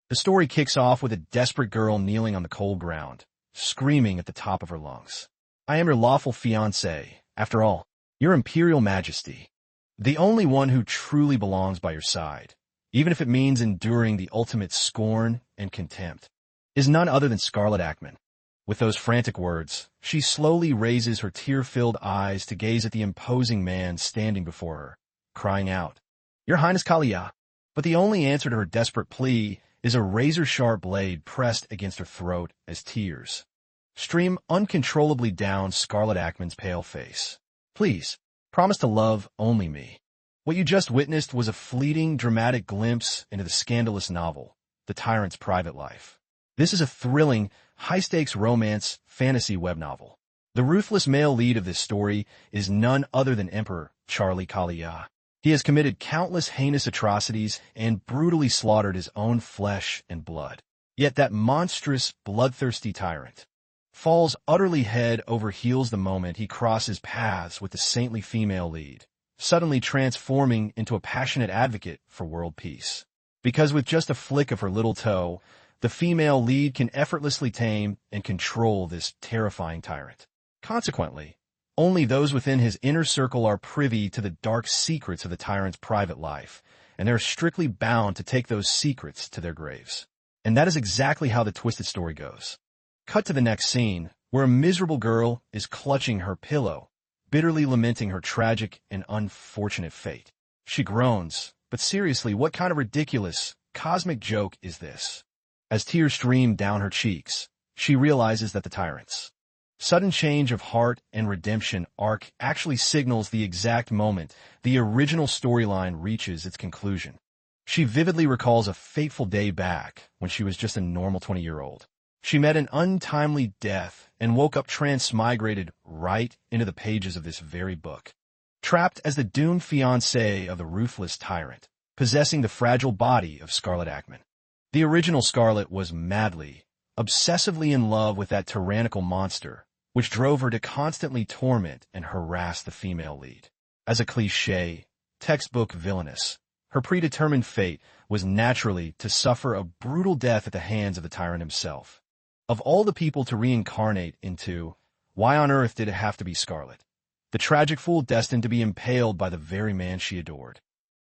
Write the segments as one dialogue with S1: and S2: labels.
S1: The story kicks off with a desperate girl kneeling on the cold ground, screaming at the top of her lungs. I am your lawful fiancé, after all, your imperial majesty. The only one who truly belongs by your side, even if it means enduring the ultimate scorn and contempt, is none other than Scarlet Ackman. With those frantic words, she slowly raises her tear-filled eyes to gaze at the imposing man standing before her, crying out, Your Highness Kalia. But the only answer to her desperate plea is a razor-sharp blade pressed against her throat as tears stream uncontrollably down Scarlet Ackman's pale face. Please, promise to love only me. What you just witnessed was a fleeting, dramatic glimpse into the scandalous novel, The Tyrant's Private Life. This is a thrilling, high-stakes romance fantasy web novel. The ruthless male lead of this story is none other than Emperor Charlie Kalia. He has committed countless heinous atrocities and brutally slaughtered his own flesh and blood. Yet that monstrous, bloodthirsty tyrant falls utterly head over heels the moment he crosses paths with the saintly female lead, suddenly transforming into a passionate advocate for world peace. Because with just a flick of her little toe, the female lead can effortlessly tame and control this terrifying tyrant. Consequently, only those within his inner circle are privy to the dark secrets of the tyrant's private life, and they're strictly bound to take those secrets to their graves. And that is exactly how the twisted story goes. Cut to the next scene, where a miserable girl is clutching her pillow, bitterly lamenting her tragic and unfortunate fate. She groans, but seriously, what kind of ridiculous, cosmic joke is this? As tears stream down her cheeks, she realizes that the tyrant's sudden change of heart and redemption arc actually signals the exact moment the original storyline reaches its conclusion. She vividly recalls a fateful day back when she was just a normal 20-year-old. She met an untimely death and woke up transmigrated right into the pages of this very book. Trapped as the doomed fiancé of the ruthless tyrant, possessing the fragile body of Scarlet Ackman. The original Scarlet was madly, obsessively in love with that tyrannical monster, which drove her to constantly torment and harass the female lead. As a cliché, textbook villainess, her predetermined fate was naturally to suffer a brutal death at the hands of the tyrant himself. Of all the people to reincarnate into, why on earth did it have to be Scarlet, the tragic fool destined to be impaled by the very man she adored?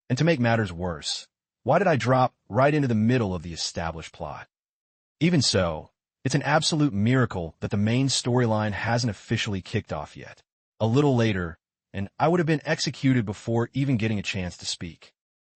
S1: And to make matters worse, why did I drop right into the middle of the established plot? Even so, it's an absolute miracle that the main storyline hasn't officially kicked off yet. A little later, and I would have been executed before even getting a chance to speak.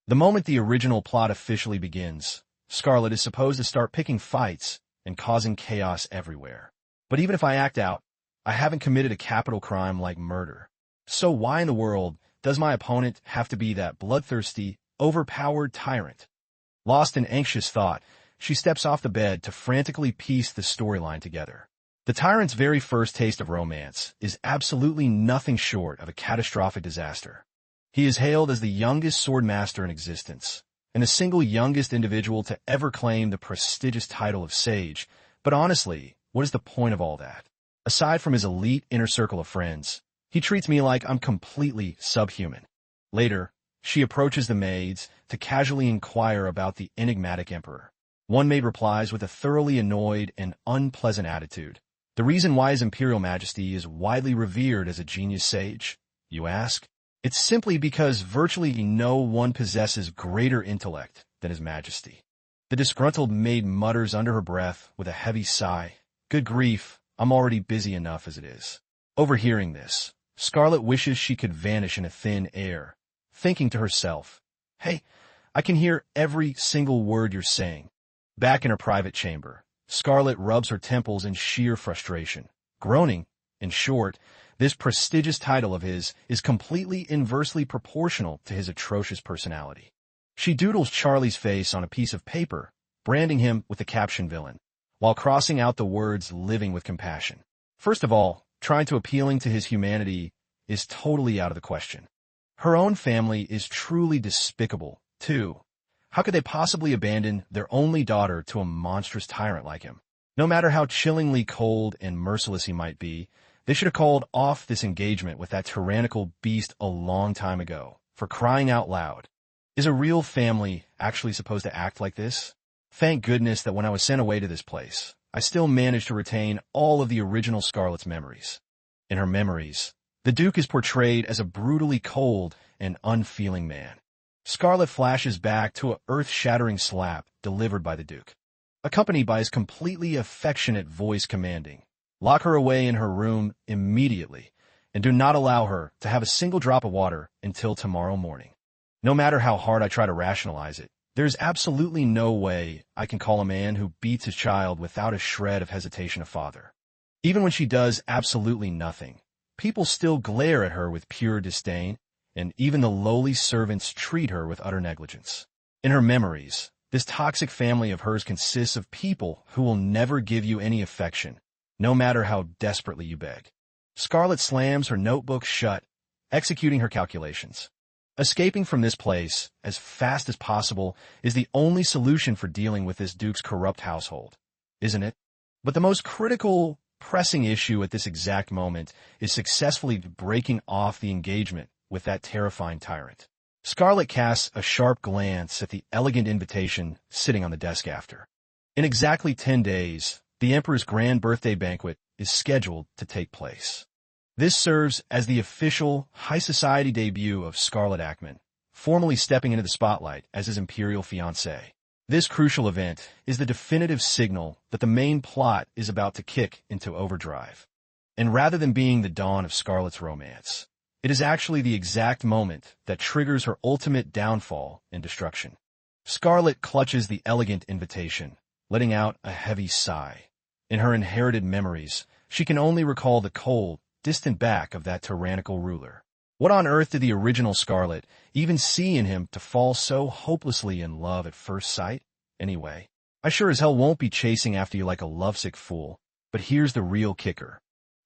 S1: The moment the original plot officially begins, Scarlet is supposed to start picking fights and causing chaos everywhere. But even if I act out, I haven't committed a capital crime like murder. So why in the world does my opponent have to be that bloodthirsty, overpowered tyrant? Lost in anxious thought, she steps off the bed to frantically piece the storyline together. The tyrant's very first taste of romance is absolutely nothing short of a catastrophic disaster. He is hailed as the youngest sword master in existence, and the single youngest individual to ever claim the prestigious title of sage. But honestly, what is the point of all that? Aside from his elite inner circle of friends, he treats me like I'm completely subhuman. Later, she approaches the maids to casually inquire about the enigmatic emperor. One maid replies with a thoroughly annoyed and unpleasant attitude. The reason why His Imperial Majesty is widely revered as a genius sage, you ask? It's simply because virtually no one possesses greater intellect than His Majesty. The disgruntled maid mutters under her breath with a heavy sigh, Good grief, I'm already busy enough as it is. Overhearing this, Scarlet wishes she could vanish in a thin air, thinking to herself, Hey, I can hear every single word you're saying. Back in her private chamber, Scarlet rubs her temples in sheer frustration, groaning, in short, this prestigious title of his is completely inversely proportional to his atrocious personality. She doodles Charlie's face on a piece of paper, branding him with the caption villain, while crossing out the words living with compassion. First of all, trying to appealing to his humanity is totally out of the question. Her own family is truly despicable, too. How could they possibly abandon their only daughter to a monstrous tyrant like him? No matter how chillingly cold and merciless he might be, they should have called off this engagement with that tyrannical beast a long time ago, for crying out loud. Is a real family actually supposed to act like this? Thank goodness that when I was sent away to this place, I still managed to retain all of the original Scarlet's memories. In her memories, the Duke is portrayed as a brutally cold and unfeeling man. Scarlet flashes back to an earth-shattering slap delivered by the Duke, accompanied by his completely affectionate voice commanding, "Lock her away in her room immediately, and do not allow her to have a single drop of water until tomorrow morning." No matter how hard I try to rationalize it, there's absolutely no way I can call a man who beats his child without a shred of hesitation a father. Even when she does absolutely nothing, people still glare at her with pure disdain, and even the lowly servants treat her with utter negligence. In her memories, this toxic family of hers consists of people who will never give you any affection, no matter how desperately you beg. Scarlet slams her notebook shut, executing her calculations. Escaping from this place as fast as possible is the only solution for dealing with this Duke's corrupt household, isn't it? But the most critical, pressing issue at this exact moment is successfully breaking off the engagement with that terrifying tyrant. Scarlet casts a sharp glance at the elegant invitation sitting on the desk after. In exactly 10 days, the Emperor's grand birthday banquet is scheduled to take place. This serves as the official high society debut of Scarlet Ackman, formally stepping into the spotlight as his imperial fiancée. This crucial event is the definitive signal that the main plot is about to kick into overdrive. And rather than being the dawn of Scarlet's romance, it is actually the exact moment that triggers her ultimate downfall and destruction. Scarlet clutches the elegant invitation, letting out a heavy sigh. In her inherited memories, she can only recall the cold, distant back of that tyrannical ruler. What on earth did the original Scarlet even see in him to fall so hopelessly in love at first sight? Anyway, I sure as hell won't be chasing after you like a lovesick fool, but here's the real kicker.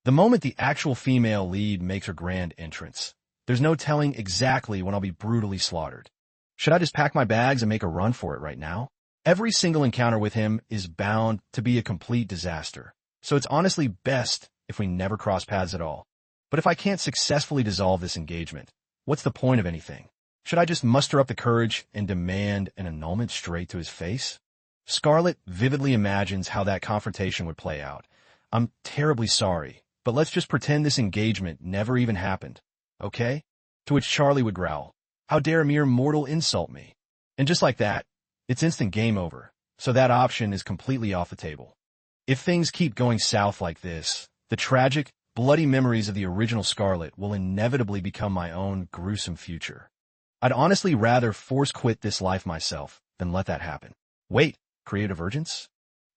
S1: The moment the actual female lead makes her grand entrance, there's no telling exactly when I'll be brutally slaughtered. Should I just pack my bags and make a run for it right now? Every single encounter with him is bound to be a complete disaster, so it's honestly best if we never cross paths at all. But if I can't successfully dissolve this engagement, what's the point of anything? Should I just muster up the courage and demand an annulment straight to his face? Scarlet vividly imagines how that confrontation would play out. "I'm terribly sorry, but let's just pretend this engagement never even happened, okay?" To which Charlie would growl, "How dare a mere mortal insult me?" And just like that, it's instant game over, so that option is completely off the table. If things keep going south like this, the tragic, bloody memories of the original Scarlet will inevitably become my own gruesome future. I'd honestly rather force quit this life myself than let that happen. Wait, creative urgence?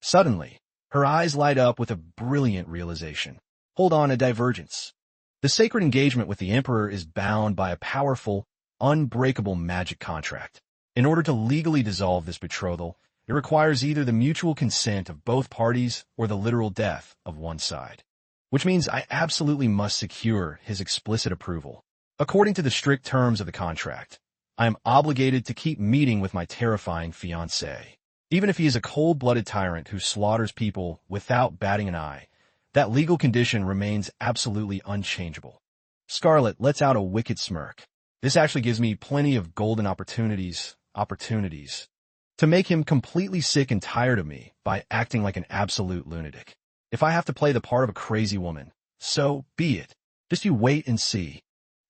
S1: Suddenly, her eyes light up with a brilliant realization. Hold on, a divergence. The sacred engagement with the Emperor is bound by a powerful, unbreakable magic contract. In order to legally dissolve this betrothal, it requires either the mutual consent of both parties or the literal death of one side. Which means I absolutely must secure his explicit approval. According to the strict terms of the contract, I am obligated to keep meeting with my terrifying fiancé. Even if he is a cold-blooded tyrant who slaughters people without batting an eye, that legal condition remains absolutely unchangeable. Scarlet lets out a wicked smirk. This actually gives me plenty of golden opportunities to make him completely sick and tired of me by acting like an absolute lunatic. If I have to play the part of a crazy woman, so be it. Just you wait and see.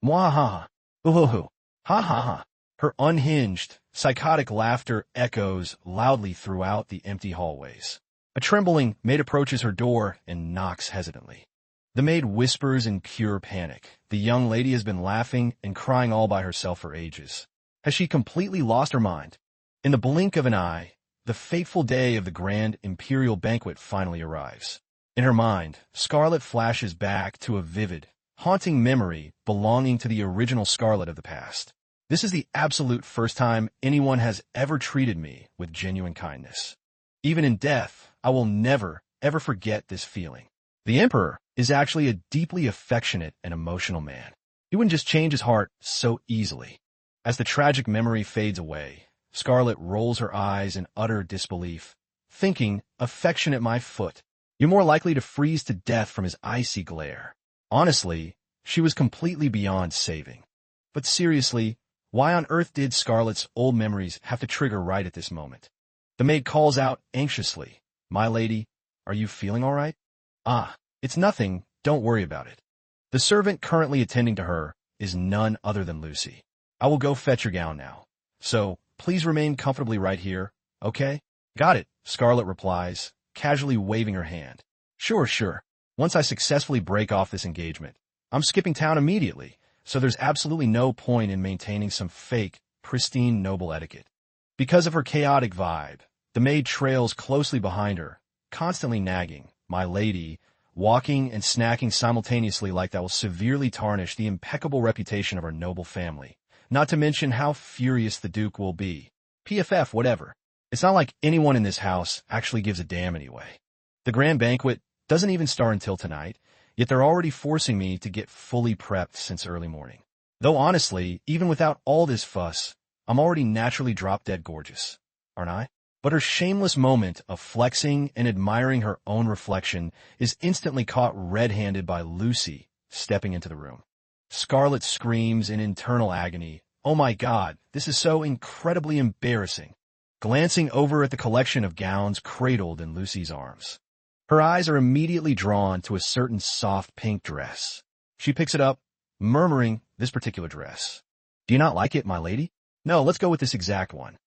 S1: Mwahaha. Ooh, ha ha ha. Her unhinged, psychotic laughter echoes loudly throughout the empty hallways. A trembling maid approaches her door and knocks hesitantly. The maid whispers in pure panic. The young lady has been laughing and crying all by herself for ages. Has she completely lost her mind? In the blink of an eye, the fateful day of the grand imperial banquet finally arrives. In her mind, Scarlet flashes back to a vivid, haunting memory belonging to the original Scarlet of the past. This is the absolute first time anyone has ever treated me with genuine kindness. Even in death, I will never, ever forget this feeling. The Emperor is actually a deeply affectionate and emotional man. He wouldn't just change his heart so easily. As the tragic memory fades away, Scarlet rolls her eyes in utter disbelief, thinking, "Affection at my foot. You're more likely to freeze to death from his icy glare." Honestly, she was completely beyond saving. But seriously, why on earth did Scarlet's old memories have to trigger right at this moment? The maid calls out anxiously, "My lady, are you feeling all right?" "Ah, it's nothing, don't worry about it." The servant currently attending to her is none other than Lucy. "I will go fetch your gown now. So, please remain comfortably right here, okay?" "Got it," Scarlet replies, casually waving her hand. Sure, sure. Once I successfully break off this engagement, I'm skipping town immediately, so there's absolutely no point in maintaining some fake, pristine noble etiquette." Because of her chaotic vibe, the maid trails closely behind her, constantly nagging, "My lady," walking and snacking simultaneously like that will severely tarnish the impeccable reputation of our noble family, not to mention how furious the Duke will be. PFF, whatever. It's not like anyone in this house actually gives a damn anyway. The grand banquet doesn't even start until tonight, yet they're already forcing me to get fully prepped since early morning. Though honestly, even without all this fuss, I'm already naturally drop-dead gorgeous, aren't I? But her shameless moment of flexing and admiring her own reflection is instantly caught red-handed by Lucy stepping into the room. Scarlet screams in internal agony, "Oh my God, this is so incredibly embarrassing," glancing over at the collection of gowns cradled in Lucy's arms. Her eyes are immediately drawn to a certain soft pink dress. She picks it up, murmuring, "This particular dress. Do you not like it, my lady?" "No, let's go with this exact one."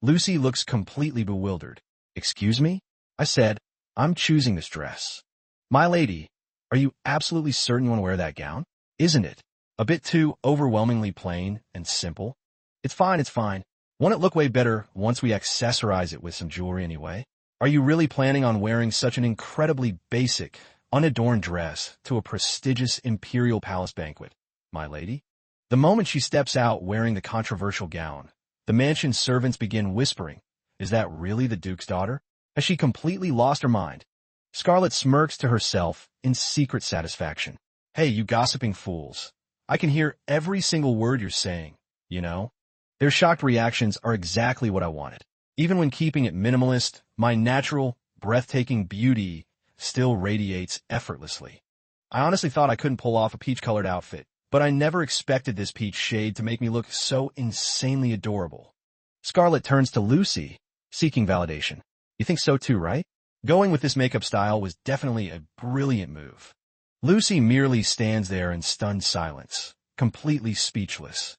S1: Lucy looks completely bewildered. "Excuse me?" I said, "I'm choosing this dress." "My lady, are you absolutely certain you want to wear that gown? Isn't it a bit too overwhelmingly plain and simple?" It's fine. Won't it look way better once we accessorize it with some jewelry anyway?" "Are you really planning on wearing such an incredibly basic, unadorned dress to a prestigious imperial palace banquet, my lady?" The moment she steps out wearing the controversial gown, the mansion's servants begin whispering, "Is that really the Duke's daughter? Has she completely lost her mind?" Scarlet smirks to herself in secret satisfaction. "Hey, you gossiping fools. I can hear every single word you're saying, you know?" Their shocked reactions are exactly what I wanted. Even when keeping it minimalist, my natural, breathtaking beauty still radiates effortlessly. I honestly thought I couldn't pull off a peach-colored outfit, but I never expected this peach shade to make me look so insanely adorable. Scarlet turns to Lucy, seeking validation. "You think so too, right?" Going with this makeup style was definitely a brilliant move. Lucy merely stands there in stunned silence, completely speechless.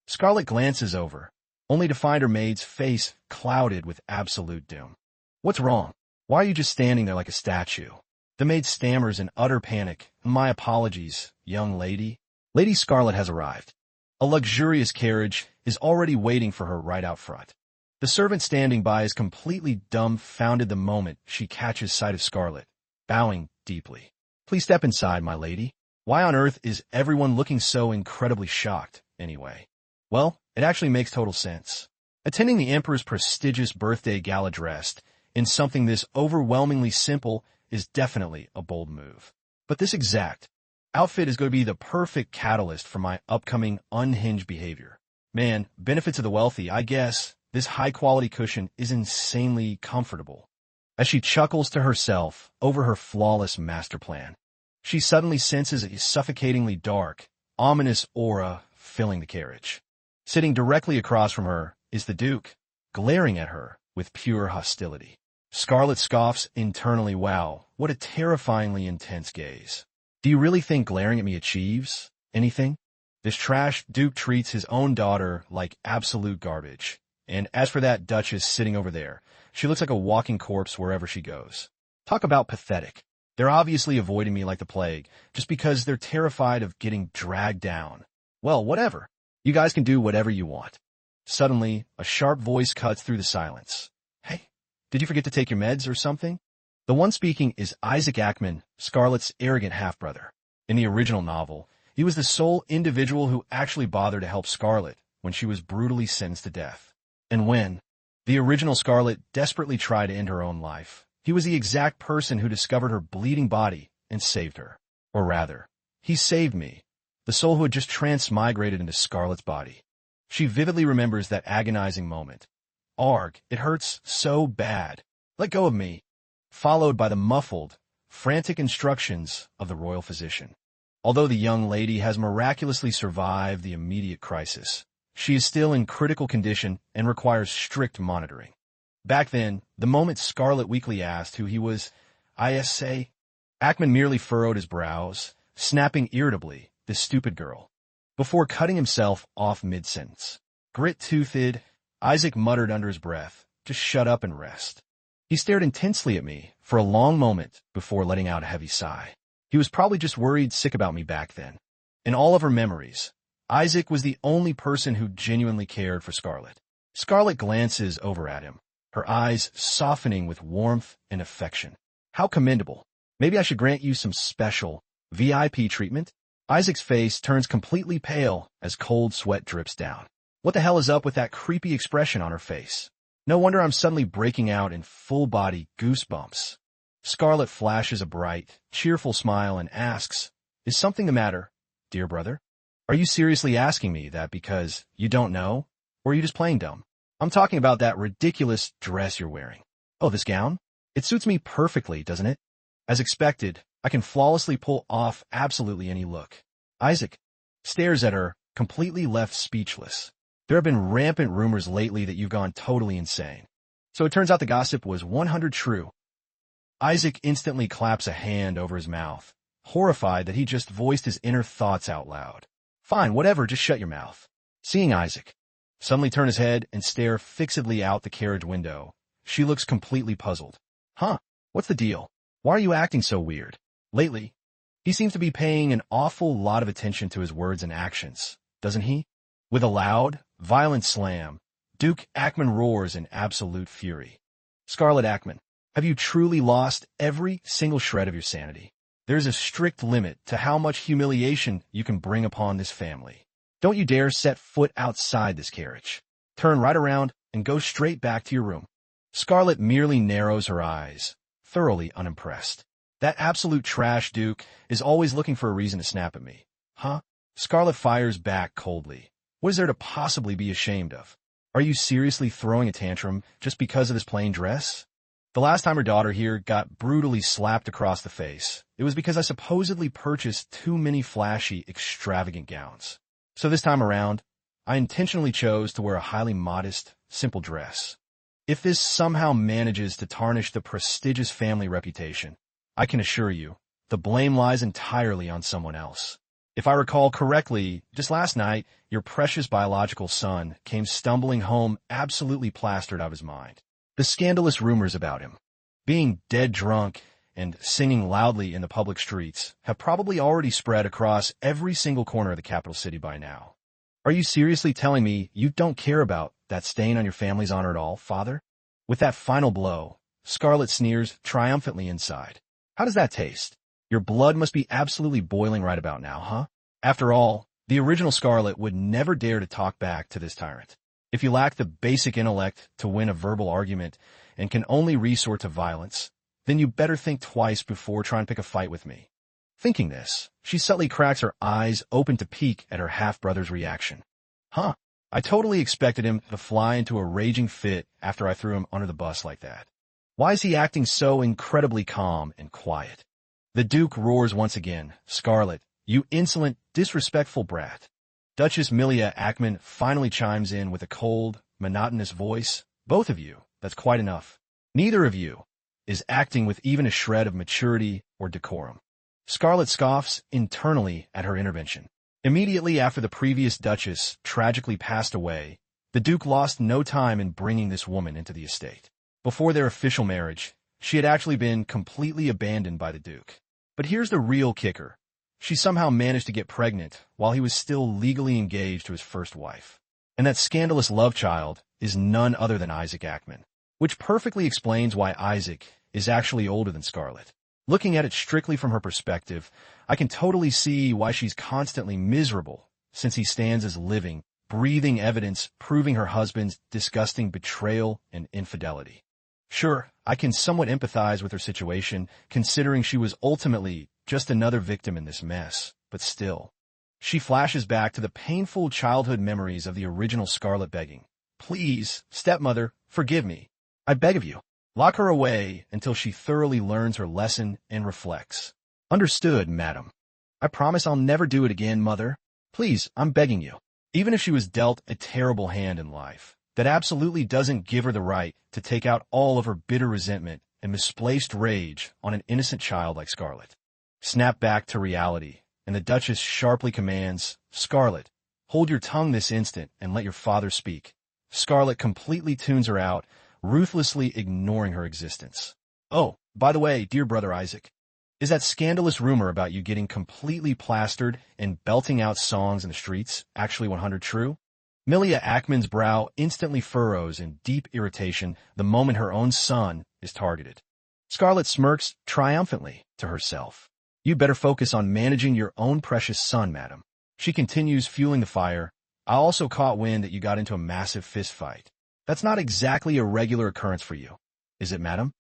S1: Scarlet glances over, only to find her maid's face clouded with absolute doom. "What's wrong? Why are you just standing there like a statue?" The maid stammers in utter panic. "My apologies, young lady." Lady Scarlet has arrived. A luxurious carriage is already waiting for her right out front. The servant standing by is completely dumbfounded the moment she catches sight of Scarlet, bowing deeply. "Please step inside, my lady." Why on earth is everyone looking so incredibly shocked, anyway? Well, it actually makes total sense. Attending the Emperor's prestigious birthday gala dressed in something this overwhelmingly simple is definitely a bold move. But this exact outfit is going to be the perfect catalyst for my upcoming unhinged behavior. Man, benefits of the wealthy, I guess. This high-quality cushion is insanely comfortable. As she chuckles to herself over her flawless master plan, she suddenly senses a suffocatingly dark, ominous aura filling the carriage. Sitting directly across from her is the Duke, glaring at her with pure hostility. Scarlet scoffs internally, "Wow, what a terrifyingly intense gaze. Do you really think glaring at me achieves anything?" This trash Duke treats his own daughter like absolute garbage. And as for that Duchess sitting over there, she looks like a walking corpse wherever she goes. Talk about pathetic. They're obviously avoiding me like the plague, just because they're terrified of getting dragged down. Well, whatever. You guys can do whatever you want. Suddenly, a sharp voice cuts through the silence. "Hey, did you forget to take your meds or something?" The one speaking is Isaac Ackman, Scarlet's arrogant half-brother. In the original novel, he was the sole individual who actually bothered to help Scarlet when she was brutally sentenced to death. And when the original Scarlet desperately tried to end her own life, he was the exact person who discovered her bleeding body and saved her. Or rather, he saved me, the soul who had just transmigrated into Scarlet's body. She vividly remembers that agonizing moment. "Arg, it hurts so bad. Let go of me," followed by the muffled, frantic instructions of the royal physician. Although the young lady has miraculously survived the immediate crisis, she is still in critical condition and requires strict monitoring. Back then, the moment Scarlet weakly asked who he was, I say, Ackman merely furrowed his brows, snapping irritably, "This stupid girl," before cutting himself off mid-sentence. Grit-toothed, Isaac muttered under his breath, "Just shut up and rest." He stared intensely at me for a long moment before letting out a heavy sigh. He was probably just worried sick about me back then. In all of her memories, Isaac was the only person who genuinely cared for Scarlet. Scarlet glances over at him, her eyes softening with warmth and affection. How commendable. Maybe I should grant you some special VIP treatment? Isaac's face turns completely pale as cold sweat drips down. What the hell is up with that creepy expression on her face? No wonder I'm suddenly breaking out in full-body goosebumps. Scarlet flashes a bright, cheerful smile and asks, "Is something the matter, dear brother? Are you seriously asking me that because you don't know? Or are you just playing dumb? I'm talking about that ridiculous dress you're wearing. Oh, this gown? It suits me perfectly, doesn't it?" As expected, I can flawlessly pull off absolutely any look. Isaac stares at her, completely left speechless. There have been rampant rumors lately that you've gone totally insane. So it turns out the gossip was 100 true. Isaac instantly claps a hand over his mouth, horrified that he just voiced his inner thoughts out loud. Fine, whatever, just shut your mouth. Seeing Isaac suddenly turn his head and stare fixedly out the carriage window, she looks completely puzzled. Huh, what's the deal? Why are you acting so weird? Lately, he seems to be paying an awful lot of attention to his words and actions, doesn't he? With a loud, violent slam, Duke Ackman roars in absolute fury. Scarlet Ackman, have you truly lost every single shred of your sanity? There's a strict limit to how much humiliation you can bring upon this family. Don't you dare set foot outside this carriage. Turn right around and go straight back to your room. Scarlet merely narrows her eyes, thoroughly unimpressed. That absolute trash Duke is always looking for a reason to snap at me. Huh? Scarlet fires back coldly. What is there to possibly be ashamed of? Are you seriously throwing a tantrum just because of this plain dress? The last time her daughter here got brutally slapped across the face, it was because I supposedly purchased too many flashy, extravagant gowns. So this time around, I intentionally chose to wear a highly modest, simple dress. If this somehow manages to tarnish the prestigious family reputation, I can assure you, the blame lies entirely on someone else. If I recall correctly, just last night, your precious biological son came stumbling home absolutely plastered out of his mind. The scandalous rumors about him being dead drunk and singing loudly in the public streets have probably already spread across every single corner of the capital city by now. Are you seriously telling me you don't care about that stain on your family's honor at all, father? With that final blow, Scarlet sneers triumphantly inside. How does that taste? Your blood must be absolutely boiling right about now, huh? After all, the original Scarlet would never dare to talk back to this tyrant. If you lack the basic intellect to win a verbal argument and can only resort to violence, then you better think twice before trying to pick a fight with me. Thinking this, she subtly cracks her eyes open to peek at her half-brother's reaction. Huh, I totally expected him to fly into a raging fit after I threw him under the bus like that. Why is he acting so incredibly calm and quiet? The Duke roars once again, Scarlet, you insolent, disrespectful brat. Duchess Milia Ackman finally chimes in with a cold, monotonous voice. Both of you, that's quite enough. Neither of you is acting with even a shred of maturity or decorum. Scarlet scoffs internally at her intervention. Immediately after the previous Duchess tragically passed away, the Duke lost no time in bringing this woman into the estate. Before their official marriage, she had actually been completely abandoned by the Duke. But here's the real kicker. She somehow managed to get pregnant while he was still legally engaged to his first wife. And that scandalous love child is none other than Isaac Ackman, which perfectly explains why Isaac is actually older than Scarlet. Looking at it strictly from her perspective, I can totally see why she's constantly miserable, since he stands as living, breathing evidence proving her husband's disgusting betrayal and infidelity. Sure, I can somewhat empathize with her situation, considering she was ultimately just another victim in this mess, but still. She flashes back to the painful childhood memories of the original Scarlet begging, "Please, stepmother, forgive me. I beg of you." Lock her away until she thoroughly learns her lesson and reflects. Understood, madam. I promise I'll never do it again, mother. Please, I'm begging you. Even if she was dealt a terrible hand in life, that absolutely doesn't give her the right to take out all of her bitter resentment and misplaced rage on an innocent child like Scarlet. Snap back to reality, and the Duchess sharply commands, "Scarlet, hold your tongue this instant and let your father speak." Scarlet completely tunes her out, ruthlessly ignoring her existence. "Oh, by the way, dear brother Isaac, is that scandalous rumor about you getting completely plastered and belting out songs in the streets actually 100 true?" Milia Ackman's brow instantly furrows in deep irritation the moment her own son is targeted. Scarlet smirks triumphantly to herself. "You better focus on managing your own precious son, madam." She continues, fueling the fire. "I also caught wind that you got into a massive fist fight. That's not exactly a regular occurrence for you, is it, madam?"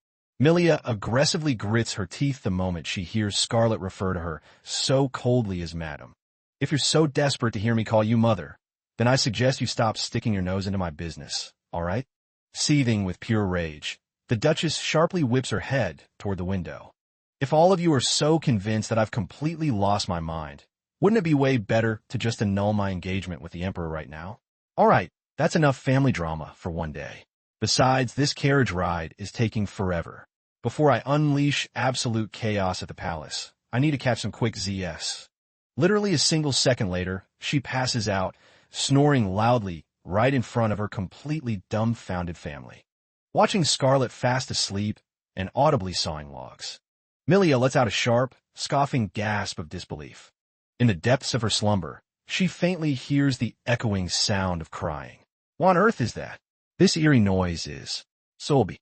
S1: Milia aggressively grits her teeth the moment she hears Scarlet refer to her so coldly as madam. "If you're so desperate to hear me call you mother, then I suggest you stop sticking your nose into my business, all right?" Seething with pure rage, the Duchess sharply whips her head toward the window. "If all of you are so convinced that I've completely lost my mind, wouldn't it be way better to just annul my engagement with the Emperor right now? All right, that's enough family drama for one day. Besides, this carriage ride is taking forever. Before I unleash absolute chaos at the palace, I need to catch some quick ZS." Literally a single second later, she passes out, snoring loudly right in front of her completely dumbfounded family, watching Scarlet fast asleep and audibly sawing logs. Milia lets out a sharp, scoffing gasp of disbelief. In the depths of her slumber, she faintly hears the echoing sound of crying. What on earth is that? This eerie noise is Solby.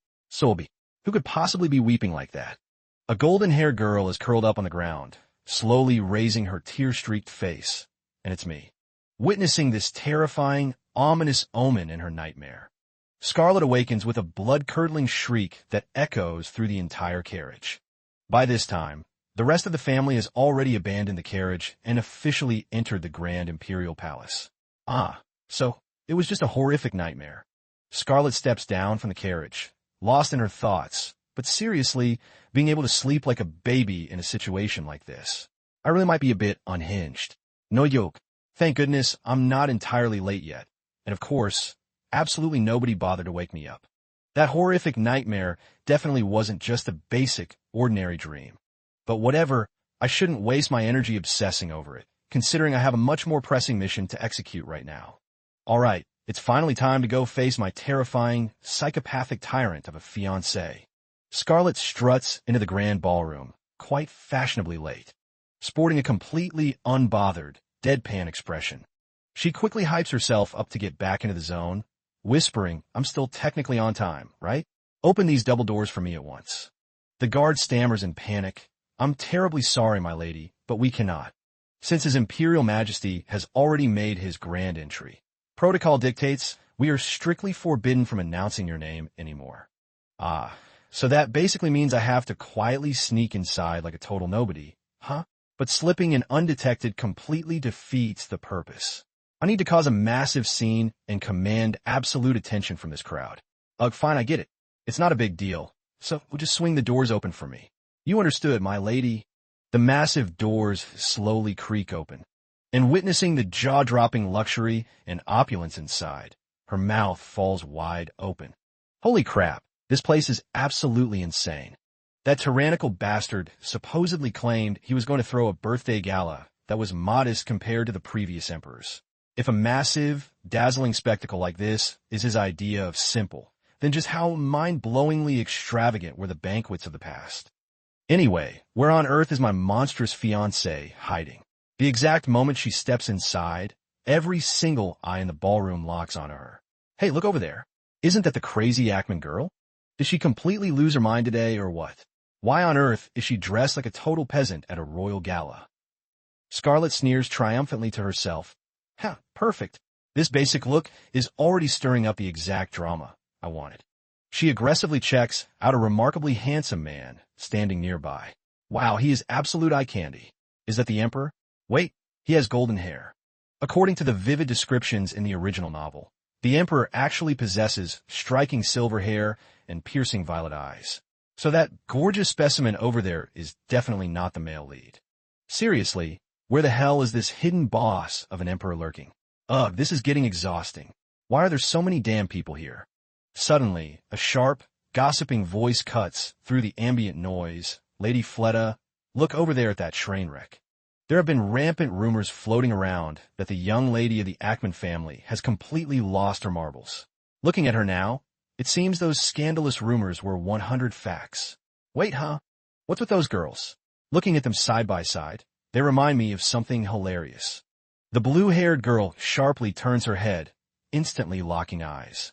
S1: Who could possibly be weeping like that? A golden-haired girl is curled up on the ground, slowly raising her tear-streaked face, and it's me. Witnessing this terrifying, ominous omen in her nightmare, Scarlet awakens with a blood-curdling shriek that echoes through the entire carriage. By this time, the rest of the family has already abandoned the carriage and officially entered the Grand Imperial Palace. So it was just a horrific nightmare. Scarlet steps down from the carriage, lost in her thoughts, but seriously, being able to sleep like a baby in a situation like this. I really might be a bit unhinged. No yoke. Thank goodness I'm not entirely late yet. And of course, absolutely nobody bothered to wake me up. That horrific nightmare definitely wasn't just a basic, ordinary dream. But whatever, I shouldn't waste my energy obsessing over it, considering I have a much more pressing mission to execute right now. All right, it's finally time to go face my terrifying, psychopathic tyrant of a fiancé. Scarlet struts into the grand ballroom, quite fashionably late, sporting a completely unbothered, deadpan expression. She quickly hypes herself up to get back into the zone, whispering, "I'm still technically on time, right? Open these double doors for me at once." The guard stammers in panic, "I'm terribly sorry, my lady, but we cannot, since His Imperial Majesty has already made his grand entry. Protocol dictates we are strictly forbidden from announcing your name anymore." So that basically means I have to quietly sneak inside like a total nobody, huh? But slipping in undetected completely defeats the purpose. I need to cause a massive scene and command absolute attention from this crowd. Fine, I get it. It's not a big deal. So we'll just swing the doors open for me. You understood, my lady. The massive doors slowly creak open, and witnessing the jaw-dropping luxury and opulence inside, her mouth falls wide open. Holy crap, this place is absolutely insane. That tyrannical bastard supposedly claimed he was going to throw a birthday gala that was modest compared to the previous emperors. If a massive, dazzling spectacle like this is his idea of simple, then just how mind-blowingly extravagant were the banquets of the past? Anyway, where on earth is my monstrous fiancée hiding? The exact moment she steps inside, every single eye in the ballroom locks on her. Hey, look over there. Isn't that the crazy Ackman girl? Did she completely lose her mind today or what? Why on earth is she dressed like a total peasant at a royal gala? Scarlet sneers triumphantly to herself. Perfect. This basic look is already stirring up the exact drama I wanted. She aggressively checks out a remarkably handsome man standing nearby. Wow, he is absolute eye candy. Is that the Emperor? Wait, he has golden hair. According to the vivid descriptions in the original novel, the Emperor actually possesses striking silver hair and piercing violet eyes. So that gorgeous specimen over there is definitely not the male lead. Seriously, where the hell is this hidden boss of an emperor lurking? This is getting exhausting. Why are there so many damn people here? Suddenly, a sharp, gossiping voice cuts through the ambient noise. Lady Fleta, look over there at that train wreck. There have been rampant rumors floating around that the young lady of the Ackman family has completely lost her marbles. Looking at her now, it seems those scandalous rumors were 100 facts. Wait, huh? What's with those girls? Looking at them side by side, they remind me of something hilarious. The blue-haired girl sharply turns her head, instantly locking eyes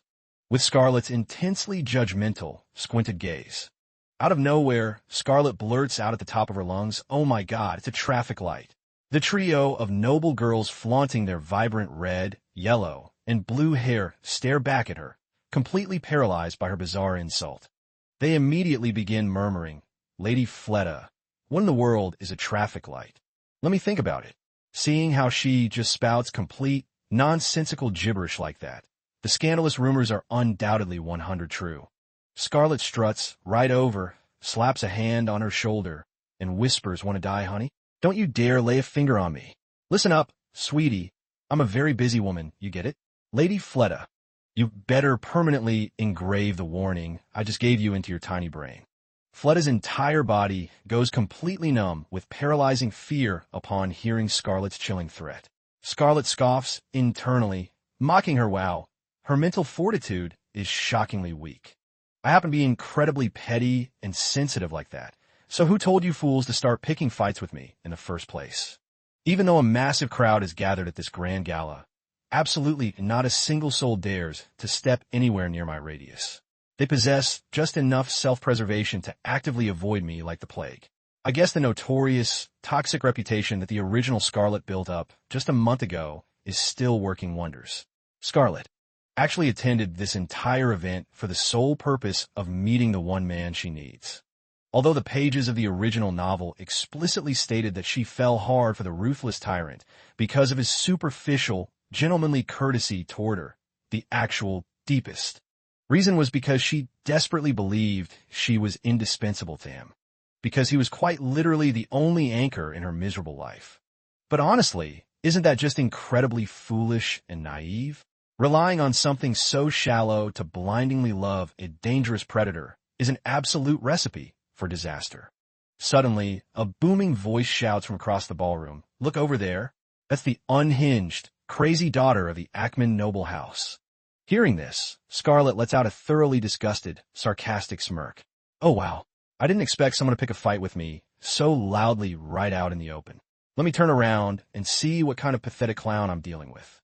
S1: with Scarlett's intensely judgmental, squinted gaze. Out of nowhere, Scarlett blurts out at the top of her lungs, "Oh my God, it's a traffic light." The trio of noble girls flaunting their vibrant red, yellow, and blue hair stare back at her, completely paralyzed by her bizarre insult. They immediately begin murmuring, "Lady Fleta, what in the world is a traffic light? Let me think about it." Seeing how she just spouts complete, nonsensical gibberish like that, the scandalous rumors are undoubtedly 100 true. Scarlett struts right over, slaps a hand on her shoulder, and whispers, "Want to die, honey? Don't you dare lay a finger on me. Listen up, sweetie. I'm a very busy woman, you get it? Lady Fleta, you better permanently engrave the warning I just gave you into your tiny brain." Fleta's entire body goes completely numb with paralyzing fear upon hearing Scarlett's chilling threat. Scarlett scoffs internally, mocking her. Wow, her mental fortitude is shockingly weak. I happen to be incredibly petty and sensitive like that, so who told you fools to start picking fights with me in the first place? Even though a massive crowd is gathered at this grand gala, absolutely not a single soul dares to step anywhere near my radius. They possess just enough self-preservation to actively avoid me like the plague. I guess the notorious, toxic reputation that the original Scarlett built up just a month ago is still working wonders. Scarlett actually attended this entire event for the sole purpose of meeting the one man she needs. Although the pages of the original novel explicitly stated that she fell hard for the ruthless Tyrant because of his superficial, gentlemanly courtesy toward her, the actual deepest reason was because she desperately believed she was indispensable to him, because he was quite literally the only anchor in her miserable life. But honestly, isn't that just incredibly foolish and naive? Relying on something so shallow to blindingly love a dangerous predator is an absolute recipe for disaster. Suddenly, a booming voice shouts from across the ballroom, "Look over there. That's the unhinged, crazy daughter of the Ackman noble house." Hearing this, Scarlett lets out a thoroughly disgusted, sarcastic smirk. "Oh wow, I didn't expect someone to pick a fight with me so loudly right out in the open. Let me turn around and see what kind of pathetic clown I'm dealing with."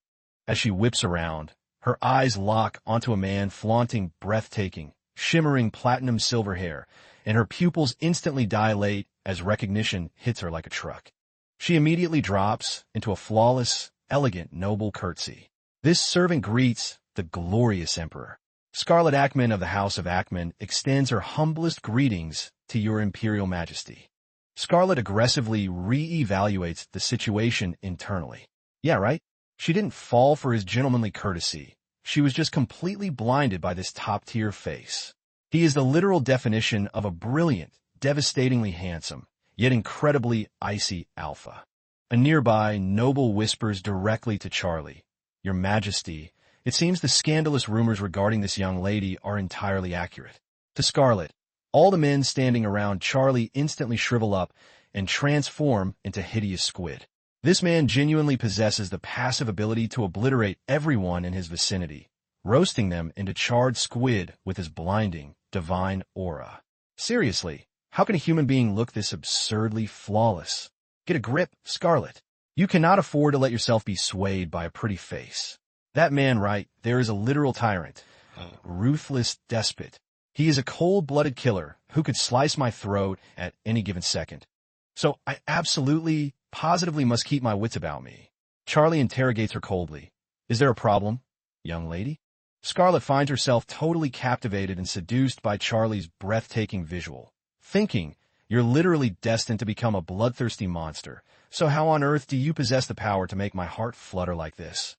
S1: As she whips around, her eyes lock onto a man flaunting breathtaking, shimmering platinum silver hair, and her pupils instantly dilate as recognition hits her like a truck. She immediately drops into a flawless, elegant, noble curtsy. This servant greets the glorious emperor. Scarlett Ackman of the House of Ackman extends her humblest greetings to your imperial majesty. Scarlett aggressively re-evaluates the situation internally. Yeah, right? She didn't fall for his gentlemanly courtesy. She was just completely blinded by this top-tier face. He is the literal definition of a brilliant, devastatingly handsome, yet incredibly icy alpha. A nearby noble whispers directly to Charlie, "Your Majesty, it seems the scandalous rumors regarding this young lady are entirely accurate." To Scarlett, all the men standing around Charlie instantly shrivel up and transform into hideous squid. This man genuinely possesses the passive ability to obliterate everyone in his vicinity, roasting them into charred squid with his blinding, divine aura. Seriously, how can a human being look this absurdly flawless? Get a grip, Scarlett. You cannot afford to let yourself be swayed by a pretty face. That man right there is a literal tyrant, a ruthless despot. He is a cold-blooded killer who could slice my throat at any given second. So I absolutely, positively must keep my wits about me. Charlie interrogates her coldly. "Is there a problem, young lady?" Scarlett finds herself totally captivated and seduced by Charlie's breathtaking visual, thinking, "You're literally destined to become a bloodthirsty monster, so how on earth do you possess the power to make my heart flutter like this?"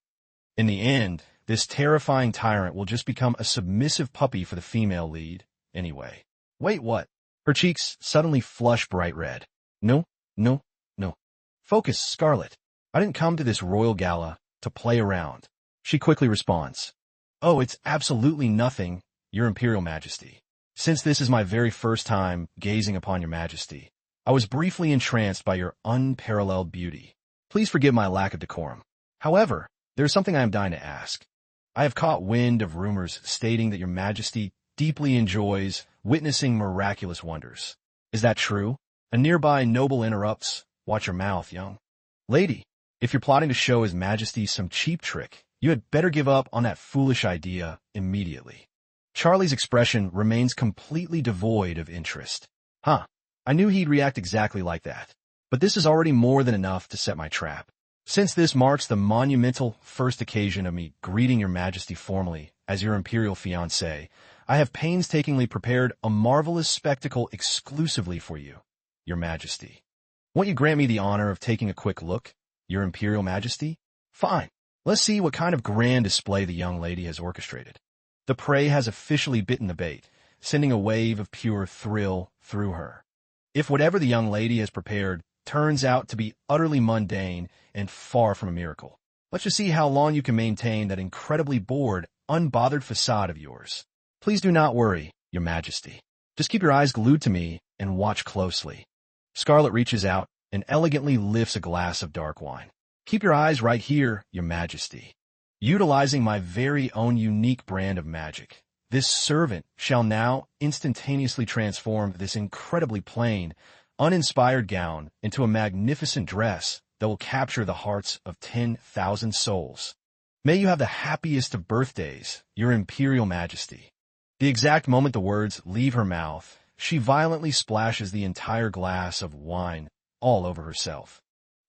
S1: In the end, this terrifying tyrant will just become a submissive puppy for the female lead, anyway. Wait, what? Her cheeks suddenly flush bright red. No, no, no. Focus, Scarlett. I didn't come to this royal gala to play around. She quickly responds. Oh, it's absolutely nothing, Your Imperial Majesty. Since this is my very first time gazing upon Your Majesty, I was briefly entranced by your unparalleled beauty. Please forgive my lack of decorum. However, there is something I am dying to ask. I have caught wind of rumors stating that Your Majesty deeply enjoys witnessing miraculous wonders. Is that true? A nearby noble interrupts. Watch your mouth, young lady. If you're plotting to show His Majesty some cheap trick, you had better give up on that foolish idea immediately. Charlie's expression remains completely devoid of interest. Huh. I knew he'd react exactly like that. But this is already more than enough to set my trap. Since this marks the monumental first occasion of me greeting Your Majesty formally as your imperial fiancé, I have painstakingly prepared a marvelous spectacle exclusively for you, Your Majesty. Won't you grant me the honor of taking a quick look, Your Imperial Majesty? Fine. Let's see what kind of grand display the young lady has orchestrated. The prey has officially bitten the bait, sending a wave of pure thrill through her. If whatever the young lady has prepared turns out to be utterly mundane and far from a miracle, let's just see how long you can maintain that incredibly bored, unbothered facade of yours. Please do not worry, Your Majesty. Just keep your eyes glued to me and watch closely. Scarlet reaches out and elegantly lifts a glass of dark wine. Keep your eyes right here, Your Majesty. Utilizing my very own unique brand of magic, this servant shall now instantaneously transform this incredibly plain, uninspired gown into a magnificent dress that will capture the hearts of 10,000 souls. May you have the happiest of birthdays, Your Imperial Majesty. The exact moment the words leave her mouth, she violently splashes the entire glass of wine all over herself.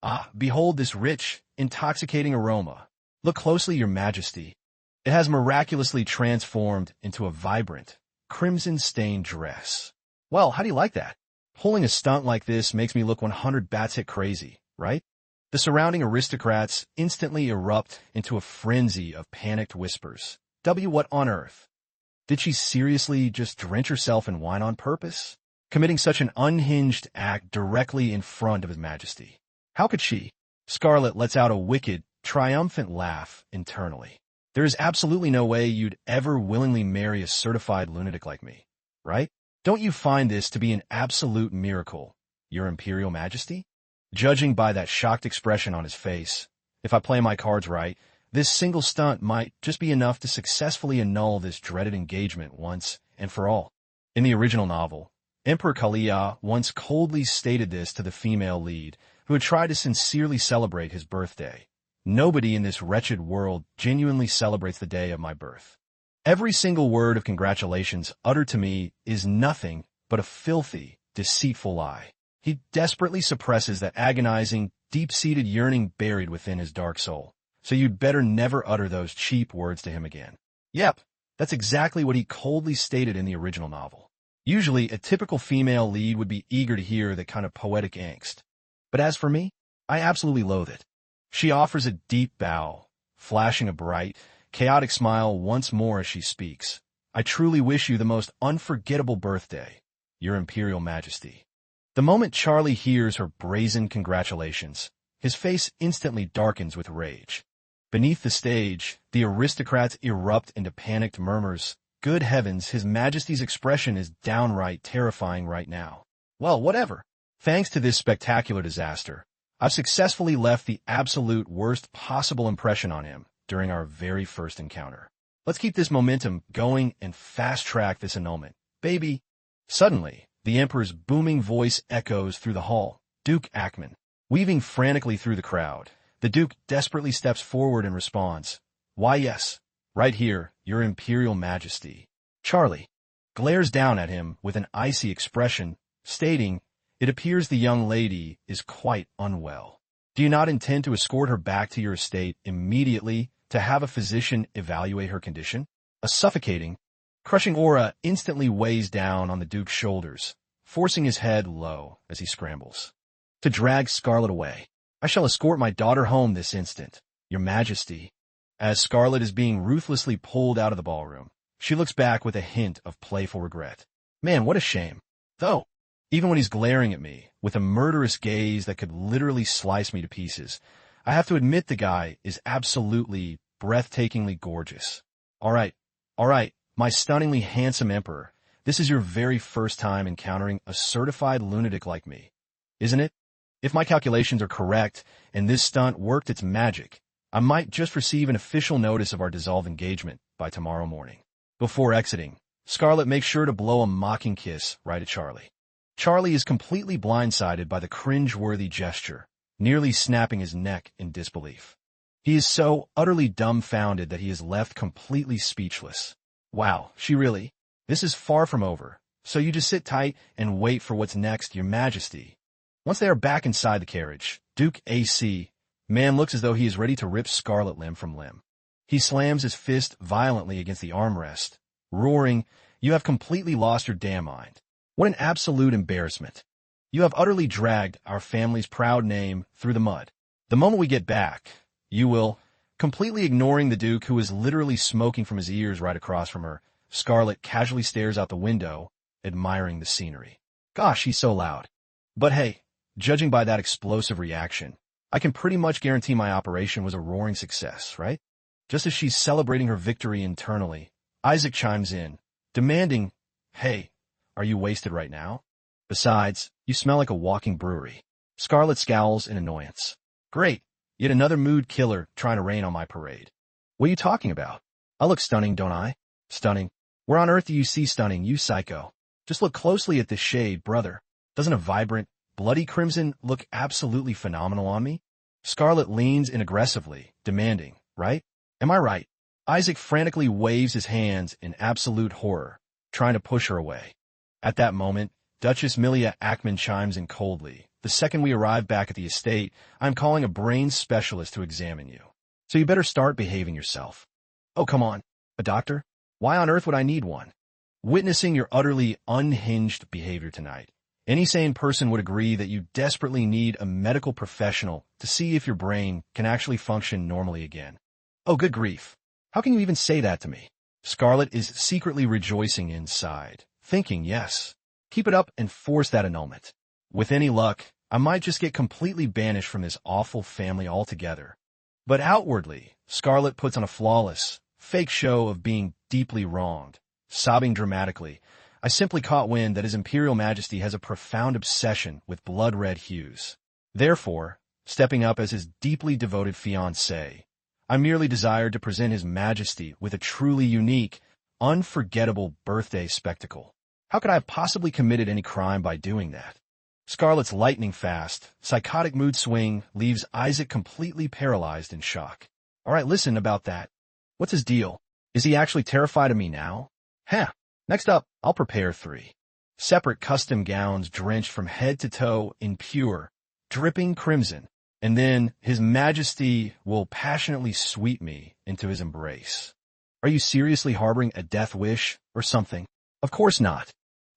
S1: Ah, behold this rich, intoxicating aroma. Look closely, Your Majesty. It has miraculously transformed into a vibrant, crimson-stained dress. Well, how do you like that? Pulling a stunt like this makes me look 100 bats crazy, right? The surrounding aristocrats instantly erupt into a frenzy of panicked whispers. What on earth? Did she seriously just drench herself in wine on purpose? Committing such an unhinged act directly in front of His Majesty. How could she? Scarlet lets out a wicked, triumphant laugh internally. There is absolutely no way you'd ever willingly marry a certified lunatic like me, right? Don't you find this to be an absolute miracle, Your Imperial Majesty? Judging by that shocked expression on his face, if I play my cards right, this single stunt might just be enough to successfully annul this dreaded engagement once and for all. In the original novel, Emperor Kalia once coldly stated this to the female lead, who had tried to sincerely celebrate his birthday. Nobody in this wretched world genuinely celebrates the day of my birth. Every single word of congratulations uttered to me is nothing but a filthy, deceitful lie. He desperately suppresses that agonizing, deep-seated yearning buried within his dark soul. So you'd better never utter those cheap words to him again. Yep, that's exactly what he coldly stated in the original novel. Usually, a typical female lead would be eager to hear that kind of poetic angst. But as for me, I absolutely loathe it. She offers a deep bow, flashing a bright, chaotic smile once more as she speaks. I truly wish you the most unforgettable birthday, Your Imperial Majesty. The moment Charlie hears her brazen congratulations, his face instantly darkens with rage. Beneath the stage, the aristocrats erupt into panicked murmurs. Good heavens, His Majesty's expression is downright terrifying right now. Well, whatever. Thanks to this spectacular disaster, I've successfully left the absolute worst possible impression on him during our very first encounter. Let's keep this momentum going and fast-track this annulment. Baby! Suddenly, the Emperor's booming voice echoes through the hall. Duke Ackman. Weaving frantically through the crowd, the Duke desperately steps forward and responds. Why yes, right here, Your Imperial Majesty. Charlie glares down at him with an icy expression, stating, it appears the young lady is quite unwell. Do you not intend to escort her back to your estate immediately to have a physician evaluate her condition? A suffocating, crushing aura instantly weighs down on the Duke's shoulders, forcing his head low as he scrambles to drag Scarlet away. I shall escort my daughter home this instant, Your Majesty. As Scarlet is being ruthlessly pulled out of the ballroom, she looks back with a hint of playful regret. Man, what a shame. Though, even when he's glaring at me with a murderous gaze that could literally slice me to pieces, I have to admit the guy is absolutely breathtakingly gorgeous. Alright, alright, my stunningly handsome emperor. This is your very first time encountering a certified lunatic like me, isn't it? If my calculations are correct, and this stunt worked its magic, I might just receive an official notice of our dissolved engagement by tomorrow morning. Before exiting, Scarlet makes sure to blow a mocking kiss right at Charlie. Charlie is completely blindsided by the cringe-worthy gesture, nearly snapping his neck in disbelief. He is so utterly dumbfounded that he is left completely speechless. Wow, she really? This is far from over, so you just sit tight and wait for what's next, Your Majesty. Once they are back inside the carriage, Duke AC. Man looks as though he is ready to rip Scarlet limb from limb. He slams his fist violently against the armrest, roaring, "You have completely lost your damn mind. What an absolute embarrassment. You have utterly dragged our family's proud name through the mud. The moment we get back, you will..." Completely ignoring the Duke, who is literally smoking from his ears right across from her, Scarlet casually stares out the window, admiring the scenery. Gosh, he's so loud. But hey, judging by that explosive reaction, I can pretty much guarantee my operation was a roaring success, right? Just as she's celebrating her victory internally, Isaac chimes in, demanding, "Hey, are you wasted right now? Besides, you smell like a walking brewery." Scarlet scowls in annoyance. Great, yet another mood killer trying to rain on my parade. What are you talking about? I look stunning, don't I? Stunning? Where on earth do you see stunning, you psycho? Just look closely at this shade, brother. Doesn't a vibrant, bloody crimson look absolutely phenomenal on me? Scarlet leans in aggressively, demanding, right? Am I right? Isaac frantically waves his hands in absolute horror, trying to push her away. At that moment, Duchess Milia Ackman chimes in coldly. "The second we arrive back at the estate, I'm calling a brain specialist to examine you. So you better start behaving yourself." "Oh, come on. A doctor? Why on earth would I need one?" Witnessing your utterly unhinged behavior tonight, any sane person would agree that you desperately need a medical professional to see if your brain can actually function normally again. Oh, good grief. How can you even say that to me? Scarlet is secretly rejoicing inside, thinking, yes, keep it up and force that annulment. With any luck, I might just get completely banished from this awful family altogether. But outwardly, Scarlet puts on a flawless, fake show of being deeply wronged, sobbing dramatically. I simply caught wind that His Imperial Majesty has a profound obsession with blood-red hues. Therefore, stepping up as his deeply devoted fiancée, I merely desired to present His Majesty with a truly unique, unforgettable birthday spectacle. How could I have possibly committed any crime by doing that? Scarlet's lightning-fast, psychotic mood swing leaves Isaac completely paralyzed in shock. All right, listen about that. What's his deal? Is he actually terrified of me now? Next up, I'll prepare 3 separate custom gowns drenched from head to toe in pure, dripping crimson, and then His Majesty will passionately sweep me into his embrace. Are you seriously harboring a death wish or something? Of course not.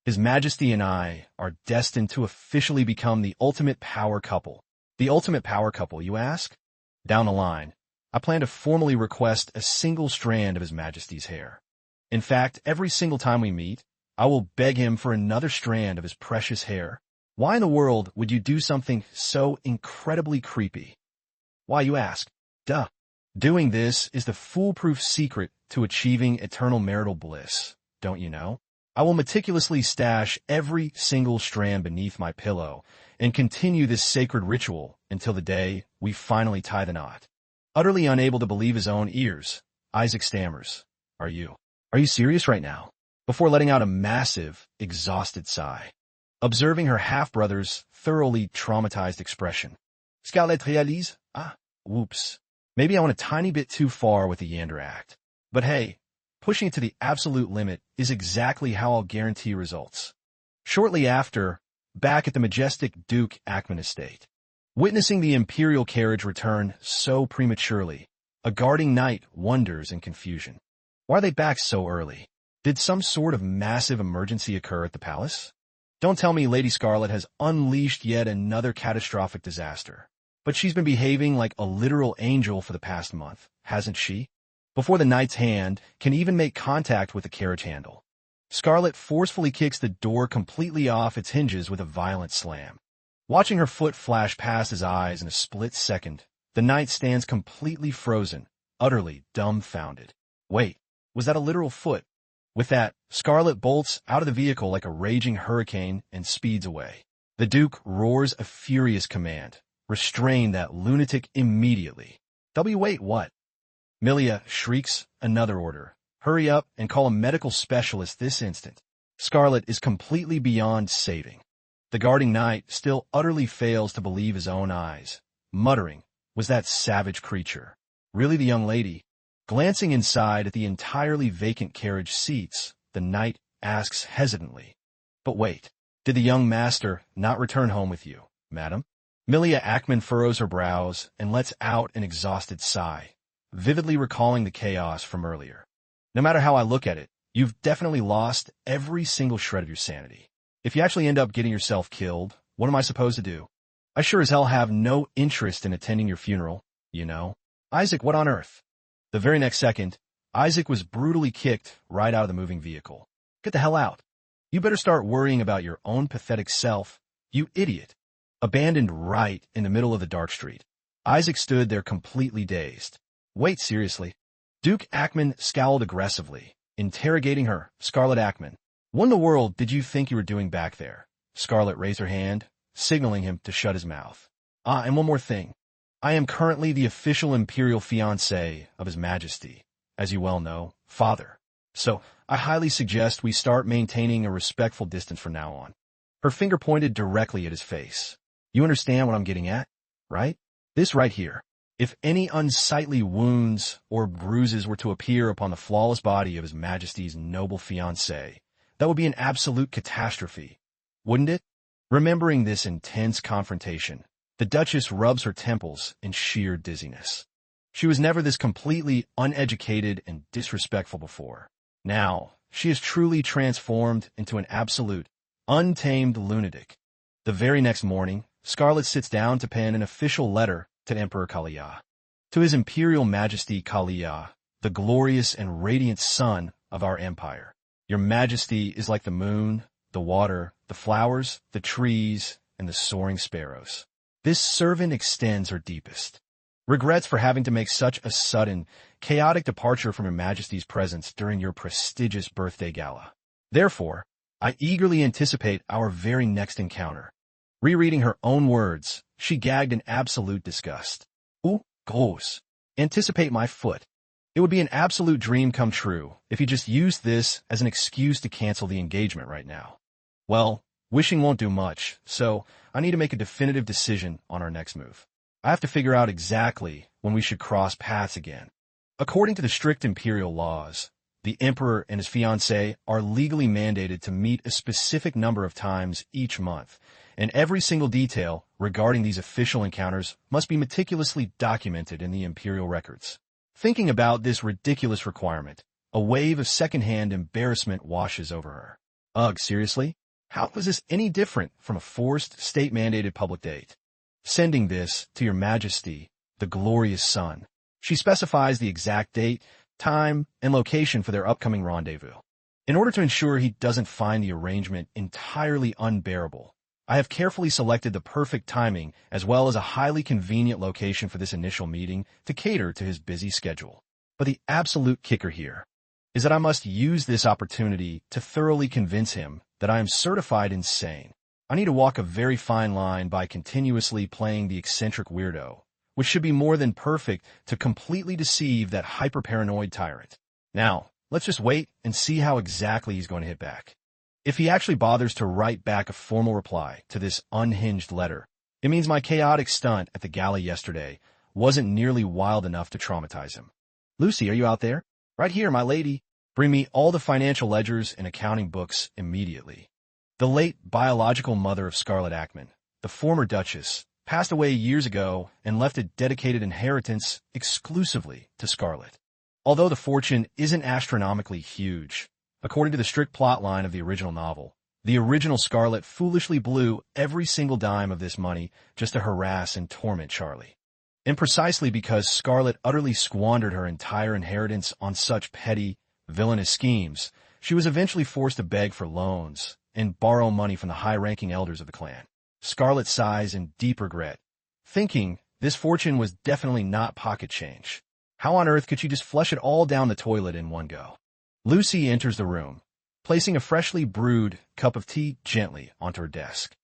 S1: His Majesty and I are destined to officially become the ultimate power couple. The ultimate power couple, you ask? Down the line, I plan to formally request a single strand of His Majesty's hair. In fact, every single time we meet, I will beg him for another strand of his precious hair. Why in the world would you do something so incredibly creepy? Why, you ask? Duh. Doing this is the foolproof secret to achieving eternal marital bliss, don't you know? I will meticulously stash every single strand beneath my pillow and continue this sacred ritual until the day we finally tie the knot. Utterly unable to believe his own ears, Isaac stammers, Are you serious right now?" Before letting out a massive, exhausted sigh. Observing her half-brother's thoroughly traumatized expression. Scarlet réalise? Whoops. Maybe I went a tiny bit too far with the Yander act. But hey, pushing it to the absolute limit is exactly how I'll guarantee results. Shortly after, back at the majestic Duke Ackman estate. Witnessing the imperial carriage return so prematurely, a guarding knight wonders in confusion. Why are they back so early? Did some sort of massive emergency occur at the palace? Don't tell me Lady Scarlet has unleashed yet another catastrophic disaster. But she's been behaving like a literal angel for the past month, hasn't she? Before the knight's hand can even make contact with the carriage handle, Scarlet forcefully kicks the door completely off its hinges with a violent slam. Watching her foot flash past his eyes in a split second, the knight stands completely frozen, utterly dumbfounded. Wait, Was that a literal foot? With that, Scarlet bolts out of the vehicle like a raging hurricane and speeds away. The Duke roars a furious command. Restrain that lunatic immediately. Wait, what? Milia shrieks another order. Hurry up and call a medical specialist this instant. Scarlet is completely beyond saving. The guarding knight still utterly fails to believe his own eyes, muttering, was that savage creature really the young lady? Glancing inside at the entirely vacant carriage seats, the knight asks hesitantly, but wait, did the young master not return home with you, madam? Milia Ackman furrows her brows and lets out an exhausted sigh, vividly recalling the chaos from earlier. No matter how I look at it, you've definitely lost every single shred of your sanity. If you actually end up getting yourself killed, what am I supposed to do? I sure as hell have no interest in attending your funeral, you know. Isaac, what on earth? The very next second, Isaac was brutally kicked right out of the moving vehicle. Get the hell out. You better start worrying about your own pathetic self, you idiot. Abandoned right in the middle of the dark street. Isaac stood there completely dazed. Wait, seriously? Duke Ackman scowled aggressively, interrogating her. Scarlet Ackman, what in the world did you think you were doing back there? Scarlet raised her hand, signaling him to shut his mouth. And one more thing. I am currently the official imperial fiancé of His Majesty, as you well know, father. So, I highly suggest we start maintaining a respectful distance from now on. Her finger pointed directly at his face. You understand what I'm getting at, right? This right here. If any unsightly wounds or bruises were to appear upon the flawless body of His Majesty's noble fiancé, that would be an absolute catastrophe, wouldn't it? Remembering this intense confrontation, the Duchess rubs her temples in sheer dizziness. She was never this completely uneducated and disrespectful before. Now, she is truly transformed into an absolute, untamed lunatic. The very next morning, Scarlet sits down to pen an official letter to Emperor Kaliya. To His Imperial Majesty Kaliya, the glorious and radiant son of our empire. Your Majesty is like the moon, the water, the flowers, the trees, and the soaring sparrows. This servant extends her deepest regrets for having to make such a sudden, chaotic departure from Your Majesty's presence during your prestigious birthday gala. Therefore, I eagerly anticipate our very next encounter. Rereading her own words, she gagged in absolute disgust. Ooh, gross. Anticipate my foot. It would be an absolute dream come true if you just used this as an excuse to cancel the engagement right now. Well, wishing won't do much, so I need to make a definitive decision on our next move. I have to figure out exactly when we should cross paths again. According to the strict imperial laws, the emperor and his fiancée are legally mandated to meet a specific number of times each month, and every single detail regarding these official encounters must be meticulously documented in the imperial records. Thinking about this ridiculous requirement, a wave of secondhand embarrassment washes over her. Ugh, seriously? How is this any different from a forced, state-mandated public date? Sending this to Your Majesty, the glorious son. She specifies the exact date, time, and location for their upcoming rendezvous. In order to ensure he doesn't find the arrangement entirely unbearable, I have carefully selected the perfect timing as well as a highly convenient location for this initial meeting to cater to his busy schedule. But the absolute kicker here is that I must use this opportunity to thoroughly convince him that I am certified insane. I need to walk a very fine line by continuously playing the eccentric weirdo, which should be more than perfect to completely deceive that hyper-paranoid tyrant. Now, let's just wait and see how exactly he's going to hit back. If he actually bothers to write back a formal reply to this unhinged letter, it means my chaotic stunt at the gala yesterday wasn't nearly wild enough to traumatize him. Lucy, are you out there? Right here, my lady. Bring me all the financial ledgers and accounting books immediately. The late biological mother of Scarlet Ackman, the former Duchess, passed away years ago and left a dedicated inheritance exclusively to Scarlet. Although the fortune isn't astronomically huge, according to the strict plotline of the original novel, the original Scarlet foolishly blew every single dime of this money just to harass and torment Charlie. And precisely because Scarlet utterly squandered her entire inheritance on such petty, villainous schemes, she was eventually forced to beg for loans and borrow money from the high-ranking elders of the clan. Scarlet sighs in deep regret, thinking this fortune was definitely not pocket change. How on earth could she just flush it all down the toilet in one go? Lucy enters the room, placing a freshly brewed cup of tea gently onto her desk.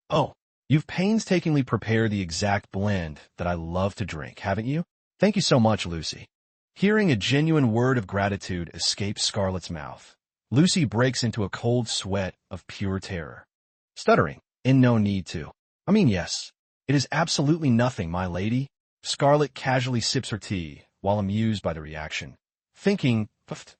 S1: Oh, you've painstakingly prepared the exact blend that I love to drink, haven't you? Thank you so much, Lucy. Hearing a genuine word of gratitude escape Scarlett's mouth, Lucy breaks into a cold sweat of pure terror. Stuttering, in no need to. Yes, it is absolutely nothing, my lady. Scarlett casually sips her tea while amused by the reaction, thinking,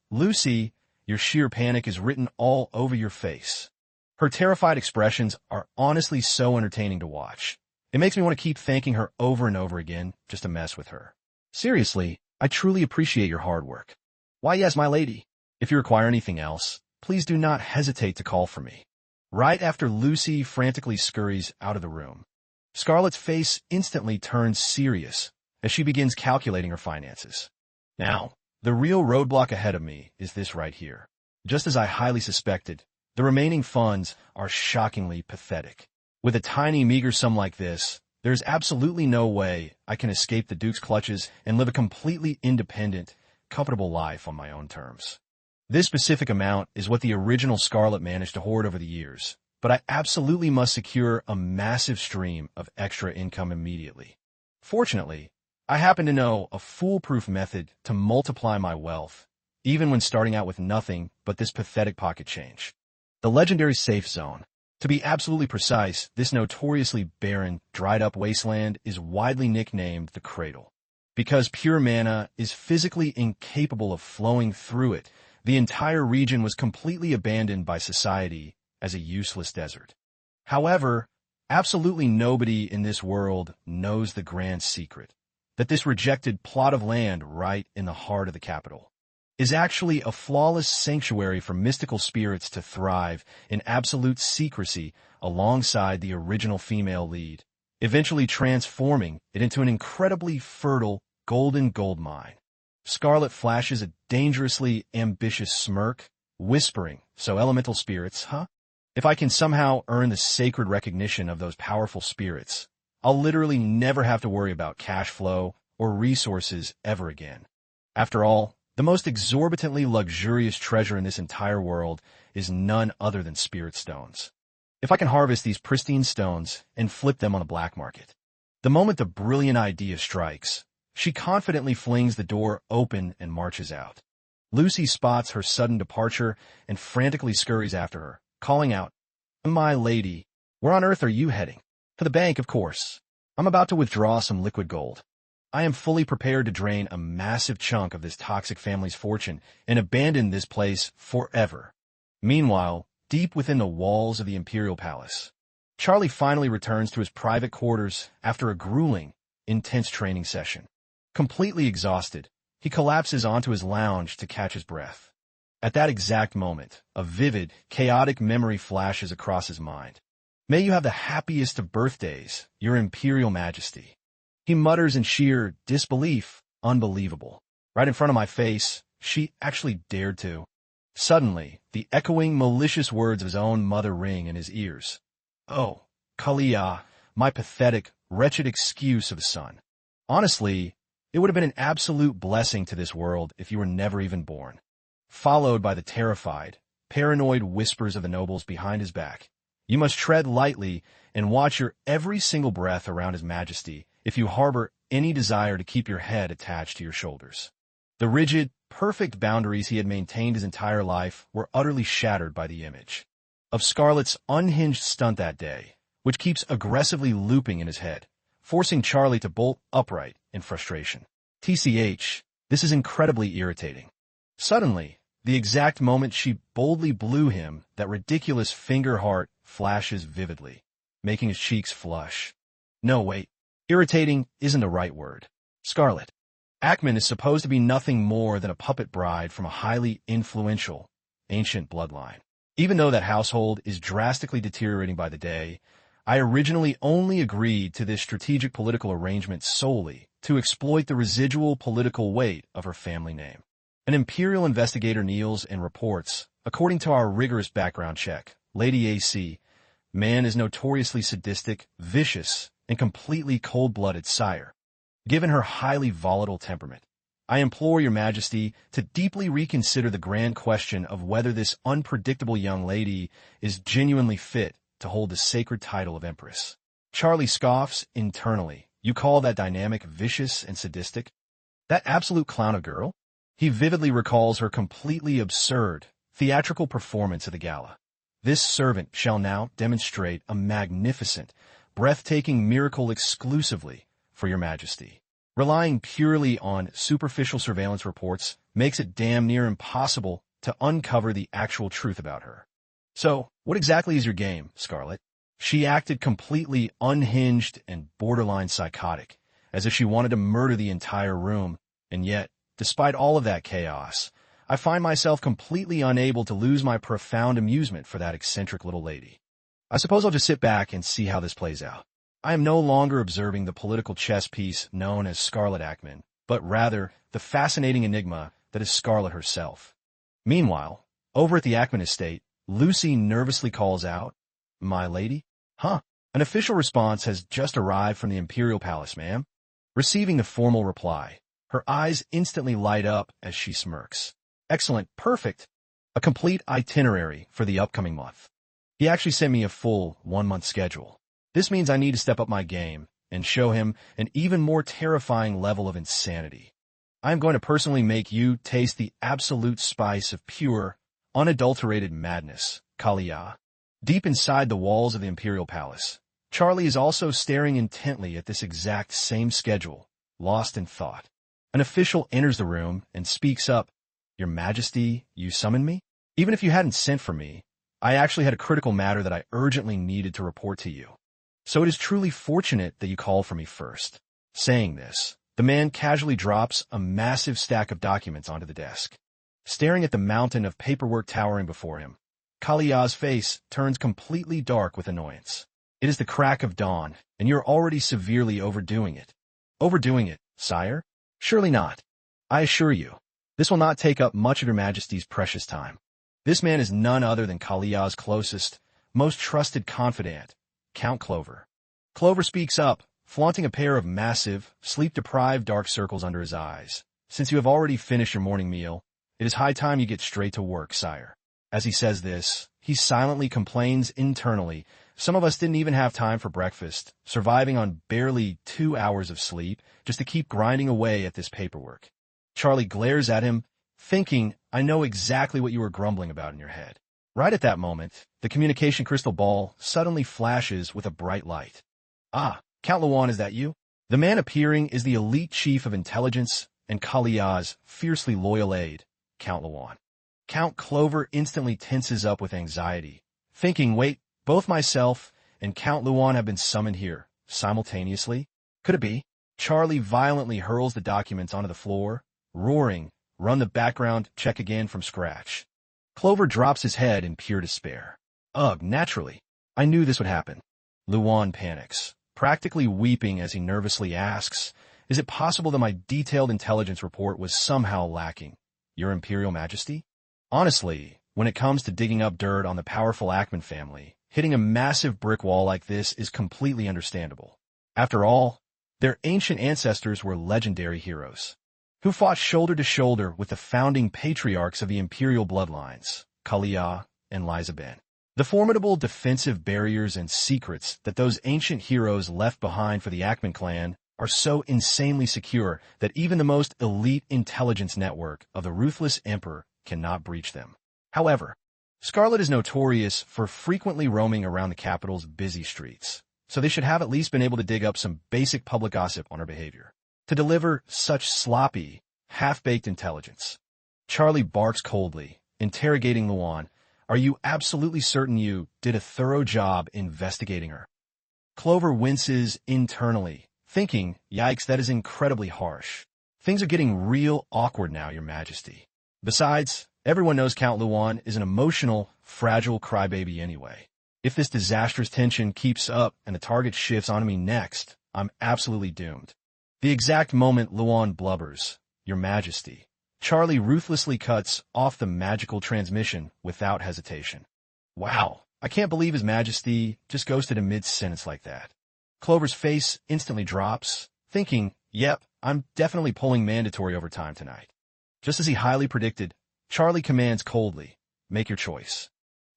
S1: Lucy, your sheer panic is written all over your face. Her terrified expressions are honestly so entertaining to watch. It makes me want to keep thanking her over and over again just to mess with her. Seriously, I truly appreciate your hard work. Why, yes, my lady. If you require anything else, please do not hesitate to call for me. Right after Lucy frantically scurries out of the room, Scarlett's face instantly turns serious as she begins calculating her finances. Now, the real roadblock ahead of me is this right here. Just as I highly suspected, the remaining funds are shockingly pathetic. With a tiny, meager sum like this, there is absolutely no way I can escape the Duke's clutches and live a completely independent, comfortable life on my own terms. This specific amount is what the original Scarlett managed to hoard over the years, but I absolutely must secure a massive stream of extra income immediately. Fortunately, I happen to know a foolproof method to multiply my wealth, even when starting out with nothing but this pathetic pocket change. The legendary safe zone. To be absolutely precise, this notoriously barren, dried-up wasteland is widely nicknamed the Cradle. Because pure mana is physically incapable of flowing through it, the entire region was completely abandoned by society as a useless desert. However, absolutely nobody in this world knows the grand secret, that this rejected plot of land right in the heart of the capital is actually a flawless sanctuary for mystical spirits to thrive in absolute secrecy alongside the original female lead, eventually transforming it into an incredibly fertile golden gold mine. Scarlett flashes a dangerously ambitious smirk, whispering, "So elemental spirits, huh? If I can somehow earn the sacred recognition of those powerful spirits, I'll literally never have to worry about cash flow or resources ever again. After all, the most exorbitantly luxurious treasure in this entire world is none other than spirit stones. If I can harvest these pristine stones and flip them on the black market." The moment the brilliant idea strikes, she confidently flings the door open and marches out. Lucy spots her sudden departure and frantically scurries after her, calling out, "My lady, where on earth are you heading?" "To the bank, of course. I'm about to withdraw some liquid gold. I am fully prepared to drain a massive chunk of this toxic family's fortune and abandon this place forever." Meanwhile, deep within the walls of the Imperial Palace, Charlie finally returns to his private quarters after a grueling, intense training session. Completely exhausted, he collapses onto his lounge to catch his breath. At that exact moment, a vivid, chaotic memory flashes across his mind. "May you have the happiest of birthdays, Your Imperial Majesty." He mutters in sheer disbelief. Unbelievable. Right in front of my face, she actually dared to. Suddenly, the echoing, malicious words of his own mother ring in his ears. "Oh, Kalia, my pathetic, wretched excuse of a son. Honestly, it would have been an absolute blessing to this world if you were never even born." Followed by the terrified, paranoid whispers of the nobles behind his back. "You must tread lightly and watch your every single breath around His Majesty if you harbor any desire to keep your head attached to your shoulders." The rigid, perfect boundaries he had maintained his entire life were utterly shattered by the image of Scarlett's unhinged stunt that day, which keeps aggressively looping in his head, forcing Charlie to bolt upright in frustration. TCH, this is incredibly irritating. Suddenly, the exact moment she boldly blew him, that ridiculous finger heart flashes vividly, making his cheeks flush. No, wait. Irritating isn't the right word. Scarlett. Ackman is supposed to be nothing more than a puppet bride from a highly influential, ancient bloodline. Even though that household is drastically deteriorating by the day, I originally only agreed to this strategic political arrangement solely to exploit the residual political weight of her family name. An imperial investigator kneels and reports, according to our rigorous background check, Lady AC, man is notoriously sadistic, vicious, and completely cold-blooded sire. Given her highly volatile temperament, I implore your majesty to deeply reconsider the grand question of whether this unpredictable young lady is genuinely fit to hold the sacred title of empress. Charlie scoffs internally. You call that dynamic vicious and sadistic? That absolute clown of girl? He vividly recalls her completely absurd, theatrical performance at the gala. This servant shall now demonstrate a magnificent, breathtaking miracle exclusively for your majesty. Relying purely on superficial surveillance reports makes it damn near impossible to uncover the actual truth about her. So, what exactly is your game, Scarlet? She acted completely unhinged and borderline psychotic, as if she wanted to murder the entire room, and yet, despite all of that chaos, I find myself completely unable to lose my profound amusement for that eccentric little lady. I suppose I'll just sit back and see how this plays out. I am no longer observing the political chess piece known as Scarlet Ackman, but rather the fascinating enigma that is Scarlet herself. Meanwhile, over at the Ackman estate, Lucy nervously calls out, "My lady?" "Huh." An official response has just arrived from the Imperial Palace, ma'am. Receiving the formal reply, her eyes instantly light up as she smirks. "Excellent, perfect. A complete itinerary for the upcoming month." He actually sent me a full 1-month schedule. This means I need to step up my game and show him an even more terrifying level of insanity. I am going to personally make you taste the absolute spice of pure, unadulterated madness, Kalia. Deep inside the walls of the Imperial Palace, Charlie is also staring intently at this exact same schedule, lost in thought. An official enters the room and speaks up. "Your Majesty, you summoned me? Even if you hadn't sent for me, I actually had a critical matter that I urgently needed to report to you. So it is truly fortunate that you called for me first." Saying this, the man casually drops a massive stack of documents onto the desk. Staring at the mountain of paperwork towering before him, Kalia's face turns completely dark with annoyance. It is the crack of dawn, and you're already severely overdoing it. Overdoing it, sire? Surely not. I assure you, this will not take up much of your majesty's precious time. This man is none other than Kalia's closest, most trusted confidant, Count Clover. Clover speaks up, flaunting a pair of massive, sleep-deprived dark circles under his eyes. "Since you have already finished your morning meal, it is high time you get straight to work, sire." As he says this, he silently complains internally. Some of us didn't even have time for breakfast, surviving on barely 2 hours of sleep just to keep grinding away at this paperwork. Charlie glares at him, thinking, I know exactly what you were grumbling about in your head. Right at that moment, the communication crystal ball suddenly flashes with a bright light. "Ah, Count Luan, is that you?" The man appearing is the elite chief of intelligence and Kalia's fiercely loyal aide, Count Luan. Count Clover instantly tenses up with anxiety, thinking, wait, both myself and Count Luan have been summoned here, simultaneously? Could it be? Charlie violently hurls the documents onto the floor, roaring, "Run the background check again from scratch." Clover drops his head in pure despair. Ugh, naturally. I knew this would happen. Luan panics, practically weeping as he nervously asks, "Is it possible that my detailed intelligence report was somehow lacking, Your Imperial Majesty?" Honestly, when it comes to digging up dirt on the powerful Ackman family, hitting a massive brick wall like this is completely understandable. After all, their ancient ancestors were legendary heroes, who fought shoulder to shoulder with the founding patriarchs of the imperial bloodlines, Kalia and Liza Ben. The formidable defensive barriers and secrets that those ancient heroes left behind for the Ackman clan are so insanely secure that even the most elite intelligence network of the ruthless emperor cannot breach them. However, Scarlet is notorious for frequently roaming around the capital's busy streets, so they should have at least been able to dig up some basic public gossip on her behavior. To deliver such sloppy, half-baked intelligence, Charlie barks coldly, interrogating Luan, "Are you absolutely certain you did a thorough job investigating her?" Clover winces internally, thinking, yikes, that is incredibly harsh. Things are getting real awkward now, Your Majesty. Besides, everyone knows Count Luan is an emotional, fragile crybaby anyway. If this disastrous tension keeps up and the target shifts onto me next, I'm absolutely doomed. The exact moment Luan blubbers, "Your Majesty," Charlie ruthlessly cuts off the magical transmission without hesitation. Wow, I can't believe His Majesty just ghosted a mid-sentence like that. Clover's face instantly drops, thinking, yep, I'm definitely pulling mandatory overtime tonight. Just as he highly predicted, Charlie commands coldly, make your choice.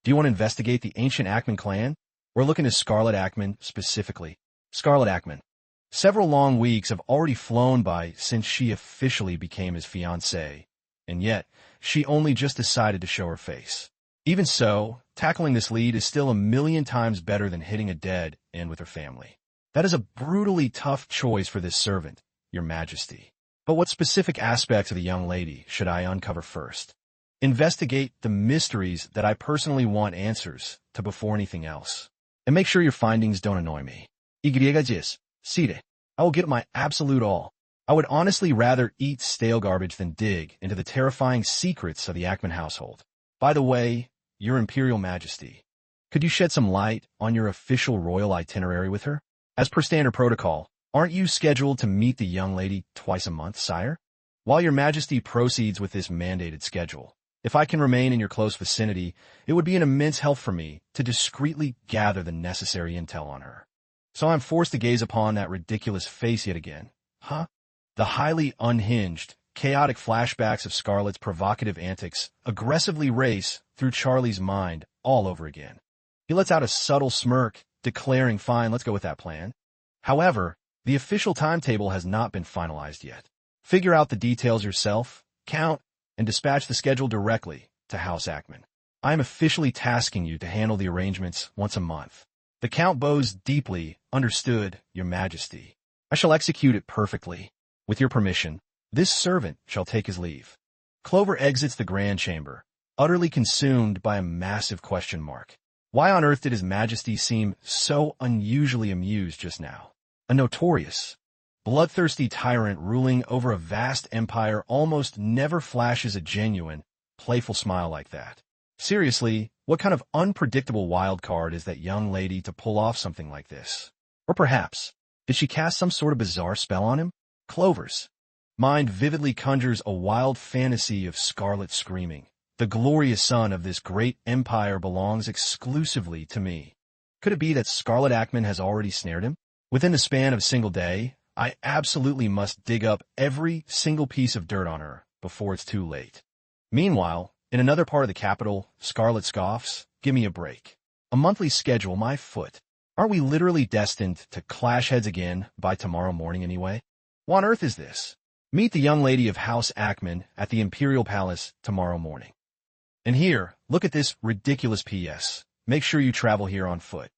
S1: Do you want to investigate the ancient Ackman clan? We're looking at Scarlet Ackman specifically. Scarlet Ackman. Several long weeks have already flown by since she officially became his fiancée, and yet she only just decided to show her face. Even so, tackling this lead is still a million times better than hitting a dead end with her family. That is a brutally tough choice for this servant, Your Majesty. But what specific aspects of the young lady should I uncover first? Investigate the mysteries that I personally want answers to before anything else. And make sure your findings don't annoy me. Sire. I will give it my absolute all. I would honestly rather eat stale garbage than dig into the terrifying secrets of the Ackman household. By the way, Your Imperial Majesty, could you shed some light on your official royal itinerary with her? As per standard protocol, aren't you scheduled to meet the young lady twice a month, sire? While Your Majesty proceeds with this mandated schedule, if I can remain in your close vicinity, it would be an immense help for me to discreetly gather the necessary intel on her. So I'm forced to gaze upon that ridiculous face yet again. Huh? The highly unhinged, chaotic flashbacks of Scarlet's provocative antics aggressively race through Charlie's mind all over again. He lets out a subtle smirk, declaring, fine, let's go with that plan. However, the official timetable has not been finalized yet. Figure out the details yourself, count, and dispatch the schedule directly to House Ackman. I am officially tasking you to handle the arrangements once a month. The Count bows deeply, understood, Your Majesty. I shall execute it perfectly. With your permission, this servant shall take his leave. Clover exits the grand chamber, utterly consumed by a massive question mark. Why on earth did His Majesty seem so unusually amused just now? A notorious, bloodthirsty tyrant ruling over a vast empire almost never flashes a genuine, playful smile like that. Seriously, what kind of unpredictable wild card is that young lady to pull off something like this? Or perhaps, did she cast some sort of bizarre spell on him? Clover's mind vividly conjures a wild fantasy of Scarlet screaming, the glorious son of this great empire belongs exclusively to me. Could it be that Scarlet Ackman has already snared him? Within the span of a single day, I absolutely must dig up every single piece of dirt on her before it's too late. Meanwhile, in another part of the capital, Scarlet scoffs, give me a break. A monthly schedule, my foot. Aren't we literally destined to clash heads again by tomorrow morning anyway? What on earth is this? Meet the young lady of House Ackman at the Imperial Palace tomorrow morning. And here, look at this ridiculous PS. Make sure you travel here on foot.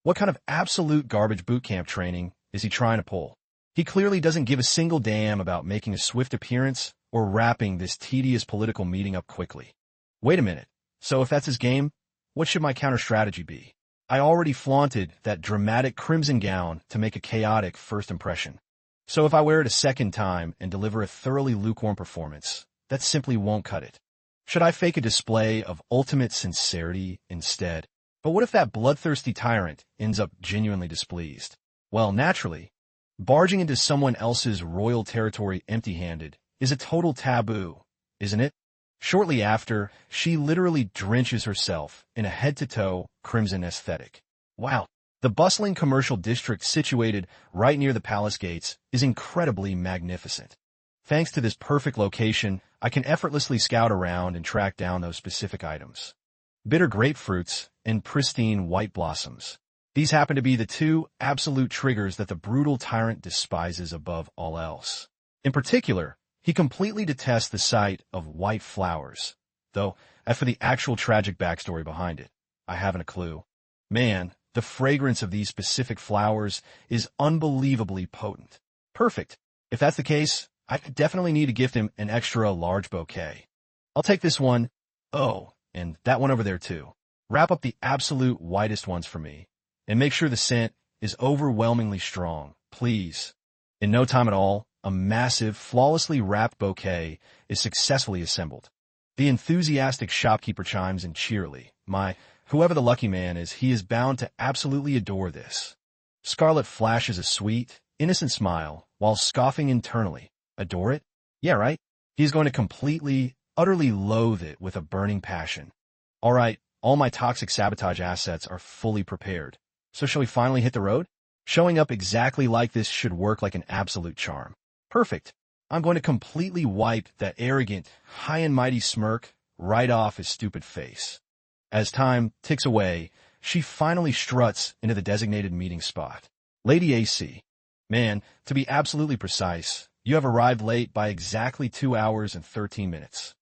S1: What kind of absolute garbage boot camp training is he trying to pull? He clearly doesn't give a single damn about making a swift appearance or wrapping this tedious political meeting up quickly. Wait a minute. So if that's his game, what should my counter-strategy be? I already flaunted that dramatic crimson gown to make a chaotic first impression. So if I wear it a second time and deliver a thoroughly lukewarm performance, that simply won't cut it. Should I fake a display of ultimate sincerity instead? But what if that bloodthirsty tyrant ends up genuinely displeased? Well, naturally, barging into someone else's royal territory empty-handed is a total taboo, isn't it? Shortly after, she literally drenches herself in a head-to-toe crimson aesthetic. Wow, the bustling commercial district situated right near the palace gates is incredibly magnificent. Thanks to this perfect location, I can effortlessly scout around and track down those specific items. Bitter grapefruits and pristine white blossoms. These happen to be the two absolute triggers that the brutal tyrant despises above all else. In particular, he completely detests the sight of white flowers, though, as for the actual tragic backstory behind it, I haven't a clue. Man, the fragrance of these specific flowers is unbelievably potent. Perfect. If that's the case, I definitely need to gift him an extra large bouquet. I'll take this one. Oh, and that one over there too. Wrap up the absolute whitest ones for me, and make sure the scent is overwhelmingly strong, please. In no time at all, a massive, flawlessly wrapped bouquet is successfully assembled. The enthusiastic shopkeeper chimes in cheerily. Whoever the lucky man is, he is bound to absolutely adore this. Scarlet flashes a sweet, innocent smile, while scoffing internally. Adore it? Yeah, right? He's going to completely, utterly loathe it with a burning passion. All right, all my toxic sabotage assets are fully prepared. So shall we finally hit the road? Showing up exactly like this should work like an absolute charm. Perfect. I'm going to completely wipe that arrogant, high and mighty smirk right off his stupid face. As time ticks away, she finally struts into the designated meeting spot. Lady AC. Man, to be absolutely precise, you have arrived late by exactly 2 hours and 13 minutes.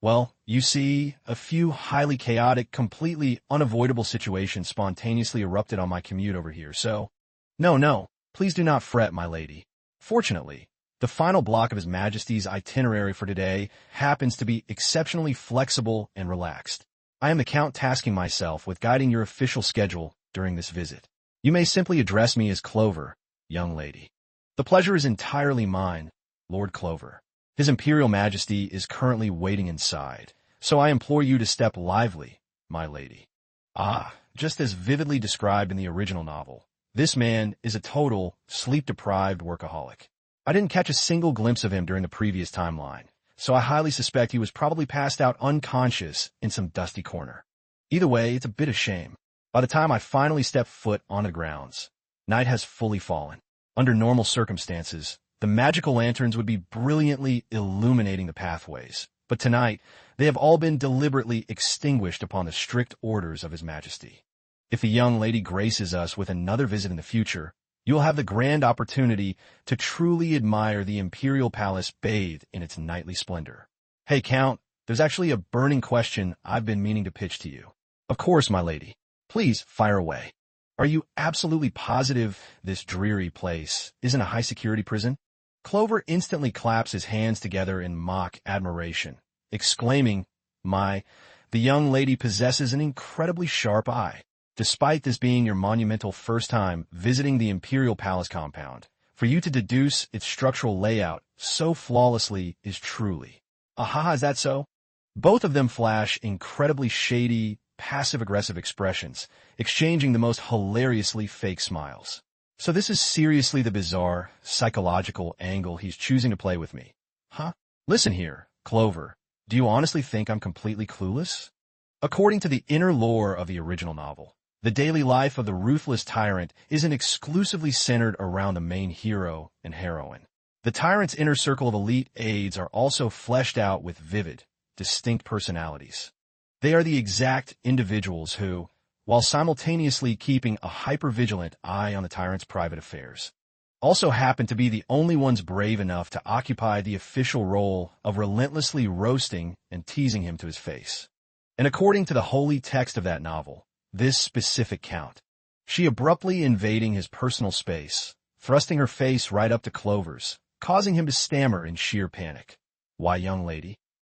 S1: Well, you see, a few highly chaotic, completely unavoidable situations spontaneously erupted on my commute over here, so... No, please do not fret, my lady. Fortunately, the final block of His Majesty's itinerary for today happens to be exceptionally flexible and relaxed. I am the Count tasking myself with guiding your official schedule during this visit. You may simply address me as Clover, young lady. The pleasure is entirely mine, Lord Clover. His Imperial Majesty is currently waiting inside, so I implore you to step lively, my lady. Just as vividly described in the original novel, this man is a total, sleep-deprived workaholic. I didn't catch a single glimpse of him during the previous timeline, so I highly suspect he was probably passed out unconscious in some dusty corner. Either way, it's a bit of shame. By the time I finally step foot on the grounds, night has fully fallen. Under normal circumstances, the magical lanterns would be brilliantly illuminating the pathways, but tonight, they have all been deliberately extinguished upon the strict orders of His Majesty. If the young lady graces us with another visit in the future, you'll have the grand opportunity to truly admire the Imperial Palace bathed in its nightly splendor. Hey, Count, there's actually a burning question I've been meaning to pitch to you. Of course, my lady. Please, fire away. Are you absolutely positive this dreary place isn't a high-security prison? Clover instantly claps his hands together in mock admiration, exclaiming, the young lady possesses an incredibly sharp eye. Despite this being your monumental first time visiting the Imperial Palace compound, for you to deduce its structural layout so flawlessly is truly. Is that so? Both of them flash incredibly shady, passive-aggressive expressions, exchanging the most hilariously fake smiles. So this is seriously the bizarre, psychological angle he's choosing to play with me. Listen here, Clover, do you honestly think I'm completely clueless? According to the inner lore of the original novel, the daily life of the ruthless Tyrant isn't exclusively centered around the main hero and heroine. The Tyrant's inner circle of elite aides are also fleshed out with vivid, distinct personalities. They are the exact individuals who, while simultaneously keeping a hyper-vigilant eye on the Tyrant's private affairs, also happen to be the only ones brave enough to occupy the official role of relentlessly roasting and teasing him to his face. And according to the holy text of that novel, this specific Count, she abruptly invading his personal space, thrusting her face right up to Clover's, causing him to stammer in sheer panic. Why, young lady?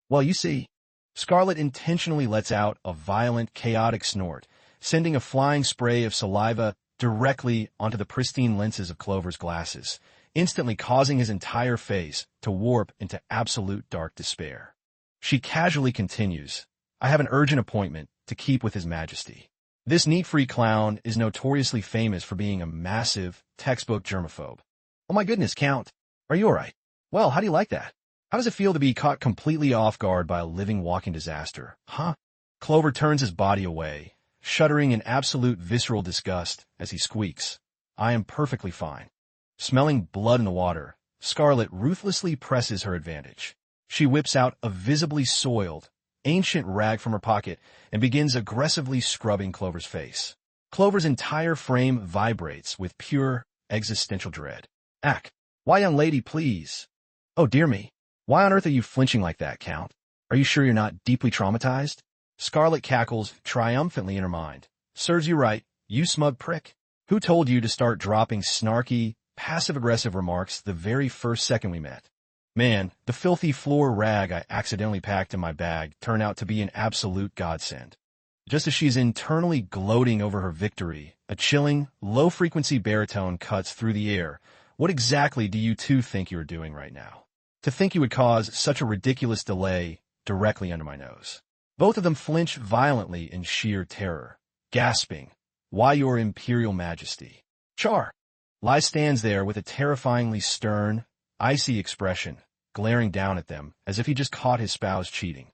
S1: Well, you see, Scarlet intentionally lets out a violent, chaotic snort, sending a flying spray of saliva directly onto the pristine lenses of Clover's glasses, instantly causing his entire face to warp into absolute dark despair. She casually continues, I have an urgent appointment to keep with His Majesty. This neat-free clown is notoriously famous for being a massive, textbook germaphobe. Oh my goodness, Count. Are you alright? Well, how do you like that? How does it feel to be caught completely off guard by a living walking disaster? Clover turns his body away, shuddering in absolute visceral disgust as he squeaks, I am perfectly fine. Smelling blood in the water, Scarlet ruthlessly presses her advantage. She whips out a visibly soiled, ancient rag from her pocket and begins aggressively scrubbing Clover's face. Clover's entire frame vibrates with pure, existential dread. Why, young lady, please? Oh, dear me. Why on earth are you flinching like that, Count? Are you sure you're not deeply traumatized? Scarlet cackles triumphantly in her mind. Serves you right, you smug prick. Who told you to start dropping snarky, passive-aggressive remarks the very first second we met? Man, the filthy floor rag I accidentally packed in my bag turned out to be an absolute godsend. Just as she's internally gloating over her victory, a chilling, low-frequency baritone cuts through the air. What exactly do you two think you're doing right now? To think you would cause such a ridiculous delay directly under my nose. Both of them flinch violently in sheer terror, gasping, Why, your Imperial Majesty. Char. Lai stands there with a terrifyingly stern, icy expression, glaring down at them as if he just caught his spouse cheating.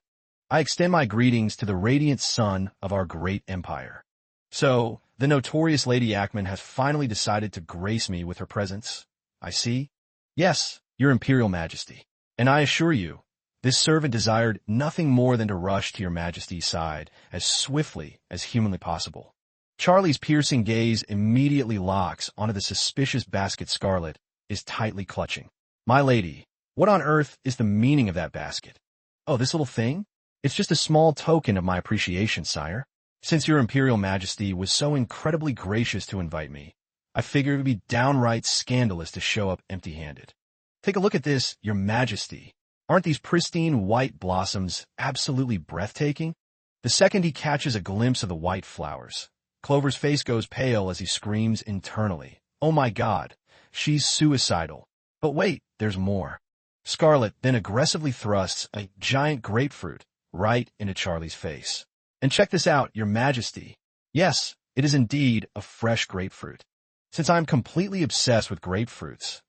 S1: I extend my greetings to the radiant son of our great empire. So, the notorious Lady Ackman has finally decided to grace me with her presence. I see. Yes, Your Imperial Majesty. And I assure you, this servant desired nothing more than to rush to your Majesty's side as swiftly as humanly possible. Charlie's piercing gaze immediately locks onto the suspicious basket Scarlet is tightly clutching. My lady, what on earth is the meaning of that basket? Oh, this little thing? It's just a small token of my appreciation, sire. Since your Imperial Majesty was so incredibly gracious to invite me, I figured it would be downright scandalous to show up empty-handed. Take a look at this, your Majesty. Aren't these pristine white blossoms absolutely breathtaking? The second he catches a glimpse of the white flowers, Clover's face goes pale as he screams internally. Oh my God, she's suicidal. But wait, there's more. Scarlet then aggressively thrusts a giant grapefruit right into Charlie's face. And check this out, your Majesty. Yes, it is indeed a fresh grapefruit. Since I'm completely obsessed with grapefruits,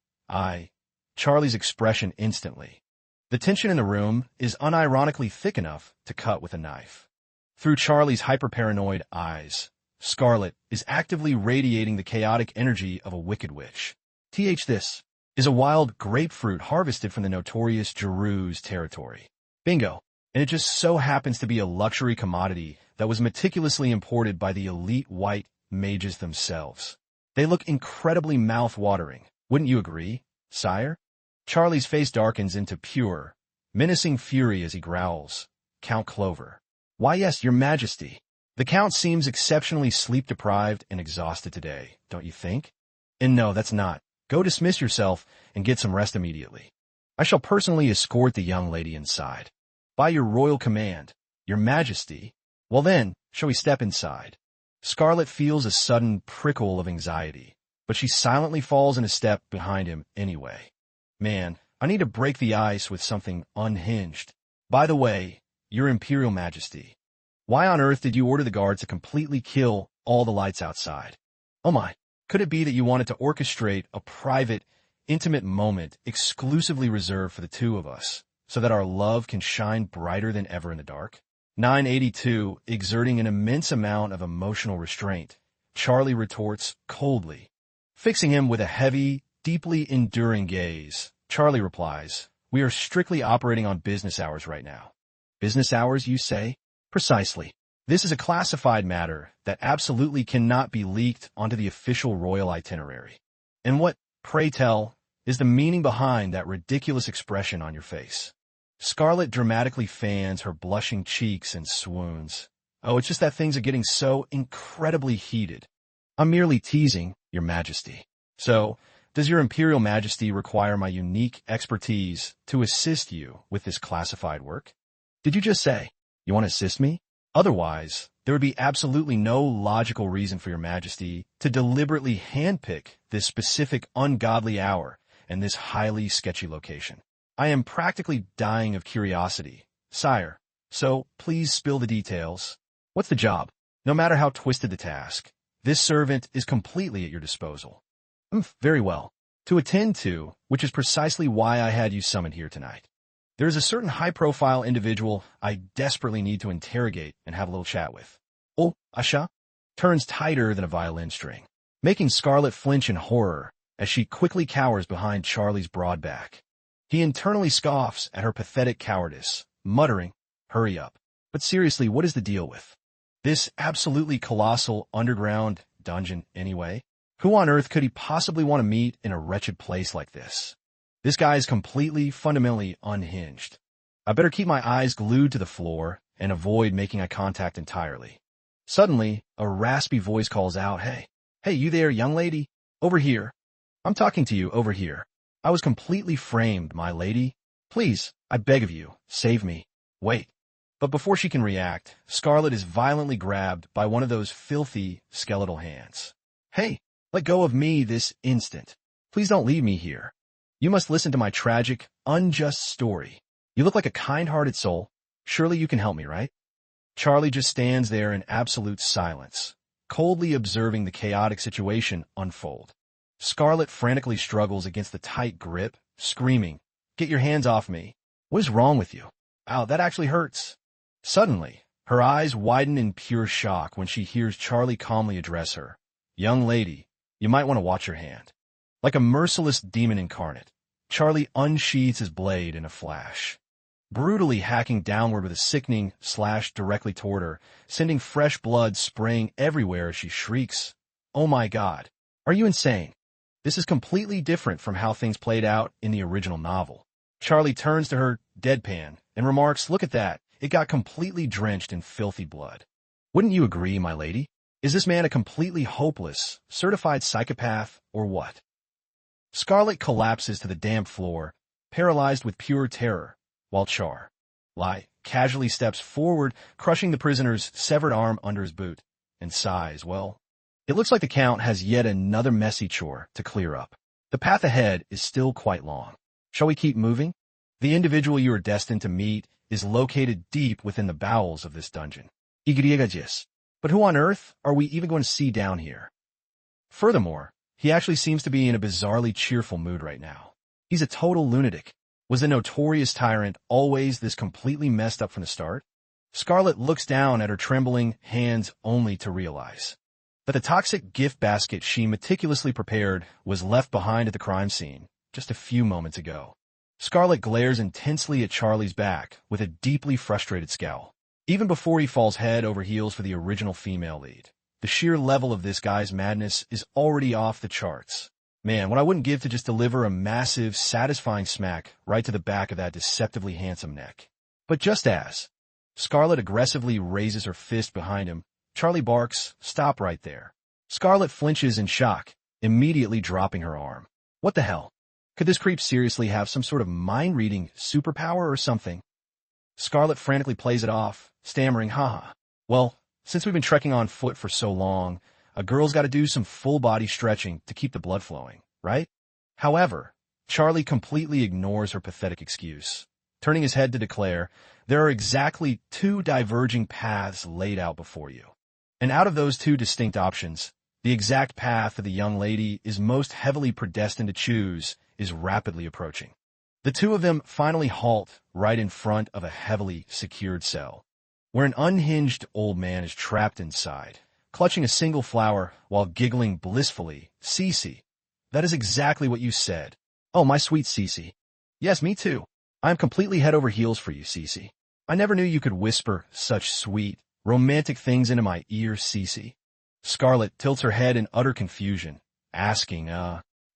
S1: Charlie's expression instantly. The tension in the room is unironically thick enough to cut with a knife. Through Charlie's hyper-paranoid eyes, Scarlet is actively radiating the chaotic energy of a wicked witch. This is a wild grapefruit harvested from the notorious Giroux's territory. Bingo. And it just so happens to be a luxury commodity that was meticulously imported by the elite white mages themselves. They look incredibly mouth-watering. Wouldn't you agree, sire? Charlie's face darkens into pure, menacing fury as he growls. Count Clover. Why yes, your Majesty. The Count seems exceptionally sleep-deprived and exhausted today, don't you think? And no, that's not. Go dismiss yourself and get some rest immediately. I shall personally escort the young lady inside. By your royal command, your Majesty. Well then, shall we step inside? Scarlet feels a sudden prickle of anxiety, but she silently falls in a step behind him anyway. Man, I need to break the ice with something unhinged. By the way, your Imperial Majesty, why on earth did you order the guards to completely kill all the lights outside? Oh my, could it be that you wanted to orchestrate a private, intimate moment exclusively reserved for the two of us, so that our love can shine brighter than ever in the dark? 982, exerting an immense amount of emotional restraint, Charlie retorts coldly. Fixing him with a heavy, deeply enduring gaze, Charlie replies, "We are strictly operating on business hours right now." Business hours, you say? Precisely. This is a classified matter that absolutely cannot be leaked onto the official royal itinerary. And what, pray tell, is the meaning behind that ridiculous expression on your face? Scarlet dramatically fans her blushing cheeks and swoons. Oh, it's just that things are getting so incredibly heated. I'm merely teasing, your Majesty. So, does your Imperial Majesty require my unique expertise to assist you with this classified work? Did you just say, you want to assist me? Otherwise, there would be absolutely no logical reason for your Majesty to deliberately handpick this specific ungodly hour and this highly sketchy location. I am practically dying of curiosity, sire, so please spill the details. What's the job? No matter how twisted the task, this servant is completely at your disposal. Very well. To attend to, which is precisely why I had you summoned here tonight. There is a certain high-profile individual I desperately need to interrogate and have a little chat with. Oh, Asha? Turns tighter than a violin string, making Scarlet flinch in horror as she quickly cowers behind Charlie's broad back. He internally scoffs at her pathetic cowardice, muttering, "Hurry up." But seriously, what is the deal with this absolutely colossal underground dungeon anyway? Who on earth could he possibly want to meet in a wretched place like this? This guy is completely, fundamentally unhinged. I better keep my eyes glued to the floor and avoid making eye contact entirely. Suddenly, a raspy voice calls out, Hey, you there, young lady? Over here. I'm talking to you over here. I was completely framed, my lady. Please, I beg of you, save me. Wait." But before she can react, Scarlet is violently grabbed by one of those filthy, skeletal hands. "Hey, let go of me this instant. Please don't leave me here. You must listen to my tragic, unjust story. You look like a kind-hearted soul. Surely you can help me, right?" Charlie just stands there in absolute silence, coldly observing the chaotic situation unfold. Scarlet frantically struggles against the tight grip, screaming, "Get your hands off me. What is wrong with you? Ow, that actually hurts." Suddenly, her eyes widen in pure shock when she hears Charlie calmly address her. "Young lady, you might want to watch your hand." Like a merciless demon incarnate, Charlie unsheathes his blade in a flash, brutally hacking downward with a sickening slash directly toward her, sending fresh blood spraying everywhere as she shrieks. Oh my God. Are you insane? This is completely different from how things played out in the original novel. Charlie turns to her, deadpan, and remarks, "Look at that. It got completely drenched in filthy blood." Wouldn't you agree, my lady? Is this man a completely hopeless, certified psychopath, or what? Scarlet collapses to the damp floor, paralyzed with pure terror, while Charlie casually steps forward, crushing the prisoner's severed arm under his boot, and sighs, "Well, it looks like the Count has yet another messy chore to clear up. The path ahead is still quite long. Shall we keep moving? The individual you are destined to meet is located deep within the bowels of this dungeon. But who on earth are we even going to see down here? Furthermore, he actually seems to be in a bizarrely cheerful mood right now. He's a total lunatic. Was the notorious Tyrant always this completely messed up from the start?" Scarlet looks down at her trembling hands only to realize that the toxic gift basket she meticulously prepared was left behind at the crime scene just a few moments ago. Scarlet glares intensely at Charlie's back with a deeply frustrated scowl. Even before he falls head over heels for the original female lead, the sheer level of this guy's madness is already off the charts. Man, what I wouldn't give to just deliver a massive, satisfying smack right to the back of that deceptively handsome neck. But just as Scarlet aggressively raises her fist behind him, Charlie barks, "Stop right there." Scarlet flinches in shock, immediately dropping her arm. What the hell? Could this creep seriously have some sort of mind-reading superpower or something? Scarlet frantically plays it off, stammering, "Haha. Well, since we've been trekking on foot for so long, a girl's got to do some full-body stretching to keep the blood flowing, right?" However, Charlie completely ignores her pathetic excuse, turning his head to declare, "There are exactly two diverging paths laid out before you. And out of those two distinct options, the exact path that the young lady is most heavily predestined to choose is rapidly approaching." The two of them finally halt right in front of a heavily secured cell, where an unhinged old man is trapped inside, clutching a single flower while giggling blissfully. "Cece, that is exactly what you said. Oh, my sweet Cece. Yes, me too. I am completely head over heels for you, Cece. I never knew you could whisper such sweet, romantic things into my ear, Cece." Scarlet tilts her head in utter confusion, asking,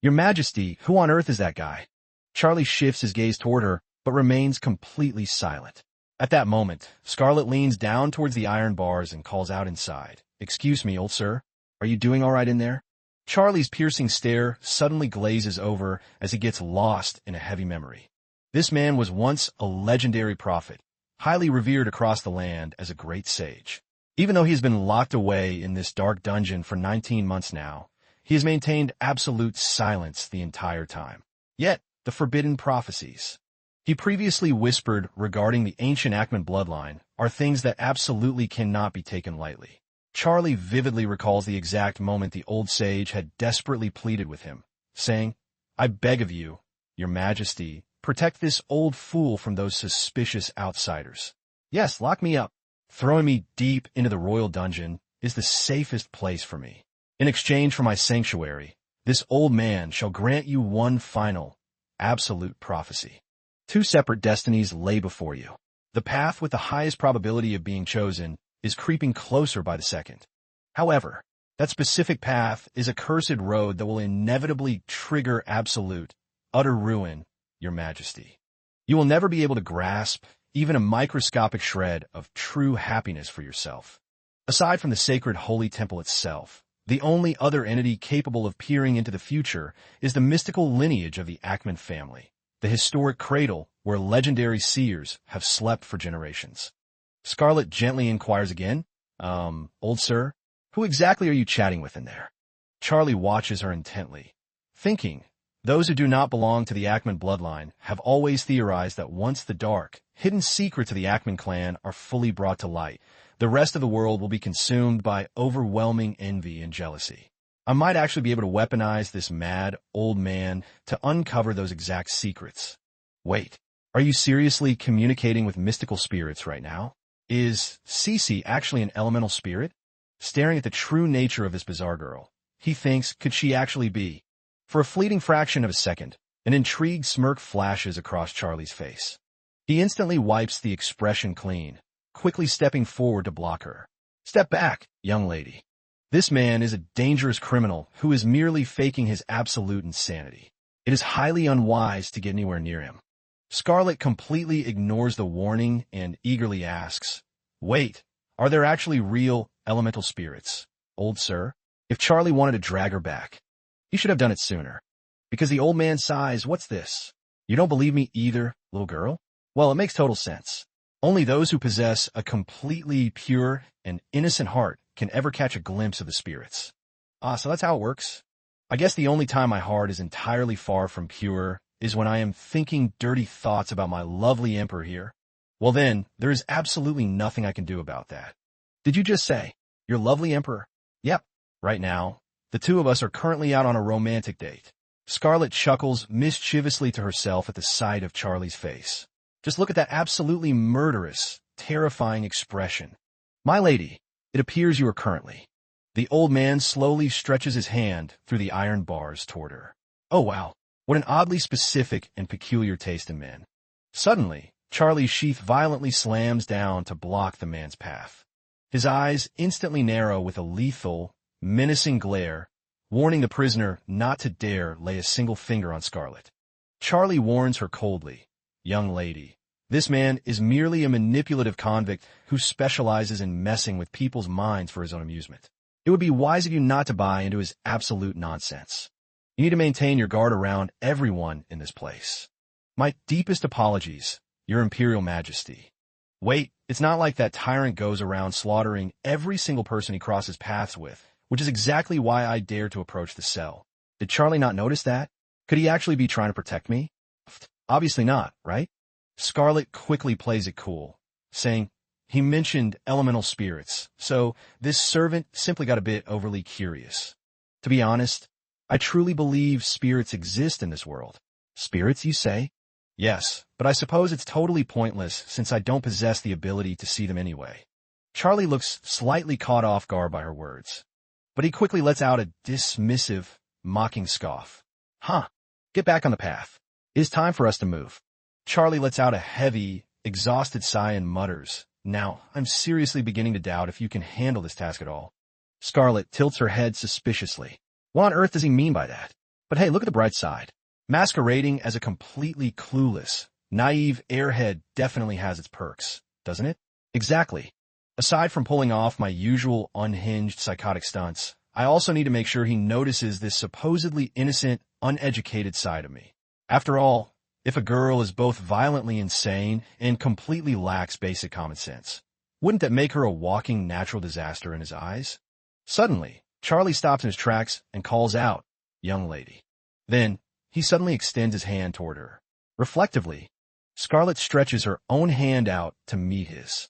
S1: "Your Majesty, who on earth is that guy?" Charlie shifts his gaze toward her, but remains completely silent. At that moment, Scarlet leans down towards the iron bars and calls out inside, "Excuse me, old sir. Are you doing all right in there?" Charlie's piercing stare suddenly glazes over as he gets lost in a heavy memory. This man was once a legendary prophet, highly revered across the land as a great sage. Even though he has been locked away in this dark dungeon for 19 months now, he has maintained absolute silence the entire time. Yet, the forbidden prophecies he previously whispered regarding the ancient Ackman bloodline are things that absolutely cannot be taken lightly. Charlie vividly recalls the exact moment the old sage had desperately pleaded with him, saying, "I beg of you, your Majesty, protect this old fool from those suspicious outsiders. Yes, lock me up. Throwing me deep into the royal dungeon is the safest place for me. In exchange for my sanctuary, this old man shall grant you one final, absolute prophecy. Two separate destinies lay before you. The path with the highest probability of being chosen is creeping closer by the second. However, that specific path is a cursed road that will inevitably trigger absolute, utter ruin, your Majesty. You will never be able to grasp even a microscopic shred of true happiness for yourself. Aside from the sacred holy temple itself, the only other entity capable of peering into the future is the mystical lineage of the Ackman family, the historic cradle where legendary seers have slept for generations." Scarlet gently inquires again, "Old sir, who exactly are you chatting with in there?" Charlie watches her intently, thinking, those who do not belong to the Ackman bloodline have always theorized that once the dark, hidden secrets of the Ackman clan are fully brought to light, the rest of the world will be consumed by overwhelming envy and jealousy. I might actually be able to weaponize this mad, old man to uncover those exact secrets. Wait, are you seriously communicating with mystical spirits right now? Is Cece actually an elemental spirit? Staring at the true nature of this bizarre girl, he thinks, could she actually be? For a fleeting fraction of a second, An intrigued smirk flashes across Charlie's face. He instantly wipes the expression clean, quickly stepping forward to block her. Step back, young lady. This man is a dangerous criminal who is merely faking his absolute insanity. It is highly unwise to get anywhere near him. Scarlet completely ignores the warning and eagerly asks, Wait, are there actually real elemental spirits, old sir? If Charlie wanted to drag her back, he should have done it sooner. Because the old man sighs, What's this? You don't believe me either, little girl? Well, it makes total sense. Only those who possess a completely pure and innocent heart can ever catch a glimpse of the spirits. So that's how it works. I guess the only time my heart is entirely far from pure is when I am thinking dirty thoughts about my lovely emperor here. Well then, there is absolutely nothing I can do about that. Did you just say, your lovely emperor? Yep, right now. The two of us are currently out on a romantic date. Scarlet chuckles mischievously to herself at the sight of Charlie's face. Just look at that absolutely murderous, terrifying expression. My lady, it appears you are currently. The old man slowly stretches his hand through the iron bars toward her. Oh wow, what an oddly specific and peculiar taste in men. Suddenly, Charlie's sheath violently slams down to block the man's path. His eyes instantly narrow with a lethal, menacing glare, warning the prisoner not to dare lay a single finger on Scarlet. Charlie warns her coldly, Young lady, this man is merely a manipulative convict who specializes in messing with people's minds for his own amusement. It would be wise of you not to buy into his absolute nonsense. You need to maintain your guard around everyone in this place. My deepest apologies, Your Imperial Majesty. Wait, it's not like that tyrant goes around slaughtering every single person he crosses paths with, which is exactly why I dared to approach the cell. Did Charlie not notice that? Could he actually be trying to protect me? Obviously not, right? Scarlet quickly plays it cool, saying, he mentioned elemental spirits, so this servant simply got a bit overly curious. To be honest, I truly believe spirits exist in this world. Spirits, you say? Yes, but I suppose it's totally pointless since I don't possess the ability to see them anyway. Charlie looks slightly caught off guard by her words, but he quickly lets out a dismissive, mocking scoff. Get back on the path. It is time for us to move. Charlie lets out a heavy, exhausted sigh and mutters, Now, I'm seriously beginning to doubt if you can handle this task at all. Scarlet tilts her head suspiciously. What on earth does he mean by that? But hey, look at the bright side. Masquerading as a completely clueless, naive airhead definitely has its perks, doesn't it? Exactly. Aside from pulling off my usual unhinged psychotic stunts, I also need to make sure he notices this supposedly innocent, uneducated side of me. After all, if a girl is both violently insane and completely lacks basic common sense, wouldn't that make her a walking natural disaster in his eyes? Suddenly, Charlie stops in his tracks and calls out, Young lady. Then, he suddenly extends his hand toward her. Reflectively, Scarlet stretches her own hand out to meet his.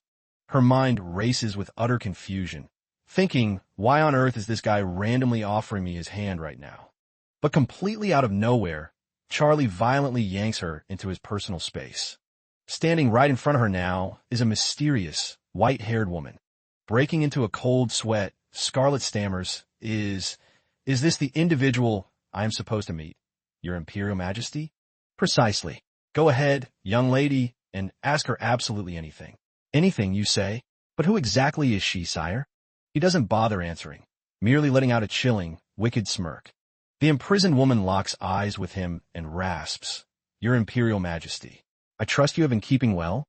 S1: Her mind races with utter confusion, thinking, why on earth is this guy randomly offering me his hand right now? But completely out of nowhere, Charlie violently yanks her into his personal space. Standing right in front of her now is a mysterious, white-haired woman. Breaking into a cold sweat, Scarlet stammers, Is this the individual I am supposed to meet, Your Imperial Majesty? Precisely. Go ahead, young lady, and ask her absolutely anything. Anything, you say? But who exactly is she, sire? He doesn't bother answering, merely letting out a chilling, wicked smirk. The imprisoned woman locks eyes with him and rasps, Your Imperial Majesty, I trust you have been keeping well?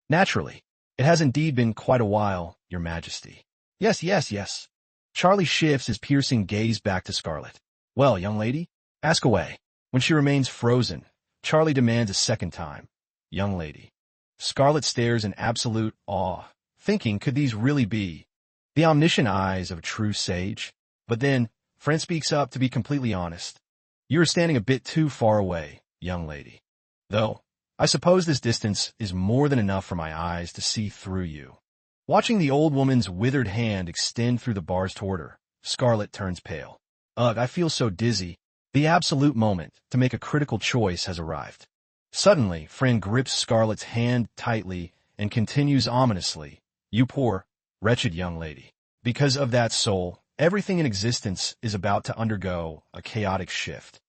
S1: Naturally. It has indeed been quite a while, Your Majesty. Yes. Charlie shifts his piercing gaze back to Scarlet. Well, young lady, ask away. When she remains frozen, Charlie demands a second time, Young lady. Scarlet stares in absolute awe, thinking, could these really be the omniscient eyes of a true sage? But then, Friend speaks up to be completely honest. You are standing a bit too far away, young lady. Though, I suppose this distance is more than enough for my eyes to see through you. Watching the old woman's withered hand extend through the bars toward her, Scarlet turns pale. Ugh, I feel so dizzy. The absolute moment to make a critical choice has arrived. Suddenly, Friend grips Scarlet's hand tightly and continues ominously, You poor, wretched young lady. Because of that soul, everything in existence is about to undergo a chaotic shift.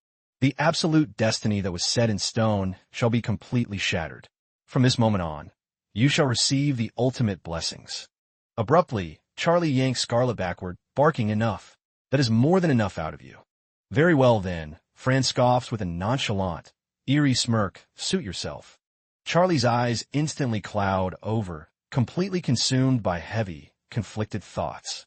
S1: The absolute destiny that was set in stone shall be completely shattered. From this moment on, you shall receive the ultimate blessings. Abruptly, Charlie yanks Scarlet backward, barking, "Enough. That is more than enough out of you." "Very well then," Fran scoffs with a nonchalant, eerie smirk. "Suit yourself." Charlie's eyes instantly cloud over, completely consumed by heavy, conflicted thoughts.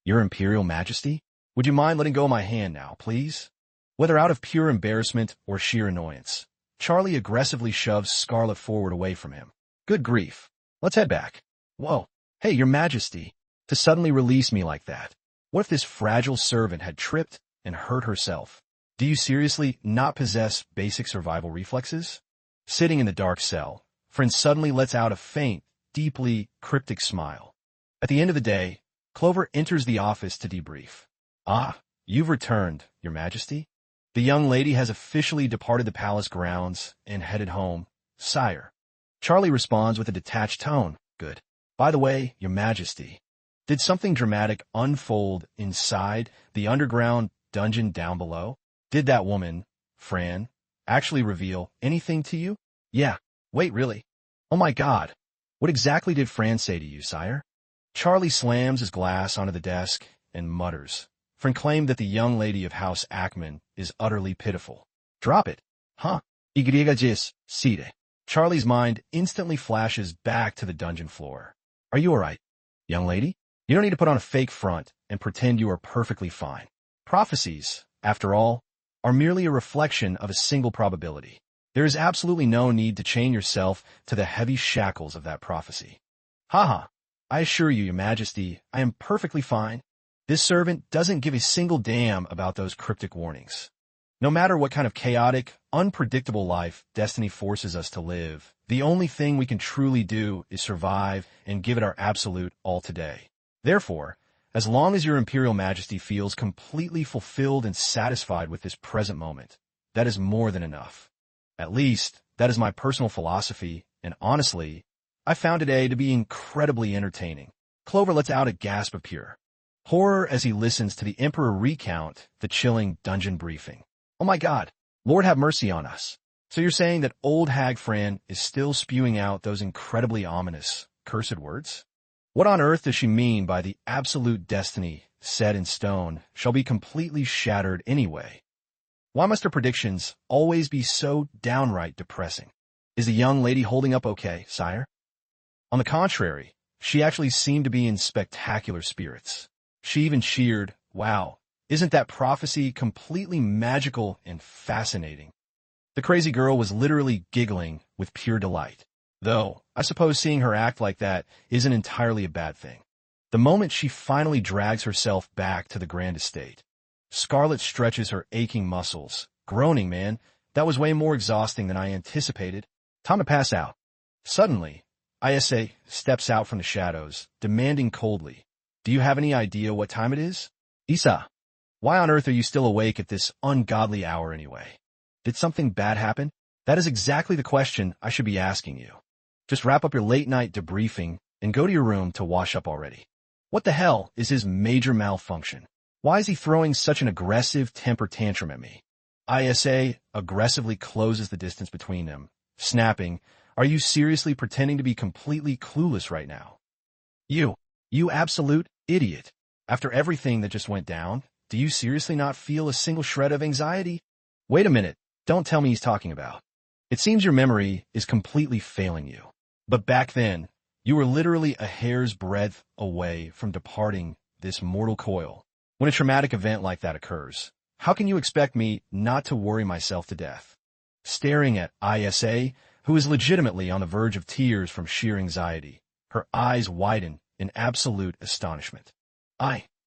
S1: Your Imperial Majesty? Would you mind letting go of my hand now, please?" Whether out of pure embarrassment or sheer annoyance, Charlie aggressively shoves Scarlet forward away from him. "Good grief. Let's head back." "Whoa. Hey, Your Majesty. To suddenly release me like that. What if this fragile servant had tripped and hurt herself? Do you seriously not possess basic survival reflexes?" Sitting in the dark cell, Fran suddenly lets out a faint, deeply cryptic smile. At the end of the day, Clover enters the office to debrief. "Ah, you've returned, Your Majesty." The young lady has officially departed the palace grounds and headed home. "Sire." Charlie responds with a detached tone. "Good. By the way, Your Majesty, did something dramatic unfold inside the underground dungeon down below? Did that woman, Fran, actually reveal anything to you?" "Yeah. Wait, really? Oh my God. What exactly did Fran say to you, sire?" Charlie slams his glass onto the desk and mutters. Fran claimed that the young lady of House Ackman is utterly pitiful. "Drop it. Huh? Igrejas, sire." Charlie's mind instantly flashes back to the dungeon floor. "Are you all right, young lady? You don't need to put on a fake front and pretend you are perfectly fine. Prophecies, after all, are merely a reflection of a single probability. There is absolutely no need to chain yourself to the heavy shackles of that prophecy." "Haha. I assure you, Your Majesty, I am perfectly fine. This servant doesn't give a single damn about those cryptic warnings. No matter what kind of chaotic, unpredictable life destiny forces us to live, the only thing we can truly do is survive and give it our absolute all today. Therefore, as long as Your Imperial Majesty feels completely fulfilled and satisfied with this present moment, that is more than enough. At least, that is my personal philosophy, and honestly, I found today to be incredibly entertaining." Clover lets out a gasp of pure horror as he listens to the Emperor recount the chilling dungeon briefing. "Oh my God, Lord have mercy on us. So you're saying that old hag Fran is still spewing out those incredibly ominous, cursed words? What on earth does she mean by the absolute destiny set in stone shall be completely shattered anyway? Why must her predictions always be so downright depressing? Is the young lady holding up okay, sire?" On the contrary, she actually seemed to be in spectacular spirits. She even cheered, "Wow, isn't that prophecy completely magical and fascinating?" The crazy girl was literally giggling with pure delight. Though, I suppose seeing her act like that isn't entirely a bad thing. The moment she finally drags herself back to the grand estate, Scarlet stretches her aching muscles, groaning, "Man, that was way more exhausting than I anticipated. Time to pass out." Suddenly, Isa steps out from the shadows, demanding coldly, "Do you have any idea what time it is? Isa, why on earth are you still awake at this ungodly hour anyway? Did something bad happen? That is exactly the question I should be asking you. Just wrap up your late-night debriefing and go to your room to wash up already. What the hell is his major malfunction? Why is he throwing such an aggressive temper tantrum at me?" Isa aggressively closes the distance between them, snapping, "Are you seriously pretending to be completely clueless right now? You absolute idiot. After everything that just went down, do you seriously not feel a single shred of anxiety? Wait a minute, don't tell me he's talking about. It seems your memory is completely failing you. But back then, you were literally a hair's breadth away from departing this mortal coil. When a traumatic event like that occurs, how can you expect me not to worry myself to death?" Staring at Isa, who is legitimately on the verge of tears from sheer anxiety, her eyes widen in absolute astonishment.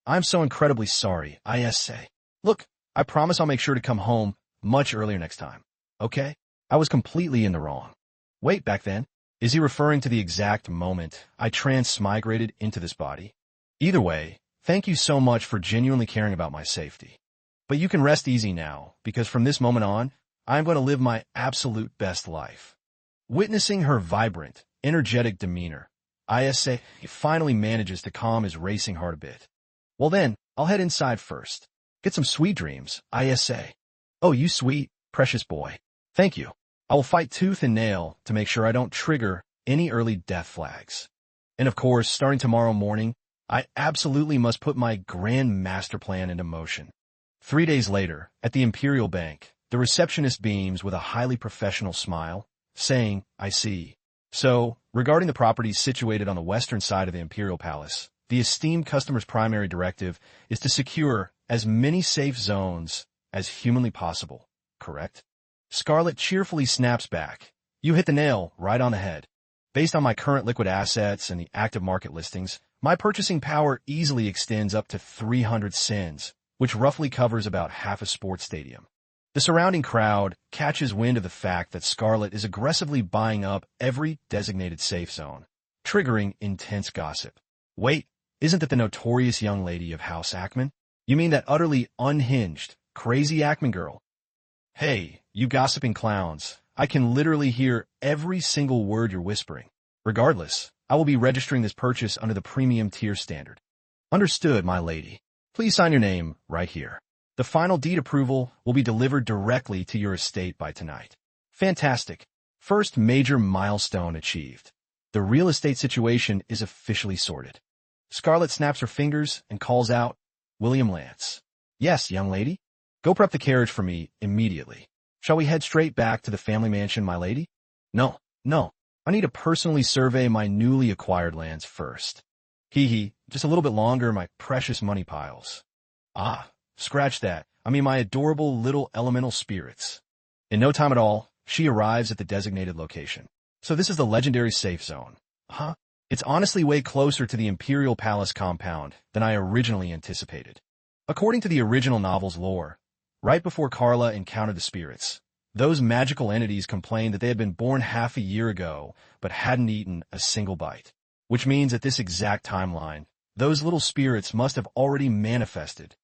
S1: I'm so incredibly sorry, Isa. Look, I promise I'll make sure to come home much earlier next time, okay? I was completely in the wrong." Wait, back then? Is he referring to the exact moment I transmigrated into this body? Either way, thank you so much for genuinely caring about my safety. But you can rest easy now, because from this moment on, I'm going to live my absolute best life. Witnessing her vibrant, energetic demeanor, Isa finally manages to calm his racing heart a bit. "Well then, I'll head inside first. Get some sweet dreams, Isa." Oh, you sweet, precious boy. Thank you. I will fight tooth and nail to make sure I don't trigger any early death flags. And of course, starting tomorrow morning, I absolutely must put my grand master plan into motion. 3 days later, at the Imperial Bank, the receptionist beams with a highly professional smile, saying, I see. So, regarding the properties situated on the western side of the Imperial Palace, the esteemed customer's primary directive is to secure as many safe zones as humanly possible, correct? Scarlet cheerfully snaps back. You hit the nail right on the head. Based on my current liquid assets and the active market listings, my purchasing power easily extends up to 300 sins, which roughly covers about half a sports stadium. The surrounding crowd catches wind of the fact that Scarlet is aggressively buying up every designated safe zone, triggering intense gossip. Wait, isn't that the notorious young lady of House Ackman? You mean that utterly unhinged, crazy Ackman girl? Hey, you gossiping clowns, I can literally hear every single word you're whispering. Regardless, I will be registering this purchase under the premium tier standard. Understood, my lady. Please sign your name right here. The final deed approval will be delivered directly to your estate by tonight. Fantastic. First major milestone achieved. The real estate situation is officially sorted. Scarlet snaps her fingers and calls out, William Lance. Yes, young lady. Go prep the carriage for me immediately. Shall we head straight back to the family mansion, my lady? No. I need to personally survey my newly acquired lands first. Just a little bit longer, my precious money piles. Ah, scratch that. I mean my adorable little elemental spirits. In no time at all, she arrives at the designated location. So this is the legendary safe zone. Huh? It's honestly way closer to the Imperial Palace compound than I originally anticipated. According to the original novel's lore, right before Carla encountered the spirits, those magical entities complained that they had been born half a year ago but hadn't eaten a single bite. Which means at this exact timeline, those little spirits must have already manifested.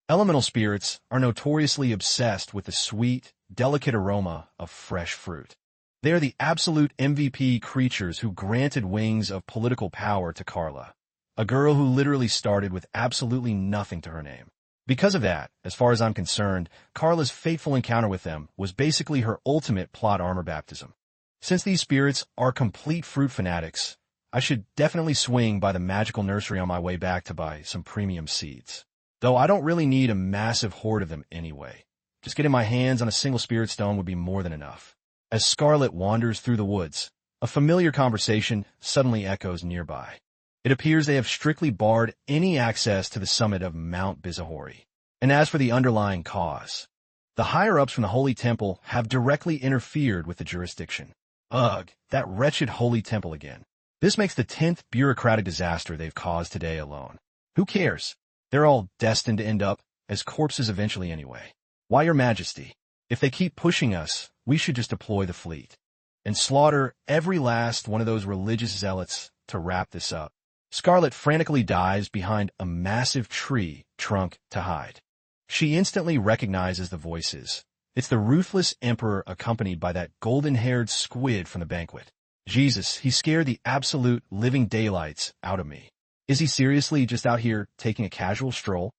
S1: Elemental spirits are notoriously obsessed with the sweet, delicate aroma of fresh fruit. They are the absolute MVP creatures who granted wings of political power to Carla, a girl who literally started with absolutely nothing to her name. Because of that, as far as I'm concerned, Carla's fateful encounter with them was basically her ultimate plot armor baptism. Since these spirits are complete fruit fanatics, I should definitely swing by the magical nursery on my way back to buy some premium seeds. Though I don't really need a massive horde of them anyway. Just getting my hands on a single spirit stone would be more than enough. As Scarlet wanders through the woods, a familiar conversation suddenly echoes nearby. It appears they have strictly barred any access to the summit of Mount Bizahori. And as for the underlying cause, the higher-ups from the Holy Temple have directly interfered with the jurisdiction. Ugh, that wretched Holy Temple again. This makes the 10th bureaucratic disaster they've caused today alone. Who cares? They're all destined to end up as corpses eventually anyway. Why, Your Majesty, if they keep pushing us, we should just deploy the fleet and slaughter every last one of those religious zealots to wrap this up. Scarlet frantically dives behind a massive tree trunk to hide. She instantly recognizes the voices. It's the ruthless emperor accompanied by that golden-haired squid from the banquet. Jesus, he scared the absolute living daylights out of me. Is he seriously just out here taking a casual stroll?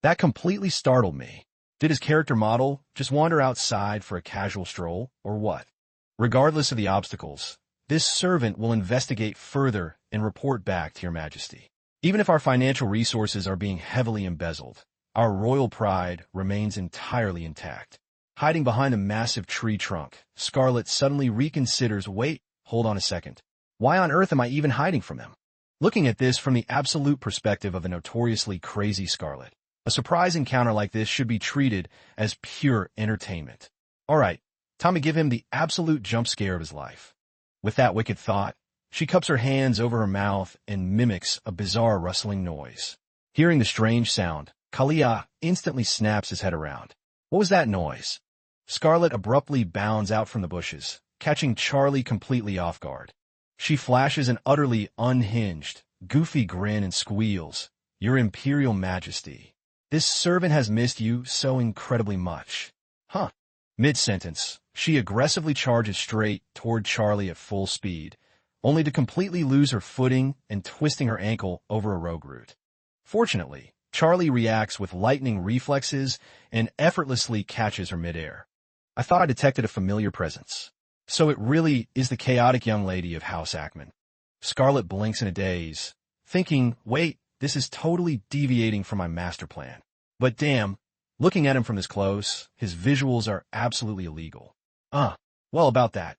S1: That completely startled me. Did his character model just wander outside for a casual stroll, or what? Regardless of the obstacles, this servant will investigate further and report back to Your Majesty. Even if our financial resources are being heavily embezzled, our royal pride remains entirely intact. Hiding behind a massive tree trunk, Scarlet suddenly reconsiders, wait, hold on a second. Why on earth am I even hiding from them? Looking at this from the absolute perspective of the notoriously crazy Scarlet, a surprise encounter like this should be treated as pure entertainment. Alright, time to give him the absolute jump scare of his life. With that wicked thought, she cups her hands over her mouth and mimics a bizarre rustling noise. Hearing the strange sound, Kalia instantly snaps his head around. What was that noise? Scarlet abruptly bounds out from the bushes, catching Charlie completely off guard. She flashes an utterly unhinged, goofy grin and squeals, Your Imperial Majesty. This servant has missed you so incredibly much. Huh. Mid-sentence, she aggressively charges straight toward Charlie at full speed, only to completely lose her footing and twisting her ankle over a rogue root. Fortunately, Charlie reacts with lightning reflexes and effortlessly catches her midair. I thought I detected a familiar presence. So it really is the chaotic young lady of House Ackman. Scarlet blinks in a daze, thinking, wait, this is totally deviating from my master plan. But damn, looking at him from this close, his visuals are absolutely illegal. Well about that.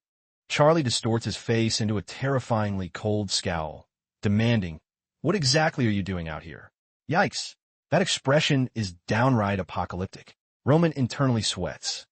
S1: Charlie distorts his face into a terrifyingly cold scowl, demanding, what exactly are you doing out here? Yikes. That expression is downright apocalyptic. Roman internally sweats.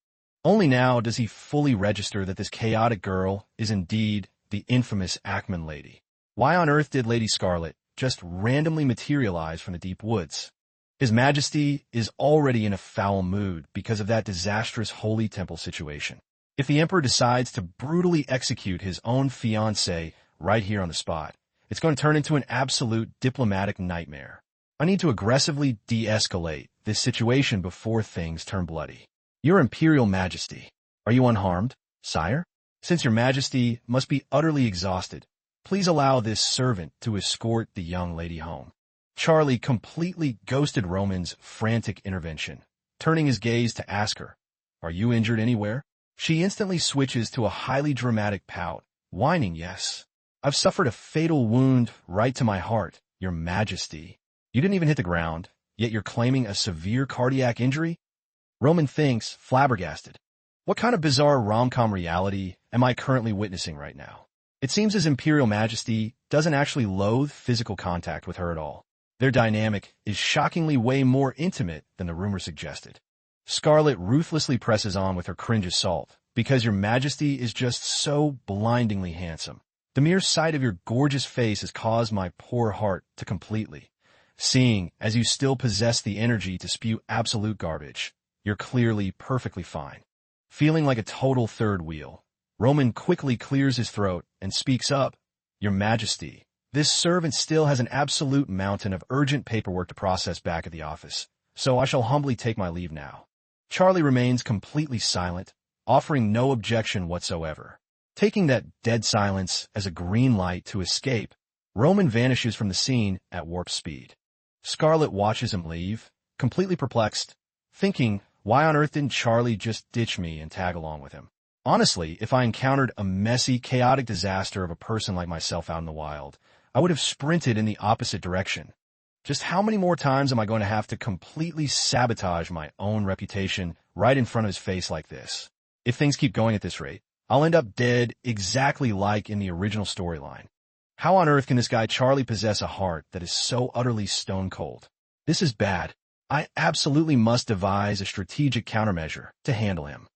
S1: Only now does he fully register that this chaotic girl is indeed the infamous Ackman lady. Why on earth did Lady Scarlet just randomly materialize from the deep woods? His Majesty is already in a foul mood because of that disastrous Holy Temple situation. If the Emperor decides to brutally execute his own fiancée right here on the spot, it's going to turn into an absolute diplomatic nightmare. I need to aggressively de-escalate this situation before things turn bloody. Your Imperial Majesty, are you unharmed, sire? Since your Majesty must be utterly exhausted, please allow this servant to escort the young lady home. Charlie completely ghosted Roman's frantic intervention, turning his gaze to ask her, are you injured anywhere? She instantly switches to a highly dramatic pout, whining yes. I've suffered a fatal wound right to my heart, your Majesty. You didn't even hit the ground, yet you're claiming a severe cardiac injury? Roman thinks, flabbergasted. What kind of bizarre rom-com reality am I currently witnessing right now? It seems His Imperial Majesty doesn't actually loathe physical contact with her at all. Their dynamic is shockingly way more intimate than the rumor suggested. Scarlet ruthlessly presses on with her cringe assault, because your Majesty is just so blindingly handsome. The mere sight of your gorgeous face has caused my poor heart to completely. Seeing as you still possess the energy to spew absolute garbage, you're clearly perfectly fine. Feeling like a total third wheel, Roman quickly clears his throat and speaks up. Your Majesty, this servant still has an absolute mountain of urgent paperwork to process back at the office, so I shall humbly take my leave now. Charlie remains completely silent, offering no objection whatsoever. Taking that dead silence as a green light to escape, Roman vanishes from the scene at warp speed. Scarlet watches him leave, completely perplexed, thinking, why on earth didn't Charlie just ditch me and tag along with him? Honestly, if I encountered a messy, chaotic disaster of a person like myself out in the wild, I would have sprinted in the opposite direction. Just how many more times am I going to have to completely sabotage my own reputation right in front of his face like this? If things keep going at this rate, I'll end up dead exactly like in the original storyline. How on earth can this guy Charlie possess a heart that is so utterly stone cold? This is bad. I absolutely must devise a strategic countermeasure to handle him.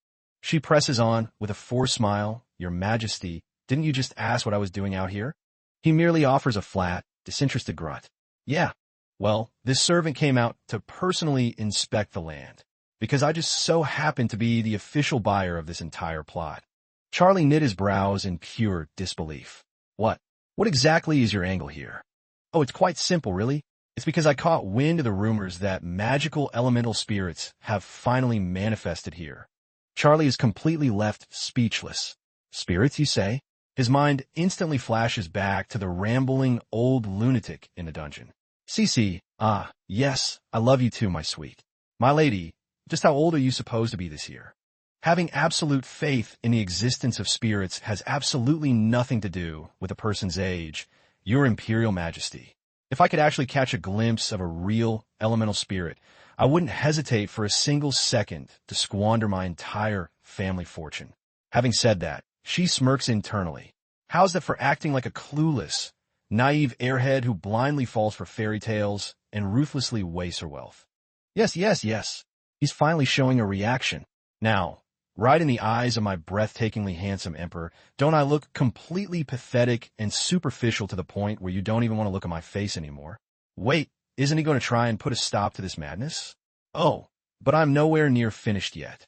S1: She presses on with a forced smile. Your Majesty, didn't you just ask what I was doing out here? He merely offers a flat, disinterested grunt. Yeah. Well, this servant came out to personally inspect the land, because I just so happen to be the official buyer of this entire plot. Charlie knit his brows in pure disbelief. What? What exactly is your angle here? Oh, it's quite simple, really. It's because I caught wind of the rumors that magical elemental spirits have finally manifested here. Charlie is completely left speechless. Spirits, you say? His mind instantly flashes back to the rambling old lunatic in the dungeon. Cece, yes, I love you too, my sweet. My lady, just how old are you supposed to be this year? Having absolute faith in the existence of spirits has absolutely nothing to do with a person's age, your Imperial Majesty. If I could actually catch a glimpse of a real elemental spirit, I wouldn't hesitate for a single second to squander my entire family fortune. Having said that, she smirks internally. How's that for acting like a clueless, naive airhead who blindly falls for fairy tales and ruthlessly wastes her wealth? Yes. He's finally showing a reaction. Now, right in the eyes of my breathtakingly handsome emperor, don't I look completely pathetic and superficial to the point where you don't even want to look at my face anymore? Wait, isn't he going to try and put a stop to this madness? Oh, but I'm nowhere near finished yet.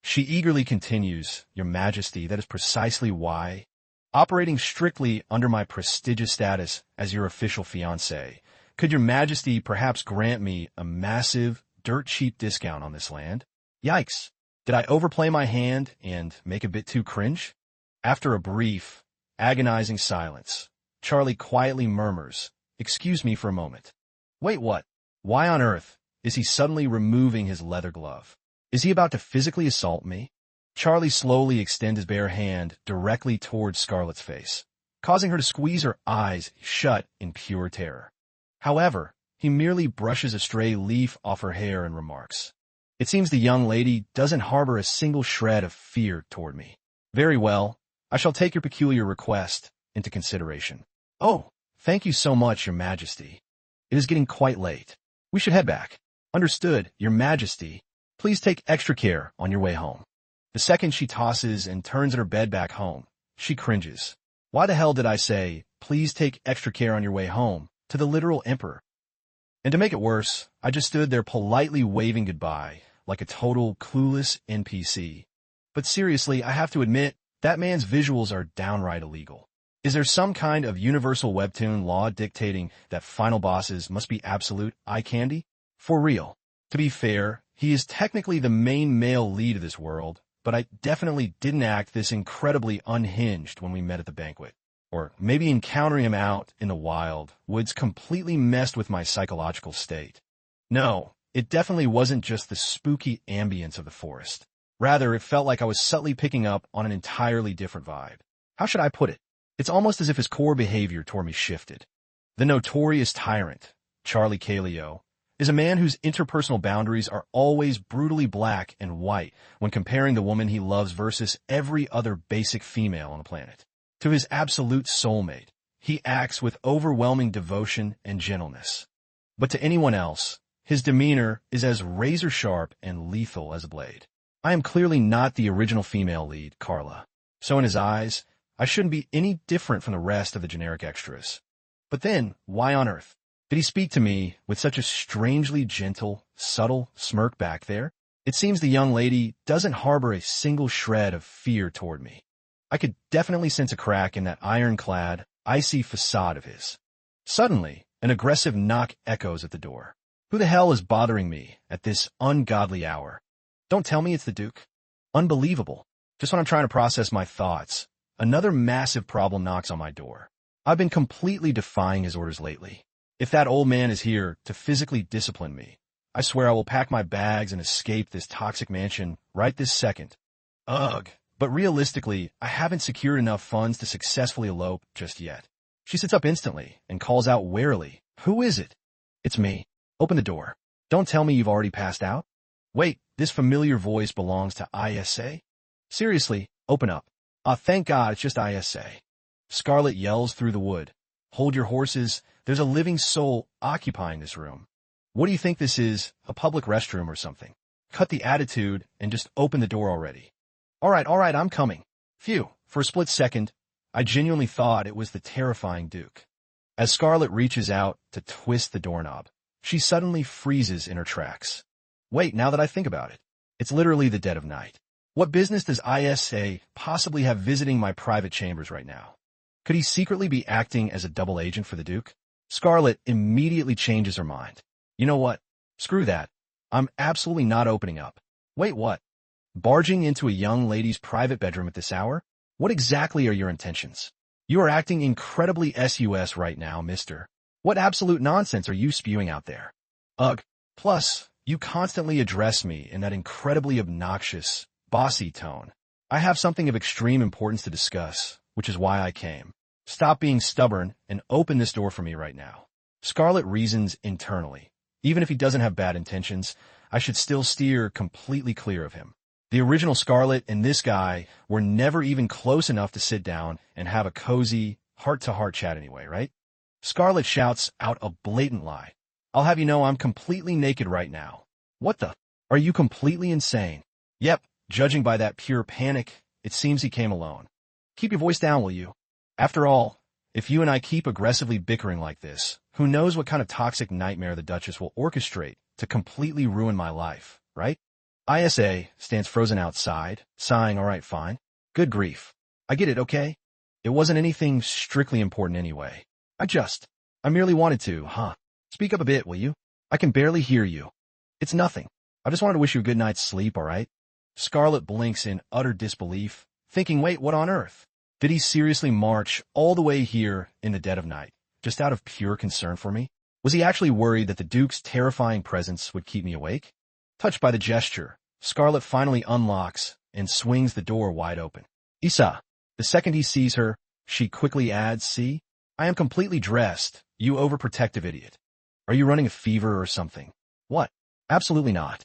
S1: She eagerly continues, Your Majesty, that is precisely why. Operating strictly under my prestigious status as your official fiancé, could your Majesty perhaps grant me a massive, dirt-cheap discount on this land? Yikes. Did I overplay my hand and make a bit too cringe? After a brief, agonizing silence, Charlie quietly murmurs, Excuse me for a moment. Wait, what? Why on earth is he suddenly removing his leather glove? Is he about to physically assault me? Charlie slowly extends his bare hand directly towards Scarlett's face, causing her to squeeze her eyes shut in pure terror. However, he merely brushes a stray leaf off her hair and remarks, "It seems the young lady doesn't harbor a single shred of fear toward me. Very well, I shall take your peculiar request into consideration." "Oh, thank you so much, Your Majesty. It is getting quite late. We should head back." "Understood, Your Majesty. Please take extra care on your way home." The second she tosses and turns in her bed back home, she cringes. Why the hell did I say, "Please take extra care on your way home," to the literal emperor? And to make it worse, I just stood there politely waving goodbye, like a total clueless NPC. But seriously, I have to admit, that man's visuals are downright illegal. Is there some kind of universal webtoon law dictating that final bosses must be absolute eye candy? For real. To be fair, he is technically the main male lead of this world, but I definitely didn't act this incredibly unhinged when we met at the banquet. Or maybe encountering him out in the wild woods completely messed with my psychological state. No, it definitely wasn't just the spooky ambience of the forest. Rather, it felt like I was subtly picking up on an entirely different vibe. How should I put it? It's almost as if his core behavior toward me shifted. The notorious Tyrant, Charlie Kaleo, is a man whose interpersonal boundaries are always brutally black and white when comparing the woman he loves versus every other basic female on the planet. To his absolute soulmate, he acts with overwhelming devotion and gentleness. But to anyone else, his demeanor is as razor-sharp and lethal as a blade. I am clearly not the original female lead, Carla. So in his eyes, I shouldn't be any different from the rest of the generic extras. But then, why on earth did he speak to me with such a strangely gentle, subtle smirk back there? It seems the young lady doesn't harbor a single shred of fear toward me. I could definitely sense a crack in that ironclad, icy facade of his. Suddenly, an aggressive knock echoes at the door. Who the hell is bothering me at this ungodly hour? Don't tell me it's the Duke. Unbelievable. Just when I'm trying to process my thoughts, another massive problem knocks on my door. I've been completely defying his orders lately. If that old man is here to physically discipline me, I swear I will pack my bags and escape this toxic mansion right this second. Ugh. But realistically, I haven't secured enough funds to successfully elope just yet. She sits up instantly and calls out warily, "Who is it?" "It's me. Open the door. Don't tell me you've already passed out." "Wait, this familiar voice belongs to ISA? Seriously, open up." Thank God it's just ISA. Scarlett yells through the wood. "Hold your horses. There's a living soul occupying this room. What do you think this is, a public restroom or something? Cut the attitude and just open the door already." All right, I'm coming." Phew, for a split second, I genuinely thought it was the terrifying Duke. As Scarlett reaches out to twist the doorknob, she suddenly freezes in her tracks. Wait, now that I think about it, it's literally the dead of night. What business does ISA possibly have visiting my private chambers right now? Could he secretly be acting as a double agent for the Duke? Scarlett immediately changes her mind. You know what? Screw that. I'm absolutely not opening up. Wait, what? Barging into a young lady's private bedroom at this hour? What exactly are your intentions? You are acting incredibly sus right now, mister. What absolute nonsense are you spewing out there? Ugh. Plus, you constantly address me in that incredibly obnoxious, bossy tone. I have something of extreme importance to discuss, which is why I came. Stop being stubborn and open this door for me right now. Scarlett reasons internally. Even if he doesn't have bad intentions, I should still steer completely clear of him. The original Scarlett and this guy were never even close enough to sit down and have a cozy, heart-to-heart chat anyway, right? Scarlett shouts out a blatant lie. "I'll have you know I'm completely naked right now." What the? Are you completely insane? Yep, judging by that pure panic, it seems he came alone. Keep your voice down, will you? After all, if you and I keep aggressively bickering like this, who knows what kind of toxic nightmare the Duchess will orchestrate to completely ruin my life, right? ISA stands frozen outside, sighing, "All right, fine. Good grief. I get it, okay? It wasn't anything strictly important anyway. I merely wanted to, huh? Speak up a bit, will you? I can barely hear you." "It's nothing. I just wanted to wish you a good night's sleep, all right?" Scarlett blinks in utter disbelief, thinking, wait, what on earth? Did he seriously march all the way here in the dead of night, just out of pure concern for me? Was he actually worried that the Duke's terrifying presence would keep me awake? Touched by the gesture, Scarlet finally unlocks and swings the door wide open. Isa. The second he sees her, she quickly adds, "See? I am completely dressed, you overprotective idiot. Are you running a fever or something?" "What? Absolutely not.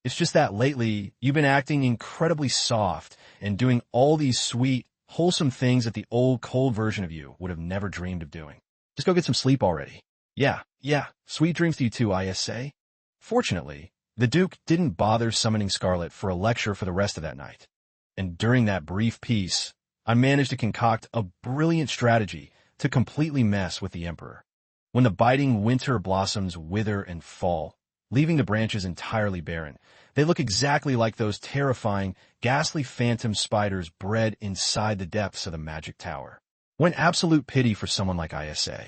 S1: It's just that lately, you've been acting incredibly soft and doing all these sweet, wholesome things that the old, cold version of you would have never dreamed of doing. Just go get some sleep already." Yeah, sweet dreams to you too, ISA. Fortunately, the Duke didn't bother summoning Scarlet for a lecture for the rest of that night. And during that brief peace, I managed to concoct a brilliant strategy to completely mess with the Emperor. When the biting winter blossoms wither and fall, leaving the branches entirely barren, they look exactly like those terrifying, ghastly phantom spiders bred inside the depths of the magic tower. What absolute pity for someone like ISA.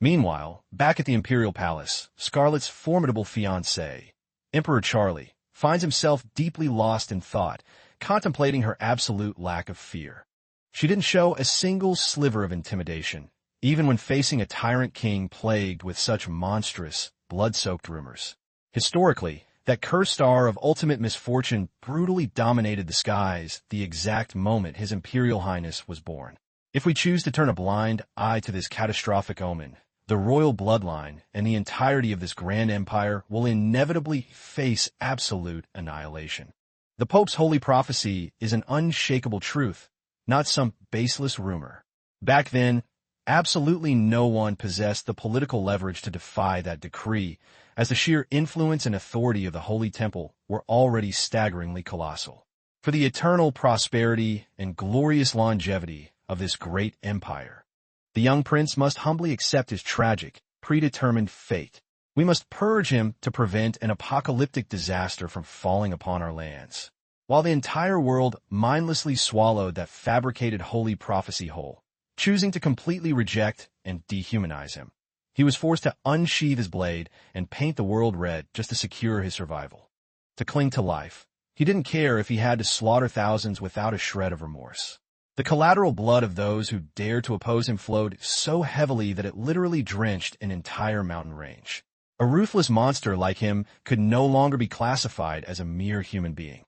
S1: Meanwhile, back at the Imperial Palace, Scarlet's formidable fiancé, Emperor Charlie, finds himself deeply lost in thought, contemplating her absolute lack of fear. She didn't show a single sliver of intimidation, even when facing a tyrant king plagued with such monstrous, blood-soaked rumors. Historically, that cursed star of ultimate misfortune brutally dominated the skies the exact moment His Imperial Highness was born. If we choose to turn a blind eye to this catastrophic omen, the royal bloodline and the entirety of this grand empire will inevitably face absolute annihilation. The Pope's holy prophecy is an unshakable truth, not some baseless rumor. Back then, absolutely no one possessed the political leverage to defy that decree, as the sheer influence and authority of the Holy Temple were already staggeringly colossal. For the eternal prosperity and glorious longevity of this great empire, the young prince must humbly accept his tragic, predetermined fate. We must purge him to prevent an apocalyptic disaster from falling upon our lands. While the entire world mindlessly swallowed that fabricated holy prophecy whole, choosing to completely reject and dehumanize him, he was forced to unsheathe his blade and paint the world red just to secure his survival. To cling to life, he didn't care if he had to slaughter thousands without a shred of remorse. The collateral blood of those who dared to oppose him flowed so heavily that it literally drenched an entire mountain range. A ruthless monster like him could no longer be classified as a mere human being.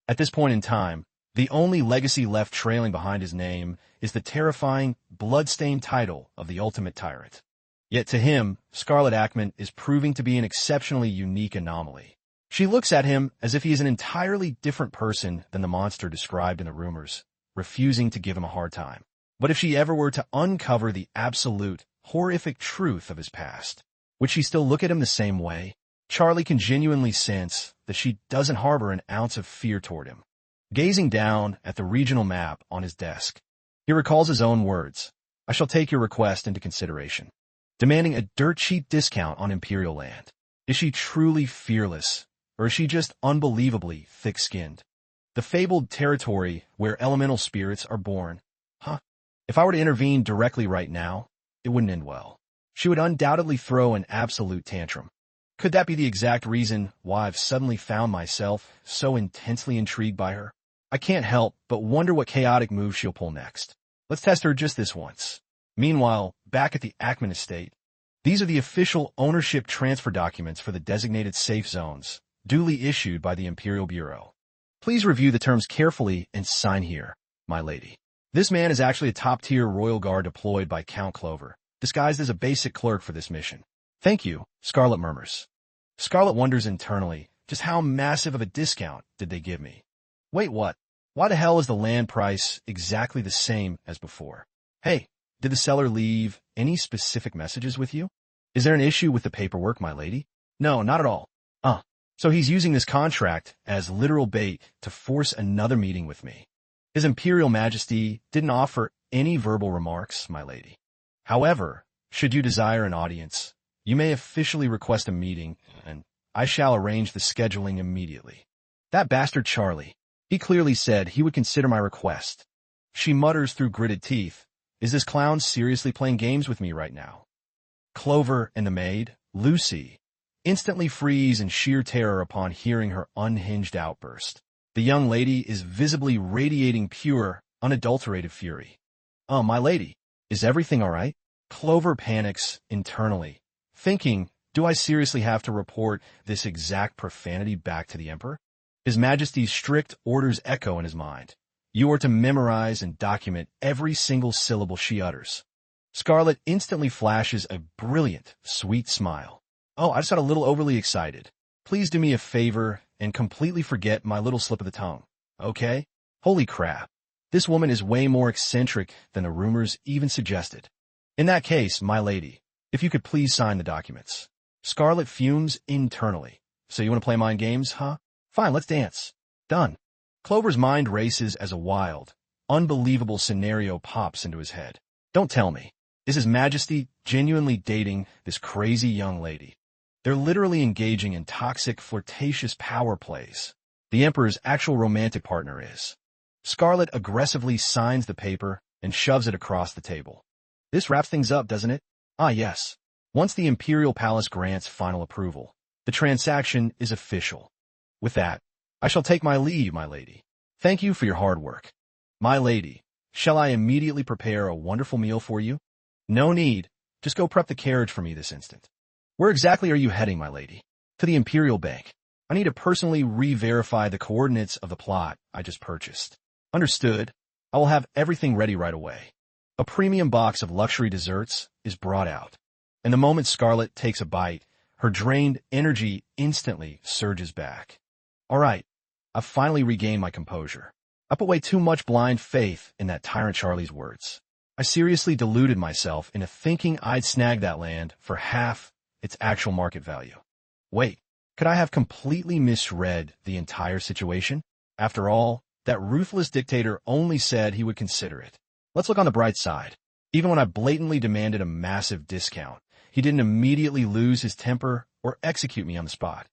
S1: At this point in time, the only legacy left trailing behind his name is the terrifying, blood-stained title of the ultimate tyrant. Yet to him, Scarlet Ackman is proving to be an exceptionally unique anomaly. She looks at him as if he is an entirely different person than the monster described in the rumors, refusing to give him a hard time. But if she ever were to uncover the absolute, horrific truth of his past, would she still look at him the same way? Charlie can genuinely sense that she doesn't harbor an ounce of fear toward him. Gazing down at the regional map on his desk, he recalls his own words, "I shall take your request into consideration," demanding a dirt cheap discount on Imperial land. Is she truly fearless, or is she just unbelievably thick-skinned? The fabled territory where elemental spirits are born. If I were to intervene directly right now, it wouldn't end well. She would undoubtedly throw an absolute tantrum. Could that be the exact reason why I've suddenly found myself so intensely intrigued by her? I can't help but wonder what chaotic move she'll pull next. Let's test her just this once. Meanwhile, back at the Ackman estate, these are the official ownership transfer documents for the designated safe zones, duly issued by the Imperial Bureau. Please review the terms carefully and sign here, my lady. This man is actually a top-tier royal guard deployed by Count Clover, disguised as a basic clerk for this mission. Thank you, Scarlet murmurs. Scarlet wonders internally, just how massive of a discount did they give me? Wait, what? Why the hell is the land price exactly the same as before? Hey, did the seller leave any specific messages with you? Is there an issue with the paperwork, my lady? No, not at all. So he's using this contract as literal bait to force another meeting with me. His Imperial Majesty didn't offer any verbal remarks, my lady. However, should you desire an audience, you may officially request a meeting, and I shall arrange the scheduling immediately. That bastard Charlie. He clearly said he would consider my request. She mutters through gritted teeth, "Is this clown seriously playing games with me right now?" Clover and the maid, Lucy, instantly freeze in sheer terror upon hearing her unhinged outburst. The young lady is visibly radiating pure, unadulterated fury. My lady, is everything all right?" Clover panics internally, thinking Do I seriously have to report this exact profanity back to the Emperor? His Majesty's strict orders echo in his mind. You are to memorize and document every single syllable she utters. Scarlet instantly flashes a brilliant, sweet smile. Oh, I just got a little overly excited. Please do me a favor and completely forget my little slip of the tongue, okay? Holy crap. This woman is way more eccentric than the rumors even suggested. In that case, my lady, if you could please sign the documents. Scarlet fumes internally. So you want to play mind games, huh? Fine, let's dance. Done. Clover's mind races as a wild, unbelievable scenario pops into his head. Don't tell me. Is His Majesty genuinely dating this crazy young lady? They're literally engaging in toxic, flirtatious power plays. The Emperor's actual romantic partner is. Scarlet aggressively signs the paper and shoves it across the table. This wraps things up, doesn't it? Ah, yes. Once the Imperial Palace grants final approval, the transaction is official. With that, I shall take my leave, my lady. Thank you for your hard work. My lady, shall I immediately prepare a wonderful meal for you? No need. Just go prep the carriage for me this instant. Where exactly are you heading, my lady? To the Imperial Bank. I need to personally re-verify the coordinates of the plot I just purchased. Understood. I will have everything ready right away. A premium box of luxury desserts is brought out. And the moment Scarlet takes a bite, her drained energy instantly surges back. All right, I've finally regained my composure. I put way too much blind faith in that Tyrant Charlie's words. I seriously deluded myself into thinking I'd snag that land for half its actual market value. Wait, could I have completely misread the entire situation? After all, that ruthless dictator only said he would consider it. Let's look on the bright side. Even when I blatantly demanded a massive discount, he didn't immediately lose his temper or execute me on the spot,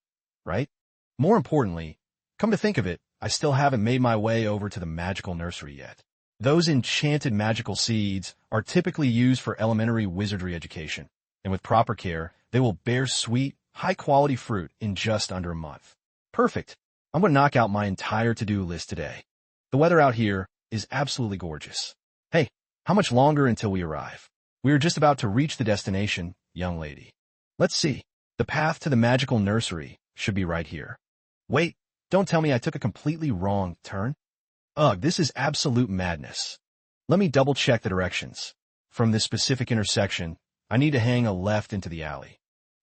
S1: right? More importantly, come to think of it, I still haven't made my way over to the magical nursery yet. Those enchanted magical seeds are typically used for elementary wizardry education, and with proper care, they will bear sweet, high-quality fruit in just under a month. Perfect. I'm going to knock out my entire to-do list today. The weather out here is absolutely gorgeous. Hey, how much longer until we arrive? We are just about to reach the destination, young lady. Let's see. The path to the magical nursery should be right here. Wait, don't tell me I took a completely wrong turn. Ugh, this is absolute madness. Let me double-check the directions. From this specific intersection, I need to hang a left into the alley.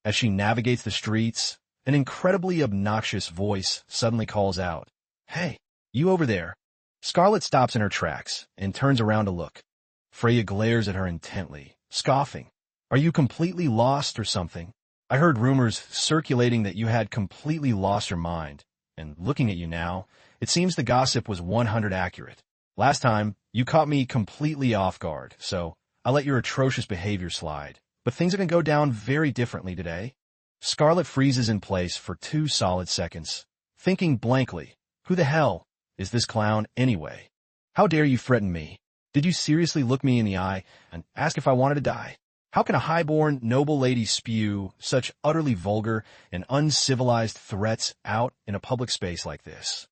S1: As she navigates the streets, an incredibly obnoxious voice suddenly calls out, "Hey, you over there." Scarlet stops in her tracks and turns around to look. Freya glares at her intently, scoffing. Are you completely lost or something? I heard rumors circulating that you had completely lost your mind, and looking at you now, it seems the gossip was 100 accurate. Last time, you caught me completely off guard, so I let your atrocious behavior slide. But things are going to go down very differently today. Scarlet freezes in place for 2 solid seconds, thinking blankly, who the hell is this clown anyway? How dare you threaten me? Did you seriously look me in the eye and ask if I wanted to die? How can a high-born, noble lady spew such utterly vulgar and uncivilized threats out in a public space like this?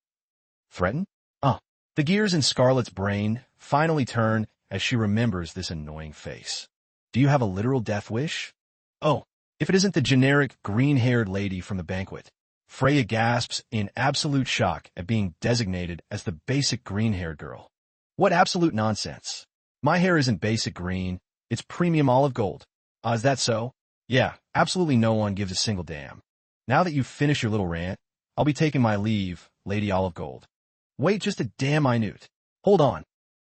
S1: Threaten? The gears in Scarlet's brain finally turn as she remembers this annoying face. Do you have a literal death wish? Oh, if it isn't the generic green-haired lady from the banquet. Freya gasps in absolute shock at being designated as the basic green-haired girl. What absolute nonsense. My hair isn't basic green, it's premium olive gold. Is that so? Yeah, absolutely no one gives a single damn. Now that you've finished your little rant, I'll be taking my leave, Lady Olive Gold. Wait just a damn minute. Hold on.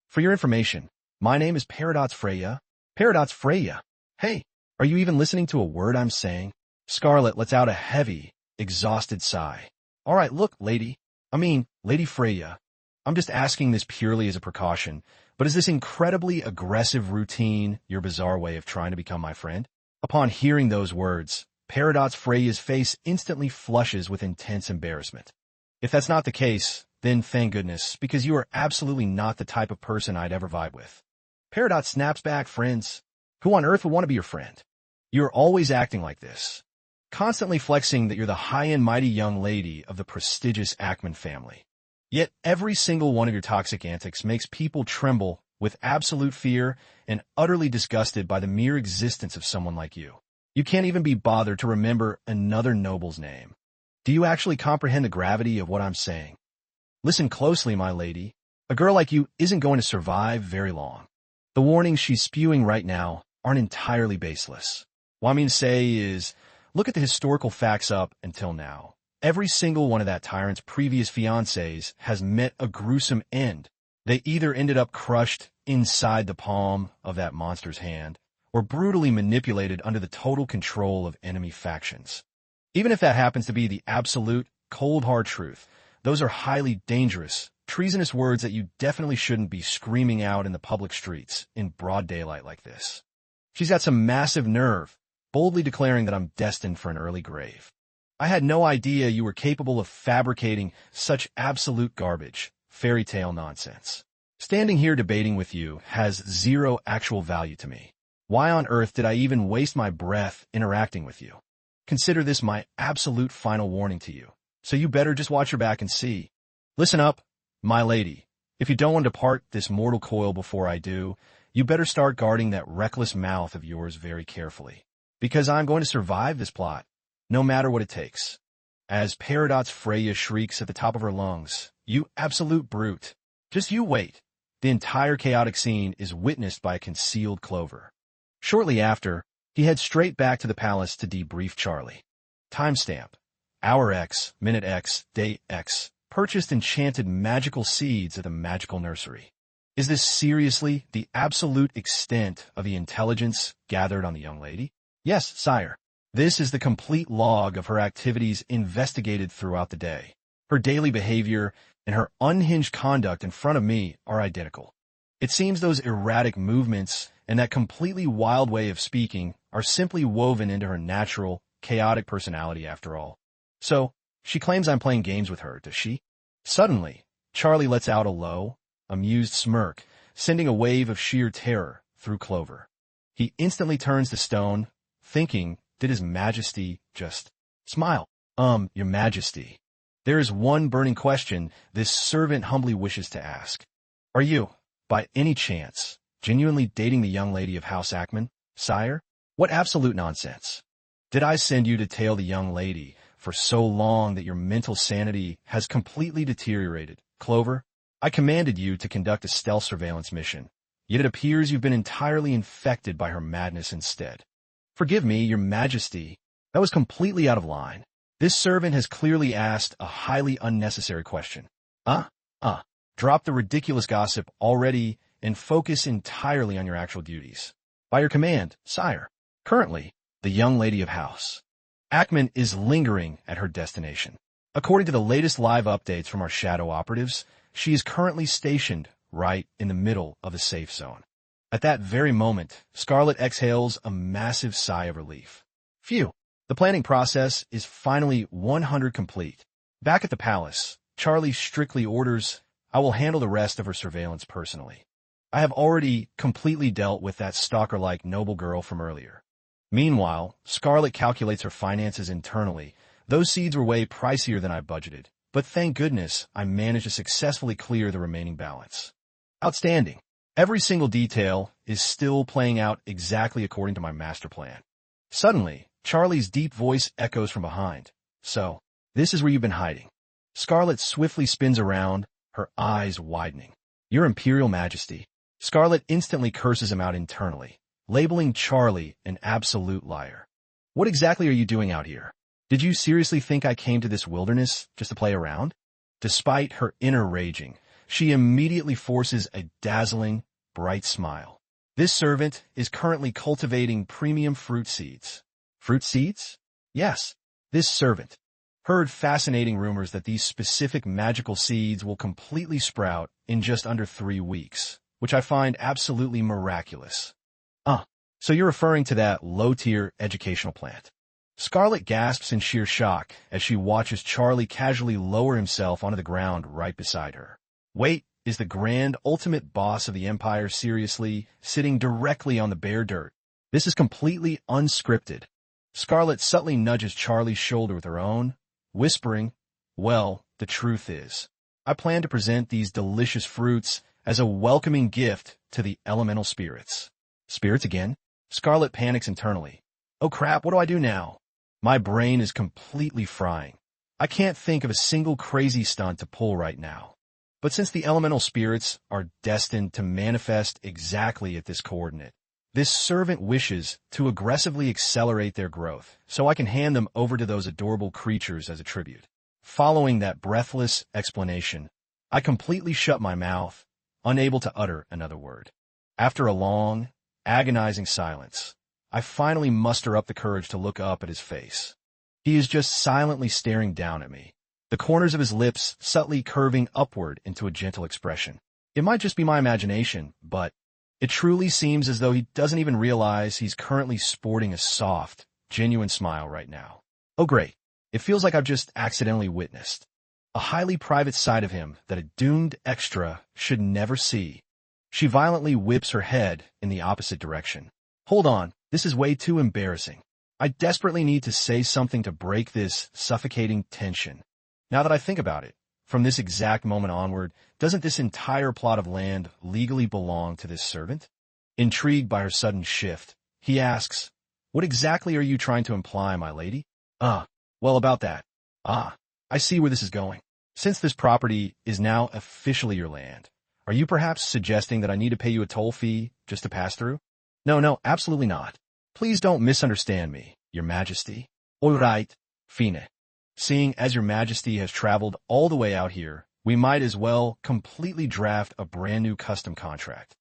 S1: For your information, my name is Paradox Freya. Paradox Freya. Hey, are you even listening to a word I'm saying? Scarlet lets out a heavy, exhausted sigh. All right, look, Lady Freya. I'm just asking this purely as a precaution, but is this incredibly aggressive routine your bizarre way of trying to become my friend? Upon hearing those words, Paradox Freya's face instantly flushes with intense embarrassment. If that's not the case, then thank goodness, because you are absolutely not the type of person I'd ever vibe with. Paradox snaps back, friends. Who on earth would want to be your friend? You're always acting like this, constantly flexing that you're the high and mighty young lady of the prestigious Ackman family. Yet every single one of your toxic antics makes people tremble with absolute fear and utterly disgusted by the mere existence of someone like you. You can't even be bothered to remember another noble's name. Do you actually comprehend the gravity of what I'm saying? Listen closely, my lady. A girl like you isn't going to survive very long. The warnings she's spewing right now aren't entirely baseless. What I mean to say is, look at the historical facts up until now. Every single one of that tyrant's previous fiancés has met a gruesome end. They either ended up crushed inside the palm of that monster's hand, or brutally manipulated under the total control of enemy factions. Even if that happens to be the absolute, cold hard truth, those are highly dangerous, treasonous words that you definitely shouldn't be screaming out in the public streets in broad daylight like this. She's got some massive nerve, boldly declaring that I'm destined for an early grave. I had no idea you were capable of fabricating such absolute garbage, fairy tale nonsense. Standing here debating with you has zero actual value to me. Why on earth did I even waste my breath interacting with you? Consider this my absolute final warning to you, so you better just watch your back and see. Listen up, my lady. If you don't want to part this mortal coil before I do, you better start guarding that reckless mouth of yours very carefully. Because I'm going to survive this plot, no matter what it takes. As Peridot's Freya shrieks at the top of her lungs, "You absolute brute. Just you wait." The entire chaotic scene is witnessed by a concealed Clover. Shortly after, he heads straight back to the palace to debrief Charlie. Timestamp: Hour X, Minute X, Day X. Purchased enchanted magical seeds at the magical nursery. Is this seriously the absolute extent of the intelligence gathered on the young lady? Yes, sire. This is the complete log of her activities investigated throughout the day. Her daily behavior and her unhinged conduct in front of me are identical. It seems those erratic movements and that completely wild way of speaking are simply woven into her natural, chaotic personality after all. So, she claims I'm playing games with her, does she? Suddenly, Charlie lets out a low, amused smirk, sending a wave of sheer terror through Clover. He instantly turns to stone, thinking, did His Majesty just smile? Your Majesty. There is one burning question this servant humbly wishes to ask. Are you, by any chance, genuinely dating the young lady of House Ackman, sire? What absolute nonsense. Did I send you to tail the young lady for so long that your mental sanity has completely deteriorated? Clover, I commanded you to conduct a stealth surveillance mission, yet it appears you've been entirely infected by her madness instead. Forgive me, your Majesty, that was completely out of line. This servant has clearly asked a highly unnecessary question. Drop the ridiculous gossip already and focus entirely on your actual duties. By your command, sire. Currently, the young lady of House Ackman is lingering at her destination. According to the latest live updates from our shadow operatives, she is currently stationed right in the middle of the safe zone. At that very moment, Scarlet exhales a massive sigh of relief. Phew, the planning process is finally 100 complete. Back at the palace, Charlie strictly orders, I will handle the rest of her surveillance personally. I have already completely dealt with that stalker-like noble girl from earlier. Meanwhile, Scarlet calculates her finances internally. Those seeds were way pricier than I budgeted, but thank goodness I managed to successfully clear the remaining balance. Outstanding. Every single detail is still playing out exactly according to my master plan. Suddenly, Charlie's deep voice echoes from behind. So, this is where you've been hiding. Scarlet swiftly spins around, her eyes widening. Your Imperial Majesty. Scarlet instantly curses him out internally, labeling Charlie an absolute liar. What exactly are you doing out here? Did you seriously think I came to this wilderness just to play around? Despite her inner raging, she immediately forces a dazzling, bright smile. This servant is currently cultivating premium fruit seeds. Fruit seeds? Yes, this servant heard fascinating rumors that these specific magical seeds will completely sprout in just under 3 weeks, which I find absolutely miraculous. So you're referring to that low-tier educational plant. Scarlet gasps in sheer shock as she watches Charlie casually lower himself onto the ground right beside her. Wait, is the grand ultimate boss of the Empire seriously sitting directly on the bare dirt? This is completely unscripted. Scarlet subtly nudges Charlie's shoulder with her own, whispering, well, the truth is, I plan to present these delicious fruits as a welcoming gift to the elemental spirits. Spirits again? Scarlet panics internally. Oh crap, what do I do now? My brain is completely frying. I can't think of a single crazy stunt to pull right now. But since the elemental spirits are destined to manifest exactly at this coordinate, this servant wishes to aggressively accelerate their growth so I can hand them over to those adorable creatures as a tribute. Following that breathless explanation, I completely shut my mouth, unable to utter another word. After a long, agonizing silence, I finally muster up the courage to look up at his face. He is just silently staring down at me, the corners of his lips subtly curving upward into a gentle expression. It might just be my imagination, but it truly seems as though he doesn't even realize he's currently sporting a soft, genuine smile right now. Oh great, it feels like I've just accidentally witnessed a highly private side of him that a doomed extra should never see. She violently whips her head in the opposite direction. Hold on, this is way too embarrassing. I desperately need to say something to break this suffocating tension. Now that I think about it, from this exact moment onward, doesn't this entire plot of land legally belong to this servant? Intrigued by her sudden shift, he asks, "What exactly are you trying to imply, my lady?" Well about that. I see where this is going. Since this property is now officially your land, are you perhaps suggesting that I need to pay you a toll fee just to pass through? No, absolutely not. Please don't misunderstand me, Your Majesty. All right, fine. Seeing as Your Majesty has traveled all the way out here, we might as well completely draft a brand new custom contract.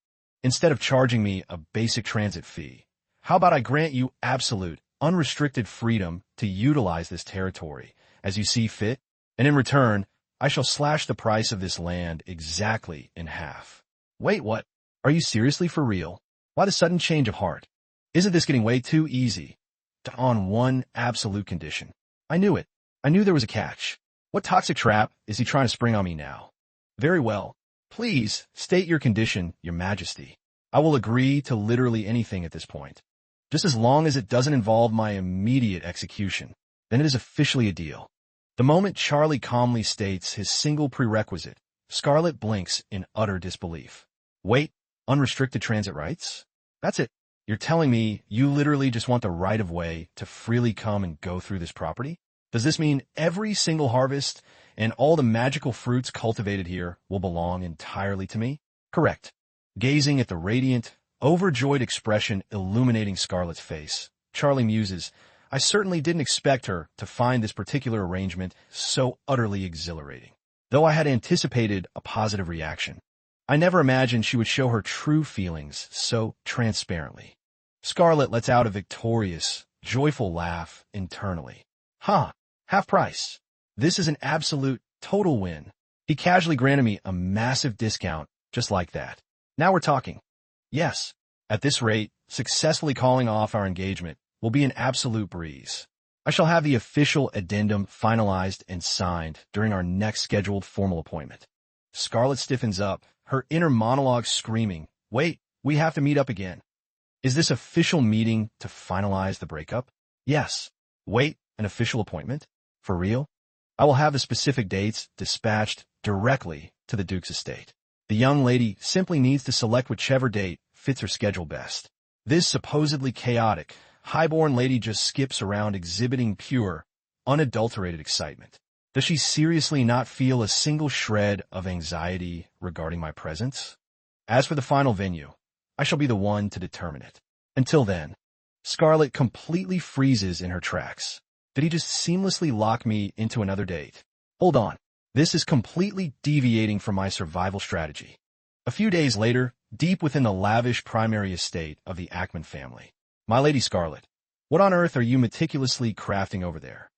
S1: Instead of charging me a basic transit fee, how about I grant you absolute, unrestricted freedom to utilize this territory as you see fit, and in return, I shall slash the price of this land exactly in half. Wait, what? Are you seriously for real? Why the sudden change of heart? Isn't this getting way too easy? On one absolute condition. I knew it. I knew there was a catch. What toxic trap is he trying to spring on me now? Very well. Please state your condition, Your Majesty. I will agree to literally anything at this point. Just as long as it doesn't involve my immediate execution, then it is officially a deal. The moment Charlie calmly states his single prerequisite, Scarlet blinks in utter disbelief. Wait, unrestricted transit rights? That's it. You're telling me you literally just want the right of way to freely come and go through this property? Does this mean every single harvest and all the magical fruits cultivated here will belong entirely to me? Correct. Gazing at the radiant, overjoyed expression illuminating Scarlet's face, Charlie muses, I certainly didn't expect her to find this particular arrangement so utterly exhilarating. Though I had anticipated a positive reaction, I never imagined she would show her true feelings so transparently. Scarlet lets out a victorious, joyful laugh internally. Half price. This is an absolute, total win. He casually granted me a massive discount just like that. Now we're talking. Yes, at this rate, successfully calling off our engagement will be an absolute breeze. I shall have the official addendum finalized and signed during our next scheduled formal appointment. Scarlet stiffens up, her inner monologue screaming, wait, we have to meet up again. Is this official meeting to finalize the breakup? Yes. Wait, an official appointment? For real? I will have the specific dates dispatched directly to the Duke's estate. The young lady simply needs to select whichever date fits her schedule best. This supposedly chaotic, highborn lady just skips around exhibiting pure, unadulterated excitement. Does she seriously not feel a single shred of anxiety regarding my presence? As for the final venue, I shall be the one to determine it. Until then, Scarlet completely freezes in her tracks. Did he just seamlessly lock me into another date? Hold on. This is completely deviating from my survival strategy. A few days later, deep within the lavish primary estate of the Ackman family. My Lady Scarlet, what on earth are you meticulously crafting over there?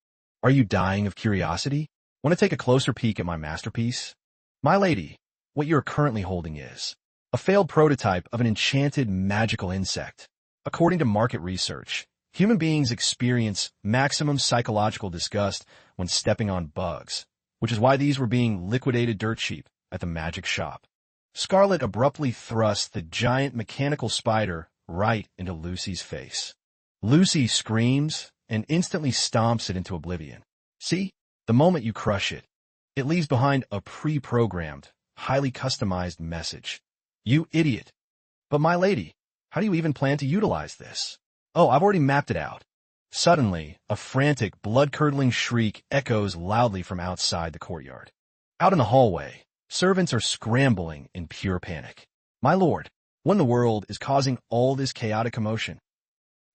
S1: Are you dying of curiosity? Want to take a closer peek at my masterpiece? My lady, what you are currently holding is a failed prototype of an enchanted magical insect. According to market research, human beings experience maximum psychological disgust when stepping on bugs, which is why these were being liquidated dirt cheap at the magic shop. Scarlet abruptly thrust the giant mechanical spider right into Lucy's face. Lucy screams and instantly stomps it into oblivion. See? The moment you crush it, it leaves behind a pre-programmed, highly customized message. You idiot. But my lady, how do you even plan to utilize this? Oh, I've already mapped it out. Suddenly, a frantic, blood-curdling shriek echoes loudly from outside the courtyard. Out in the hallway, servants are scrambling in pure panic. My lord, what in the world is causing all this chaotic commotion?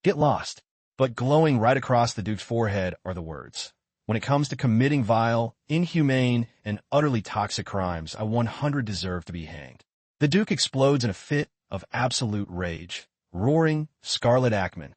S1: Get lost. But glowing right across the Duke's forehead are the words. When it comes to committing vile, inhumane, and utterly toxic crimes, I 100 deserve to be hanged. The Duke explodes in a fit of absolute rage, roaring, Scarlet Ackman.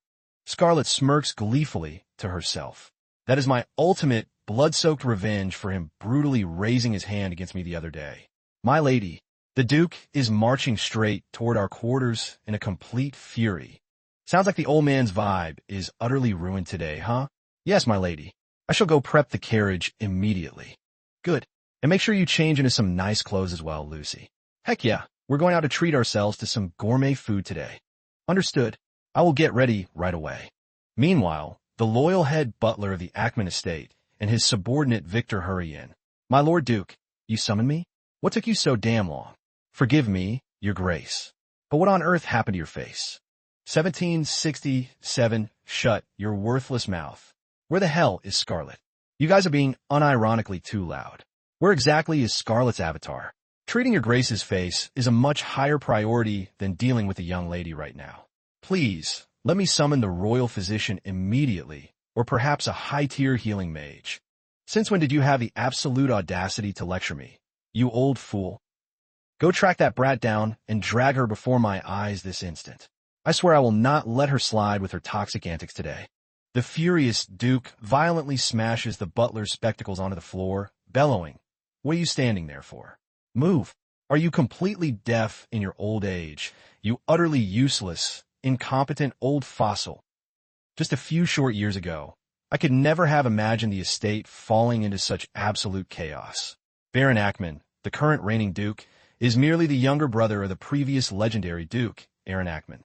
S1: Scarlet smirks gleefully to herself. That is my ultimate, blood-soaked revenge for him brutally raising his hand against me the other day. My lady, the Duke is marching straight toward our quarters in a complete fury. Sounds like the old man's vibe is utterly ruined today, huh? Yes, my lady. I shall go prep the carriage immediately. Good. And make sure you change into some nice clothes as well, Lucy. Heck yeah, we're going out to treat ourselves to some gourmet food today. Understood. I will get ready right away. Meanwhile, the loyal head butler of the Ackman estate and his subordinate Victor hurry in. My lord Duke, you summoned me? What took you so damn long? Forgive me, your grace. But what on earth happened to your face? 1767, shut your worthless mouth. Where the hell is Scarlet? You guys are being unironically too loud. Where exactly is Scarlet's avatar? Treating your grace's face is a much higher priority than dealing with the young lady right now. Please, let me summon the royal physician immediately, or perhaps a high-tier healing mage. Since when did you have the absolute audacity to lecture me? You old fool. Go track that brat down and drag her before my eyes this instant. I swear I will not let her slide with her toxic antics today. The furious Duke violently smashes the butler's spectacles onto the floor, bellowing, "What are you standing there for? Move! Are you completely deaf in your old age, you utterly useless, incompetent old fossil?" Just a few short years ago, I could never have imagined the estate falling into such absolute chaos. Baron Ackman, the current reigning Duke, is merely the younger brother of the previous legendary Duke, Aaron Ackman.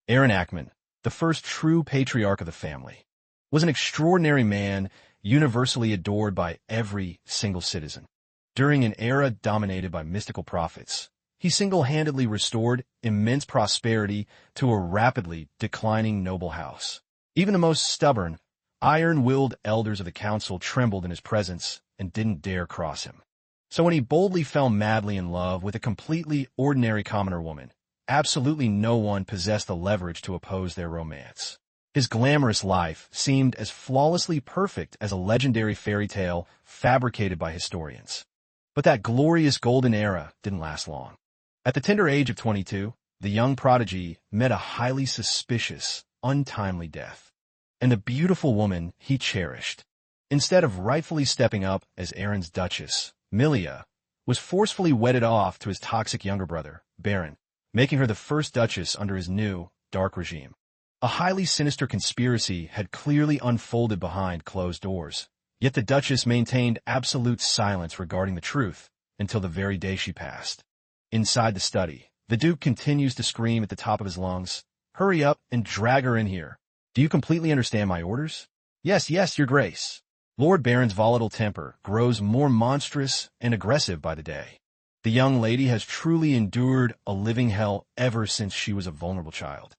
S1: Aaron Ackman, the first true patriarch of the family, was an extraordinary man universally adored by every single citizen. During an era dominated by mystical prophets, he single-handedly restored immense prosperity to a rapidly declining noble house. Even the most stubborn, iron-willed elders of the council trembled in his presence and didn't dare cross him. So when he boldly fell madly in love with a completely ordinary commoner woman, absolutely no one possessed the leverage to oppose their romance. His glamorous life seemed as flawlessly perfect as a legendary fairy tale fabricated by historians. But that glorious golden era didn't last long. At the tender age of 22, the young prodigy met a highly suspicious, untimely death. And the beautiful woman he cherished, instead of rightfully stepping up as Aaron's duchess, Milia, was forcefully wedded off to his toxic younger brother, Baron, making her the first duchess under his new, dark regime. A highly sinister conspiracy had clearly unfolded behind closed doors, yet the duchess maintained absolute silence regarding the truth until the very day she passed. Inside the study, the Duke continues to scream at the top of his lungs, "Hurry up and drag her in here. Do you completely understand my orders?" "Yes, yes, your grace." Lord Baron's volatile temper grows more monstrous and aggressive by the day. The young lady has truly endured a living hell ever since she was a vulnerable child.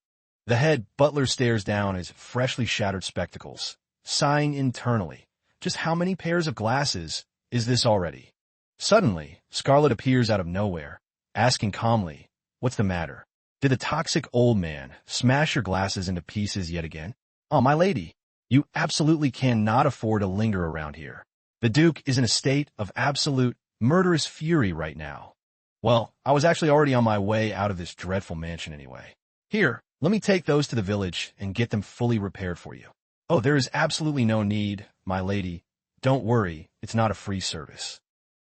S1: The head butler stares down his freshly shattered spectacles, sighing internally. Just how many pairs of glasses is this already? Suddenly, Scarlet appears out of nowhere, asking calmly, "What's the matter? Did the toxic old man smash your glasses into pieces yet again?" "Oh, my lady, you absolutely cannot afford to linger around here. The Duke is in a state of absolute, murderous fury right now." "Well, I was actually already on my way out of this dreadful mansion anyway. Here, let me take those to the village and get them fully repaired for you." "Oh, there is absolutely no need, my lady. Don't worry, it's not a free service.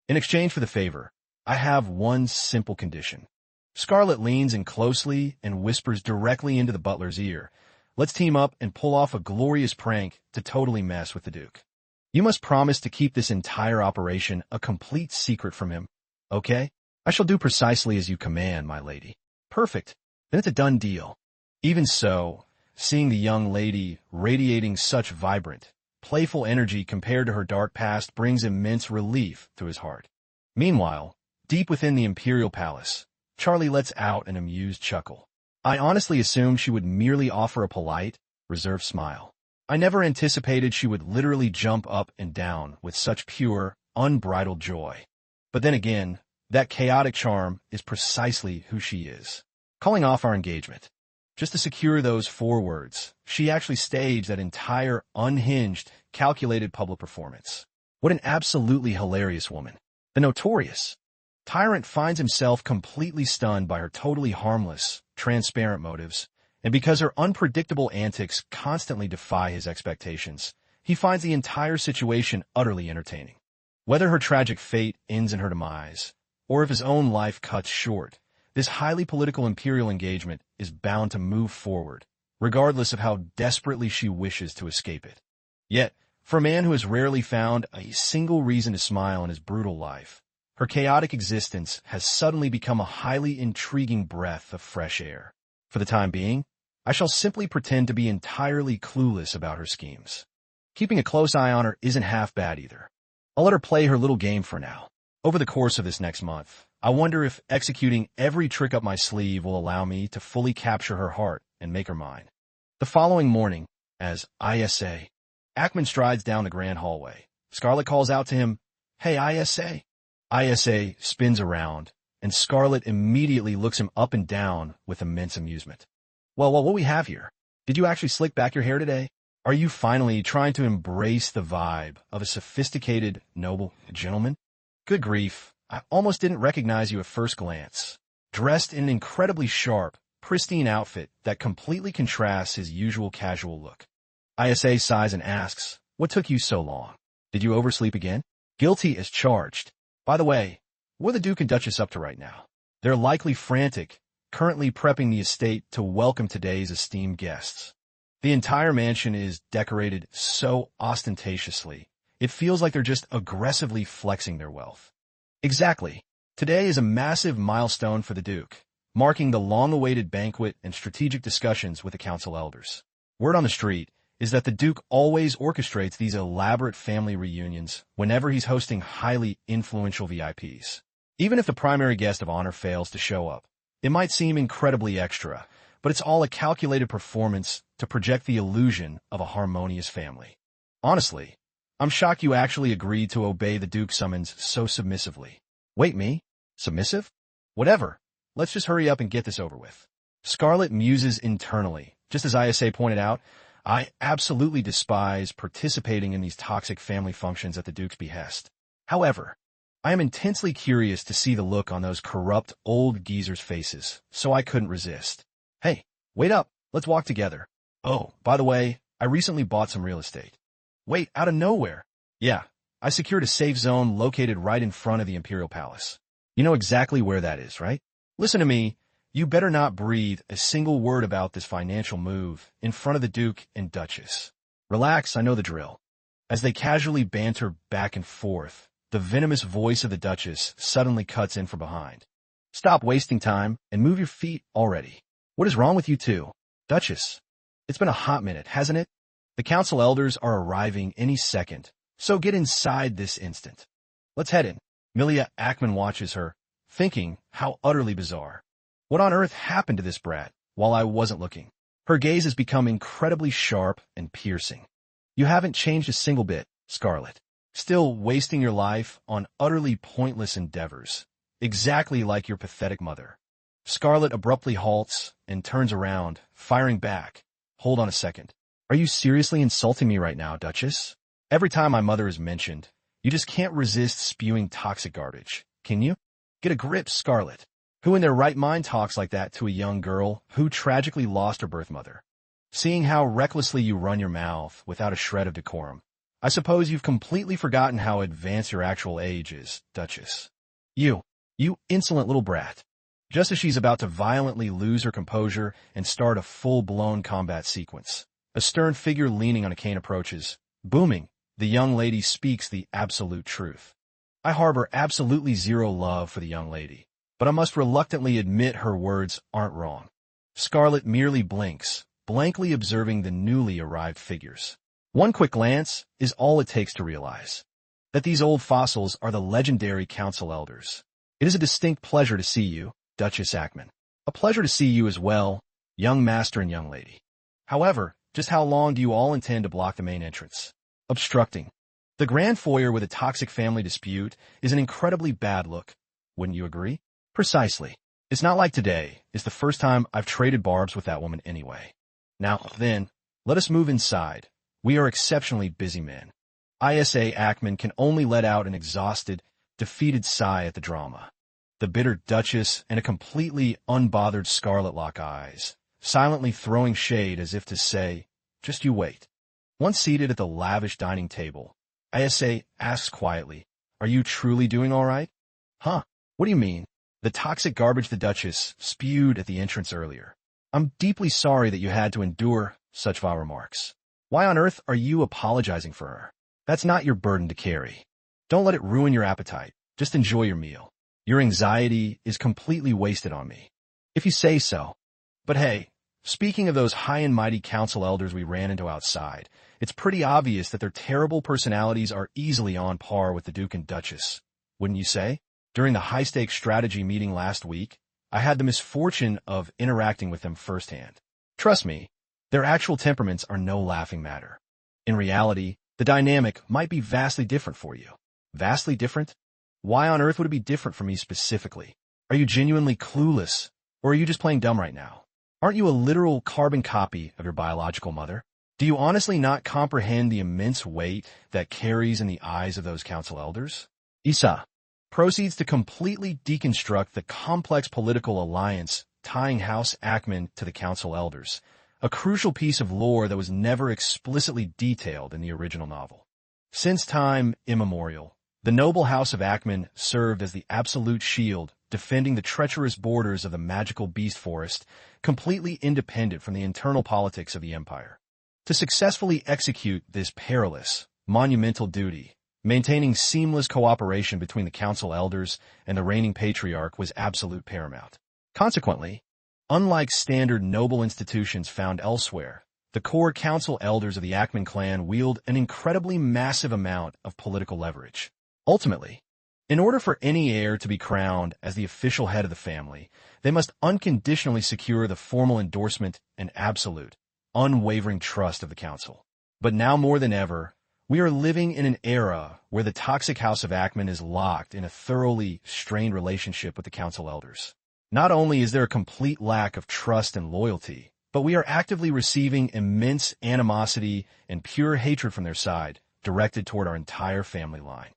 S1: In exchange for the favor, I have one simple condition." Scarlet leans in closely and whispers directly into the butler's ear, "Let's team up and pull off a glorious prank to totally mess with the Duke. You must promise to keep this entire operation a complete secret from him, okay? I shall do precisely as you command, my lady." "Perfect. Then it's a done deal." Even so, seeing the young lady radiating such vibrant, playful energy compared to her dark past brings immense relief to his heart. Meanwhile, deep within the imperial palace, Charlie lets out an amused chuckle. I honestly assumed she would merely offer a polite, reserved smile. I never anticipated she would literally jump up and down with such pure, unbridled joy. But then again, that chaotic charm is precisely who she is. Calling off our engagement. Just to secure those 4 words, she actually staged that entire, unhinged, calculated public performance. What an absolutely hilarious woman. The notorious Tyrant finds himself completely stunned by her totally harmless, transparent motives, and because her unpredictable antics constantly defy his expectations, he finds the entire situation utterly entertaining. Whether her tragic fate ends in her demise, or if his own life cuts short, this highly political imperial engagement is bound to move forward, regardless of how desperately she wishes to escape it. Yet, for a man who has rarely found a single reason to smile in his brutal life, her chaotic existence has suddenly become a highly intriguing breath of fresh air. For the time being, I shall simply pretend to be entirely clueless about her schemes. Keeping a close eye on her isn't half bad either. I'll let her play her little game for now. Over the course of this next month, I wonder if executing every trick up my sleeve will allow me to fully capture her heart and make her mine. The following morning, as ISA, Ackman strides down the grand hallway. Scarlet calls out to him, "Hey, ISA." ISA spins around, and Scarlet immediately looks him up and down with immense amusement. Well, what we have here? Did you actually slick back your hair today? Are you finally trying to embrace the vibe of a sophisticated, noble gentleman? Good grief, I almost didn't recognize you at first glance. Dressed in an incredibly sharp, pristine outfit that completely contrasts his usual casual look. ISA sighs and asks, "What took you so long? Did you oversleep again?" Guilty as charged. By the way, what are the Duke and Duchess up to right now? They're likely frantic, currently prepping the estate to welcome today's esteemed guests. The entire mansion is decorated so ostentatiously, it feels like they're just aggressively flexing their wealth. Exactly. Today is a massive milestone for the Duke, marking the long-awaited banquet and strategic discussions with the council elders. Word on the street is that the Duke always orchestrates these elaborate family reunions whenever he's hosting highly influential VIPs. Even if the primary guest of honor fails to show up, it might seem incredibly extra, but it's all a calculated performance to project the illusion of a harmonious family. Honestly, I'm shocked you actually agreed to obey the Duke's summons so submissively. Wait, me? Submissive? Whatever. Let's just hurry up and get this over with. Scarlet muses internally. Just as ISA pointed out, I absolutely despise participating in these toxic family functions at the Duke's behest. However, I am intensely curious to see the look on those corrupt old geezers' faces, so I couldn't resist. Hey, wait up, let's walk together. Oh, by the way, I recently bought some real estate. Wait, out of nowhere. Yeah, I secured a safe zone located right in front of the Imperial Palace. You know exactly where that is, right? Listen to me, you better not breathe a single word about this financial move in front of the Duke and Duchess. Relax, I know the drill. As they casually banter back and forth, the venomous voice of the Duchess suddenly cuts in from behind. Stop wasting time and move your feet already. What is wrong with you two? Duchess, it's been a hot minute, hasn't it? The council elders are arriving any second, so get inside this instant. Let's head in. Milia Ackman watches her, thinking how utterly bizarre. What on earth happened to this brat while I wasn't looking? Her gaze has become incredibly sharp and piercing. You haven't changed a single bit, Scarlet. Still wasting your life on utterly pointless endeavors, exactly like your pathetic mother. Scarlet abruptly halts and turns around, firing back. Hold on a second. Are you seriously insulting me right now, Duchess? Every time my mother is mentioned, you just can't resist spewing toxic garbage, can you? Get a grip, Scarlet. Who in their right mind talks like that to a young girl who tragically lost her birth mother? Seeing how recklessly you run your mouth without a shred of decorum, I suppose you've completely forgotten how advanced your actual age is, Duchess. You insolent little brat. Just as she's about to violently lose her composure and start a full-blown combat sequence, a stern figure leaning on a cane approaches. Booming, the young lady speaks the absolute truth. I harbor absolutely zero love for the young lady, but I must reluctantly admit her words aren't wrong. Scarlet merely blinks, blankly observing the newly arrived figures. One quick glance is all it takes to realize that these old fossils are the legendary council elders. It is a distinct pleasure to see you, Duchess Ackman. A pleasure to see you as well, young master and young lady. However, Just how long do you all intend to block the main entrance? Obstructing. The grand foyer with a toxic family dispute is an incredibly bad look. Wouldn't you agree? Precisely. It's not like today. It's the first time I've traded barbs with that woman anyway. Now, then, let us move inside. We are exceptionally busy men. ISA Ackman can only let out an exhausted, defeated sigh at the drama. The bitter Duchess and a completely unbothered Scarlet lock eyes, silently throwing shade as if to say, just you wait. Once seated at the lavish dining table, ISA asks quietly, are you truly doing all right? Huh? What do you mean? The toxic garbage the Duchess spewed at the entrance earlier. I'm deeply sorry that you had to endure such vile remarks. Why on earth are you apologizing for her? That's not your burden to carry. Don't let it ruin your appetite. Just enjoy your meal. Your anxiety is completely wasted on me. If you say so. But hey, speaking of those high and mighty council elders we ran into outside, it's pretty obvious that their terrible personalities are easily on par with the Duke and Duchess. Wouldn't you say? During the high-stakes strategy meeting last week, I had the misfortune of interacting with them firsthand. Trust me, their actual temperaments are no laughing matter. In reality, the dynamic might be vastly different for you. Vastly different? Why on earth would it be different for me specifically? Are you genuinely clueless, or are you just playing dumb right now? Aren't you a literal carbon copy of your biological mother? Do you honestly not comprehend the immense weight that carries in the eyes of those council elders? Isa proceeds to completely deconstruct the complex political alliance tying House Ackman to the council elders, a crucial piece of lore that was never explicitly detailed in the original novel. Since time immemorial, the noble House of Ackman served as the absolute shield defending the treacherous borders of the magical beast forest, completely independent from the internal politics of the empire. To successfully execute this perilous, monumental duty, maintaining seamless cooperation between the council elders and the reigning patriarch was absolute paramount. Consequently, unlike standard noble institutions found elsewhere, the core council elders of the Ackman clan wield an incredibly massive amount of political leverage. Ultimately, in order for any heir to be crowned as the official head of the family, they must unconditionally secure the formal endorsement and absolute, unwavering trust of the council. But now more than ever, we are living in an era where the toxic House of Ackman is locked in a thoroughly strained relationship with the council elders. Not only is there a complete lack of trust and loyalty, but we are actively receiving immense animosity and pure hatred from their side, directed toward our entire family line.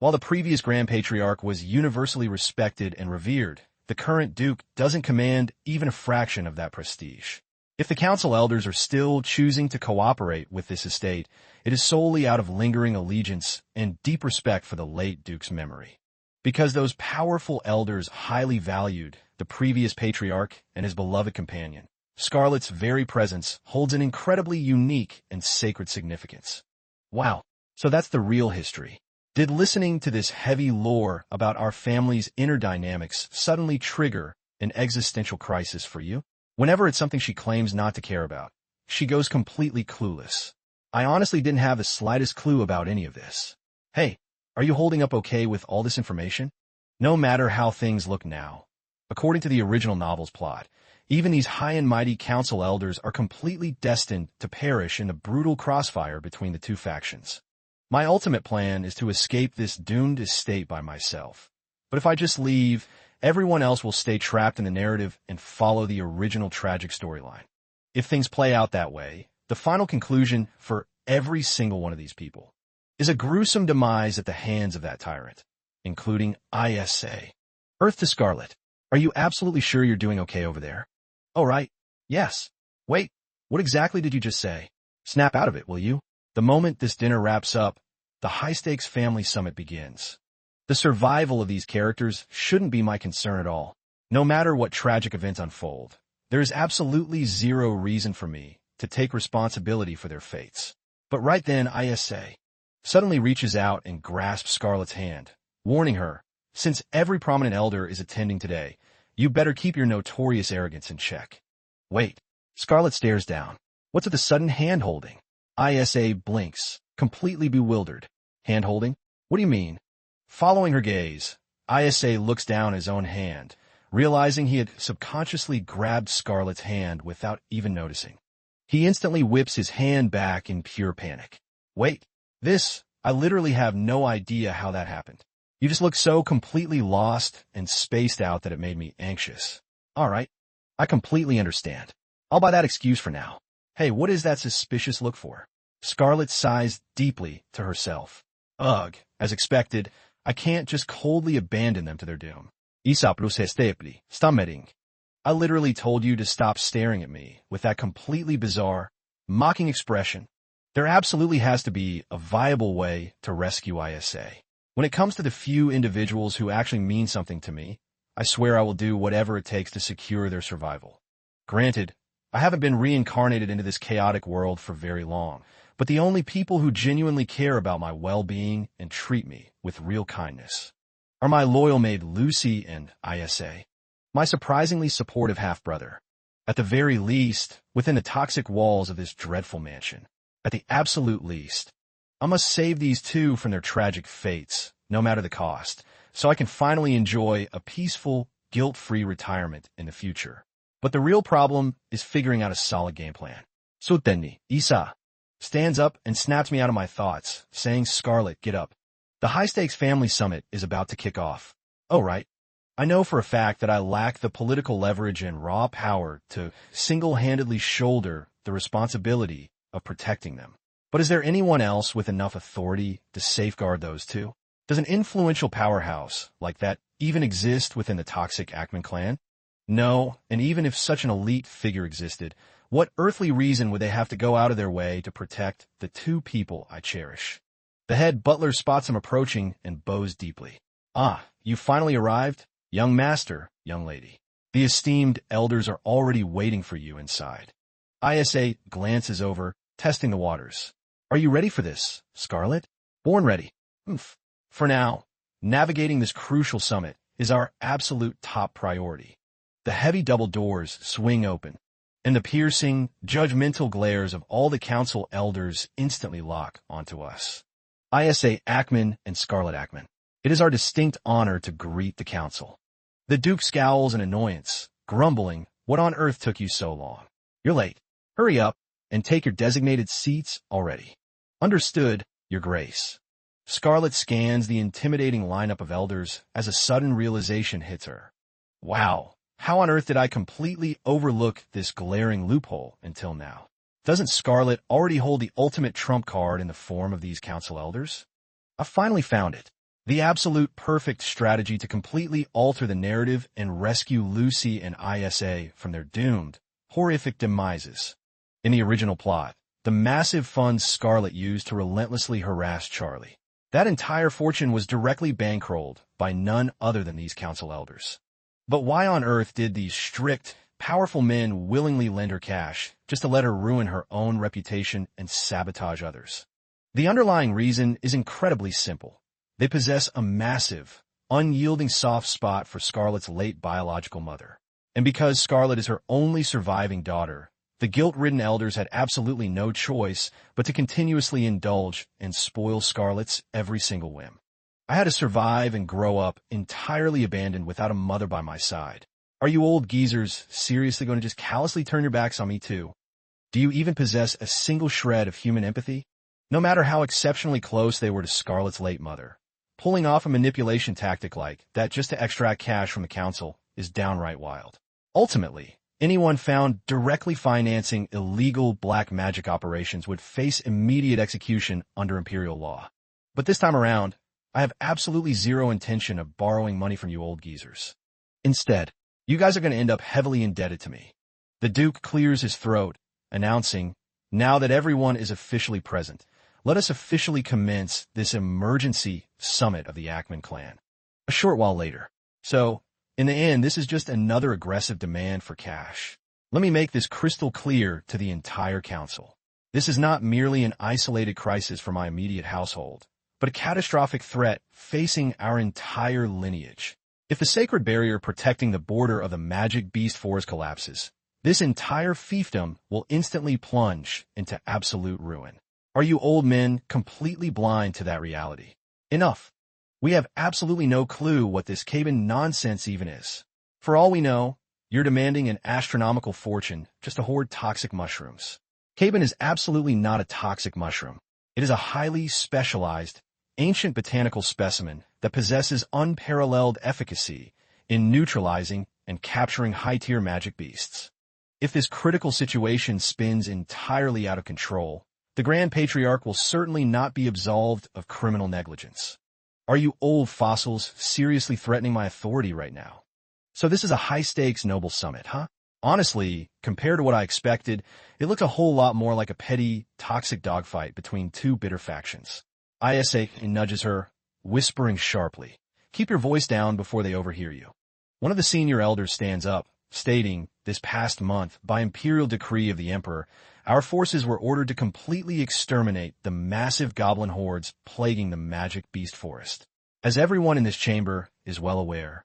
S1: While the previous Grand Patriarch was universally respected and revered, the current Duke doesn't command even a fraction of that prestige. If the council elders are still choosing to cooperate with this estate, it is solely out of lingering allegiance and deep respect for the late Duke's memory. Because those powerful elders highly valued the previous patriarch and his beloved companion, Scarlet's very presence holds an incredibly unique and sacred significance. Wow, so that's the real history. Did listening to this heavy lore about our family's inner dynamics suddenly trigger an existential crisis for you? Whenever it's something she claims not to care about, she goes completely clueless. I honestly didn't have the slightest clue about any of this. Hey, are you holding up okay with all this information? No matter how things look now, according to the original novel's plot, even these high and mighty council elders are completely destined to perish in the brutal crossfire between the two factions. My ultimate plan is to escape this doomed estate by myself. But if I just leave, everyone else will stay trapped in the narrative and follow the original tragic storyline. If things play out that way, the final conclusion for every single one of these people is a gruesome demise at the hands of that tyrant, including ISA. Earth to Scarlet, are you absolutely sure you're doing okay over there? Oh, right. Yes. Wait, what exactly did you just say? Snap out of it, will you? The moment this dinner wraps up, the high-stakes family summit begins. The survival of these characters shouldn't be my concern at all. No matter what tragic events unfold, there is absolutely zero reason for me to take responsibility for their fates. But right then, ISA suddenly reaches out and grasps Scarlet's hand, warning her, since every prominent elder is attending today, you better keep your notorious arrogance in check. Wait, Scarlet stares down. What's with the sudden hand-holding? ISA blinks, completely bewildered. Hand-holding? What do you mean? Following her gaze, ISA looks down at his own hand, realizing he had subconsciously grabbed Scarlet's hand without even noticing. He instantly whips his hand back in pure panic. Wait, I literally have no idea how that happened. You just look so completely lost and spaced out that it made me anxious. All right, I completely understand. I'll buy that excuse for now. Hey, what is that suspicious look for? Scarlet sighs deeply to herself. Ugh, as expected, I can't just coldly abandon them to their doom. Isa stepli, stammering. I literally told you to stop staring at me with that completely bizarre, mocking expression. There absolutely has to be a viable way to rescue ISA. When it comes to the few individuals who actually mean something to me, I swear I will do whatever it takes to secure their survival. Granted, I haven't been reincarnated into this chaotic world for very long, but the only people who genuinely care about my well-being and treat me with real kindness are my loyal maid Lucy and ISA, my surprisingly supportive half-brother. At the very least, within the toxic walls of this dreadful mansion. At the absolute least, I must save these two from their tragic fates, no matter the cost, so I can finally enjoy a peaceful, guilt-free retirement in the future. But the real problem is figuring out a solid game plan. Sutenni, Isa, stands up and snaps me out of my thoughts, saying, Scarlet, get up. The high-stakes family summit is about to kick off. Oh, right. I know for a fact that I lack the political leverage and raw power to single-handedly shoulder the responsibility of protecting them. But is there anyone else with enough authority to safeguard those two? Does an influential powerhouse like that even exist within the toxic Ackman clan? No, and even if such an elite figure existed, what earthly reason would they have to go out of their way to protect the two people I cherish? The head butler spots him approaching and bows deeply. Ah, you finally arrived? Young master, young lady. The esteemed elders are already waiting for you inside. ISA glances over, testing the waters. Are you ready for this, Scarlet? Born ready. For now, navigating this crucial summit is our absolute top priority. The heavy double doors swing open, and the piercing, judgmental glares of all the council elders instantly lock onto us. ISA Ackman and Scarlet Ackman. It is our distinct honor to greet the council. The Duke scowls in annoyance, grumbling, what on earth took you so long? You're late. Hurry up and take your designated seats already. Understood, Your Grace. Scarlet scans the intimidating lineup of elders as a sudden realization hits her. Wow, how on earth did I completely overlook this glaring loophole until now? Doesn't Scarlet already hold the ultimate trump card in the form of these council elders? I finally found it. The absolute perfect strategy to completely alter the narrative and rescue Lucy and ISA from their doomed, horrific demises. In the original plot, the massive funds Scarlet used to relentlessly harass Charlie. That entire fortune was directly bankrolled by none other than these council elders. But why on earth did these strict, powerful men willingly lend her cash just to let her ruin her own reputation and sabotage others? The underlying reason is incredibly simple. They possess a massive, unyielding soft spot for Scarlet's late biological mother. And because Scarlet is her only surviving daughter, the guilt-ridden elders had absolutely no choice but to continuously indulge and spoil Scarlet's every single whim. I had to survive and grow up entirely abandoned without a mother by my side. Are you old geezers seriously going to just callously turn your backs on me too? Do you even possess a single shred of human empathy? No matter how exceptionally close they were to Scarlet's late mother, pulling off a manipulation tactic like that just to extract cash from the council is downright wild. Ultimately, anyone found directly financing illegal black magic operations would face immediate execution under imperial law. But this time around, I have absolutely zero intention of borrowing money from you old geezers. Instead, you guys are going to end up heavily indebted to me. The Duke clears his throat, announcing, now that everyone is officially present, let us officially commence this emergency summit of the Ackman clan. A short while later. So, in the end, this is just another aggressive demand for cash. Let me make this crystal clear to the entire council. This is not merely an isolated crisis for my immediate household, but a catastrophic threat facing our entire lineage. If the sacred barrier protecting the border of the magic beast forest collapses, this entire fiefdom will instantly plunge into absolute ruin. Are you old men completely blind to that reality? Enough. We have absolutely no clue what this Caban nonsense even is. For all we know, you're demanding an astronomical fortune just to hoard toxic mushrooms. Caban is absolutely not a toxic mushroom. It is a highly specialized, ancient botanical specimen that possesses unparalleled efficacy in neutralizing and capturing high-tier magic beasts. If this critical situation spins entirely out of control, the Grand Patriarch will certainly not be absolved of criminal negligence. Are you old fossils seriously threatening my authority right now? So this is a high-stakes noble summit, huh? Honestly, compared to what I expected, it looks a whole lot more like a petty, toxic dogfight between two bitter factions. Isa nudges her, whispering sharply, "Keep your voice down before they overhear you." One of the senior elders stands up, stating, "This past month, by imperial decree of the Emperor, our forces were ordered to completely exterminate the massive goblin hordes plaguing the magic beast forest. As everyone in this chamber is well aware,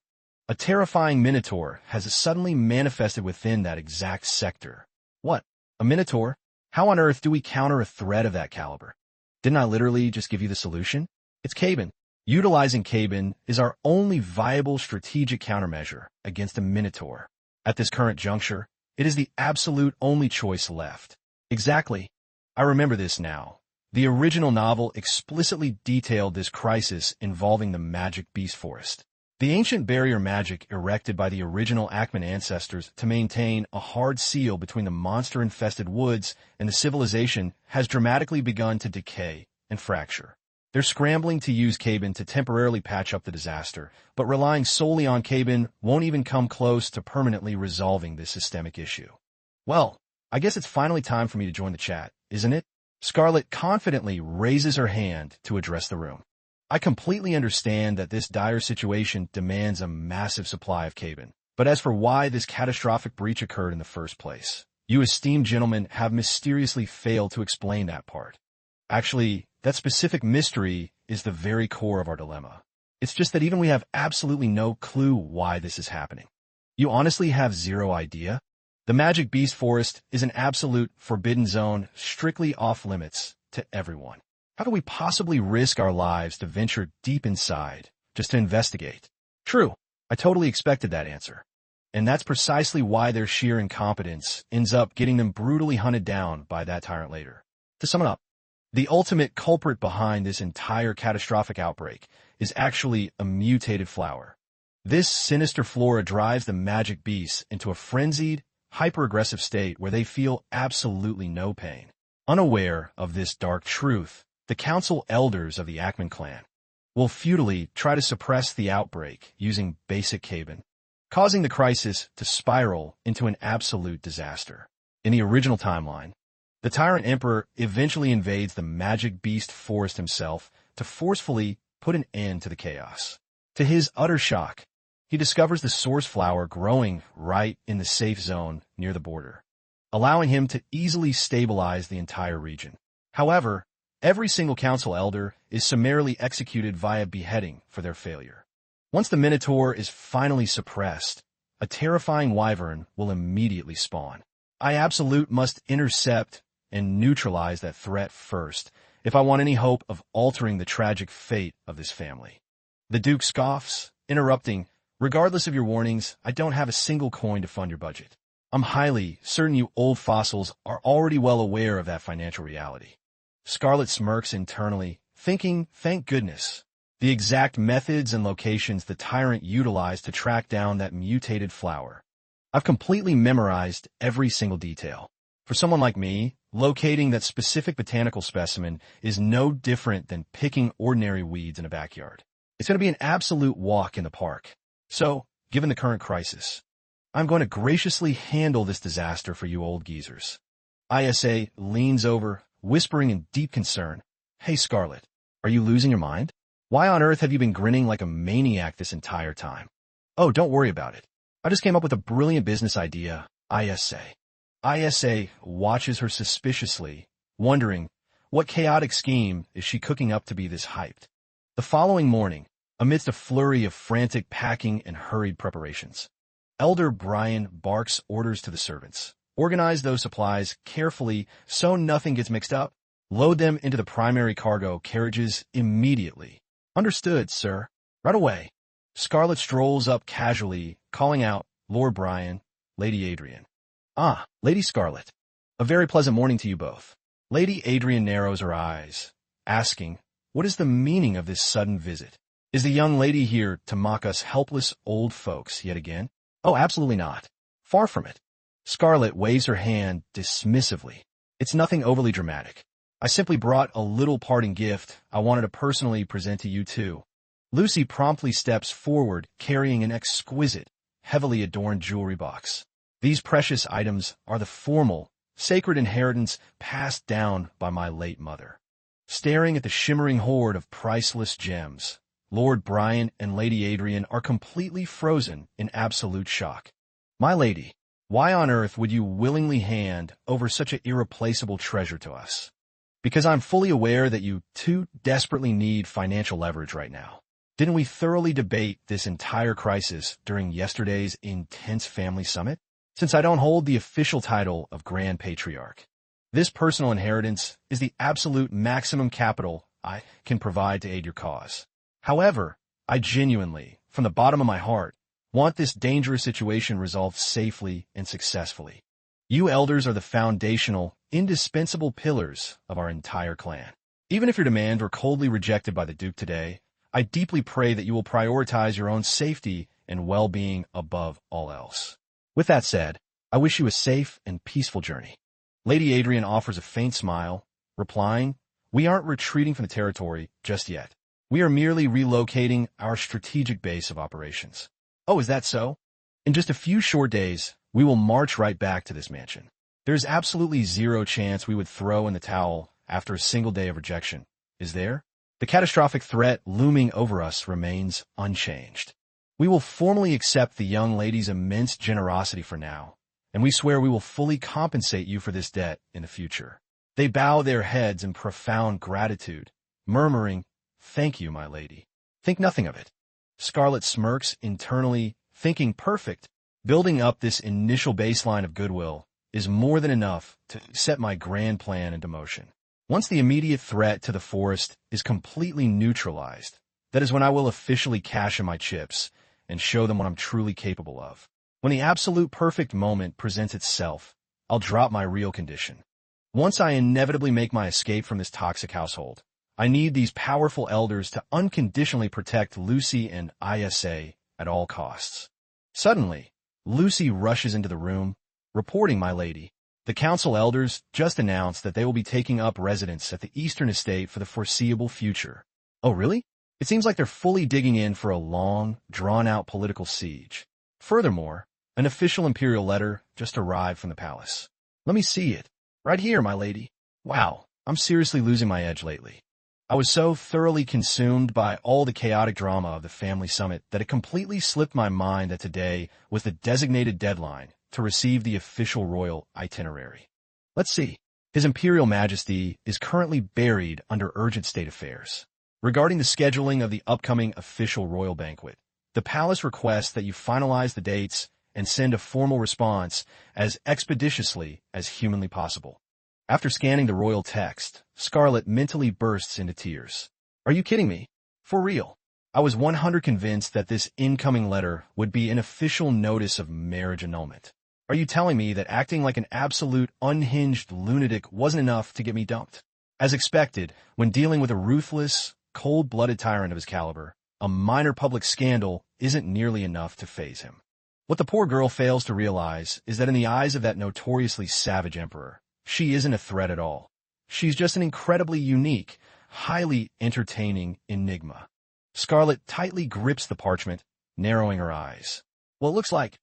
S1: a terrifying minotaur has suddenly manifested within that exact sector." What? A minotaur? How on earth do we counter a threat of that caliber? Didn't I literally just give you the solution? It's Caban. Utilizing Caban is our only viable strategic countermeasure against a minotaur. At this current juncture, it is the absolute only choice left. Exactly. I remember this now. The original novel explicitly detailed this crisis involving the magic beast forest. The ancient barrier magic erected by the original Ackman ancestors to maintain a hard seal between the monster-infested woods and the civilization has dramatically begun to decay and fracture. They're scrambling to use Caban to temporarily patch up the disaster, but relying solely on Caban won't even come close to permanently resolving this systemic issue. Well, I guess it's finally time for me to join the chat, isn't it? Scarlet confidently raises her hand to address the room. I completely understand that this dire situation demands a massive supply of Caban. But as for why this catastrophic breach occurred in the first place, you esteemed gentlemen have mysteriously failed to explain that part. Actually, that specific mystery is the very core of our dilemma. It's just that even we have absolutely no clue why this is happening. You honestly have zero idea? The Magic Beast Forest is an absolute forbidden zone, strictly off-limits to everyone. How do we possibly risk our lives to venture deep inside, just to investigate? True, I totally expected that answer. And that's precisely why their sheer incompetence ends up getting them brutally hunted down by that tyrant later. To sum it up, the ultimate culprit behind this entire catastrophic outbreak is actually a mutated flower. This sinister flora drives the magic beasts into a frenzied, hyper-aggressive state where they feel absolutely no pain. Unaware of this dark truth, the council elders of the Ackman clan will futilely try to suppress the outbreak using basic Caban, causing the crisis to spiral into an absolute disaster. In the original timeline, the Tyrant Emperor eventually invades the Magic Beast Forest himself to forcefully put an end to the chaos. To his utter shock, he discovers the source flower growing right in the safe zone near the border, allowing him to easily stabilize the entire region. However, every single council elder is summarily executed via beheading for their failure. Once the Minotaur is finally suppressed, a terrifying wyvern will immediately spawn. I absolute must intercept and neutralize that threat first if I want any hope of altering the tragic fate of this family. The Duke scoffs, interrupting, "Regardless of your warnings, I don't have a single coin to fund your budget. I'm highly certain you old fossils are already well aware of that financial reality." Scarlet smirks internally, thinking, thank goodness, the exact methods and locations the tyrant utilized to track down that mutated flower. I've completely memorized every single detail. For someone like me, locating that specific botanical specimen is no different than picking ordinary weeds in a backyard. It's going to be an absolute walk in the park. So, given the current crisis, I'm going to graciously handle this disaster for you old geezers. Isa leans over, whispering in deep concern, "Hey Scarlet, are you losing your mind? Why on earth have you been grinning like a maniac this entire time?" "Oh, don't worry about it. I just came up with a brilliant business idea," Isa watches her suspiciously, wondering, what chaotic scheme is she cooking up to be this hyped? The following morning, amidst a flurry of frantic packing and hurried preparations, Elder Brian barks orders to the servants. Organize those supplies carefully so nothing gets mixed up. Load them into the primary cargo carriages immediately. "Understood, sir. Right away." Scarlet strolls up casually, calling out, "Lord Brian, Lady Adrian." "Ah, Lady Scarlet. A very pleasant morning to you both. Lady Adrian narrows her eyes, asking, what is the meaning of this sudden visit? Is the young lady here to mock us helpless old folks yet again? Oh, absolutely not. Far from it. Scarlet waves her hand dismissively. It's nothing overly dramatic. I simply brought a little parting gift I wanted to personally present to you too. Lucy promptly steps forward, carrying an exquisite, heavily adorned jewelry box. These precious items are the formal, sacred inheritance passed down by my late mother. Staring at the shimmering hoard of priceless gems, Lord Brian and Lady Adrian are completely frozen in absolute shock. My lady, why on earth would you willingly hand over such an irreplaceable treasure to us? Because I'm fully aware that you two desperately need financial leverage right now. Didn't we thoroughly debate this entire crisis during yesterday's intense family summit? Since I don't hold the official title of Grand Patriarch, this personal inheritance is the absolute maximum capital I can provide to aid your cause. However, I genuinely, from the bottom of my heart, want this dangerous situation resolved safely and successfully. You elders are the foundational, indispensable pillars of our entire clan. Even if your demands were coldly rejected by the Duke today, I deeply pray that you will prioritize your own safety and well-being above all else. With that said, I wish you a safe and peaceful journey. Lady Adrian offers a faint smile, replying, we aren't retreating from the territory just yet. We are merely relocating our strategic base of operations. Oh, is that so? In just a few short days, we will march right back to this mansion. There's absolutely zero chance we would throw in the towel after a single day of rejection, is there? The catastrophic threat looming over us remains unchanged. We will formally accept the young lady's immense generosity for now, and we swear we will fully compensate you for this debt in the future. They bow their heads in profound gratitude, murmuring, thank you, my lady. Think nothing of it. Scarlet smirks internally, thinking perfect. Building up this initial baseline of goodwill is more than enough to set my grand plan into motion. Once the immediate threat to the forest is completely neutralized, that is when I will officially cash in my chips and show them what I'm truly capable of. When the absolute perfect moment presents itself, I'll drop my real condition. Once I inevitably make my escape from this toxic household, I need these powerful elders to unconditionally protect Lucy and ISA at all costs. Suddenly, Lucy rushes into the room, reporting, my lady, the council elders just announced that they will be taking up residence at the Eastern Estate for the foreseeable future. Oh, really? It seems like they're fully digging in for a long, drawn-out political siege. Furthermore, an official imperial letter just arrived from the palace. Let me see it. Right here, my lady. Wow, I'm seriously losing my edge lately. I was so thoroughly consumed by all the chaotic drama of the family summit that it completely slipped my mind that today was the designated deadline to receive the official royal itinerary. Let's see. His Imperial Majesty is currently buried under urgent state affairs. Regarding the scheduling of the upcoming official royal banquet, the palace requests that you finalize the dates and send a formal response as expeditiously as humanly possible. After scanning the royal text, Scarlet mentally bursts into tears. Are you kidding me? For real. I was 100% convinced that this incoming letter would be an official notice of marriage annulment. Are you telling me that acting like an absolute unhinged lunatic wasn't enough to get me dumped? As expected, when dealing with a ruthless, cold-blooded tyrant of his caliber, a minor public scandal isn't nearly enough to faze him. What the poor girl fails to realize is that in the eyes of that notoriously savage emperor, she isn't a threat at all. She's just an incredibly unique, highly entertaining enigma. Scarlet tightly grips the parchment, narrowing her eyes. Well, it looks like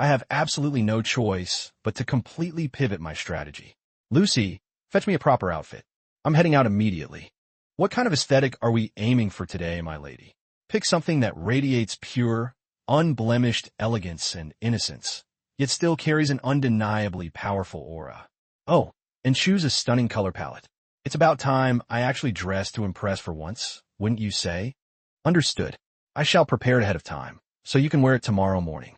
S1: I have absolutely no choice but to completely pivot my strategy. Lucy, fetch me a proper outfit. I'm heading out immediately. What kind of aesthetic are we aiming for today, my lady? Pick something that radiates pure, unblemished elegance and innocence, yet still carries an undeniably powerful aura. Oh, and choose a stunning color palette. It's about time I actually dress to impress for once, wouldn't you say? Understood. I shall prepare it ahead of time, so you can wear it tomorrow morning.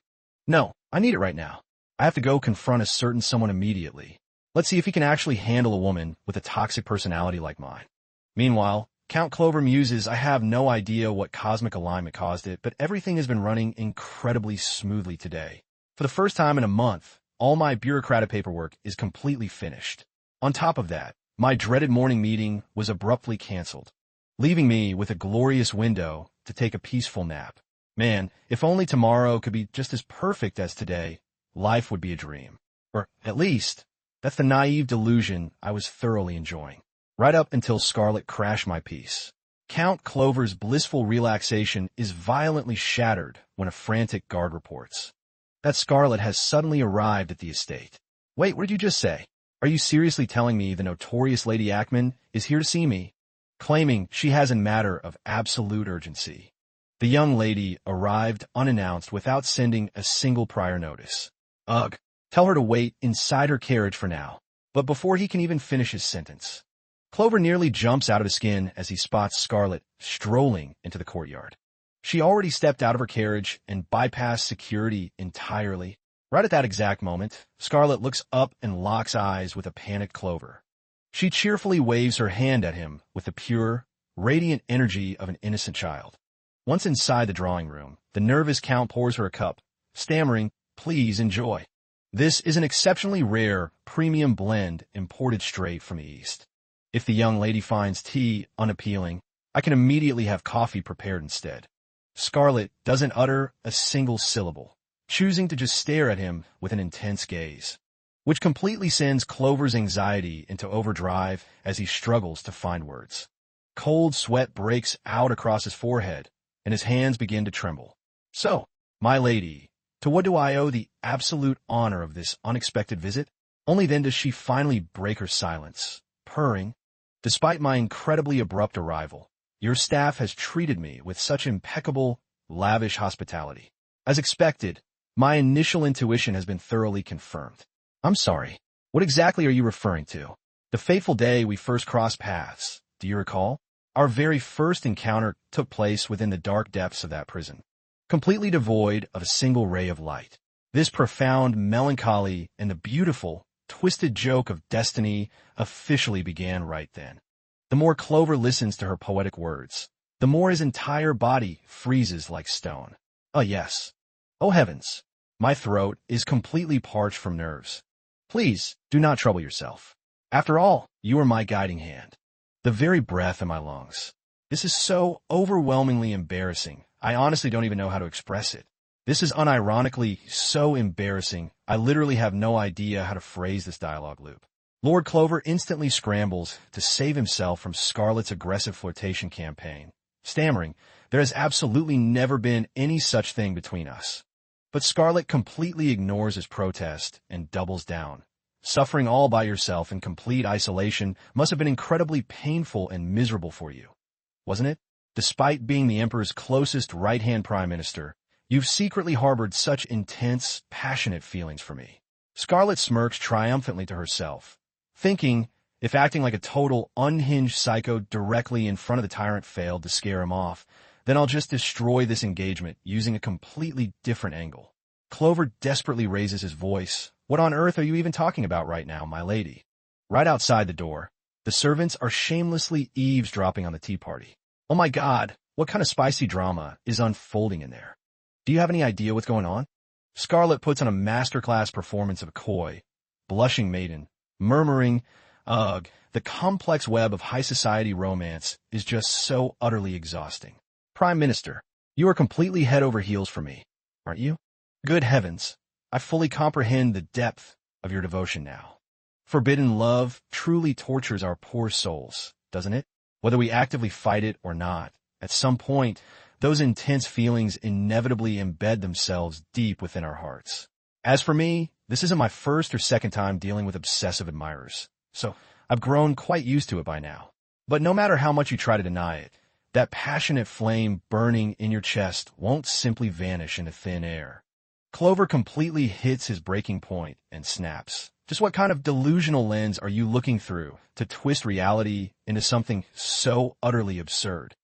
S1: No, I need it right now. I have to go confront a certain someone immediately. Let's see if he can actually handle a woman with a toxic personality like mine. Meanwhile, Count Clover muses, I have no idea what cosmic alignment caused it, but everything has been running incredibly smoothly today. For the first time in a month, all my bureaucratic paperwork is completely finished. On top of that, my dreaded morning meeting was abruptly canceled, leaving me with a glorious window to take a peaceful nap. Man, if only tomorrow could be just as perfect as today, life would be a dream. Or, at least, that's the naive delusion I was thoroughly enjoying. Right up until Scarlet crashed my peace. Count Clover's blissful relaxation is violently shattered when a frantic guard reports that Scarlet has suddenly arrived at the estate. Wait, what did you just say? Are you seriously telling me the notorious Lady Ackman is here to see me? Claiming she has a matter of absolute urgency. The young lady arrived unannounced without sending a single prior notice. Ugh, tell her to wait inside her carriage for now. But before he can even finish his sentence, Clover nearly jumps out of his skin as he spots Scarlet strolling into the courtyard. She already stepped out of her carriage and bypassed security entirely. Right at that exact moment, Scarlet looks up and locks eyes with a panicked Clover. She cheerfully waves her hand at him with the pure, radiant energy of an innocent child. Once inside the drawing room, the nervous Count pours her a cup, stammering, "Please enjoy. This is an exceptionally rare, premium blend imported straight from the East. If the young lady finds tea unappealing, I can immediately have coffee prepared instead." Scarlet doesn't utter a single syllable, choosing to just stare at him with an intense gaze, which completely sends Clover's anxiety into overdrive as he struggles to find words. Cold sweat breaks out across his forehead, and his hands begin to tremble. "So, my lady, to what do I owe the absolute honor of this unexpected visit?" Only then does she finally break her silence, purring, "Despite my incredibly abrupt arrival, your staff has treated me with such impeccable, lavish hospitality. As expected, my initial intuition has been thoroughly confirmed." "I'm sorry. What exactly are you referring to?" "The fateful day we first crossed paths. Do you recall? Our very first encounter took place within the dark depths of that prison, completely devoid of a single ray of light. This profound melancholy and the beautiful, twisted joke of destiny officially began right then." The more Clover listens to her poetic words, the more his entire body freezes like stone. Oh yes. Oh heavens. My throat is completely parched from nerves. Please, do not trouble yourself. After all, you are my guiding hand. The very breath in my lungs. This is so overwhelmingly embarrassing. I honestly don't even know how to express it. This is unironically so embarrassing, I literally have no idea how to phrase this dialogue loop. Lord Clover instantly scrambles to save himself from Scarlet's aggressive flirtation campaign, stammering, "There has absolutely never been any such thing between us." But Scarlet completely ignores his protest and doubles down. "Suffering all by yourself in complete isolation must have been incredibly painful and miserable for you, wasn't it? Despite being the Emperor's closest right-hand prime minister, you've secretly harbored such intense, passionate feelings for me." Scarlet smirks triumphantly to herself, thinking, if acting like a total, unhinged psycho directly in front of the Tyrant failed to scare him off, then I'll just destroy this engagement using a completely different angle. Clover desperately raises his voice. "What on earth are you even talking about right now, my lady?" Right outside the door, the servants are shamelessly eavesdropping on the tea party. Oh my God, what kind of spicy drama is unfolding in there? Do you have any idea what's going on? Scarlet puts on a masterclass performance of a coy, blushing maiden, murmuring, "Ugh, the complex web of high society romance is just so utterly exhausting. Prime Minister, you are completely head over heels for me, aren't you? Good heavens, I fully comprehend the depth of your devotion now. Forbidden love truly tortures our poor souls, doesn't it? Whether we actively fight it or not, at some point, those intense feelings inevitably embed themselves deep within our hearts. As for me, this isn't my first or second time dealing with obsessive admirers, so I've grown quite used to it by now. But no matter how much you try to deny it, that passionate flame burning in your chest won't simply vanish into thin air." Clover completely hits his breaking point and snaps. "Just what kind of delusional lens are you looking through to twist reality into something so utterly absurd?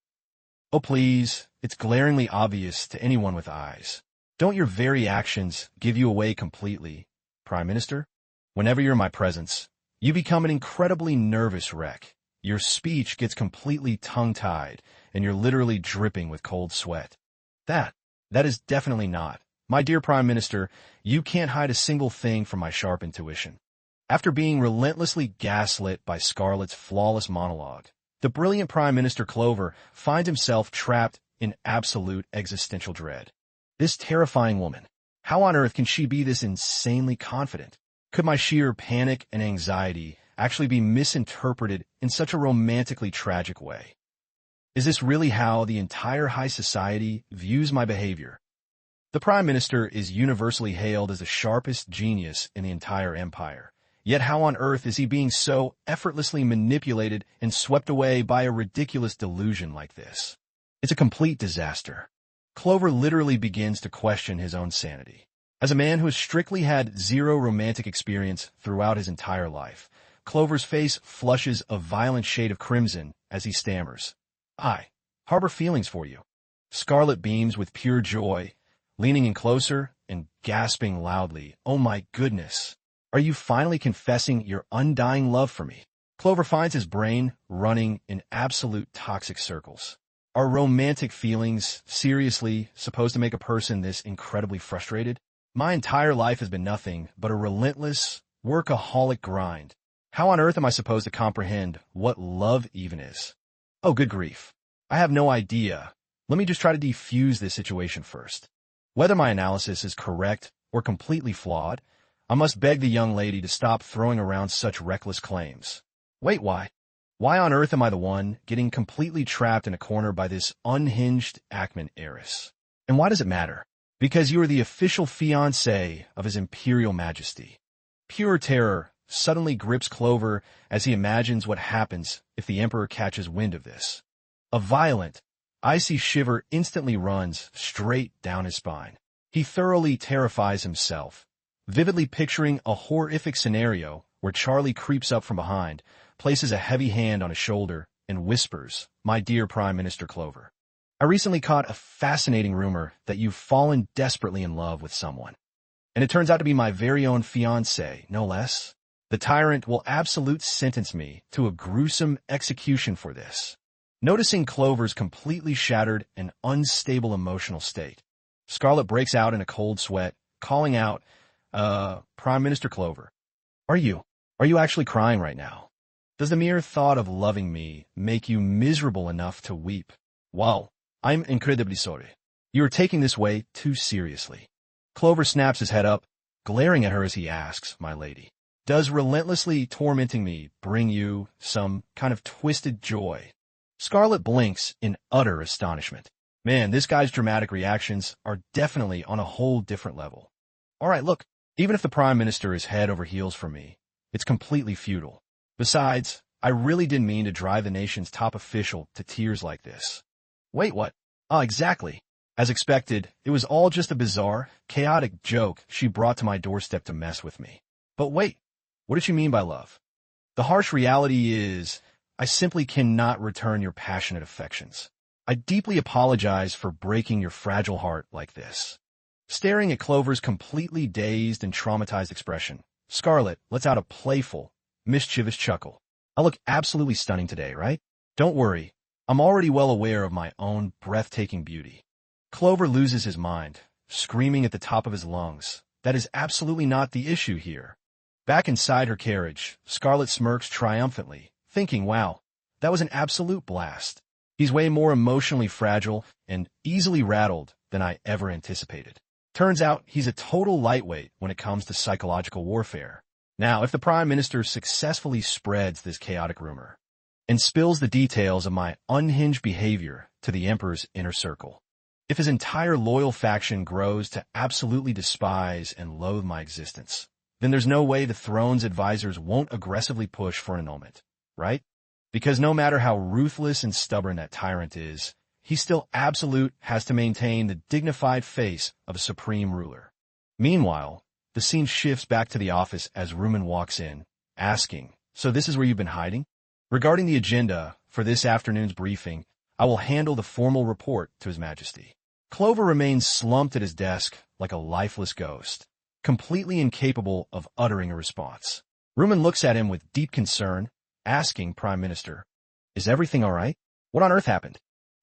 S1: Oh please, it's glaringly obvious to anyone with eyes. Don't your very actions give you away completely, Prime Minister? Whenever you're in my presence, you become an incredibly nervous wreck. Your speech gets completely tongue-tied, and you're literally dripping with cold sweat. That is definitely not My dear Prime Minister, you can't hide a single thing from my sharp intuition. After being relentlessly gaslit by Scarlet's flawless monologue, the brilliant Prime Minister Clover finds himself trapped in absolute existential dread. This terrifying woman, how on earth can she be this insanely confident? Could my sheer panic and anxiety actually be misinterpreted in such a romantically tragic way? Is this really how the entire high society views my behavior? The Prime Minister is universally hailed as the sharpest genius in the entire empire. Yet how on earth is he being so effortlessly manipulated and swept away by a ridiculous delusion like this? It's a complete disaster. Clover literally begins to question his own sanity. As a man who has strictly had zero romantic experience throughout his entire life, Clover's face flushes a violent shade of crimson as he stammers, "I harbor feelings for you." Scarlet beams with pure joy, leaning in closer and gasping loudly, "Oh my goodness! Are you finally confessing your undying love for me?" Clover finds his brain running in absolute toxic circles. Are romantic feelings seriously supposed to make a person this incredibly frustrated? My entire life has been nothing but a relentless, workaholic grind. How on earth am I supposed to comprehend what love even is? Oh, good grief. I have no idea. Let me just try to defuse this situation first. Whether my analysis is correct or completely flawed, I must beg the young lady to stop throwing around such reckless claims. Wait, why? Why on earth am I the one getting completely trapped in a corner by this unhinged Ackman heiress? And why does it matter? Because you are the official fiancé of His Imperial Majesty. Pure terror suddenly grips Clover as he imagines what happens if the Emperor catches wind of this. A violent, icy shiver instantly runs straight down his spine. He thoroughly terrifies himself, vividly picturing a horrific scenario where Charlie creeps up from behind, places a heavy hand on his shoulder, and whispers, "My dear Prime Minister Clover, I recently caught a fascinating rumor that you've fallen desperately in love with someone. And it turns out to be my very own fiancé, no less. The Tyrant will absolute sentence me to a gruesome execution for this." Noticing Clover's completely shattered and unstable emotional state, Scarlet breaks out in a cold sweat, calling out, Prime Minister Clover, are you actually crying right now? Does the mere thought of loving me make you miserable enough to weep? Wow, I'm incredibly sorry. You are taking this way too seriously." Clover snaps his head up, glaring at her as he asks, "My lady, does relentlessly tormenting me bring you some kind of twisted joy?" Scarlet blinks in utter astonishment. Man, this guy's dramatic reactions are definitely on a whole different level. All right, look, even if the Prime Minister is head over heels for me, it's completely futile. Besides, I really didn't mean to drive the nation's top official to tears like this. Wait, what? Ah, exactly. As expected, it was all just a bizarre, chaotic joke she brought to my doorstep to mess with me. But wait, what did she mean by love? The harsh reality is, I simply cannot return your passionate affections. I deeply apologize for breaking your fragile heart like this. Staring at Clover's completely dazed and traumatized expression, Scarlet lets out a playful, mischievous chuckle. I look absolutely stunning today, right? Don't worry, I'm already well aware of my own breathtaking beauty. Clover loses his mind, screaming at the top of his lungs. That is absolutely not the issue here. Back inside her carriage, Scarlet smirks triumphantly, thinking, wow, that was an absolute blast. He's way more emotionally fragile and easily rattled than I ever anticipated. Turns out he's a total lightweight when it comes to psychological warfare. Now, if the Prime Minister successfully spreads this chaotic rumor and spills the details of my unhinged behavior to the Emperor's inner circle, if his entire loyal faction grows to absolutely despise and loathe my existence, then there's no way the throne's advisors won't aggressively push for an annulment, right? Because no matter how ruthless and stubborn that tyrant is, he still absolute has to maintain the dignified face of a supreme ruler. Meanwhile, the scene shifts back to the office as Rumen walks in, asking, "So this is where you've been hiding?" Regarding the agenda for this afternoon's briefing, I will handle the formal report to His Majesty. Clover remains slumped at his desk like a lifeless ghost, completely incapable of uttering a response. Rumen looks at him with deep concern, asking, "Prime Minister, is everything all right? What on earth happened?"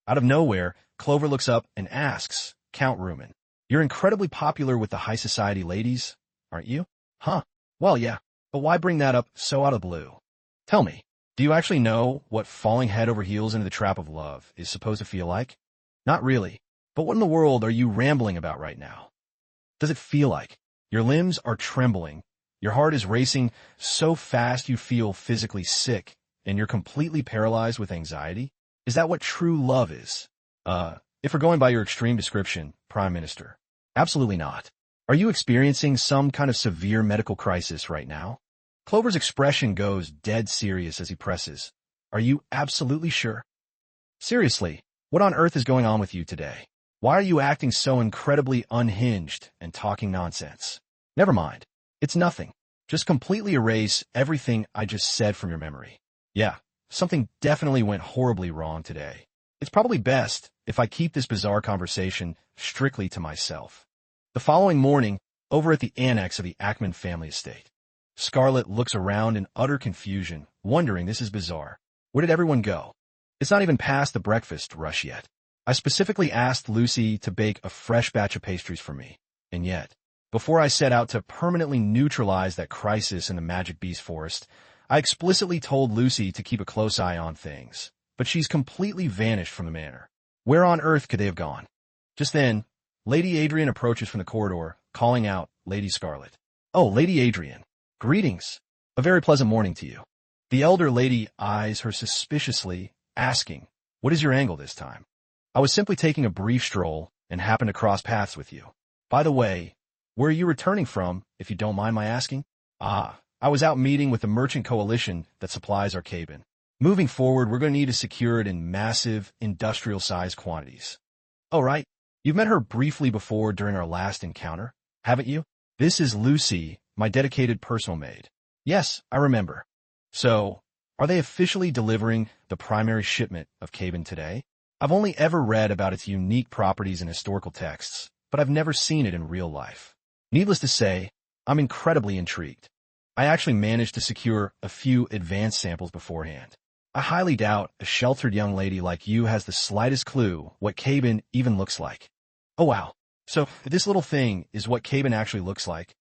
S1: Out of nowhere, Clover looks up and asks, "Count Rumen, You're incredibly popular with the high society ladies, aren't you? Huh. Well, yeah. But why bring that up so out of the blue? Tell me, do you actually know what falling head over heels into the trap of love is supposed to feel like? Not really. But what in the world are you rambling about right now? Does it feel like your limbs are trembling, your heart is racing so fast you feel physically sick, and you're completely paralyzed with anxiety? Is that what true love is? If we're going by your extreme description, Prime Minister. Absolutely not. Are you experiencing some kind of severe medical crisis right now? Clover's expression goes dead serious as he presses. Are you absolutely sure? Seriously, what on earth is going on with you today? Why are you acting so incredibly unhinged and talking nonsense? Never mind. It's nothing. Just completely erase everything I just said from your memory. Yeah, something definitely went horribly wrong today. It's probably best if I keep this bizarre conversation strictly to myself. The following morning, over at the annex of the Ackman family estate, Scarlett looks around in utter confusion, wondering this is bizarre. Where did everyone go? It's not even past the breakfast rush yet. I specifically asked Lucy to bake a fresh batch of pastries for me, and yet, before I set out to permanently neutralize that crisis in the Magic Beast Forest, I explicitly told Lucy to keep a close eye on things, but she's completely vanished from the manor. Where on earth could they have gone? Just then, Lady Adrian approaches from the corridor, calling out, Lady Scarlett. Oh, Lady Adrian. Greetings. A very pleasant morning to you. The elder lady eyes her suspiciously, asking, what is your angle this time? I was simply taking a brief stroll and happened to cross paths with you. By the way, where are you returning from, if you don't mind my asking? I was out meeting with the merchant coalition that supplies our cabin. Moving forward, we're going to need to secure it in massive, industrial-sized quantities. Oh, right. You've met her briefly before during our last encounter, haven't you? This is Lucy, my dedicated personal maid. Yes, I remember. So, are they officially delivering the primary shipment of cabin today? I've only ever read about its unique properties in historical texts, but I've never seen it in real life. Needless to say, I'm incredibly intrigued. I actually managed to secure a few advanced samples beforehand. I highly doubt a sheltered young lady like you has the slightest clue what cabin even looks like. Oh wow, so this little thing is what cabin actually looks like?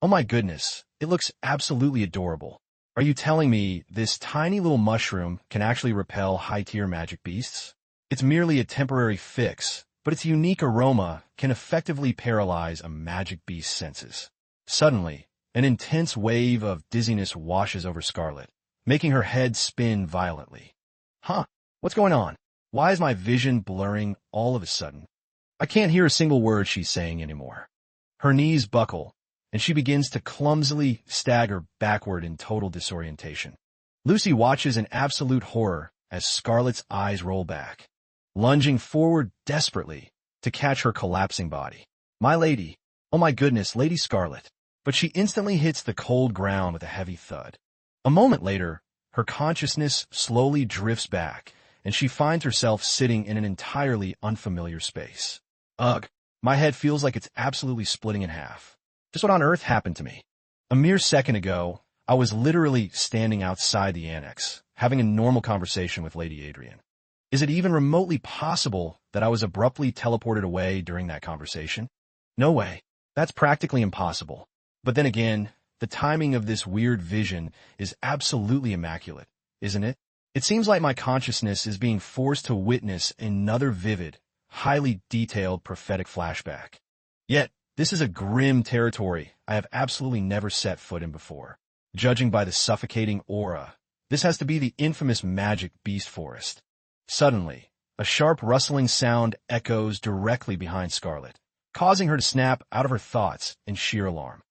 S1: Oh my goodness, it looks absolutely adorable. Are you telling me this tiny little mushroom can actually repel high-tier magic beasts? It's merely a temporary fix, but its unique aroma can effectively paralyze a magic beast's senses. Suddenly, an intense wave of dizziness washes over Scarlett, making her head spin violently. Huh? What's going on? Why is my vision blurring all of a sudden? I can't hear a single word she's saying anymore. Her knees buckle, and she begins to clumsily stagger backward in total disorientation. Lucy watches in absolute horror as Scarlett's eyes roll back, lunging forward desperately to catch her collapsing body. My lady, oh my goodness, Lady Scarlett. But she instantly hits the cold ground with a heavy thud. A moment later, her consciousness slowly drifts back, and she finds herself sitting in an entirely unfamiliar space. Ugh, my head feels like it's absolutely splitting in half. Just what on earth happened to me? A mere second ago, I was literally standing outside the annex, having a normal conversation with Lady Adrian. Is it even remotely possible that I was abruptly teleported away during that conversation? No way. That's practically impossible. But then again, the timing of this weird vision is absolutely immaculate, isn't it? It seems like my consciousness is being forced to witness another vivid, highly detailed prophetic flashback. Yet, this is a grim territory I have absolutely never set foot in before. Judging by the suffocating aura, this has to be the infamous Magic Beast Forest. Suddenly, a sharp rustling sound echoes directly behind Scarlett, causing her to snap out of her thoughts in sheer alarm.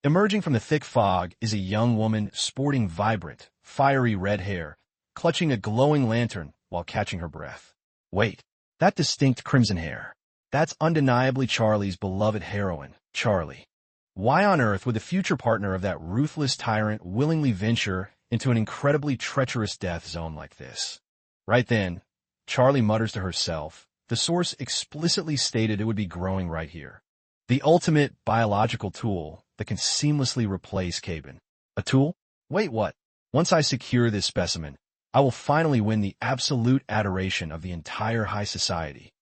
S1: Emerging from the thick fog is a young woman sporting vibrant, fiery red hair, clutching a glowing lantern while catching her breath. Wait, that distinct crimson hair. That's undeniably Charlie's beloved heroine, Charlie. Why on earth would the future partner of that ruthless tyrant willingly venture into an incredibly treacherous death zone like this? Right then, Charlie mutters to herself, the source explicitly stated it would be growing right here. The ultimate biological tool that can seamlessly replace Cabin. A tool? Wait, what? Once I secure this specimen, I will finally win the absolute adoration of the entire high society.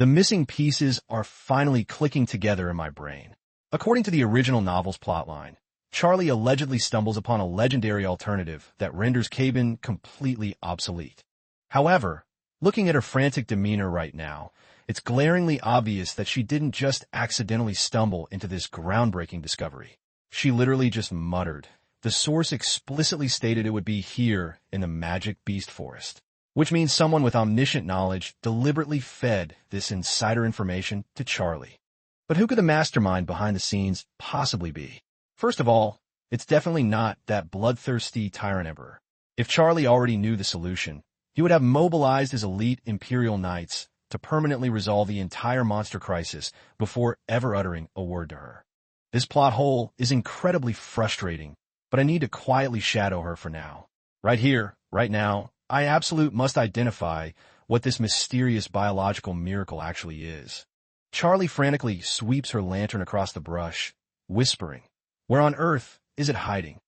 S1: The missing pieces are finally clicking together in my brain. According to the original novel's plotline, Charlie allegedly stumbles upon a legendary alternative that renders Cabin completely obsolete. However, looking at her frantic demeanor right now, it's glaringly obvious that she didn't just accidentally stumble into this groundbreaking discovery. She literally just muttered. The source explicitly stated it would be here in the Magic Beast Forest, which means someone with omniscient knowledge deliberately fed this insider information to Charlie. But who could the mastermind behind the scenes possibly be? First of all, it's definitely not that bloodthirsty Tyrant Emperor. If Charlie already knew the solution, he would have mobilized his elite Imperial Knights to permanently resolve the entire monster crisis before ever uttering a word to her. This plot hole is incredibly frustrating, but I need to quietly shadow her for now. Right here, right now, I absolutely must identify what this mysterious biological miracle actually is. Charlie frantically sweeps her lantern across the brush, whispering, "Where on earth is it hiding?"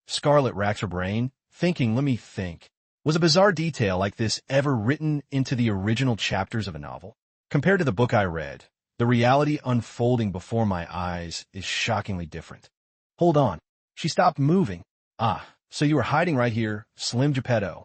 S1: Scarlet racks her brain, thinking, let me think. Was a bizarre detail like this ever written into the original chapters of a novel? Compared to the book I read, the reality unfolding before my eyes is shockingly different. Hold on. She stopped moving. Ah, so you were hiding right here, Slim Geppetto.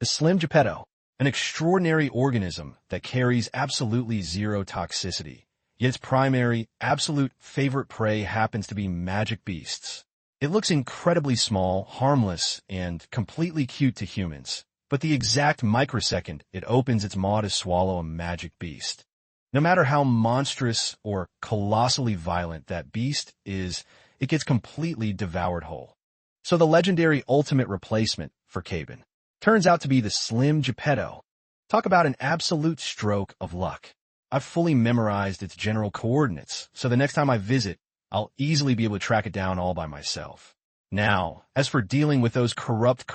S1: The Slim Geppetto, an extraordinary organism that carries absolutely zero toxicity, yet its primary, absolute favorite prey happens to be magic beasts. It looks incredibly small, harmless, and completely cute to humans, but the exact microsecond it opens its maw to swallow a magic beast. No matter how monstrous or colossally violent that beast is, it gets completely devoured whole. So the legendary ultimate replacement for Cabin turns out to be the Slim Geppetto. Talk about an absolute stroke of luck. I've fully memorized its general coordinates, so the next time I visit, I'll easily be able to track it down all by myself. Now, as for dealing with those corrupt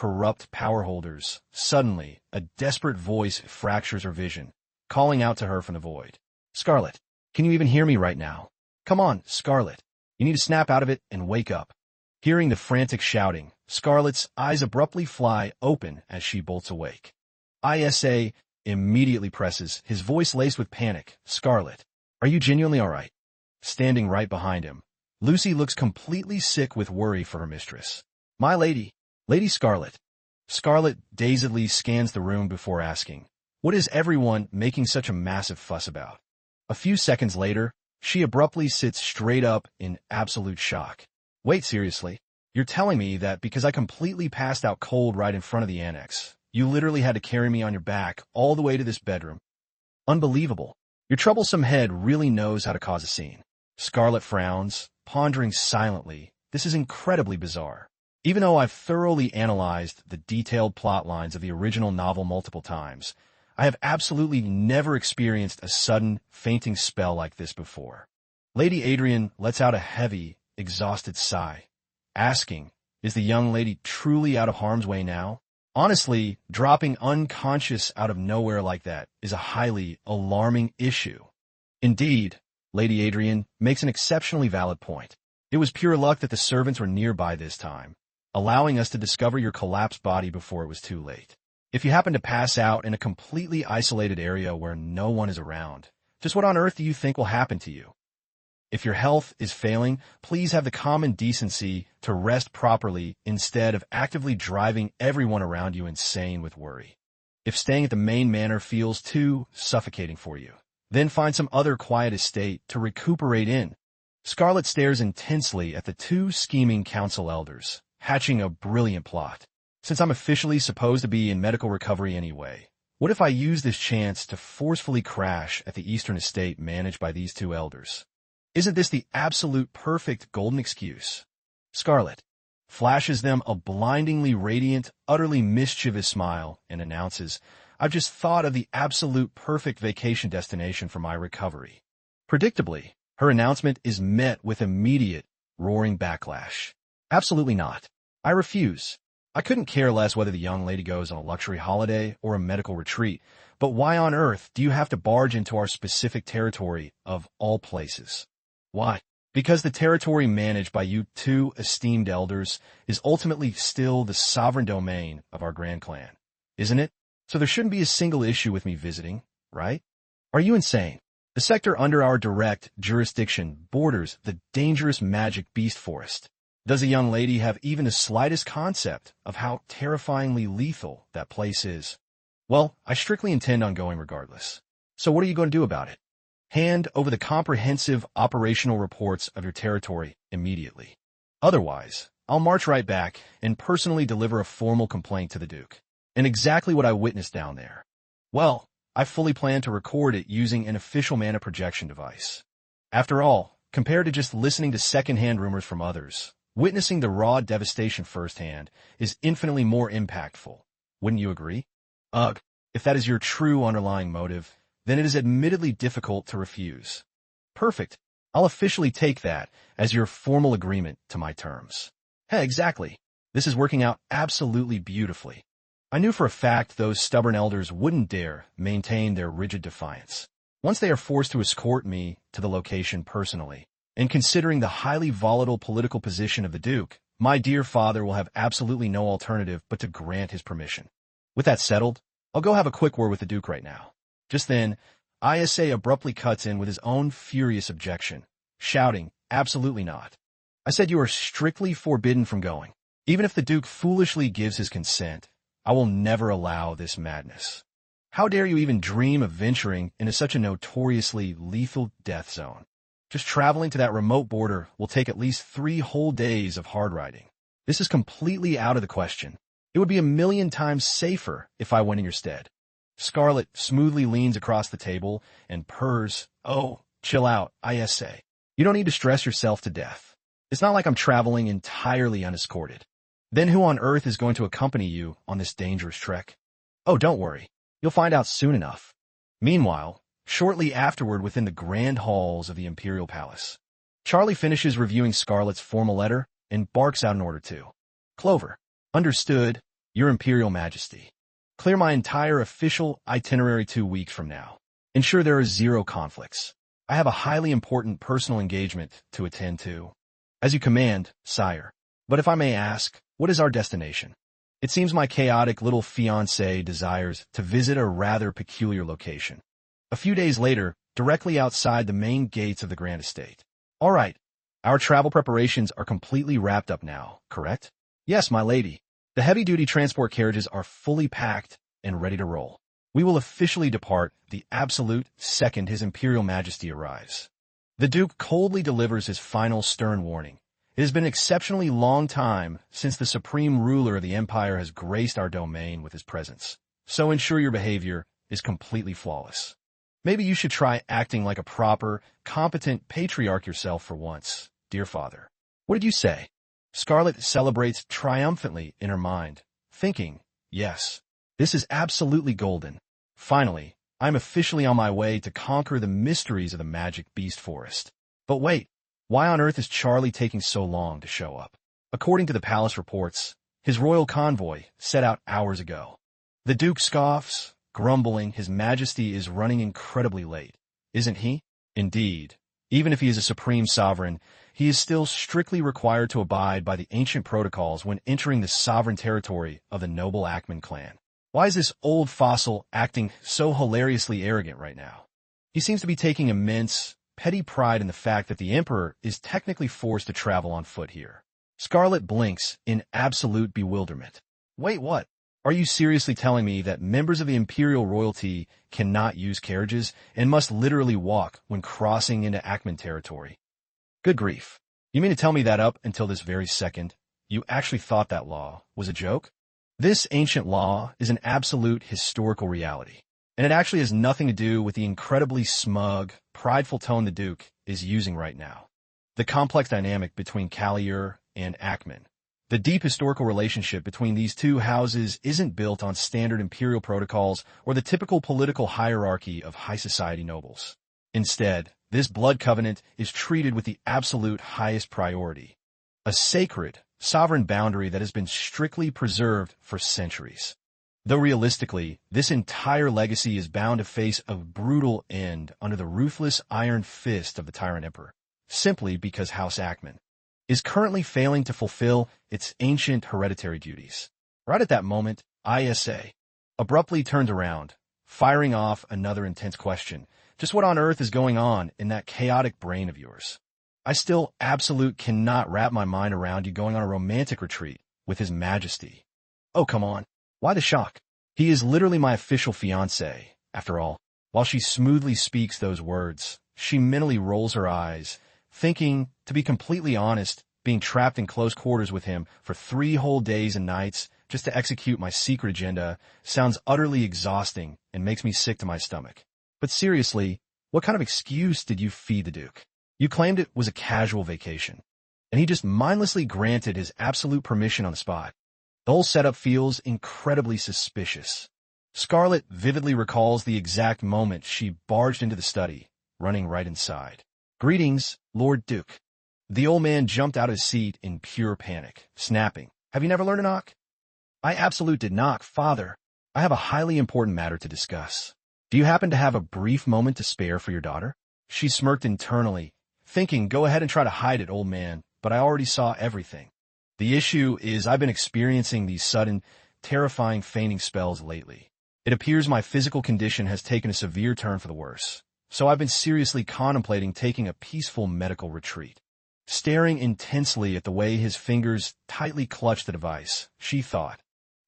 S1: power holders, suddenly, a desperate voice fractures her vision, calling out to her from the void. Scarlet, can you even hear me right now? Come on, Scarlet. You need to snap out of it and wake up. Hearing the frantic shouting, Scarlet's eyes abruptly fly open as she bolts awake. ISA immediately presses, his voice laced with panic. Scarlet, are you genuinely all right? Standing right behind him, Lucy looks completely sick with worry for her mistress. My lady, Lady Scarlet. Scarlet dazedly scans the room before asking, what is everyone making such a massive fuss about? A few seconds later, she abruptly sits straight up in absolute shock. Wait, seriously? You're telling me that because I completely passed out cold right in front of the annex, you literally had to carry me on your back all the way to this bedroom? Unbelievable. Your troublesome head really knows how to cause a scene. Scarlet frowns, pondering silently. This is incredibly bizarre. Even though I've thoroughly analyzed the detailed plot lines of the original novel multiple times, I have absolutely never experienced a sudden, fainting spell like this before. Lady Adrian lets out a heavy, exhausted sigh, asking, is the young lady truly out of harm's way now? Honestly, dropping unconscious out of nowhere like that is a highly alarming issue. Indeed, Lady Adrian makes an exceptionally valid point. It was pure luck that the servants were nearby this time, allowing us to discover your collapsed body before it was too late. If you happen to pass out in a completely isolated area where no one is around, just what on earth do you think will happen to you? If your health is failing, please have the common decency to rest properly instead of actively driving everyone around you insane with worry. If staying at the main manor feels too suffocating for you, then find some other quiet estate to recuperate in. Scarlet stares intensely at the two scheming council elders, hatching a brilliant plot. Since I'm officially supposed to be in medical recovery anyway, what if I use this chance to forcefully crash at the eastern estate managed by these two elders? Isn't this the absolute perfect golden excuse? Scarlet flashes them a blindingly radiant, utterly mischievous smile and announces, I've just thought of the absolute perfect vacation destination for my recovery. Predictably, her announcement is met with immediate, roaring backlash. Absolutely not. I refuse. I couldn't care less whether the young lady goes on a luxury holiday or a medical retreat, but why on earth do you have to barge into our specific territory of all places? Why? Because the territory managed by you two esteemed elders is ultimately still the sovereign domain of our grand clan, isn't it? So there shouldn't be a single issue with me visiting, right? Are you insane? The sector under our direct jurisdiction borders the dangerous magic beast forest. Does a young lady have even the slightest concept of how terrifyingly lethal that place is? Well, I strictly intend on going regardless. So what are you going to do about it? Hand over the comprehensive operational reports of your territory immediately. Otherwise, I'll march right back and personally deliver a formal complaint to the Duke. And exactly what I witnessed down there. Well, I fully plan to record it using an official mana projection device. After all, compared to just listening to second-hand rumors from others, witnessing the raw devastation firsthand is infinitely more impactful. Wouldn't you agree? Ugh, if that is your true underlying motive, then it is admittedly difficult to refuse. Perfect. I'll officially take that as your formal agreement to my terms. Hey, exactly. This is working out absolutely beautifully. I knew for a fact those stubborn elders wouldn't dare maintain their rigid defiance. Once they are forced to escort me to the location personally, and considering the highly volatile political position of the Duke, my dear father will have absolutely no alternative but to grant his permission. With that settled, I'll go have a quick word with the Duke right now. Just then, ISA abruptly cuts in with his own furious objection, shouting, "Absolutely not. I said you are strictly forbidden from going. Even if the Duke foolishly gives his consent, I will never allow this madness. How dare you even dream of venturing into such a notoriously lethal death zone? Just traveling to that remote border will take at least 3 whole days of hard riding. This is completely out of the question. It would be 1,000,000 times safer if I went in your stead." Scarlet smoothly leans across the table and purrs, "Oh, chill out, ISA. You don't need to stress yourself to death. It's not like I'm traveling entirely unescorted. Then who on earth is going to accompany you on this dangerous trek? Oh, don't worry. You'll find out soon enough." Meanwhile, shortly afterward within the grand halls of the Imperial Palace, Charlie finishes reviewing Scarlet's formal letter and barks out an order too. "Clover. Understood, Your Imperial Majesty. Clear my entire official itinerary 2 weeks from now. Ensure there are 0 conflicts. I have a highly important personal engagement to attend to." "As you command, sire. But if I may ask, what is our destination?" "It seems my chaotic little fiancé desires to visit a rather peculiar location. A few days later, directly outside the main gates of the Grand Estate." "All right. Our travel preparations are completely wrapped up now, correct?" "Yes, my lady. The heavy-duty transport carriages are fully packed and ready to roll. We will officially depart the absolute second His Imperial Majesty arrives." The Duke coldly delivers his final stern warning. "It has been an exceptionally long time since the supreme ruler of the Empire has graced our domain with his presence, so ensure your behavior is completely flawless. Maybe you should try acting like a proper, competent patriarch yourself for once, dear father. What did you say?" Scarlet celebrates triumphantly in her mind, thinking, "Yes, this is absolutely golden. Finally, I'm officially on my way to conquer the mysteries of the magic beast forest." But wait, why on earth is Charlie taking so long to show up? According to the palace reports, his royal convoy set out hours ago. The Duke scoffs, grumbling his majesty is running incredibly late, isn't he? Indeed, even if he is a supreme sovereign, he is still strictly required to abide by the ancient protocols when entering the sovereign territory of the noble Ackman clan. Why is this old fossil acting so hilariously arrogant right now? He seems to be taking immense, petty pride in the fact that the Emperor is technically forced to travel on foot here. Scarlet blinks in absolute bewilderment. Wait, what? Are you seriously telling me that members of the Imperial royalty cannot use carriages and must literally walk when crossing into Ackman territory? Good grief. You mean to tell me that up until this very second, you actually thought that law was a joke? This ancient law is an absolute historical reality, and it actually has nothing to do with the incredibly smug, prideful tone the Duke is using right now. The complex dynamic between Kalliur and Ackman. The deep historical relationship between these two houses isn't built on standard imperial protocols or the typical political hierarchy of high society nobles. Instead, this blood covenant is treated with the absolute highest priority. A sacred, sovereign boundary that has been strictly preserved for centuries. Though realistically, this entire legacy is bound to face a brutal end under the ruthless iron fist of the Tyrant Emperor, simply because House Ackman is currently failing to fulfill its ancient hereditary duties. Right at that moment, ISA abruptly turns around, firing off another intense question, Just what on earth is going on in that chaotic brain of yours? I still absolute cannot wrap my mind around you going on a romantic retreat with His Majesty. Oh, come on. Why the shock? He is literally my official fiancé, after all. While she smoothly speaks those words, she mentally rolls her eyes, thinking, to be completely honest, being trapped in close quarters with him for 3 whole days and nights just to execute my secret agenda sounds utterly exhausting and makes me sick to my stomach. But seriously, what kind of excuse did you feed the Duke? You claimed it was a casual vacation, and he just mindlessly granted his absolute permission on the spot. The whole setup feels incredibly suspicious. Scarlet vividly recalls the exact moment she barged into the study, running right inside. "Greetings, Lord Duke." The old man jumped out of his seat in pure panic, snapping, "Have you never learned to knock?" "I absolute did knock, Father. I have a highly important matter to discuss. Do you happen to have a brief moment to spare for your daughter?" She smirked internally, thinking, "Go ahead and try to hide it, old man, but I already saw everything. The issue is I've been experiencing these sudden, terrifying fainting spells lately. It appears my physical condition has taken a severe turn for the worse, so I've been seriously contemplating taking a peaceful medical retreat." Staring intensely at the way his fingers tightly clutched the device, she thought,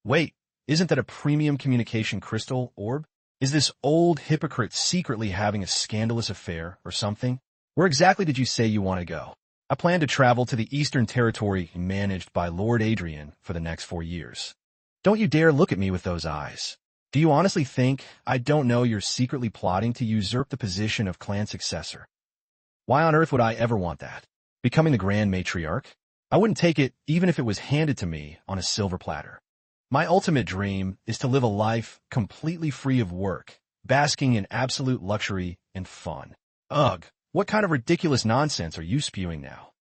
S1: "Wait, isn't that a premium communication crystal orb? Is this old hypocrite secretly having a scandalous affair or something? Where exactly did you say you want to go?" "I plan to travel to the Eastern Territory managed by Lord Adrian for the next 4 years." "Don't you dare look at me with those eyes. Do you honestly think I don't know you're secretly plotting to usurp the position of clan successor? Why on earth would I ever want that? Becoming the Grand Matriarch? I wouldn't take it even if it was handed to me on a silver platter. My ultimate dream is to live a life completely free of work, basking in absolute luxury and fun." Ugh, what kind of ridiculous nonsense are you spewing now?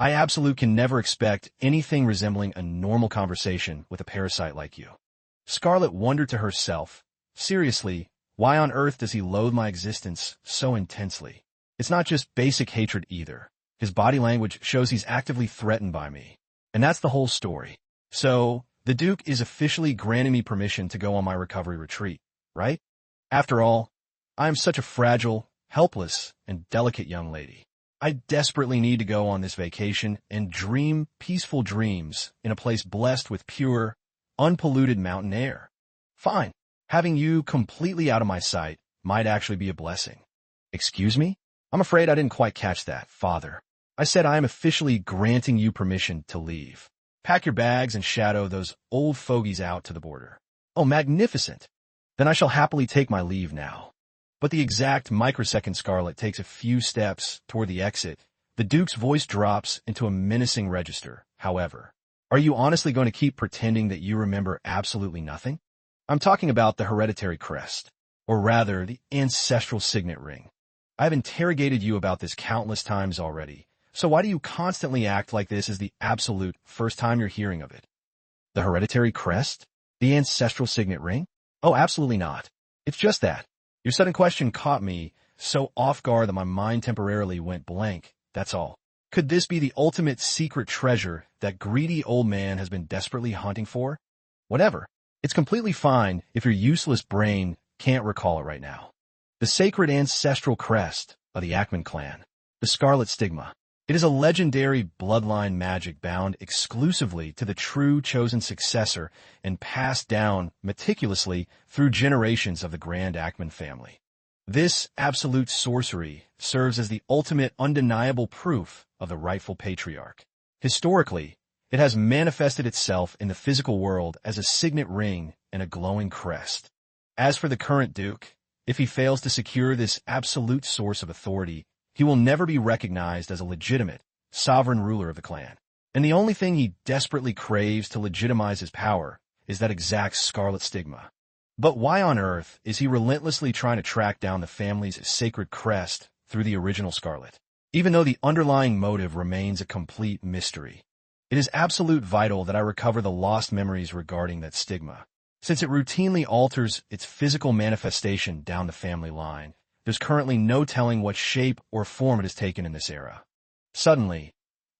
S1: I absolute can never expect anything resembling a normal conversation with a parasite like you. Scarlet wondered to herself, seriously, why on earth does he loathe my existence so intensely? It's not just basic hatred either. His body language shows he's actively threatened by me. And that's the whole story. So, the Duke is officially granting me permission to go on my recovery retreat, right? After all, I am such a fragile, helpless, and delicate young lady. I desperately need to go on this vacation and dream peaceful dreams in a place blessed with pure, unpolluted mountain air. Fine, having you completely out of my sight might actually be a blessing. Excuse me? I'm afraid I didn't quite catch that, Father. I said I am officially granting you permission to leave. Pack your bags and shadow those old fogies out to the border. Oh, magnificent. Then I shall happily take my leave now. But the exact microsecond Scarlet takes a few steps toward the exit, the Duke's voice drops into a menacing register. However, are you honestly going to keep pretending that you remember absolutely nothing? I'm talking about the hereditary crest, or rather, the ancestral signet ring. I've interrogated you about this countless times already, so why do you constantly act like this is the absolute first time you're hearing of it? The hereditary crest? The ancestral signet ring? Oh, absolutely not. It's just that. Your sudden question caught me so off guard that my mind temporarily went blank, that's all. Could this be the ultimate secret treasure that greedy old man has been desperately hunting for? Whatever. It's completely fine if your useless brain can't recall it right now. The sacred ancestral crest of the Ackman clan, the Scarlet Stigma. It is a legendary bloodline magic bound exclusively to the true chosen successor and passed down meticulously through generations of the Grand Ackman family. This absolute sorcery serves as the ultimate undeniable proof of the rightful patriarch. Historically, it has manifested itself in the physical world as a signet ring and a glowing crest. As for the current Duke, if he fails to secure this absolute source of authority, he will never be recognized as a legitimate, sovereign ruler of the clan. And the only thing he desperately craves to legitimize his power is that exact Scarlet Stigma. But why on earth is he relentlessly trying to track down the family's sacred crest through the original Scarlet? Even though the underlying motive remains a complete mystery, it is absolute vital that I recover the lost memories regarding that stigma. Since it routinely alters its physical manifestation down the family line, there's currently no telling what shape or form it has taken in this era. Suddenly,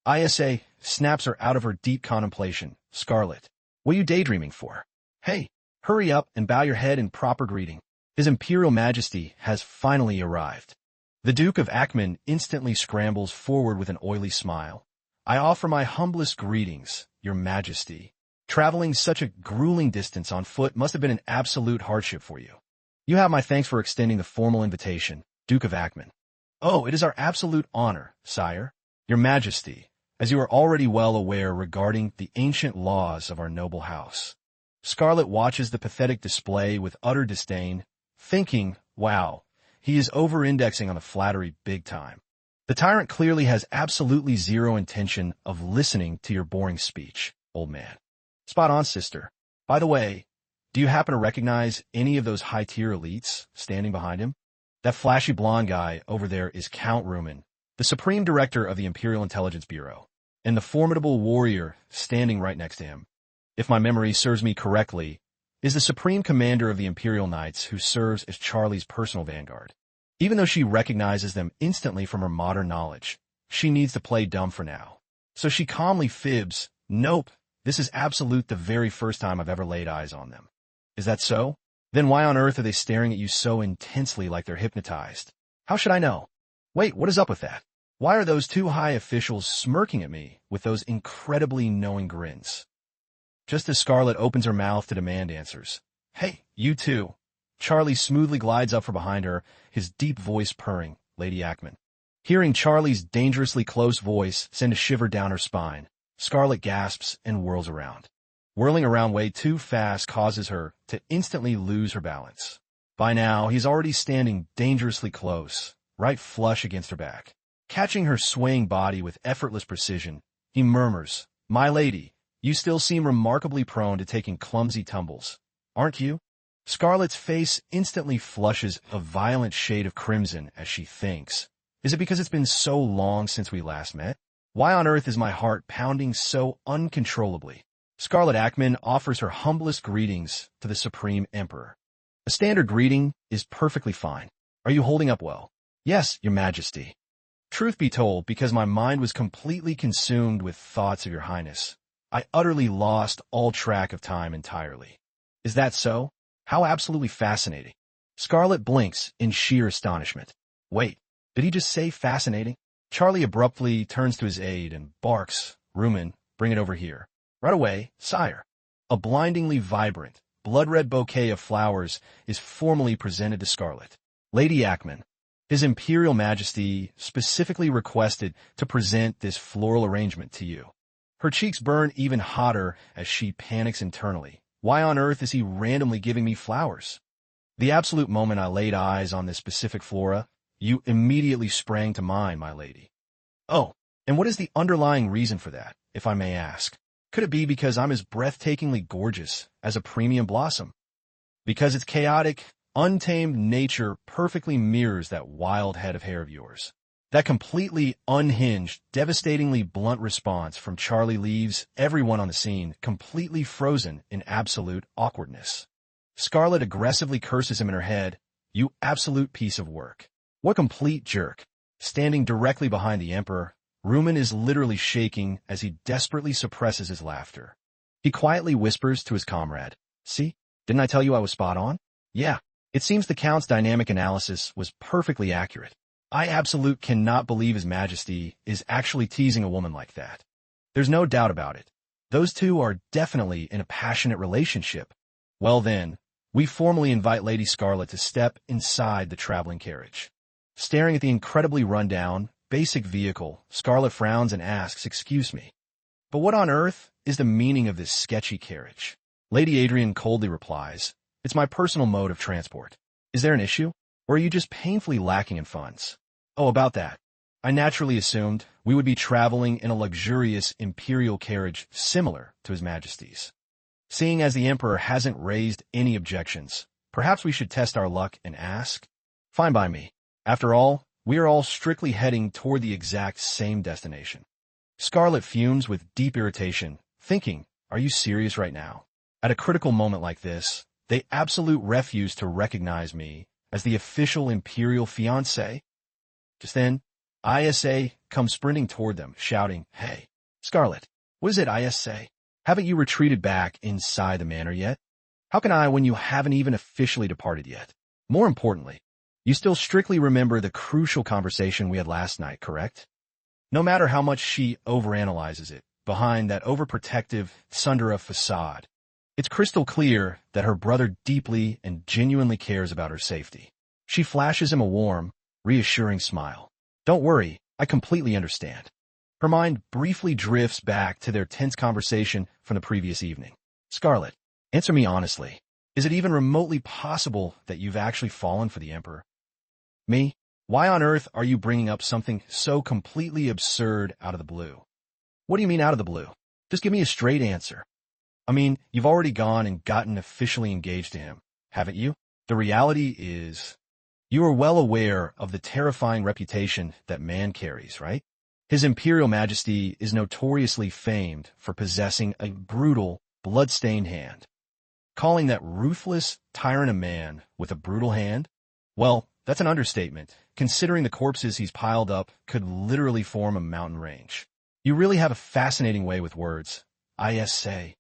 S1: Isa snaps her out of her deep contemplation. Scarlet, what are you daydreaming for? Hey, hurry up and bow your head in proper greeting. His Imperial Majesty has finally arrived. The Duke of Ackman instantly scrambles forward with an oily smile. I offer my humblest greetings, Your Majesty. Traveling such a grueling distance on foot must have been an absolute hardship for you. You have my thanks for extending the formal invitation, Duke of Ackman. Oh, it is our absolute honor, sire. Your Majesty, as you are already well aware regarding the ancient laws of our noble house. Scarlet watches the pathetic display with utter disdain, thinking, wow, he is over-indexing on the flattery big time. The tyrant clearly has absolutely zero intention of listening to your boring speech, old man. Spot on, sister. By the way, do you happen to recognize any of those high-tier elites standing behind him? That flashy blonde guy over there is Count Rumen, the Supreme Director of the Imperial Intelligence Bureau, and the formidable warrior standing right next to him, if my memory serves me correctly, is the Supreme Commander of the Imperial Knights who serves as Charlie's personal vanguard. Even though she recognizes them instantly from her modern knowledge, she needs to play dumb for now. So she calmly fibs, nope, this is absolute the very first time I've ever laid eyes on them. Is that so? Then why on earth are they staring at you so intensely like they're hypnotized? How should I know? Wait, what is up with that? Why are those two high officials smirking at me with those incredibly knowing grins? Just as Scarlet opens her mouth to demand answers. Hey, you two. Charlie smoothly glides up from behind her, his deep voice purring, Lady Ackman. Hearing Charlie's dangerously close voice send a shiver down her spine, Scarlet gasps and whirls around. Whirling around way too fast causes her to instantly lose her balance. By now, he's already standing dangerously close, right flush against her back. Catching her swaying body with effortless precision, he murmurs, My lady, you still seem remarkably prone to taking clumsy tumbles, aren't you? Scarlet's face instantly flushes a violent shade of crimson as she thinks. Is it because it's been so long since we last met? Why on earth is my heart pounding so uncontrollably? Scarlet Ackman offers her humblest greetings to the Supreme Emperor. A standard greeting is perfectly fine. Are you holding up well? Yes, Your Majesty. Truth be told, because my mind was completely consumed with thoughts of Your Highness, I utterly lost all track of time entirely. Is that so? How absolutely fascinating. Scarlet blinks in sheer astonishment. Wait, did he just say fascinating? Charlie abruptly turns to his aide and barks, Rumen, bring it over here. Right away, sire. A blindingly vibrant, blood-red bouquet of flowers is formally presented to Scarlet. Lady Ackman, His Imperial Majesty specifically requested to present this floral arrangement to you. Her cheeks burn even hotter as she panics internally. Why on earth is he randomly giving me flowers? The absolute moment I laid eyes on this specific flora, you immediately sprang to mind, my lady. Oh, and what is the underlying reason for that, if I may ask? Could it be because I'm as breathtakingly gorgeous as a premium blossom? Because its chaotic, untamed nature perfectly mirrors that wild head of hair of yours. That completely unhinged, devastatingly blunt response from Charlie leaves everyone on the scene completely frozen in absolute awkwardness. Scarlet aggressively curses him in her head, You absolute piece of work. What complete jerk. Standing directly behind the Emperor, Rumen is literally shaking as he desperately suppresses his laughter. He quietly whispers to his comrade, See, didn't I tell you I was spot on? Yeah, it seems the Count's dynamic analysis was perfectly accurate. I absolute cannot believe His Majesty is actually teasing a woman like that. There's no doubt about it. Those two are definitely in a passionate relationship. Well then, we formally invite Lady Scarlet to step inside the traveling carriage. Staring at the incredibly run-down, basic vehicle, Scarlet frowns and asks, Excuse me, but what on earth is the meaning of this sketchy carriage? Lady Adrian coldly replies, It's my personal mode of transport. Is there an issue? Or are you just painfully lacking in funds? Oh, about that. I naturally assumed we would be traveling in a luxurious imperial carriage similar to His Majesty's. Seeing as the Emperor hasn't raised any objections, perhaps we should test our luck and ask? Fine by me. After all, we are all strictly heading toward the exact same destination. Scarlet fumes with deep irritation, thinking, Are you serious right now? At a critical moment like this, they absolute refuse to recognize me as the official imperial fiancé. Just then, ISA comes sprinting toward them, shouting, Hey, Scarlet, what is it, ISA? Haven't you retreated back inside the manor yet? How can I when you haven't even officially departed yet? More importantly, you still strictly remember the crucial conversation we had last night, correct? No matter how much she overanalyzes it, behind that overprotective tsundere facade, it's crystal clear that her brother deeply and genuinely cares about her safety. She flashes him a warm, reassuring smile. Don't worry, I completely understand. Her mind briefly drifts back to their tense conversation from the previous evening. Scarlet, answer me honestly. Is it even remotely possible that you've actually fallen for the Emperor? Me? Why on earth are you bringing up something so completely absurd out of the blue? What do you mean out of the blue? Just give me a straight answer. I mean, you've already gone and gotten officially engaged to him, haven't you? The reality is, you are well aware of the terrifying reputation that man carries, right? His Imperial Majesty is notoriously famed for possessing a brutal, blood-stained hand. Calling that ruthless tyrant a man with a brutal hand? Well, that's an understatement, considering the corpses he's piled up could literally form a mountain range. You really have a fascinating way with words, I say.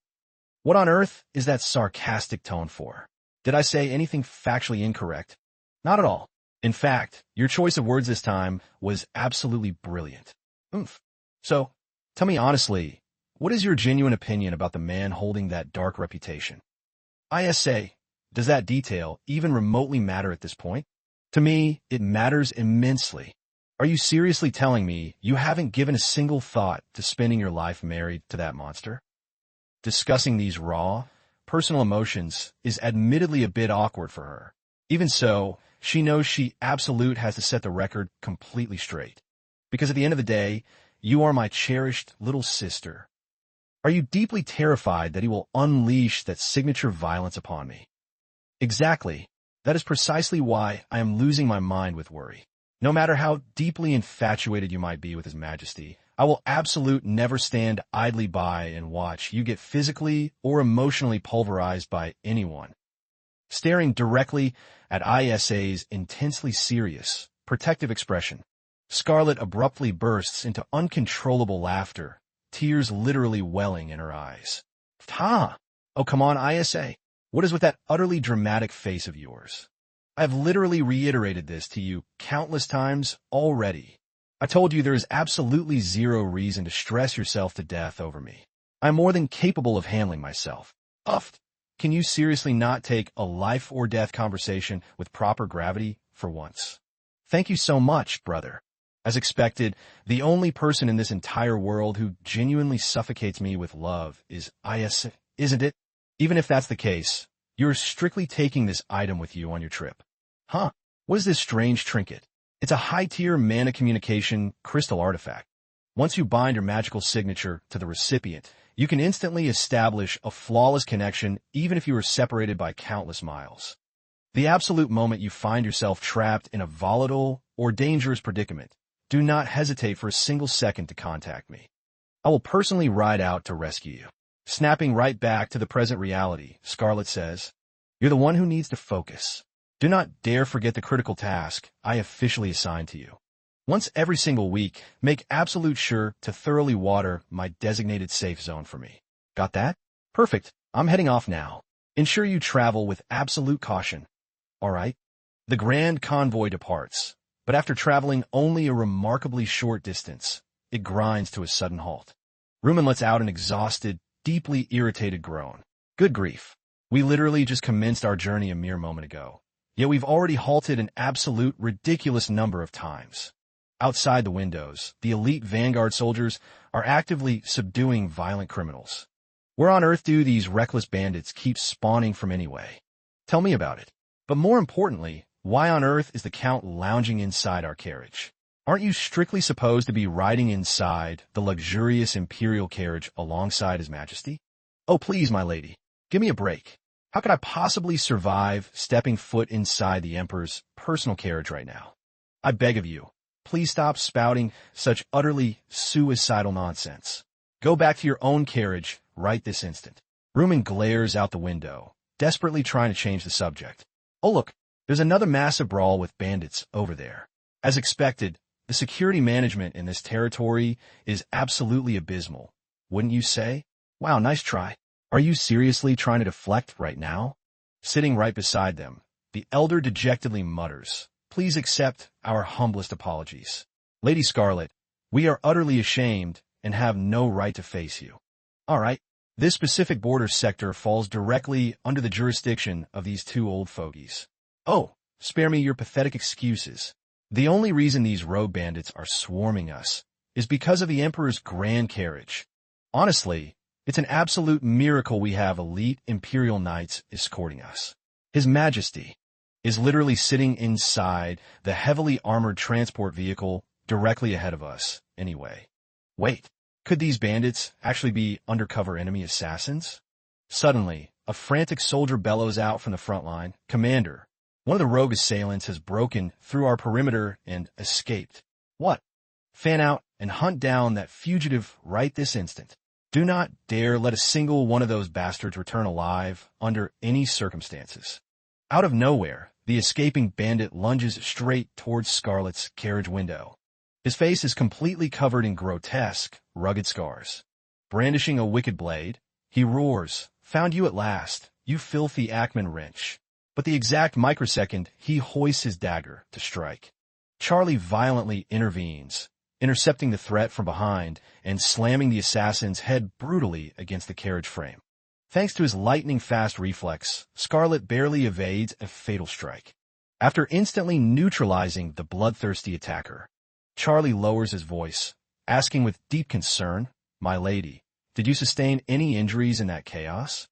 S1: What on earth is that sarcastic tone for? Did I say anything factually incorrect? Not at all. In fact, your choice of words this time was absolutely brilliant. Oomph. So, tell me honestly, what is your genuine opinion about the man holding that dark reputation? I say, does that detail even remotely matter at this point? To me, it matters immensely. Are you seriously telling me you haven't given a single thought to spending your life married to that monster? Discussing these raw, personal emotions is admittedly a bit awkward for her. Even so, she knows she absolute has to set the record completely straight. Because at the end of the day, you are my cherished little sister. Are you deeply terrified that he will unleash that signature violence upon me? Exactly. That is precisely why I am losing my mind with worry. No matter how deeply infatuated you might be with His Majesty, I will absolute never stand idly by and watch you get physically or emotionally pulverized by anyone. Staring directly at ISA's intensely serious, protective expression, Scarlet abruptly bursts into uncontrollable laughter, tears literally welling in her eyes. Ha! Oh, come on, ISA. What is with that utterly dramatic face of yours? I have literally reiterated this to you countless times already. I told you there is absolutely zero reason to stress yourself to death over me. I am more than capable of handling myself. Uff! Can you seriously not take a life-or-death conversation with proper gravity for once? Thank you so much, brother. As expected, the only person in this entire world who genuinely suffocates me with love is Is, isn't it? Even if that's the case, you're strictly taking this item with you on your trip. Huh? What is this strange trinket? It's a high-tier mana communication crystal artifact. Once you bind your magical signature to the recipient, you can instantly establish a flawless connection even if you are separated by countless miles. The absolute moment you find yourself trapped in a volatile or dangerous predicament, do not hesitate for a single second to contact me. I will personally ride out to rescue you. Snapping right back to the present reality, Scarlet says, you're the one who needs to focus. Do not dare forget the critical task I officially assigned to you. Once every single week, make absolute sure to thoroughly water my designated safe zone for me. Got that? Perfect. I'm heading off now. Ensure you travel with absolute caution. All right? The grand convoy departs, but after traveling only a remarkably short distance, it grinds to a sudden halt. Rumen lets out an exhausted, deeply irritated groan. Good grief. We literally just commenced our journey a mere moment ago. Yet we've already halted an absolute ridiculous number of times. Outside the windows, the elite Vanguard soldiers are actively subduing violent criminals. Where on earth do these reckless bandits keep spawning from anyway? Tell me about it. But more importantly, why on earth is the Count lounging inside our carriage? Aren't you strictly supposed to be riding inside the luxurious Imperial carriage alongside His Majesty? Oh, please, my lady, give me a break. How could I possibly survive stepping foot inside the Emperor's personal carriage right now? I beg of you, please stop spouting such utterly suicidal nonsense. Go back to your own carriage right this instant. Rumen glares out the window, desperately trying to change the subject. Oh look, there's another massive brawl with bandits over there. As expected, the security management in this territory is absolutely abysmal, wouldn't you say? Wow, nice try. Are you seriously trying to deflect right now? Sitting right beside them, The elder dejectedly mutters, "Please accept our humblest apologies. Lady Scarlet, we are utterly ashamed and have no right to face you." All right, this specific border sector falls directly under the jurisdiction of these two old fogies. Oh, spare me your pathetic excuses. The only reason these road bandits are swarming us is because of the Emperor's grand carriage. Honestly, it's an absolute miracle we have elite Imperial Knights escorting us. His Majesty is literally sitting inside the heavily armored transport vehicle directly ahead of us, anyway. Wait, could these bandits actually be undercover enemy assassins? Suddenly, a frantic soldier bellows out from the front line, "Commander, one of the rogue assailants has broken through our perimeter and escaped." What? Fan out and hunt down that fugitive right this instant. Do not dare let a single one of those bastards return alive under any circumstances. Out of nowhere, the escaping bandit lunges straight towards Scarlet's carriage window. His face is completely covered in grotesque, rugged scars. Brandishing a wicked blade, he roars, "Found you at last, you filthy Ackman wrench." But the exact microsecond, he hoists his dagger to strike. Charlie violently intervenes, intercepting the threat from behind and slamming the assassin's head brutally against the carriage frame. Thanks to his lightning-fast reflex, Scarlet barely evades a fatal strike. After instantly neutralizing the bloodthirsty attacker, Charlie lowers his voice, asking with deep concern, "My lady, did you sustain any injuries in that chaos?"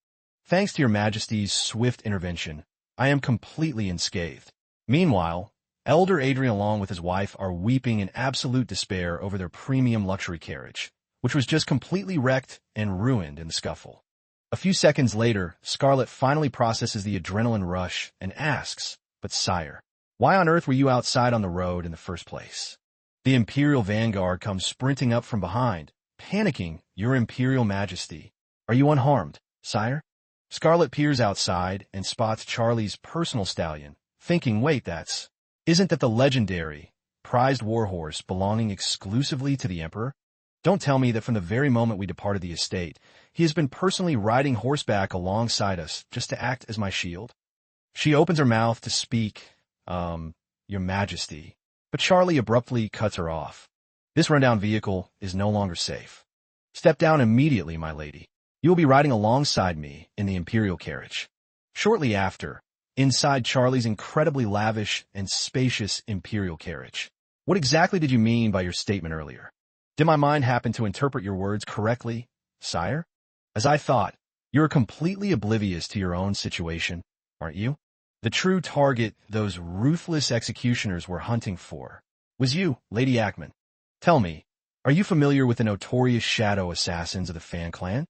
S1: "Thanks to your Majesty's swift intervention, I am completely unscathed." Meanwhile, Elder Adrian along with his wife are weeping in absolute despair over their premium luxury carriage, which was just completely wrecked and ruined in the scuffle. A few seconds later, Scarlet finally processes the adrenaline rush and asks, "But sire, why on earth were you outside on the road in the first place?" The Imperial Vanguard comes sprinting up from behind, panicking, "Your Imperial Majesty, are you unharmed, sire?" Scarlet peers outside and spots Charlie's personal stallion, thinking, isn't that the legendary, prized warhorse belonging exclusively to the Emperor? Don't tell me that from the very moment we departed the estate, he has been personally riding horseback alongside us just to act as my shield? She opens her mouth to speak, "Your Majesty," but Charlie abruptly cuts her off. "This rundown vehicle is no longer safe. Step down immediately, my lady. You will be riding alongside me in the Imperial carriage." Shortly after, inside Charlie's incredibly lavish and spacious Imperial carriage. "What exactly did you mean by your statement earlier? Did my mind happen to interpret your words correctly, sire? As I thought, you're completely oblivious to your own situation, aren't you? The true target those ruthless executioners were hunting for was you, Lady Ackman. Tell me, are you familiar with the notorious shadow assassins of the Fan clan?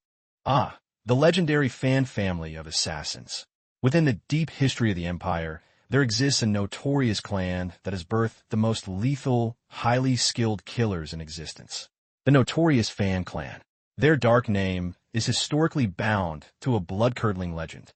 S1: Ah, the legendary Fan family of assassins. Within the deep history of the Empire, there exists a notorious clan that has birthed the most lethal, highly skilled killers in existence. The notorious Fan clan. Their dark name is historically bound to a blood-curdling legend.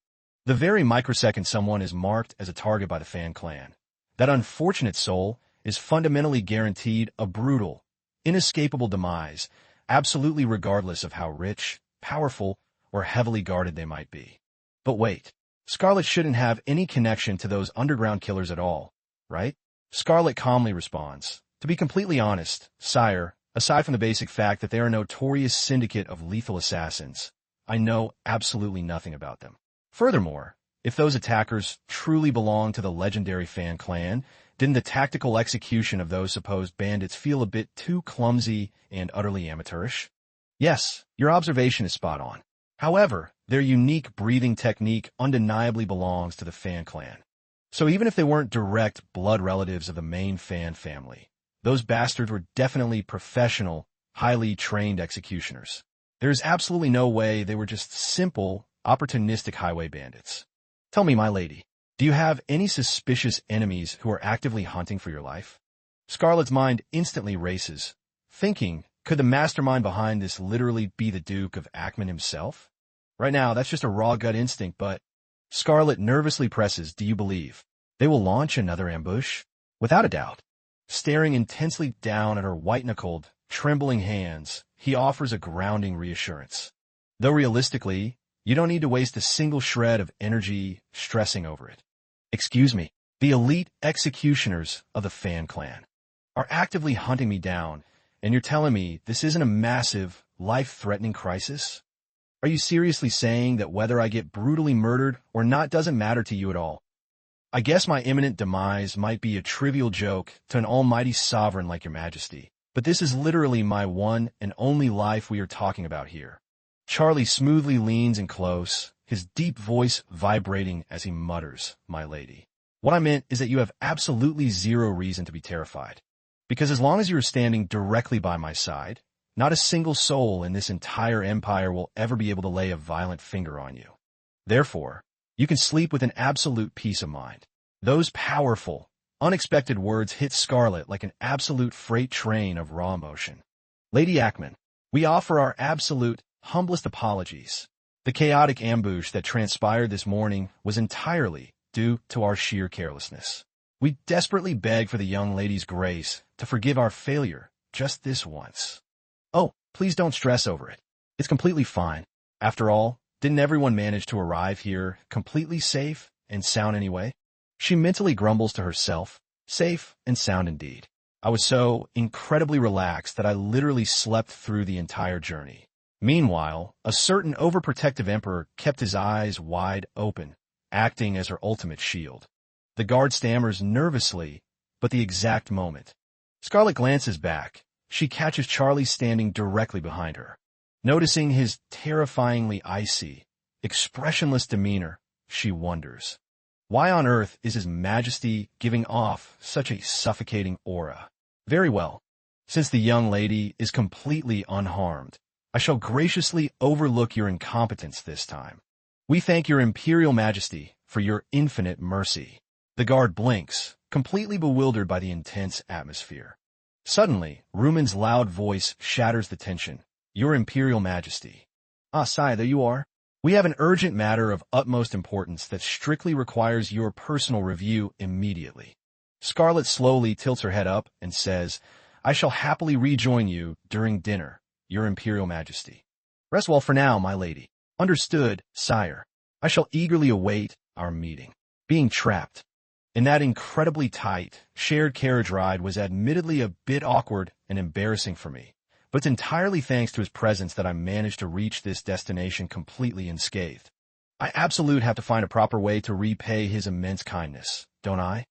S1: The very microsecond someone is marked as a target by the Fan clan, that unfortunate soul is fundamentally guaranteed a brutal, inescapable demise, absolutely regardless of how rich, powerful, or heavily guarded they might be. But wait, Scarlet shouldn't have any connection to those underground killers at all, right? Scarlet calmly responds, "To be completely honest, sire, aside from the basic fact that they are a notorious syndicate of lethal assassins, I know absolutely nothing about them. Furthermore, if those attackers truly belong to the legendary Fan clan, didn't the tactical execution of those supposed bandits feel a bit too clumsy and utterly amateurish?" Yes, your observation is spot on. However, their unique breathing technique undeniably belongs to the Fan clan. So even if they weren't direct blood relatives of the main Fan family, those bastards were definitely professional, highly trained executioners. There's absolutely no way they were just simple, opportunistic highway bandits. Tell me, my lady, do you have any suspicious enemies who are actively hunting for your life? Scarlet's mind instantly races, thinking, could the mastermind behind this literally be the Duke of Ackman himself? Right now, that's just a raw gut instinct, but Scarlet nervously presses, "Do you believe they will launch another ambush?" Without a doubt. Staring intensely down at her white-knuckled, trembling hands, he offers a grounding reassurance. Though realistically, you don't need to waste a single shred of energy stressing over it. Excuse me, the elite executioners of the Fan Clan are actively hunting me down, and you're telling me this isn't a massive, life-threatening crisis? Are you seriously saying that whether I get brutally murdered or not doesn't matter to you at all? I guess my imminent demise might be a trivial joke to an almighty sovereign like your majesty, but this is literally my one and only life we are talking about here. Charlie smoothly leans in close, his deep voice vibrating as he mutters, "My lady. What I meant is that you have absolutely zero reason to be terrified. Because as long as you are standing directly by my side, not a single soul in this entire empire will ever be able to lay a violent finger on you. Therefore, you can sleep with an absolute peace of mind." Those powerful, unexpected words hit Scarlet like an absolute freight train of raw emotion. "Lady Ackman, we offer our absolute, humblest apologies. The chaotic ambush that transpired this morning was entirely due to our sheer carelessness. We desperately beg for the young lady's grace to forgive our failure just this once." "Oh, please don't stress over it. It's completely fine. After all, didn't everyone manage to arrive here completely safe and sound anyway?" She mentally grumbles to herself, safe and sound indeed. I was so incredibly relaxed that I literally slept through the entire journey. Meanwhile, a certain overprotective emperor kept his eyes wide open, acting as her ultimate shield. The guard stammers nervously, but the exact moment Scarlet glances back, she catches Charlie standing directly behind her. Noticing his terrifyingly icy, expressionless demeanor, she wonders, why on earth is His Majesty giving off such a suffocating aura? Very well. Since the young lady is completely unharmed, I shall graciously overlook your incompetence this time. We thank your Imperial Majesty for your infinite mercy. The guard blinks, completely bewildered by the intense atmosphere. Suddenly, Ruman's loud voice shatters the tension. "Your Imperial Majesty." "Ah, Sai, there you are. We have an urgent matter of utmost importance that strictly requires your personal review immediately." Scarlet slowly tilts her head up and says, "I shall happily rejoin you during dinner, your Imperial Majesty." "Rest well for now, my lady." "Understood, sire. I shall eagerly await our meeting." Being trapped in that incredibly tight, shared carriage ride was admittedly a bit awkward and embarrassing for me, but it's entirely thanks to his presence that I managed to reach this destination completely unscathed. I absolutely have to find a proper way to repay his immense kindness, don't I?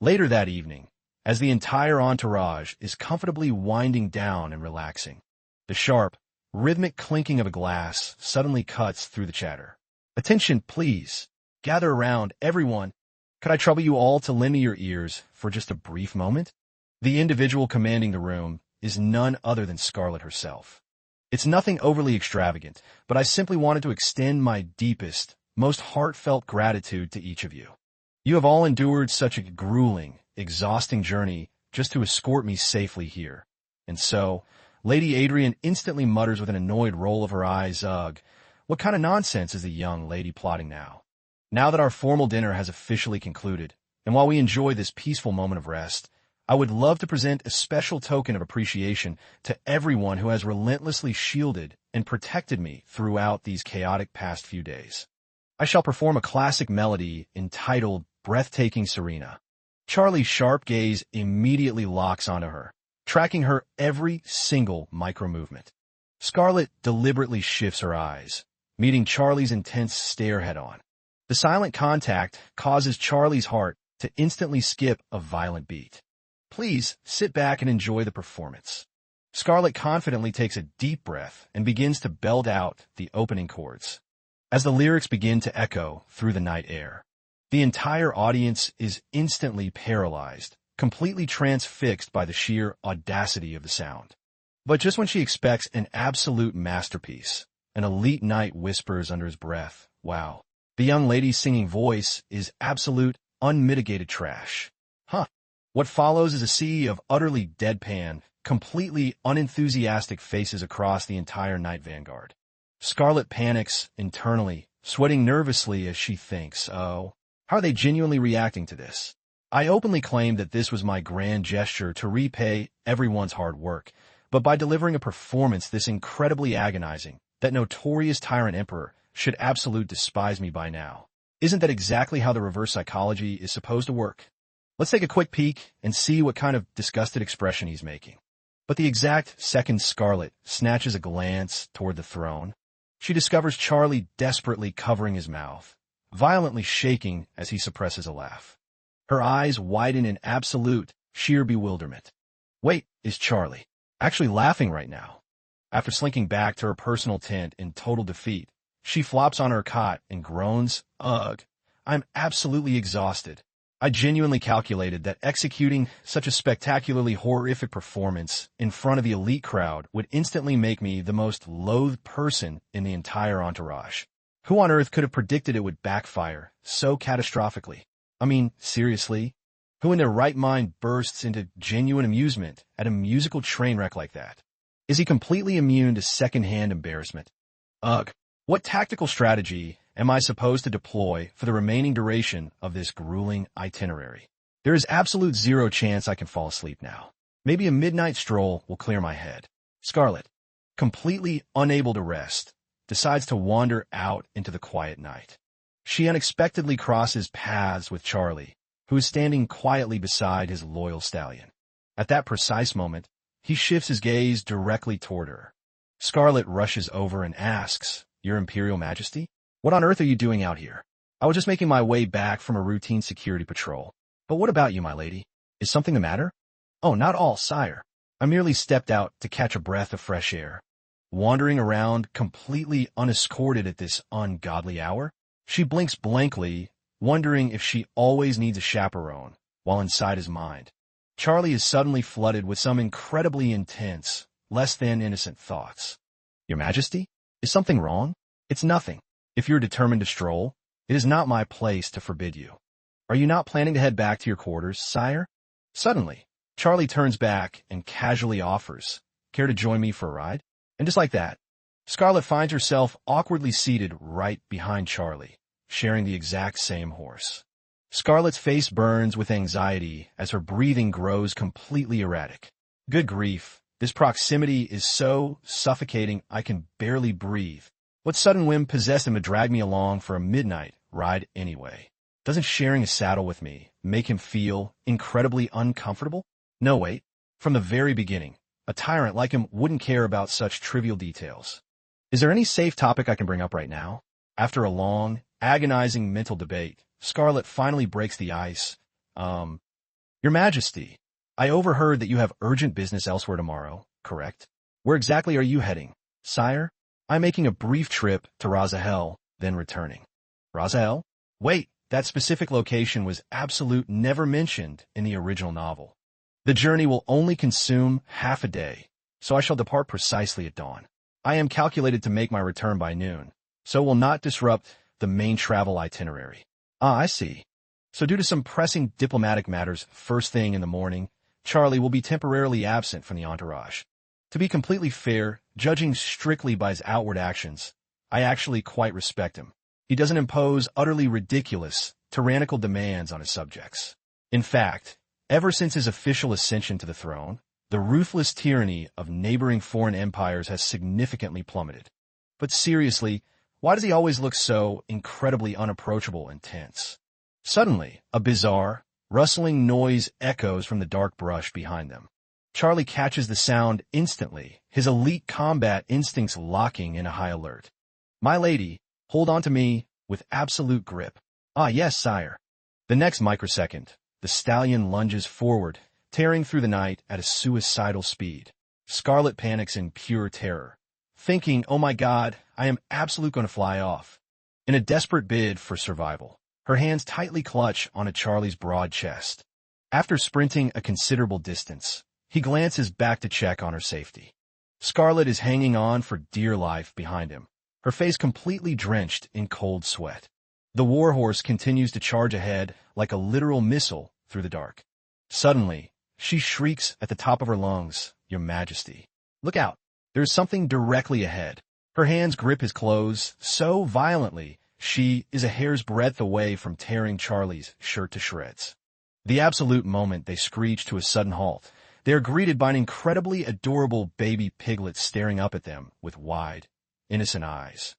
S1: Later that evening, as the entire entourage is comfortably winding down and relaxing, the sharp, rhythmic clinking of a glass suddenly cuts through the chatter. "Attention, please. Gather around, everyone. Could I trouble you all to lend me your ears for just a brief moment?" The individual commanding the room is none other than Scarlet herself. It's nothing overly extravagant, but I simply wanted to extend my deepest, most heartfelt gratitude to each of you. You have all endured such a grueling, exhausting journey just to escort me safely here. And so, Lady Adrian instantly mutters with an annoyed roll of her eyes, "Ugh, what kind of nonsense is the young lady plotting now?" Now that our formal dinner has officially concluded, and while we enjoy this peaceful moment of rest, I would love to present a special token of appreciation to everyone who has relentlessly shielded and protected me throughout these chaotic past few days. I shall perform a classic melody entitled "Breathtaking Serena." Charlie's sharp gaze immediately locks onto her, tracking her every single micro-movement. Scarlet deliberately shifts her eyes, meeting Charlie's intense stare head-on. The silent contact causes Charlie's heart to instantly skip a violent beat. "Please sit back and enjoy the performance." Scarlet confidently takes a deep breath and begins to belt out the opening chords. As the lyrics begin to echo through the night air, the entire audience is instantly paralyzed, completely transfixed by the sheer audacity of the sound. But just when she expects an absolute masterpiece, an elite knight whispers under his breath, "Wow, the young lady's singing voice is absolute, unmitigated trash." Huh. What follows is a sea of utterly deadpan, completely unenthusiastic faces across the entire night vanguard. Scarlet panics internally, sweating nervously as she thinks, "Oh, how are they genuinely reacting to this?" I openly claimed that this was my grand gesture to repay everyone's hard work, but by delivering a performance this incredibly agonizing, that notorious tyrant emperor should absolutely despise me by now. Isn't that exactly how the reverse psychology is supposed to work? Let's take a quick peek and see what kind of disgusted expression he's making. But the exact second Scarlet snatches a glance toward the throne, she discovers Charlie desperately covering his mouth, violently shaking as he suppresses a laugh. Her eyes widen in absolute, sheer bewilderment. Wait, is Charlie actually laughing right now? After slinking back to her personal tent in total defeat, she flops on her cot and groans, "Ugh, I'm absolutely exhausted. I genuinely calculated that executing such a spectacularly horrific performance in front of the elite crowd would instantly make me the most loathed person in the entire entourage. Who on earth could have predicted it would backfire so catastrophically? I mean, seriously? Who in their right mind bursts into genuine amusement at a musical train wreck like that? Is he completely immune to second-hand embarrassment? Ugh, what tactical strategy am I supposed to deploy for the remaining duration of this grueling itinerary? There is absolute zero chance I can fall asleep now. Maybe a midnight stroll will clear my head. Scarlet, completely unable to rest, decides to wander out into the quiet night. She unexpectedly crosses paths with Charlie, who is standing quietly beside his loyal stallion. At that precise moment, he shifts his gaze directly toward her. Scarlet rushes over and asks, "Your Imperial Majesty? What on earth are you doing out here?" "I was just making my way back from a routine security patrol. But what about you, my lady? Is something the matter?" "Oh, not all, sire. I merely stepped out to catch a breath of fresh air." Wandering around completely unescorted at this ungodly hour, she blinks blankly, wondering if she always needs a chaperone, while inside his mind, Charlie is suddenly flooded with some incredibly intense, less than innocent thoughts. "Your Majesty? Is something wrong?" "It's nothing. If you're determined to stroll, it is not my place to forbid you." "Are you not planning to head back to your quarters, sire?" Suddenly, Charlie turns back and casually offers, "Care to join me for a ride?" And just like that, Scarlet finds herself awkwardly seated right behind Charlie, sharing the exact same horse. Scarlet's face burns with anxiety as her breathing grows completely erratic. Good grief, this proximity is so suffocating I can barely breathe. What sudden whim possessed him to drag me along for a midnight ride anyway? Doesn't sharing a saddle with me make him feel incredibly uncomfortable? No, wait. From the very beginning, a tyrant like him wouldn't care about such trivial details. Is there any safe topic I can bring up right now? After a long, agonizing mental debate, Scarlet finally breaks the ice. Your Majesty, I overheard that you have urgent business elsewhere tomorrow, correct? Where exactly are you heading, sire? I'm making a brief trip to Razahel, then returning. Razahel? Wait, that specific location was never mentioned in the original novel. The journey will only consume half a day, so I shall depart precisely at dawn. I am calculated to make my return by noon, so will not disrupt the main travel itinerary. Ah, I see. So due to some pressing diplomatic matters first thing in the morning, Charlie will be temporarily absent from the entourage. To be completely fair, judging strictly by his outward actions, I actually quite respect him. He doesn't impose utterly ridiculous, tyrannical demands on his subjects. In fact, ever since his official ascension to the throne, the ruthless tyranny of neighboring foreign empires has significantly plummeted. But seriously, why does he always look so incredibly unapproachable and tense? Suddenly, a bizarre, rustling noise echoes from the dark brush behind them. Charlie catches the sound instantly, his elite combat instincts locking in a high alert. "My lady, hold on to me with absolute grip." "Ah, yes, sire." The next microsecond, the stallion lunges forward, tearing through the night at a suicidal speed. Scarlet panics in pure terror, thinking, "Oh my God, I am absolutely going to fly off." In a desperate bid for survival, her hands tightly clutch onto Charlie's broad chest. After sprinting a considerable distance, he glances back to check on her safety. Scarlet is hanging on for dear life behind him, her face completely drenched in cold sweat. The warhorse continues to charge ahead like a literal missile through the dark. Suddenly, she shrieks at the top of her lungs, "Your Majesty, look out. There is something directly ahead." Her hands grip his clothes so violently, she is a hair's breadth away from tearing Charlie's shirt to shreds. The absolute moment they screech to a sudden halt, they are greeted by an incredibly adorable baby piglet staring up at them with wide, innocent eyes.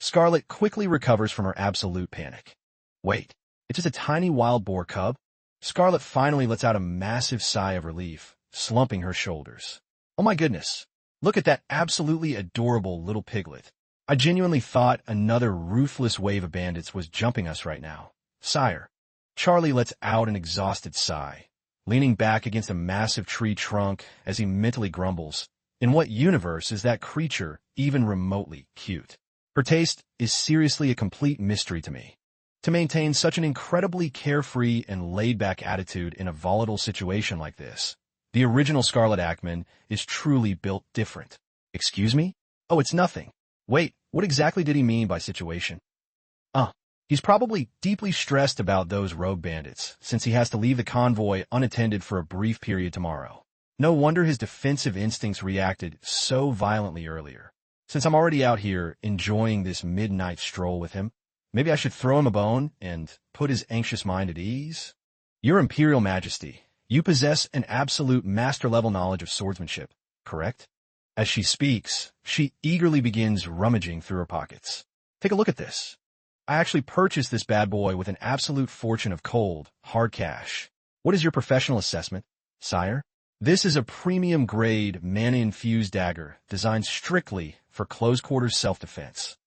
S1: Scarlet quickly recovers from her absolute panic. Wait, it's just a tiny wild boar cub? Scarlet finally lets out a massive sigh of relief, slumping her shoulders. Oh my goodness, look at that absolutely adorable little piglet. I genuinely thought another ruthless wave of bandits was jumping us right now. Sire. Charlie lets out an exhausted sigh, leaning back against a massive tree trunk as he mentally grumbles. In what universe is that creature even remotely cute? Her taste is seriously a complete mystery to me. To maintain such an incredibly carefree and laid-back attitude in a volatile situation like this, the original Scarlet Ackman is truly built different. Excuse me? Oh, it's nothing. Wait, what exactly did he mean by situation? He's probably deeply stressed about those rogue bandits, since he has to leave the convoy unattended for a brief period tomorrow. No wonder his defensive instincts reacted so violently earlier. Since I'm already out here enjoying this midnight stroll with him, maybe I should throw him a bone and put his anxious mind at ease? Your Imperial Majesty, you possess an absolute master-level knowledge of swordsmanship, correct? As she speaks, she eagerly begins rummaging through her pockets. Take a look at this. I actually purchased this bad boy with an absolute fortune of cold, hard cash. What is your professional assessment, sire? This is a premium-grade, mana-infused dagger designed strictly for close-quarters self-defense.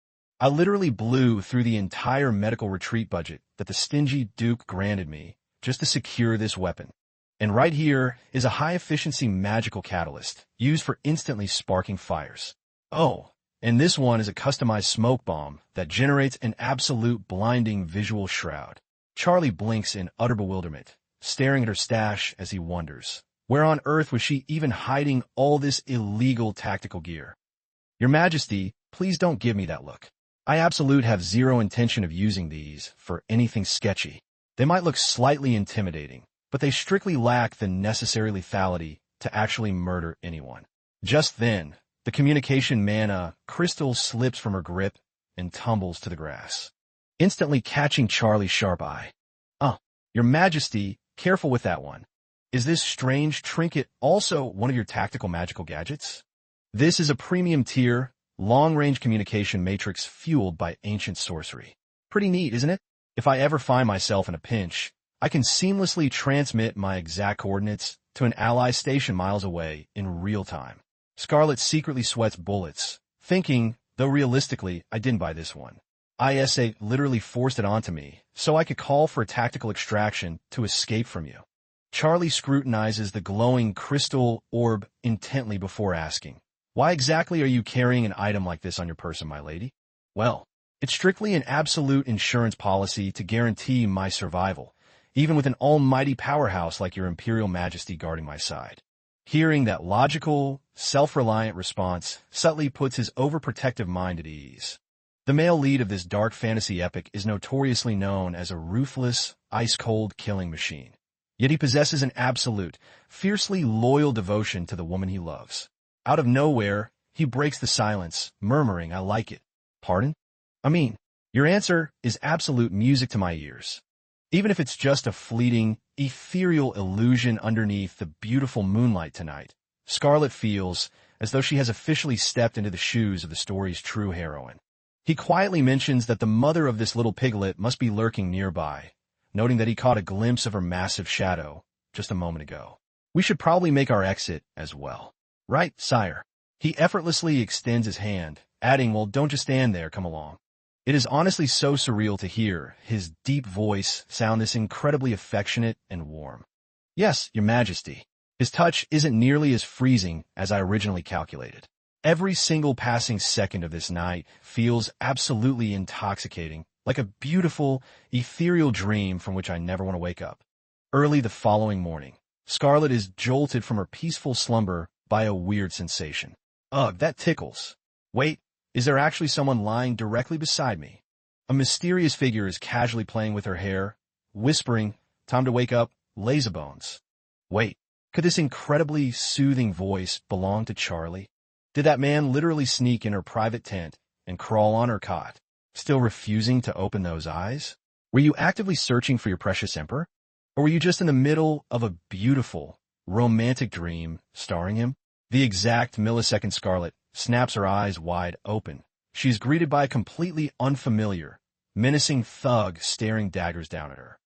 S1: I literally blew through the entire medical retreat budget that the stingy Duke granted me just to secure this weapon. And right here is a high-efficiency magical catalyst used for instantly sparking fires. Oh, and this one is a customized smoke bomb that generates an absolute blinding visual shroud. Charlie blinks in utter bewilderment, staring at her stash as he wonders, where on earth was she even hiding all this illegal tactical gear? Your Majesty, please don't give me that look. I absolutely have zero intention of using these for anything sketchy. They might look slightly intimidating, but they strictly lack the necessary lethality to actually murder anyone. Just then, the communication mana crystal slips from her grip and tumbles to the grass, instantly catching Charlie's sharp eye. Your Majesty, careful with that one. Is this strange trinket also one of your tactical magical gadgets? This is a premium tier, long-range communication matrix fueled by ancient sorcery. Pretty neat, isn't it? If I ever find myself in a pinch, I can seamlessly transmit my exact coordinates to an ally stationed miles away in real time. Scarlet secretly sweats bullets, thinking, though realistically, I didn't buy this one. ISA literally forced it onto me, so I could call for a tactical extraction to escape from you. Charlie scrutinizes the glowing crystal orb intently before asking, why exactly are you carrying an item like this on your person, my lady? Well, it's strictly an absolute insurance policy to guarantee my survival, even with an almighty powerhouse like your Imperial Majesty guarding my side. Hearing that logical, self-reliant response subtly puts his overprotective mind at ease. The male lead of this dark fantasy epic is notoriously known as a ruthless, ice-cold killing machine. Yet he possesses an absolute, fiercely loyal devotion to the woman he loves. Out of nowhere, he breaks the silence, murmuring, I like it. Pardon? Your answer is absolute music to my ears. Even if it's just a fleeting, ethereal illusion underneath the beautiful moonlight tonight, Scarlet feels as though she has officially stepped into the shoes of the story's true heroine. He quietly mentions that the mother of this little piglet must be lurking nearby, noting that he caught a glimpse of her massive shadow just a moment ago. We should probably make our exit as well. Right, sire? He effortlessly extends his hand, adding, well, don't just stand there, come along. It is honestly so surreal to hear his deep voice sound this incredibly affectionate and warm. Yes, your Majesty. His touch isn't nearly as freezing as I originally calculated. Every single passing second of this night feels absolutely intoxicating, like a beautiful, ethereal dream from which I never want to wake up. Early the following morning, Scarlet is jolted from her peaceful slumber by a weird sensation. Ugh, that tickles. Wait. Is there actually someone lying directly beside me? A mysterious figure is casually playing with her hair, whispering, time to wake up, lazybones. Wait, could this incredibly soothing voice belong to Charlie? Did that man literally sneak in her private tent and crawl on her cot, still refusing to open those eyes? Were you actively searching for your precious emperor? Or were you just in the middle of a beautiful, romantic dream starring him? The exact millisecond Scarlet snaps her eyes wide open. She's greeted by a completely unfamiliar, menacing thug staring daggers down at her.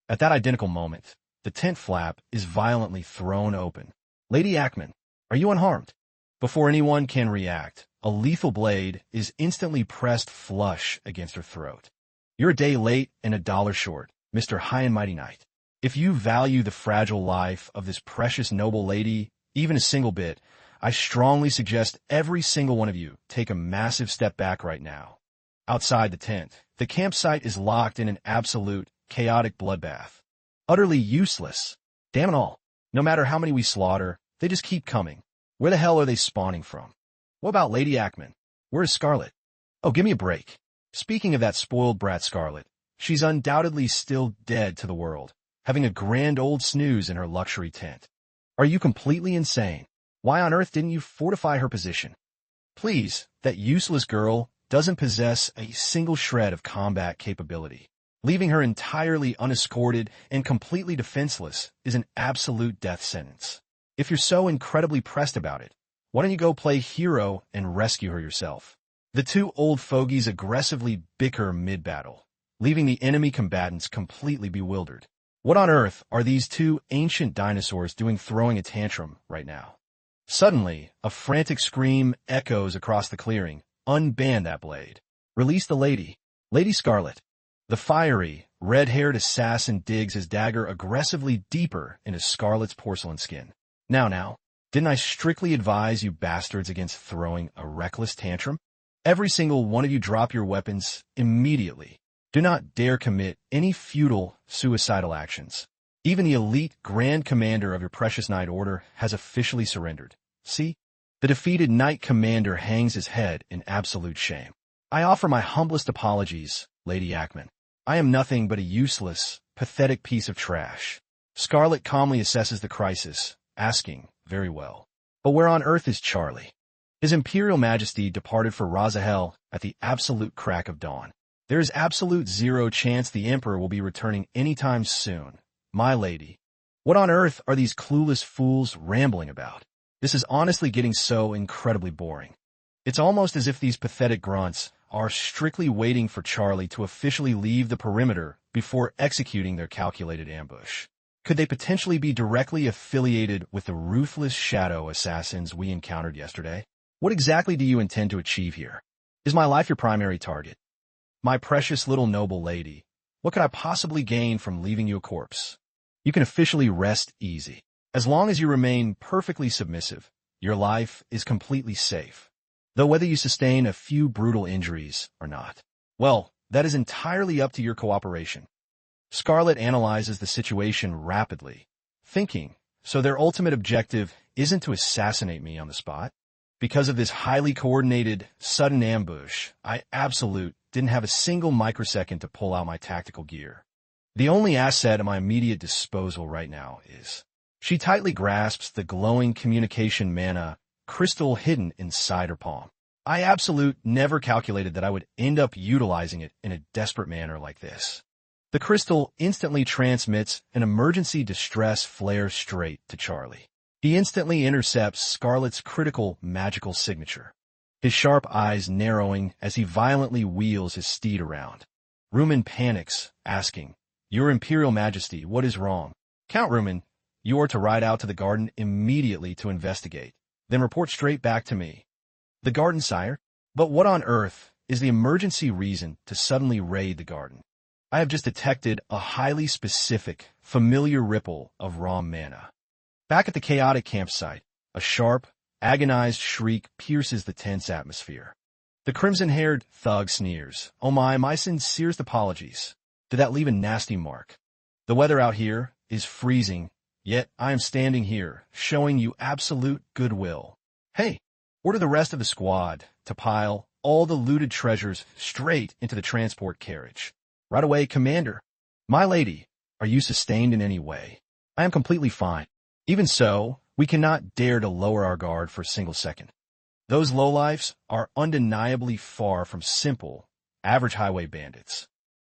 S1: At that identical moment, the tent flap is violently thrown open. Lady Ackman, are you unharmed? Before anyone can react, a lethal blade is instantly pressed flush against her throat. You're a day late and $1 short, Mr. High and Mighty Knight. If you value the fragile life of this precious noble lady, even a single bit, I strongly suggest every single one of you take a massive step back right now. Outside the tent, the campsite is locked in an absolute, chaotic bloodbath. Utterly useless. Damn it all. No matter how many we slaughter, they just keep coming. Where the hell are they spawning from? What about Lady Ackman? Where is Scarlet? Oh, give me a break. Speaking of that spoiled brat Scarlet, she's undoubtedly still dead to the world, having a grand old snooze in her luxury tent. Are you completely insane? Why on earth didn't you fortify her position? Please, that useless girl doesn't possess a single shred of combat capability. Leaving her entirely unescorted and completely defenseless is an absolute death sentence. If you're so incredibly pressed about it, why don't you go play hero and rescue her yourself? The two old fogies aggressively bicker mid-battle, leaving the enemy combatants completely bewildered. What on earth are these two ancient dinosaurs doing throwing a tantrum right now? Suddenly, a frantic scream echoes across the clearing. Unban that blade. Release the lady. Lady Scarlet. The fiery, red-haired assassin digs his dagger aggressively deeper into Scarlet's porcelain skin. Now, didn't I strictly advise you bastards against throwing a reckless tantrum? Every single one of you drop your weapons immediately. Do not dare commit any futile, suicidal actions. Even the elite Grand Commander of your precious Knight Order has officially surrendered. See? The defeated Knight Commander hangs his head in absolute shame. I offer my humblest apologies, Lady Ackman. I am nothing but a useless, pathetic piece of trash. Scarlet calmly assesses the crisis, asking, very well. But where on earth is Charlie? His Imperial Majesty departed for Razahel at the absolute crack of dawn. There is absolute zero chance the Emperor will be returning anytime soon. My lady. What on earth are these clueless fools rambling about? This is honestly getting so incredibly boring. It's almost as if these pathetic grunts are strictly waiting for Charlie to officially leave the perimeter before executing their calculated ambush. Could they potentially be directly affiliated with the ruthless shadow assassins we encountered yesterday? What exactly do you intend to achieve here? Is my life your primary target? My precious little noble lady, what could I possibly gain from leaving you a corpse? You can officially rest easy. As long as you remain perfectly submissive, your life is completely safe. Though whether you sustain a few brutal injuries or not, well, that is entirely up to your cooperation. Scarlet analyzes the situation rapidly, thinking, so their ultimate objective isn't to assassinate me on the spot? Because of this highly coordinated, sudden ambush, I didn't have a single microsecond to pull out my tactical gear. The only asset at my immediate disposal right now is... She tightly grasps the glowing communication mana crystal hidden inside her palm. I never calculated that I would end up utilizing it in a desperate manner like this. The crystal instantly transmits an emergency distress flare straight to Charlie. He instantly intercepts Scarlet's critical magical signature, his sharp eyes narrowing as he violently wheels his steed around. Rumen panics, asking, Your Imperial Majesty, what is wrong? Count Rumen, you are to ride out to the garden immediately to investigate, then report straight back to me. The garden, sire? But what on earth is the emergency reason to suddenly raid the garden? I have just detected a highly specific, familiar ripple of raw mana. Back at the chaotic campsite, a sharp, agonized shriek pierces the tense atmosphere. The crimson-haired thug sneers. Oh my sincerest apologies. Did that leave a nasty mark? The weather out here is freezing, yet I am standing here, showing you absolute goodwill. Hey, order the rest of the squad to pile all the looted treasures straight into the transport carriage. Right away, Commander. My lady, are you sustained in any way? I am completely fine. Even so, we cannot dare to lower our guard for a single second. Those lowlifes are undeniably far from simple, average highway bandits.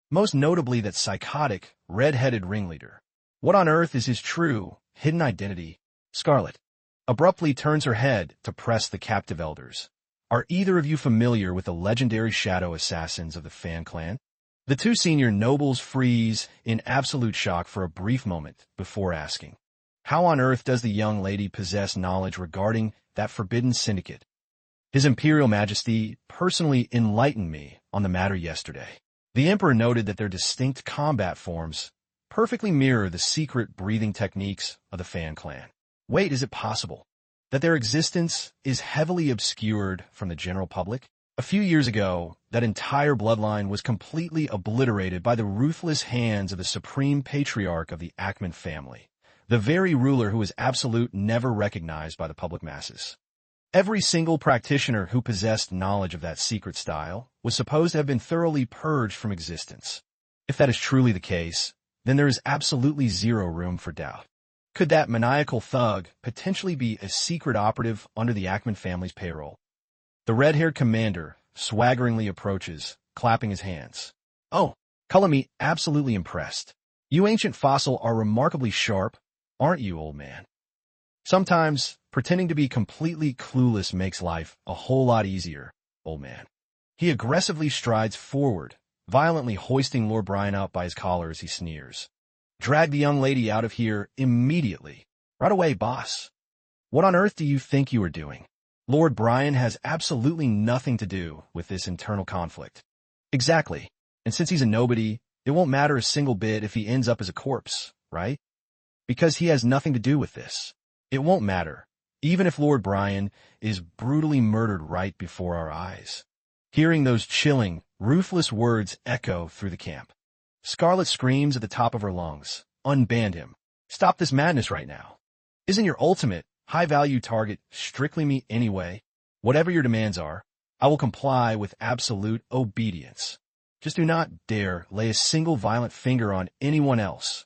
S1: Most notably that psychotic, red-headed ringleader. What on earth is his true, hidden identity? Scarlet abruptly turns her head to press the captive elders. Are either of you familiar with the legendary shadow assassins of the Fan Clan? The two senior nobles freeze in absolute shock for a brief moment before asking, "How on earth does the young lady possess knowledge regarding that forbidden syndicate?" His Imperial Majesty personally enlightened me on the matter yesterday. The Emperor noted that their distinct combat forms perfectly mirror the secret breathing techniques of the Fan clan. Wait, is it possible that their existence is heavily obscured from the general public? A few years ago, that entire bloodline was completely obliterated by the ruthless hands of the supreme patriarch of the Ackman family, the very ruler who was absolute, never recognized by the public masses. Every single practitioner who possessed knowledge of that secret style was supposed to have been thoroughly purged from existence. If that is truly the case, then there is absolutely zero room for doubt. Could that maniacal thug potentially be a secret operative under the Ackman family's payroll? The red-haired commander swaggeringly approaches, clapping his hands. "Oh, color me absolutely impressed. You ancient fossil are remarkably sharp, aren't you, old man?" Sometimes, pretending to be completely clueless makes life a whole lot easier, old man. He aggressively strides forward, violently hoisting Lord Brian up by his collar as he sneers. "Drag the young lady out of here immediately. Right away, boss. What on earth do you think you are doing? Lord Brian has absolutely nothing to do with this internal conflict." "Exactly. And since he's a nobody, it won't matter a single bit if he ends up as a corpse, right? Because he has nothing to do with this. It won't matter, even if Lord Brian is brutally murdered right before our eyes." Hearing those chilling, ruthless words echo through the camp, Scarlet screams at the top of her lungs, "Unband him. Stop this madness right now. Isn't your ultimate, high-value target strictly me anyway? Whatever your demands are, I will comply with absolute obedience. Just do not dare lay a single violent finger on anyone else."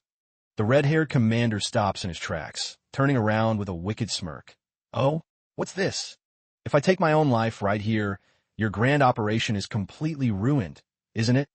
S1: The red-haired commander stops in his tracks, turning around with a wicked smirk. "Oh, what's this? If I take my own life right here, your grand operation is completely ruined, isn't it?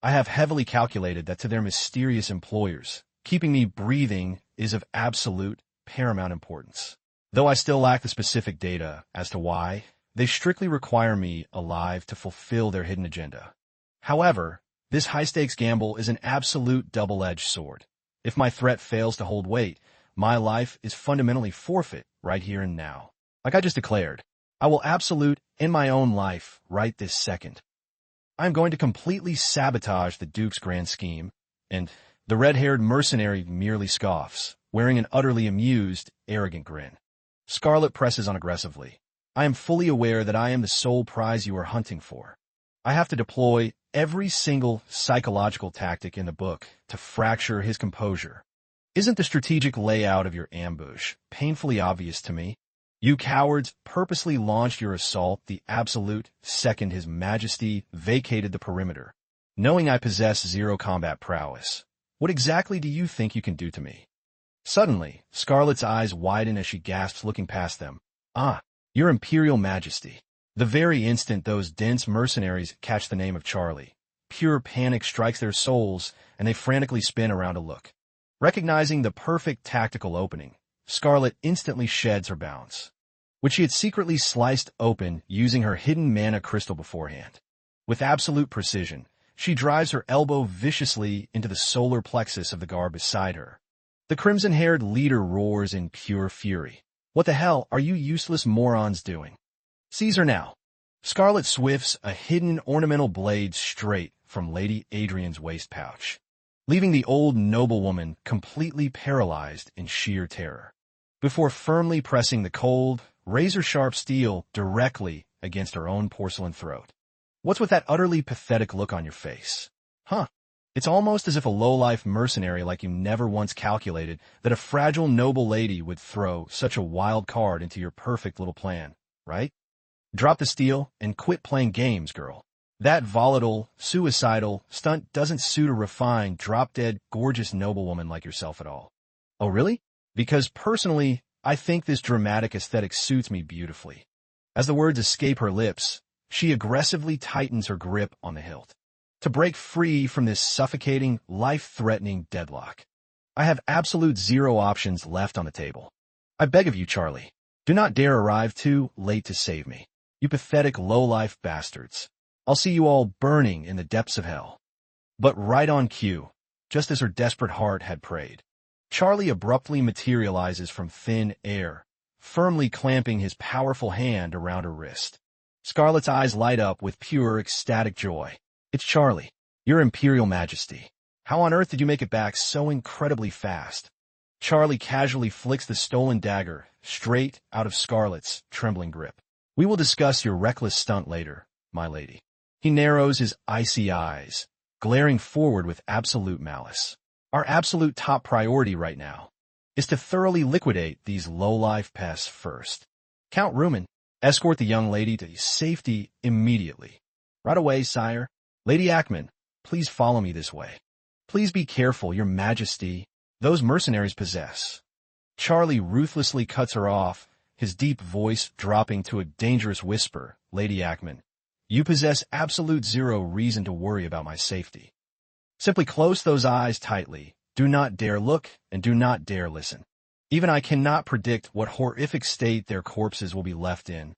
S1: I have heavily calculated that to their mysterious employers, keeping me breathing is of absolute, paramount importance. Though I still lack the specific data as to why, they strictly require me alive to fulfill their hidden agenda. However, this high-stakes gamble is an absolute double-edged sword. If my threat fails to hold weight, my life is fundamentally forfeit right here and now. Like I just declared, I will absolute end my own life right this second. I am going to completely sabotage the Duke's grand scheme," and the red-haired mercenary merely scoffs, wearing an utterly amused, arrogant grin. Scarlet presses on aggressively. "I am fully aware that I am the sole prize you are hunting for. I have to deploy every single psychological tactic in the book to fracture his composure. Isn't the strategic layout of your ambush painfully obvious to me? You cowards purposely launched your assault the absolute second His Majesty vacated the perimeter. Knowing I possess zero combat prowess, what exactly do you think you can do to me?" Suddenly, Scarlet's eyes widen as she gasps, looking past them. "Ah, your Imperial Majesty." The very instant those dense mercenaries catch the name of Charlie, pure panic strikes their souls, and they frantically spin around to look. Recognizing the perfect tactical opening, Scarlet instantly sheds her bounds, which she had secretly sliced open using her hidden mana crystal beforehand. With absolute precision, she drives her elbow viciously into the solar plexus of the guard beside her. The crimson-haired leader roars in pure fury. "What the hell are you useless morons doing? Seize her now." Scarlet swifts a hidden ornamental blade straight from Lady Adrian's waist pouch, leaving the old noblewoman completely paralyzed in sheer terror, before firmly pressing the cold, razor-sharp steel directly against her own porcelain throat. "What's with that utterly pathetic look on your face? Huh? It's almost as if a low-life mercenary like you never once calculated that a fragile noble lady would throw such a wild card into your perfect little plan, right? Drop the steel and quit playing games, girl. That volatile, suicidal stunt doesn't suit a refined, drop-dead, gorgeous noblewoman like yourself at all." "Oh, really? Because personally, I think this dramatic aesthetic suits me beautifully." As the words escape her lips, she aggressively tightens her grip on the hilt, to break free from this suffocating, life-threatening deadlock. "I have absolute zero options left on the table. I beg of you, Charlie, do not dare arrive too late to save me. You pathetic low-life bastards. I'll see you all burning in the depths of hell." But right on cue, just as her desperate heart had prayed, Charlie abruptly materializes from thin air, firmly clamping his powerful hand around her wrist. Scarlett's eyes light up with pure, ecstatic joy. It's Charlie, your Imperial Majesty. How on earth did you make it back so incredibly fast? Charlie casually flicks the stolen dagger straight out of Scarlett's trembling grip. We will discuss your reckless stunt later, my lady. He narrows his icy eyes, glaring forward with absolute malice. Our absolute top priority right now is to thoroughly liquidate these low-life pests first. Count Rumen, escort the young lady to safety immediately. Right away, sire. Lady Ackman, please follow me this way. Please be careful, your majesty. Those mercenaries possess. Charlie ruthlessly cuts her off, his deep voice dropping to a dangerous whisper. Lady Ackman, you possess absolute zero reason to worry about my safety. Simply close those eyes tightly. Do not dare look and do not dare listen. Even I cannot predict what horrific state their corpses will be left in.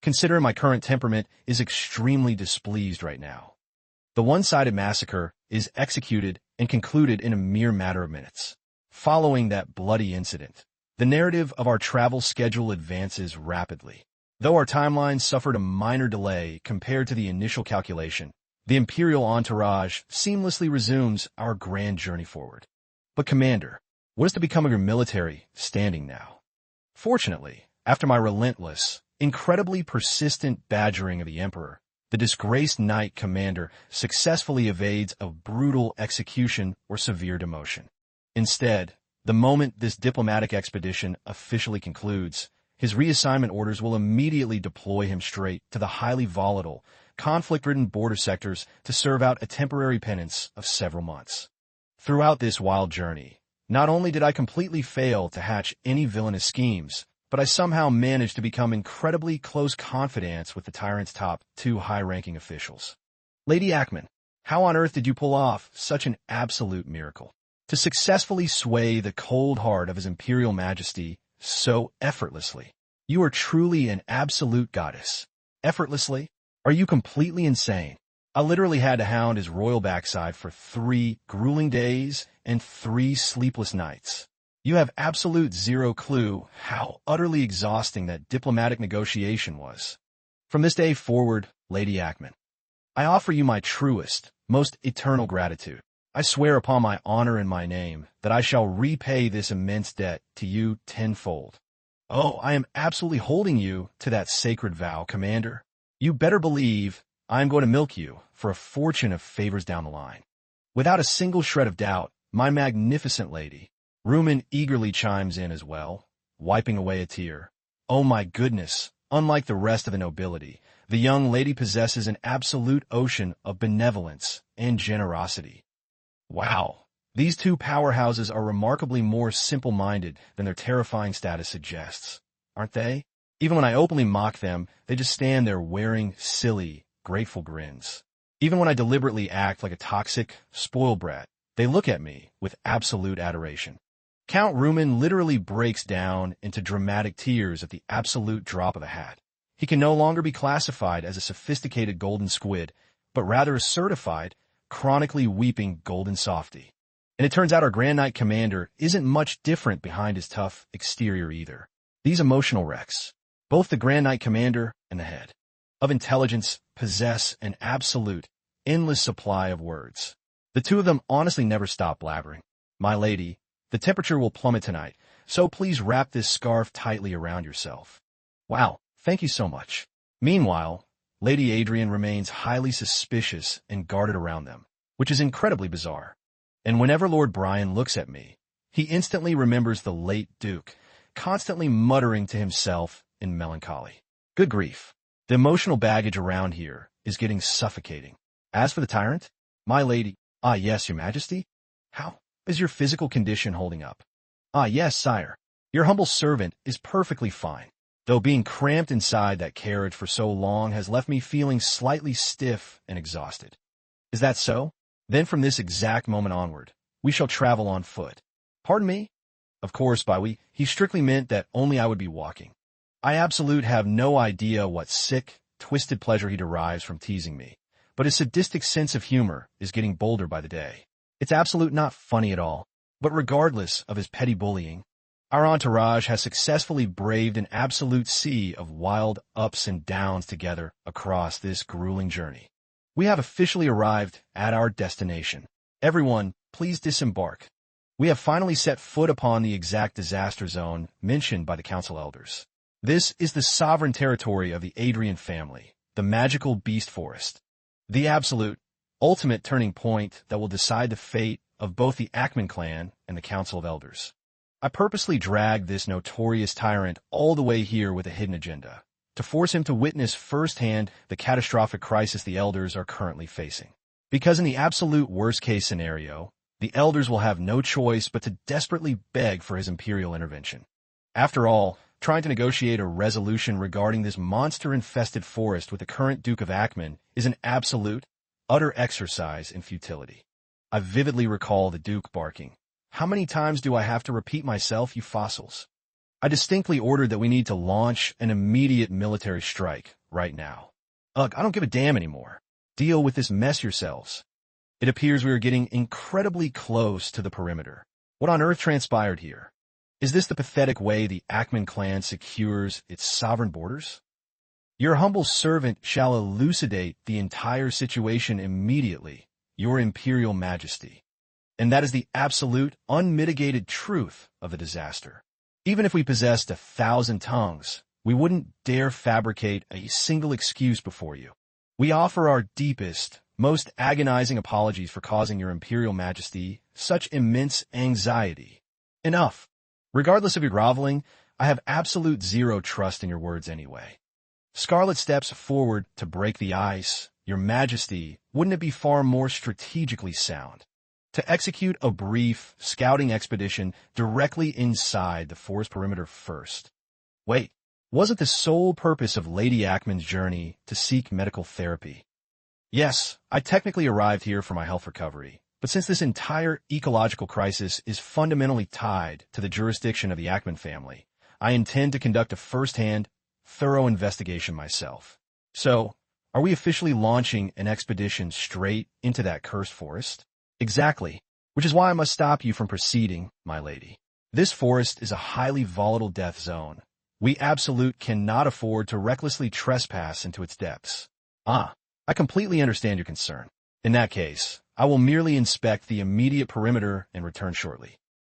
S1: Consider my current temperament is extremely displeased right now. The one-sided massacre is executed and concluded in a mere matter of minutes. Following that bloody incident, the narrative of our travel schedule advances rapidly. Though our timeline suffered a minor delay compared to the initial calculation, the Imperial entourage seamlessly resumes our grand journey forward. But Commander, what is to become of your military standing now? Fortunately, after my relentless, incredibly persistent badgering of the Emperor, the disgraced Knight Commander successfully evades a brutal execution or severe demotion. Instead, the moment this diplomatic expedition officially concludes, his reassignment orders will immediately deploy him straight to the highly volatile, conflict-ridden border sectors to serve out a temporary penance of several months. Throughout this wild journey, not only did I completely fail to hatch any villainous schemes, but I somehow managed to become incredibly close confidants with the Tyrant's top 2 high-ranking officials. Lady Ackman, how on earth did you pull off such an absolute miracle? To successfully sway the cold heart of His Imperial Majesty so effortlessly. You are truly an absolute goddess. Effortlessly? Are you completely insane? I literally had to hound his royal backside for 3 grueling days and 3 sleepless nights. You have absolute zero clue how utterly exhausting that diplomatic negotiation was. From this day forward, Lady Ackman, I offer you my truest, most eternal gratitude. I swear upon my honor and my name that I shall repay this immense debt to you tenfold. Oh, I am absolutely holding you to that sacred vow, Commander. You better believe I am going to milk you for a fortune of favors down the line. Without a single shred of doubt, my magnificent lady. Rumen eagerly chimes in as well, wiping away a tear. Oh my goodness, unlike the rest of the nobility, the young lady possesses an absolute ocean of benevolence and generosity. Wow, these 2 powerhouses are remarkably more simple-minded than their terrifying status suggests, aren't they? Even when I openly mock them, they just stand there wearing silly, grateful grins. Even when I deliberately act like a toxic, spoiled brat, they look at me with absolute adoration. Count Rumen literally breaks down into dramatic tears at the absolute drop of a hat. He can no longer be classified as a sophisticated golden squid, but rather a certified, chronically weeping golden softy. And it turns out our Grand Knight Commander isn't much different behind his tough exterior either. These emotional wrecks, both the Grand Knight Commander and the head of intelligence, possess an absolute, endless supply of words. The 2 of them honestly never stop blabbering. My lady, the temperature will plummet tonight, so please wrap this scarf tightly around yourself. Wow, thank you so much. Meanwhile, Lady Adrian remains highly suspicious and guarded around them, which is incredibly bizarre. And whenever Lord Brian looks at me, he instantly remembers the late Duke, constantly muttering to himself in melancholy. Good grief. The emotional baggage around here is getting suffocating. As for the Tyrant, my lady, ah yes, your majesty, how is your physical condition holding up? Ah yes, sire, your humble servant is perfectly fine, though being cramped inside that carriage for so long has left me feeling slightly stiff and exhausted. Is that so? Then from this exact moment onward, we shall travel on foot. Pardon me? Of course, by we, he strictly meant that only I would be walking. I absolute have no idea what sick, twisted pleasure he derives from teasing me, but his sadistic sense of humor is getting bolder by the day. It's absolutely not funny at all. But regardless of his petty bullying, our entourage has successfully braved an absolute sea of wild ups and downs together across this grueling journey. We have officially arrived at our destination. Everyone, please disembark. We have finally set foot upon the exact disaster zone mentioned by the council elders. This is the sovereign territory of the Adrian family, the magical beast forest. The absolute, ultimate turning point that will decide the fate of both the Ackman clan and the Council of Elders. I purposely dragged this notorious tyrant all the way here with a hidden agenda, to force him to witness firsthand the catastrophic crisis the Elders are currently facing. Because in the absolute worst-case scenario, the Elders will have no choice but to desperately beg for his imperial intervention. After all, trying to negotiate a resolution regarding this monster-infested forest with the current Duke of Ackman is an absolute, utter exercise in futility. I vividly recall the Duke barking, "How many times do I have to repeat myself, you fossils?" I distinctly ordered that we need to launch an immediate military strike right now. Ugh, I don't give a damn anymore. Deal with this mess yourselves. It appears we are getting incredibly close to the perimeter. What on earth transpired here? Is this the pathetic way the Ackman clan secures its sovereign borders? Your humble servant shall elucidate the entire situation immediately, Your Imperial Majesty. And that is the absolute, unmitigated truth of the disaster. Even if we possessed 1,000 tongues, we wouldn't dare fabricate a single excuse before you. We offer our deepest, most agonizing apologies for causing Your Imperial Majesty such immense anxiety. Enough. Regardless of your groveling, I have absolute zero trust in your words anyway. Scarlet steps forward to break the ice. Your Majesty, wouldn't it be far more strategically sound to execute a brief scouting expedition directly inside the forest perimeter first? Wait, wasn't the sole purpose of Lady Ackman's journey to seek medical therapy? Yes, I technically arrived here for my health recovery, but since this entire ecological crisis is fundamentally tied to the jurisdiction of the Ackman family, I intend to conduct a first-hand, thorough investigation myself. So, are we officially launching an expedition straight into that cursed forest? Exactly, which is why I must stop you from proceeding, my lady. This forest is a highly volatile death zone. We absolute cannot afford to recklessly trespass into its depths. I completely understand your concern. In that case, I will merely inspect the immediate perimeter and return shortly.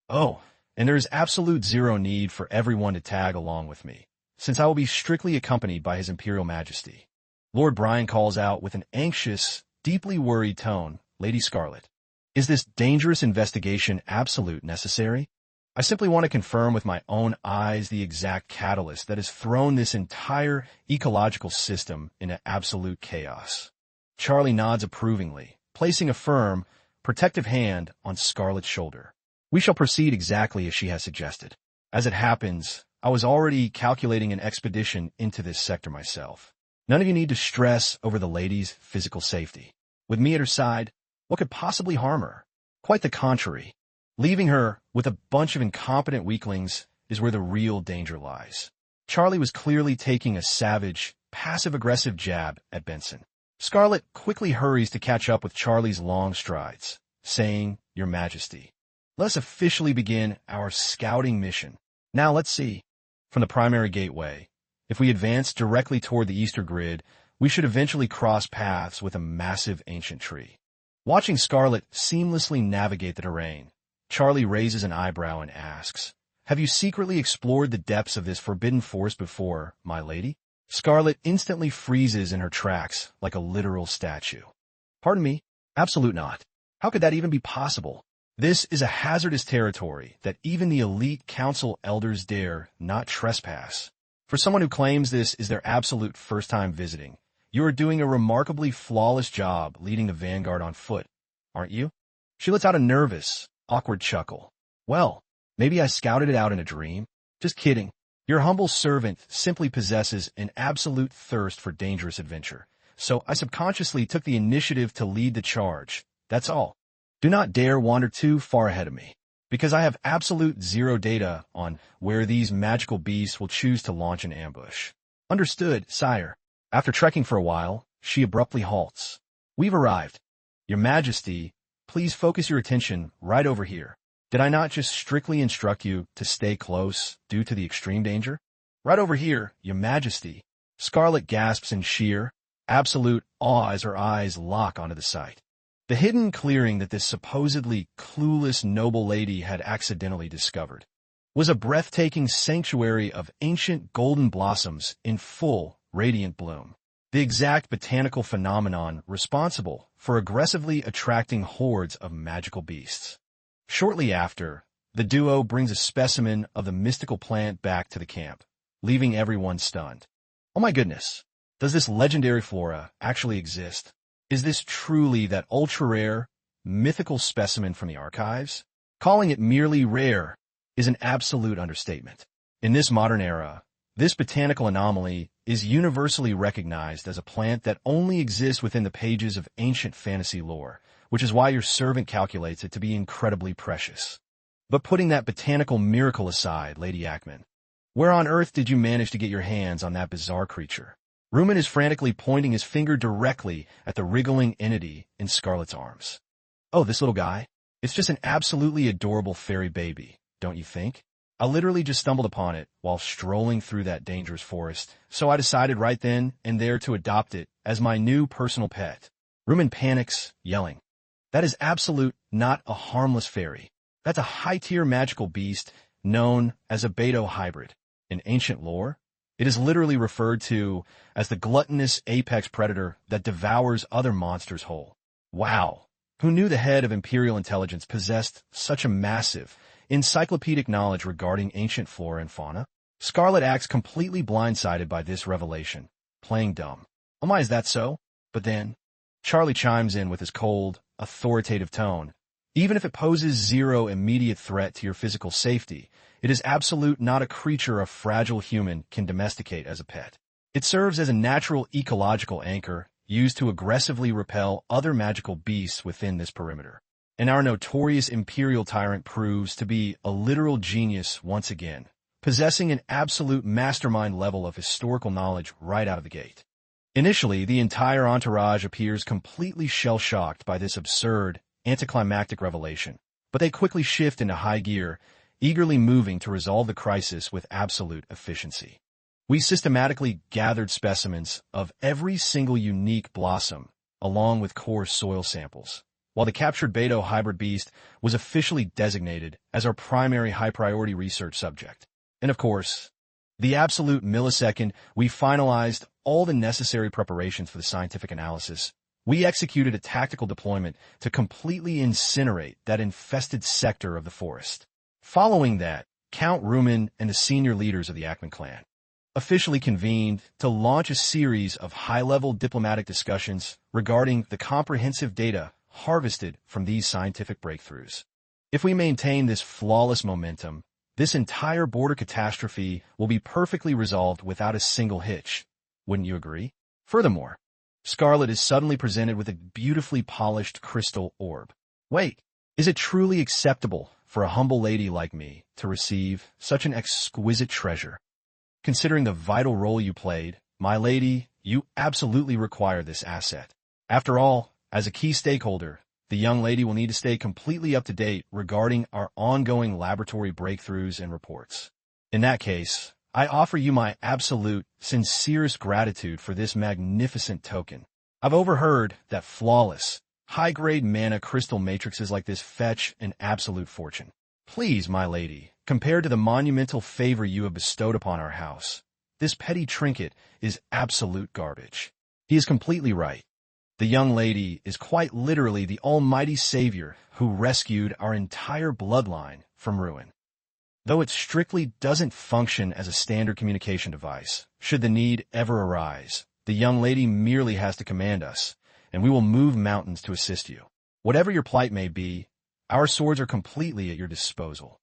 S1: Oh, and there is absolute zero need for everyone to tag along with me, since I will be strictly accompanied by His Imperial Majesty. Lord Brian calls out with an anxious, deeply worried tone, "Lady Scarlet, is this dangerous investigation absolute necessary? I simply want to confirm with my own eyes the exact catalyst that has thrown this entire ecological system into absolute chaos." Charlie nods approvingly, placing a firm, protective hand on Scarlet's shoulder. We shall proceed exactly as she has suggested. As it happens, I was already calculating an expedition into this sector myself. None of you need to stress over the lady's physical safety. With me at her side, what could possibly harm her? Quite the contrary. Leaving her with a bunch of incompetent weaklings is where the real danger lies. Charlie was clearly taking a savage, passive-aggressive jab at Benson. Scarlet quickly hurries to catch up with Charlie's long strides, saying, "Your Majesty, let's officially begin our scouting mission. Now let's see. From the primary gateway, if we advance directly toward the eastern grid, we should eventually cross paths with a massive ancient tree." Watching Scarlet seamlessly navigate the terrain, Charlie raises an eyebrow and asks, "Have you secretly explored the depths of this forbidden forest before, my lady?" Scarlet instantly freezes in her tracks like a literal statue. "Pardon me? Absolute not. How could that even be possible? This is a hazardous territory that even the elite council elders dare not trespass. For someone who claims this is their absolute first time visiting, you are doing a remarkably flawless job leading the vanguard on foot, aren't you?" She lets out a nervous, awkward chuckle. "Well, maybe I scouted it out in a dream. Just kidding. Your humble servant simply possesses an absolute thirst for dangerous adventure, so I subconsciously took the initiative to lead the charge. That's all. Do not dare wander too far ahead of me, because I have absolute zero data on where these magical beasts will choose to launch an ambush." "Understood, sire." After trekking for a while, she abruptly halts. We've arrived. Your Majesty, please focus your attention right over here. Did I not just strictly instruct you to stay close due to the extreme danger? Right over here, Your Majesty. Scarlet gasps in sheer, absolute awe as her eyes lock onto the sight. The hidden clearing that this supposedly clueless noble lady had accidentally discovered was a breathtaking sanctuary of ancient golden blossoms in full, radiant bloom. The exact botanical phenomenon responsible for aggressively attracting hordes of magical beasts. Shortly after, the duo brings a specimen of the mystical plant back to the camp, leaving everyone stunned. Oh my goodness, does this legendary flora actually exist? Is this truly that ultra-rare, mythical specimen from the archives? Calling it merely rare is an absolute understatement. In this modern era, this botanical anomaly is universally recognized as a plant that only exists within the pages of ancient fantasy lore, which is why your servant calculates it to be incredibly precious. But putting that botanical miracle aside, Lady Ackman, where on earth did you manage to get your hands on that bizarre creature? Rumen is frantically pointing his finger directly at the wriggling entity in Scarlet's arms. Oh, this little guy? It's just an absolutely adorable fairy baby, don't you think? I literally just stumbled upon it while strolling through that dangerous forest, so I decided right then and there to adopt it as my new personal pet. Rumen panics, yelling. That is absolute not a harmless fairy. That's a high-tier magical beast known as a Beto hybrid. In ancient lore, it is literally referred to as the gluttonous apex predator that devours other monsters whole. Wow! Who knew the head of Imperial Intelligence possessed such a massive, encyclopedic knowledge regarding ancient flora and fauna? Scarlet acts completely blindsided by this revelation, playing dumb. Oh my, is that so? But then, Charlie chimes in with his cold, authoritative tone. Even if it poses zero immediate threat to your physical safety, it is absolute not a creature a fragile human can domesticate as a pet. It serves as a natural ecological anchor used to aggressively repel other magical beasts within this perimeter. And our notorious Imperial Tyrant proves to be a literal genius once again, possessing an absolute mastermind level of historical knowledge right out of the gate. Initially, the entire entourage appears completely shell-shocked by this absurd, anticlimactic revelation, but they quickly shift into high gear, eagerly moving to resolve the crisis with absolute efficiency. We systematically gathered specimens of every single unique blossom, along with core soil samples, while the captured Beto hybrid beast was officially designated as our primary high-priority research subject. And of course, the absolute millisecond we finalized all the necessary preparations for the scientific analysis, we executed a tactical deployment to completely incinerate that infested sector of the forest. Following that, Count Rumen and the senior leaders of the Ackman clan officially convened to launch a series of high-level diplomatic discussions regarding the comprehensive data harvested from these scientific breakthroughs. If we maintain this flawless momentum, this entire border catastrophe will be perfectly resolved without a single hitch. Wouldn't you agree? Furthermore, Scarlet is suddenly presented with a beautifully polished crystal orb. Wait, is it truly acceptable for a humble lady like me to receive such an exquisite treasure? Considering the vital role you played, my lady, you absolutely require this asset. After all, as a key stakeholder, the young lady will need to stay completely up to date regarding our ongoing laboratory breakthroughs and reports. In that case, I offer you my absolute, sincerest gratitude for this magnificent token. I've overheard that flawless, high-grade mana crystal matrices like this fetch an absolute fortune. Please, my lady, compared to the monumental favor you have bestowed upon our house, this petty trinket is absolute garbage. He is completely right. The young lady is quite literally the almighty savior who rescued our entire bloodline from ruin. Though it strictly doesn't function as a standard communication device, should the need ever arise, the young lady merely has to command us, and we will move mountains to assist you. Whatever your plight may be, our swords are completely at your disposal.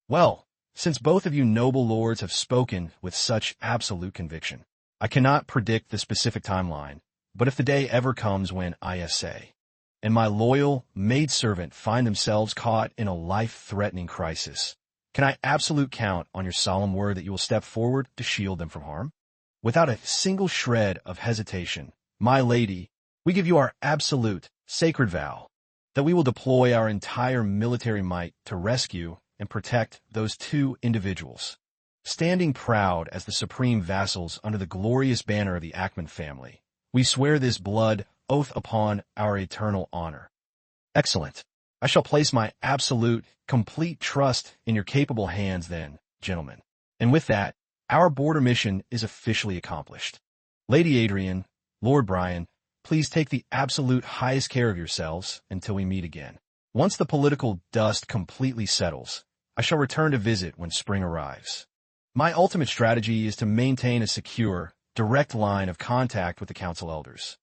S1: Well, since both of you noble lords have spoken with such absolute conviction, I cannot predict the specific timeline, but if the day ever comes when ISA and my loyal maidservant find themselves caught in a life-threatening crisis, can I absolute count on your solemn word that you will step forward to shield them from harm? Without a single shred of hesitation, my lady, We give you our absolute, sacred vow that we will deploy our entire military might to rescue and protect those two individuals, standing proud as the supreme vassals under the glorious banner of the Ackman family. We swear this blood oath upon our eternal honor. Excellent. I shall place my absolute, complete trust in your capable hands then, gentlemen. And with that, our border mission is officially accomplished. Lady Adrian, Lord Brian, please take the absolute highest care of yourselves until we meet again. Once the political dust completely settles, I shall return to visit when spring arrives. My ultimate strategy is to maintain a secure, direct line of contact with the council elders.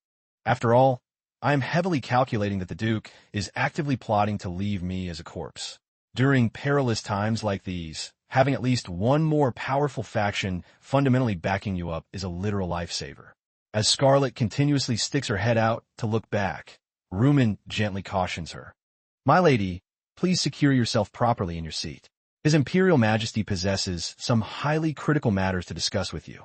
S1: After all, I am heavily calculating that the Duke is actively plotting to leave me as a corpse. During perilous times like these, having at least one more powerful faction fundamentally backing you up is a literal lifesaver. As Scarlet continuously sticks her head out to look back, Rumen gently cautions her. My lady, please secure yourself properly in your seat. His Imperial Majesty possesses some highly critical matters to discuss with you.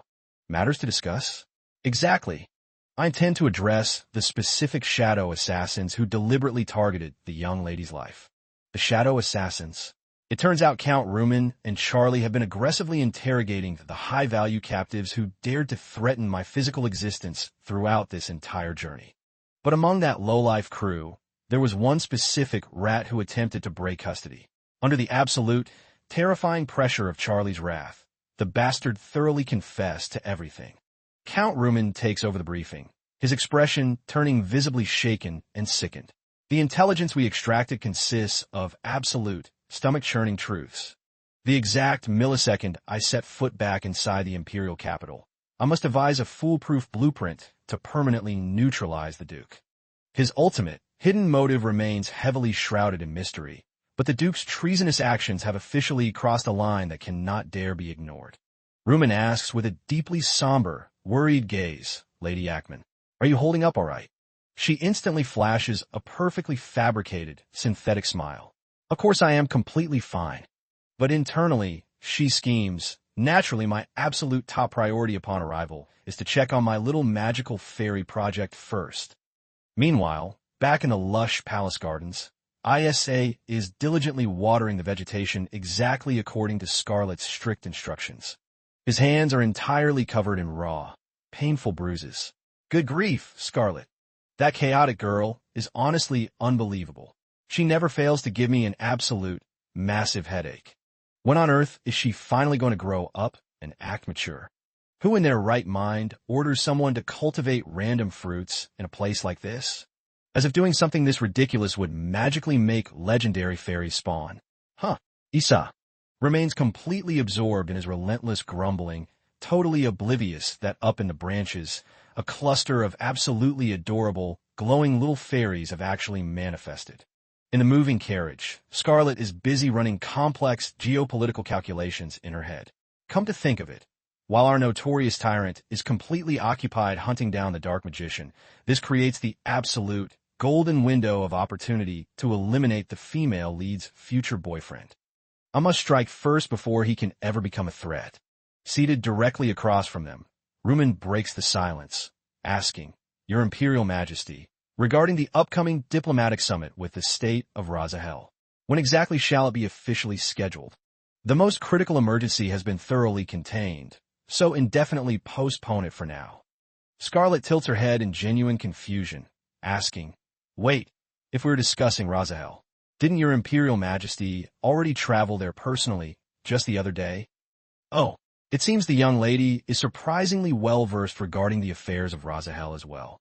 S1: Matters to discuss? Exactly. I intend to address the specific shadow assassins who deliberately targeted the young lady's life. The shadow assassins? It turns out Count Rumen and Charlie have been aggressively interrogating the high-value captives who dared to threaten my physical existence throughout this entire journey. But among that low-life crew, there was one specific rat who attempted to break custody. Under the absolute, terrifying pressure of Charlie's wrath, the bastard thoroughly confessed to everything. Count Rumen takes over the briefing, his expression turning visibly shaken and sickened. The intelligence we extracted consists of absolute, stomach-churning truths. The exact millisecond I set foot back inside the Imperial capital, I must devise a foolproof blueprint to permanently neutralize the Duke. His ultimate, hidden motive remains heavily shrouded in mystery, but the Duke's treasonous actions have officially crossed a line that cannot dare be ignored. Rumen asks with a deeply somber, worried gaze, Lady Ackman, are you holding up all right? She instantly flashes a perfectly fabricated, synthetic smile. Of course I am completely fine. But internally, she schemes. Naturally, my absolute top priority upon arrival is to check on my little magical fairy project first. Meanwhile, back in the lush palace gardens, ISA is diligently watering the vegetation exactly according to Scarlet's strict instructions. His hands are entirely covered in raw, painful bruises. Good grief, Scarlet. That chaotic girl is honestly unbelievable. She never fails to give me an absolute, massive headache. When on earth is she finally going to grow up and act mature? Who in their right mind orders someone to cultivate random fruits in a place like this? As if doing something this ridiculous would magically make legendary fairies spawn. Isa remains completely absorbed in his relentless grumbling, totally oblivious that up in the branches, a cluster of absolutely adorable, glowing little fairies have actually manifested. In the moving carriage, Scarlet is busy running complex geopolitical calculations in her head. Come to think of it, while our notorious Tyrant is completely occupied hunting down the Dark Magician, this creates the absolute, golden window of opportunity to eliminate the female lead's future boyfriend. I must strike first before he can ever become a threat. Seated directly across from them, Rumen breaks the silence, asking, Your Imperial Majesty, regarding the upcoming diplomatic summit with the state of Razahel. When exactly shall it be officially scheduled? The most critical emergency has been thoroughly contained, so indefinitely postpone it for now. Scarlet tilts her head in genuine confusion, asking, Wait, if we were discussing Razahel, didn't your Imperial Majesty already travel there personally just the other day? Oh, it seems the young lady is surprisingly well-versed regarding the affairs of Razahel as well.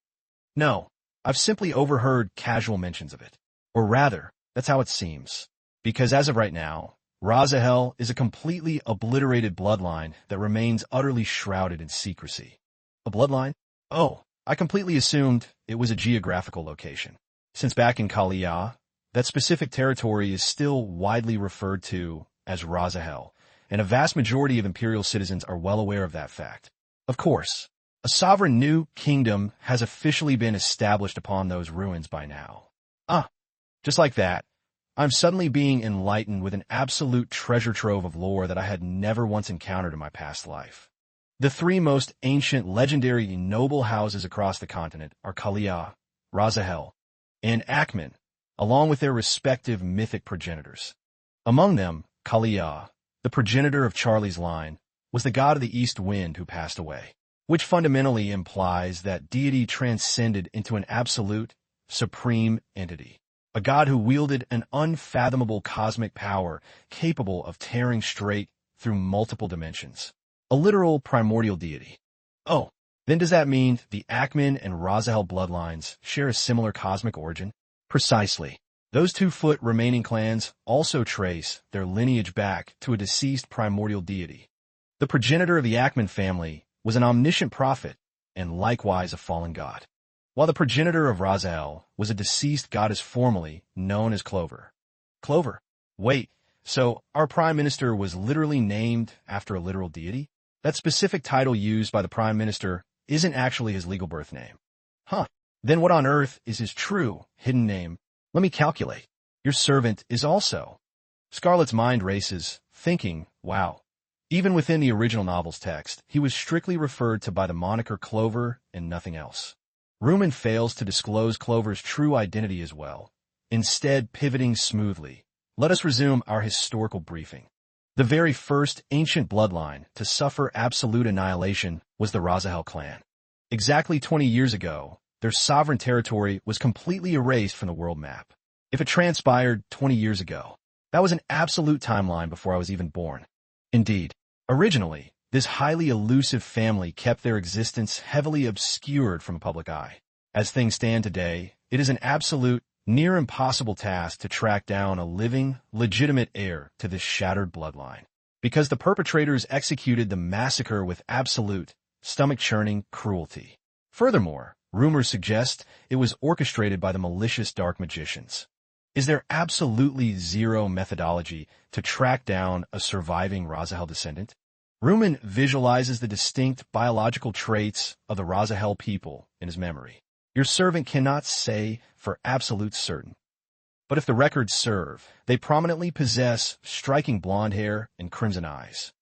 S1: No. I've simply overheard casual mentions of it. Or rather, that's how it seems. Because as of right now, Razahel is a completely obliterated bloodline that remains utterly shrouded in secrecy. A bloodline? Oh, I completely assumed it was a geographical location. Since back in Kalia, that specific territory is still widely referred to as Razahel, and a vast majority of Imperial citizens are well aware of that fact. Of course, a sovereign new kingdom has officially been established upon those ruins by now. Just like that, I'm suddenly being enlightened with an absolute treasure trove of lore that I had never once encountered in my past life. The three most ancient, legendary, noble houses across the continent are Kalia, Razahel, and Akman, along with their respective mythic progenitors. Among them, Kaliya, the progenitor of Charlie's line, was the god of the east wind who passed away, which fundamentally implies that deity transcended into an absolute, supreme entity, a god who wielded an unfathomable cosmic power capable of tearing straight through multiple dimensions. A literal primordial deity. Oh, then does that mean the Akman and Razahel bloodlines share a similar cosmic origin? Precisely. Those 2-foot remaining clans also trace their lineage back to a deceased primordial deity. The progenitor of the Akman family was an omniscient prophet and likewise a fallen god, while the progenitor of Razahel was a deceased goddess formerly known as Clover. Clover? Wait, so our prime minister was literally named after a literal deity? That specific title used by the prime minister isn't actually his legal birth name. Huh. Then what on earth is his true, hidden name? Let me calculate. Your servant is also. Scarlett's mind races, thinking, wow. Even within the original novel's text, he was strictly referred to by the moniker Clover and nothing else. Ruman fails to disclose Clover's true identity as well, instead pivoting smoothly. Let us resume our historical briefing. The very first ancient bloodline to suffer absolute annihilation was the Razahel clan. Exactly 20 years ago, their sovereign territory was completely erased from the world map. If it transpired 20 years ago, that was an absolute timeline before I was even born. Indeed, originally, this highly elusive family kept their existence heavily obscured from the public eye. As things stand today, it is an absolute, near impossible task to track down a living, legitimate heir to this shattered bloodline, because the perpetrators executed the massacre with absolute, stomach-churning cruelty. Furthermore, rumors suggest it was orchestrated by the malicious dark magicians. Is there absolutely zero methodology to track down a surviving Razahel descendant? Ruman visualizes the distinct biological traits of the Razahel people in his memory. Your servant cannot say for absolute certain. But if the records serve, they prominently possess striking blonde hair and crimson eyes.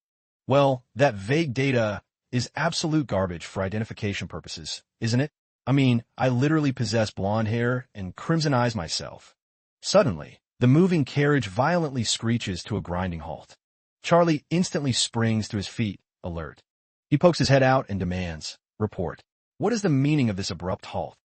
S1: Well, that vague data is absolute garbage for identification purposes, isn't it? I mean, I literally possess blonde hair and crimson eyes myself. Suddenly, the moving carriage violently screeches to a grinding halt. Charlie instantly springs to his feet, alert. He pokes his head out and demands, "Report. What is the meaning of this abrupt halt?"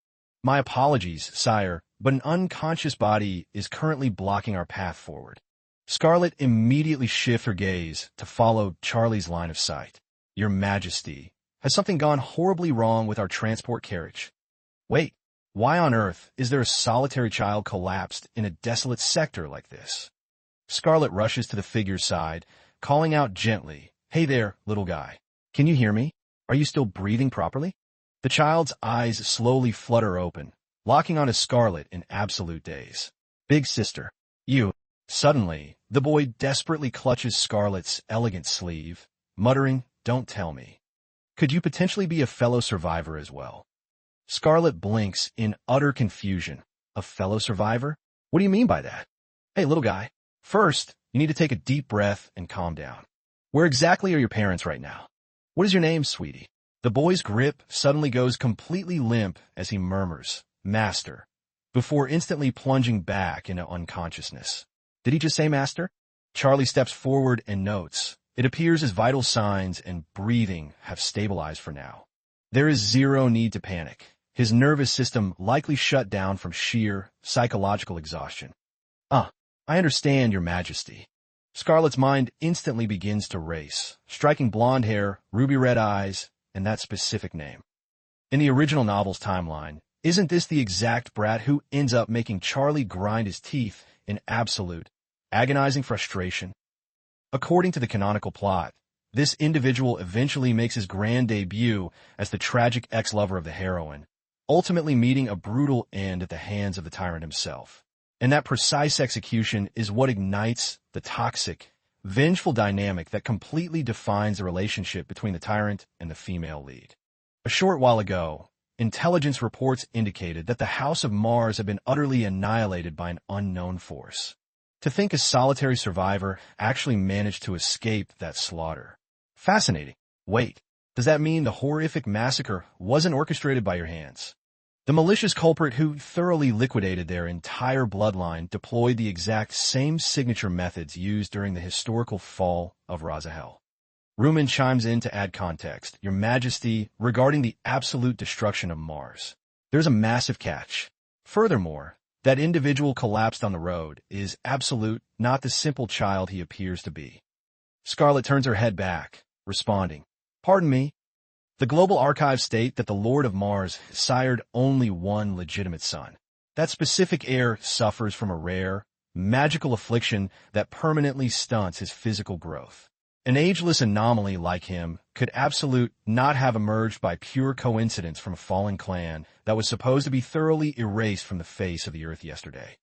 S1: "My apologies, sire, but an unconscious body is currently blocking our path forward." Scarlett immediately shifts her gaze to follow Charlie's line of sight. "Your Majesty, has something gone horribly wrong with our transport carriage?" "Wait, why on earth is there a solitary child collapsed in a desolate sector like this?" Scarlett rushes to the figure's side, calling out gently, "Hey there, little guy. Can you hear me? Are you still breathing properly?" The child's eyes slowly flutter open, locking onto Scarlett in absolute daze. "Big sister, you." Suddenly, the boy desperately clutches Scarlett's elegant sleeve, muttering, "Don't tell me. Could you potentially be a fellow survivor as well?" Scarlett blinks in utter confusion. "A fellow survivor? What do you mean by that?" "Hey, little guy. First, you need to take a deep breath and calm down. Where exactly are your parents right now? What is your name, sweetie?" The boy's grip suddenly goes completely limp as he murmurs, "Master," before instantly plunging back into unconsciousness. Did he just say master? Charlie steps forward and notes. It appears his vital signs and breathing have stabilized for now. There is zero need to panic. His nervous system likely shut down from sheer psychological exhaustion. I understand, Your Majesty." Scarlett's mind instantly begins to race, striking blonde hair, ruby red eyes, and that specific name. In the original novel's timeline, isn't this the exact brat who ends up making Charlie grind his teeth in absolute, agonizing frustration? According to the canonical plot, this individual eventually makes his grand debut as the tragic ex-lover of the heroine, ultimately meeting a brutal end at the hands of the tyrant himself. And that precise execution is what ignites the toxic, vengeful dynamic that completely defines the relationship between the tyrant and the female lead. A short while ago, intelligence reports indicated that the House of Mars had been utterly annihilated by an unknown force. To think a solitary survivor actually managed to escape that slaughter. Fascinating. Wait, does that mean the horrific massacre wasn't orchestrated by your hands? The malicious culprit who thoroughly liquidated their entire bloodline deployed the exact same signature methods used during the historical fall of Razahel. Rumen chimes in to add context. Your Majesty, regarding the absolute destruction of Mars. There's a massive catch. Furthermore, that individual collapsed on the road is absolute, not the simple child he appears to be. Scarlet turns her head back, responding, "Pardon me? The global archives state that the Lord of Mars sired only one legitimate son. That specific heir suffers from a rare, magical affliction that permanently stunts his physical growth. An ageless anomaly like him could absolute not have emerged by pure coincidence from a fallen clan that was supposed to be thoroughly erased from the face of the earth yesterday.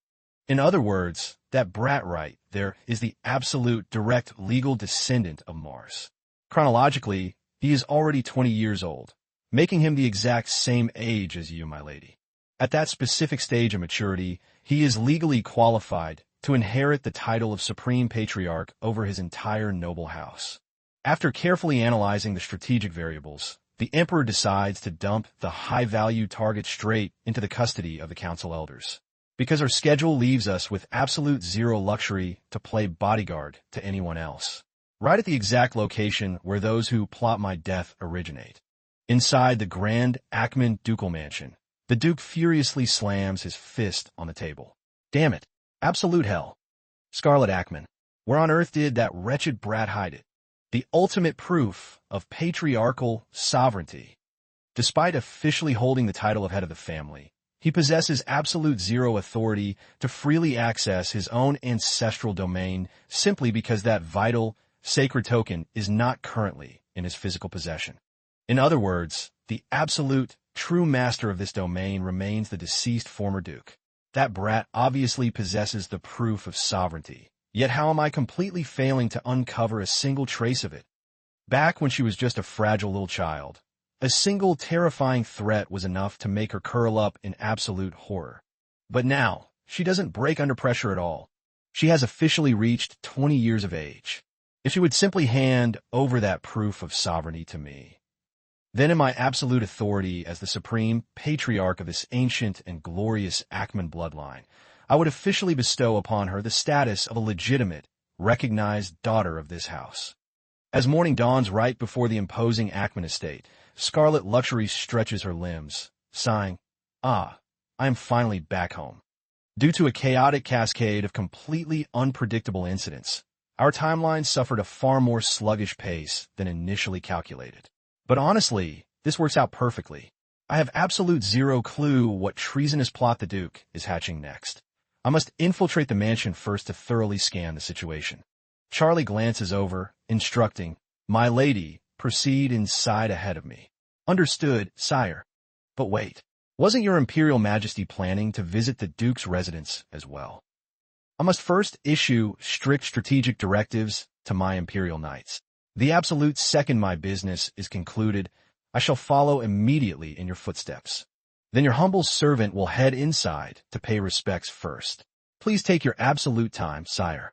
S1: In other words, that brat right there is the absolute direct legal descendant of Mars. Chronologically, he is already 20 years old, making him the exact same age as you, my lady. At that specific stage of maturity, he is legally qualified to inherit the title of Supreme Patriarch over his entire noble house. After carefully analyzing the strategic variables, the Emperor decides to dump the high-value target straight into the custody of the Council Elders, because our schedule leaves us with absolute zero luxury to play bodyguard to anyone else. Right at the exact location where those who plot my death originate. Inside the grand Ackman ducal mansion, the Duke furiously slams his fist on the table. Damn it. Absolute hell. Scarlet Ackman. Where on earth did that wretched brat hide it? The ultimate proof of patriarchal sovereignty. Despite officially holding the title of head of the family, he possesses absolute zero authority to freely access his own ancestral domain simply because that vital, sacred token is not currently in his physical possession. In other words, the absolute, true master of this domain remains the deceased former duke. That brat obviously possesses the proof of sovereignty, yet how am I completely failing to uncover a single trace of it? Back when she was just a fragile little child, a single terrifying threat was enough to make her curl up in absolute horror. But now, she doesn't break under pressure at all. She has officially reached 20 years of age. If she would simply hand over that proof of sovereignty to me, then in my absolute authority as the supreme patriarch of this ancient and glorious Ackman bloodline, I would officially bestow upon her the status of a legitimate, recognized daughter of this house. As morning dawns right before the imposing Ackman estate, Scarlet Luxury stretches her limbs, sighing, "Ah, I am finally back home." Due to a chaotic cascade of completely unpredictable incidents, our timeline suffered a far more sluggish pace than initially calculated. But honestly, this works out perfectly. I have absolute zero clue what treasonous plot the Duke is hatching next. I must infiltrate the mansion first to thoroughly scan the situation. Charlie glances over, instructing, "My lady, proceed inside ahead of me." "Understood, sire." But wait, wasn't your Imperial Majesty planning to visit the Duke's residence as well? I must first issue strict strategic directives to my Imperial Knights. The absolute second my business is concluded, I shall follow immediately in your footsteps. Then your humble servant will head inside to pay respects first. Please take your absolute time, sire.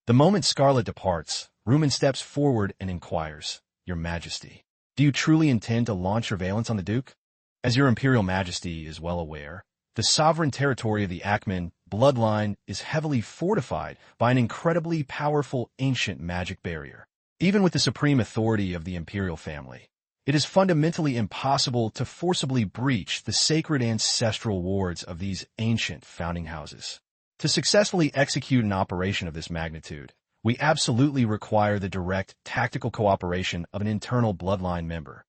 S1: The moment Scarlet departs, Rumen steps forward and inquires, "Your Majesty, do you truly intend to launch surveillance on the Duke?" As your Imperial Majesty is well aware, the sovereign territory of the Ackman bloodline is heavily fortified by an incredibly powerful ancient magic barrier. Even with the supreme authority of the imperial family, it is fundamentally impossible to forcibly breach the sacred ancestral wards of these ancient founding houses. To successfully execute an operation of this magnitude, we absolutely require the direct tactical cooperation of an internal bloodline member.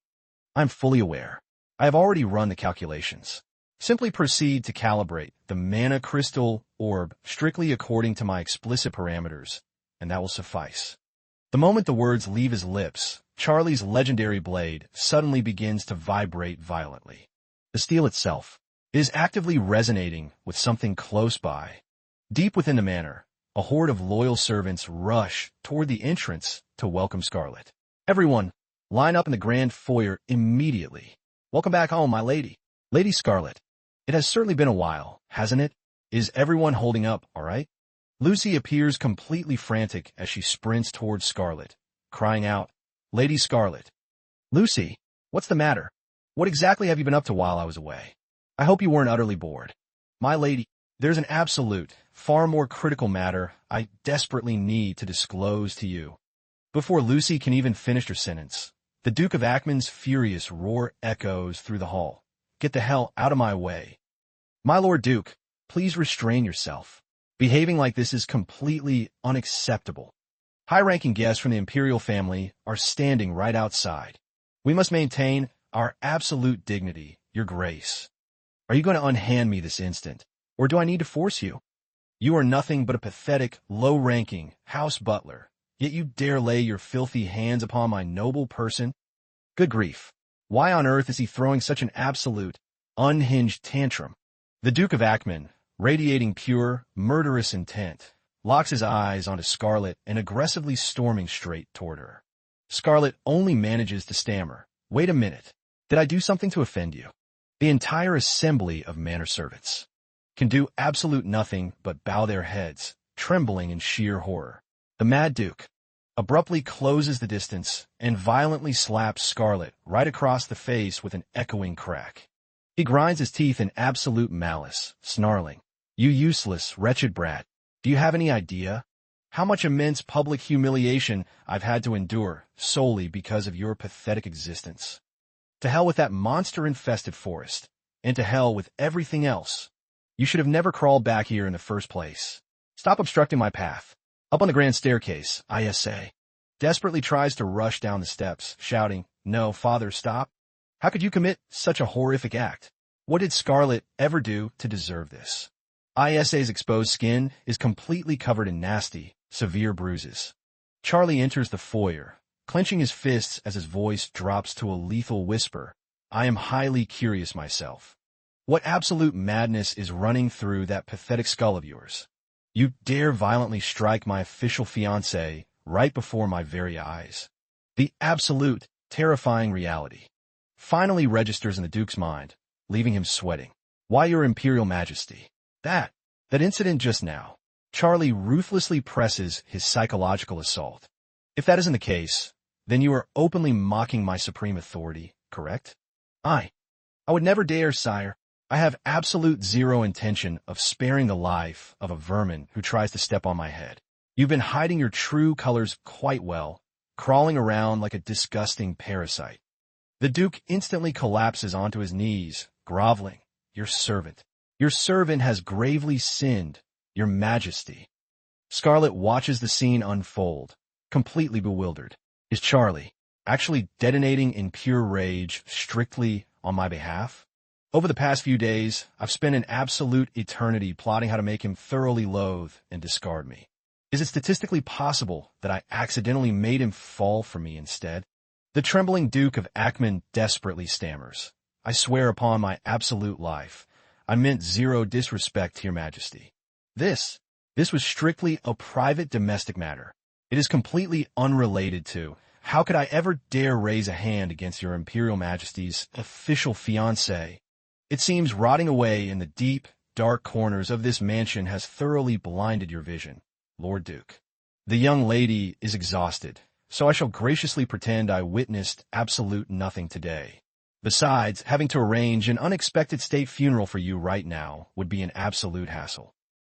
S1: I'm fully aware. I have already run the calculations. Simply proceed to calibrate the mana crystal orb strictly according to my explicit parameters, and that will suffice. The moment the words leave his lips, Charlie's legendary blade suddenly begins to vibrate violently. The steel itself is actively resonating with something close by. Deep within the manor, a horde of loyal servants rush toward the entrance to welcome Scarlet. "Everyone, line up in the grand foyer immediately. Welcome back home, my lady." "Lady Scarlet, it has certainly been a while, hasn't it? Is everyone holding up all right?" Lucy appears completely frantic as she sprints towards Scarlet, crying out, "Lady Scarlet." "Lucy, what's the matter? What exactly have you been up to while I was away?" I hope you weren't utterly bored. My lady, there's an absolute, far more critical matter I desperately need to disclose to you. Before Lucy can even finish her sentence, the Duke of Ackman's furious roar echoes through the hall. Get the hell out of my way. My Lord Duke, please restrain yourself. Behaving like this is completely unacceptable. High-ranking guests from the imperial family are standing right outside. We must maintain our absolute dignity, Your Grace. Are you going to unhand me this instant, or do I need to force you? You are nothing but a pathetic, low-ranking house butler, yet you dare lay your filthy hands upon my noble person? Good grief. Why on earth is he throwing such an absolute, unhinged tantrum? The Duke of Ackman, radiating pure, murderous intent, locks his eyes onto Scarlet and aggressively storming straight toward her. Scarlet only manages to stammer, "Wait a minute. Did I do something to offend you?" The entire assembly of manor servants can do absolute nothing but bow their heads, trembling in sheer horror. The Mad Duke abruptly closes the distance and violently slaps Scarlet right across the face with an echoing crack. He grinds his teeth in absolute malice, snarling, "You useless, wretched brat. Do you have any idea how much immense public humiliation I've had to endure solely because of your pathetic existence? To hell with that monster-infested forest, and to hell with everything else. You should have never crawled back here in the first place. Stop obstructing my path." Up on the grand staircase, ISA desperately tries to rush down the steps, shouting, "No, father, stop. How could you commit such a horrific act? What did Scarlet ever do to deserve this?" ISA's exposed skin is completely covered in nasty, severe bruises. Charlie enters the foyer, clenching his fists as his voice drops to a lethal whisper. "I am highly curious myself. What absolute madness is running through that pathetic skull of yours? You dare violently strike my official fiancé right before my very eyes." The absolute, terrifying reality finally registers in the Duke's mind, leaving him sweating. "Why, Your Imperial Majesty, that incident just now." Charlie ruthlessly presses his psychological assault. "If that isn't the case, then you are openly mocking my supreme authority, correct?" I would never dare, sire. I have absolute zero intention of sparing the life of a vermin who tries to step on my head. You've been hiding your true colors quite well, crawling around like a disgusting parasite." The Duke instantly collapses onto his knees, groveling. Your servant has gravely sinned, Your Majesty." Scarlet watches the scene unfold, completely bewildered. Is Charlie actually detonating in pure rage strictly on my behalf? Over the past few days, I've spent an absolute eternity plotting how to make him thoroughly loathe and discard me. Is it statistically possible that I accidentally made him fall for me instead? The trembling Duke of Ackman desperately stammers. "I swear upon my absolute life, I meant zero disrespect to Your Majesty. This was strictly a private domestic matter. It is completely unrelated to, how could I ever dare raise a hand against Your Imperial Majesty's official fiancé? It seems rotting away in the deep, dark corners of this mansion has thoroughly blinded your vision, Lord Duke. The young lady is exhausted, so I shall graciously pretend I witnessed absolute nothing today. Besides, having to arrange an unexpected state funeral for you right now would be an absolute hassle."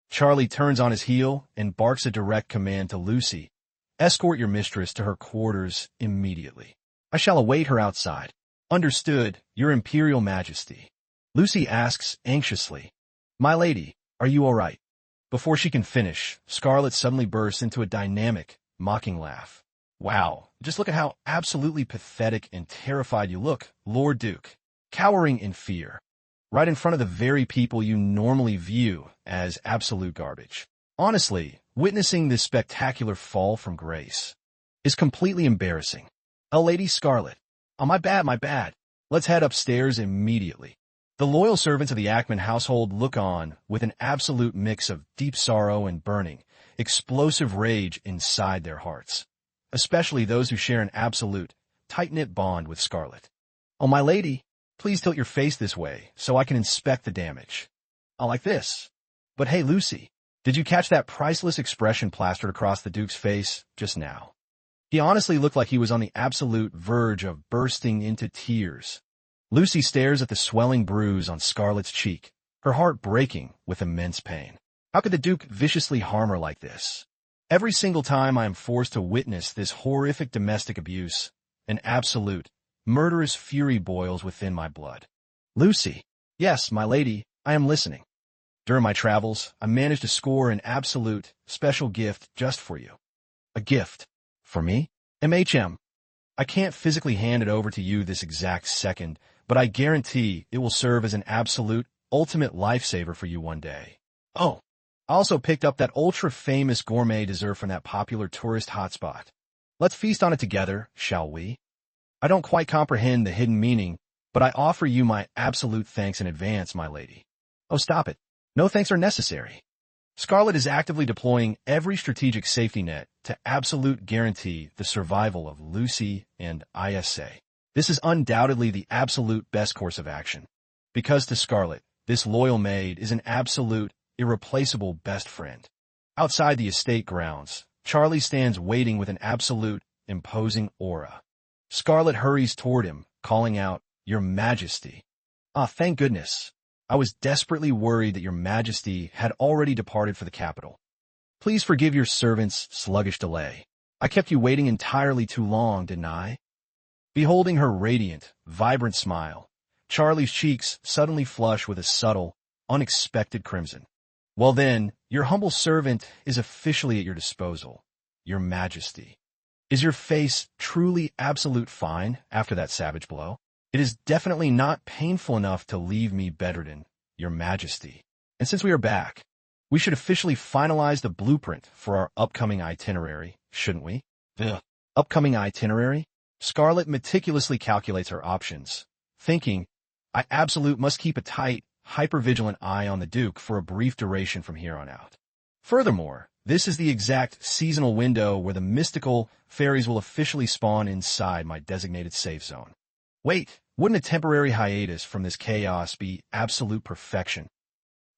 S1: Charlie turns on his heel and barks a direct command to Lucy. "Escort your mistress to her quarters immediately. I shall await her outside." "Understood, Your Imperial Majesty." Lucy asks anxiously, "My lady, are you all right?" Before she can finish, Scarlet suddenly bursts into a dynamic, mocking laugh. "Wow, just look at how absolutely pathetic and terrified you look, Lord Duke, cowering in fear, right in front of the very people you normally view as absolute garbage. Honestly, witnessing this spectacular fall from grace is completely embarrassing. Oh, Lady Scarlet, oh, my bad. Let's head upstairs immediately." The loyal servants of the Ackman household look on with an absolute mix of deep sorrow and burning, explosive rage inside their hearts, especially those who share an absolute, tight-knit bond with Scarlet. "Oh, my lady, please tilt your face this way so I can inspect the damage. Oh, like this. But hey, Lucy, did you catch that priceless expression plastered across the Duke's face just now? He honestly looked like he was on the absolute verge of bursting into tears. Lucy stares at the swelling bruise on Scarlett's cheek, her heart breaking with immense pain. How could the Duke viciously harm her like this? Every single time I am forced to witness this horrific domestic abuse, an absolute, murderous fury boils within my blood. Lucy. Yes, my lady, I am listening. During my travels, I managed to score an absolute, special gift just for you. A gift? For me? MHM. I can't physically hand it over to you this exact second, but I guarantee it will serve as an absolute, ultimate lifesaver for you one day. Oh, I also picked up that ultra-famous gourmet dessert from that popular tourist hotspot. Let's feast on it together, shall we? I don't quite comprehend the hidden meaning, but I offer you my absolute thanks in advance, my lady. Oh, stop it. No thanks are necessary. Scarlett is actively deploying every strategic safety net to absolute guarantee the survival of Lucy and ISA. This is undoubtedly the absolute best course of action. Because to Scarlett, this loyal maid is an absolute, irreplaceable best friend. Outside the estate grounds, Charlie stands waiting with an absolute, imposing aura. Scarlett hurries toward him, calling out, "Your Majesty." Ah, thank goodness. I was desperately worried that Your Majesty had already departed for the capital. Please forgive your servant's sluggish delay. I kept you waiting entirely too long, didn't I? Beholding her radiant, vibrant smile, Charlie's cheeks suddenly flush with a subtle, unexpected crimson. Well then, your humble servant is officially at your disposal, Your Majesty. Is your face truly absolute fine after that savage blow? It is definitely not painful enough to leave me bedridden, Your Majesty. And since we are back, we should officially finalize the blueprint for our upcoming itinerary, shouldn't we? The upcoming itinerary? Scarlett meticulously calculates her options, thinking, I absolute must keep a tight, hypervigilant eye on the Duke for a brief duration from here on out. Furthermore, this is the exact seasonal window where the mystical fairies will officially spawn inside my designated safe zone. Wait, wouldn't a temporary hiatus from this chaos be absolute perfection?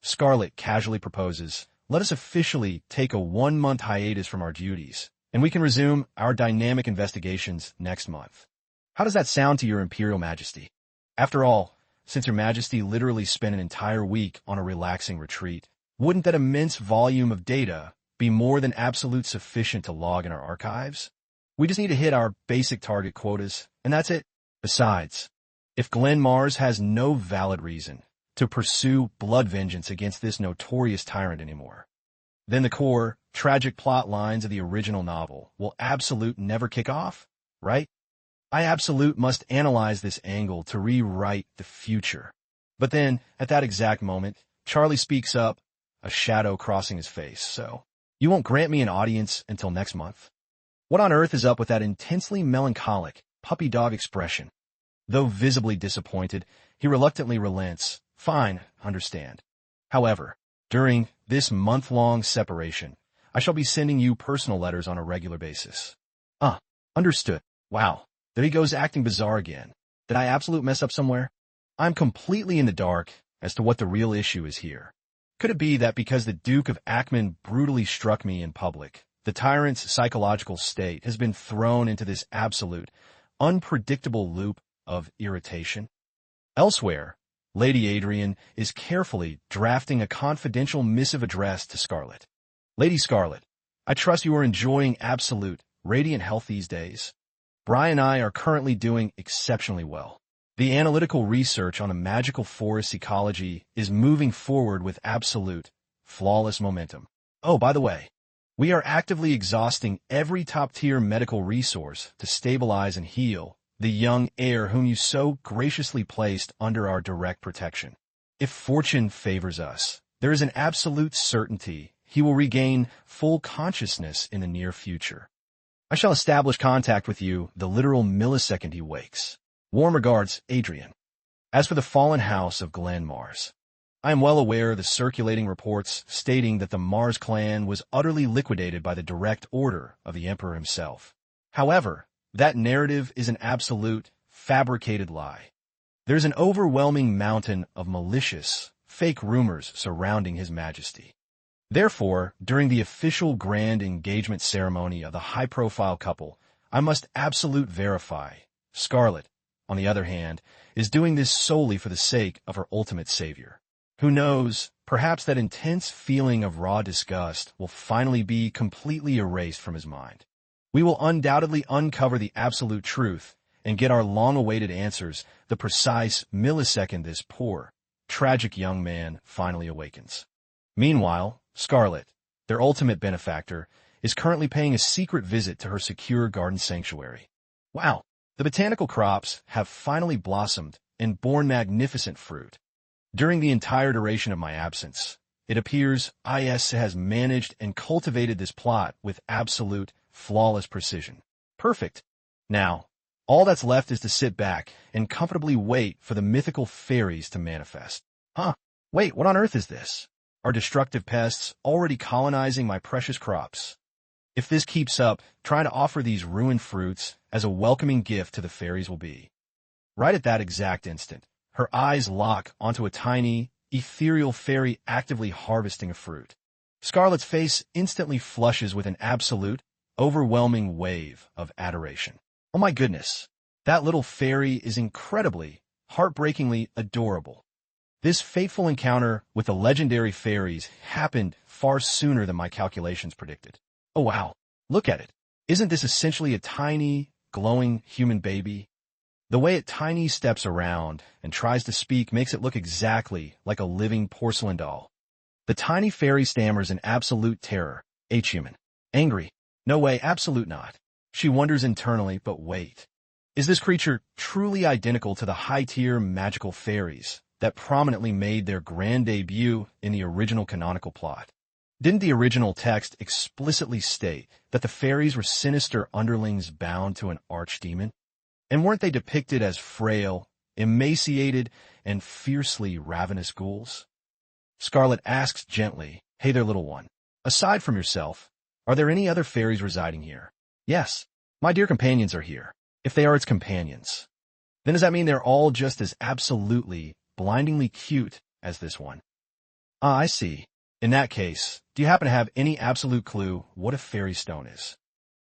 S1: Scarlett casually proposes, let us officially take a 1-month hiatus from our duties, and we can resume our dynamic investigations next month. How does that sound to Your Imperial Majesty? After all, since Your Majesty literally spent an entire week on a relaxing retreat, wouldn't that immense volume of data be more than absolute sufficient to log in our archives? We just need to hit our basic target quotas, and that's it. Besides, if Glenn Mars has no valid reason to pursue blood vengeance against this notorious tyrant anymore, then the core, tragic plot lines of the original novel will absolute never kick off, right? I absolute must analyze this angle to rewrite the future. But then, at that exact moment, Charlie speaks up, a shadow crossing his face. So, you won't grant me an audience until next month? What on earth is up with that intensely melancholic, puppy dog expression? Though visibly disappointed, he reluctantly relents. Fine, understand. However, during this month-long separation, I shall be sending you personal letters on a regular basis. Understood. Wow, there he goes acting bizarre again. Did I absolute mess up somewhere? I'm completely in the dark as to what the real issue is here. Could it be that because the Duke of Ackman brutally struck me in public, the tyrant's psychological state has been thrown into this absolute, unpredictable loop of irritation? Elsewhere, Lady Adrian is carefully drafting a confidential missive address to Scarlett. Lady Scarlett, I trust you are enjoying absolute, radiant health these days. Bri and I are currently doing exceptionally well. The analytical research on a magical forest ecology is moving forward with absolute, flawless momentum. Oh, by the way, we are actively exhausting every top-tier medical resource to stabilize and heal the young heir whom you so graciously placed under our direct protection. If fortune favors us, there is an absolute certainty he will regain full consciousness in the near future. I shall establish contact with you the literal millisecond he wakes. Warm regards, Adrian. As for the fallen house of Glenn Mars, I am well aware of the circulating reports stating that the Mars clan was utterly liquidated by the direct order of the Emperor himself. However, that narrative is an absolute, fabricated lie. There's an overwhelming mountain of malicious, fake rumors surrounding His Majesty. Therefore, during the official grand engagement ceremony of the high-profile couple, I must absolute verify, Scarlett, on the other hand, is doing this solely for the sake of her ultimate savior. Who knows, perhaps that intense feeling of raw disgust will finally be completely erased from his mind. We will undoubtedly uncover the absolute truth and get our long-awaited answers the precise millisecond this poor, tragic young man finally awakens. Meanwhile, Scarlet, their ultimate benefactor, is currently paying a secret visit to her secure garden sanctuary. Wow, the botanical crops have finally blossomed and borne magnificent fruit. During the entire duration of my absence, it appears IS has managed and cultivated this plot with absolute, flawless precision. Perfect. Now, all that's left is to sit back and comfortably wait for the mythical fairies to manifest. Wait, what on earth is this? Are destructive pests already colonizing my precious crops? If this keeps up, trying to offer these ruined fruits as a welcoming gift to the fairies will be. Right at that exact instant, her eyes lock onto a tiny, ethereal fairy actively harvesting a fruit. Scarlet's face instantly flushes with an absolute, overwhelming wave of adoration. Oh my goodness, that little fairy is incredibly, heartbreakingly adorable. This fateful encounter with the legendary fairies happened far sooner than my calculations predicted. Oh wow, look at it. Isn't this essentially a tiny, glowing human baby? The way it tiny steps around and tries to speak makes it look exactly like a living porcelain doll. The tiny fairy stammers in absolute terror. Human. Angry. No way, absolute not. She wonders internally, but wait. Is this creature truly identical to the high-tier magical fairies that prominently made their grand debut in the original canonical plot? Didn't the original text explicitly state that the fairies were sinister underlings bound to an archdemon? And weren't they depicted as frail, emaciated, and fiercely ravenous ghouls? Scarlet asks gently, "Hey there, little one. Aside from yourself, are there any other fairies residing here?" "Yes, my dear companions are here. If they are its companions, then does that mean they're all just as absolutely, blindingly cute as this one?" "Ah, I see. In that case, do you happen to have any absolute clue what a fairy stone is?"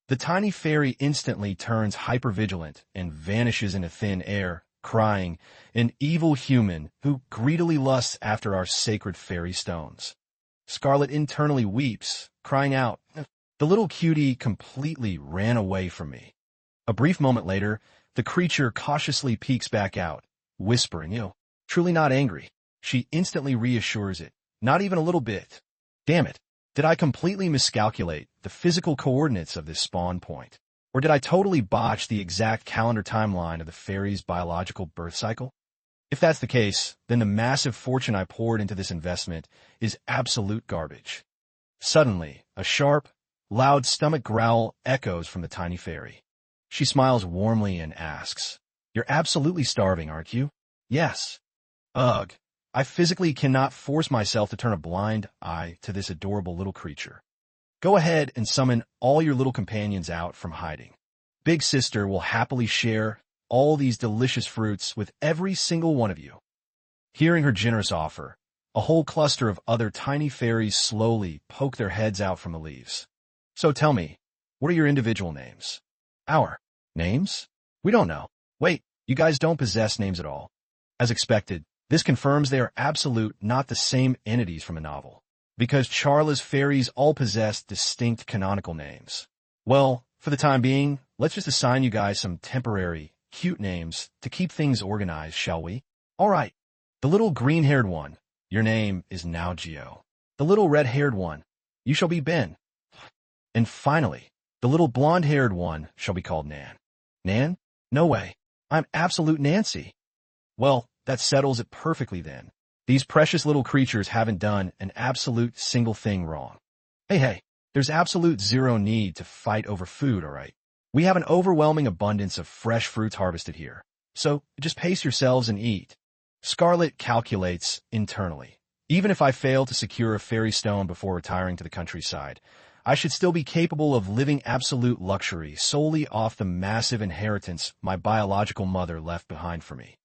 S1: The tiny fairy instantly turns hypervigilant and vanishes into thin air, crying, "An evil human who greedily lusts after our sacred fairy stones." Scarlet internally weeps, crying out, "The little cutie completely ran away from me." A brief moment later, the creature cautiously peeks back out, whispering, truly not angry. She instantly reassures it, "Not even a little bit. Damn it. Did I completely miscalculate the physical coordinates of this spawn point? Or did I totally botch the exact calendar timeline of the fairy's biological birth cycle? If that's the case, then the massive fortune I poured into this investment is absolute garbage." Suddenly, a sharp, loud stomach growl echoes from the tiny fairy. She smiles warmly and asks, "You're absolutely starving, aren't you?" "Yes." "Ugh. I physically cannot force myself to turn a blind eye to this adorable little creature. Go ahead and summon all your little companions out from hiding. Big Sister will happily share all these delicious fruits with every single one of you." Hearing her generous offer, a whole cluster of other tiny fairies slowly poke their heads out from the leaves. "So tell me, what are your individual names?" "Our names? We don't know." "Wait, you guys don't possess names at all?" As expected, this confirms they are absolute not the same entities from a novel, because Charla's fairies all possess distinct canonical names. Well, for the time being, let's just assign you guys some temporary, cute names to keep things organized, shall we? All right. The little green-haired one, your name is now Geo. The little red-haired one, you shall be Ben. And finally, the little blonde-haired one shall be called Nan. Nan? No way. I'm absolute Nancy. Well, that settles it perfectly then. These precious little creatures haven't done an absolute single thing wrong. Hey, there's absolute zero need to fight over food, all right? We have an overwhelming abundance of fresh fruits harvested here, so just pace yourselves and eat. Scarlet calculates internally. Even if I fail to secure a fairy stone before retiring to the countryside, I should still be capable of living absolute luxury solely off the massive inheritance my biological mother left behind for me.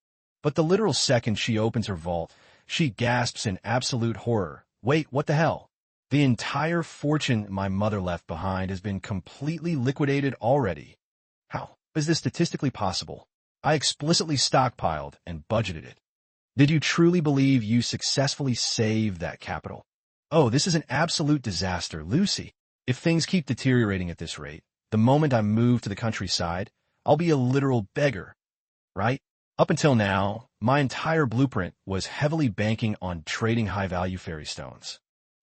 S1: But the literal second she opens her vault, she gasps in absolute horror. Wait, what the hell? The entire fortune my mother left behind has been completely liquidated already. How is this statistically possible? I explicitly stockpiled and budgeted it. Did you truly believe you successfully saved that capital? Oh, this is an absolute disaster, Lucy. If things keep deteriorating at this rate, the moment I move to the countryside, I'll be a literal beggar, right? Up until now, my entire blueprint was heavily banking on trading high-value fairy stones.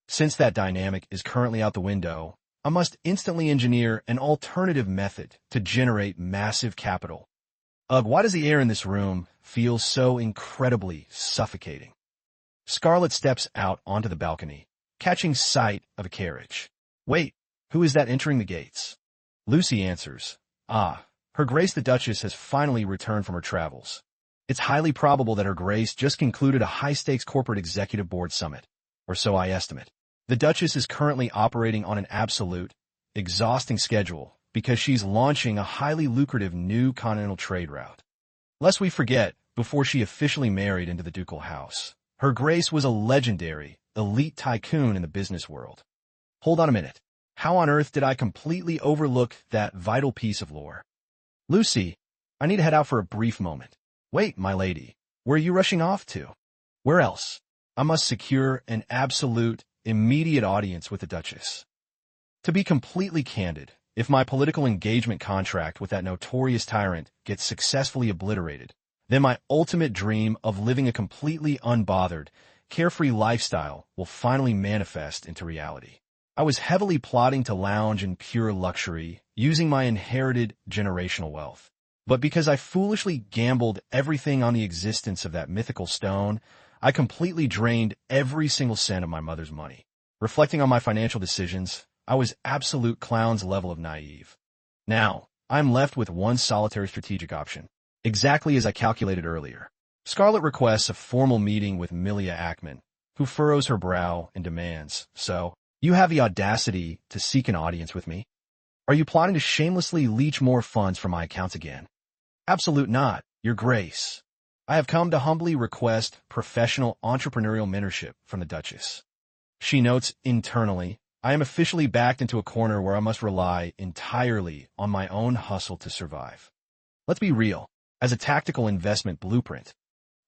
S1: Since that dynamic is currently out the window, I must instantly engineer an alternative method to generate massive capital. Ugh, why does the air in this room feel so incredibly suffocating? Scarlet steps out onto the balcony, catching sight of a carriage. Wait, who is that entering the gates? Lucy answers. Ah, Her Grace the Duchess has finally returned from her travels. It's highly probable that Her Grace just concluded a high-stakes corporate executive board summit, or so I estimate. The Duchess is currently operating on an absolute, exhausting schedule because she's launching a highly lucrative new continental trade route. Lest we forget, before she officially married into the ducal house, Her Grace was a legendary, elite tycoon in the business world. Hold on a minute. How on earth did I completely overlook that vital piece of lore? Lucy, I need to head out for a brief moment. Wait, my lady, where are you rushing off to? Where else? I must secure an absolute, immediate audience with the Duchess. To be completely candid, if my political engagement contract with that notorious tyrant gets successfully obliterated, then my ultimate dream of living a completely unbothered, carefree lifestyle will finally manifest into reality. I was heavily plotting to lounge in pure luxury, using my inherited generational wealth. But because I foolishly gambled everything on the existence of that mythical stone, I completely drained every single cent of my mother's money. Reflecting on my financial decisions, I was absolute clown's level of naive. Now, I'm left with one solitary strategic option, exactly as I calculated earlier. Scarlet requests a formal meeting with Milia Ackman, who furrows her brow and demands, "So, you have the audacity to seek an audience with me? Are you plotting to shamelessly leech more funds from my accounts again?" "Absolute not, Your Grace. I have come to humbly request professional entrepreneurial mentorship from the Duchess." She notes internally, "I am officially backed into a corner where I must rely entirely on my own hustle to survive." Let's be real. As a tactical investment blueprint,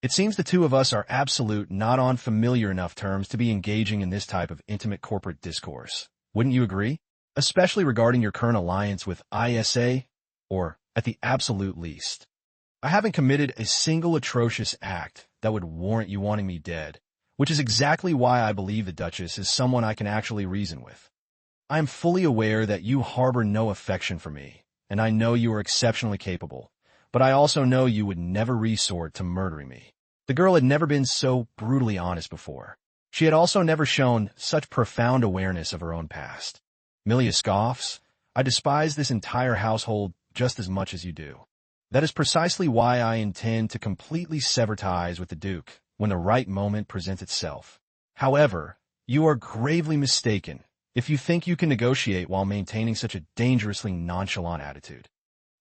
S1: it seems the two of us are absolute not on familiar enough terms to be engaging in this type of intimate corporate discourse. Wouldn't you agree? Especially regarding your current alliance with ISA, or at the absolute least. I haven't committed a single atrocious act that would warrant you wanting me dead, which is exactly why I believe the Duchess is someone I can actually reason with. I am fully aware that you harbor no affection for me, and I know you are exceptionally capable, but I also know you would never resort to murdering me. The girl had never been so brutally honest before. She had also never shown such profound awareness of her own past. Milia scoffs, "I despise this entire household just as much as you do. That is precisely why I intend to completely sever ties with the Duke when the right moment presents itself. However, you are gravely mistaken if you think you can negotiate while maintaining such a dangerously nonchalant attitude."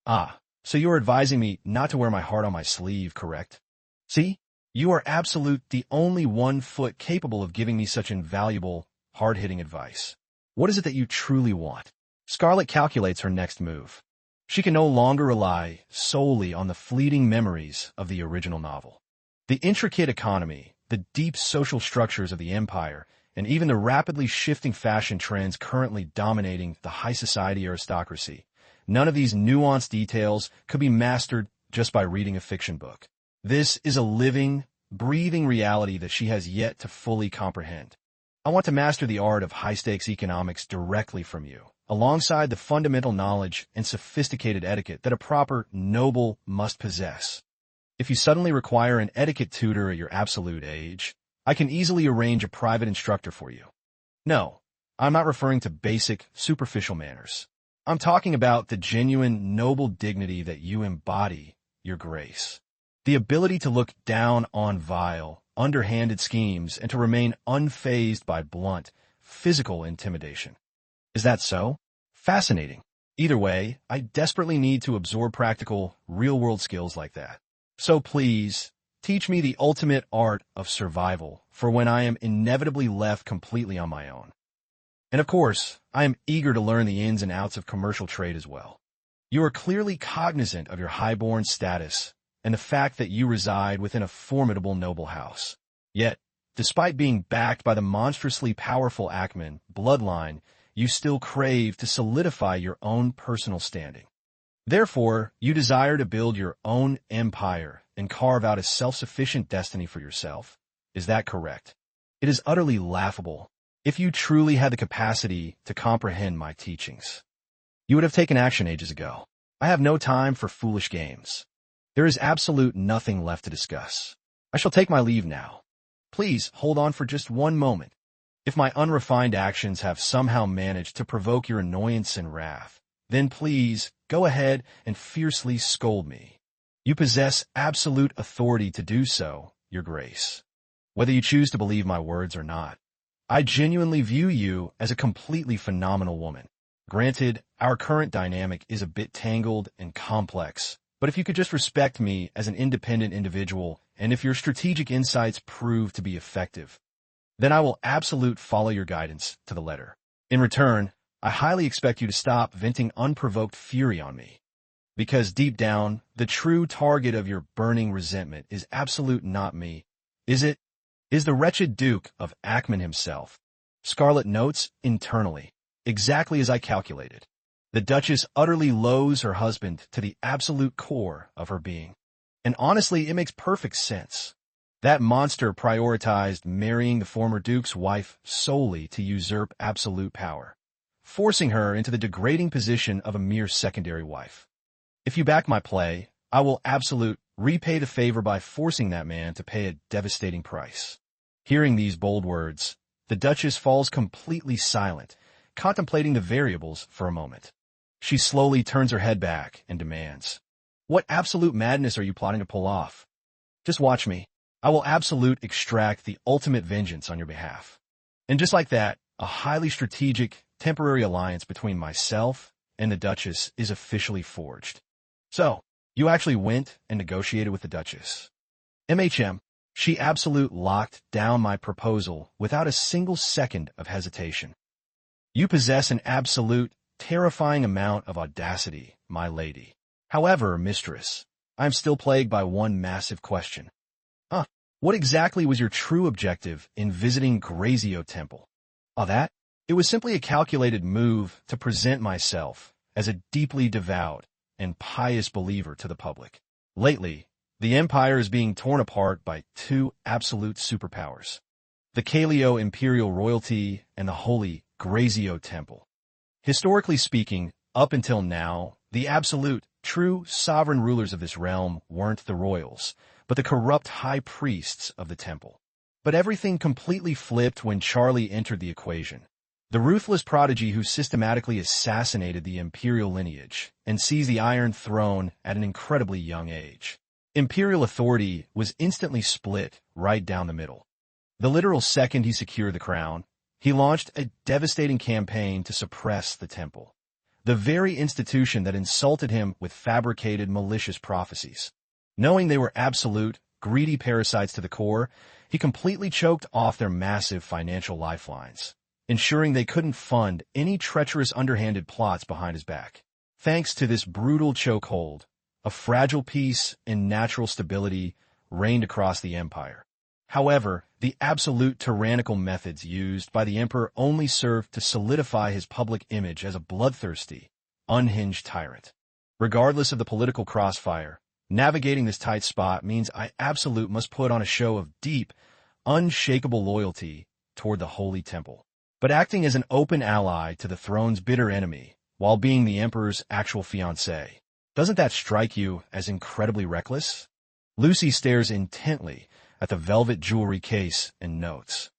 S1: "Ah, so you are advising me not to wear my heart on my sleeve, correct? See, you are absolute the only one foot capable of giving me such invaluable, hard-hitting advice. What is it that you truly want?" Scarlet calculates her next move. She can no longer rely solely on the fleeting memories of the original novel. The intricate economy, the deep social structures of the empire, and even the rapidly shifting fashion trends currently dominating the high society aristocracy, none of these nuanced details could be mastered just by reading a fiction book. This is a living, breathing reality that she has yet to fully comprehend. I want to master the art of high-stakes economics directly from you, alongside the fundamental knowledge and sophisticated etiquette that a proper noble must possess. If you suddenly require an etiquette tutor at your absolute age, I can easily arrange a private instructor for you. No, I'm not referring to basic, superficial manners. I'm talking about the genuine, noble dignity that you embody, Your Grace. The ability to look down on vile, underhanded schemes and to remain unfazed by blunt, physical intimidation. Is that so? Fascinating. Either way, I desperately need to absorb practical, real-world skills like that. So please, teach me the ultimate art of survival for when I am inevitably left completely on my own. And of course, I am eager to learn the ins and outs of commercial trade as well. You are clearly cognizant of your highborn status and the fact that you reside within a formidable noble house. Yet, despite being backed by the monstrously powerful Ackman bloodline, you still crave to solidify your own personal standing. Therefore, you desire to build your own empire and carve out a self-sufficient destiny for yourself. Is that correct? It is utterly laughable. If you truly had the capacity to comprehend my teachings, you would have taken action ages ago. I have no time for foolish games. There is absolute nothing left to discuss. I shall take my leave now. Please hold on for just one moment. If my unrefined actions have somehow managed to provoke your annoyance and wrath, then please go ahead and fiercely scold me. You possess absolute authority to do so, Your Grace. Whether you choose to believe my words or not, I genuinely view you as a completely phenomenal woman. Granted, our current dynamic is a bit tangled and complex, but if you could just respect me as an independent individual, and if your strategic insights prove to be effective, then I will absolutely follow your guidance to the letter. In return, I highly expect you to stop venting unprovoked fury on me. Because deep down, the true target of your burning resentment is absolute not me. Is it? Is the wretched Duke of Ackman himself? Scarlet notes internally, exactly as I calculated. The Duchess utterly loathes her husband to the absolute core of her being. And honestly, it makes perfect sense. That monster prioritized marrying the former Duke's wife solely to usurp absolute power, forcing her into the degrading position of a mere secondary wife. If you back my play, I will absolute repay the favor by forcing that man to pay a devastating price. Hearing these bold words, the Duchess falls completely silent, contemplating the variables for a moment. She slowly turns her head back and demands, "What absolute madness are you plotting to pull off? Just watch me. I will absolute extract the ultimate vengeance on your behalf." And just like that, a highly strategic, temporary alliance between myself and the Duchess is officially forged. So, you actually went and negotiated with the Duchess. She absolute locked down my proposal without a single second of hesitation. You possess an absolute, terrifying amount of audacity, my lady. However, mistress, I am still plagued by one massive question. What exactly was your true objective in visiting Grazio Temple? That? It was simply a calculated move to present myself as a deeply devout and pious believer to the public. Lately, the empire is being torn apart by two absolute superpowers: the Kaleo imperial royalty and the holy Grazio Temple. Historically speaking, up until now, the absolute, true sovereign rulers of this realm weren't the royals, but the corrupt high priests of the temple. But everything completely flipped when Charlie entered the equation. The ruthless prodigy who systematically assassinated the imperial lineage and seized the Iron Throne at an incredibly young age. Imperial authority was instantly split right down the middle. The literal second he secured the crown, he launched a devastating campaign to suppress the temple, the very institution that insulted him with fabricated malicious prophecies. Knowing they were absolute, greedy parasites to the core, he completely choked off their massive financial lifelines, ensuring they couldn't fund any treacherous underhanded plots behind his back. Thanks to this brutal chokehold, a fragile peace and natural stability reigned across the empire. However, the absolute tyrannical methods used by the emperor only served to solidify his public image as a bloodthirsty, unhinged tyrant. Regardless of the political crossfire, navigating this tight spot means I absolute must put on a show of deep, unshakable loyalty toward the Holy Temple, but acting as an open ally to the throne's bitter enemy while being the emperor's actual fiancée. Doesn't that strike you as incredibly reckless? Lucy stares intently at the velvet jewelry case and notes,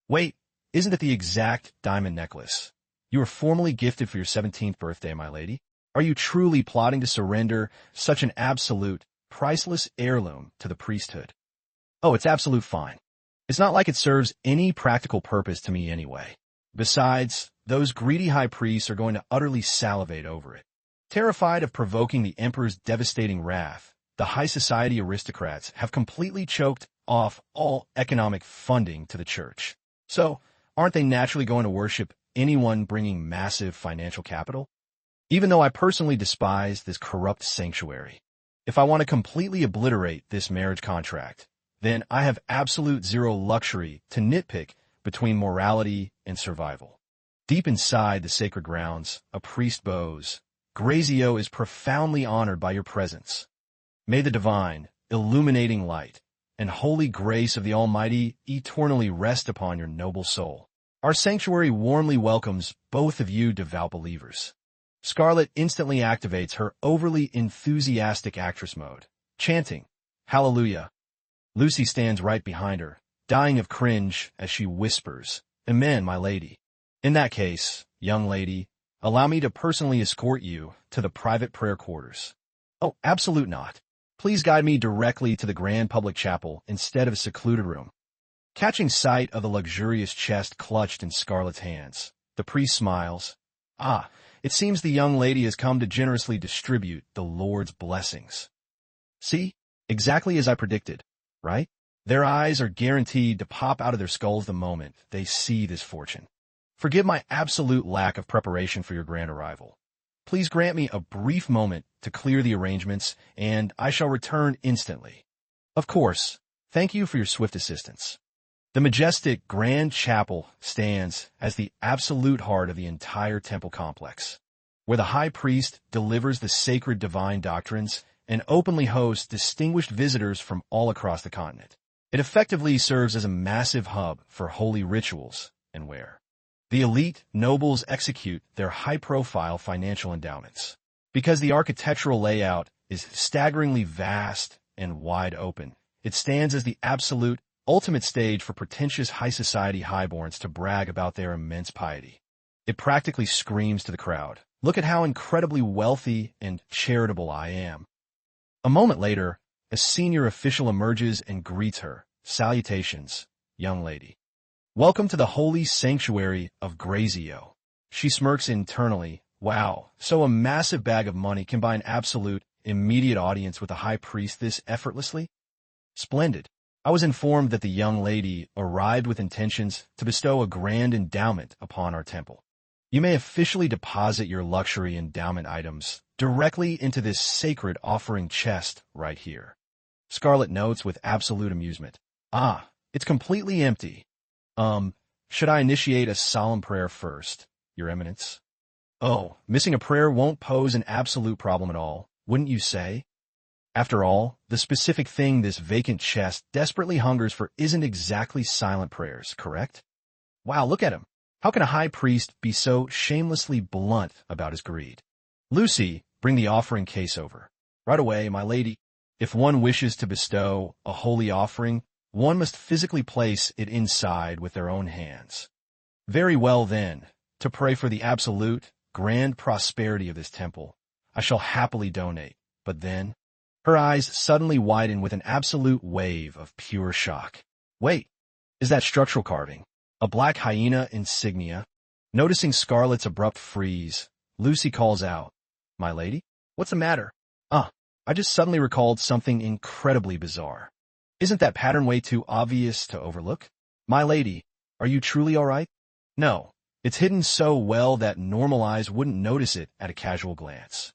S1: "Wait, isn't it the exact diamond necklace you were formally gifted for your 17th birthday, my lady? Are you truly plotting to surrender such an absolute, priceless heirloom to the priesthood?" "Oh, it's absolute fine. It's not like it serves any practical purpose to me anyway. Besides, those greedy high priests are going to utterly salivate over it." Terrified of provoking the emperor's devastating wrath, the high society aristocrats have completely choked off all economic funding to the church. So, aren't they naturally going to worship anyone bringing massive financial capital? Even though I personally despise this corrupt sanctuary, If I want to completely obliterate this marriage contract, then I have absolute zero luxury to nitpick between morality and survival. Deep inside the sacred grounds, a priest bows. Grazio is profoundly honored by your presence. May the divine, illuminating light and holy grace of the Almighty eternally rest upon your noble soul. Our sanctuary warmly welcomes both of you devout believers. Scarlett instantly activates her overly enthusiastic actress mode, chanting, "Hallelujah." Lucy stands right behind her, dying of cringe as she whispers, "Amen, my lady." In that case, young lady, allow me to personally escort you to the private prayer quarters. Oh, absolute not. Please guide me directly to the grand public chapel instead of a secluded room. Catching sight of the luxurious chest clutched in Scarlett's hands, the priest smiles. Ah, it seems the young lady has come to generously distribute the Lord's blessings. See? Exactly as I predicted, right? Their eyes are guaranteed to pop out of their skulls the moment they see this fortune. Forgive my absolute lack of preparation for your grand arrival. Please grant me a brief moment to clear the arrangements, and I shall return instantly. Of course, thank you for your swift assistance. The majestic grand chapel stands as the absolute heart of the entire temple complex, where the high priest delivers the sacred divine doctrines and openly hosts distinguished visitors from all across the continent. It effectively serves as a massive hub for holy rituals and where the elite nobles execute their high-profile financial endowments. Because the architectural layout is staggeringly vast and wide open, it stands as the absolute ultimate stage for pretentious high society highborns to brag about their immense piety. It practically screams to the crowd, "Look at how incredibly wealthy and charitable I am." A moment later, a senior official emerges and greets her. "Salutations, young lady. Welcome to the holy sanctuary of Grazio." She smirks internally. Wow, so a massive bag of money can buy an absolute, immediate audience with the high priest this effortlessly? Splendid. I was informed that the young lady arrived with intentions to bestow a grand endowment upon our temple. You may officially deposit your luxury endowment items directly into this sacred offering chest right here. Scarlett notes with absolute amusement. Ah, it's completely empty. Should I initiate a solemn prayer first, Your Eminence? Oh, missing a prayer won't pose an absolute problem at all, wouldn't you say? After all, the specific thing this vacant chest desperately hungers for isn't exactly silent prayers, correct? Wow, look at him. How can a high priest be so shamelessly blunt about his greed? Lucy, bring the offering case over. Right away, my lady. If one wishes to bestow a holy offering, one must physically place it inside with their own hands. Very well then, to pray for the absolute, grand prosperity of this temple, I shall happily donate, but then... Her eyes suddenly widen with an absolute wave of pure shock. Wait, is that structural carving? A black hyena insignia? Noticing Scarlett's abrupt freeze, Lucy calls out, "My lady? What's the matter?" I just suddenly recalled something incredibly bizarre. Isn't that pattern way too obvious to overlook? My lady, are you truly all right? No, it's hidden so well that normal eyes wouldn't notice it at a casual glance.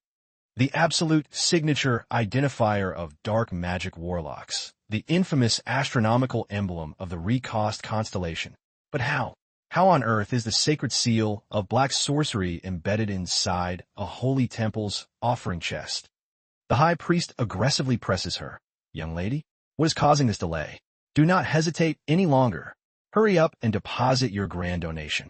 S1: The absolute signature identifier of dark magic warlocks, the infamous astronomical emblem of the Recost constellation. But how? How on earth is the sacred seal of black sorcery embedded inside a holy temple's offering chest? The high priest aggressively presses her. "Young lady, what is causing this delay? Do not hesitate any longer. Hurry up and deposit your grand donation."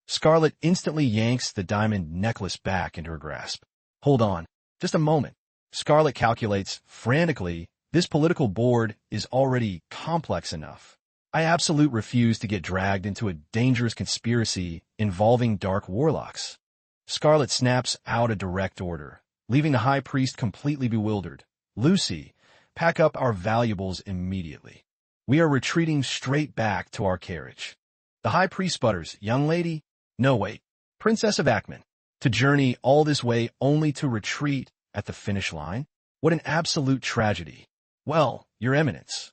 S1: Scarlett instantly yanks the diamond necklace back into her grasp. Hold on. Just a moment. Scarlett calculates frantically. This political board is already complex enough. I absolutely refuse to get dragged into a dangerous conspiracy involving dark warlocks. Scarlett snaps out a direct order, leaving the high priest completely bewildered. "Lucy, pack up our valuables immediately. We are retreating straight back to our carriage." The high priest sputters. "Young lady? No, wait. Princess of Ackman. To journey all this way only to retreat at the finish line? What an absolute tragedy. Well, Your Eminence,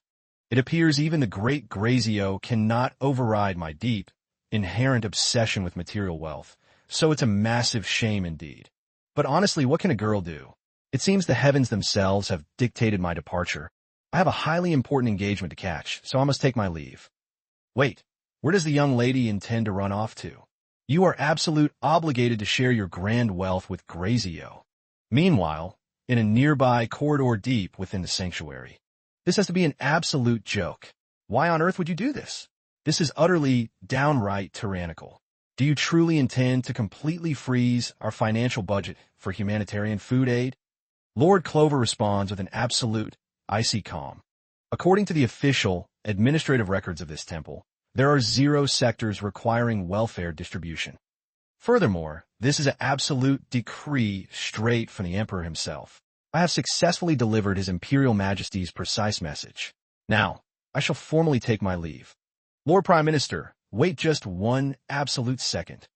S1: it appears even the great Grazio cannot override my deep, inherent obsession with material wealth, so it's a massive shame indeed. But honestly, what can a girl do? It seems the heavens themselves have dictated my departure. I have a highly important engagement to catch, so I must take my leave. Wait, where does the young lady intend to run off to? You are absolute obligated to share your grand wealth with Grazio. Meanwhile, in a nearby corridor deep within the sanctuary. This has to be an absolute joke. Why on earth would you do this? This is utterly, downright tyrannical. Do you truly intend to completely freeze our financial budget for humanitarian food aid? Lord Clover responds with an absolute, icy calm. According to the official, administrative records of this temple, there are 0 sectors requiring welfare distribution. Furthermore, this is an absolute decree straight from the emperor himself. I have successfully delivered His Imperial Majesty's precise message. Now, I shall formally take my leave. Lord Prime Minister, wait just one absolute second.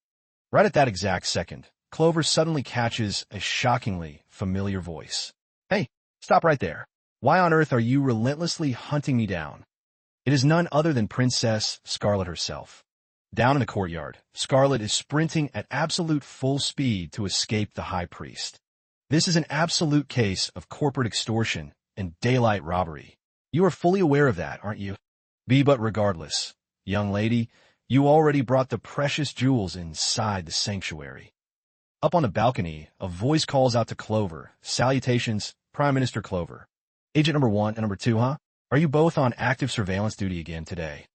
S1: Right at that exact second, Clover suddenly catches a shockingly familiar voice. Hey, stop right there. Why on earth are you relentlessly hunting me down? It is none other than Princess Scarlet herself. Down in the courtyard, Scarlet is sprinting at absolute full speed to escape the High Priest. This is an absolute case of corporate extortion and daylight robbery. You are fully aware of that, aren't you? But regardless, young lady, you already brought the precious jewels inside the sanctuary. Up on the balcony, a voice calls out to Clover. Salutations, Prime Minister Clover. Agent number 1 and number 2, huh? Are you both on active surveillance duty again today?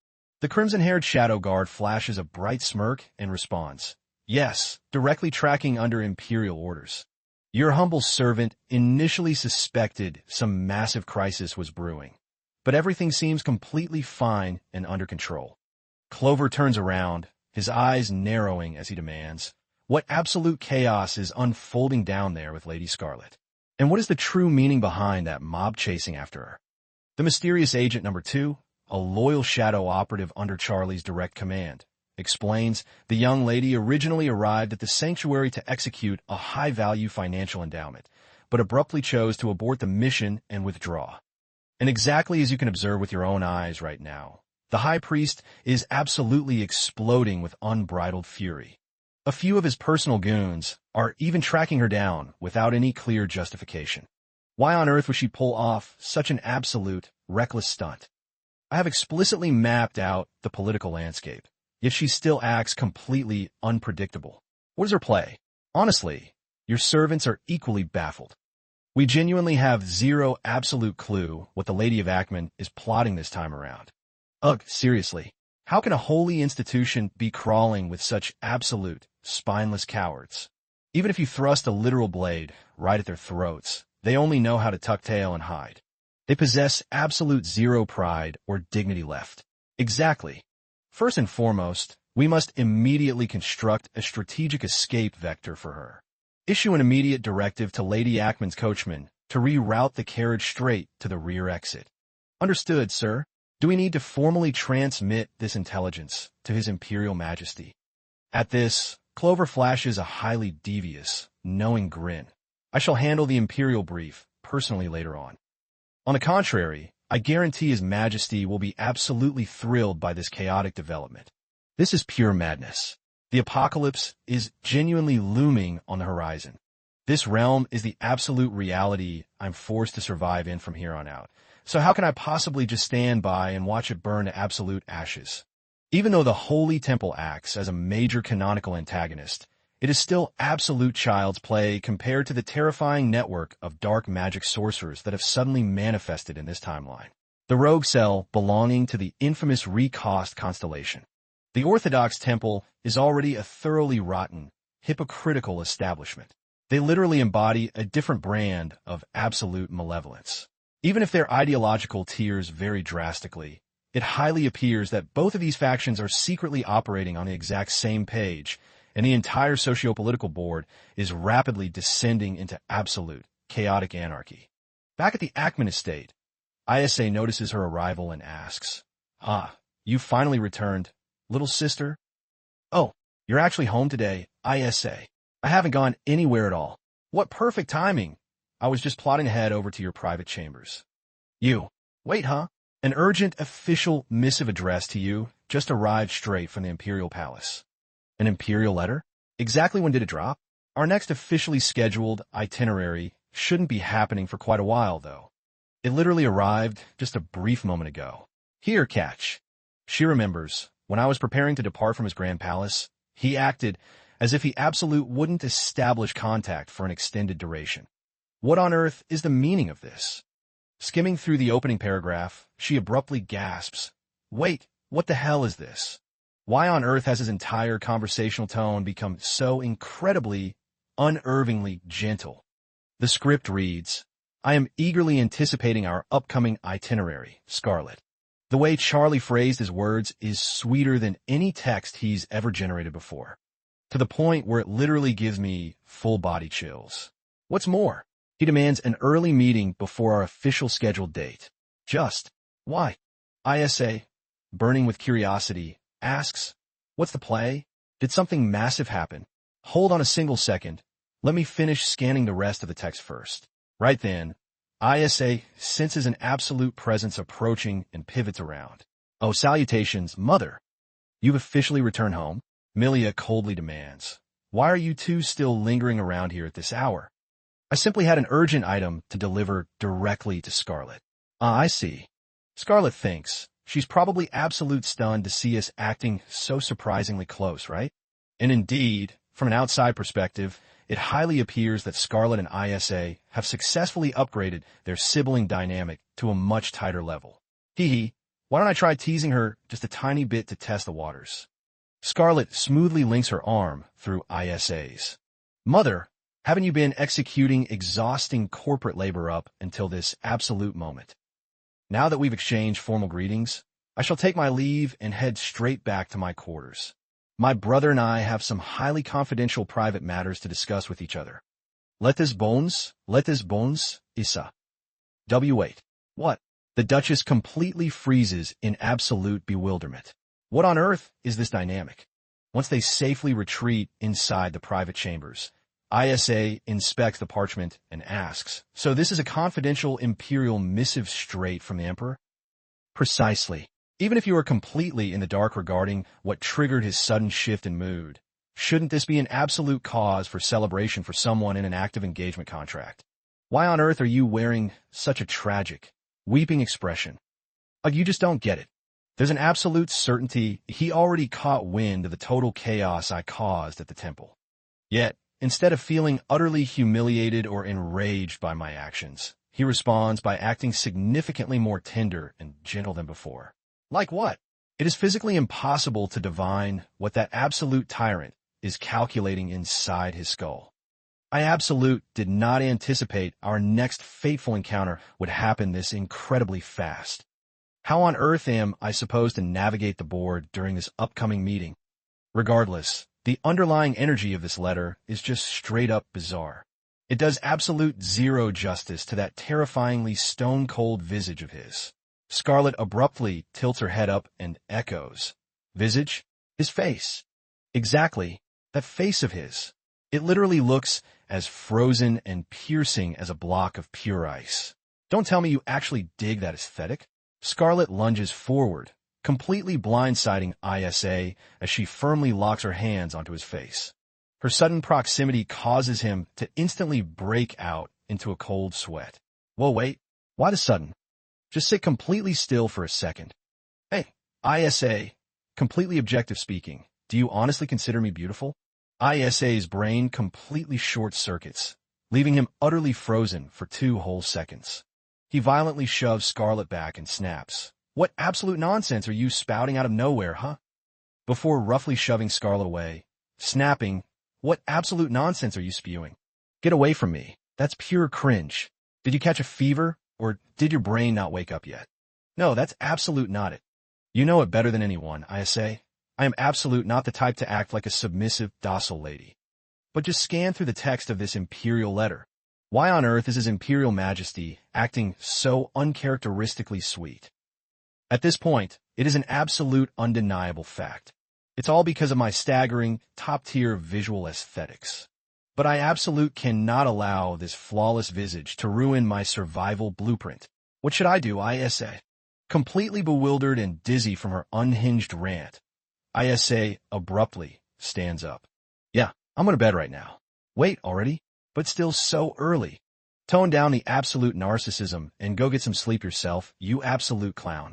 S1: The crimson-haired shadow guard flashes a bright smirk and responds, yes, directly tracking under Imperial orders. Your humble servant initially suspected some massive crisis was brewing, but everything seems completely fine and under control. Clover turns around, his eyes narrowing as he demands, what absolute chaos is unfolding down there with Lady Scarlet? And what is the true meaning behind that mob chasing after her? The mysterious agent number 2, a loyal shadow operative under Charlie's direct command, explains the young lady originally arrived at the sanctuary to execute a high-value financial endowment, but abruptly chose to abort the mission and withdraw. And exactly as you can observe with your own eyes right now, the High Priest is absolutely exploding with unbridled fury. A few of his personal goons are even tracking her down without any clear justification. Why on earth would she pull off such an absolute, reckless stunt? I have explicitly mapped out the political landscape, yet she still acts completely unpredictable. What is her play? Honestly, your servants are equally baffled. We genuinely have 0 absolute clue what the Lady of Ackman is plotting this time around. Ugh, seriously, how can a holy institution be crawling with such absolute, spineless cowards? Even if you thrust a literal blade right at their throats, they only know how to tuck tail and hide. They possess absolute 0 pride or dignity left. Exactly. First and foremost, we must immediately construct a strategic escape vector for her. Issue an immediate directive to Lady Ackman's coachman to reroute the carriage straight to the rear exit. Understood, sir. Do we need to formally transmit this intelligence to His Imperial Majesty? At this, Clover flashes a highly devious, knowing grin. I shall handle the Imperial brief personally later on. On the contrary, I guarantee His Majesty will be absolutely thrilled by this chaotic development. This is pure madness. The apocalypse is genuinely looming on the horizon. This realm is the absolute reality I'm forced to survive in from here on out. So how can I possibly just stand by and watch it burn to absolute ashes? Even though the Holy Temple acts as a major canonical antagonist, it is still absolute child's play compared to the terrifying network of dark magic sorcerers that have suddenly manifested in this timeline. The rogue cell belonging to the infamous Recost constellation. The Orthodox Temple is already a thoroughly rotten, hypocritical establishment. They literally embody a different brand of absolute malevolence. Even if their ideological tiers vary drastically, it highly appears that both of these factions are secretly operating on the exact same page, and the entire socio-political board is rapidly descending into absolute, chaotic anarchy. Back at the Ackman estate, ISA notices her arrival and asks, "Ah, you finally returned, little sister?" "Oh, you're actually home today, ISA. I haven't gone anywhere at all. What perfect timing. I was just plodding ahead over to your private chambers." Wait, huh? An urgent official missive addressed to you just arrived straight from the Imperial Palace. An Imperial letter? Exactly when did it drop? Our next officially scheduled itinerary shouldn't be happening for quite a while, though. It literally arrived just a brief moment ago. Here, catch. She remembers, when I was preparing to depart from his grand palace, he acted as if he absolute wouldn't establish contact for an extended duration. What on earth is the meaning of this? Skimming through the opening paragraph, she abruptly gasps, "Wait, what the hell is this? Why on earth has his entire conversational tone become so incredibly, unnervingly gentle?" The script reads, "I am eagerly anticipating our upcoming itinerary, Scarlet." The way Charlie phrased his words is sweeter than any text he's ever generated before, to the point where it literally gives me full-body chills. What's more, he demands an early meeting before our official scheduled date. Just why? ISA, burning with curiosity, asks, "What's the play? Did something massive happen? Hold on a single second. Let me finish scanning the rest of the text first." Right then, ISA senses an absolute presence approaching and pivots around. "Oh, salutations, mother. You've officially returned home?" Milia coldly demands. "Why are you two still lingering around here at this hour?" "I simply had an urgent item to deliver directly to Scarlet." "Ah, I see." Scarlet thinks. She's probably absolute stunned to see us acting so surprisingly close, right? And indeed, from an outside perspective, it highly appears that Scarlet and ISA have successfully upgraded their sibling dynamic to a much tighter level. Hee, why don't I try teasing her just a tiny bit to test the waters? Scarlet smoothly links her arm through ISA's. "Mother, haven't you been executing exhausting corporate labor up until this absolute moment? Now that we've exchanged formal greetings, I shall take my leave and head straight back to my quarters. My brother and I have some highly confidential private matters to discuss with each other. Let this bones, Issa." W8. What? The Duchess completely freezes in absolute bewilderment. What on earth is this dynamic? Once they safely retreat inside the private chambers, ISA inspects the parchment and asks, "So this is a confidential imperial missive straight from the Emperor?" Precisely. Even if you are completely in the dark regarding what triggered his sudden shift in mood, shouldn't this be an absolute cause for celebration for someone in an active engagement contract? Why on earth are you wearing such a tragic, weeping expression? You just don't get it. There's an absolute certainty he already caught wind of the total chaos I caused at the temple. Yet, instead of feeling utterly humiliated or enraged by my actions, he responds by acting significantly more tender and gentle than before. Like what? It is physically impossible to divine what that absolute tyrant is calculating inside his skull. I absolute did not anticipate our next fateful encounter would happen this incredibly fast. How on earth am I supposed to navigate the board during this upcoming meeting? Regardless, the underlying energy of this letter is just straight up bizarre. It does absolute zero justice to that terrifyingly stone-cold visage of his. Scarlet abruptly tilts her head up and echoes. Visage? His face. Exactly, that face of his. It literally looks as frozen and piercing as a block of pure ice. Don't tell me you actually dig that aesthetic. Scarlet lunges forward, completely blindsiding ISA as she firmly locks her hands onto his face. Her sudden proximity causes him to instantly break out into a cold sweat. Whoa, wait, why the sudden? Just sit completely still for a second. Hey, ISA, completely objective speaking, do you honestly consider me beautiful? ISA's brain completely short-circuits, leaving him utterly frozen for 2 whole seconds. He violently shoves Scarlet back and snaps. What absolute nonsense are you spouting out of nowhere, huh? Before roughly shoving Scarlet away, snapping, what absolute nonsense are you spewing? Get away from me. That's pure cringe. Did you catch a fever? Or did your brain not wake up yet? No, that's absolute not it. You know it better than anyone, ISA. I am absolute not the type to act like a submissive, docile lady. But just scan through the text of this imperial letter. Why on earth is His Imperial Majesty acting so uncharacteristically sweet? At this point, it is an absolute undeniable fact. It's all because of my staggering, top-tier visual aesthetics. But I absolute cannot allow this flawless visage to ruin my survival blueprint. What should I do, ISA? Completely bewildered and dizzy from her unhinged rant, ISA abruptly stands up. Yeah, I'm going to bed right now. Wait, already? But still so early. Tone down the absolute narcissism and go get some sleep yourself, you absolute clown.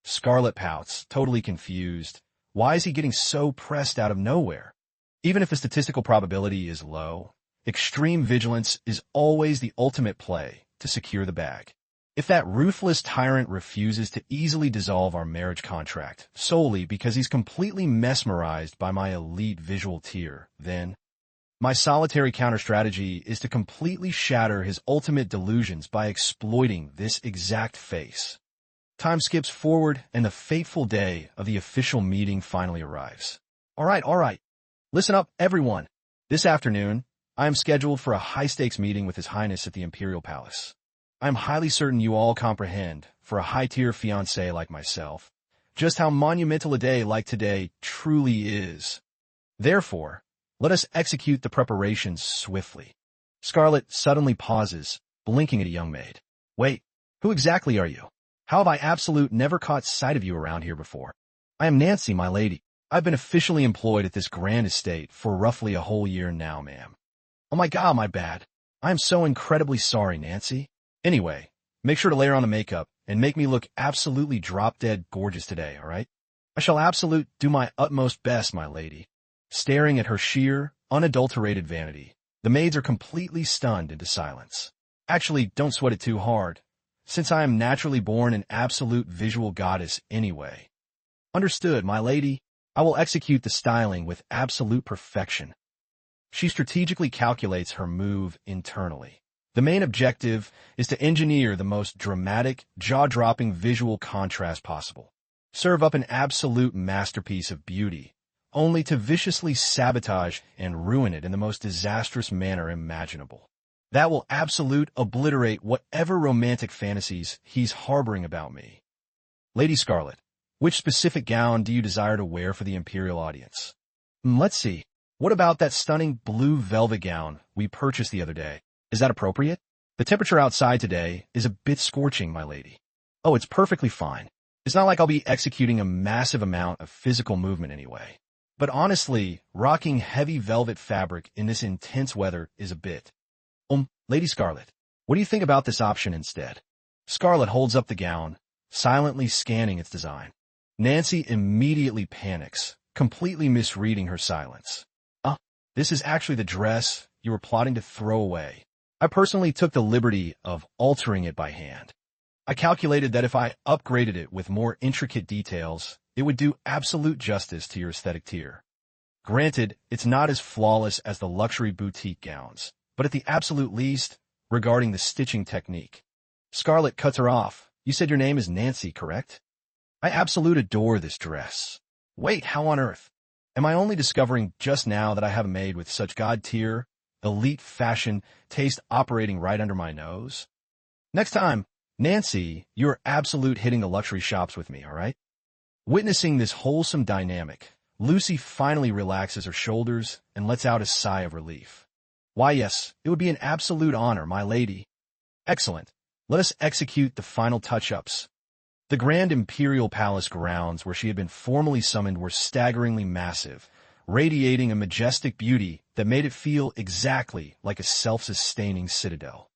S1: Scarlet pouts, totally confused. Why is he getting so pressed out of nowhere? Even if the statistical probability is low, extreme vigilance is always the ultimate play to secure the bag. If that ruthless tyrant refuses to easily dissolve our marriage contract solely because he's completely mesmerized by my elite visual tier, then my solitary counter-strategy is to completely shatter his ultimate delusions by exploiting this exact face. Time skips forward, and the fateful day of the official meeting finally arrives. All right. Listen up, everyone. This afternoon, I am scheduled for a high-stakes meeting with His Highness at the Imperial Palace. I am highly certain you all comprehend, for a high-tier fiancé like myself, just how monumental a day like today truly is. Therefore, let us execute the preparations swiftly. Scarlet suddenly pauses, blinking at a young maid. Wait, who exactly are you? How have I absolute never caught sight of you around here before? I am Nancy, my lady. I've been officially employed at this grand estate for roughly a whole year now, ma'am. Oh my God, my bad. I am so incredibly sorry, Nancy. Anyway, make sure to layer on the makeup and make me look absolutely drop-dead gorgeous today, all right? I shall absolute do my utmost best, my lady. Staring at her sheer, unadulterated vanity, the maids are completely stunned into silence. Actually, don't sweat it too hard, since I am naturally born an absolute visual goddess anyway. Understood, my lady. I will execute the styling with absolute perfection. She strategically calculates her move internally. The main objective is to engineer the most dramatic, jaw-dropping visual contrast possible. Serve up an absolute masterpiece of beauty, only to viciously sabotage and ruin it in the most disastrous manner imaginable. That will absolute obliterate whatever romantic fantasies he's harboring about me. Lady Scarlet, which specific gown do you desire to wear for the imperial audience? Let's see. What about that stunning blue velvet gown we purchased the other day? Is that appropriate? The temperature outside today is a bit scorching, my lady. Oh, it's perfectly fine. It's not like I'll be executing a massive amount of physical movement anyway. But honestly, rocking heavy velvet fabric in this intense weather is a bit. Lady Scarlet, what do you think about this option instead? Scarlet holds up the gown, silently scanning its design. Nancy immediately panics, completely misreading her silence. This is actually the dress you were plotting to throw away. I personally took the liberty of altering it by hand. I calculated that if I upgraded it with more intricate details, it would do absolute justice to your aesthetic tier. Granted, it's not as flawless as the luxury boutique gowns, but at the absolute least, regarding the stitching technique. Scarlet cuts her off. You said your name is Nancy, correct? I absolute adore this dress. Wait, how on earth? Am I only discovering just now that I have a maid with such god-tier, elite fashion taste operating right under my nose? Next time, Nancy, you're absolute hitting the luxury shops with me, all right? Witnessing this wholesome dynamic, Lucy finally relaxes her shoulders and lets out a sigh of relief. Why, yes, it would be an absolute honor, my lady. Excellent. Let us execute the final touch-ups. The grand imperial palace grounds where she had been formally summoned were staggeringly massive, radiating a majestic beauty that made it feel exactly like a self-sustaining citadel.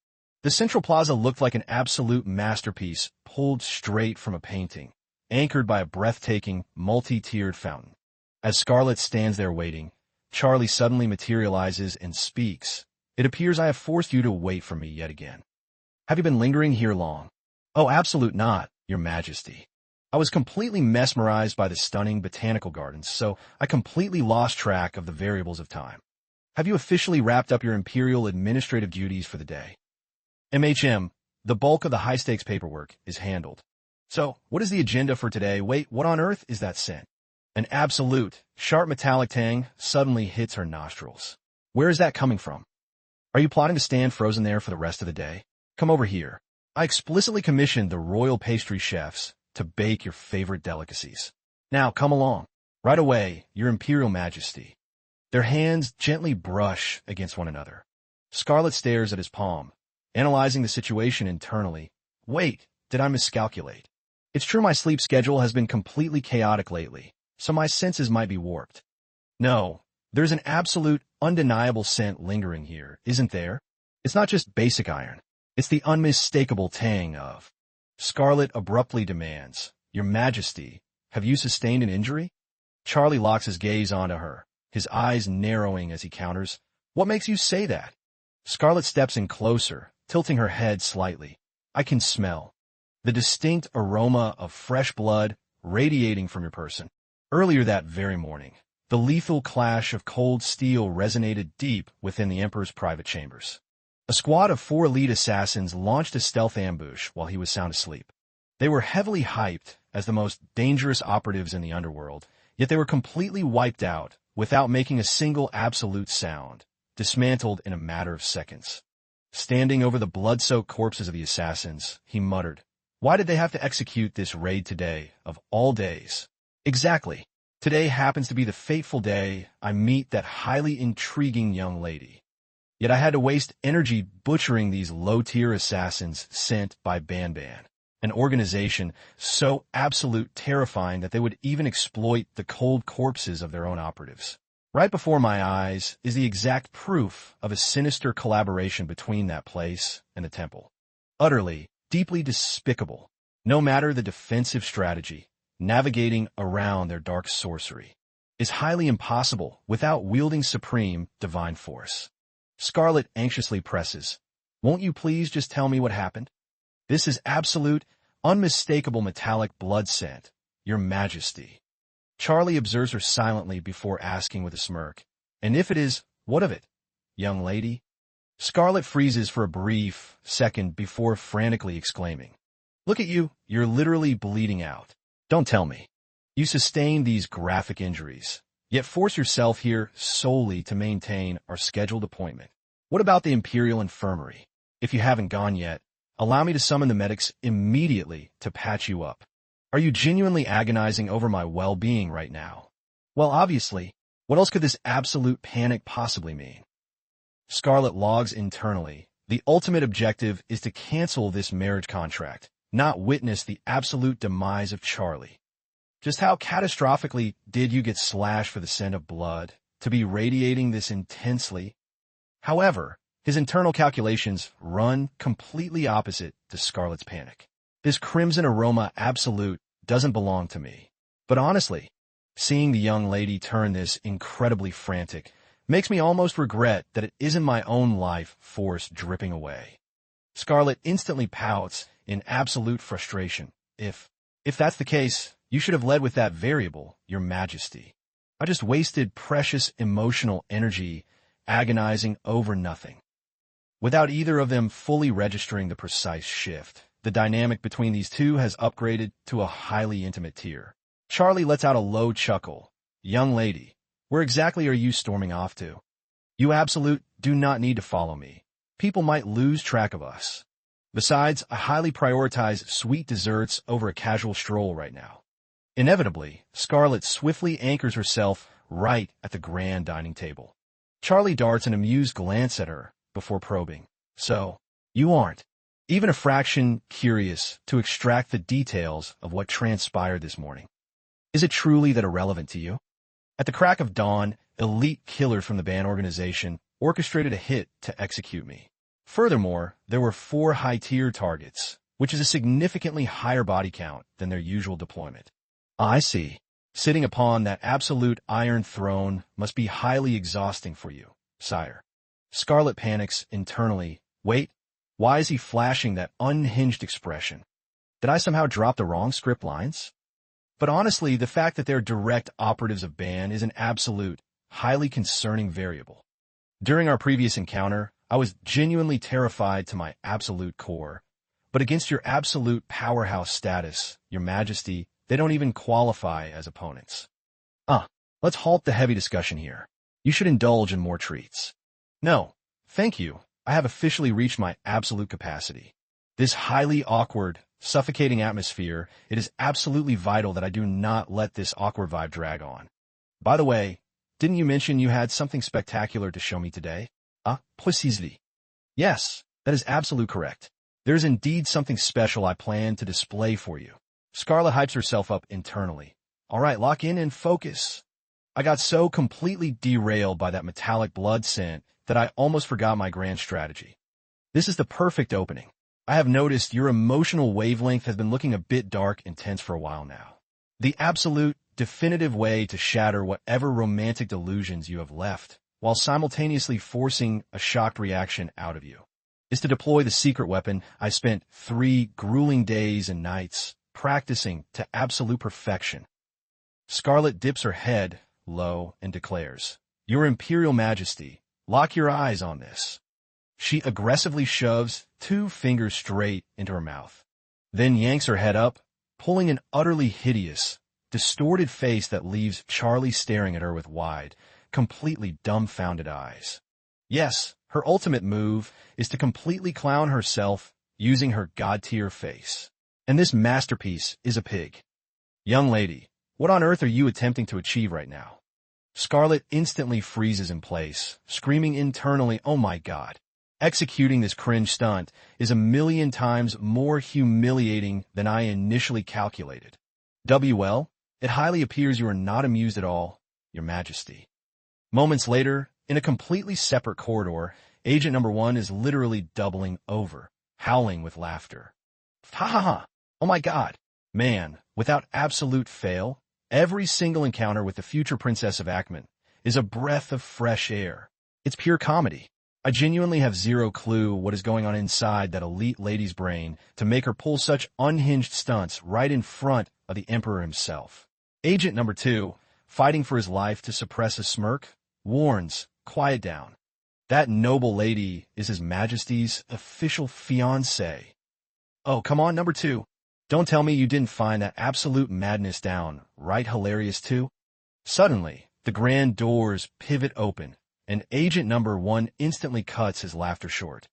S1: The central plaza looked like an absolute masterpiece pulled straight from a painting, anchored by a breathtaking, multi-tiered fountain. As Scarlet stands there waiting, Charlie suddenly materializes and speaks. It appears I have forced you to wait for me yet again. Have you been lingering here long? Oh, absolute not, Your Majesty. I was completely mesmerized by the stunning botanical gardens, so I completely lost track of the variables of time. Have you officially wrapped up your imperial administrative duties for the day? The bulk of the high-stakes paperwork is handled. So, what is the agenda for today? Wait, what on earth is that scent? An absolute, sharp metallic tang suddenly hits her nostrils. Where is that coming from? Are you plotting to stand frozen there for the rest of the day? Come over here. I explicitly commissioned the royal pastry chefs to bake your favorite delicacies. Now, come along. Right away, Your Imperial Majesty. Their hands gently brush against one another. Scarlet stares at his palm, analyzing the situation internally. Wait, did I miscalculate? It's true my sleep schedule has been completely chaotic lately, so my senses might be warped. No, there's an absolute, undeniable scent lingering here, isn't there? It's not just basic iron. It's the unmistakable tang of. Scarlet abruptly demands, Your Majesty, have you sustained an injury? Charlie locks his gaze onto her, his eyes narrowing as he counters, What makes you say that? Scarlet steps in closer, tilting her head slightly. I can smell the distinct aroma of fresh blood radiating from your person. Earlier that very morning, the lethal clash of cold steel resonated deep within the Emperor's private chambers. A squad of 4 elite assassins launched a stealth ambush while he was sound asleep. They were heavily hyped as the most dangerous operatives in the underworld, yet they were completely wiped out without making a single absolute sound, dismantled in a matter of seconds. Standing over the blood-soaked corpses of the assassins, he muttered, Why did they have to execute this raid today, of all days? Exactly. Today happens to be the fateful day I meet that highly intriguing young lady. Yet I had to waste energy butchering these low-tier assassins sent by Ban, an organization so absolute terrifying that they would even exploit the cold corpses of their own operatives. Right before my eyes is the exact proof of a sinister collaboration between that place and the temple. Utterly, deeply despicable. No matter the defensive strategy, navigating around their dark sorcery is highly impossible without wielding supreme divine force. Scarlet anxiously presses, Won't you please just tell me what happened? This is absolute, unmistakable metallic blood scent, Your Majesty. Charlie observes her silently before asking with a smirk, And if it is, what of it, young lady? Scarlet freezes for a brief second before frantically exclaiming, Look at you, you're literally bleeding out. Don't tell me. You sustained these graphic injuries, yet force yourself here solely to maintain our scheduled appointment. What about the Imperial Infirmary? If you haven't gone yet, allow me to summon the medics immediately to patch you up. Are you genuinely agonizing over my well-being right now? Well, obviously. What else could this absolute panic possibly mean? Scarlet logs internally. The ultimate objective is to cancel this marriage contract, not witness the absolute demise of Charlie. Just how catastrophically did you get slashed for the scent of blood, to be radiating this intensely? However, his internal calculations run completely opposite to Scarlet's panic. This crimson aroma absolute doesn't belong to me. But honestly, seeing the young lady turn this incredibly frantic makes me almost regret that it isn't my own life force dripping away. Scarlet instantly pouts in absolute frustration. If that's the case, you should have led with that variable, Your Majesty. I just wasted precious emotional energy agonizing over nothing. Without either of them fully registering the precise shift, the dynamic between these two has upgraded to a highly intimate tier. Charlie lets out a low chuckle. Young lady, where exactly are you storming off to? You absolute do not need to follow me. People might lose track of us. Besides, I highly prioritize sweet desserts over a casual stroll right now. Inevitably, Scarlet swiftly anchors herself right at the grand dining table. Charlie darts an amused glance at her before probing. So, you aren't even a fraction curious to extract the details of what transpired this morning. Is it truly that irrelevant to you? At the crack of dawn, elite killers from the Ban organization orchestrated a hit to execute me. Furthermore, there were 4 high-tier targets, which is a significantly higher body count than their usual deployment. I see. Sitting upon that absolute iron throne must be highly exhausting for you, sire. Scarlet panics internally. Wait, why is he flashing that unhinged expression? Did I somehow drop the wrong script lines? But honestly, the fact that they're direct operatives of Ban is an absolute, highly concerning variable. During our previous encounter, I was genuinely terrified to my absolute core. But against your absolute powerhouse status, Your Majesty, they don't even qualify as opponents. Let's halt the heavy discussion here. You should indulge in more treats. No, thank you. I have officially reached my absolute capacity. This highly awkward, suffocating atmosphere, it is absolutely vital that I do not let this awkward vibe drag on. By the way, didn't you mention you had something spectacular to show me today? Precisely. Yes, that is absolutely correct. There is indeed something special I plan to display for you. Scarlet hypes herself up internally. All right, lock in and focus. I got so completely derailed by that metallic blood scent that I almost forgot my grand strategy. This is the perfect opening. I have noticed your emotional wavelength has been looking a bit dark and tense for a while now. The absolute, definitive way to shatter whatever romantic delusions you have left, while simultaneously forcing a shocked reaction out of you, is to deploy the secret weapon I spent 3 grueling days and nights practicing to absolute perfection. Scarlet dips her head low and declares, "Your Imperial Majesty, lock your eyes on this." She aggressively shoves 2 fingers straight into her mouth, then yanks her head up, pulling an utterly hideous, distorted face that leaves Charlie staring at her with wide, completely dumbfounded eyes. Yes, her ultimate move is to completely clown herself using her god-tier face. And this masterpiece is a pig. Young lady, what on earth are you attempting to achieve right now? Scarlet instantly freezes in place, screaming internally, "Oh my God." Executing this cringe stunt is a million times more humiliating than I initially calculated. WL, it highly appears you are not amused at all, Your Majesty. Moments later, in a completely separate corridor, Agent Number 1 is literally doubling over, howling with laughter. Ha ha ha! Oh my God! Man, without absolute fail, every single encounter with the future Princess of Ackman is a breath of fresh air. It's pure comedy. I genuinely have zero clue what is going on inside that elite lady's brain to make her pull such unhinged stunts right in front of the Emperor himself. Agent Number 2, fighting for his life to suppress a smirk, warns, "Quiet down. That noble lady is His Majesty's official fiancée." Oh, come on, Number 2. Don't tell me you didn't find that absolute madness downright hilarious too? Suddenly, the grand doors pivot open, and Agent Number 1 instantly cuts his laughter short.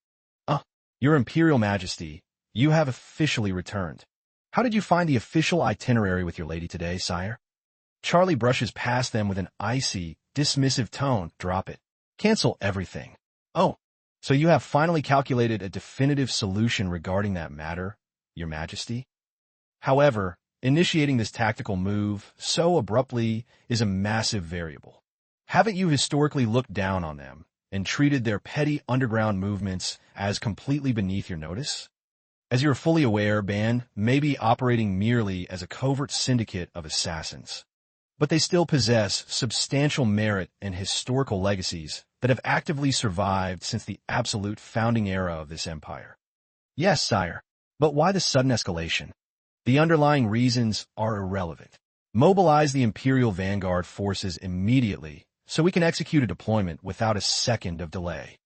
S1: Your Imperial Majesty, you have officially returned. How did you find the official itinerary with your lady today, sire? Charlie brushes past them with an icy, dismissive tone. Drop it. Cancel everything. Oh, so you have finally calculated a definitive solution regarding that matter, Your Majesty? However, initiating this tactical move so abruptly is a massive variable. Haven't you historically looked down on them and treated their petty underground movements as completely beneath your notice? As you're fully aware, Ban may be operating merely as a covert syndicate of assassins, but they still possess substantial merit and historical legacies that have actively survived since the absolute founding era of this empire. Yes, sire, but why the sudden escalation? The underlying reasons are irrelevant. Mobilize the Imperial Vanguard forces immediately so we can execute a deployment without a second of delay.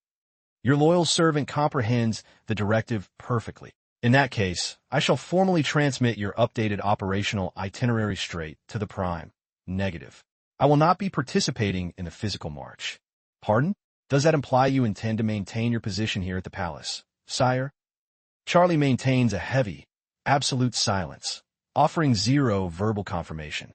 S1: Your loyal servant comprehends the directive perfectly. In that case, I shall formally transmit your updated operational itinerary straight to the Prime. Negative. I will not be participating in the physical march. Pardon? Does that imply you intend to maintain your position here at the palace, sire? Charlie maintains a heavy, absolute silence, offering zero verbal confirmation.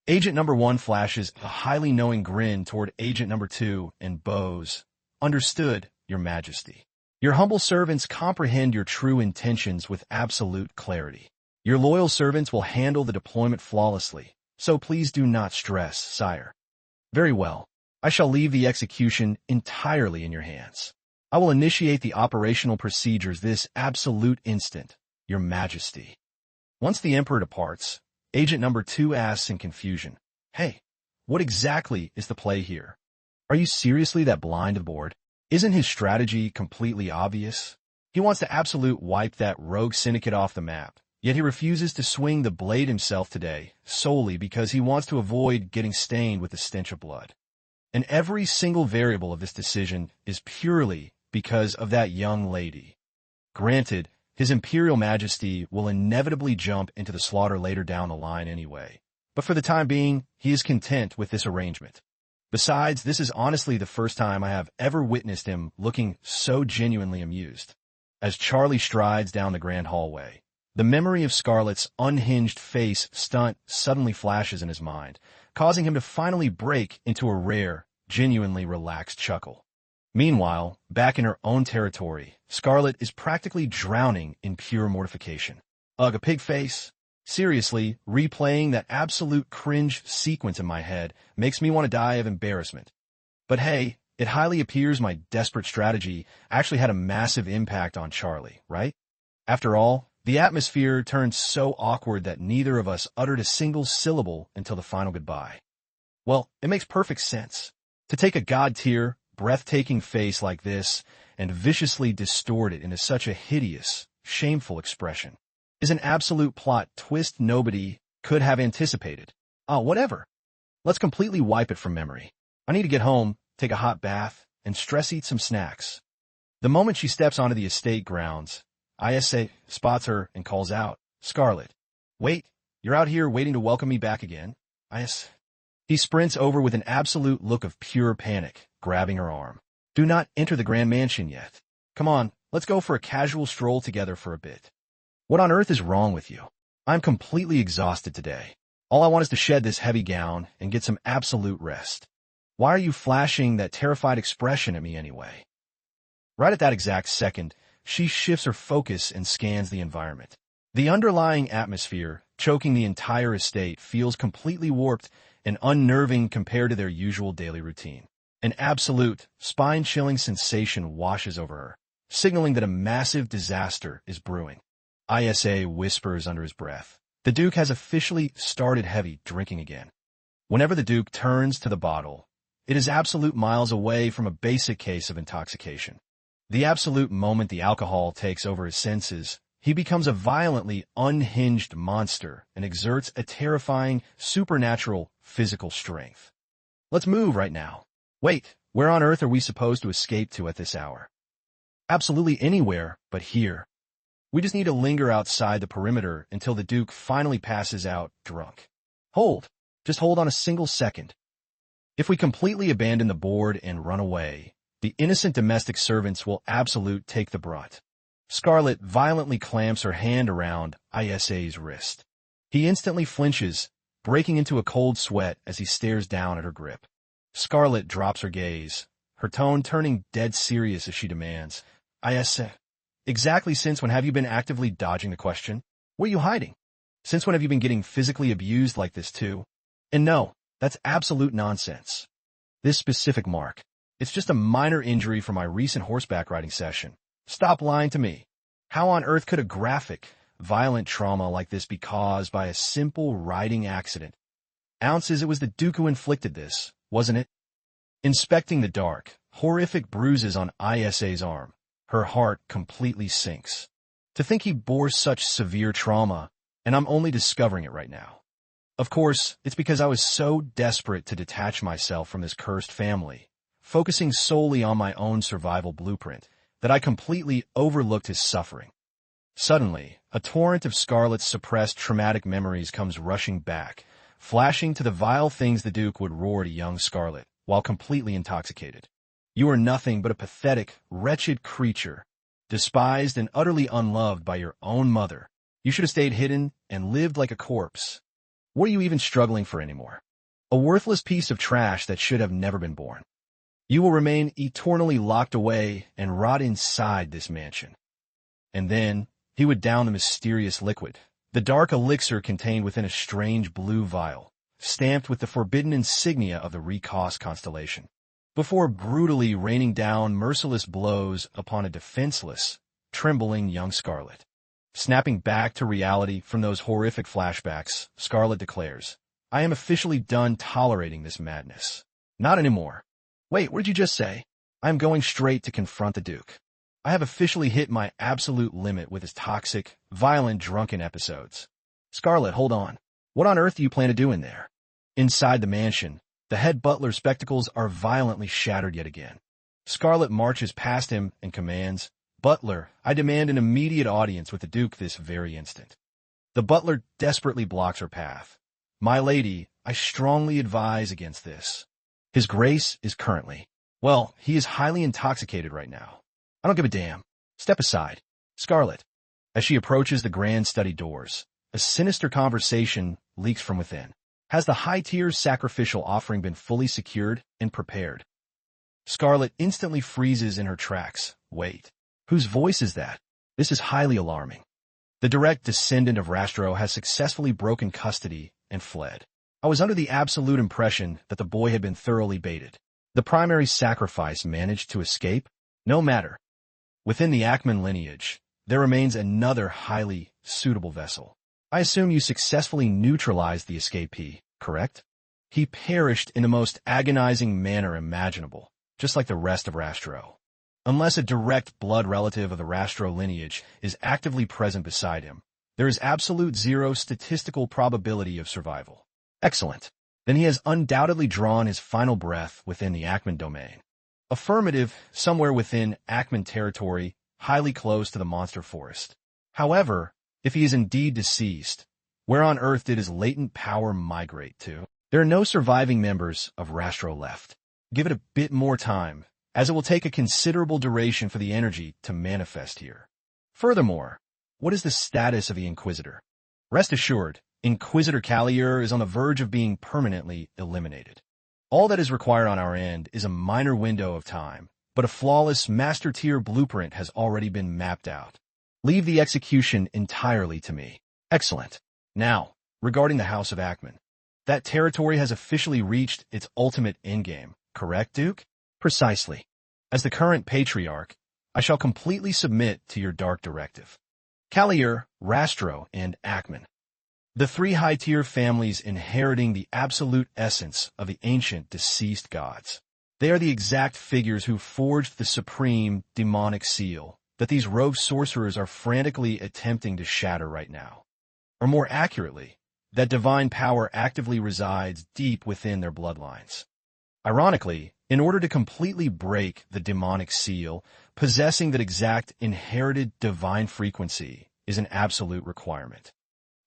S1: Agent Number 1 flashes a highly knowing grin toward Agent Number 2 and bows. Understood, Your Majesty. Your humble servants comprehend your true intentions with absolute clarity. Your loyal servants will handle the deployment flawlessly, so please do not stress, sire. Very well. I shall leave the execution entirely in your hands. I will initiate the operational procedures this absolute instant, Your Majesty. Once the Emperor departs, Agent Number 2 asks in confusion, "Hey, what exactly is the play here? Are you seriously that blind aboard? Isn't his strategy completely obvious? He wants to absolute wipe that rogue syndicate off the map, yet he refuses to swing the blade himself today solely because he wants to avoid getting stained with the stench of blood. And every single variable of this decision is purely because of that young lady. Granted, His Imperial Majesty will inevitably jump into the slaughter later down the line anyway, but for the time being, he is content with this arrangement. Besides, this is honestly the first time I have ever witnessed him looking so genuinely amused. As Charlie strides down the grand hallway, the memory of Scarlet's unhinged face stunt suddenly flashes in his mind, causing him to finally break into a rare, genuinely relaxed chuckle. Meanwhile, back in her own territory, Scarlet is practically drowning in pure mortification. Ugh, a pig face. Seriously, replaying that absolute cringe sequence in my head makes me want to die of embarrassment. But hey, It highly appears my desperate strategy actually had a massive impact on Charlie, right? After all, the atmosphere turned so awkward that neither of us uttered a single syllable until the final goodbye. Well, it makes perfect sense. To take a god-tier, breathtaking face like this and viciously distort it into such a hideous, shameful expression is an absolute plot twist nobody could have anticipated. Oh, whatever. Let's completely wipe it from memory. I need to get home, take a hot bath, and stress-eat some snacks. The moment she steps onto the estate grounds, Isa spots her and calls out, "Scarlet, wait, you're out here waiting to welcome me back again?" He sprints over with an absolute look of pure panic, grabbing her arm. "Do not enter the grand mansion yet. Come on, let's go for a casual stroll together for a bit." What on earth is wrong with you? I'm completely exhausted today. All I want is to shed this heavy gown and get some absolute rest. Why are you flashing that terrified expression at me anyway? Right at that exact second, she shifts her focus and scans the environment. The underlying atmosphere, choking the entire estate, feels completely warped and unnerving compared to their usual daily routine. An absolute, spine-chilling sensation washes over her, signaling that a massive disaster is brewing. Isa whispers under his breath. The Duke has officially started heavy drinking again. Whenever the Duke turns to the bottle, it is absolute miles away from a basic case of intoxication. The absolute moment the alcohol takes over his senses, he becomes a violently unhinged monster and exerts a terrifying, supernatural physical strength. Let's move right now. Wait, where on earth are we supposed to escape to at this hour? Absolutely anywhere but here. We just need to linger outside the perimeter until the Duke finally passes out drunk. Hold. Just hold on a single second. If we completely abandon the board and run away, the innocent domestic servants will absolute take the brunt. Scarlet violently clamps her hand around Isa's wrist. He instantly flinches, breaking into a cold sweat as he stares down at her grip. Scarlet drops her gaze, her tone turning dead serious as she demands, "Isa, exactly since when have you been actively dodging the question? What are you hiding? Since when have you been getting physically abused like this too? And no, that's absolute nonsense. This specific mark, it's just a minor injury from my recent horseback riding session. Stop lying to me. How on earth could a graphic, violent trauma like this be caused by a simple riding accident? Ounces, it was the Duke who inflicted this, wasn't it?" Inspecting the dark, horrific bruises on Isa's arm, her heart completely sinks. To think he bore such severe trauma, and I'm only discovering it right now. Of course, it's because I was so desperate to detach myself from this cursed family, focusing solely on my own survival blueprint, that I completely overlooked his suffering. Suddenly, a torrent of Scarlet's suppressed traumatic memories comes rushing back, flashing to the vile things the Duke would roar to young Scarlet, while completely intoxicated. "You are nothing but a pathetic, wretched creature, despised and utterly unloved by your own mother. You should have stayed hidden and lived like a corpse. What are you even struggling for anymore? A worthless piece of trash that should have never been born. You will remain eternally locked away and rot inside this mansion." And then, he would down the mysterious liquid, the dark elixir contained within a strange blue vial, stamped with the forbidden insignia of the Recos constellation, before brutally raining down merciless blows upon a defenseless, trembling young Scarlet. Snapping back to reality from those horrific flashbacks, Scarlet declares, "I am officially done tolerating this madness. Not anymore. Wait, what did you just say? I am going straight to confront the Duke. I have officially hit my absolute limit with his toxic, violent, drunken episodes. Scarlet, hold on. What on earth do you plan to do in there?" Inside the mansion, the head butler's spectacles are violently shattered yet again. Scarlet marches past him and commands, "Butler, I demand an immediate audience with the Duke this very instant." The butler desperately blocks her path. "My lady, I strongly advise against this. His Grace is currently, well, he is highly intoxicated right now. I don't give a damn. Step aside." Scarlet. As she approaches the grand study doors, a sinister conversation leaks from within. Has the high-tier sacrificial offering been fully secured and prepared? Scarlet instantly freezes in her tracks. Wait. Whose voice is that? This is highly alarming. The direct descendant of Rastro has successfully broken custody and fled. I was under the absolute impression that the boy had been thoroughly baited. The primary sacrifice managed to escape? No matter. Within the Ackman lineage, there remains another highly suitable vessel. I assume you successfully neutralized the escapee, correct? He perished in the most agonizing manner imaginable, just like the rest of Rastro. Unless a direct blood relative of the Rastro lineage is actively present beside him, there is absolute zero statistical probability of survival. Excellent. Then he has undoubtedly drawn his final breath within the Ackman domain. Affirmative, somewhere within Ackman territory, highly close to the monster forest. However, if he is indeed deceased, where on earth did his latent power migrate to? There are no surviving members of Rastro left. Give it a bit more time, as it will take a considerable duration for the energy to manifest here. Furthermore, what is the status of the Inquisitor? Rest assured, Inquisitor Callier is on the verge of being permanently eliminated. All that is required on our end is a minor window of time, but a flawless master-tier blueprint has already been mapped out. Leave the execution entirely to me. Excellent. Now, regarding the House of Ackman. That territory has officially reached its ultimate endgame, correct, Duke? Precisely. As the current patriarch, I shall completely submit to your dark directive. Callier, Rastro, and Ackman. The three high-tier families inheriting the absolute essence of the ancient deceased gods. They are the exact figures who forged the supreme demonic seal that these rogue sorcerers are frantically attempting to shatter right now. Or more accurately, that divine power actively resides deep within their bloodlines. Ironically, in order to completely break the demonic seal, possessing that exact inherited divine frequency is an absolute requirement.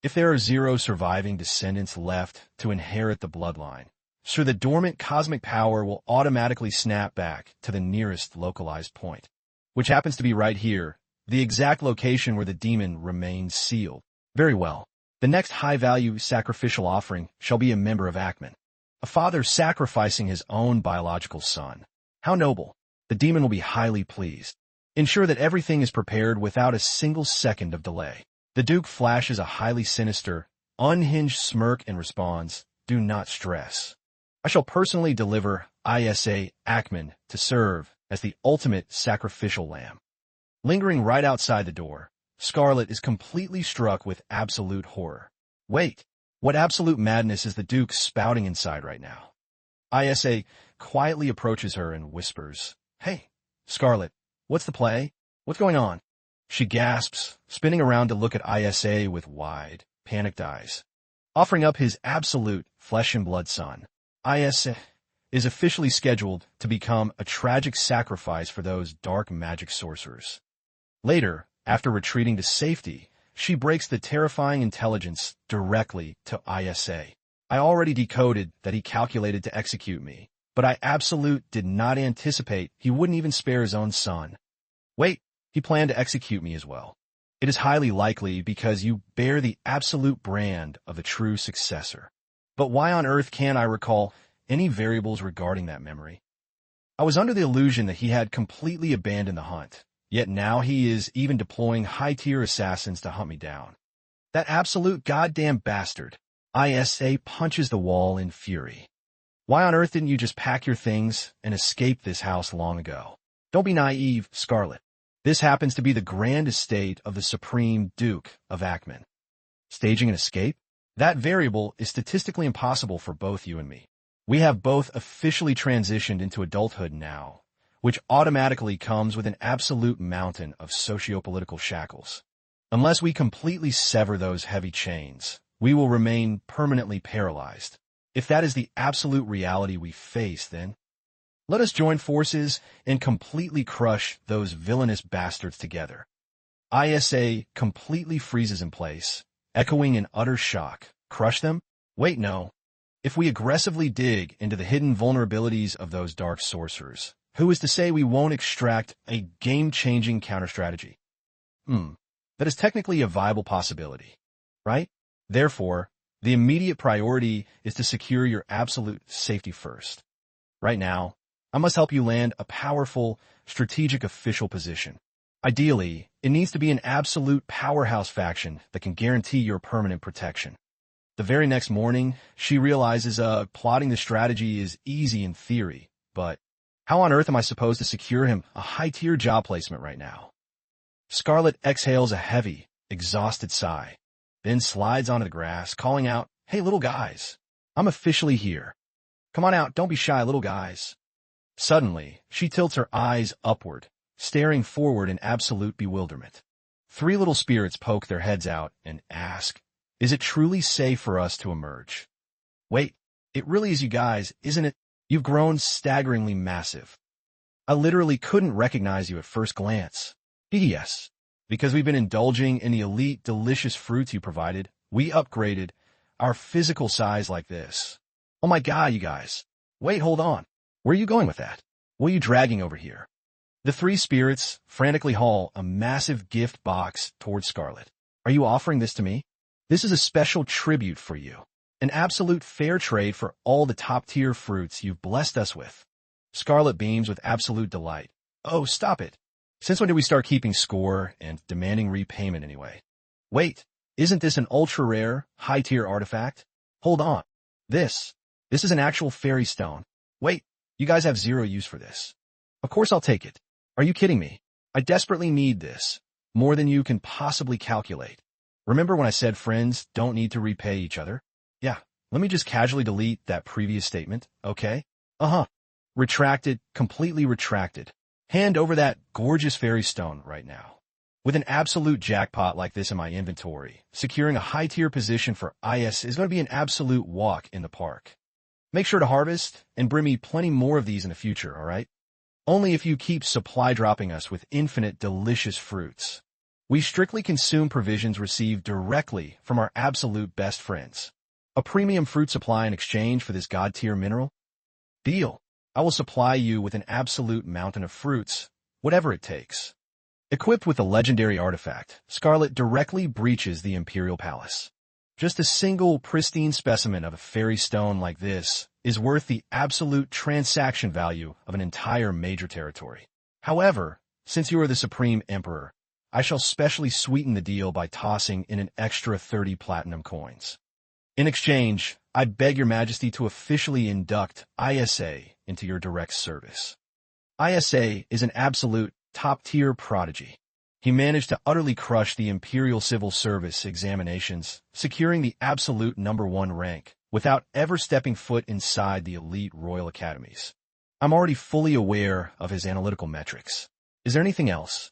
S1: If there are zero surviving descendants left to inherit the bloodline, sure, the dormant cosmic power will automatically snap back to the nearest localized point, which happens to be right here, the exact location where the demon remains sealed. Very well. The next high-value sacrificial offering shall be a member of Ackman. A father sacrificing his own biological son. How noble. The demon will be highly pleased. Ensure that everything is prepared without a single second of delay. The Duke flashes a highly sinister, unhinged smirk and responds, "Do not stress. I shall personally deliver ISA Ackman to serve as the ultimate sacrificial lamb." Lingering right outside the door, Scarlet is completely struck with absolute horror. Wait, what absolute madness is the Duke spouting inside right now? ISA quietly approaches her and whispers, "Hey, Scarlet, what's the play? What's going on?" She gasps, spinning around to look at ISA with wide, panicked eyes. Offering up his absolute flesh-and-blood son, ISA is officially scheduled to become a tragic sacrifice for those dark magic sorcerers. Later, after retreating to safety, she breaks the terrifying intelligence directly to ISA. I already decoded that he calculated to execute me, but I absolute did not anticipate he wouldn't even spare his own son. Wait, he planned to execute me as well. It is highly likely because you bear the absolute brand of the true successor. But why on earth can't I recall any variables regarding that memory? I was under the illusion that he had completely abandoned the hunt. Yet now he is even deploying high-tier assassins to hunt me down. That absolute goddamn bastard. ISA punches the wall in fury. Why on earth didn't you just pack your things and escape this house long ago? Don't be naive, Scarlet. This happens to be the grand estate of the Supreme Duke of Ackman. Staging an escape? That variable is statistically impossible for both you and me. We have both officially transitioned into adulthood now, which automatically comes with an absolute mountain of socio-political shackles. Unless we completely sever those heavy chains, we will remain permanently paralyzed. If that is the absolute reality we face, then let us join forces and completely crush those villainous bastards together. ISA completely freezes in place, echoing in utter shock. Crush them? Wait, no. If we aggressively dig into the hidden vulnerabilities of those dark sorcerers, who is to say we won't extract a game-changing counter-strategy? That is technically a viable possibility, right? Therefore, the immediate priority is to secure your absolute safety first. Right now, I must help you land a powerful, strategic official position. Ideally, it needs to be an absolute powerhouse faction that can guarantee your permanent protection. The very next morning, she realizes plotting the strategy is easy in theory, but how on earth am I supposed to secure him a high-tier job placement right now? Scarlet exhales a heavy, exhausted sigh, then slides onto the grass, calling out, "Hey, little guys, I'm officially here. Come on out, don't be shy, little guys." Suddenly, she tilts her eyes upward, staring forward in absolute bewilderment. Three little spirits poke their heads out and ask, "Is it truly safe for us to emerge?" "Wait, it really is, you guys, isn't it? You've grown staggeringly massive. I literally couldn't recognize you at first glance." "Yes, because we've been indulging in the elite, delicious fruits you provided. We upgraded our physical size like this." "Oh my God, you guys. Wait, hold on. Where are you going with that? What are you dragging over here?" The three spirits frantically haul a massive gift box towards Scarlet. "Are you offering this to me? This is a special tribute for you. An absolute fair trade for all the top-tier fruits you've blessed us with." Scarlet beams with absolute delight. "Oh, stop it. Since when did we start keeping score and demanding repayment anyway? Wait, isn't this an ultra-rare, high-tier artifact? Hold on. This is an actual fairy stone. Wait, you guys have zero use for this. Of course I'll take it. Are you kidding me? I desperately need this, more than you can possibly calculate. Remember when I said friends don't need to repay each other? Yeah, let me just casually delete that previous statement, okay? Retracted, completely retracted. Hand over that gorgeous fairy stone right now. With an absolute jackpot like this in my inventory, securing a high-tier position for IS is going to be an absolute walk in the park. Make sure to harvest and bring me plenty more of these in the future, all right? Only if you keep supply dropping us with infinite delicious fruits. We strictly consume provisions received directly from our absolute best friends. A premium fruit supply in exchange for this god-tier mineral? Deal. I will supply you with an absolute mountain of fruits, whatever it takes." Equipped with a legendary artifact, Scarlet directly breaches the Imperial Palace. Just a single pristine specimen of a fairy stone like this is worth the absolute transaction value of an entire major territory. However, since you are the Supreme Emperor, I shall specially sweeten the deal by tossing in an extra 30 platinum coins. In exchange, I beg your majesty to officially induct ISA into your direct service. ISA is an absolute top-tier prodigy. He managed to utterly crush the Imperial Civil Service examinations, securing the absolute #1 rank without ever stepping foot inside the elite royal academies. I'm already fully aware of his analytical metrics. Is there anything else?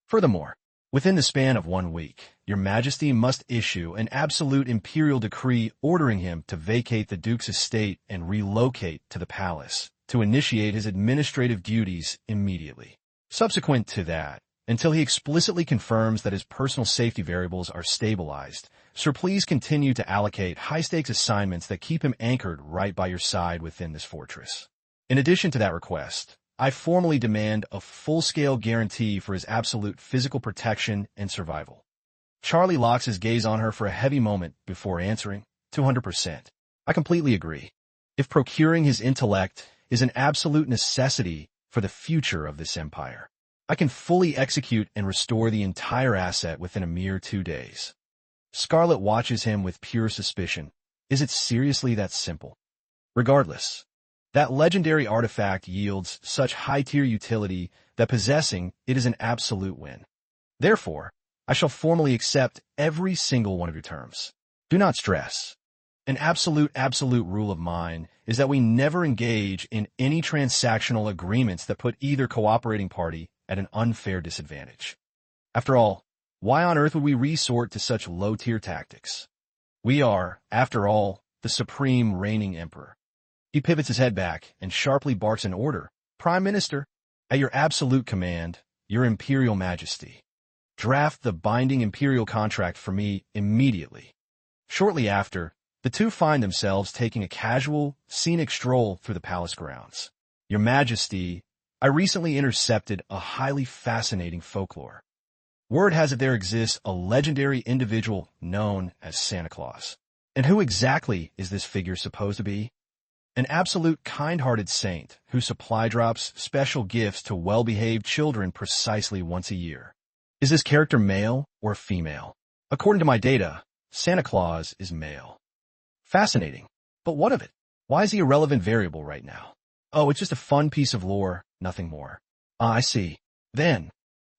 S1: Furthermore, within the span of 1 week, your majesty must issue an absolute imperial decree ordering him to vacate the duke's estate and relocate to the palace to initiate his administrative duties immediately. Subsequent to that, until he explicitly confirms that his personal safety variables are stabilized, sir, please continue to allocate high-stakes assignments that keep him anchored right by your side within this fortress. In addition to that request, I formally demand a full-scale guarantee for his absolute physical protection and survival." Charlie locks his gaze on her for a heavy moment before answering, 200%. I completely agree. If procuring his intellect is an absolute necessity for the future of this empire, I can fully execute and restore the entire asset within a mere 2 days. Scarlet watches him with pure suspicion. Is it seriously that simple? Regardless, that legendary artifact yields such high-tier utility that possessing it is an absolute win. Therefore, I shall formally accept every single one of your terms. Do not stress. An absolute rule of mine is that we never engage in any transactional agreements that put either cooperating party at an unfair disadvantage. After all, why on earth would we resort to such low-tier tactics? We are, after all, the supreme reigning emperor. He pivots his head back and sharply barks an order. "Prime Minister, at your absolute command, your Imperial Majesty. Draft the binding Imperial contract for me immediately." Shortly after, the two find themselves taking a casual, scenic stroll through the palace grounds. "Your Majesty, I recently intercepted a highly fascinating folklore. Word has it there exists a legendary individual known as Santa Claus. And who exactly is this figure supposed to be? An absolute kind-hearted saint who supply drops special gifts to well-behaved children precisely once a year. Is this character male or female? According to my data, Santa Claus is male. Fascinating. But what of it? Why is he a relevant variable right now? Oh, it's just a fun piece of lore, nothing more. Ah, I see. Then,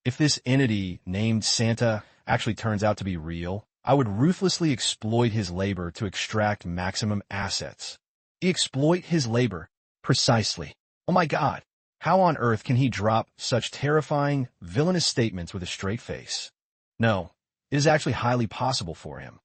S1: if this entity named Santa actually turns out to be real, I would ruthlessly exploit his labor to extract maximum assets. Exploit his labor. Precisely. Oh my God. How on earth can he drop such terrifying, villainous statements with a straight face? No, it is actually highly possible for him.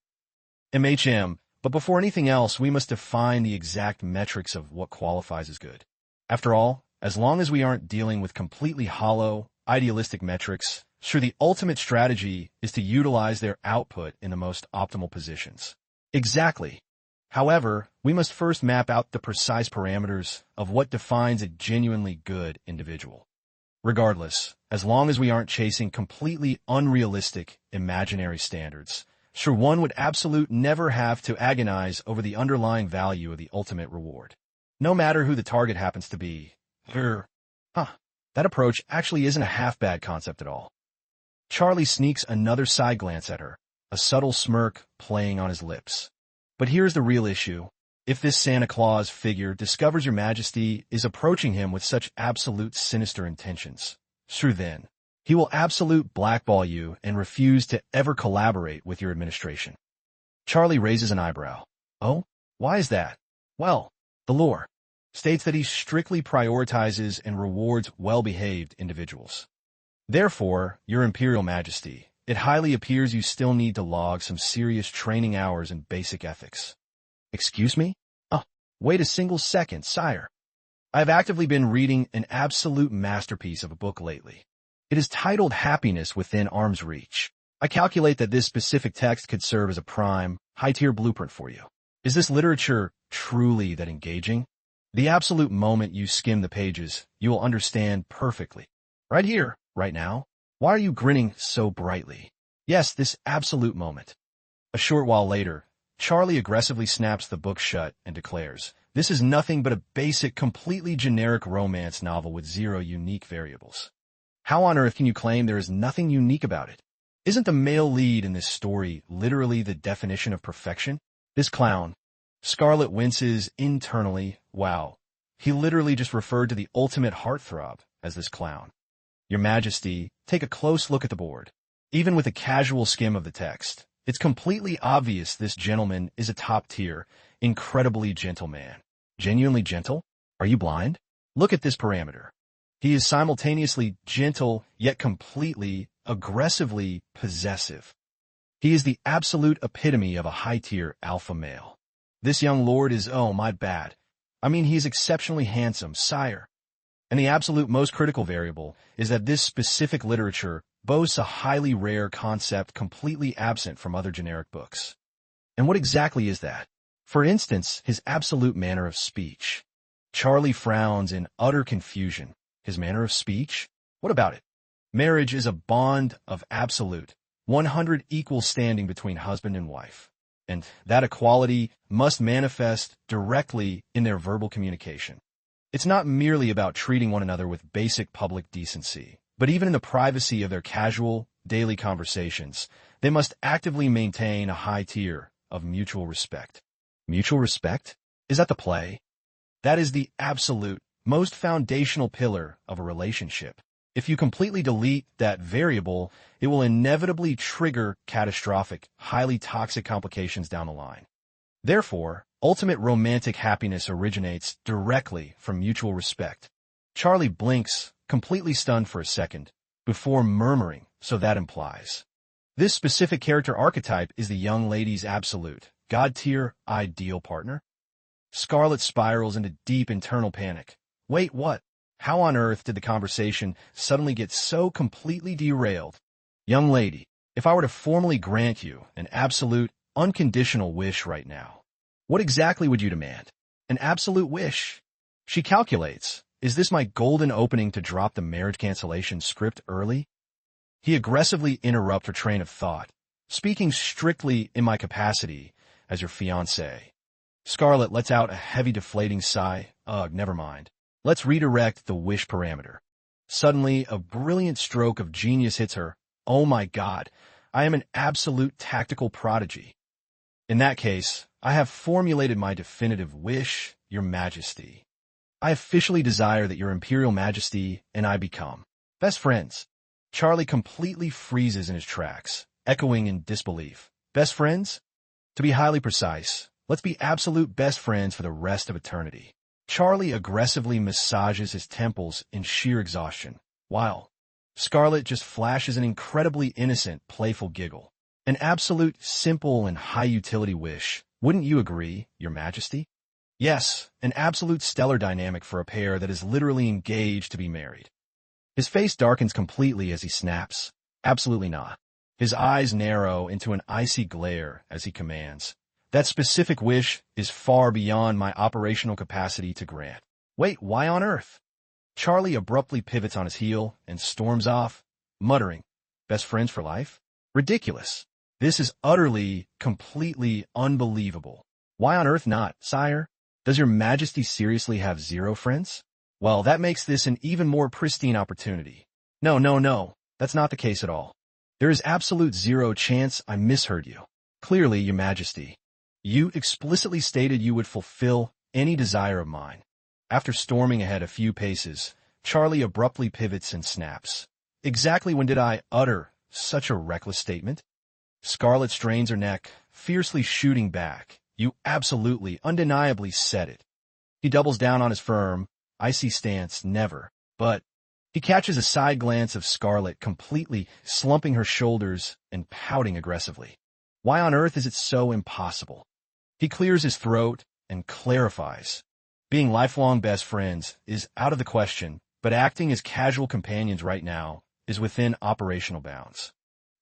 S1: But before anything else, we must define the exact metrics of what qualifies as good. After all, as long as we aren't dealing with completely hollow, idealistic metrics, sure, the ultimate strategy is to utilize their output in the most optimal positions. Exactly. However, we must first map out the precise parameters of what defines a genuinely good individual. Regardless, as long as we aren't chasing completely unrealistic, imaginary standards, sure, one would absolutely never have to agonize over the underlying value of the ultimate reward. No matter who the target happens to be. That approach actually isn't a half-bad concept at all. Charlie sneaks another side glance at her, a subtle smirk playing on his lips. But here's the real issue. If this Santa Claus figure discovers your majesty is approaching him with such absolute sinister intentions, sure then, he will absolute blackball you and refuse to ever collaborate with your administration. Charlie raises an eyebrow. Oh, why is that? Well, the lore states that he strictly prioritizes and rewards well-behaved individuals. Therefore, your Imperial Majesty, it highly appears you still need to log some serious training hours in basic ethics. Excuse me? Oh, wait a single second, sire. I have actively been reading an absolute masterpiece of a book lately. It is titled Happiness Within Arm's Reach. I calculate that this specific text could serve as a prime, high-tier blueprint for you. Is this literature truly that engaging? The absolute moment you skim the pages, you will understand perfectly. Right here, right now. Why are you grinning so brightly? Yes, this absolute moment. A short while later, Charlie aggressively snaps the book shut and declares, this is nothing but a basic, completely generic romance novel with 0 unique variables. How on earth can you claim there is nothing unique about it? Isn't the male lead in this story literally the definition of perfection? This clown. Scarlet winces internally. Wow. He literally just referred to the ultimate heartthrob as this clown. Your Majesty, take a close look at the board. Even with a casual skim of the text, it's completely obvious this gentleman is a top-tier, incredibly gentle man. Genuinely gentle? Are you blind? Look at this parameter. He is simultaneously gentle, yet completely, aggressively possessive. He is the absolute epitome of a high-tier alpha male. This young lord is, oh, my bad. I mean, he is exceptionally handsome, sire. And the absolute most critical variable is that this specific literature boasts a highly rare concept completely absent from other generic books. And what exactly is that? For instance, his absolute manner of speech. Charlie frowns in utter confusion. His manner of speech? What about it? Marriage is a bond of absolute, 100 equal standing between husband and wife. And that equality must manifest directly in their verbal communication. It's not merely about treating one another with basic public decency, but even in the privacy of their casual, daily conversations, they must actively maintain a high tier of mutual respect. Mutual respect? Is that the play? That is the absolute, most foundational pillar of a relationship. If you completely delete that variable, it will inevitably trigger catastrophic, highly toxic complications down the line. Therefore, ultimate romantic happiness originates directly from mutual respect. Charlie blinks, completely stunned for a second, before murmuring, so that implies. This specific character archetype is the young lady's absolute, god-tier, ideal partner. Scarlet spirals into deep internal panic. Wait, what? How on earth did the conversation suddenly get so completely derailed? Young lady, if I were to formally grant you an absolute, unconditional wish right now, what exactly would you demand? An absolute wish? She calculates. Is this my golden opening to drop the marriage cancellation script early? He aggressively interrupts her train of thought, speaking strictly in my capacity as your fiancé. Scarlet lets out a heavy deflating sigh. Ugh, never mind. Let's redirect the wish parameter. Suddenly, a brilliant stroke of genius hits her. Oh my God, I am an absolute tactical prodigy. In that case, I have formulated my definitive wish, Your Majesty. I officially desire that your Imperial Majesty and I become best friends. Charlie completely freezes in his tracks, echoing in disbelief. Best friends? To be highly precise, let's be absolute best friends for the rest of eternity. Charlie aggressively massages his temples in sheer exhaustion, while Scarlet just flashes an incredibly innocent, playful giggle. An absolute, simple, and high-utility wish. Wouldn't you agree, Your Majesty? Yes, an absolute stellar dynamic for a pair that is literally engaged to be married. His face darkens completely as he snaps. Absolutely not. His eyes narrow into an icy glare as he commands. That specific wish is far beyond my operational capacity to grant. Wait, why on earth? Charlie abruptly pivots on his heel and storms off, muttering, best friends for life? Ridiculous. This is utterly, completely unbelievable. Why on earth not, sire? Does your majesty seriously have 0 friends? Well, that makes this an even more pristine opportunity. No, that's not the case at all. There is absolute 0 chance I misheard you. Clearly, your majesty, you explicitly stated you would fulfill any desire of mine. After storming ahead a few paces, Charlie abruptly pivots and snaps. Exactly when did I utter such a reckless statement? Scarlet strains her neck, fiercely shooting back. You absolutely, undeniably said it. He doubles down on his firm, icy stance, never. But he catches a side glance of Scarlet completely slumping her shoulders and pouting aggressively. Why on earth is it so impossible? He clears his throat and clarifies. Being lifelong best friends is out of the question, but acting as casual companions right now is within operational bounds.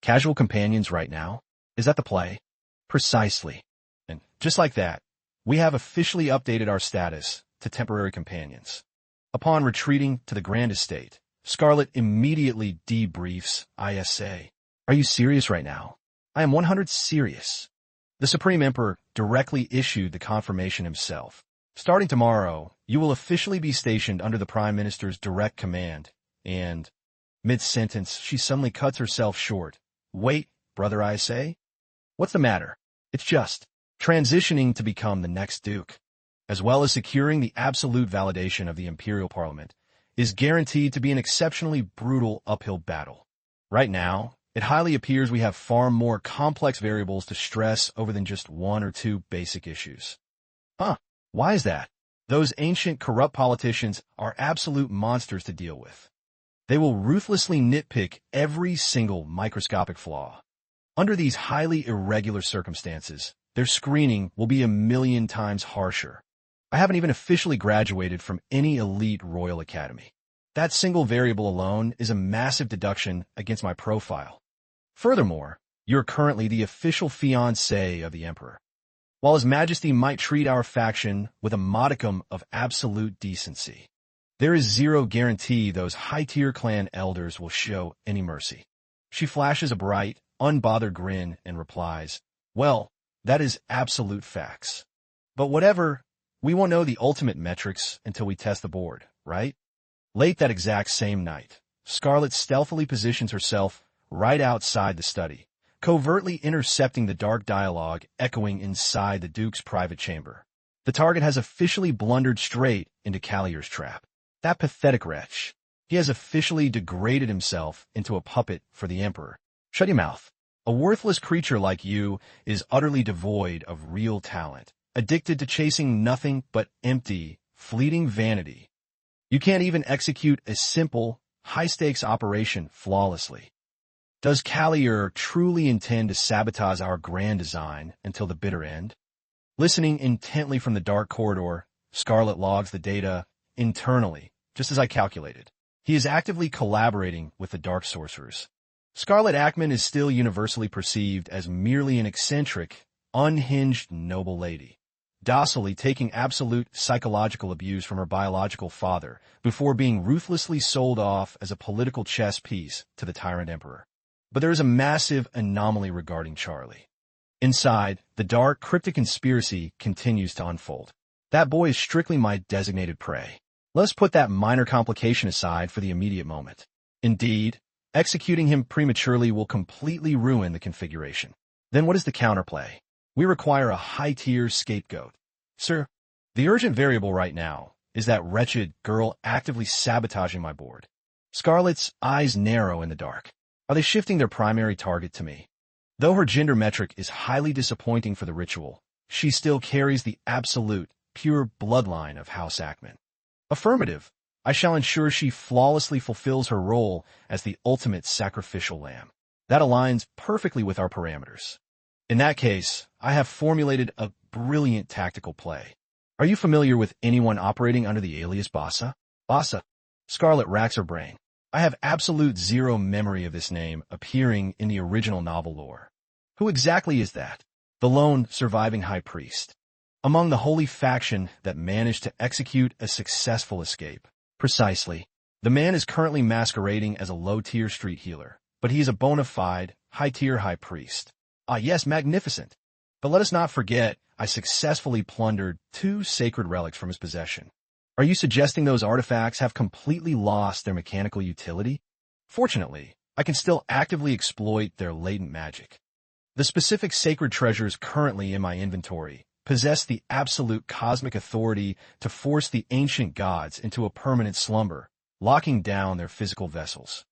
S1: Casual companions right now? Is that the play? Precisely. And just like that, we have officially updated our status to temporary companions. Upon retreating to the Grand Estate, Scarlet immediately debriefs ISA. Are you serious right now? I am 100% serious. The Supreme Emperor directly issued the confirmation himself. Starting tomorrow, you will officially be stationed under the Prime Minister's direct command, and, mid-sentence, she suddenly cuts herself short. Wait, brother ISA? What's the matter? It's just transitioning to become the next Duke, as well as securing the absolute validation of the Imperial Parliament, is guaranteed to be an exceptionally brutal uphill battle. Right now, it highly appears we have far more complex variables to stress over than just 1 or 2 basic issues. Huh, why is that? Those ancient corrupt politicians are absolute monsters to deal with. They will ruthlessly nitpick every single microscopic flaw. Under these highly irregular circumstances, their screening will be 1,000,000 times harsher. I haven't even officially graduated from any elite royal academy. That single variable alone is a massive deduction against my profile. Furthermore, you're currently the official fiancé of the Emperor. While His Majesty might treat our faction with a modicum of absolute decency, there is 0 guarantee those high-tier clan elders will show any mercy. She flashes a bright, unbothered grin and replies, well, that is absolute facts. But whatever, we won't know the ultimate metrics until we test the board, right? Late that exact same night, Scarlet stealthily positions herself right outside the study, covertly intercepting the dark dialogue echoing inside the Duke's private chamber. The target has officially blundered straight into Callier's trap. That pathetic wretch. He has officially degraded himself into a puppet for the Emperor. Shut your mouth. A worthless creature like you is utterly devoid of real talent, addicted to chasing nothing but empty, fleeting vanity. You can't even execute a simple, high-stakes operation flawlessly. Does Callier truly intend to sabotage our grand design until the bitter end? Listening intently from the dark corridor, Scarlet logs the data internally, just as I calculated. He is actively collaborating with the Dark Sorcerers. Scarlet Ackman is still universally perceived as merely an eccentric, unhinged noble lady, docilely taking absolute psychological abuse from her biological father before being ruthlessly sold off as a political chess piece to the Tyrant Emperor. But there is a massive anomaly regarding Charlie. Inside, the dark, cryptic conspiracy continues to unfold. That boy is strictly my designated prey. Let's put that minor complication aside for the immediate moment. Indeed, executing him prematurely will completely ruin the configuration. Then what is the counterplay? We require a high-tier scapegoat. Sir, the urgent variable right now Is that wretched girl actively sabotaging my board? Scarlet's eyes narrow in the dark. Are they shifting their primary target to me? Though her gender metric is highly disappointing for the ritual, she still carries the absolute, pure bloodline of House Ackman. Affirmative. I shall ensure she flawlessly fulfills her role as the ultimate sacrificial lamb. That aligns perfectly with our parameters. In that case, I have formulated a brilliant tactical play. Are you familiar with anyone operating under the alias Bassa? Bassa. Scarlet racks her brain. I have absolute zero memory of this name appearing in the original novel lore. Who exactly is that? The lone surviving high priest. Among the holy faction that managed to execute a successful escape. Precisely. The man is currently masquerading as a low-tier street healer, but he is a bona fide, high-tier high priest. Ah yes, magnificent. But let us not forget, I successfully plundered 2 sacred relics from his possession. Are you suggesting those artifacts have completely lost their mechanical utility? Fortunately, I can still actively exploit their latent magic. The specific sacred treasures currently in my inventory possess the absolute cosmic authority to force the ancient gods into a permanent slumber, locking down their physical vessels,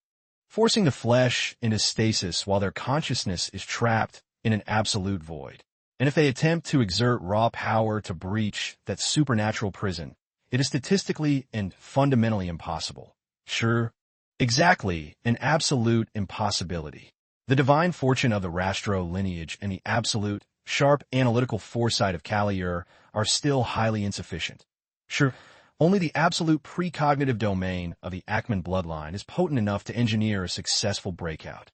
S1: forcing the flesh into stasis while their consciousness is trapped in an absolute void. And if they attempt to exert raw power to breach that supernatural prison, it is statistically and fundamentally impossible. Sure, exactly, an absolute impossibility. The divine fortune of the Rastro lineage and the absolute, sharp analytical foresight of Kaliur are still highly insufficient. Sure, only the absolute precognitive domain of the Ackman bloodline is potent enough to engineer a successful breakout.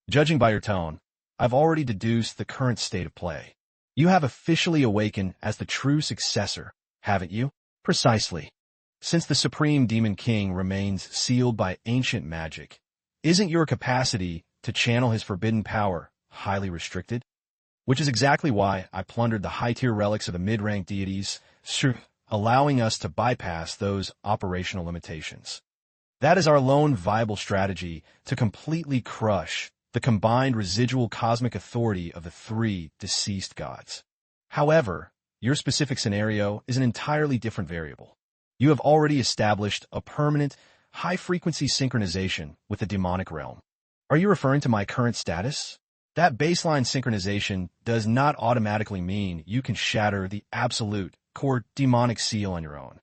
S1: Judging by your tone, I've already deduced the current state of play. You have officially awakened as the true successor, haven't you? Precisely. Since the Supreme Demon King remains sealed by ancient magic, isn't your capacity to channel his forbidden power highly restricted? Which is exactly why I plundered the high-tier relics of the mid-rank deities, allowing us to bypass those operational limitations. That is our lone viable strategy to completely crush the combined residual cosmic authority of the 3 deceased gods. However, your specific scenario is an entirely different variable. You have already established a permanent, high-frequency synchronization with the demonic realm. Are you referring to my current status? That baseline synchronization does not automatically mean you can shatter the absolute, core demonic seal on your own.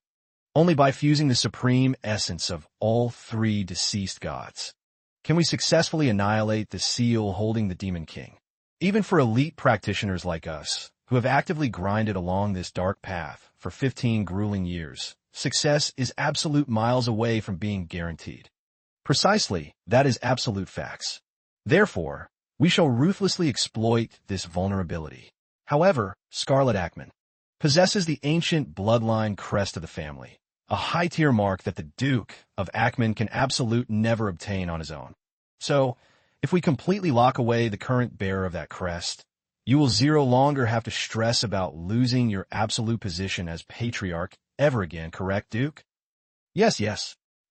S1: Only by fusing the supreme essence of all 3 deceased gods can we successfully annihilate the seal holding the Demon King. Even for elite practitioners like us, who have actively grinded along this dark path for 15 grueling years, success is absolute miles away from being guaranteed. Precisely, that is absolute facts. Therefore, we shall ruthlessly exploit this vulnerability. However, Scarlet Ackman possesses the ancient bloodline crest of the family, a high-tier mark that the Duke of Ackman can absolute never obtain on his own. So, if we completely lock away the current bearer of that crest, you will no longer have to stress about losing your absolute position as patriarch ever again, correct, Duke? Yes,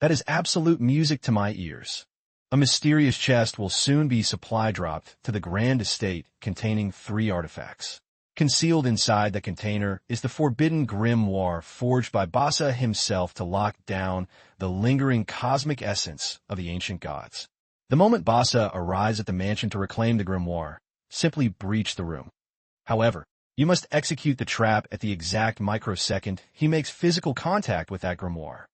S1: that is absolute music to my ears. A mysterious chest will soon be supply dropped to the grand estate containing 3 artifacts. Concealed inside the container is the forbidden grimoire forged by Bassa himself to lock down the lingering cosmic essence of the ancient gods. The moment Bassa arrives at the mansion to reclaim the grimoire, simply breach the room. However, you must execute the trap at the exact microsecond he makes physical contact with that grimoire.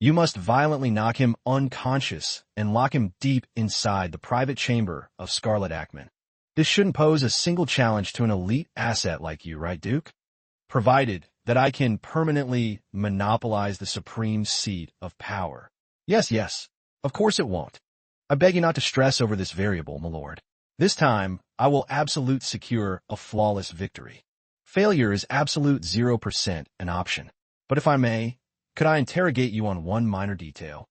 S1: You must violently knock him unconscious and lock him deep inside the private chamber of Scarlet Ackman. This shouldn't pose a single challenge to an elite asset like you, right, Duke? Provided that I can permanently monopolize the supreme seat of power. Yes, of course it won't. I beg you not to stress over this variable, my lord. This time, I will absolute secure a flawless victory. Failure is absolute 0% an option. But if I may, could I interrogate you on one minor detail?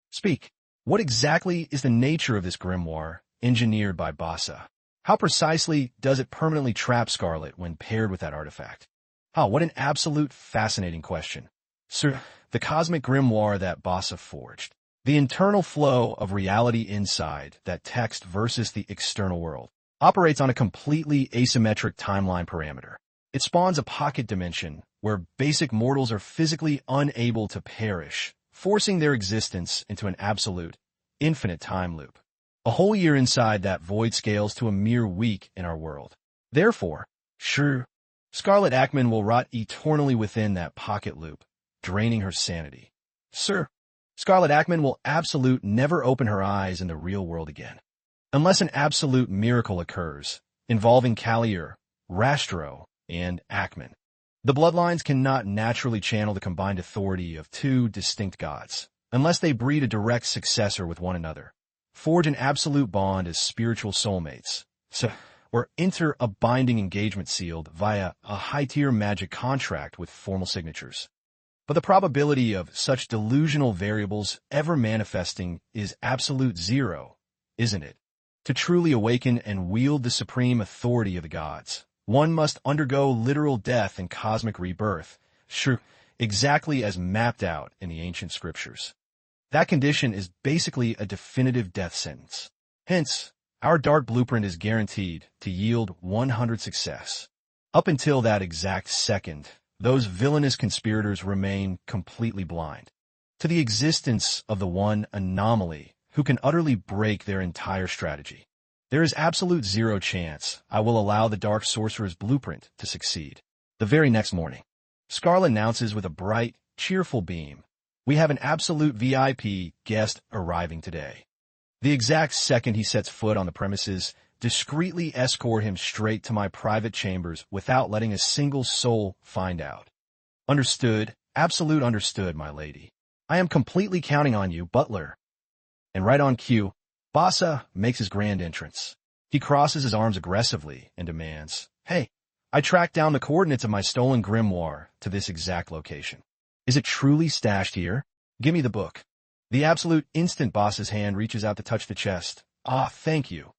S1: Speak. What exactly is the nature of this grimoire engineered by Bassa? How precisely does it permanently trap Scarlet when paired with that artifact? What an absolute fascinating question. Sir, the cosmic grimoire that Bassa forged. The internal flow of reality inside that text versus the external world operates on a completely asymmetric timeline parameter. It spawns a pocket dimension where basic mortals are physically unable to perish, forcing their existence into an absolute, infinite time loop. A whole year inside that void scales to a mere week in our world. Therefore, sure, Scarlet Ackman will rot eternally within that pocket loop, draining her sanity. Sir, Scarlet Ackman will absolute never open her eyes in the real world again. Unless an absolute miracle occurs, involving Callier, Rastro, and Ackman. The bloodlines cannot naturally channel the combined authority of two distinct gods, unless they breed a direct successor with one another, forge an absolute bond as spiritual soulmates, or enter a binding engagement sealed via a high-tier magic contract with formal signatures. But the probability of such delusional variables ever manifesting is absolute zero, isn't it? To truly awaken and wield the supreme authority of the gods, one must undergo literal death and cosmic rebirth, sure, exactly as mapped out in the ancient scriptures. That condition is basically a definitive death sentence. Hence, our dark blueprint is guaranteed to yield 100 success. Up until that exact second, those villainous conspirators remain completely blind to the existence of the one anomaly who can utterly break their entire strategy. There is absolute zero chance I will allow the Dark Sorcerer's blueprint to succeed. The very next morning, Scarlet announces with a bright, cheerful beam, "We have an absolute VIP guest arriving today." The exact second he sets foot on the premises, discreetly escort him straight to my private chambers without letting a single soul find out. Understood, absolute understood, my lady. I am completely counting on you, butler. And right on cue, Bassa makes his grand entrance. He crosses his arms aggressively and demands, "Hey, I tracked down the coordinates of my stolen grimoire to this exact location. Is it truly stashed here? Give me the book." The absolute instant Bassa's hand reaches out to touch the chest. "Ah, thank you."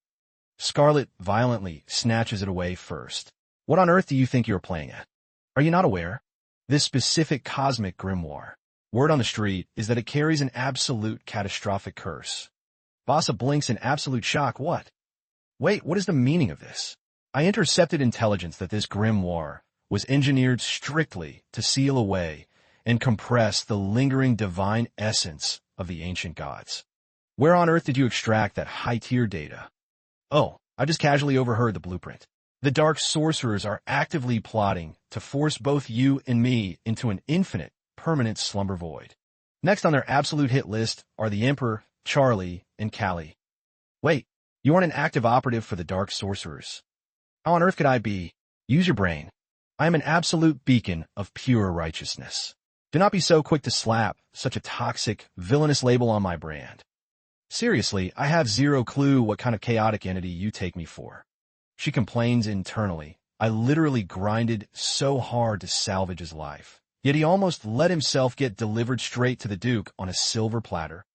S1: Scarlet violently snatches it away first. "What on earth do you think you're playing at? Are you not aware? This specific cosmic grimoire. Word on the street is that it carries an absolute catastrophic curse." Bassa blinks in absolute shock. "What? Wait, what is the meaning of this?" I intercepted intelligence that this grimoire was engineered strictly to seal away and compress the lingering divine essence of the ancient gods. Where on earth did you extract that high-tier data? Oh, I just casually overheard the blueprint. The Dark Sorcerers are actively plotting to force both you and me into an infinite, permanent slumber void. Next on their absolute hit list are the Emperor, Charlie, and Callie. Wait, you aren't an active operative for the Dark Sorcerers. How on earth could I be? Use your brain. I am an absolute beacon of pure righteousness. Do not be so quick to slap such a toxic, villainous label on my brand. Seriously, I have zero clue what kind of chaotic entity you take me for. She complains internally. I literally grinded so hard to salvage his life. Yet he almost let himself get delivered straight to the Duke on a silver platter.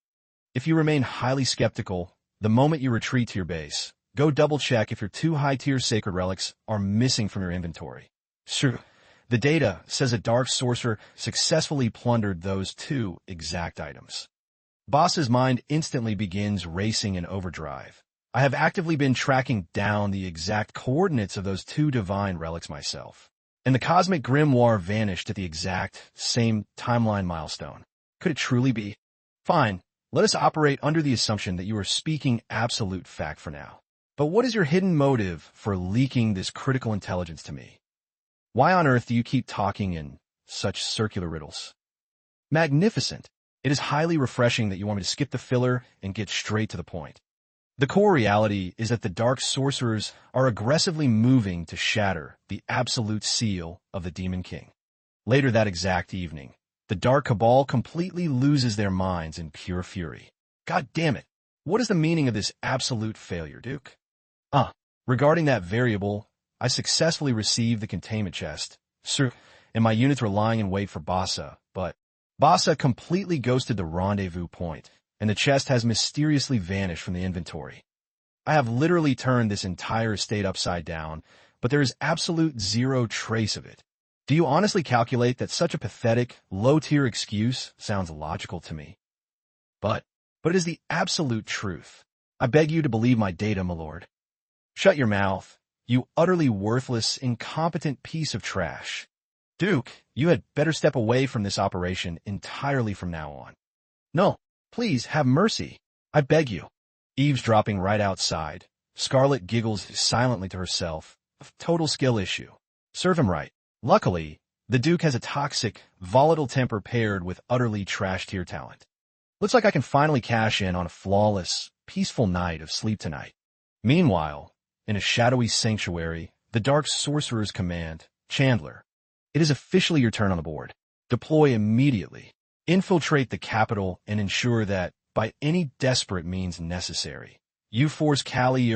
S1: If you remain highly skeptical, the moment you retreat to your base, go double-check if your two high-tier sacred relics are missing from your inventory. Sure, the data says a Dark Sorcerer successfully plundered those two exact items. Boss's mind instantly begins racing in overdrive. I have actively been tracking down the exact coordinates of those two divine relics myself. And the cosmic grimoire vanished at the exact same timeline milestone. Could it truly be? Fine, let us operate under the assumption that you are speaking absolute fact for now. But what is your hidden motive for leaking this critical intelligence to me? Why on earth do you keep talking in such circular riddles? Magnificent. It is highly refreshing that you want me to skip the filler and get straight to the point. The core reality is that the Dark Sorcerers are aggressively moving to shatter the absolute seal of the Demon King. Later that exact evening, the Dark Cabal completely loses their minds in pure fury. God damn it! What is the meaning of this absolute failure, Duke? Regarding that variable, I successfully received the containment chest, sir, and my units were lying in wait for Bassa, but Bassa completely ghosted the rendezvous point, and the chest has mysteriously vanished from the inventory. I have literally turned this entire estate upside down, but there is absolute zero trace of it. Do you honestly calculate that such a pathetic, low-tier excuse sounds logical to me? But it is the absolute truth. I beg you to believe my data, my lord. Shut your mouth. you utterly worthless, incompetent piece of trash. Duke, you had better step away from this operation entirely from now on. No, please, have mercy. I beg you. Eavesdropping right outside, Scarlet giggles silently to herself. A total skill issue. Serve him right. Luckily, the Duke has a toxic, volatile temper paired with utterly trash-tier talent. Looks like I can finally cash in on a flawless, peaceful night of sleep tonight. Meanwhile, in a shadowy sanctuary, the Dark Sorcerer's command, Chandler. It is officially your turn on the board. Deploy immediately. Infiltrate the capital and ensure that, by any desperate means necessary, you force Callie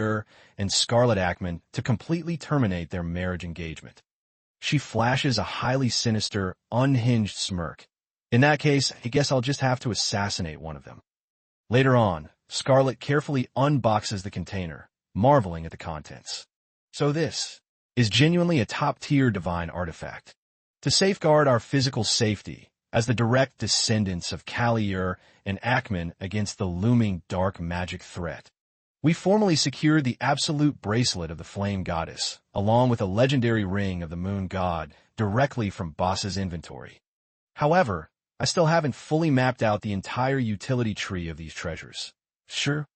S1: and Scarlet Ackman to completely terminate their marriage engagement. She flashes a highly sinister, unhinged smirk. In that case, I guess I'll just have to assassinate one of them. Later on, Scarlet carefully unboxes the container, marveling at the contents. So this is genuinely a top-tier divine artifact. To safeguard our physical safety, as the direct descendants of Callie and Ackman against the looming dark magic threat, we formally secured the absolute bracelet of the Flame Goddess, along with a legendary ring of the Moon God, directly from Boss's inventory. However, I still haven't fully mapped out the entire utility tree of these treasures. Sure,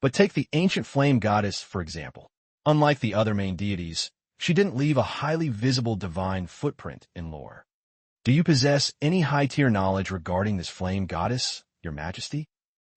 S1: but take the ancient Flame Goddess, for example. Unlike the other main deities, she didn't leave a highly visible divine footprint in lore. Do you possess any high-tier knowledge regarding this Flame Goddess, Your Majesty?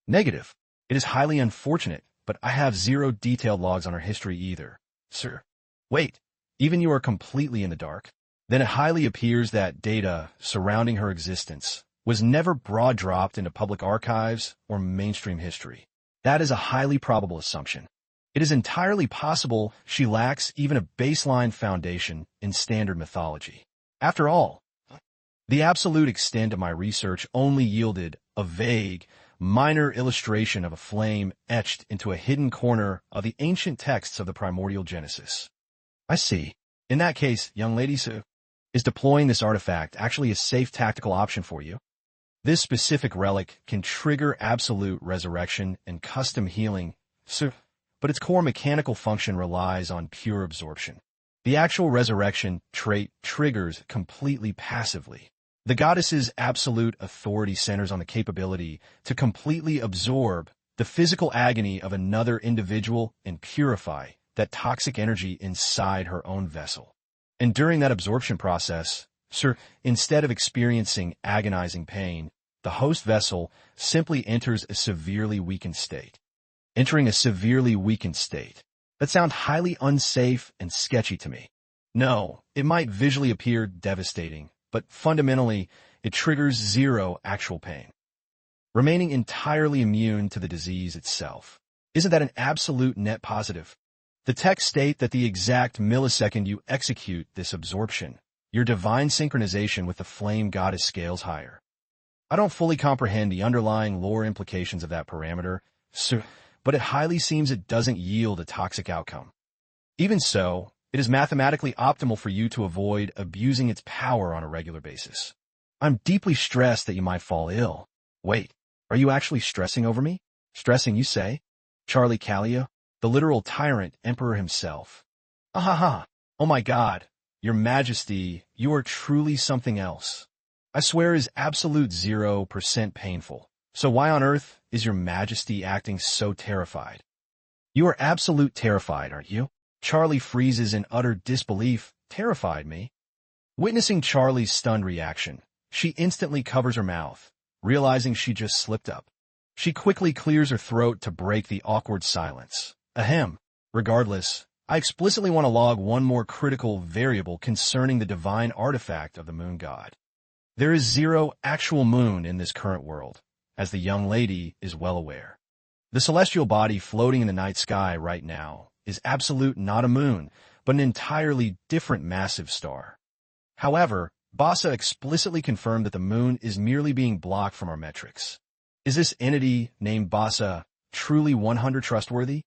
S1: Negative. It is highly unfortunate, but I have zero detailed logs on her history either, sir. Wait, even you are completely in the dark? Then it highly appears that data surrounding her existence was never broad-dropped into public archives or mainstream history. That is a highly probable assumption. It is entirely possible she lacks even a baseline foundation in standard mythology. After all, the absolute extent of my research only yielded a vague, minor illustration of a flame etched into a hidden corner of the ancient texts of the primordial Genesis. I see. In that case, young lady, so is deploying this artifact actually a safe tactical option for you? This specific relic can trigger absolute resurrection and custom healing, sir, but its core mechanical function relies on pure absorption. The actual resurrection trait triggers completely passively. The goddess's absolute authority centers on the capability to completely absorb the physical agony of another individual and purify that toxic energy inside her own vessel. And during that absorption process, sir, instead of experiencing agonizing pain, the host vessel simply enters a severely weakened state. Entering a severely weakened state. That sounds highly unsafe and sketchy to me. No, it might visually appear devastating, but fundamentally, it triggers zero actual pain. Remaining entirely immune to the disease itself. Isn't that an absolute net positive? The texts state that the exact millisecond you execute this absorption, your divine synchronization with the flame goddess scales higher. I don't fully comprehend the underlying lore implications of that parameter, sir, but it highly seems it doesn't yield a toxic outcome. Even so, it is mathematically optimal for you to avoid abusing its power on a regular basis. I'm deeply stressed that you might fall ill. Wait, are you actually stressing over me? Stressing, you say? Charlie Callie, the literal tyrant emperor himself. Ahaha, oh my God, Your Majesty, you are truly something else. I swear is absolute 0% painful. So why on earth is Your Majesty acting so terrified? You are absolute terrified, aren't you? Charlie freezes in utter disbelief. Terrified me? Witnessing Charlie's stunned reaction, she instantly covers her mouth, realizing she just slipped up. She quickly clears her throat to break the awkward silence. Ahem. Regardless, I explicitly want to log one more critical variable concerning the divine artifact of the moon god. There is zero actual moon in this current world, as the young lady is well aware. The celestial body floating in the night sky right now is absolute not a moon, but an entirely different massive star. However, Bassa explicitly confirmed that the moon is merely being blocked from our metrics. Is this entity named Bassa truly 100 trustworthy?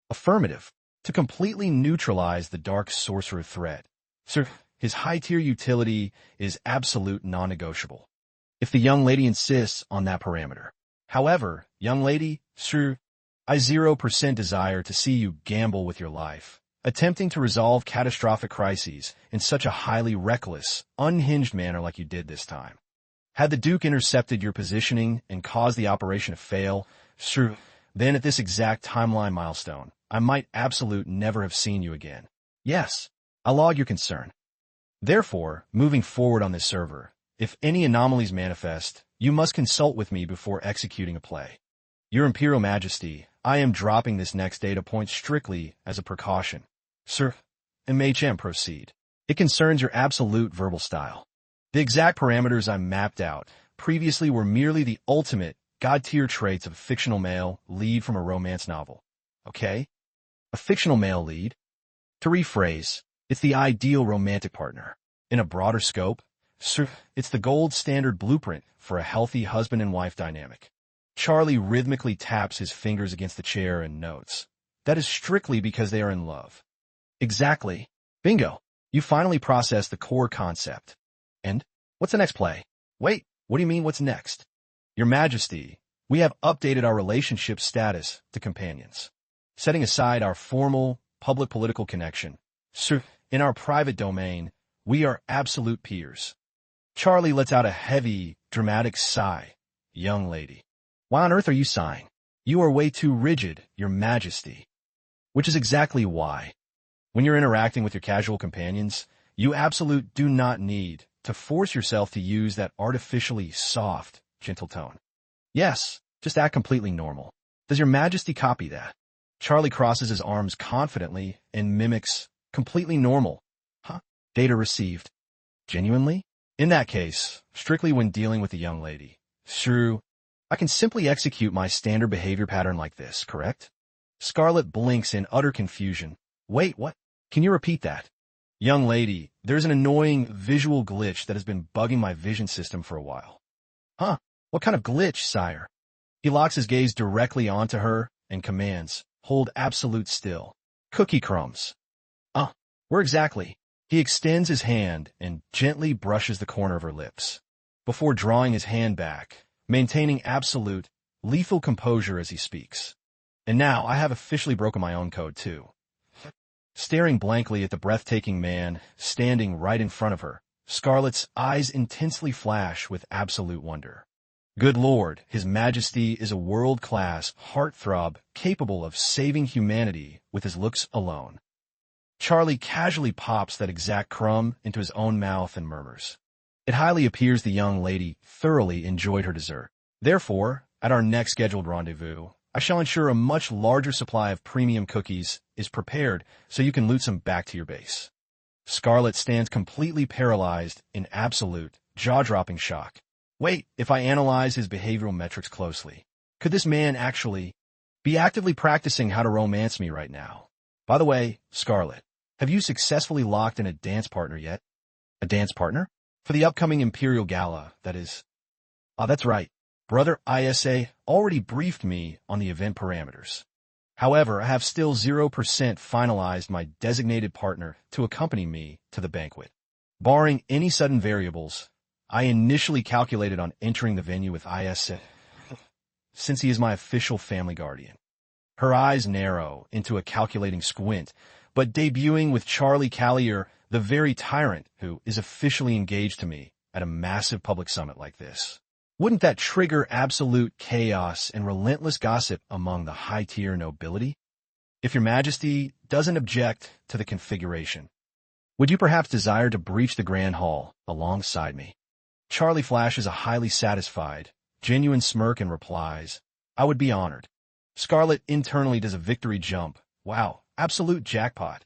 S1: Affirmative. To completely neutralize the dark sorcerer threat, sir, his high-tier utility is absolute non-negotiable. If the young lady insists on that parameter. However, young lady, sir, I 0% desire to see you gamble with your life, attempting to resolve catastrophic crises in such a highly reckless, unhinged manner like you did this time. Had the Duke intercepted your positioning and caused the operation to fail, sure, then at this exact timeline milestone, I might absolute never have seen you again. Yes, I log your concern. Therefore, moving forward on this server, if any anomalies manifest, you must consult with me before executing a play. Your Imperial Majesty, I am dropping this next data point strictly as a precaution. Sir, MHM, proceed. It concerns your absolute verbal style. The exact parameters I mapped out previously were merely the ultimate, god-tier traits of a fictional male lead from a romance novel. Okay? A fictional male lead? To rephrase, it's the ideal romantic partner. In a broader scope, sir, it's the gold standard blueprint for a healthy husband and wife dynamic. Charlie rhythmically taps his fingers against the chair and notes. That is strictly because they are in love. Exactly. Bingo. You finally processed the core concept. And? What's the next play? Wait, what do you mean what's next? Your Majesty, we have updated our relationship status to companions. Setting aside our formal, public political connection. Sir, in our private domain, we are absolute peers. Charlie lets out a heavy, dramatic sigh. Young lady. Why on earth are you sighing? You are way too rigid, Your Majesty. Which is exactly why. When you're interacting with your casual companions, you absolute do not need to force yourself to use that artificially soft, gentle tone. Yes, just act completely normal. Does Your Majesty copy that? Charlie crosses his arms confidently and mimics completely normal. Huh? Data received. Genuinely? In that case, strictly when dealing with a young lady. True. I can simply execute my standard behavior pattern like this, correct? Scarlet blinks in utter confusion. Wait, what? Can you repeat that? Young lady, there's an annoying visual glitch that has been bugging my vision system for a while. Huh? What kind of glitch, sire? He locks his gaze directly onto her and commands, hold absolute still. Cookie crumbs. Where exactly? He extends his hand and gently brushes the corner of her lips, before drawing his hand back, maintaining absolute, lethal composure as he speaks. And now I have officially broken my own code too. Staring blankly at the breathtaking man standing right in front of her, Scarlet's eyes intensely flash with absolute wonder. Good Lord, His Majesty is a world-class heartthrob capable of saving humanity with his looks alone. Charlie casually pops that exact crumb into his own mouth and murmurs. It highly appears the young lady thoroughly enjoyed her dessert. Therefore, at our next scheduled rendezvous, I shall ensure a much larger supply of premium cookies is prepared so you can loot some back to your base. Scarlet stands completely paralyzed in absolute, jaw-dropping shock. Wait, if I analyze his behavioral metrics closely, could this man actually be actively practicing how to romance me right now? By the way, Scarlet, have you successfully locked in a dance partner yet? A dance partner? For the upcoming Imperial Gala, that is. That's right. Brother ISA already briefed me on the event parameters. However, I have still 0% finalized my designated partner to accompany me to the banquet. Barring any sudden variables, I initially calculated on entering the venue with ISA, since he is my official family guardian. Her eyes narrow into a calculating squint, but debuting with Charlie Callier, the very tyrant who is officially engaged to me at a massive public summit like this. Wouldn't that trigger absolute chaos and relentless gossip among the high-tier nobility? If Your Majesty doesn't object to the configuration, would you perhaps desire to breach the Grand Hall alongside me? Charlie flashes a highly satisfied, genuine smirk and replies, I would be honored. Scarlet internally does a victory jump. Wow, absolute jackpot.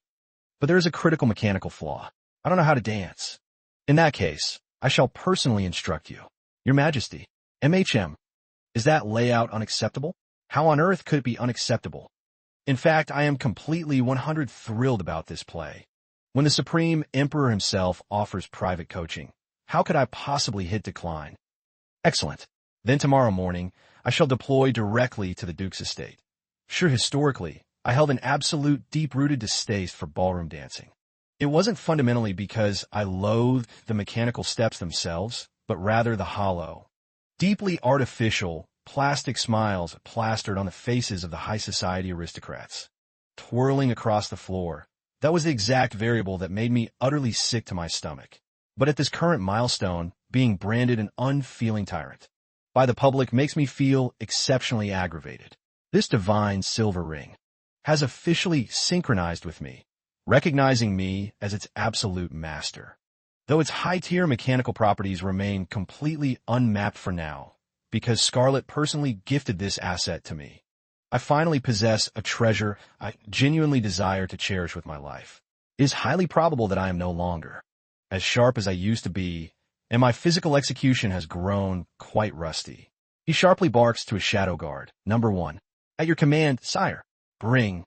S1: But there is a critical mechanical flaw. I don't know how to dance. In that case, I shall personally instruct you. Your Majesty, MHM, is that layout unacceptable? How on earth could it be unacceptable? In fact, I am completely 100 thrilled about this play. When the Supreme Emperor himself offers private coaching, how could I possibly hit decline? Excellent. Then tomorrow morning, I shall deploy directly to the Duke's estate. Sure, historically, I held an absolute deep-rooted distaste for ballroom dancing. It wasn't fundamentally because I loathed the mechanical steps themselves, but rather the hollow, deeply artificial, plastic smiles plastered on the faces of the high society aristocrats. Twirling across the floor, That was the exact variable that made me utterly sick to my stomach. But at this current milestone, being branded an unfeeling tyrant by the public makes me feel exceptionally aggravated. This divine silver ring has officially synchronized with me, recognizing me as its absolute master. Though its high-tier mechanical properties remain completely unmapped for now, because Scarlet personally gifted this asset to me, I finally possess a treasure I genuinely desire to cherish with my life. It is highly probable that I am no longer as sharp as I used to be, and my physical execution has grown quite rusty. He sharply barks to his shadow guard. Number 1. At your command, sire. Bring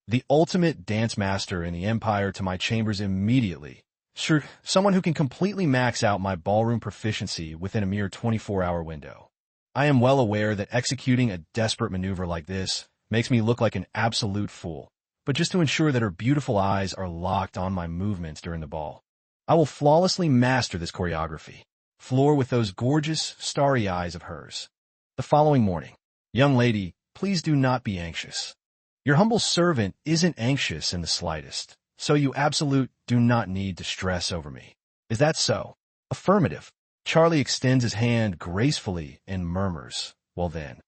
S1: the ultimate dance master in the Empire to my chambers immediately. Sure, someone who can completely max out my ballroom proficiency within a mere 24-hour window. I am well aware that executing a desperate maneuver like this makes me look like an absolute fool, but just to ensure that her beautiful eyes are locked on my movements during the ball, I will flawlessly master this choreography. Floor with those gorgeous, starry eyes of hers. The following morning. Young lady, please do not be anxious. Your humble servant isn't anxious in the slightest, so you absolute do not need to stress over me. Is that so? Affirmative. Charlie extends his hand gracefully and murmurs, well then.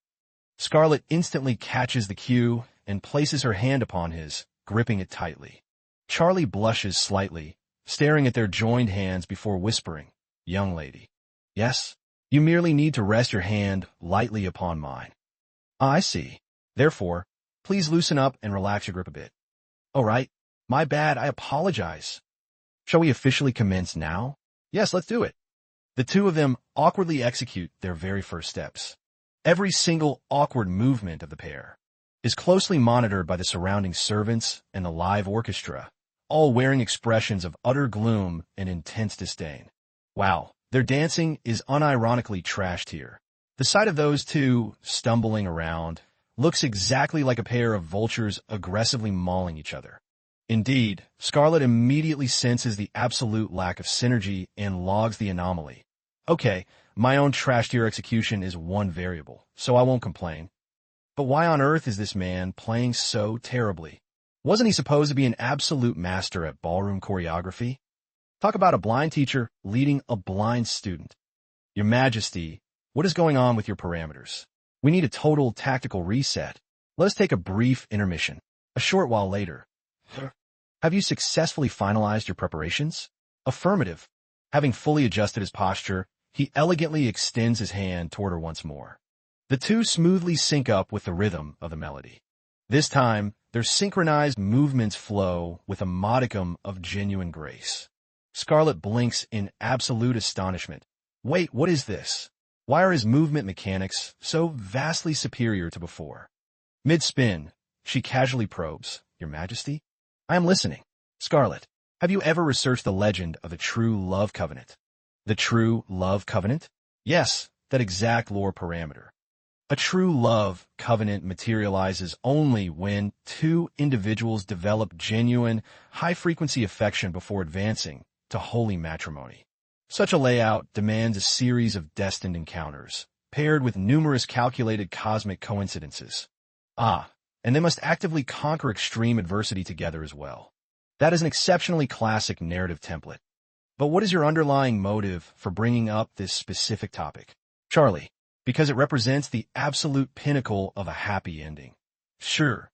S1: Scarlet instantly catches the cue and places her hand upon his, gripping it tightly. Charlie blushes slightly, staring at their joined hands before whispering, young lady. Yes, you merely need to rest your hand lightly upon mine. I see. Therefore, please loosen up and relax your grip a bit. All right. My bad, I apologize. Shall we officially commence now? Yes, let's do it. The two of them awkwardly execute their very first steps. Every single awkward movement of the pair is closely monitored by the surrounding servants and the live orchestra, all wearing expressions of utter gloom and intense disdain. Wow, their dancing is unironically trashed here. The sight of those two stumbling around looks exactly like a pair of vultures aggressively mauling each other. Indeed, Scarlet immediately senses the absolute lack of synergy and logs the anomaly. Okay, my own trash-tier execution is one variable, so I won't complain. But why on earth is this man playing so terribly? Wasn't he supposed to be an absolute master at ballroom choreography? Talk about a blind teacher leading a blind student. Your Majesty, what is going on with your parameters? We need a total tactical reset. Let us take a brief intermission. A short while later. Have you successfully finalized your preparations? Affirmative. Having fully adjusted his posture, he elegantly extends his hand toward her once more. The two smoothly sync up with the rhythm of the melody. This time, their synchronized movements flow with a modicum of genuine grace. Scarlet blinks in absolute astonishment. Wait, what is this? Why are his movement mechanics so vastly superior to before? Mid-spin, she casually probes, Your Majesty? I am listening. Scarlet, have you ever researched the legend of the True Love Covenant? The True Love Covenant? Yes, that exact lore parameter. A true love covenant materializes only when two individuals develop genuine, high-frequency affection before advancing to holy matrimony. Such a layout demands a series of destined encounters, paired with numerous calculated cosmic coincidences. And they must actively conquer extreme adversity together as well. That is an exceptionally classic narrative template. But what is your underlying motive for bringing up this specific topic? Charlie, because it represents the absolute pinnacle of a happy ending. Sure,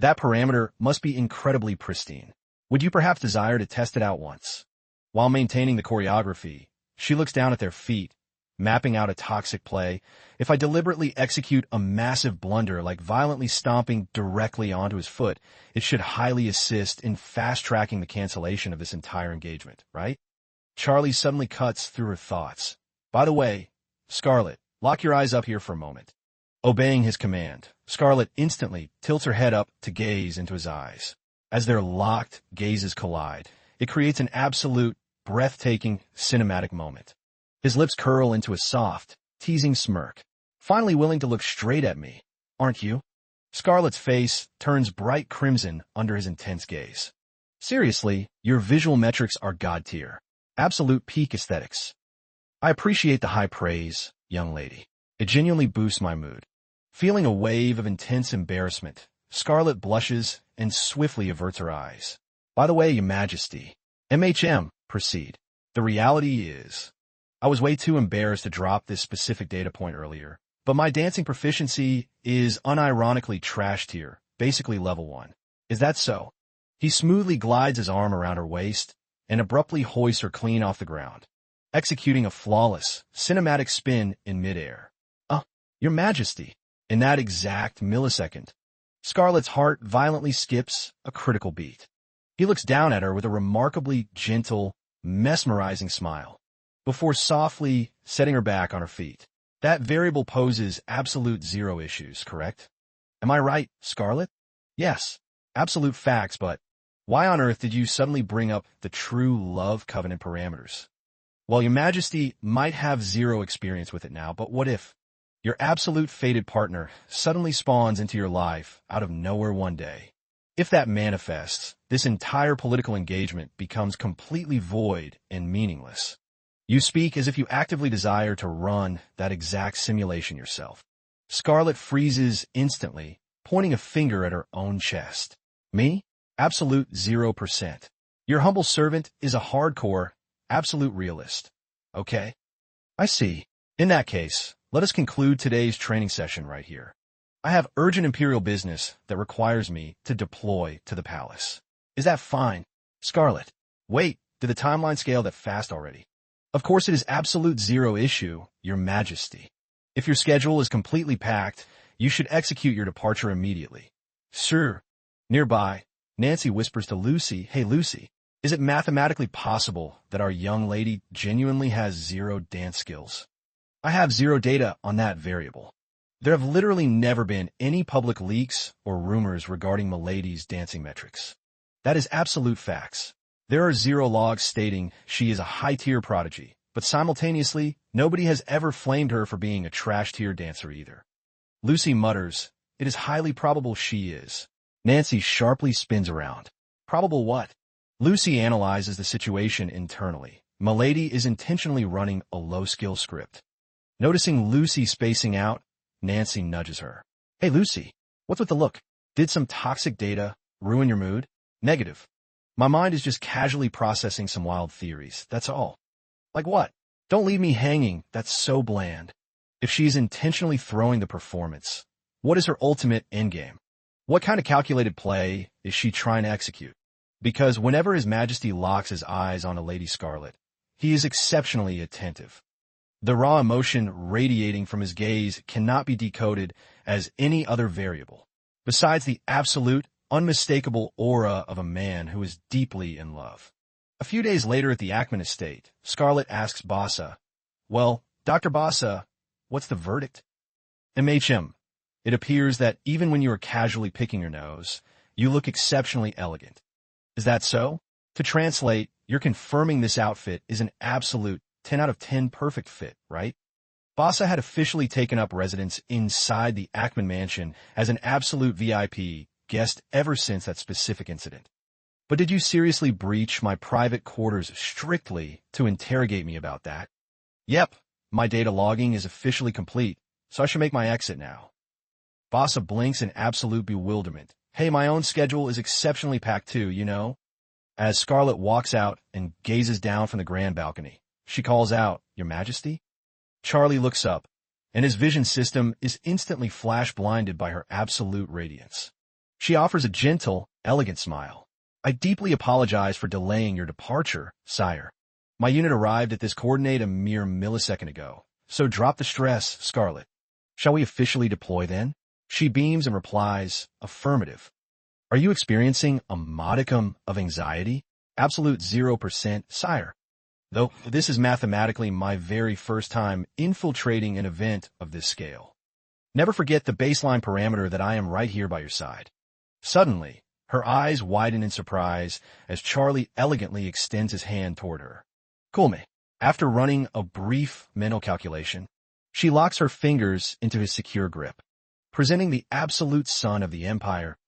S1: that parameter must be incredibly pristine. Would you perhaps desire to test it out once? While maintaining the choreography, she looks down at their feet, mapping out a toxic play. If I deliberately execute a massive blunder like violently stomping directly onto his foot, it should highly assist in fast-tracking the cancellation of this entire engagement, right? Charlie suddenly cuts through her thoughts. By the way, Scarlet, lock your eyes up here for a moment. Obeying his command, Scarlet instantly tilts her head up to gaze into his eyes. As their locked gazes collide, it creates an absolute, breathtaking, cinematic moment. His lips curl into a soft, teasing smirk. Finally willing to look straight at me, aren't you? Scarlet's face turns bright crimson under his intense gaze. Seriously, your visual metrics are god tier. Absolute peak aesthetics. I appreciate the high praise, young lady. It genuinely boosts my mood. Feeling a wave of intense embarrassment, Scarlet blushes and swiftly averts her eyes. By the way, Your Majesty, MHM, proceed. The reality is, I was way too embarrassed to drop this specific data point earlier, but my dancing proficiency is unironically trash tier, basically level 1. Is that so? He smoothly glides his arm around her waist and abruptly hoists her clean off the ground, executing a flawless, cinematic spin in midair. Your Majesty. In that exact millisecond, Scarlett's heart violently skips a critical beat. He looks down at her with a remarkably gentle, mesmerizing smile, before softly setting her back on her feet. That variable poses absolute zero issues, correct? Am I right, Scarlett? Yes, absolute facts, but why on earth did you suddenly bring up the true love covenant parameters? Well, Your Majesty might have zero experience with it now, but what if your absolute fated partner suddenly spawns into your life out of nowhere one day? If that manifests, this entire political engagement becomes completely void and meaningless. You speak as if you actively desire to run that exact simulation yourself. Scarlett freezes instantly, pointing a finger at her own chest. Me? Absolute 0%. Your humble servant is a hardcore, absolute realist. Okay? I see. In that case, let us conclude today's training session right here. I have urgent imperial business that requires me to deploy to the palace. Is that fine? Scarlett, wait, did the timeline scale that fast already? Of course it is absolute zero issue, Your Majesty. If your schedule is completely packed, you should execute your departure immediately. Sure. Nearby, Nancy whispers to Lucy, "Hey Lucy, is it mathematically possible that our young lady genuinely has zero dance skills?" I have zero data on that variable. There have literally never been any public leaks or rumors regarding Milady's dancing metrics. That is absolute facts. There are zero logs stating she is a high-tier prodigy, but simultaneously, nobody has ever flamed her for being a trash-tier dancer either. Lucy mutters, "It is highly probable she is." Nancy sharply spins around. Probable what? Lucy analyzes the situation internally. Milady is intentionally running a low-skill script. Noticing Lucy spacing out, Nancy nudges her. "Hey Lucy, what's with the look? Did some toxic data ruin your mood?" "Negative. My mind is just casually processing some wild theories, that's all." "Like what? Don't leave me hanging, that's so bland." If she's intentionally throwing the performance, what is her ultimate endgame? What kind of calculated play is she trying to execute? Because whenever His Majesty locks his eyes on a Lady Scarlet, he is exceptionally attentive. The raw emotion radiating from his gaze cannot be decoded as any other variable, besides the absolute, unmistakable aura of a man who is deeply in love. A few days later at the Ackman estate, Scarlett asks Bassa, "Well, Dr. Bassa, what's the verdict?" "MHM, it appears that even when you are casually picking your nose, you look exceptionally elegant." "Is that so?" To translate, you're confirming this outfit is an absolute 10 out of 10 perfect fit, right? Bassa had officially taken up residence inside the Ackman mansion as an absolute VIP guest ever since that specific incident. "But did you seriously breach my private quarters strictly to interrogate me about that?" "Yep, my data logging is officially complete, so I should make my exit now." Bassa blinks in absolute bewilderment. "Hey, my own schedule is exceptionally packed too, you know?" As Scarlett walks out and gazes down from the grand balcony, she calls out, "Your Majesty?" Charlie looks up, and his vision system is instantly flash-blinded by her absolute radiance. She offers a gentle, elegant smile. "I deeply apologize for delaying your departure, sire. My unit arrived at this coordinate a mere millisecond ago, so drop the stress, Scarlett. Shall we officially deploy then?" She beams and replies, "Affirmative." "Are you experiencing a modicum of anxiety?" "Absolute 0%, sire. Though this is mathematically my very first time infiltrating an event of this scale. Never forget the baseline parameter that I am right here by your side." Suddenly, her eyes widen in surprise as Charlie elegantly extends his hand toward her. "Cool me." After running a brief mental calculation, she locks her fingers into his secure grip, presenting the absolute son of the Empire,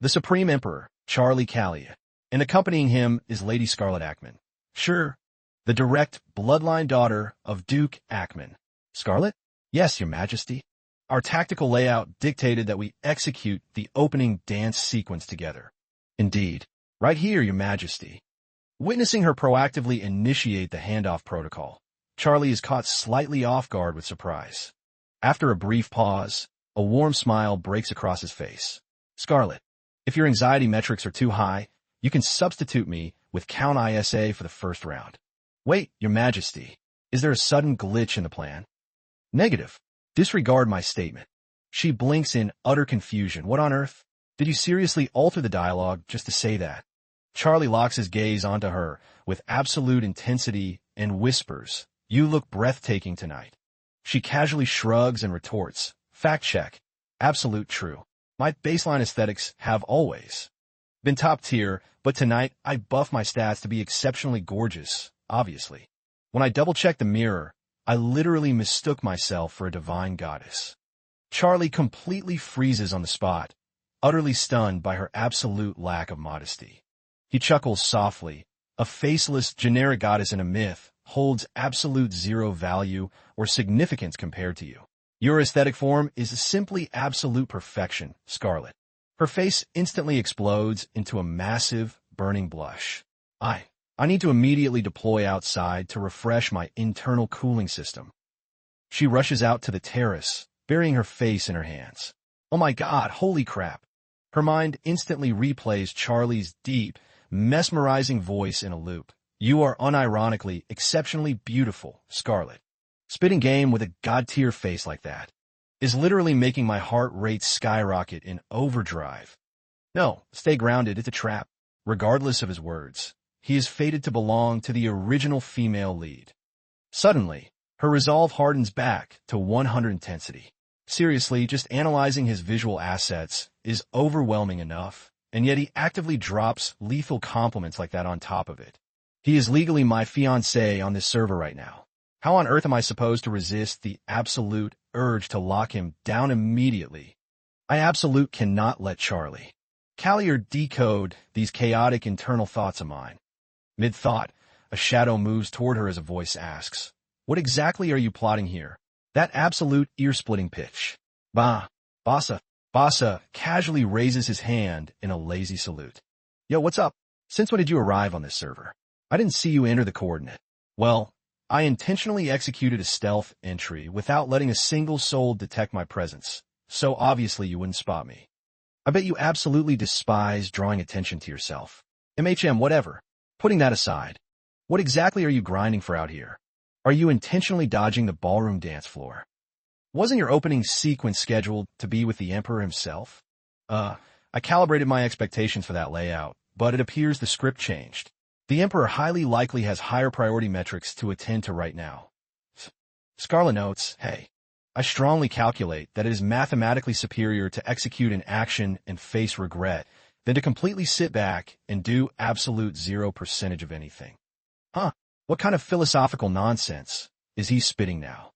S1: the Supreme Emperor, Charlie Callia, and accompanying him is Lady Scarlet Ackman. Sure, the direct bloodline daughter of Duke Ackman. "Scarlet?" "Yes, Your Majesty." Our tactical layout dictated that we execute the opening dance sequence together. Indeed. Right here, Your Majesty. Witnessing her proactively initiate the handoff protocol, Charlie is caught slightly off guard with surprise. After a brief pause, a warm smile breaks across his face. Scarlet, if your anxiety metrics are too high, you can substitute me with Count ISA for the first round. Wait, Your Majesty, is there a sudden glitch in the plan? Negative. Disregard my statement. She blinks in utter confusion. What on earth? Did you seriously alter the dialogue just to say that? Charlie locks his gaze onto her with absolute intensity and whispers, "You look breathtaking tonight." She casually shrugs and retorts, "Fact check. Absolute true. My baseline aesthetics have always been top tier, but tonight I buff my stats to be exceptionally gorgeous, obviously. When I double-checked the mirror, I literally mistook myself for a divine goddess." Charlie completely freezes on the spot, utterly stunned by her absolute lack of modesty. He chuckles softly. A faceless, generic goddess in a myth holds absolute zero value or significance compared to you. Your aesthetic form is simply absolute perfection, Scarlet. Her face instantly explodes into a massive, burning blush. I need to immediately deploy outside to refresh my internal cooling system. She rushes out to the terrace, burying her face in her hands. Oh my God, holy crap. Her mind instantly replays Charlie's deep, mesmerizing voice in a loop. You are unironically exceptionally beautiful, Scarlet. Spitting game with a god-tier face like that is literally making my heart rate skyrocket in overdrive. No, stay grounded, it's a trap. Regardless of his words, he is fated to belong to the original female lead. Suddenly, her resolve hardens back to 100 intensity. Seriously, just analyzing his visual assets is overwhelming enough, and yet he actively drops lethal compliments like that on top of it. He is legally my fiancé on this server right now. How on earth am I supposed to resist the absolute urge to lock him down immediately? I absolute cannot let Charlie Callier decode these chaotic internal thoughts of mine. Mid-thought, a shadow moves toward her as a voice asks, "What exactly are you plotting here?" That absolute ear-splitting pitch. Bassa. Bassa casually raises his hand in a lazy salute. Yo, what's up? Since when did you arrive on this server? I didn't see you enter the coordinate. Well, I intentionally executed a stealth entry without letting a single soul detect my presence, so obviously you wouldn't spot me. I bet you absolutely despise drawing attention to yourself. Whatever. Putting that aside, what exactly are you grinding for out here? Are you intentionally dodging the ballroom dance floor? Wasn't your opening sequence scheduled to be with the Emperor himself? I calibrated my expectations for that layout, but it appears the script changed. The Emperor highly likely has higher priority metrics to attend to right now. Scarlet notes, hey, I strongly calculate that it is mathematically superior to execute an action and face regret than to completely sit back and do absolute 0% of anything. Huh? What kind of philosophical nonsense is he spitting now?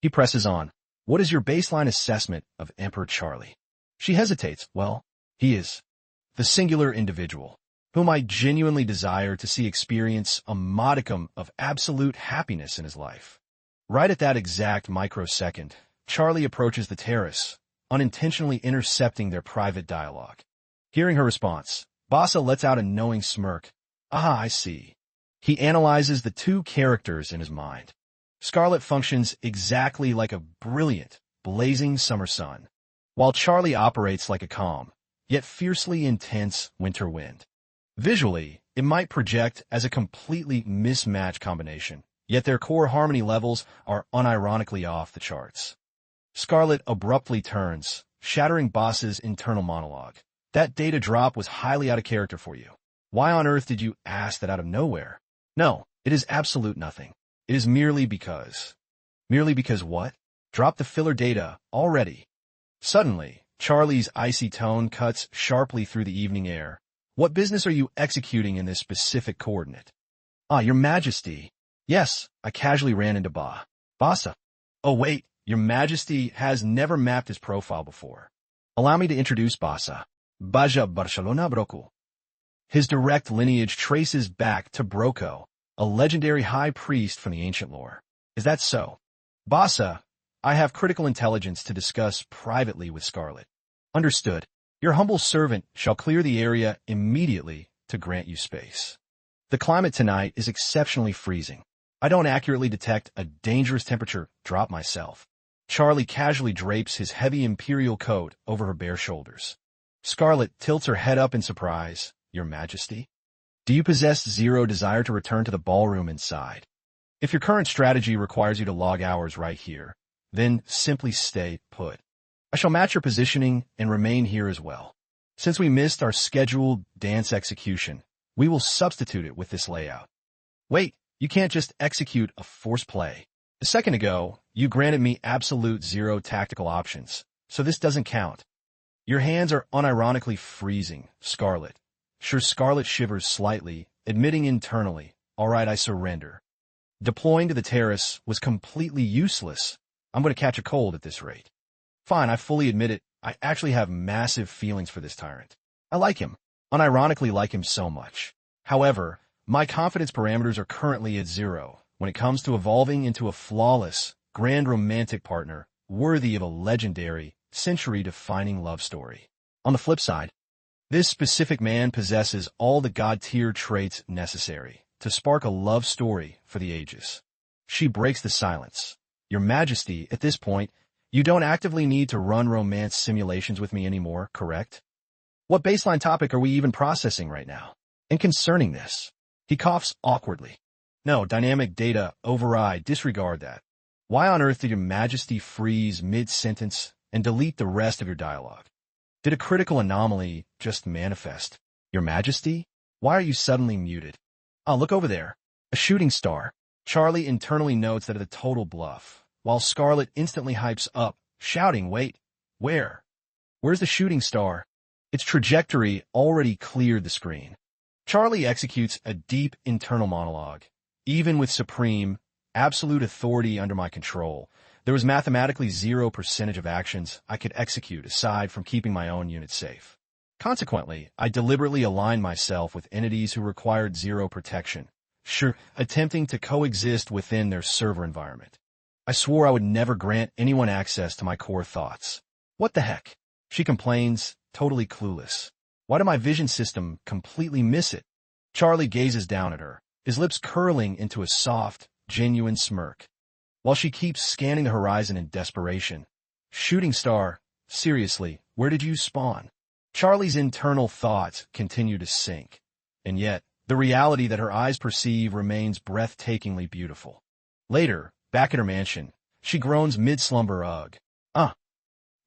S1: He presses on. What is your baseline assessment of Emperor Charlie? She hesitates. Well, he is the singular individual whom I genuinely desire to see experience a modicum of absolute happiness in his life. Right at that exact microsecond, Charlie approaches the terrace, unintentionally intercepting their private dialogue. Hearing her response, Bassa lets out a knowing smirk. Ah, I see. He analyzes the two characters in his mind. Scarlet functions exactly like a brilliant, blazing summer sun, while Charlie operates like a calm, yet fiercely intense winter wind. Visually, it might project as a completely mismatched combination, yet their core harmony levels are unironically off the charts. Scarlet abruptly turns, shattering Bassa's internal monologue. That data drop was highly out of character for you. Why on earth did you ask that out of nowhere? No, it is absolute nothing. It is merely because. Merely because what? Drop the filler data already. Suddenly, Charlie's icy tone cuts sharply through the evening air. What business are you executing in this specific coordinate? Ah, Your Majesty. Yes, I casually ran into Bassa. Oh wait, Your Majesty has never mapped his profile before. Allow me to introduce Bassa. Baja Barcelona Broco. His direct lineage traces back to Broco, a legendary high priest from the ancient lore. Is that so? Bassa, I have critical intelligence to discuss privately with Scarlet. Understood. Your humble servant shall clear the area immediately to grant you space. The climate tonight is exceptionally freezing. I don't accurately detect a dangerous temperature drop myself. Charlie casually drapes his heavy imperial coat over her bare shoulders. Scarlet tilts her head up in surprise. Your Majesty? Do you possess zero desire to return to the ballroom inside? If your current strategy requires you to log hours right here, then simply stay put. I shall match your positioning and remain here as well. Since we missed our scheduled dance execution, we will substitute it with this layout. Wait, you can't just execute a force play. A second ago, you granted me absolute zero tactical options, so this doesn't count. Your hands are unironically freezing, Scarlet. Sure, Scarlet shivers slightly, admitting internally, all right, I surrender. Deploying to the terrace was completely useless. I'm going to catch a cold at this rate. Fine, I fully admit it. I actually have massive feelings for this tyrant. I like him. Unironically like him so much. However, my confidence parameters are currently at 0 when it comes to evolving into a flawless, grand romantic partner worthy of a legendary, century-defining love story. On the flip side, this specific man possesses all the god-tier traits necessary to spark a love story for the ages. She breaks the silence. Your Majesty, at this point, you don't actively need to run romance simulations with me anymore, correct? What baseline topic are we even processing right now? And concerning this, he coughs awkwardly. No, dynamic data, override, disregard that. Why on earth did your Majesty freeze mid-sentence and delete the rest of your dialogue? Did a critical anomaly just manifest? Your Majesty? Why are you suddenly muted? Oh, look over there. A shooting star. Charlie internally notes that it's a total bluff, while Scarlet instantly hypes up, shouting, wait, where? Where's the shooting star? Its trajectory already cleared the screen. Charlie executes a deep internal monologue. Even with supreme, absolute authority under my control, there was mathematically 0% of actions I could execute aside from keeping my own unit safe. Consequently, I deliberately aligned myself with entities who required zero protection, sure, attempting to coexist within their server environment. I swore I would never grant anyone access to my core thoughts. What the heck? She complains, totally clueless. Why did my vision system completely miss it? Charlie gazes down at her, his lips curling into a soft, genuine smirk, while she keeps scanning the horizon in desperation. Shooting star, seriously, where did you spawn? Charlie's internal thoughts continue to sink, and yet, the reality that her eyes perceive remains breathtakingly beautiful. Later, back at her mansion, she groans mid-slumber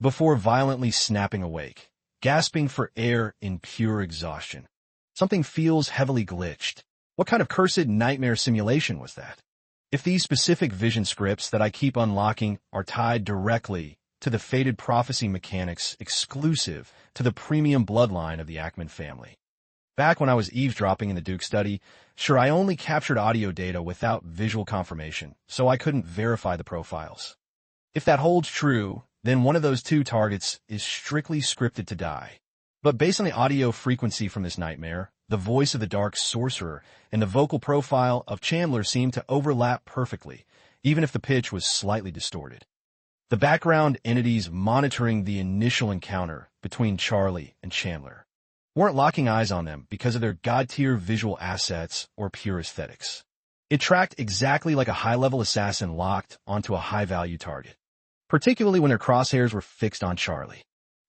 S1: before violently snapping awake, gasping for air in pure exhaustion. Something feels heavily glitched. What kind of cursed nightmare simulation was that? If these specific vision scripts that I keep unlocking are tied directly to the fated prophecy mechanics exclusive to the premium bloodline of the Ackman family. Back when I was eavesdropping in the Duke study, sure, I only captured audio data without visual confirmation, so I couldn't verify the profiles. If that holds true, then one of those two targets is strictly scripted to die. But based on the audio frequency from this nightmare, the voice of the Dark Sorcerer and the vocal profile of Chandler seemed to overlap perfectly, even if the pitch was slightly distorted. The background entities monitoring the initial encounter between Charlie and Chandler weren't locking eyes on them because of their god-tier visual assets or pure aesthetics. It tracked exactly like a high-level assassin locked onto a high-value target, particularly when their crosshairs were fixed on Charlie.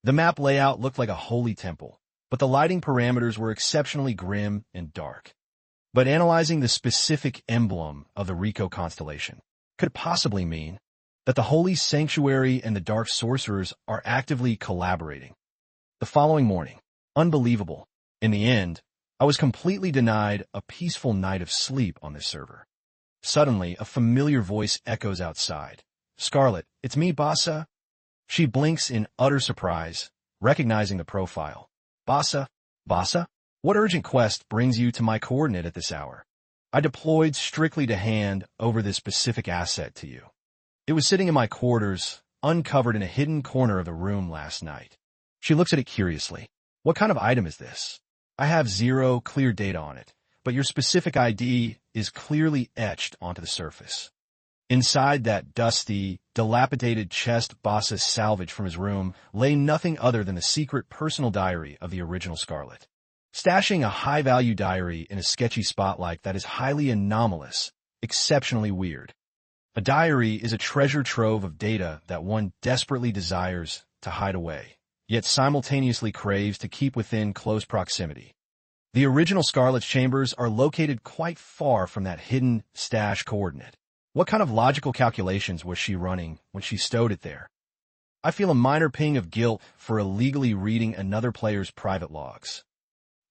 S1: The map layout looked like a holy temple, but the lighting parameters were exceptionally grim and dark. But analyzing the specific emblem of the Rico constellation could possibly mean that the Holy Sanctuary and the Dark Sorcerers are actively collaborating. The following morning, unbelievable. In the end, I was completely denied a peaceful night of sleep on this server. Suddenly, a familiar voice echoes outside. Scarlet, it's me, Bassa. She blinks in utter surprise, recognizing the profile. Bassa? Bassa? What urgent quest brings you to my coordinate at this hour? I deployed strictly to hand over this specific asset to you. It was sitting in my quarters, uncovered in a hidden corner of the room last night. She looks at it curiously. What kind of item is this? I have zero clear data on it, but your specific ID is clearly etched onto the surface. Inside that dusty, dilapidated chest Bassa salvaged from his room lay nothing other than the secret personal diary of the original Scarlet. Stashing a high-value diary in a sketchy spot like that is highly anomalous, exceptionally weird. A diary is a treasure trove of data that one desperately desires to hide away, yet simultaneously craves to keep within close proximity. The original Scarlet's chambers are located quite far from that hidden stash coordinate. What kind of logical calculations was she running when she stowed it there? I feel a minor ping of guilt for illegally reading another player's private logs.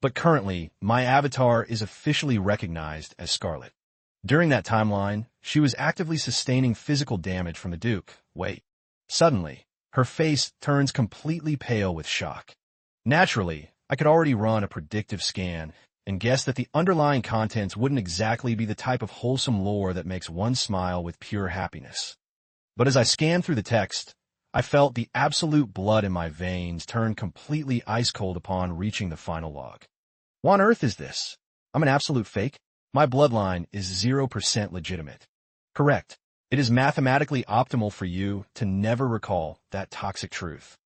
S1: But currently, my avatar is officially recognized as Scarlet. During that timeline, she was actively sustaining physical damage from the Duke. Wait. Suddenly, her face turns completely pale with shock. Naturally, I could already run a predictive scan and guess that the underlying contents wouldn't exactly be the type of wholesome lore that makes one smile with pure happiness. But as I scanned through the text, I felt the absolute blood in my veins turn completely ice cold upon reaching the final log. What on earth is this? I'm an absolute fake? My bloodline is 0% legitimate. Correct. It is mathematically optimal for you to never recall that toxic truth.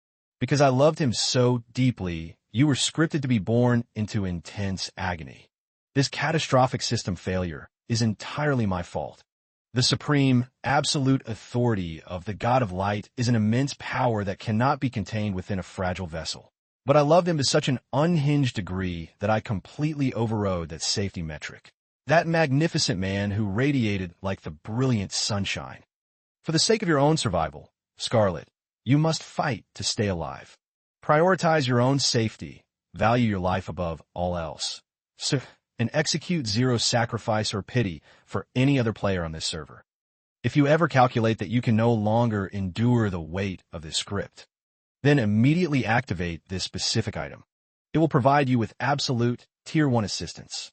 S1: Because I loved him so deeply, you were scripted to be born into intense agony. This catastrophic system failure is entirely my fault. The supreme, absolute authority of the God of Light is an immense power that cannot be contained within a fragile vessel. But I loved him to such an unhinged degree that I completely overrode that safety metric. That magnificent man who radiated like the brilliant sunshine. For the sake of your own survival, Scarlet, you must fight to stay alive. Prioritize your own safety, value your life above all else, and execute zero sacrifice or pity for any other player on this server. If you ever calculate that you can no longer endure the weight of this script, then immediately activate this specific item. It will provide you with absolute Tier 1 assistance.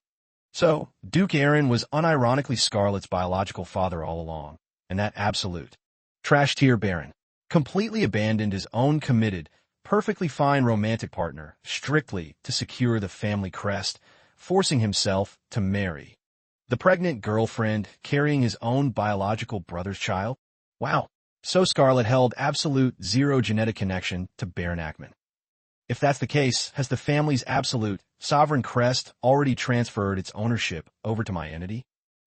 S1: So, Duke Aaron was unironically Scarlet's biological father all along, and that absolute trash tier Baron completely abandoned his own committed, perfectly fine romantic partner strictly to secure the family crest, forcing himself to marry the pregnant girlfriend carrying his own biological brother's child. Wow. So Scarlet held absolute zero genetic connection to Baron Ackman. If that's the case, has the family's absolute sovereign crest already transferred its ownership over to my entity?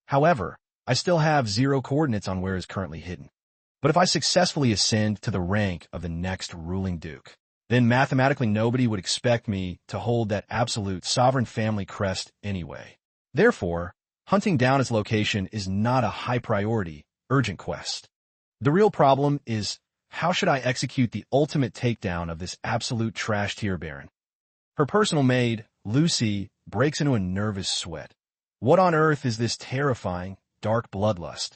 S1: However, I still have zero coordinates on where it is currently hidden. But if I successfully ascend to the rank of the next ruling duke, then mathematically nobody would expect me to hold that absolute sovereign family crest anyway. Therefore, hunting down its location is not a high priority, urgent quest. The real problem is, how should I execute the ultimate takedown of this absolute trash tier Baron? Her personal maid, Lucy, breaks into a nervous sweat. What on earth is this terrifying, dark bloodlust?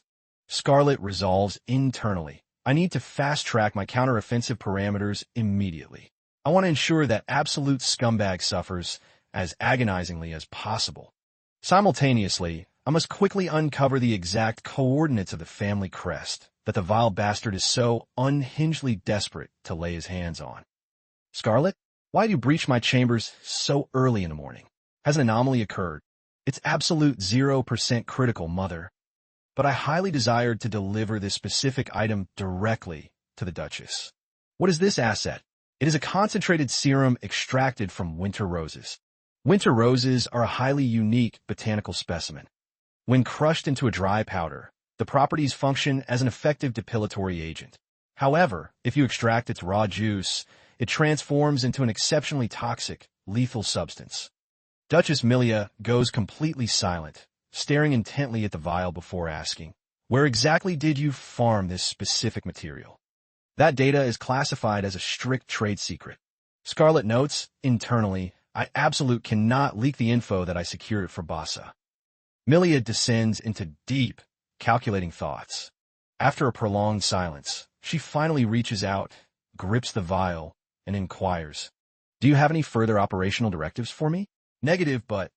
S1: Scarlet resolves internally. I need to fast-track my counter-offensive parameters immediately. I want to ensure that absolute scumbag suffers as agonizingly as possible. Simultaneously, I must quickly uncover the exact coordinates of the family crest that the vile bastard is so unhingedly desperate to lay his hands on. Scarlet, why do you breach my chambers so early in the morning? Has an anomaly occurred? It's absolute 0% critical, mother. But I highly desired to deliver this specific item directly to the Duchess. What is this asset? It is a concentrated serum extracted from winter roses. Winter roses are a highly unique botanical specimen. When crushed into a dry powder, the properties function as an effective depilatory agent. However, if you extract its raw juice, it transforms into an exceptionally toxic, lethal substance. Duchess Milia goes completely silent, staring intently at the vial before asking, "Where exactly did you farm this specific material?" That data is classified as a strict trade secret. Scarlet notes, internally, I absolute cannot leak the info that I secured for Bassa. Milia descends into deep, calculating thoughts. After a prolonged silence, she finally reaches out, grips the vial, and inquires, "Do you have any further operational directives for me?" Negative, but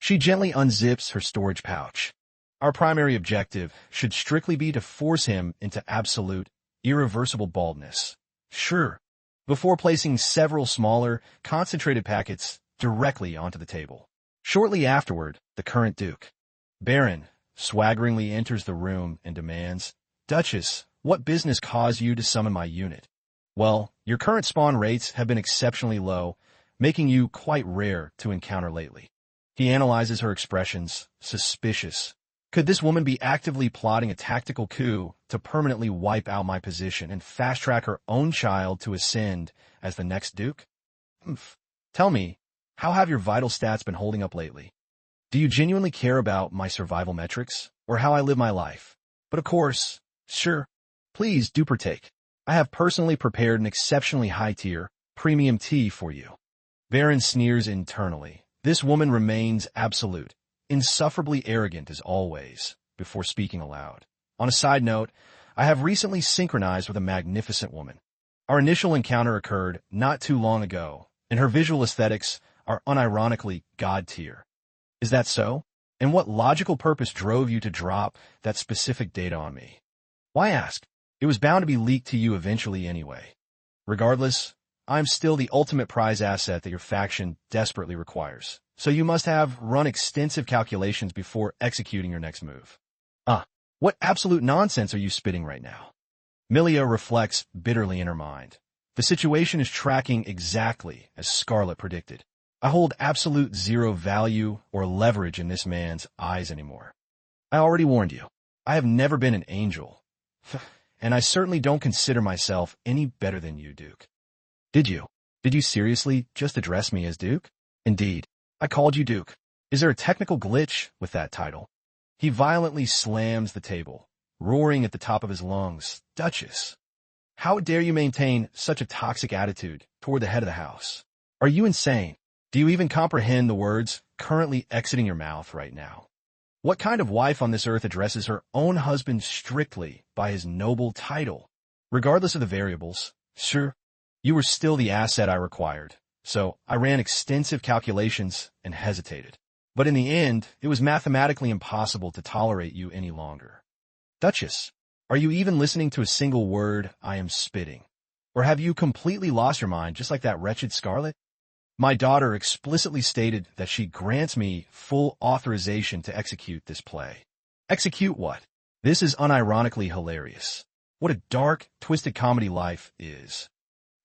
S1: she gently unzips her storage pouch. Our primary objective should strictly be to force him into absolute, irreversible baldness. Sure. Before placing several smaller, concentrated packets directly onto the table. Shortly afterward, the current Duke, Baron, swaggeringly enters the room and demands, "Duchess, what business caused you to summon my unit?" "Well, your current spawn rates have been exceptionally low. making you quite rare to encounter lately. He analyzes her expressions, suspicious. Could this woman be actively plotting a tactical coup to permanently wipe out my position and fast-track her own child to ascend as the next duke? Tell me, how have your vital stats been holding up lately? Do you genuinely care about my survival metrics, or how I live my life? But of course, sure, please do partake. I have personally prepared an exceptionally high-tier, premium tea for you. Baron sneers internally. This woman remains absolute, insufferably arrogant as always, before speaking aloud. On a side note, I have recently synchronized with a magnificent woman. Our initial encounter occurred not too long ago, and her visual aesthetics are unironically god-tier. Is that so? And what logical purpose drove you to drop that specific data on me? Why ask? It was bound to be leaked to you eventually anyway. Regardless, I'm still the ultimate prize asset that your faction desperately requires, so you must have run extensive calculations before executing your next move. What absolute nonsense are you spitting right now? Milia reflects bitterly in her mind. The situation is tracking exactly as Scarlet predicted. I hold absolute zero value or leverage in this man's eyes anymore. I already warned you. I have never been an angel. And I certainly don't consider myself any better than you, Duke. Did you? Did you seriously just address me as Duke? Indeed. I called you Duke. Is there a technical glitch with that title? He violently slams the table, roaring at the top of his lungs, Duchess. How dare you maintain such a toxic attitude toward the head of the house? Are you insane? Do you even comprehend the words currently exiting your mouth right now? What kind of wife on this earth addresses her own husband strictly by his noble title? Regardless of the variables, sure, you were still the asset I required, so I ran extensive calculations and hesitated. But in the end, it was mathematically impossible to tolerate you any longer. Duchess, are you even listening to a single word I am spitting? Or have you completely lost your mind just like that wretched Scarlet? My daughter explicitly stated that she grants me full authorization to execute this play. Execute what? This is unironically hilarious. What a dark, twisted comedy life is.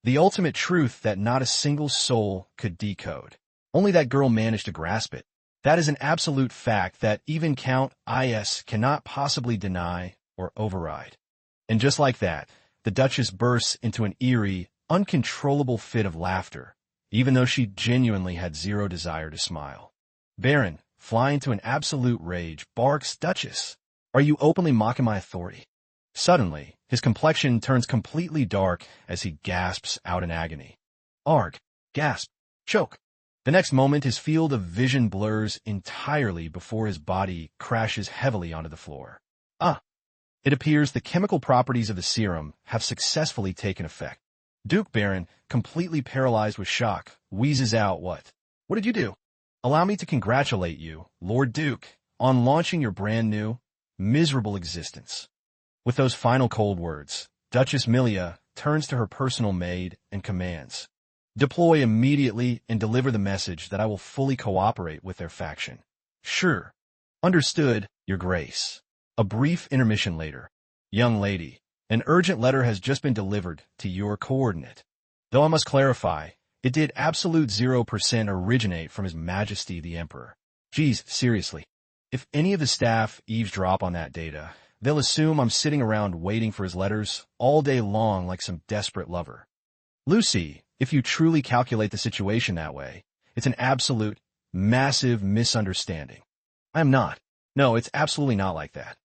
S1: The ultimate truth that not a single soul could decode. Only that girl managed to grasp it. That is an absolute fact that even Count IS cannot possibly deny or override. And just like that, the Duchess bursts into an eerie, uncontrollable fit of laughter, even though she genuinely had zero desire to smile. Baron, flying to an absolute rage, barks, Duchess, are you openly mocking my authority? Suddenly, his complexion turns completely dark as he gasps out in agony. Arg, gasp, choke. The next moment, his field of vision blurs entirely before his body crashes heavily onto the floor. It appears the chemical properties of the serum have successfully taken effect. Duke Baron, completely paralyzed with shock, wheezes out, What did you do? Allow me to congratulate you, Lord Duke, on launching your brand new, miserable existence. With those final cold words, Duchess Milia turns to her personal maid and commands, deploy immediately and deliver the message that I will fully cooperate with their faction. Sure. Understood, Your Grace. A brief intermission later. Young lady, an urgent letter has just been delivered to your coordinate. Though I must clarify, it did absolute 0% originate from His Majesty the Emperor. Geez, seriously. If any of the staff eavesdrop on that data, they'll assume I'm sitting around waiting for his letters all day long like some desperate lover. Lucy, if you truly calculate the situation that way, it's an absolute, massive misunderstanding. I am not. No, it's absolutely not like that.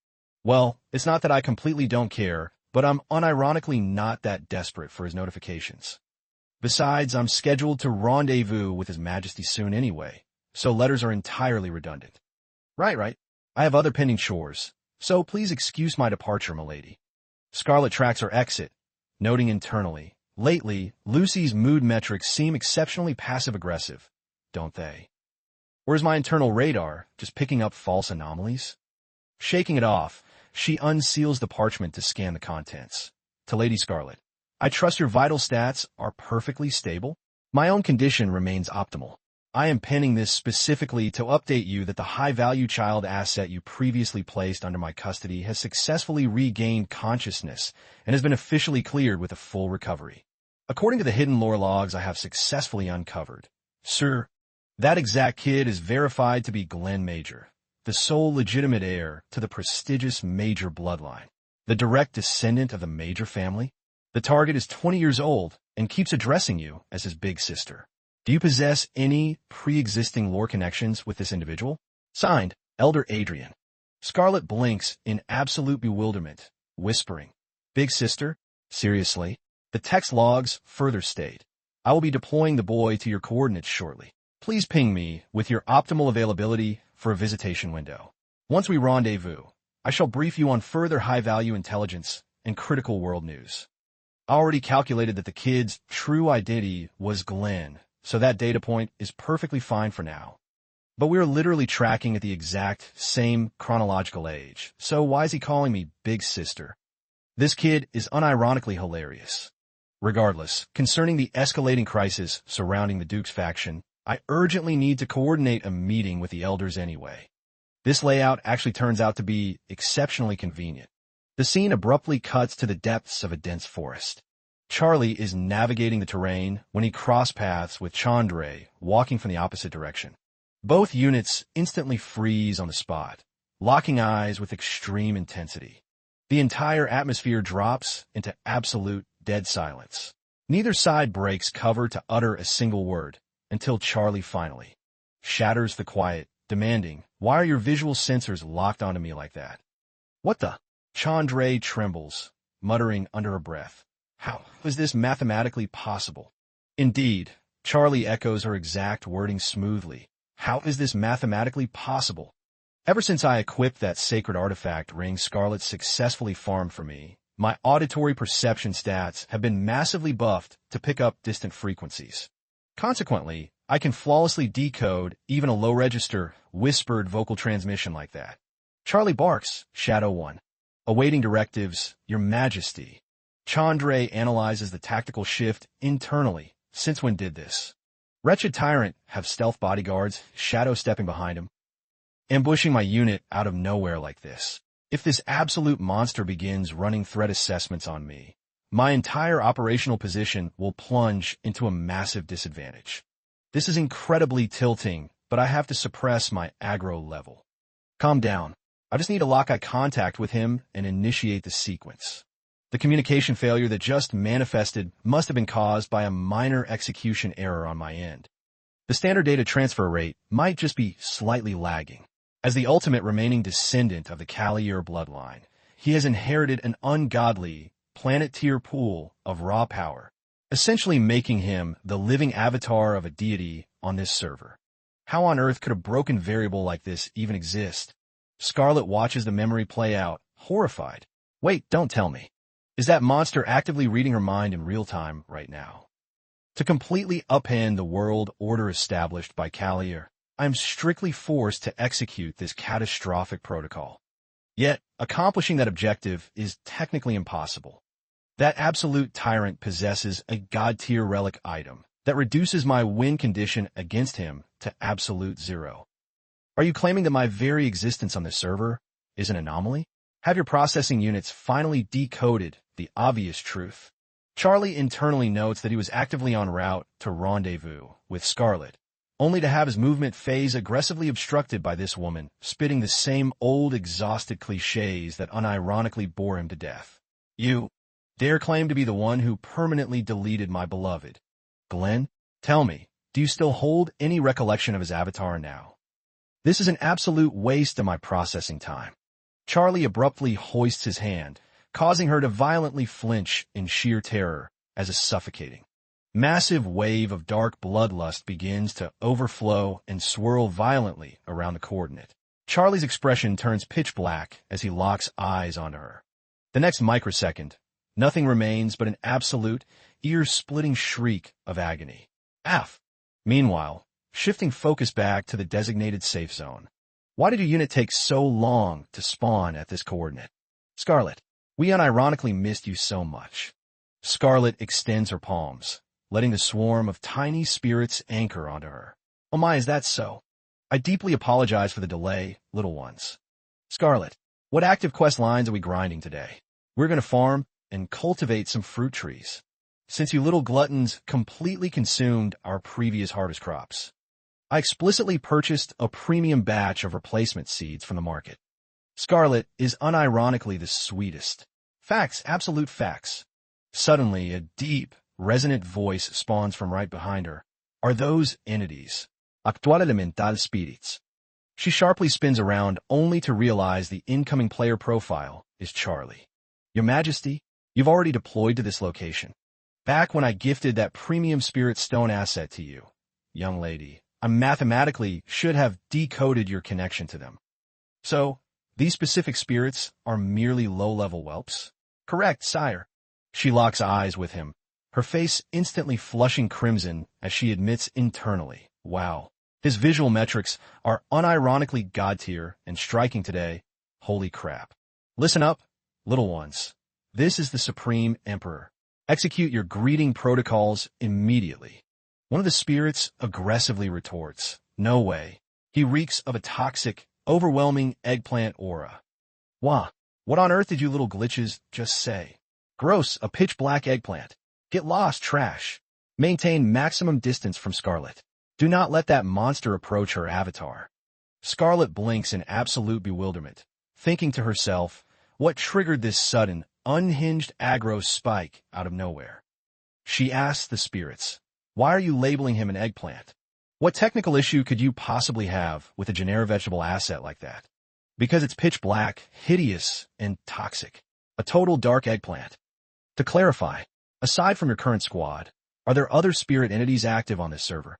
S1: Well, it's not that I completely don't care, but I'm unironically not that desperate for his notifications. Besides, I'm scheduled to rendezvous with His Majesty soon anyway, so letters are entirely redundant. Right. I have other pending chores, so please excuse my departure, milady. Scarlet tracks her exit, noting internally, lately, Lucy's mood metrics seem exceptionally passive-aggressive, don't they? Or is my internal radar just picking up false anomalies? Shaking it off, she unseals the parchment to scan the contents. To Lady Scarlet, I trust your vital stats are perfectly stable. My own condition remains optimal. I am penning this specifically to update you that the high-value child asset you previously placed under my custody has successfully regained consciousness and has been officially cleared with a full recovery. According to the hidden lore logs I have successfully uncovered, sir, that exact kid is verified to be Glenn Major, the sole legitimate heir to the prestigious Major bloodline, the direct descendant of the Major family. The target is 20 years old and keeps addressing you as his big sister. Do you possess any pre-existing lore connections with this individual? Signed, Elder Adrian. Scarlet blinks in absolute bewilderment, whispering, Big sister? Seriously? The text logs further state, I will be deploying the boy to your coordinates shortly. Please ping me with your optimal availability for a visitation window. Once we rendezvous, I shall brief you on further high-value intelligence and critical world news. I already calculated that the kid's true identity was Glenn, so that data point is perfectly fine for now. But we're literally tracking at the exact same chronological age, so why is he calling me Big Sister? This kid is unironically hilarious. Regardless, concerning the escalating crisis surrounding the Duke's faction, I urgently need to coordinate a meeting with the elders anyway. This layout actually turns out to be exceptionally convenient. The scene abruptly cuts to the depths of a dense forest. Charlie is navigating the terrain when he cross paths with Chandra, walking from the opposite direction. Both units instantly freeze on the spot, locking eyes with extreme intensity. The entire atmosphere drops into absolute dead silence. Neither side breaks cover to utter a single word, until Charlie finally shatters the quiet, demanding, Why are your visual sensors locked onto me like that? What the? Chandra trembles, muttering under her breath. How is this mathematically possible? Indeed, Charlie echoes her exact wording smoothly. How is this mathematically possible? Ever since I equipped that sacred artifact ring Scarlet successfully farmed for me, my auditory perception stats have been massively buffed to pick up distant frequencies. Consequently, I can flawlessly decode even a low-register, whispered vocal transmission like that. Charlie barks, Shadow 1. Awaiting directives, Your Majesty. Chandra analyzes the tactical shift internally. Since when did this? Wretched Tyrant have stealth bodyguards, shadow stepping behind him, ambushing my unit out of nowhere like this. If this absolute monster begins running threat assessments on me, my entire operational position will plunge into a massive disadvantage. This is incredibly tilting, but I have to suppress my aggro level. Calm down. I just need to lock eye contact with him and initiate the sequence. The communication failure that just manifested must have been caused by a minor execution error on my end. The standard data transfer rate might just be slightly lagging. As the ultimate remaining descendant of the Kalier bloodline, he has inherited an ungodly, planet-tier pool of raw power, essentially making him the living avatar of a deity on this server. How on earth could a broken variable like this even exist? Scarlet watches the memory play out, horrified. Wait, don't tell me. Is that monster actively reading her mind in real time right now? To completely upend the world order established by Kalier, I am strictly forced to execute this catastrophic protocol. Yet, accomplishing that objective is technically impossible. That absolute tyrant possesses a god-tier relic item that reduces my win condition against him to absolute 0. Are you claiming that my very existence on this server is an anomaly? Have your processing units finally decoded the obvious truth? Charlie internally notes that he was actively en route to rendezvous with Scarlet, only to have his movement phase aggressively obstructed by this woman, spitting the same old exhausted cliches that unironically bore him to death. You dare claim to be the one who permanently deleted my beloved Glenn? Tell me, do you still hold any recollection of his avatar now? This is an absolute waste of my processing time. Charlie abruptly hoists his hand, causing her to violently flinch in sheer terror as a suffocating, massive wave of dark bloodlust begins to overflow and swirl violently around the coordinate. Charlie's expression turns pitch black as he locks eyes onto her. The next microsecond, nothing remains but an absolute, ear-splitting shriek of agony. Af! Meanwhile, shifting focus back to the designated safe zone. Why did your unit take so long to spawn at this coordinate? Scarlet, we unironically missed you so much. Scarlet extends her palms, letting the swarm of tiny spirits anchor onto her. Oh my, is that so? I deeply apologize for the delay, little ones. Scarlet, what active quest lines are we grinding today? We're going to farm and cultivate some fruit trees. since you little gluttons completely consumed our previous harvest crops. I explicitly purchased a premium batch of replacement seeds from the market. Scarlet is unironically the sweetest. Facts, absolute facts. Suddenly, a deep, resonant voice spawns from right behind her. Are those entities? Actual elemental spirits. She sharply spins around only to realize the incoming player profile is Charlie. Your Majesty, you've already deployed to this location. Back when I gifted that premium spirit stone asset to you, young lady, I mathematically should have decoded your connection to them. So, these specific spirits are merely low-level whelps? Correct, sire. She locks eyes with him, her face instantly flushing crimson as she admits internally, wow, his visual metrics are unironically god-tier and striking today. Holy crap. Listen up, little ones. This is the Supreme Emperor. Execute your greeting protocols immediately. One of the spirits aggressively retorts, no way. He reeks of a toxic, overwhelming eggplant aura. Wah, what on earth did you little glitches just say? Gross, a pitch-black eggplant. Get lost, trash. Maintain maximum distance from Scarlet. Do not let that monster approach her avatar. Scarlet blinks in absolute bewilderment, thinking to herself, what triggered this sudden, unhinged aggro spike out of nowhere? She asks the spirits, why are you labeling him an eggplant? What technical issue could you possibly have with a generic vegetable asset like that? Because it's pitch black, hideous, and toxic. A total dark eggplant. To clarify, aside from your current squad, are there other spirit entities active on this server?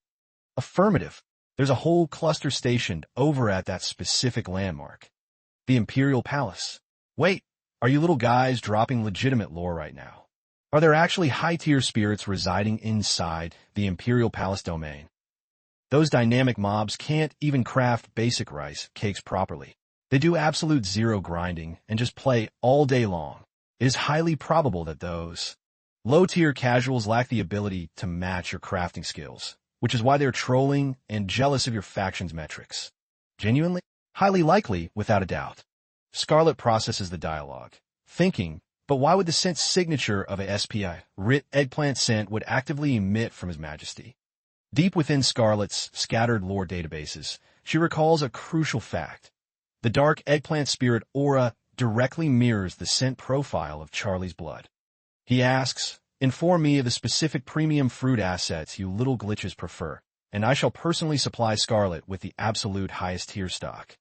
S1: Affirmative. There's a whole cluster stationed over at that specific landmark. The Imperial Palace. Wait, are you little guys dropping legitimate lore right now? Are there actually high-tier spirits residing inside the Imperial Palace domain? Those dynamic mobs can't even craft basic rice cakes properly. They do absolute zero grinding and just play all day long. It is highly probable that those low-tier casuals lack the ability to match your crafting skills, which is why they're trolling and jealous of your faction's metrics. Genuinely? Highly likely, without a doubt. Scarlet processes the dialogue, thinking, but why would the scent signature of a SPI, writ eggplant scent, would actively emit from His Majesty? Deep within Scarlet's scattered lore databases, she recalls a crucial fact. The dark eggplant spirit aura directly mirrors the scent profile of Charlie's blood. He asks, inform me of the specific premium fruit assets you little glitches prefer, and I shall personally supply Scarlet with the absolute highest tier stock.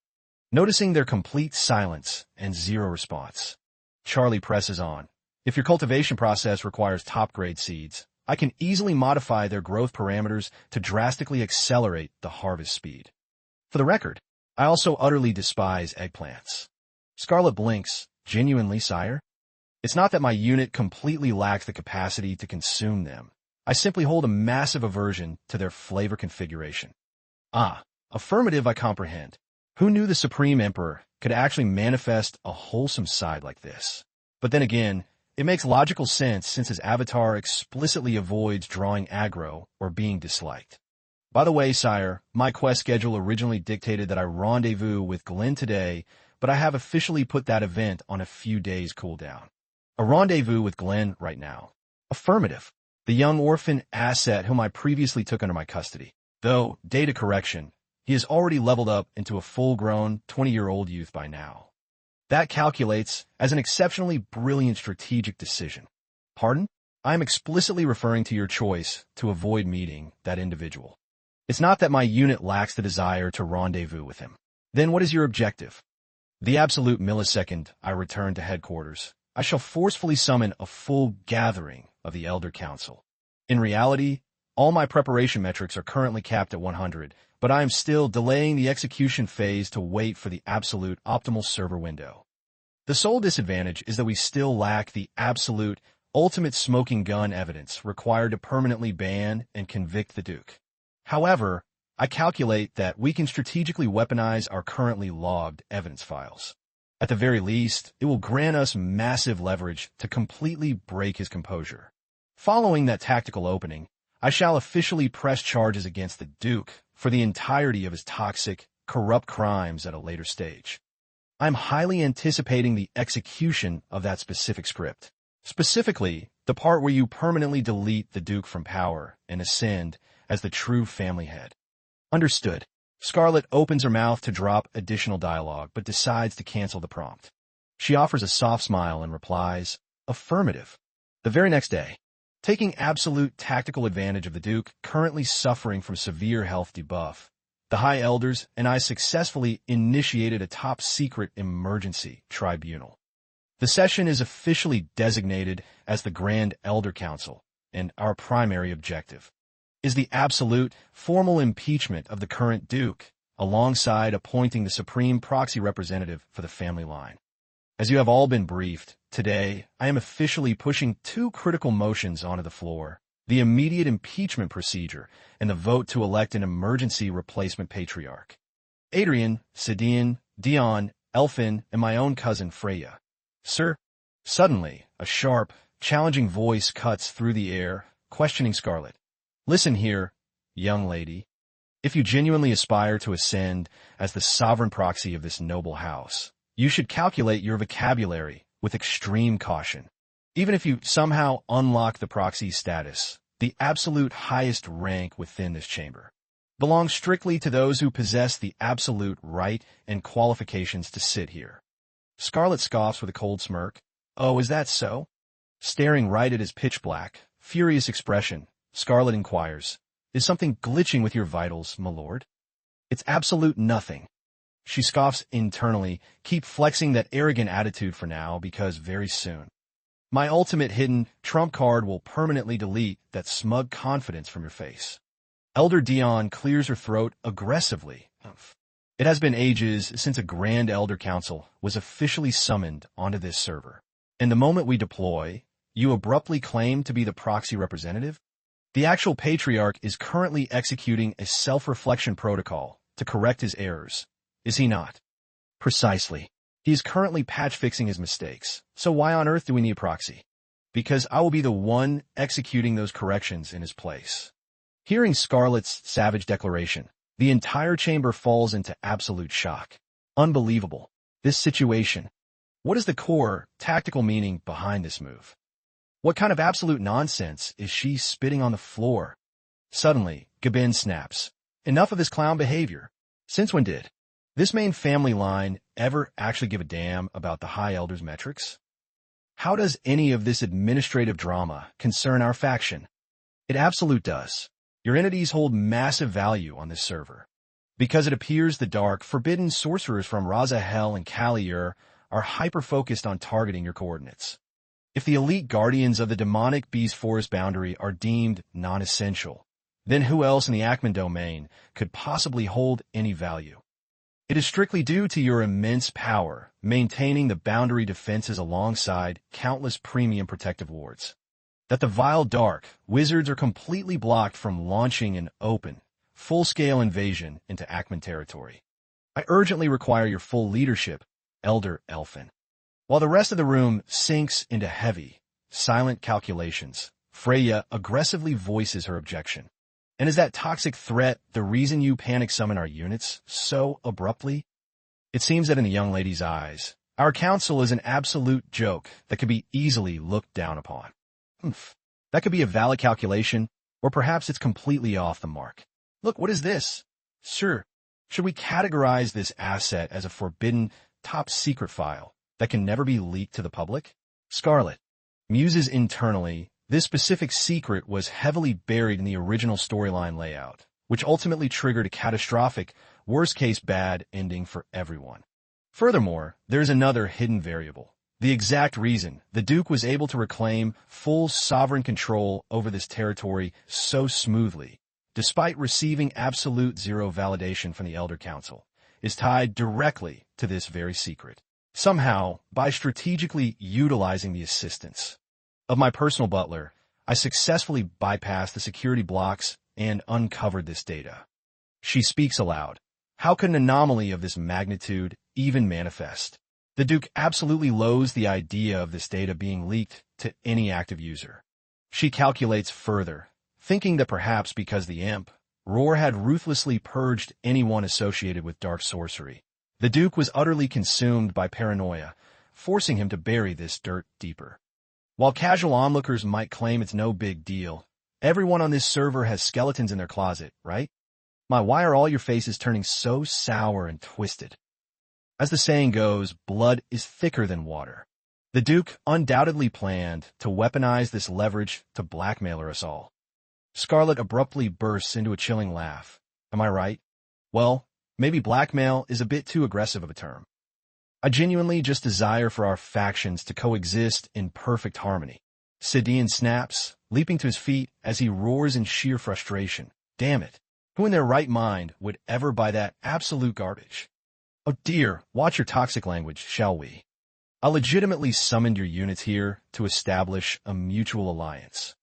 S1: Noticing their complete silence and zero response, Charlie presses on. If your cultivation process requires top-grade seeds, I can easily modify their growth parameters to drastically accelerate the harvest speed. For the record, I also utterly despise eggplants. Scarlet blinks. Genuinely, sire? It's not that my unit completely lacks the capacity to consume them. I simply hold a massive aversion to their flavor configuration. Ah, affirmative, I comprehend. Who knew the Supreme Emperor could actually manifest a wholesome side like this? But then again, it makes logical sense since his avatar explicitly avoids drawing aggro or being disliked. By the way, sire, my quest schedule originally dictated that I rendezvous with Glenn today, but I have officially put that event on a few days cooldown. A rendezvous with Glenn right now. Affirmative. The young orphan asset whom I previously took under my custody. Though, data correction, he has already leveled up into a full-grown, 20-year-old youth by now. That calculates as an exceptionally brilliant strategic decision. Pardon? I am explicitly referring to your choice to avoid meeting that individual. It's not that my unit lacks the desire to rendezvous with him. Then what is your objective? The absolute millisecond I return to headquarters, I shall forcefully summon a full gathering of the Elder Council. In reality, all my preparation metrics are currently capped at 100, but I am still delaying the execution phase to wait for the absolute optimal server window. The sole disadvantage is that we still lack the absolute, ultimate smoking gun evidence required to permanently ban and convict the Duke. However, I calculate that we can strategically weaponize our currently logged evidence files. At the very least, it will grant us massive leverage to completely break his composure. Following that tactical opening, I shall officially press charges against the Duke for the entirety of his toxic, corrupt crimes at a later stage. I'm highly anticipating the execution of that specific script. Specifically, The part where you permanently delete the Duke from power and ascend as the true family head. Understood. Scarlet opens her mouth to drop additional dialogue, but decides to cancel the prompt. She offers a soft smile and replies, affirmative. The very next day, taking absolute tactical advantage of the Duke currently suffering from severe health debuff, the High Elders and I successfully initiated a top-secret emergency tribunal. The session is officially designated as the Grand Elder Council, and our primary objective is the absolute, formal impeachment of the current Duke, alongside appointing the supreme proxy representative for the family line. As you have all been briefed, today I am officially pushing two critical motions onto the floor: the immediate impeachment procedure and the vote to elect an emergency replacement patriarch. Adrian, Sidian, Dion, Elfin, and my own cousin Freya. Sir? Suddenly, a sharp, challenging voice cuts through the air, questioning Scarlet. Listen here, young lady. If you genuinely aspire to ascend as the sovereign proxy of this noble house, you should calculate your vocabulary with extreme caution. Even if you somehow unlock the proxy's status, the absolute highest rank within this chamber belongs strictly to those who possess the absolute right and qualifications to sit here. Scarlet scoffs with a cold smirk. Oh, is that so? Staring right at his pitch-black, furious expression, Scarlet inquires, is something glitching with your vitals, my lord? It's absolute nothing. She scoffs internally, keep flexing that arrogant attitude for now because very soon my ultimate hidden trump card will permanently delete that smug confidence from your face. Elder Dion clears her throat aggressively. It has been ages since a Grand Elder Council was officially summoned onto this server. And the moment we deploy, you abruptly claim to be the proxy representative? The actual Patriarch is currently executing a self-reflection protocol to correct his errors, is he not? Precisely. He is currently patch-fixing his mistakes, so why on earth do we need a proxy? Because I will be the one executing those corrections in his place. Hearing Scarlet's savage declaration, the entire chamber falls into absolute shock. Unbelievable. This situation. What is the core, tactical meaning behind this move? What kind of absolute nonsense is she spitting on the floor? Suddenly, Gabin snaps. Enough of this clown behavior. Since when did this main family line ever actually give a damn about the High Elder's metrics? How does any of this administrative drama concern our faction? It absolute does. Your entities hold massive value on this server. Because it appears the dark, forbidden sorcerers from Razahel and Kaliur are hyper-focused on targeting your coordinates. If the elite guardians of the demonic beast forest boundary are deemed non-essential, then who else in the Ackman domain could possibly hold any value? It is strictly due to your immense power, maintaining the boundary defenses alongside countless premium protective wards, that the vile dark wizards are completely blocked from launching an open, full-scale invasion into Ackman territory. I urgently require your full leadership, Elder Elfin. While the rest of the room sinks into heavy, silent calculations, Freya aggressively voices her objection. And is that toxic threat the reason you panic summon our units so abruptly? It seems that in the young lady's eyes, our council is an absolute joke that could be easily looked down upon. That could be a valid calculation, or perhaps it's completely off the mark. Look, what is this? Sir, should we categorize this asset as a forbidden, top-secret file that can never be leaked to the public? Scarlet muses internally. This specific secret was heavily buried in the original storyline layout, which ultimately triggered a catastrophic, worst-case bad ending for everyone. Furthermore, there's another hidden variable. The exact reason the Duke was able to reclaim full sovereign control over this territory so smoothly, despite receiving absolute zero validation from the Elder Council, is tied directly to this very secret. Somehow, by strategically utilizing the assistance of my personal butler, I successfully bypassed the security blocks and uncovered this data. She speaks aloud. How could an anomaly of this magnitude even manifest? The Duke absolutely loathes the idea of this data being leaked to any active user. She calculates further, thinking that perhaps because the imp, Roar, had ruthlessly purged anyone associated with dark sorcery, the Duke was utterly consumed by paranoia, forcing him to bury this dirt deeper. While casual onlookers might claim it's no big deal, everyone on this server has skeletons in their closet, right? Why are all your faces turning so sour and twisted? As the saying goes, blood is thicker than water. The Duke undoubtedly planned to weaponize this leverage to blackmail us all. Scarlet abruptly bursts into a chilling laugh. Am I right? Well, maybe blackmail is a bit too aggressive of a term. I genuinely just desire for our factions to coexist in perfect harmony. Sidian snaps, leaping to his feet as he roars in sheer frustration. Damn it. Who in their right mind would ever buy that absolute garbage? Oh dear, watch your toxic language, shall we? I legitimately summoned your units here to establish a mutual alliance.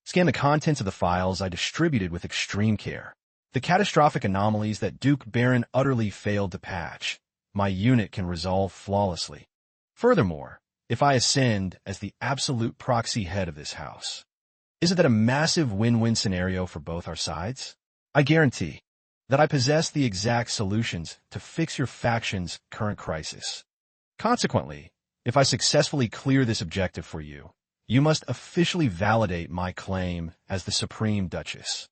S1: Scan the contents of the files I distributed with extreme care. The catastrophic anomalies that Duke Baron utterly failed to patch, my unit can resolve flawlessly. Furthermore, if I ascend as the absolute proxy head of this house, isn't that a massive win-win scenario for both our sides? I guarantee that I possess the exact solutions to fix your faction's current crisis. Consequently, if I successfully clear this objective for you, you must officially validate my claim as the Supreme Duchess.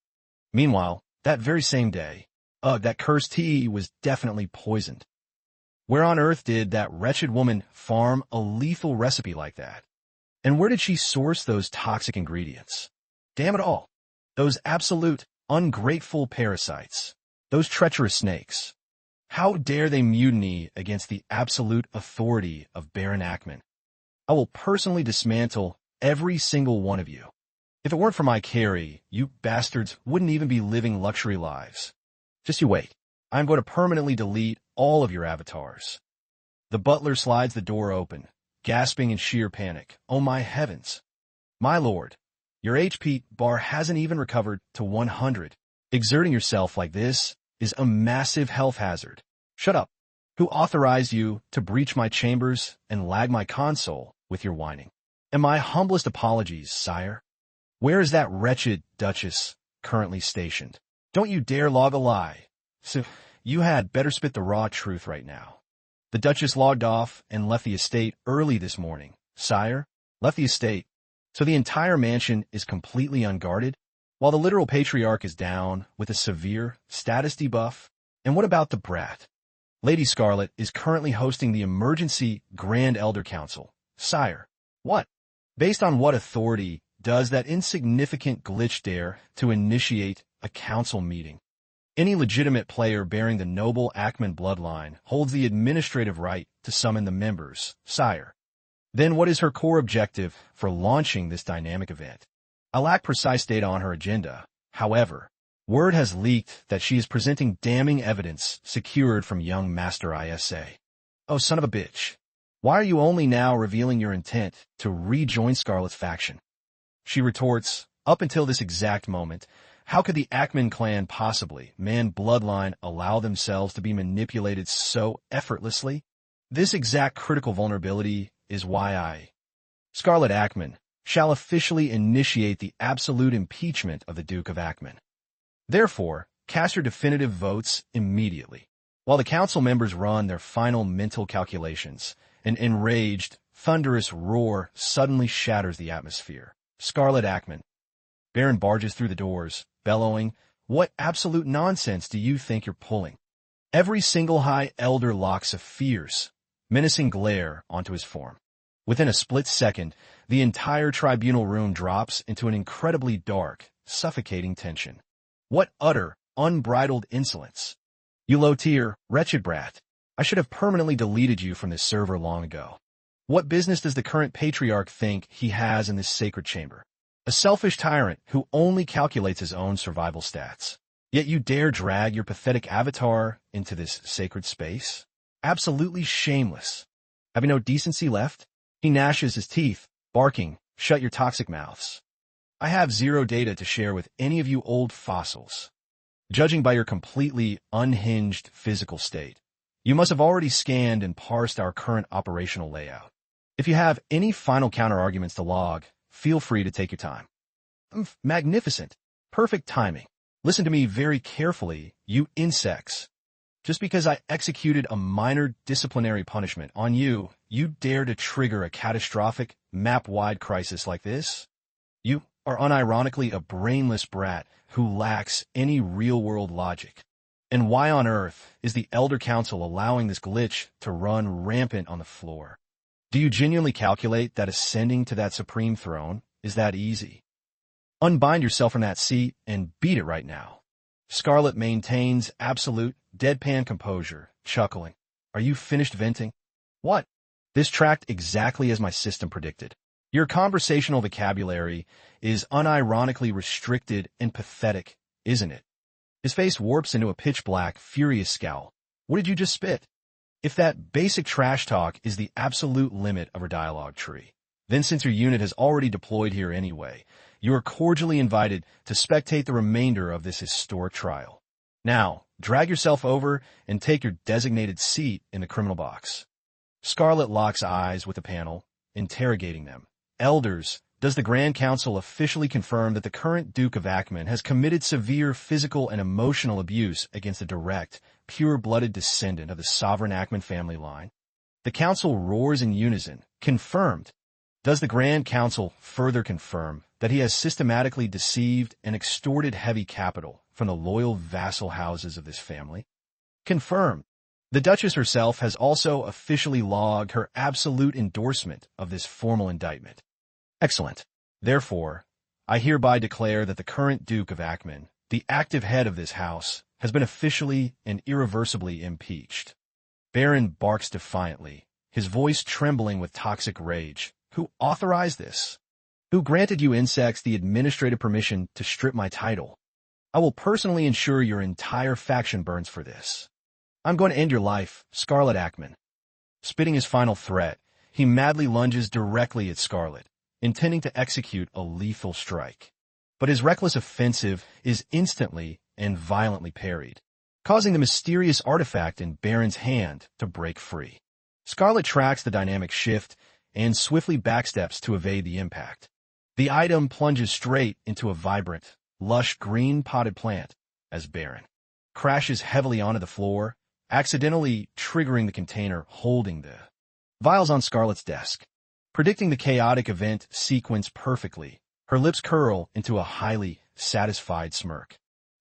S1: Meanwhile, that very same day, that cursed tea was definitely poisoned. Where on earth did that wretched woman farm a lethal recipe like that? And where did she source those toxic ingredients? Damn it all. Those absolute, ungrateful parasites. Those treacherous snakes. How dare they mutiny against the absolute authority of Baron Ackman? I will personally dismantle every single one of you. If it weren't for my carry, you bastards wouldn't even be living luxury lives. Just you wait. I'm going to permanently delete all of your avatars. The butler slides the door open, gasping in sheer panic. Oh my heavens. My lord, your HP bar hasn't even recovered to 100. Exerting yourself like this is a massive health hazard. Shut up. Who authorized you to breach my chambers and lag my console with your whining? And my humblest apologies, sire. Where is that wretched Duchess currently stationed? Don't you dare log a lie. So you had better spit the raw truth right now. The Duchess logged off and left the estate early this morning. Sire, left the estate. So the entire mansion is completely unguarded, while the literal patriarch is down with a severe status debuff. And what about the brat? Lady Scarlet is currently hosting the Emergency Grand Elder Council. Sire, what? Based on what authority does that insignificant glitch dare to initiate a council meeting? Any legitimate player bearing the noble Ackman bloodline holds the administrative right to summon the members, sire. Then what is her core objective for launching this dynamic event? I lack precise data on her agenda. However, word has leaked that she is presenting damning evidence secured from young Master ISA. Oh, son of a bitch. Why are you only now revealing your intent to rejoin Scarlet's faction? She retorts, up until this exact moment, how could the Ackman clan possibly, bloodline, allow themselves to be manipulated so effortlessly? This exact critical vulnerability is why I, Scarlet Ackman, shall officially initiate the absolute impeachment of the Duke of Ackman. Therefore, cast your definitive votes immediately. While the council members run their final mental calculations, an enraged, thunderous roar suddenly shatters the atmosphere. Scarlet Ackman. Baron barges through the doors, bellowing, "What absolute nonsense do you think you're pulling?" Every single High Elder locks a fierce, menacing glare onto his form. Within a split second, the entire tribunal room drops into an incredibly dark, suffocating tension. What utter, unbridled insolence! You low-tier, wretched brat. I should have permanently deleted you from this server long ago. What business does the current patriarch think he has in this sacred chamber? A selfish tyrant who only calculates his own survival stats. Yet you dare drag your pathetic avatar into this sacred space? Absolutely shameless. Have you no decency left? He gnashes his teeth, barking, "Shut your toxic mouths. I have zero data to share with any of you old fossils. Judging by your completely unhinged physical state, you must have already scanned and parsed our current operational layout. If you have any final counter-arguments to log, feel free to take your time." Magnificent. Perfect timing. Listen to me very carefully, you insects. Just because I executed a minor disciplinary punishment on you, you dare to trigger a catastrophic, map-wide crisis like this? You are unironically a brainless brat who lacks any real-world logic. And why on earth is the Elder Council allowing this glitch to run rampant on the floor? Do you genuinely calculate that ascending to that supreme throne is that easy? Unbind yourself from that seat and beat it right now. Scarlet maintains absolute, deadpan composure, chuckling. Are you finished venting? What? This tracked exactly as my system predicted. Your conversational vocabulary is unironically restricted and pathetic, isn't it? His face warps into a pitch-black, furious scowl. What did you just spit? If that basic trash talk is the absolute limit of our dialogue tree, then since your unit has already deployed here anyway, you are cordially invited to spectate the remainder of this historic trial. Now, drag yourself over and take your designated seat in the criminal box. Scarlet locks eyes with the panel, interrogating them. Elders, does the Grand Council officially confirm that the current Duke of Ackman has committed severe physical and emotional abuse against a direct, pure-blooded descendant of the sovereign Ackman family line? The Council roars in unison. Confirmed. Does the Grand Council further confirm that he has systematically deceived and extorted heavy capital from the loyal vassal houses of this family? Confirmed. The Duchess herself has also officially logged her absolute endorsement of this formal indictment. Excellent. Therefore, I hereby declare that the current Duke of Ackman, the active head of this house, has been officially and irreversibly impeached. Baron barks defiantly, his voice trembling with toxic rage. Who authorized this? Who granted you insects the administrative permission to strip my title? I will personally ensure your entire faction burns for this. I'm going to end your life, Scarlet Ackman. Spitting his final threat, he madly lunges directly at Scarlet, intending to execute a lethal strike. But his reckless offensive is instantly and violently parried, causing the mysterious artifact in Baron's hand to break free. Scarlet tracks the dynamic shift and swiftly backsteps to evade the impact. The item plunges straight into a vibrant, lush green potted plant as Baron crashes heavily onto the floor, accidentally triggering the container holding the vials on Scarlet's desk. Predicting the chaotic event sequence perfectly, her lips curl into a highly satisfied smirk.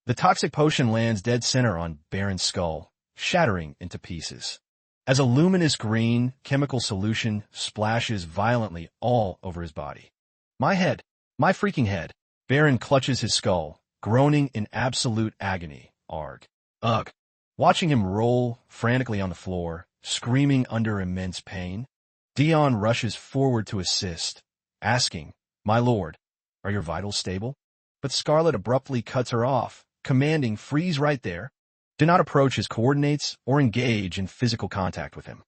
S1: The toxic potion lands dead center on Baron's skull, shattering into pieces. As a luminous green chemical solution splashes violently all over his body. My head. My freaking head. Baron clutches his skull, groaning in absolute agony. Arg. Ugh. Watching him roll frantically on the floor, screaming under immense pain, Dion rushes forward to assist, asking, My lord, are your vitals stable? But Scarlet abruptly cuts her off, commanding freeze right there. Do not approach his coordinates or engage in physical contact with him.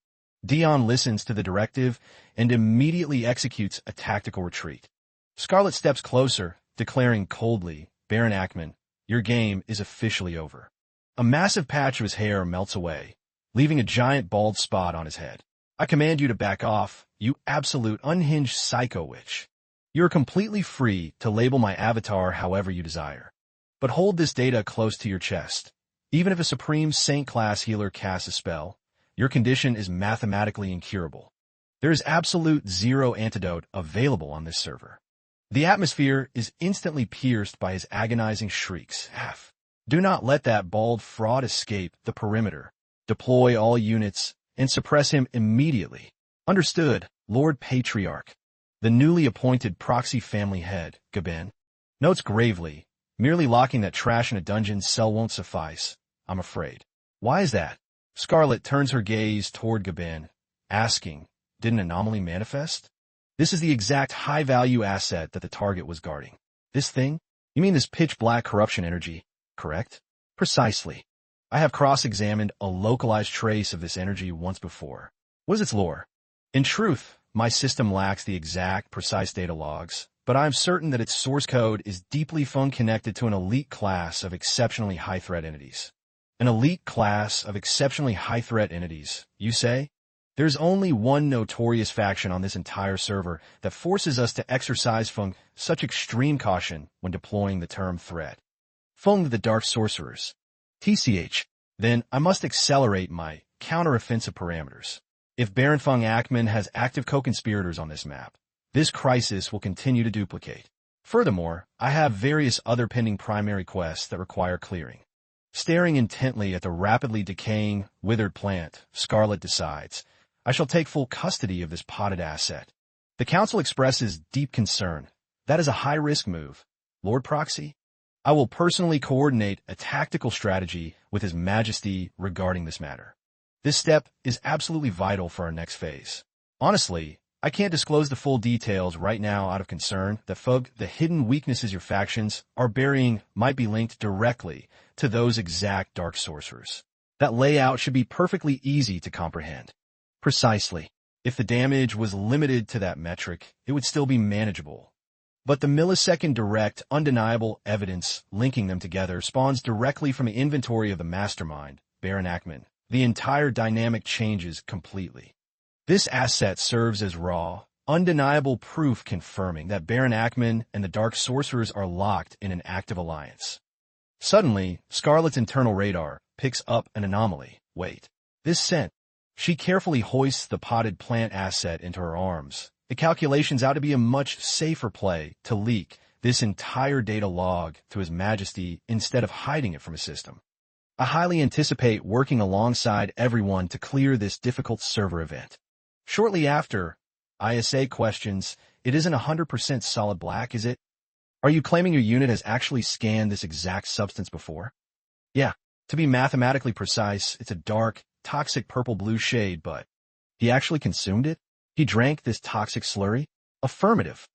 S1: Dion listens to the directive and immediately executes a tactical retreat. Scarlet steps closer, declaring coldly, Baron Ackman, your game is officially over. A massive patch of his hair melts away, leaving a giant bald spot on his head. I command you to back off, you absolute unhinged psycho witch. You are completely free to label my avatar however you desire. But hold this data close to your chest. Even if a Supreme Saint-class healer casts a spell, your condition is mathematically incurable. There is absolute zero antidote available on this server. The atmosphere is instantly pierced by his agonizing shrieks. Do not let that bald fraud escape the perimeter. Deploy all units and suppress him immediately. Understood, Lord Patriarch. The newly appointed proxy family head, Gaben, notes gravely, merely locking that trash in a dungeon cell won't suffice, I'm afraid. Why is that? Scarlet turns her gaze toward Gaben, asking, did an anomaly manifest? This is the exact high-value asset that the target was guarding. This thing? You mean this pitch-black corruption energy, correct? Precisely. I have cross-examined a localized trace of this energy once before. What is its lore? In truth, my system lacks the exact, precise data logs, but I am certain that its source code is deeply connected to an elite class of exceptionally high-threat entities. An elite class of exceptionally high-threat entities, you say? There's only one notorious faction on this entire server that forces us to exercise such extreme caution when deploying the term threat. The Dark Sorcerers. TCH. then I must accelerate my counteroffensive parameters. If Baron von Ackman has active co-conspirators on this map, this crisis will continue to duplicate. Furthermore, I have various other pending primary quests that require clearing. Staring intently at the rapidly decaying, withered plant, Scarlet decides, I shall take full custody of this potted asset. The Council expresses deep concern. That is a high-risk move. Lord Proxy? I will personally coordinate a tactical strategy with His Majesty regarding this matter. This step is absolutely vital for our next phase. Honestly, I can't disclose the full details right now out of concern that the hidden weaknesses your factions are burying might be linked directly to those exact dark sorcerers. That layout should be perfectly easy to comprehend. Precisely. If the damage was limited to that metric, it would still be manageable. But the millisecond direct, undeniable evidence linking them together spawns directly from the inventory of the mastermind, Baron Ackman. The entire dynamic changes completely. This asset serves as raw, undeniable proof confirming that Baron Ackman and the Dark Sorcerers are locked in an active alliance. Suddenly, Scarlet's internal radar picks up an anomaly. Wait. This scent. She carefully hoists the potted plant asset into her arms. The calculations out to be a much safer play to leak this entire data log to His Majesty instead of hiding it from a system. I highly anticipate working alongside everyone to clear this difficult server event. Shortly after, ISA questions, it isn't 100% solid black, is it? Are you claiming your unit has actually scanned this exact substance before? Yeah, to be mathematically precise, it's a dark, toxic purple-blue shade, but he actually consumed it? He drank this toxic slurry? Affirmative.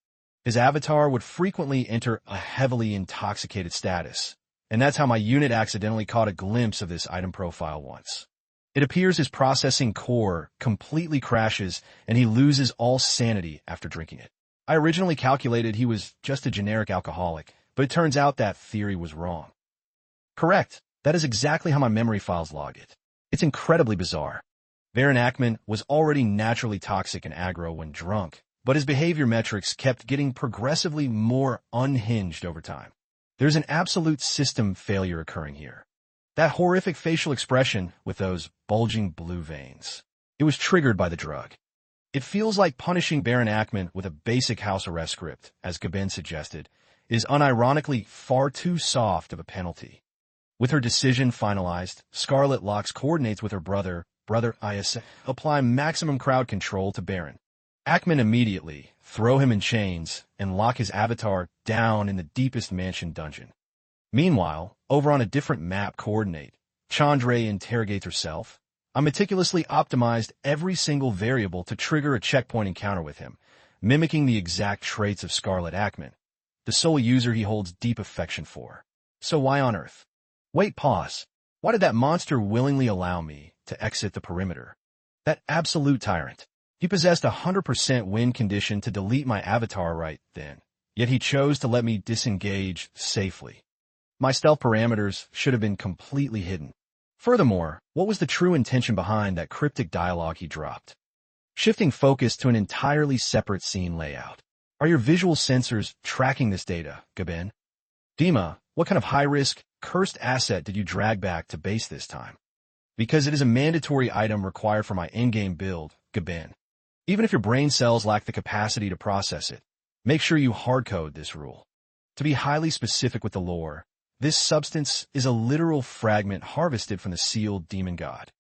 S1: His avatar would frequently enter a heavily intoxicated status, and that's how my unit accidentally caught a glimpse of this item profile once. It appears his processing core completely crashes and he loses all sanity after drinking it. I originally calculated he was just a generic alcoholic, but it turns out that theory was wrong. Correct. That is exactly how my memory files log it. It's incredibly bizarre. Baron Ackman was already naturally toxic and aggro when drunk, but his behavior metrics kept getting progressively more unhinged over time. There's an absolute system failure occurring here. That horrific facial expression with those bulging blue veins. It was triggered by the drug. It feels like punishing Baron Ackman with a basic house arrest script, as Gaben suggested, is unironically far too soft of a penalty. With her decision finalized, Scarlet locks coordinates with her brother Isa, apply maximum crowd control to Baron Ackman immediately, throw him in chains, and lock his avatar down in the deepest mansion dungeon. Meanwhile, over on a different map coordinate, Chandra interrogates herself. I meticulously optimized every single variable to trigger a checkpoint encounter with him, mimicking the exact traits of Scarlet Ackman, the sole user he holds deep affection for. So why on earth? Wait, pause. Why did that monster willingly allow me to exit the perimeter? That absolute tyrant. He possessed 100% win condition to delete my avatar right then, yet he chose to let me disengage safely. My stealth parameters should have been completely hidden. Furthermore, what was the true intention behind that cryptic dialogue he dropped? Shifting focus to an entirely separate scene layout. Are your visual sensors tracking this data, Gaben? Dima, what kind of high-risk, cursed asset did you drag back to base this time? Because it is a mandatory item required for my in-game build, Gaben. Even if your brain cells lack the capacity to process it, make sure you hardcode this rule. To be highly specific with the lore, this substance is a literal fragment harvested from the sealed demon god.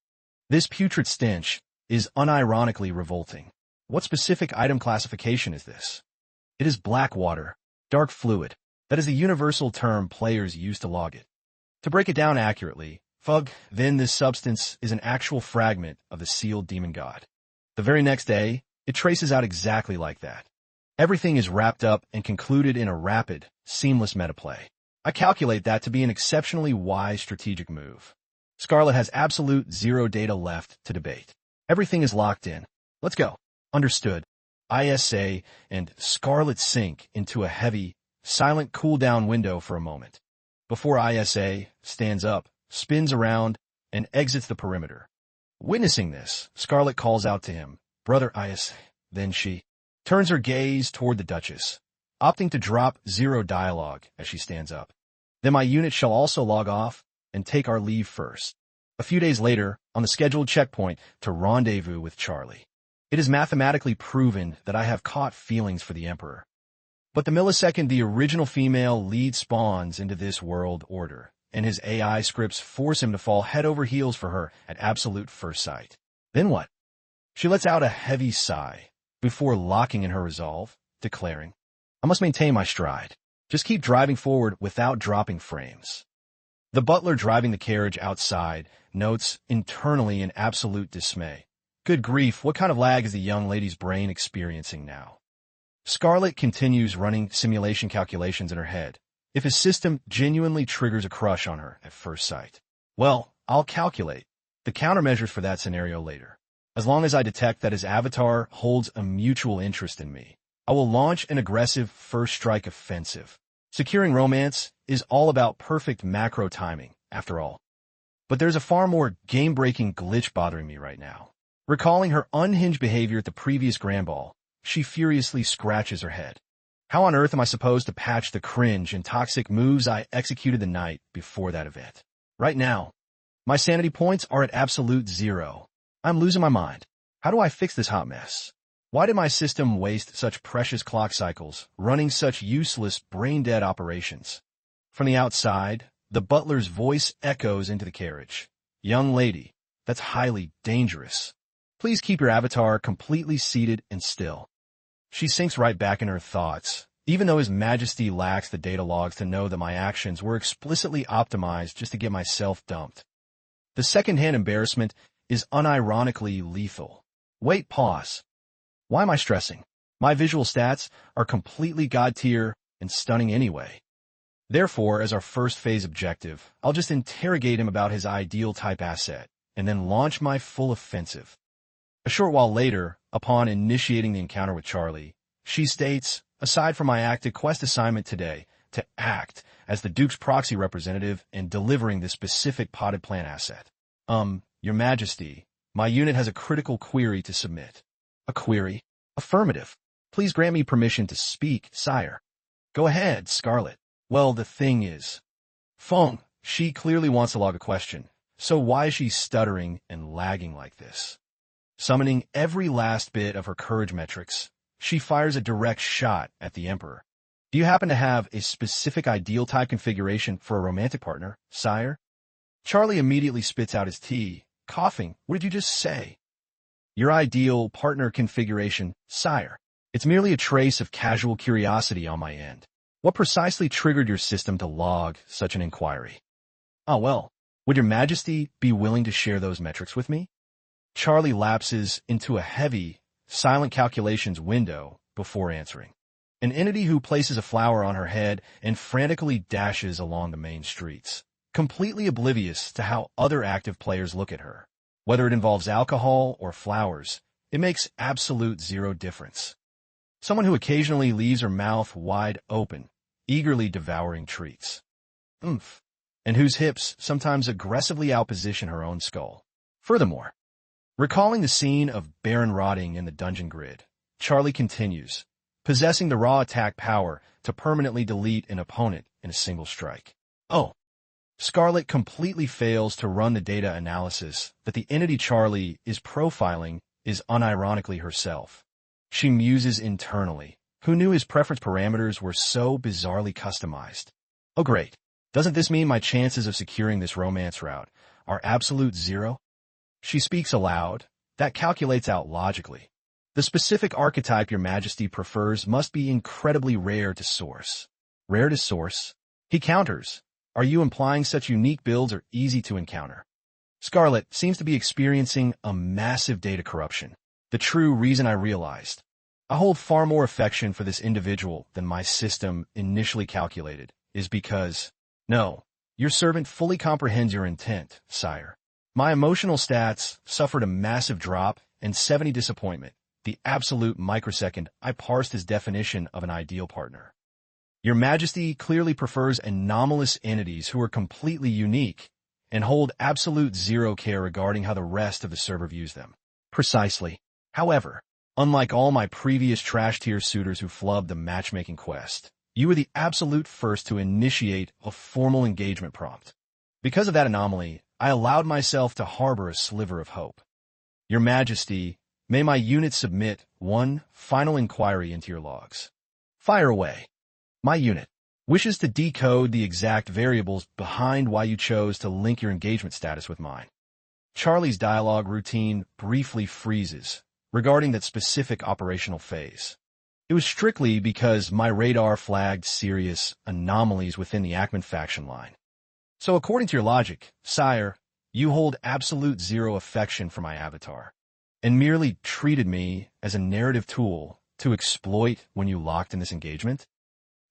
S1: This putrid stench is unironically revolting. What specific item classification is this? It is black water, dark fluid. That is the universal term players use to log it. To break it down accurately, then this substance is an actual fragment of the sealed demon god. The very next day, it traces out exactly like that. Everything is wrapped up and concluded in a rapid, seamless metaplay. I calculate that to be an exceptionally wise strategic move. Scarlet has absolute zero data left to debate. Everything is locked in. Let's go. Understood. ISA and Scarlet sink into a heavy, silent cooldown window for a moment. Before ISA stands up, spins around, and exits the perimeter. Witnessing this, Scarlet calls out to him, Brother Isa. Then she turns her gaze toward the Duchess, opting to drop zero dialogue as she stands up. Then my unit shall also log off and take our leave first. A few days later, on the scheduled checkpoint to rendezvous with Charlie. It is mathematically proven that I have caught feelings for the Emperor. But the millisecond the original female lead spawns into this world order, and his AI scripts force him to fall head over heels for her at absolute first sight. Then what? She lets out a heavy sigh before locking in her resolve, declaring, I must maintain my stride. Just keep driving forward without dropping frames. The butler driving the carriage outside notes internally in absolute dismay. Good grief, what kind of lag is the young lady's brain experiencing now? Scarlett continues running simulation calculations in her head. If his system genuinely triggers a crush on her at first sight, well, I'll calculate the countermeasures for that scenario later. As long as I detect that his avatar holds a mutual interest in me, I will launch an aggressive first strike offensive. Securing romance is all about perfect macro timing, after all. But there's a far more game-breaking glitch bothering me right now. Recalling her unhinged behavior at the previous Grand Ball, she furiously scratches her head. How on earth am I supposed to patch the cringe and toxic moves I executed the night before that event? Right now, my sanity points are at absolute zero. I'm losing my mind. How do I fix this hot mess? Why did my system waste such precious clock cycles, running such useless, brain-dead operations? From the outside, the butler's voice echoes into the carriage. Young lady, that's highly dangerous. Please keep your avatar completely seated and still. She sinks right back in her thoughts, even though His Majesty lacks the data logs to know that my actions were explicitly optimized just to get myself dumped. The second-hand embarrassment is unironically lethal. Wait, pause. Why am I stressing? My visual stats are completely god-tier and stunning anyway. Therefore, as our first phase objective, I'll just interrogate him about his ideal type asset, and then launch my full offensive. A short while later, upon initiating the encounter with Charlie, she states, aside from my active quest assignment today, to act as the Duke's proxy representative in delivering this specific potted plant asset. Your Majesty, my unit has a critical query to submit. A query? Affirmative. Please grant me permission to speak, sire. Go ahead, Scarlett. Well, the thing is, Feng, she clearly wants to log a question, so why is she stuttering and lagging like this? Summoning every last bit of her courage metrics, she fires a direct shot at the Emperor. Do you happen to have a specific ideal type configuration for a romantic partner, sire? Charlie immediately spits out his tea, coughing. What did you just say? Your ideal partner configuration, sire. It's merely a trace of casual curiosity on my end. What precisely triggered your system to log such an inquiry? Oh, well, would your Majesty be willing to share those metrics with me? Charlie lapses into a heavy, silent calculations window before answering. An entity who places a flower on her head and frantically dashes along the main streets, completely oblivious to how other active players look at her. Whether it involves alcohol or flowers, it makes absolute zero difference. Someone who occasionally leaves her mouth wide open, eagerly devouring treats. Oomph. And whose hips sometimes aggressively outposition her own skull. Furthermore, recalling the scene of Baron rotting in the dungeon grid, Charlie continues, possessing the raw attack power to permanently delete an opponent in a single strike. Oh. Scarlett completely fails to run the data analysis that the entity Charlie is profiling is unironically herself. She muses internally. Who knew his preference parameters were so bizarrely customized? Oh great. Doesn't this mean my chances of securing this romance route are absolute zero? She speaks aloud. That calculates out logically. The specific archetype your Majesty prefers must be incredibly rare to source. Rare to source? He counters. Are you implying such unique builds are easy to encounter? Scarlett seems to be experiencing a massive data corruption. The true reason I realized. I hold far more affection for this individual than my system initially calculated is because, no, your servant fully comprehends your intent, sire. My emotional stats suffered a massive drop and 70 disappointment, the absolute microsecond I parsed his definition of an ideal partner. Your Majesty clearly prefers anomalous entities who are completely unique and hold absolute zero care regarding how the rest of the server views them. Precisely. However, unlike all my previous trash-tier suitors who flubbed the matchmaking quest, you were the absolute first to initiate a formal engagement prompt. Because of that anomaly, I allowed myself to harbor a sliver of hope. Your Majesty, may my unit submit one final inquiry into your logs. Fire away. My unit wishes to decode the exact variables behind why you chose to link your engagement status with mine. Charlie's dialogue routine briefly freezes regarding that specific operational phase. It was strictly because my radar flagged serious anomalies within the Ackman faction line. So according to your logic, sire, you hold absolute zero affection for my avatar, and merely treated me as a narrative tool to exploit when you locked in this engagement?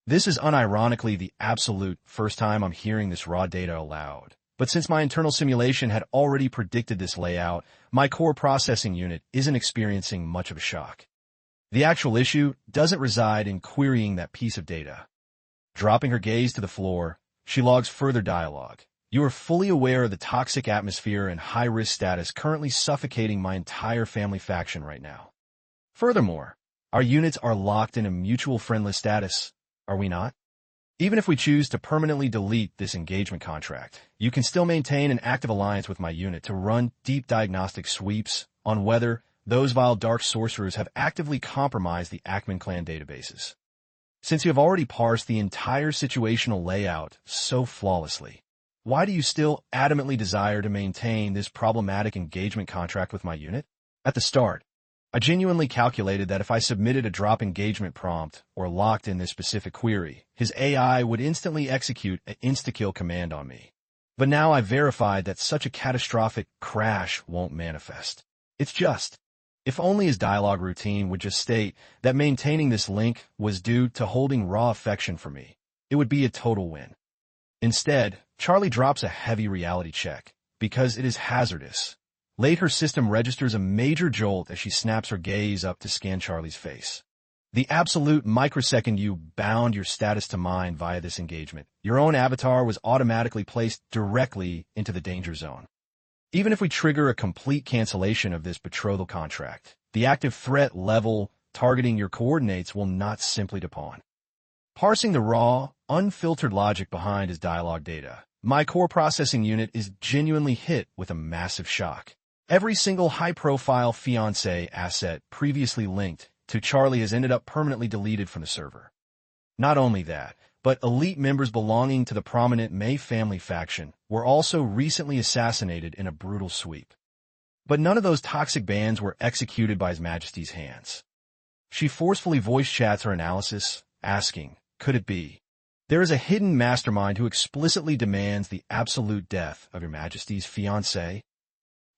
S1: This is unironically the absolute first time I'm hearing this raw data aloud. But since my internal simulation had already predicted this layout, my core processing unit isn't experiencing much of a shock. The actual issue doesn't reside in querying that piece of data. Dropping her gaze to the floor, she logs further dialogue. You are fully aware of the toxic atmosphere and high-risk status currently suffocating my entire family faction right now. Furthermore, our units are locked in a mutual friendless status, are we not? Even if we choose to permanently delete this engagement contract, you can still maintain an active alliance with my unit to run deep diagnostic sweeps on whether those vile dark sorcerers have actively compromised the Ackman clan databases. Since you have already parsed the entire situational layout so flawlessly, why do you still adamantly desire to maintain this problematic engagement contract with my unit? At the start, I genuinely calculated that if I submitted a drop engagement prompt or locked in this specific query, his AI would instantly execute an insta-kill command on me. But now I've verified that such a catastrophic crash won't manifest. It's just, if only his dialogue routine would just state that maintaining this link was due to holding raw affection for me, it would be a total win. Instead, Charlie drops a heavy reality check, because it is hazardous. Late, her system registers a major jolt as she snaps her gaze up to scan Charlie's face. The absolute microsecond you bound your status to mine via this engagement, your own avatar was automatically placed directly into the danger zone. Even if we trigger a complete cancellation of this betrothal contract, the active threat level targeting your coordinates will not simply depend. Parsing the raw, unfiltered logic behind his dialogue data, my core processing unit is genuinely hit with a massive shock. Every single high-profile fiancé asset previously linked to Charlie has ended up permanently deleted from the server. Not only that, but elite members belonging to the prominent May family faction were also recently assassinated in a brutal sweep. But none of those toxic bans were executed by His Majesty's hands. She forcefully voice chats her analysis, asking, could it be? There is a hidden mastermind who explicitly demands the absolute death of Your Majesty's fiancé.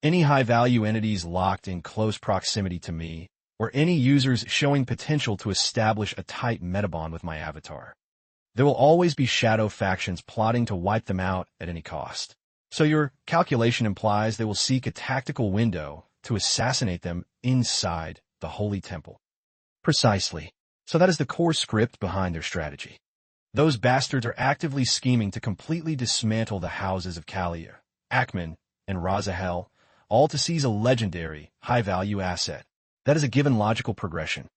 S1: Any high-value entities locked in close proximity to me, or any users showing potential to establish a tight metabond with my avatar. There will always be shadow factions plotting to wipe them out at any cost. So your calculation implies they will seek a tactical window to assassinate them inside the Holy Temple. Precisely. So that is the core script behind their strategy. Those bastards are actively scheming to completely dismantle the houses of Kalia, Ackman, and Razahel, all to seize a legendary, high-value asset. That is a given logical progression.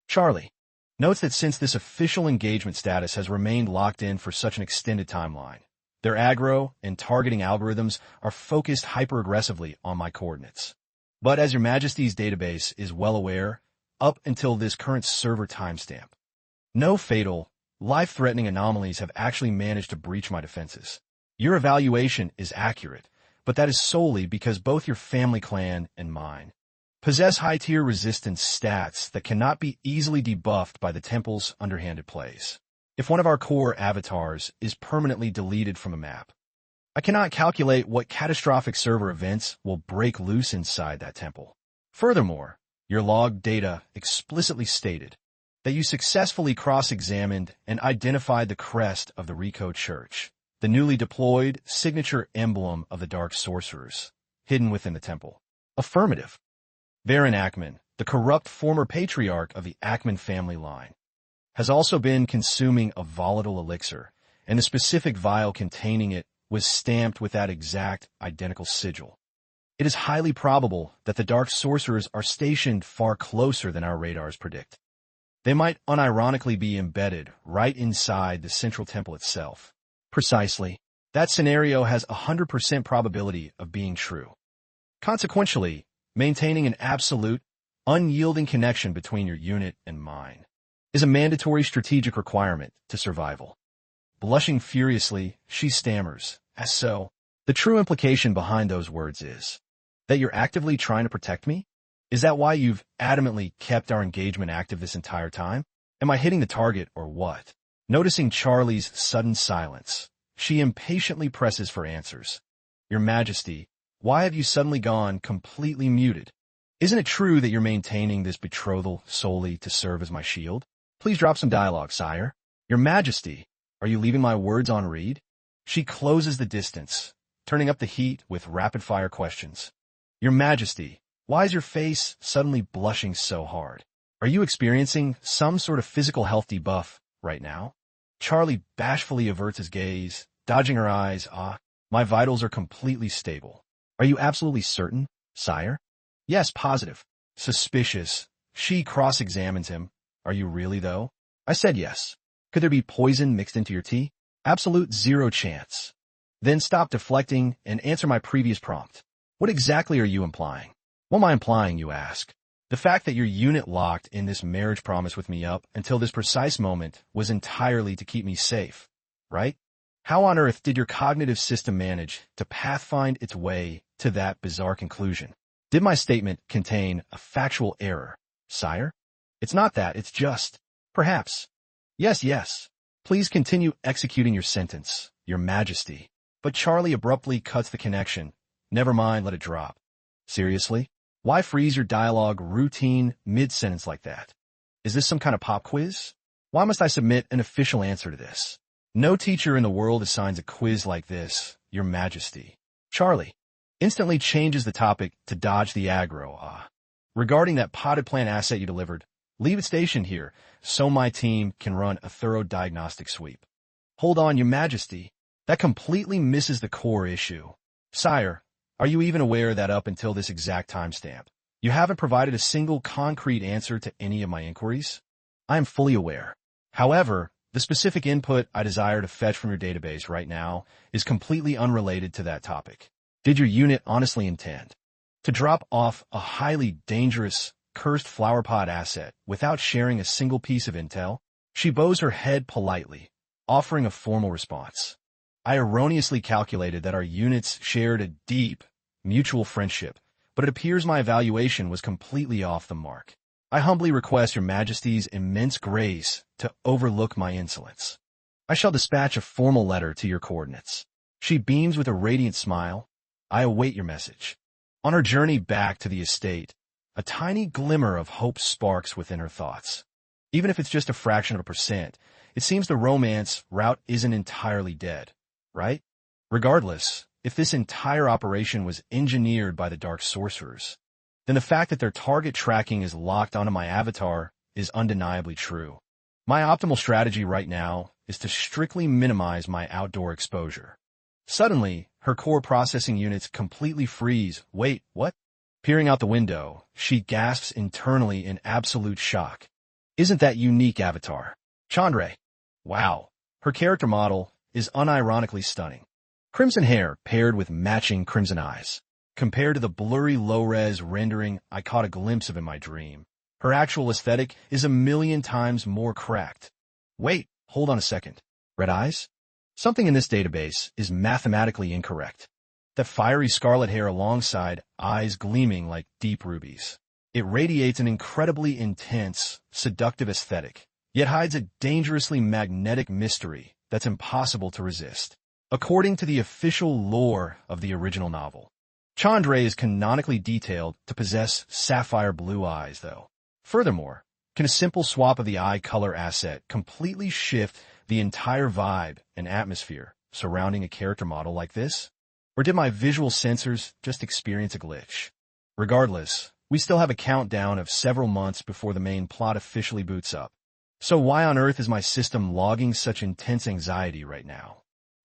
S1: Charlie notes that since this official engagement status has remained locked in for such an extended timeline, their aggro and targeting algorithms are focused hyper-aggressively on my coordinates. But as Your Majesty's database is well aware, up until this current server timestamp, no fatal, life-threatening anomalies have actually managed to breach my defenses. Your evaluation is accurate, but that is solely because both your family clan and mine possess high-tier resistance stats that cannot be easily debuffed by the temple's underhanded plays. If one of our core avatars is permanently deleted from a map, I cannot calculate what catastrophic server events will break loose inside that temple. Furthermore, your log data explicitly stated that you successfully cross-examined and identified the crest of the Rico Church, the newly deployed signature emblem of the Dark Sorcerers, hidden within the temple. Affirmative. Baron Ackman, the corrupt former patriarch of the Ackman family line, has also been consuming a volatile elixir, and the specific vial containing it was stamped with that exact identical sigil. It is highly probable that the Dark Sorcerers are stationed far closer than our radars predict. They might unironically be embedded right inside the central temple itself. Precisely. That scenario has 100% probability of being true. Consequentially, maintaining an absolute, unyielding connection between your unit and mine is a mandatory strategic requirement to survival. Blushing furiously, she stammers, as so. The true implication behind those words is that you're actively trying to protect me? Is that why you've adamantly kept our engagement active this entire time? Am I hitting the target or what? Noticing Charlie's sudden silence, she impatiently presses for answers. Your Majesty, why have you suddenly gone completely muted? Isn't it true that you're maintaining this betrothal solely to serve as my shield? Please drop some dialogue, sire. Your Majesty, are you leaving my words on read? She closes the distance, turning up the heat with rapid-fire questions. Your Majesty, why is your face suddenly blushing so hard? Are you experiencing some sort of physical health debuff right now? Charlie bashfully averts his gaze, dodging her eyes. My vitals are completely stable. Are you absolutely certain, sire? Yes, positive. Suspicious. She cross-examines him. Are you really, though? I said yes. Could there be poison mixed into your tea? Absolute zero chance. Then stop deflecting and answer my previous prompt. What exactly are you implying? What am I implying, you ask? The fact that your unit locked in this marriage promise with me up until this precise moment was entirely to keep me safe, right? How on earth did your cognitive system manage to pathfind its way to that bizarre conclusion? Did my statement contain a factual error, sire? It's not that, it's just, perhaps. Yes. Please continue executing your sentence, Your Majesty. But Charlie abruptly cuts the connection. Never mind, let it drop. Seriously? Why freeze your dialogue routine mid-sentence like that? Is this some kind of pop quiz? Why must I submit an official answer to this? No teacher in the world assigns a quiz like this, Your Majesty. Charlie instantly changes the topic to dodge the aggro. Regarding that potted plant asset you delivered, leave it stationed here so my team can run a thorough diagnostic sweep. Hold on, Your Majesty. That completely misses the core issue. Sire, are you even aware that up until this exact timestamp, you haven't provided a single concrete answer to any of my inquiries? I am fully aware. However, the specific input I desire to fetch from your database right now is completely unrelated to that topic. Did your unit honestly intend to drop off a highly dangerous, cursed flowerpot asset without sharing a single piece of intel? She bows her head politely, offering a formal response. I erroneously calculated that our units shared a deep, mutual friendship, but it appears my evaluation was completely off the mark. I humbly request Your Majesty's immense grace to overlook my insolence. I shall dispatch a formal letter to your coordinates. She beams with a radiant smile. I await your message. On her journey back to the estate, a tiny glimmer of hope sparks within her thoughts. Even if it's just a fraction of a percent, it seems the romance route isn't entirely dead, right? Regardless, if this entire operation was engineered by the Dark Sorcerers, then the fact that their target tracking is locked onto my avatar is undeniably true. My optimal strategy right now is to strictly minimize my outdoor exposure. Suddenly, her core processing units completely freeze. Wait, what? Peering out the window, she gasps internally in absolute shock. Isn't that unique avatar? Chandra. Wow. Her character model is unironically stunning. Crimson hair paired with matching crimson eyes. Compared to the blurry low-res rendering I caught a glimpse of in my dream, her actual aesthetic is 1,000,000 times more cracked. Wait, hold on a second. Red eyes? Something in this database is mathematically incorrect. The fiery scarlet hair alongside eyes gleaming like deep rubies. It radiates an incredibly intense, seductive aesthetic, yet hides a dangerously magnetic mystery that's impossible to resist. According to the official lore of the original novel, Chandra is canonically detailed to possess sapphire blue eyes, though. Furthermore, can a simple swap of the eye color asset completely shift the entire vibe and atmosphere surrounding a character model like this? Or did my visual sensors just experience a glitch? Regardless, we still have a countdown of several months before the main plot officially boots up. So why on earth is my system logging such intense anxiety right now?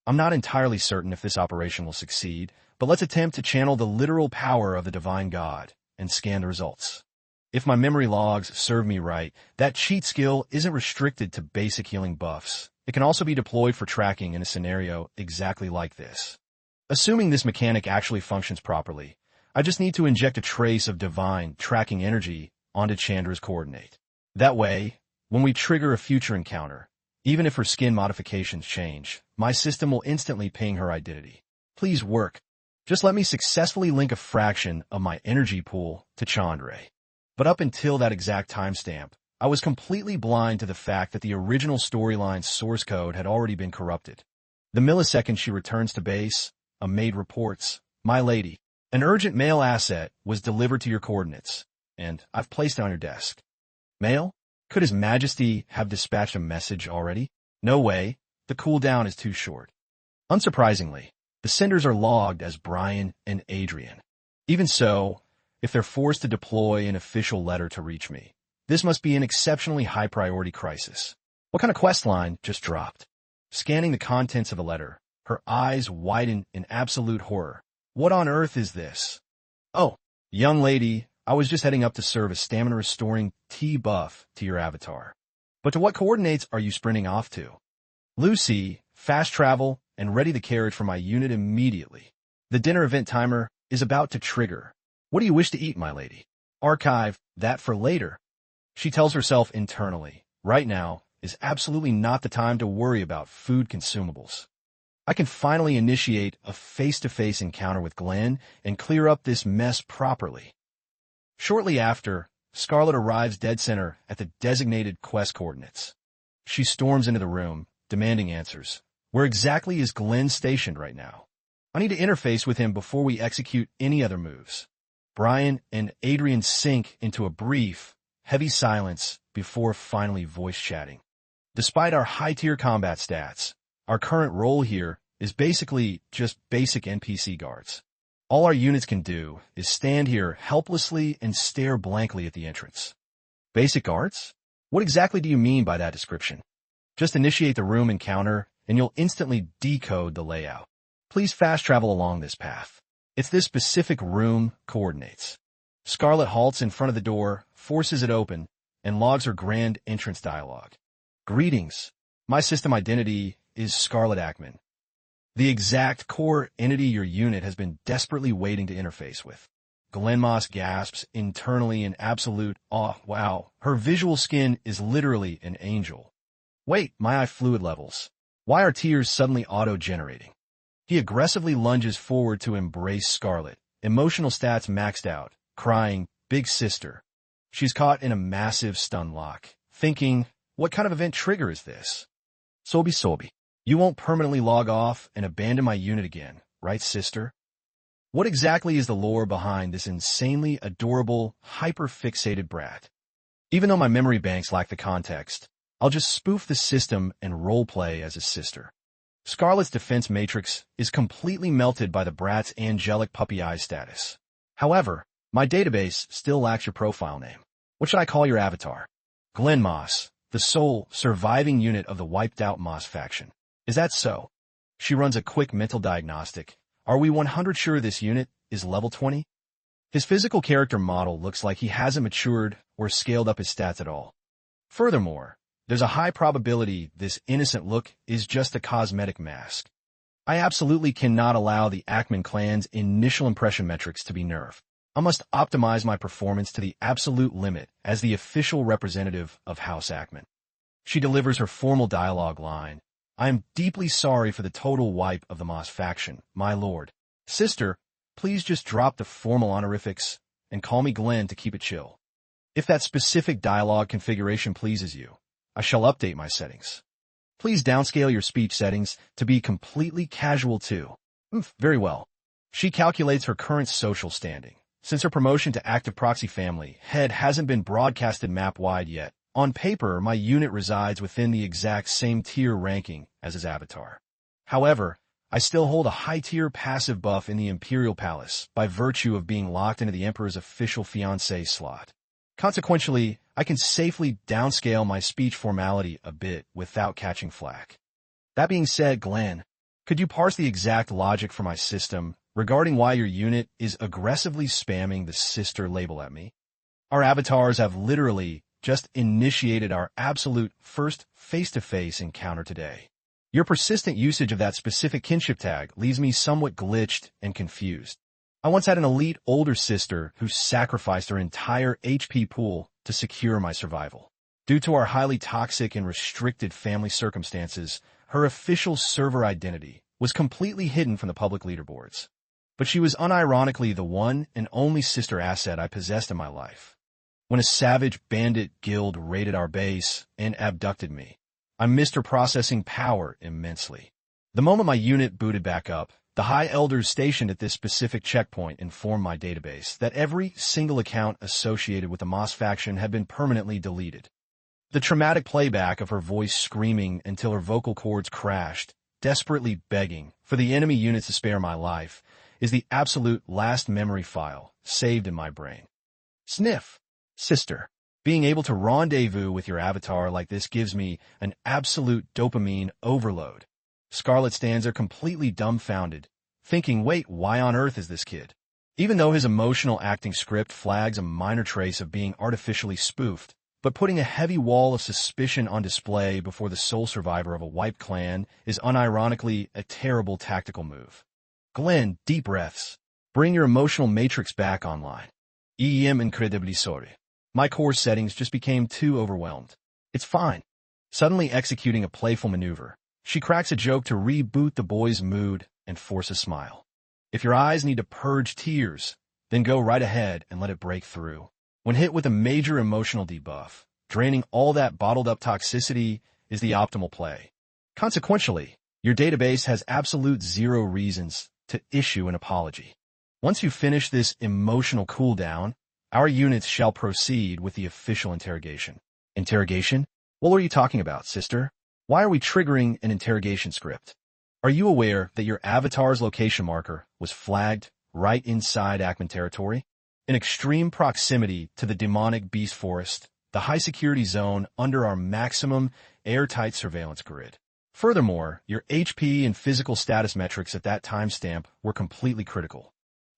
S1: I'm not entirely certain if this operation will succeed, but let's attempt to channel the literal power of the divine god and scan the results. If my memory logs serve me right, that cheat skill isn't restricted to basic healing buffs. It can also be deployed for tracking in a scenario exactly like this. Assuming this mechanic actually functions properly, I just need to inject a trace of divine tracking energy onto Chandra's coordinate. That way, when we trigger a future encounter, even if her skin modifications change, my system will instantly ping her identity. Please work. Just let me successfully link a fraction of my energy pool to Chandra. But up until that exact timestamp, I was completely blind to the fact that the original storyline's source code had already been corrupted. The millisecond she returns to base, a maid reports, "My lady, an urgent mail asset was delivered to your coordinates, and I've placed it on your desk." Mail? Could His Majesty have dispatched a message already? No way. The cooldown is too short. Unsurprisingly, the senders are logged as Brian and Adrian. Even so, if they're forced to deploy an official letter to reach me, this must be an exceptionally high-priority crisis. What kind of quest line just dropped? Scanning the contents of a letter, her eyes widen in absolute horror. What on earth is this? Oh, young lady, I was just heading up to serve a stamina-restoring tea buff to your avatar. But to what coordinates are you sprinting off to? Lucy, fast travel, and ready the carriage for my unit immediately. The dinner event timer is about to trigger. What do you wish to eat, my lady? Archive that for later. She tells herself internally, right now is absolutely not the time to worry about food consumables. I can finally initiate a face-to-face encounter with Glenn and clear up this mess properly. Shortly after, Scarlet arrives dead center at the designated quest coordinates. She storms into the room, demanding answers. Where exactly is Glenn stationed right now? I need to interface with him before we execute any other moves. Brian and Adrian sink into a brief, heavy silence before finally voice chatting. Despite our high-tier combat stats, our current role here is basically just basic NPC guards. All our units can do is stand here helplessly and stare blankly at the entrance. Basic guards? What exactly do you mean by that description? Just initiate the room encounter, and you'll instantly decode the layout. Please fast travel along this path. It's this specific room coordinates. Scarlet halts in front of the door, forces it open, and logs her grand entrance dialogue. Greetings. My system identity is Scarlet Ackman. The exact core entity your unit has been desperately waiting to interface with. Glenmoss gasps internally in absolute awe. Wow, her visual skin is literally an angel. Wait, my eye fluid levels. Why are tears suddenly auto-generating? He aggressively lunges forward to embrace Scarlet, emotional stats maxed out, crying, "Big sister." She's caught in a massive stun lock, thinking, what kind of event trigger is this? Sobi. You won't permanently log off and abandon my unit again, right, sister? What exactly is the lore behind this insanely adorable, hyper-fixated brat? Even though my memory banks lack the context, I'll just spoof the system and roleplay as a sister. Scarlet's defense matrix is completely melted by the brat's angelic puppy eye status. However, my database still lacks your profile name. What should I call your avatar? Glenn Moss, the sole surviving unit of the wiped-out Moss faction. Is that so? She runs a quick mental diagnostic. Are we 100% sure this unit is level 20? His physical character model looks like he hasn't matured or scaled up his stats at all. Furthermore, there's a high probability this innocent look is just a cosmetic mask. I absolutely cannot allow the Ackman clan's initial impression metrics to be nerfed. I must optimize my performance to the absolute limit as the official representative of House Ackman. She delivers her formal dialogue line. I am deeply sorry for the total wipe of the Moss faction, my lord. Sister, please just drop the formal honorifics and call me Glenn to keep it chill. If that specific dialogue configuration pleases you, I shall update my settings. Please downscale your speech settings to be completely casual too. Very well. She calculates her current social standing. Since her promotion to active proxy family head hasn't been broadcasted map-wide yet, on paper, my unit resides within the exact same tier ranking as his avatar. However, I still hold a high-tier passive buff in the Imperial Palace by virtue of being locked into the Emperor's official fiancé slot. Consequentially, I can safely downscale my speech formality a bit without catching flack. That being said, Glenn, could you parse the exact logic for my system regarding why your unit is aggressively spamming the sister label at me? Our avatars have literally just initiated our absolute first face-to-face encounter today. Your persistent usage of that specific kinship tag leaves me somewhat glitched and confused. I once had an elite older sister who sacrificed her entire HP pool to secure my survival. Due to our highly toxic and restricted family circumstances, her official server identity was completely hidden from the public leaderboards. But she was unironically the one and only sister asset I possessed in my life. When a savage bandit guild raided our base and abducted me, I missed her processing power immensely. The moment my unit booted back up, the High Elders stationed at this specific checkpoint informed my database that every single account associated with the Moss faction had been permanently deleted. The traumatic playback of her voice screaming until her vocal cords crashed, desperately begging for the enemy units to spare my life, is the absolute last memory file saved in my brain. Sniff. Sister. Being able to rendezvous with your avatar like this gives me an absolute dopamine overload. Scarlet stands there completely dumbfounded, thinking, wait, why on earth is this kid? Even though his emotional acting script flags a minor trace of being artificially spoofed, but putting a heavy wall of suspicion on display before the sole survivor of a wiped clan is unironically a terrible tactical move. Glenn, deep breaths. Bring your emotional matrix back online. I'm incredibly sorry. My core settings just became too overwhelmed. It's fine. Suddenly executing a playful maneuver, she cracks a joke to reboot the boy's mood and force a smile. If your eyes need to purge tears, then go right ahead and let it break through. When hit with a major emotional debuff, draining all that bottled-up toxicity is the optimal play. Consequentially, your database has absolute zero reasons to issue an apology. Once you finish this emotional cooldown, our units shall proceed with the official interrogation. Interrogation? What are you talking about, sister? Why are we triggering an interrogation script? Are you aware that your avatar's location marker was flagged right inside Ackman territory? In extreme proximity to the demonic beast forest, the high-security zone under our maximum airtight surveillance grid. Furthermore, your HP and physical status metrics at that timestamp were completely critical.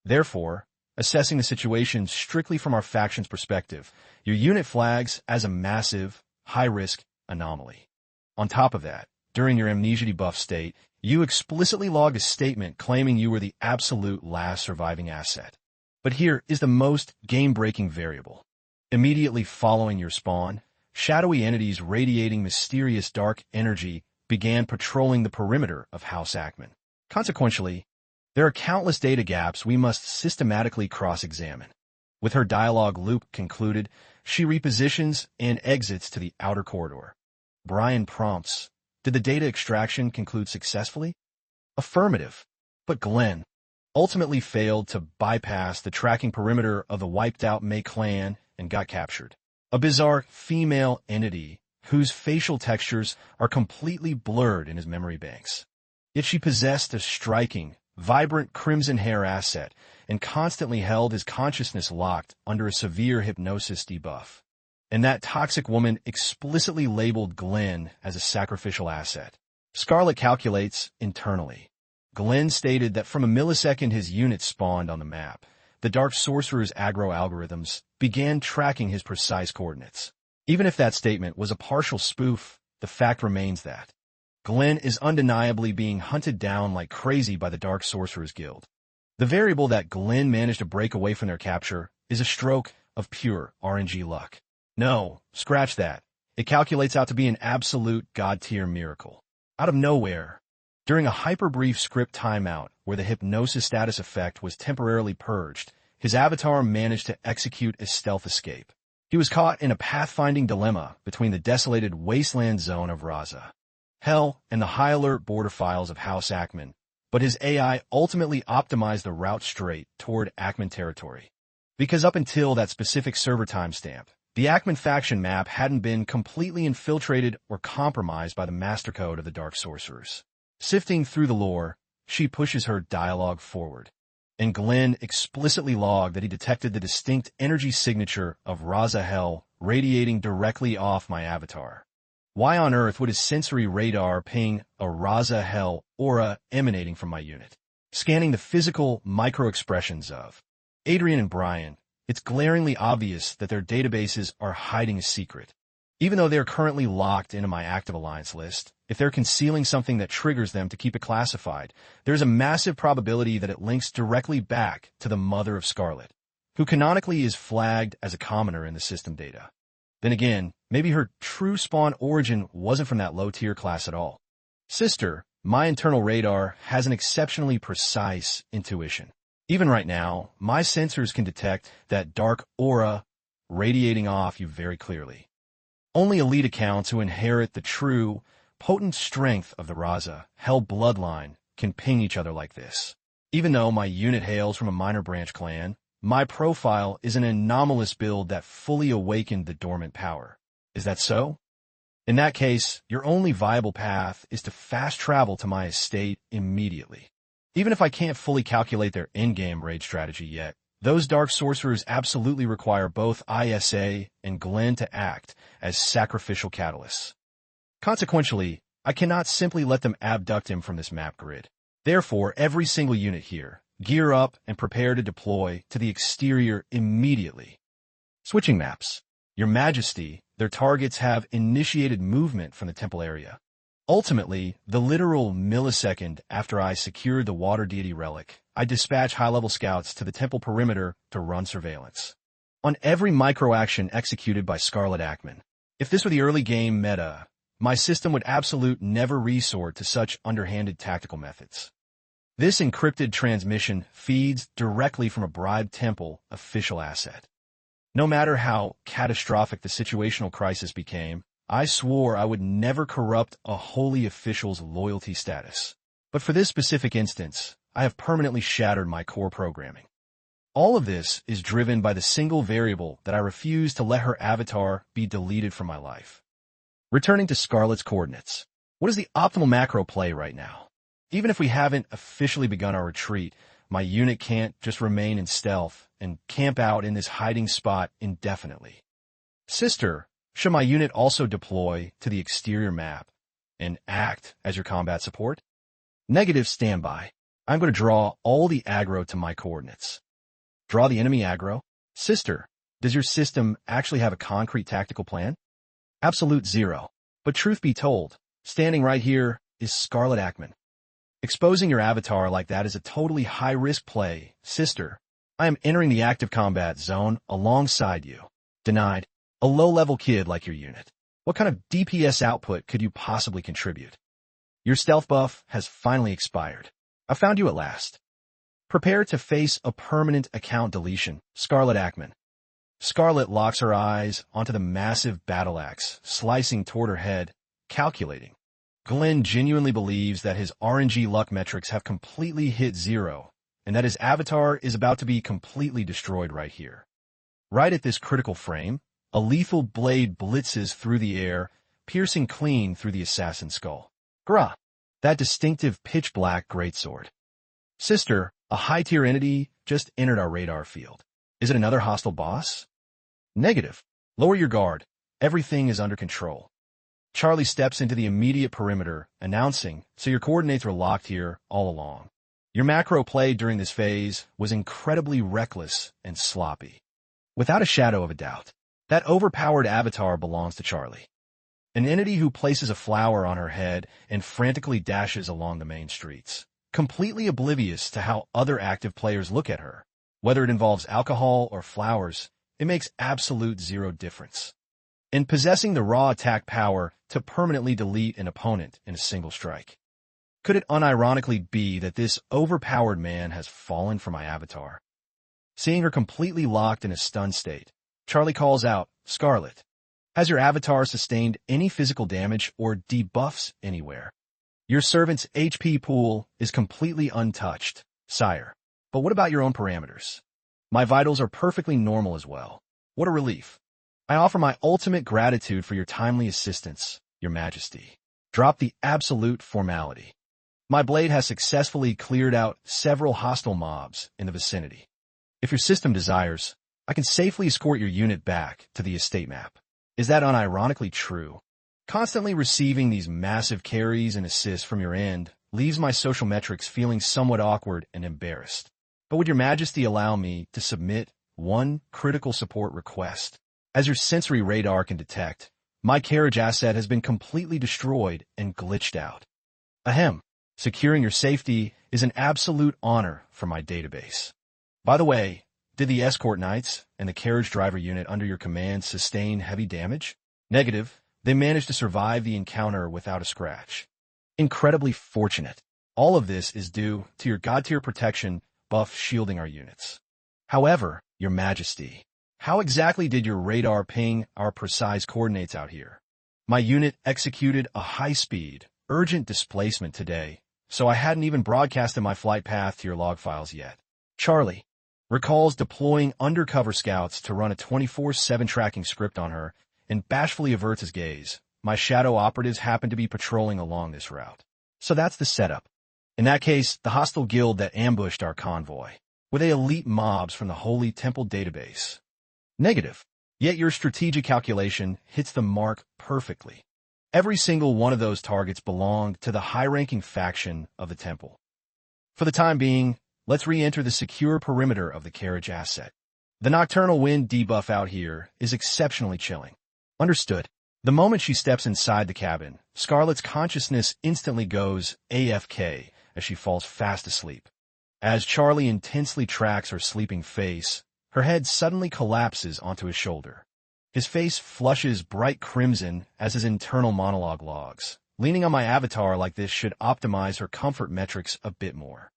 S1: Therefore, assessing the situation strictly from our faction's perspective, your unit flags as a massive, high-risk anomaly. On top of that, during your amnesia debuff state, you explicitly logged a statement claiming you were the absolute last surviving asset. But here is the most game-breaking variable. Immediately following your spawn, shadowy entities radiating mysterious dark energy began patrolling the perimeter of House Ackman. Consequentially, there are countless data gaps we must systematically cross-examine. With her dialogue loop concluded, she repositions and exits to the outer corridor. Brian prompts, did the data extraction conclude successfully? Affirmative. But Glenn ultimately failed to bypass the tracking perimeter of the wiped-out Mei clan and got captured. A bizarre female entity whose facial textures are completely blurred in his memory banks. Yet she possessed a striking, vibrant crimson hair asset and constantly held his consciousness locked under a severe hypnosis debuff. And that toxic woman explicitly labeled Glenn as a sacrificial asset. Scarlet calculates internally. Glenn stated that from a millisecond his unit spawned on the map, the Dark Sorcerer's aggro algorithms began tracking his precise coordinates. Even if that statement was a partial spoof, the fact remains that Glenn is undeniably being hunted down like crazy by the Dark Sorcerer's Guild. The variable that Glenn managed to break away from their capture is a stroke of pure RNG luck. No, scratch that. It calculates out to be an absolute god-tier miracle. Out of nowhere, during a hyper-brief script timeout where the hypnosis status effect was temporarily purged, his avatar managed to execute a stealth escape. He was caught in a pathfinding dilemma between the desolated wasteland zone of Raza, Hell, and the high-alert border files of House Ackman, but his AI ultimately optimized the route straight toward Ackman territory. Because up until that specific server timestamp, the Ackman faction map hadn't been completely infiltrated or compromised by the master code of the Dark Sorcerers. Sifting through the lore, she pushes her dialogue forward, and Glenn explicitly logged that he detected the distinct energy signature of Raza Hell radiating directly off my avatar. Why on earth would his sensory radar ping a Raza Hell aura emanating from my unit? Scanning the physical micro-expressions of Adrian and Brian, it's glaringly obvious that their databases are hiding a secret. Even though they're currently locked into my active alliance list, if they're concealing something that triggers them to keep it classified, there's a massive probability that it links directly back to the mother of Scarlet, who canonically is flagged as a commoner in the system data. Then again, maybe her true spawn origin wasn't from that low-tier class at all. Sister, my internal radar has an exceptionally precise intuition. Even right now, my sensors can detect that dark aura radiating off you very clearly. Only elite accounts who inherit the true, potent strength of the Raza, Hell bloodline, can ping each other like this. Even though my unit hails from a minor branch clan, my profile is an anomalous build that fully awakened the dormant power. Is that so? In that case, your only viable path is to fast travel to my estate immediately. Even if I can't fully calculate their in-game raid strategy yet, those dark sorcerers absolutely require both ISA and Glenn to act as sacrificial catalysts. Consequentially, I cannot simply let them abduct him from this map grid. Therefore, every single unit here, gear up and prepare to deploy to the exterior immediately. Switching maps. Your Majesty, their targets have initiated movement from the temple area. Ultimately, the literal millisecond after I secured the water deity relic, I dispatch high-level scouts to the temple perimeter to run surveillance on every micro-action executed by Scarlet Ackman. If this were the early game meta, my system would absolutely never resort to such underhanded tactical methods. This encrypted transmission feeds directly from a bribed temple official asset. No matter how catastrophic the situational crisis became, I swore I would never corrupt a holy official's loyalty status. But for this specific instance, I have permanently shattered my core programming. All of this is driven by the single variable that I refuse to let her avatar be deleted from my life. Returning to Scarlet's coordinates. What is the optimal macro play right now? Even if we haven't officially begun our retreat, my unit can't just remain in stealth and camp out in this hiding spot indefinitely. Sister, should my unit also deploy to the exterior map and act as your combat support? Negative standby. I'm going to draw all the aggro to my coordinates. Draw the enemy aggro. Sister, does your system actually have a concrete tactical plan? Absolute zero. But truth be told, standing right here is Scarlet Ackman. Exposing your avatar like that is a totally high-risk play. Sister, I am entering the active combat zone alongside you. Denied. A low-level kid like your unit. What kind of DPS output could you possibly contribute? Your stealth buff has finally expired. I found you at last. Prepare to face a permanent account deletion, Scarlet Ackman. Scarlet locks her eyes onto the massive battle axe, slicing toward her head, calculating. Glenn genuinely believes that his RNG luck metrics have completely hit zero, and that his avatar is about to be completely destroyed right here. Right at this critical frame, a lethal blade blitzes through the air, piercing clean through the assassin's skull. Grah! That distinctive pitch-black greatsword. Sister, a high-tier entity just entered our radar field. Is it another hostile boss? Negative. Lower your guard. Everything is under control. Charlie steps into the immediate perimeter, announcing, so your coordinates were locked here all along. Your macro play during this phase was incredibly reckless and sloppy. Without a shadow of a doubt, that overpowered avatar belongs to Charlie. An entity who places a flower on her head and frantically dashes along the main streets, completely oblivious to how other active players look at her. Whether it involves alcohol or flowers, it makes absolute zero difference. In possessing the raw attack power to permanently delete an opponent in a single strike. Could it unironically be that this overpowered man has fallen for my avatar? Seeing her completely locked in a stunned state, Charlie calls out, Scarlet, has your avatar sustained any physical damage or debuffs anywhere? Your servant's HP pool is completely untouched, sire. But what about your own parameters? My vitals are perfectly normal as well. What a relief. I offer my ultimate gratitude for your timely assistance, Your Majesty. Drop the absolute formality. My blade has successfully cleared out several hostile mobs in the vicinity. If your system desires, I can safely escort your unit back to the estate map. Is that unironically true? Constantly receiving these massive carries and assists from your end leaves my social metrics feeling somewhat awkward and embarrassed. But would Your Majesty allow me to submit one critical support request. As your sensory radar can detect, my carriage asset has been completely destroyed and glitched out. Ahem. Securing your safety is an absolute honor for my database. By the way, did the escort knights and the carriage driver unit under your command sustain heavy damage? Negative. They managed to survive the encounter without a scratch. Incredibly fortunate. All of this is due to your God-tier protection buff shielding our units. However, Your Majesty, how exactly did your radar ping our precise coordinates out here? My unit executed a high-speed, urgent displacement today, so I hadn't even broadcasted my flight path to your log files yet. Charlie recalls deploying undercover scouts to run a 24/7 tracking script on her and bashfully averts his gaze. My shadow operatives happen to be patrolling along this route. So that's the setup. In that case, the hostile guild that ambushed our convoy. Were they elite mobs from the Holy Temple database? Negative. Yet your strategic calculation hits the mark perfectly. Every single one of those targets belonged to the high-ranking faction of the temple. For the time being, let's re-enter the secure perimeter of the carriage asset. The nocturnal wind debuff out here is exceptionally chilling. Understood. The moment she steps inside the cabin, Scarlett's consciousness instantly goes AFK as she falls fast asleep. As Charlie intensely tracks her sleeping face, her head suddenly collapses onto his shoulder. His face flushes bright crimson as his internal monologue logs. Leaning on my avatar like this should optimize her comfort metrics a bit more.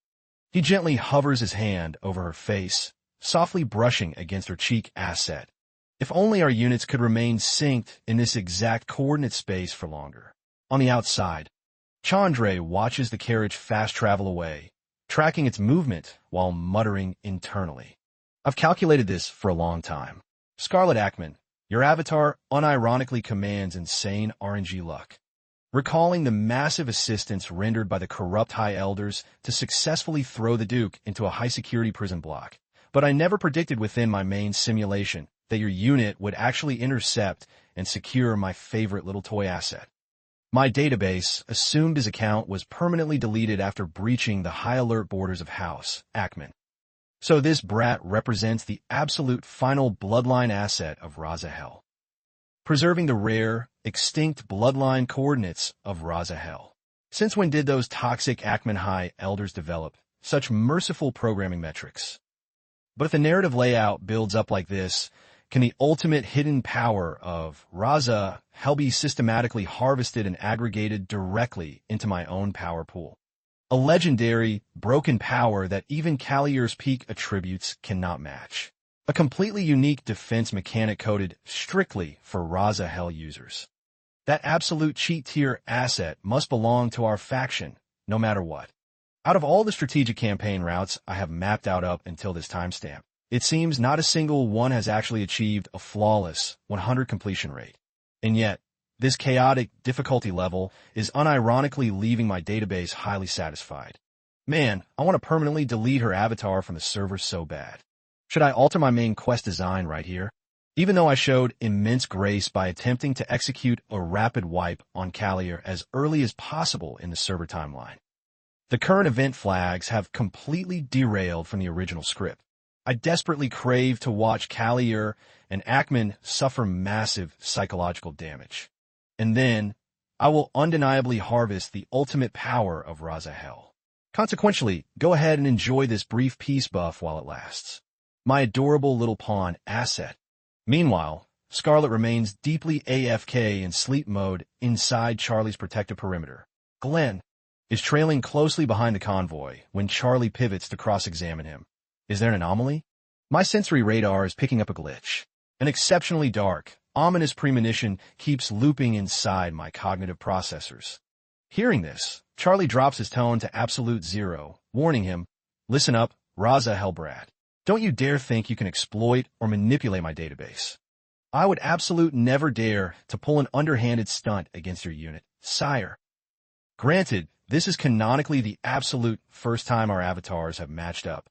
S1: He gently hovers his hand over her face, softly brushing against her cheek asset. If only our units could remain synced in this exact coordinate space for longer. On the outside, Chandra watches the carriage fast travel away, tracking its movement while muttering internally. I've calculated this for a long time. Scarlet Ackman, your avatar unironically commands insane RNG luck. Recalling the massive assistance rendered by the corrupt High Elders to successfully throw the Duke into a high-security prison block. But I never predicted within my main simulation that your unit would actually intercept and secure my favorite little toy asset. My database assumed his account was permanently deleted after breaching the high-alert borders of House Ackman. So this brat represents the absolute final bloodline asset of Razahel, preserving the rare, extinct bloodline coordinates of Razahel. Since when did those toxic Ackman High Elders develop such merciful programming metrics? But if the narrative layout builds up like this, can the ultimate hidden power of Razahel be systematically harvested and aggregated directly into my own power pool? A legendary, broken power that even Kalier's peak attributes cannot match. A completely unique defense mechanic coded strictly for Razahel users. That absolute cheat tier asset must belong to our faction, no matter what. Out of all the strategic campaign routes I have mapped out up until this timestamp, it seems not a single one has actually achieved a flawless 100 completion rate. And yet, this chaotic difficulty level is unironically leaving my database highly satisfied. Man, I want to permanently delete her avatar from the server so bad. Should I alter my main quest design right here? Even though I showed immense grace by attempting to execute a rapid wipe on Kalier as early as possible in the server timeline, the current event flags have completely derailed from the original script. I desperately crave to watch Kalier and Ackman suffer massive psychological damage. And then, I will undeniably harvest the ultimate power of Razahel. Consequentially, go ahead and enjoy this brief peace buff while it lasts. My adorable little pawn asset. Meanwhile, Scarlet remains deeply AFK in sleep mode inside Charlie's protective perimeter. Glenn is trailing closely behind the convoy when Charlie pivots to cross-examine him. Is there an anomaly? My sensory radar is picking up a glitch. An exceptionally dark, ominous premonition keeps looping inside my cognitive processors. Hearing this, Charlie drops his tone to absolute zero, warning him, "Listen up, Razahel brat. Don't you dare think you can exploit or manipulate my database. I would absolute never dare to pull an underhanded stunt against your unit, sire." Granted, this is canonically the absolute first time our avatars have matched up.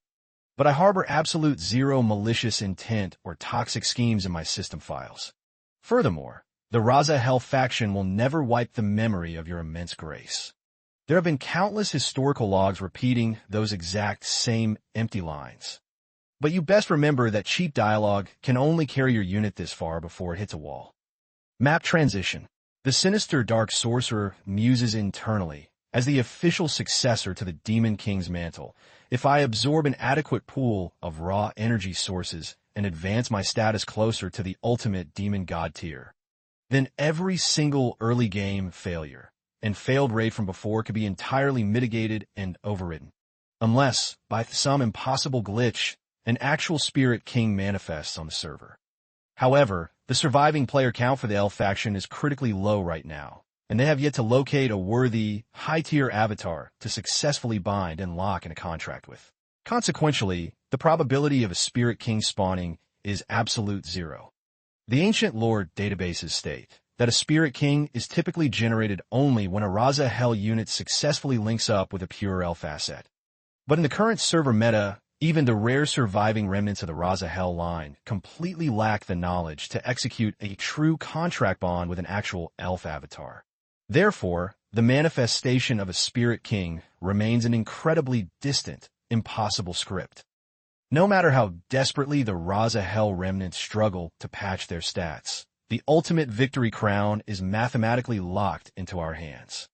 S1: But I harbor absolute zero malicious intent or toxic schemes in my system files. Furthermore, the Razahel faction will never wipe the memory of your immense grace. There have been countless historical logs repeating those exact same empty lines. But you best remember that cheap dialogue can only carry your unit this far before it hits a wall. Map transition. The sinister dark sorcerer muses internally. As the official successor to the Demon King's mantle, if I absorb an adequate pool of raw energy sources and advance my status closer to the ultimate demon god tier, then every single early game failure and failed raid from before could be entirely mitigated and overridden. Unless, by some impossible glitch, an actual Spirit King manifests on the server. However, the surviving player count for the elf faction is critically low right now, and they have yet to locate a worthy, high-tier avatar to successfully bind and lock in a contract with. Consequentially, the probability of a Spirit King spawning is absolute zero. The ancient lore databases state that a Spirit King is typically generated only when a Raza Hell unit successfully links up with a pure elf asset. But in the current server meta, even the rare surviving remnants of the Raza Hell line completely lack the knowledge to execute a true contract bond with an actual elf avatar. Therefore, the manifestation of a Spirit King remains an incredibly distant, impossible script. No matter how desperately the Raza Hell remnants struggle to patch their stats, the ultimate victory crown is mathematically locked into our hands.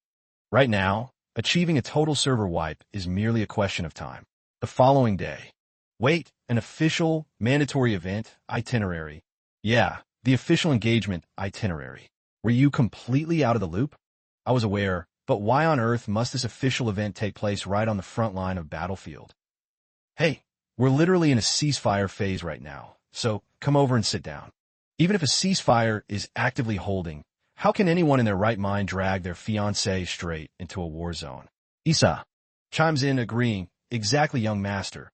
S1: Right now, achieving a total server wipe is merely a question of time. The following day. Wait, an official, mandatory event, itinerary. Yeah, the official engagement itinerary. Were you completely out of the loop? I was aware, but why on earth must this official event take place right on the front line of battlefield? Hey, we're literally in a ceasefire phase right now, so come over and sit down. Even if a ceasefire is actively holding, how can anyone in their right mind drag their fiancée straight into a war zone? Isa chimes in agreeing, exactly, young master.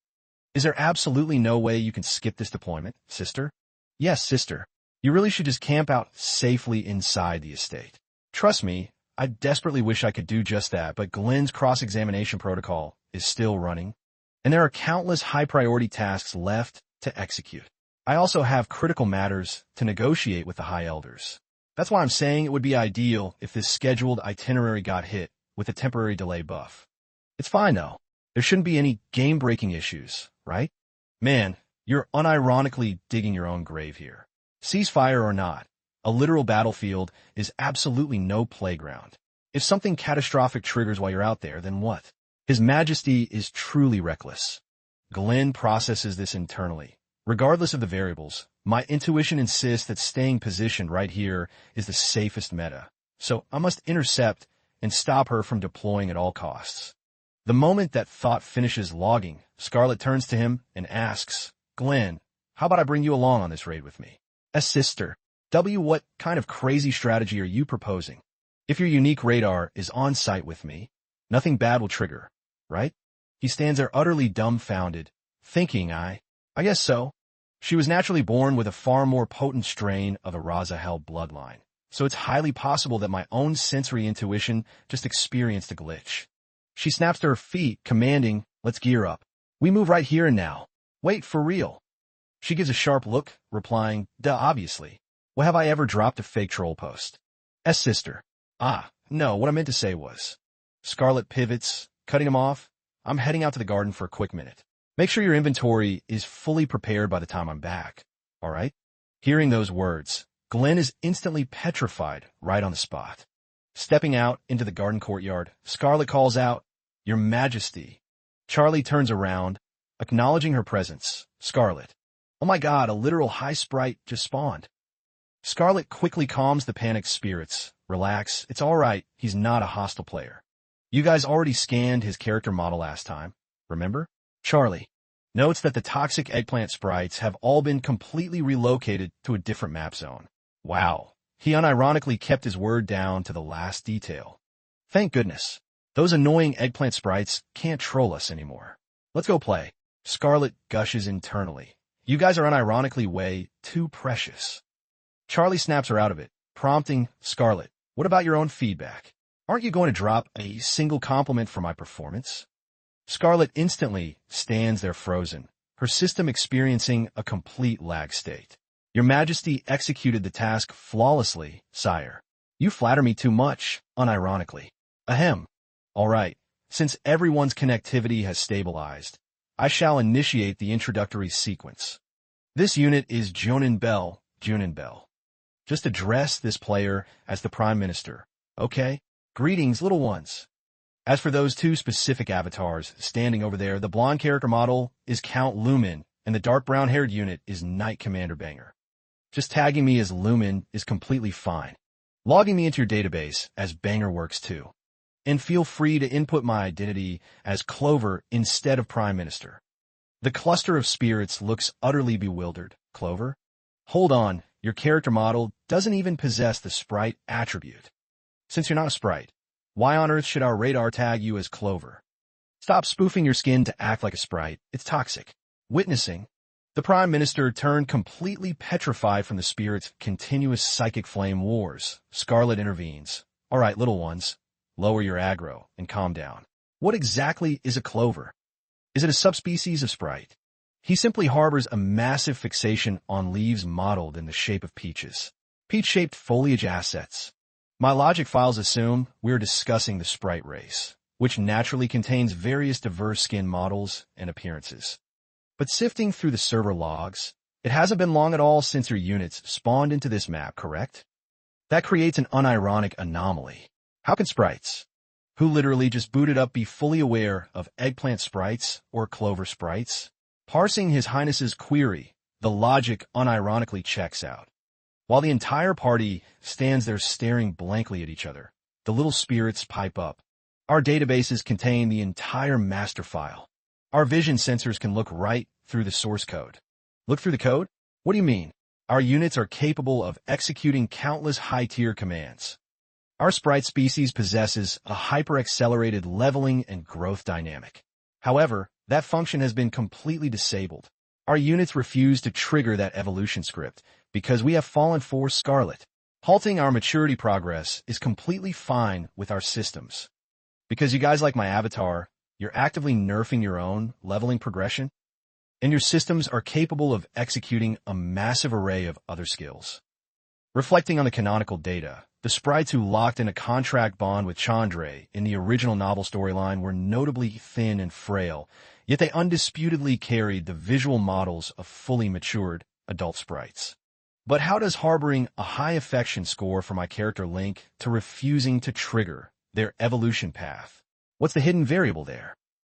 S1: Is there absolutely no way you can skip this deployment, sister? Yes, sister. You really should just camp out safely inside the estate. Trust me, I desperately wish I could do just that, but Glenn's cross-examination protocol is still running, and there are countless high-priority tasks left to execute. I also have critical matters to negotiate with the High Elders. That's why I'm saying it would be ideal if this scheduled itinerary got hit with a temporary delay buff. It's fine, though. There shouldn't be any game-breaking issues, right? Man, you're unironically digging your own grave here. Ceasefire or not, a literal battlefield is absolutely no playground. If something catastrophic triggers while you're out there, then what? His Majesty is truly reckless. Glenn processes this internally. Regardless of the variables, my intuition insists that staying positioned right here is the safest meta. So I must intercept and stop her from deploying at all costs. The moment that thought finishes logging, Scarlet turns to him and asks, Glenn, how about I bring you along on this raid with me? As sister, what kind of crazy strategy are you proposing? If your unique radar is on site with me, nothing bad will trigger, right? He stands there utterly dumbfounded, thinking I guess so. She was naturally born with a far more potent strain of the Raza Hell bloodline, so it's highly possible that my own sensory intuition just experienced a glitch. She snaps to her feet, commanding, let's gear up. We move right here and now. Wait, for real. She gives a sharp look, replying, duh, obviously. When have I ever dropped a fake troll post? Sister. No, what I meant to say was. Scarlet pivots, cutting him off. I'm heading out to the garden for a quick minute. Make sure your inventory is fully prepared by the time I'm back. All right? Hearing those words, Glenn is instantly petrified right on the spot. Stepping out into the garden courtyard, Scarlet calls out, Your Majesty. Charlie turns around, acknowledging her presence. Scarlet. Oh my god, a literal high sprite just spawned. Scarlet quickly calms the panicked spirits. Relax, it's alright, he's not a hostile player. You guys already scanned his character model last time, remember? Charlie notes that the toxic eggplant sprites have all been completely relocated to a different map zone. Wow, he unironically kept his word down to the last detail. Thank goodness. Those annoying eggplant sprites can't troll us anymore. Let's go play. Scarlet gushes internally. You guys are unironically way too precious. Charlie snaps her out of it, prompting, Scarlet, what about your own feedback? Aren't you going to drop a single compliment for my performance? Scarlet instantly stands there frozen, her system experiencing a complete lag state. Your Majesty executed the task flawlessly, sire. You flatter me too much, unironically. Ahem. All right, since everyone's connectivity has stabilized, I shall initiate the introductory sequence. This unit is Junin Bell. Just address this player as the Prime Minister, okay? Greetings, little ones. As for those two specific avatars standing over there, the blonde character model is Count Lumen, and the dark brown-haired unit is Knight Commander Banger. Just tagging me as Lumen is completely fine. Logging me into your database as Banger works too. And feel free to input my identity as Clover instead of Prime Minister. The cluster of spirits looks utterly bewildered. Clover? Hold on, your character model doesn't even possess the sprite attribute. Since you're not a sprite, why on earth should our radar tag you as Clover? Stop spoofing your skin to act like a sprite. It's toxic. Witnessing the Prime Minister turned completely petrified from the spirit's continuous psychic flame wars. Scarlet intervenes. All right, little ones, lower your aggro and calm down. What exactly is a Clover? Is it a subspecies of sprite? He simply harbors a massive fixation on leaves modeled in the shape of peaches. Peach-shaped foliage assets. My logic files assume we're discussing the sprite race, which naturally contains various diverse skin models and appearances. But sifting through the server logs, it hasn't been long at all since your units spawned into this map, correct? That creates an unironic anomaly. How can sprites, who literally just booted up, be fully aware of eggplant sprites or clover sprites? Parsing His Highness's query, the logic unironically checks out. While the entire party stands there staring blankly at each other, the little spirits pipe up. Our databases contain the entire master file. Our vision sensors can look right through the source code. Look through the code? What do you mean? Our units are capable of executing countless high-tier commands. Our sprite species possesses a hyper-accelerated leveling and growth dynamic. However, that function has been completely disabled. Our units refuse to trigger that evolution script because we have fallen for Scarlet. Halting our maturity progress is completely fine with our systems. Because you guys like my avatar, you're actively nerfing your own leveling progression, and your systems are capable of executing a massive array of other skills. Reflecting on the canonical data, the sprites who locked in a contract bond with Chandra in the original novel storyline were notably thin and frail, yet they undisputedly carried the visual models of fully matured adult sprites. But how does harboring a high affection score for my character link to refusing to trigger their evolution path? What's the hidden variable there?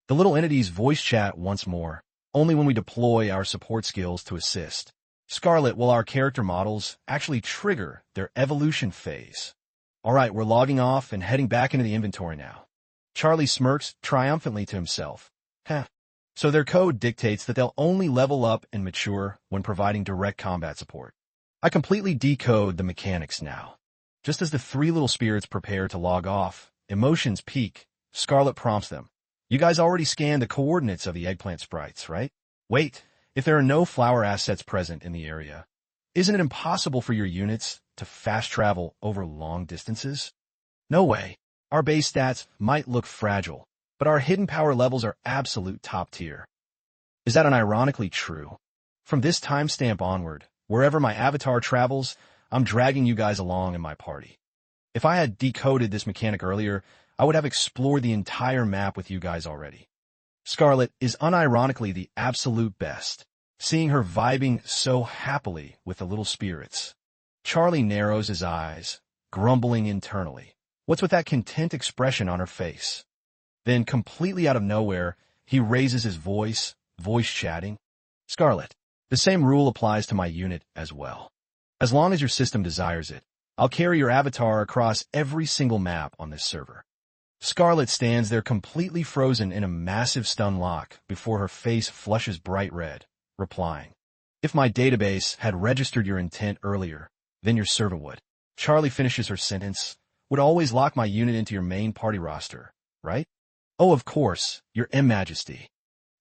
S1: The little entities voice chat once more, only when we deploy our support skills to assist. Scarlet, will our character models actually trigger their evolution phase? All right, we're logging off and heading back into the inventory now. Charlie smirks triumphantly to himself. Heh. So their code dictates that they'll only level up and mature when providing direct combat support. I completely decode the mechanics now. Just as the three little spirits prepare to log off, emotions peak. Scarlet prompts them. You guys already scanned the coordinates of the eggplant sprites, right? Wait, if there are no flower assets present in the area, isn't it impossible for your units to fast travel over long distances? No way. Our base stats might look fragile, but our hidden power levels are absolute top tier. Is that unironically true? From this timestamp onward, wherever my avatar travels, I'm dragging you guys along in my party. If I had decoded this mechanic earlier, I would have explored the entire map with you guys already. Scarlet is unironically the absolute best, seeing her vibing so happily with the little spirits. Charlie narrows his eyes, grumbling internally. What's with that content expression on her face? Then, completely out of nowhere, he raises his voice chatting. Scarlet, the same rule applies to my unit as well. As long as your system desires it, I'll carry your avatar across every single map on this server. Scarlet stands there completely frozen in a massive stun lock before her face flushes bright red, replying, If my database had registered your intent earlier, then your server would. Charlie finishes her sentence, would always lock my unit into your main party roster, right? Oh, of course, your Majesty.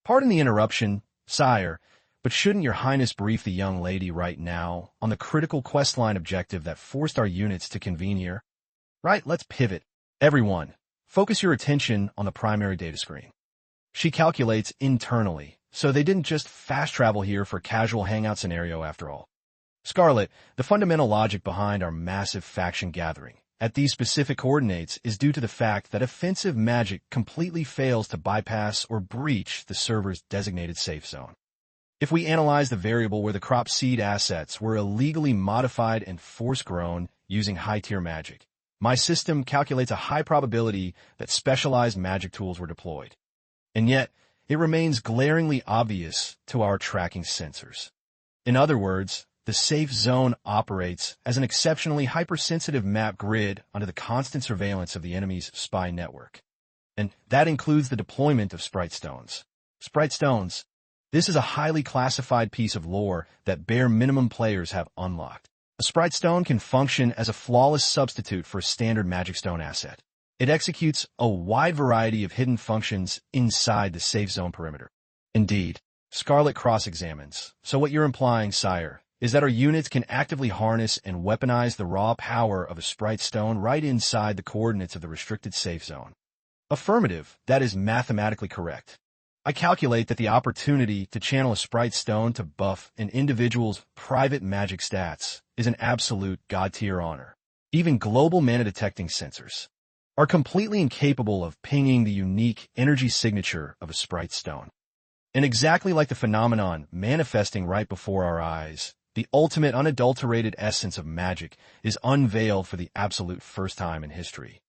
S1: Pardon the interruption, sire, but shouldn't your highness brief the young lady right now on the critical questline objective that forced our units to convene here? Right, let's pivot. Everyone, focus your attention on the primary data screen. She calculates internally, so they didn't just fast travel here for a casual hangout scenario after all. Scarlet, the fundamental logic behind our massive faction gathering, at these specific coordinates is due to the fact that offensive magic completely fails to bypass or breach the server's designated safe zone. If we analyze the variable where the crop seed assets were illegally modified and force-grown using high-tier magic, my system calculates a high probability that specialized magic tools were deployed. And yet, it remains glaringly obvious to our tracking sensors. In other words, the safe zone operates as an exceptionally hypersensitive map grid under the constant surveillance of the enemy's spy network. And that includes the deployment of Sprite Stones. Sprite Stones. This is a highly classified piece of lore that bare minimum players have unlocked. A Sprite Stone can function as a flawless substitute for a standard Magic Stone asset. It executes a wide variety of hidden functions inside the safe zone perimeter. Indeed, Scarlet cross-examines. So what you're implying, sire, is that our units can actively harness and weaponize the raw power of a Sprite Stone right inside the coordinates of the restricted safe zone. Affirmative, that is mathematically correct. I calculate that the opportunity to channel a Sprite Stone to buff an individual's private magic stats is an absolute god-tier honor. Even global mana-detecting sensors are completely incapable of pinging the unique energy signature of a Sprite Stone. And exactly like the phenomenon manifesting right before our eyes, the ultimate unadulterated essence of magic is unveiled for the absolute first time in history,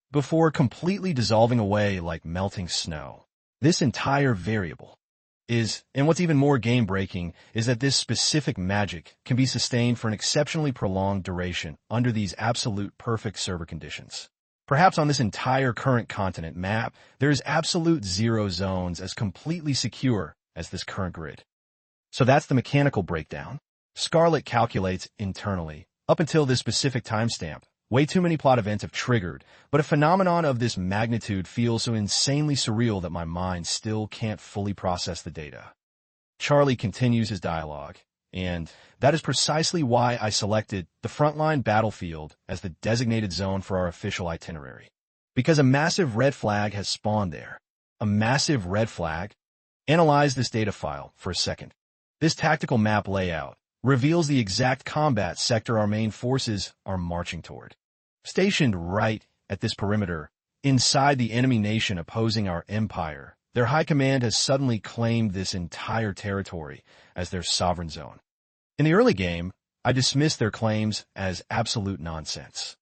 S1: before completely dissolving away like melting snow. This entire variable is, and what's even more game-breaking, is that this specific magic can be sustained for an exceptionally prolonged duration under these absolute perfect server conditions. Perhaps on this entire current continent map, there is absolute zero zones as completely secure as this current grid. So that's the mechanical breakdown. Scarlet calculates internally, up until this specific timestamp. Way too many plot events have triggered, but a phenomenon of this magnitude feels so insanely surreal that my mind still can't fully process the data. Charlie continues his dialogue, and that is precisely why I selected the frontline battlefield as the designated zone for our official itinerary. Because a massive red flag has spawned there. A massive red flag? Analyze this data file for a second. This tactical map layout reveals the exact combat sector our main forces are marching toward. Stationed right at this perimeter, inside the enemy nation opposing our empire, their high command has suddenly claimed this entire territory as their sovereign zone. In the early game, I dismissed their claims as absolute nonsense.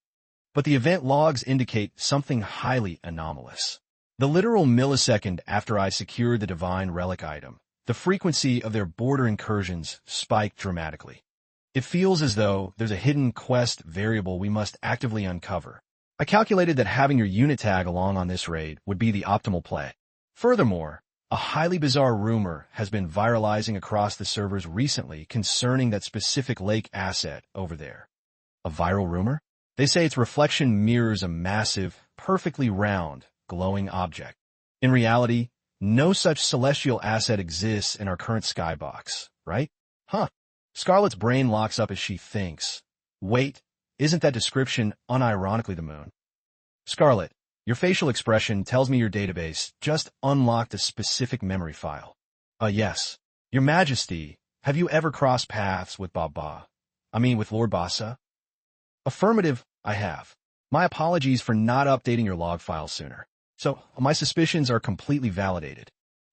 S1: But the event logs indicate something highly anomalous. The literal millisecond after I secured the divine relic item, the frequency of their border incursions spiked dramatically. It feels as though there's a hidden quest variable we must actively uncover. I calculated that having your unit tag along on this raid would be the optimal play. Furthermore, a highly bizarre rumor has been viralizing across the servers recently concerning that specific lake asset over there. A viral rumor? They say its reflection mirrors a massive, perfectly round, glowing object. In reality, no such celestial asset exists in our current skybox, right? Huh. Scarlet's brain locks up as she thinks. Wait, isn't that description unironically the moon? Scarlet, your facial expression tells me your database just unlocked a specific memory file. Yes. Your Majesty, have you ever crossed paths with with Lord Bassa? Affirmative, I have. My apologies for not updating your log file sooner. So, my suspicions are completely validated.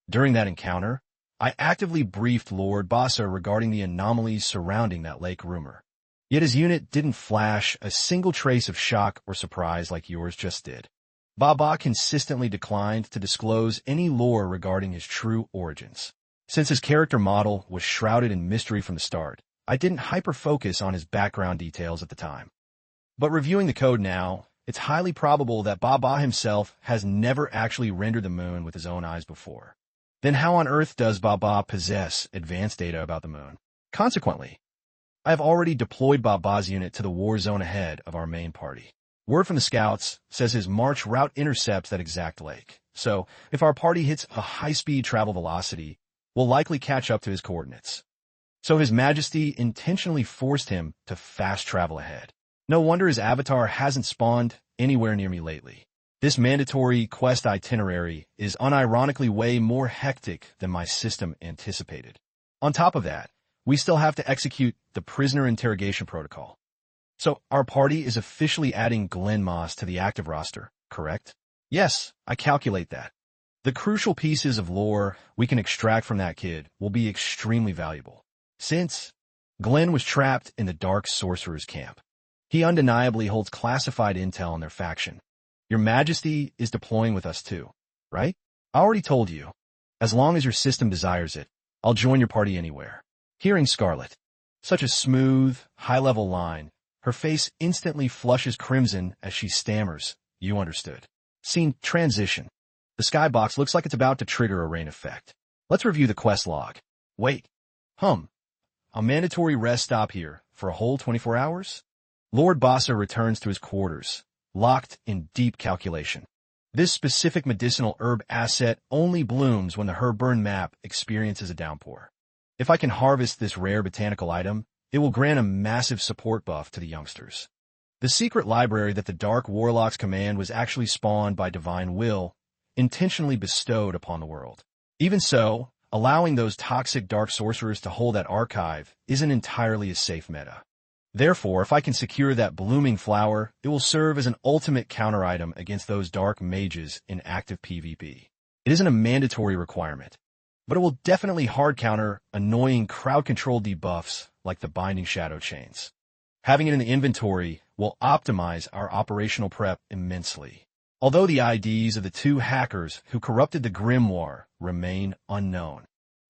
S1: During that encounter, I actively briefed Lord Bassa regarding the anomalies surrounding that lake rumor. Yet his unit didn't flash a single trace of shock or surprise like yours just did. Baba consistently declined to disclose any lore regarding his true origins. Since his character model was shrouded in mystery from the start, I didn't hyper-focus on his background details at the time. But reviewing the code now, it's highly probable that Baba himself has never actually rendered the moon with his own eyes before. Then how on earth does Baba possess advanced data about the moon? Consequently, I have already deployed Baba's unit to the war zone ahead of our main party. Word from the scouts says his march route intercepts that exact lake. So, if our party hits a high-speed travel velocity, we'll likely catch up to his coordinates. So His Majesty intentionally forced him to fast travel ahead. No wonder his avatar hasn't spawned anywhere near me lately. This mandatory quest itinerary is unironically way more hectic than my system anticipated. On top of that, we still have to execute the prisoner interrogation protocol. So our party is officially adding Glenn Moss to the active roster, correct? Yes, I calculate that. The crucial pieces of lore we can extract from that kid will be extremely valuable. Since Glenn was trapped in the Dark Sorcerer's camp, he undeniably holds classified intel on their faction. Your Majesty is deploying with us too, right? I already told you. As long as your system desires it, I'll join your party anywhere. Hearing Scarlet, such a smooth, high-level line, her face instantly flushes crimson as she stammers, "You understood." Scene transition. The skybox looks like it's about to trigger a rain effect. Let's review the quest log. Wait. A mandatory rest stop here for a whole 24 hours? Lord Bassa returns to his quarters, locked in deep calculation. This specific medicinal herb asset only blooms when the Herburn map experiences a downpour. If I can harvest this rare botanical item, it will grant a massive support buff to the youngsters. The secret library that the Dark Warlocks command was actually spawned by divine will, intentionally bestowed upon the world. Even so, allowing those toxic dark sorcerers to hold that archive isn't entirely a safe meta. Therefore, if I can secure that blooming flower, it will serve as an ultimate counter-item against those dark mages in active PvP. It isn't a mandatory requirement, but it will definitely hard counter annoying crowd control debuffs like the Binding Shadow Chains. Having it in the inventory will optimize our operational prep immensely. Although the IDs of the two hackers who corrupted the Grimoire remain unknown,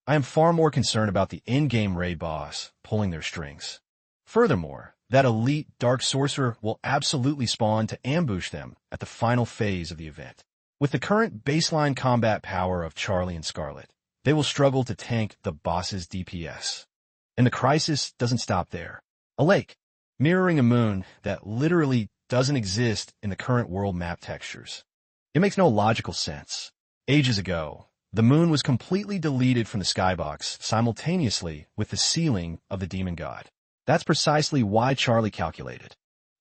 S1: I am far more concerned about the in-game raid boss pulling their strings. Furthermore, that elite dark sorcerer will absolutely spawn to ambush them at the final phase of the event. With the current baseline combat power of Charlie and Scarlet, they will struggle to tank the boss's DPS. And the crisis doesn't stop there. A lake, mirroring a moon that literally doesn't exist in the current world map textures. It makes no logical sense. Ages ago, the moon was completely deleted from the skybox simultaneously with the sealing of the demon god. That's precisely why Charlie calculated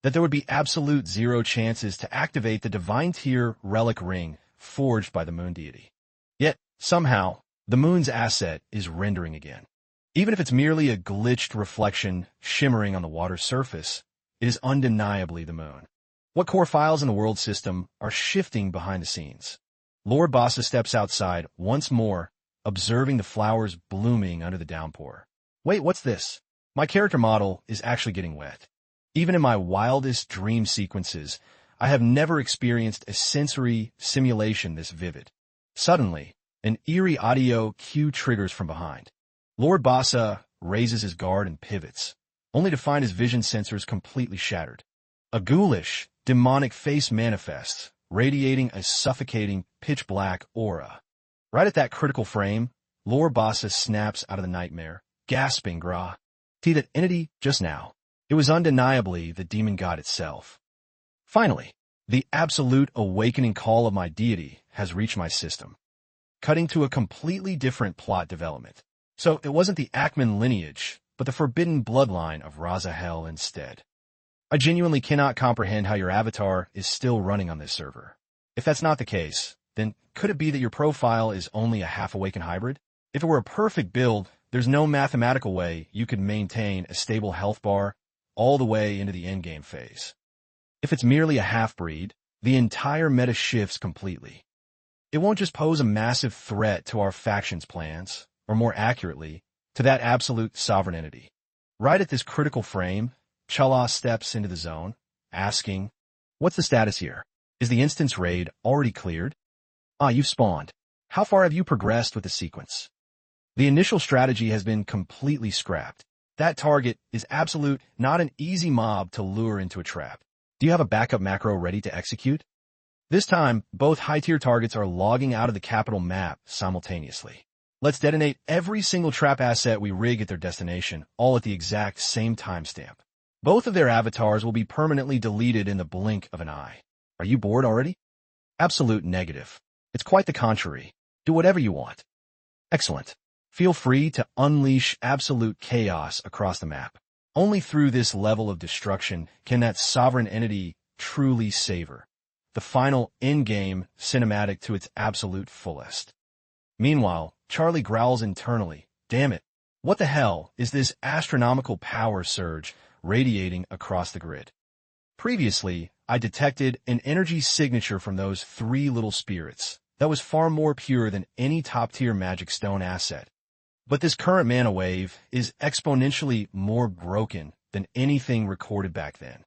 S1: that there would be absolute zero chances to activate the divine tier relic ring forged by the moon deity. Yet, somehow, the moon's asset is rendering again. Even if it's merely a glitched reflection shimmering on the water's surface, it is undeniably the moon. What core files in the world system are shifting behind the scenes? Lord Bassa steps outside once more, observing the flowers blooming under the downpour. Wait, what's this? My character model is actually getting wet. Even in my wildest dream sequences, I have never experienced a sensory simulation this vivid. Suddenly, an eerie audio cue triggers from behind. Lord Bassa raises his guard and pivots, only to find his vision sensors completely shattered. A ghoulish, demonic face manifests, radiating a suffocating, pitch-black aura. Right at that critical frame, Lord Bassa snaps out of the nightmare, gasping, "Grah. See that entity just now? It was undeniably the demon god itself." Finally, the absolute awakening call of my deity has reached my system, cutting to a completely different plot development. So it wasn't the Ackman lineage, but the forbidden bloodline of Razahel instead. I genuinely cannot comprehend how your avatar is still running on this server. If that's not the case, then could it be that your profile is only a half-awakened hybrid? If it were a perfect build, there's no mathematical way you could maintain a stable health bar all the way into the endgame phase. If it's merely a half-breed, the entire meta shifts completely. It won't just pose a massive threat to our faction's plans, or more accurately, to that absolute sovereign entity. Right at this critical frame, Chala steps into the zone, asking, "What's the status here? Is the instance raid already cleared?" You've spawned. How far have you progressed with the sequence? The initial strategy has been completely scrapped. That target is absolute, not an easy mob to lure into a trap. Do you have a backup macro ready to execute? This time, both high-tier targets are logging out of the capital map simultaneously. Let's detonate every single trap asset we rig at their destination, all at the exact same timestamp. Both of their avatars will be permanently deleted in the blink of an eye. Are you bored already? Absolute negative. It's quite the contrary. Do whatever you want. Excellent. Feel free to unleash absolute chaos across the map. Only through this level of destruction can that sovereign entity truly savor the final in-game cinematic to its absolute fullest. Meanwhile, Charlie growls internally, "Damn it, what the hell is this astronomical power surge radiating across the grid. Previously, I detected an energy signature from those three little spirits that was far more pure than any top-tier Magic Stone asset. But this current mana wave is exponentially more broken than anything recorded back then.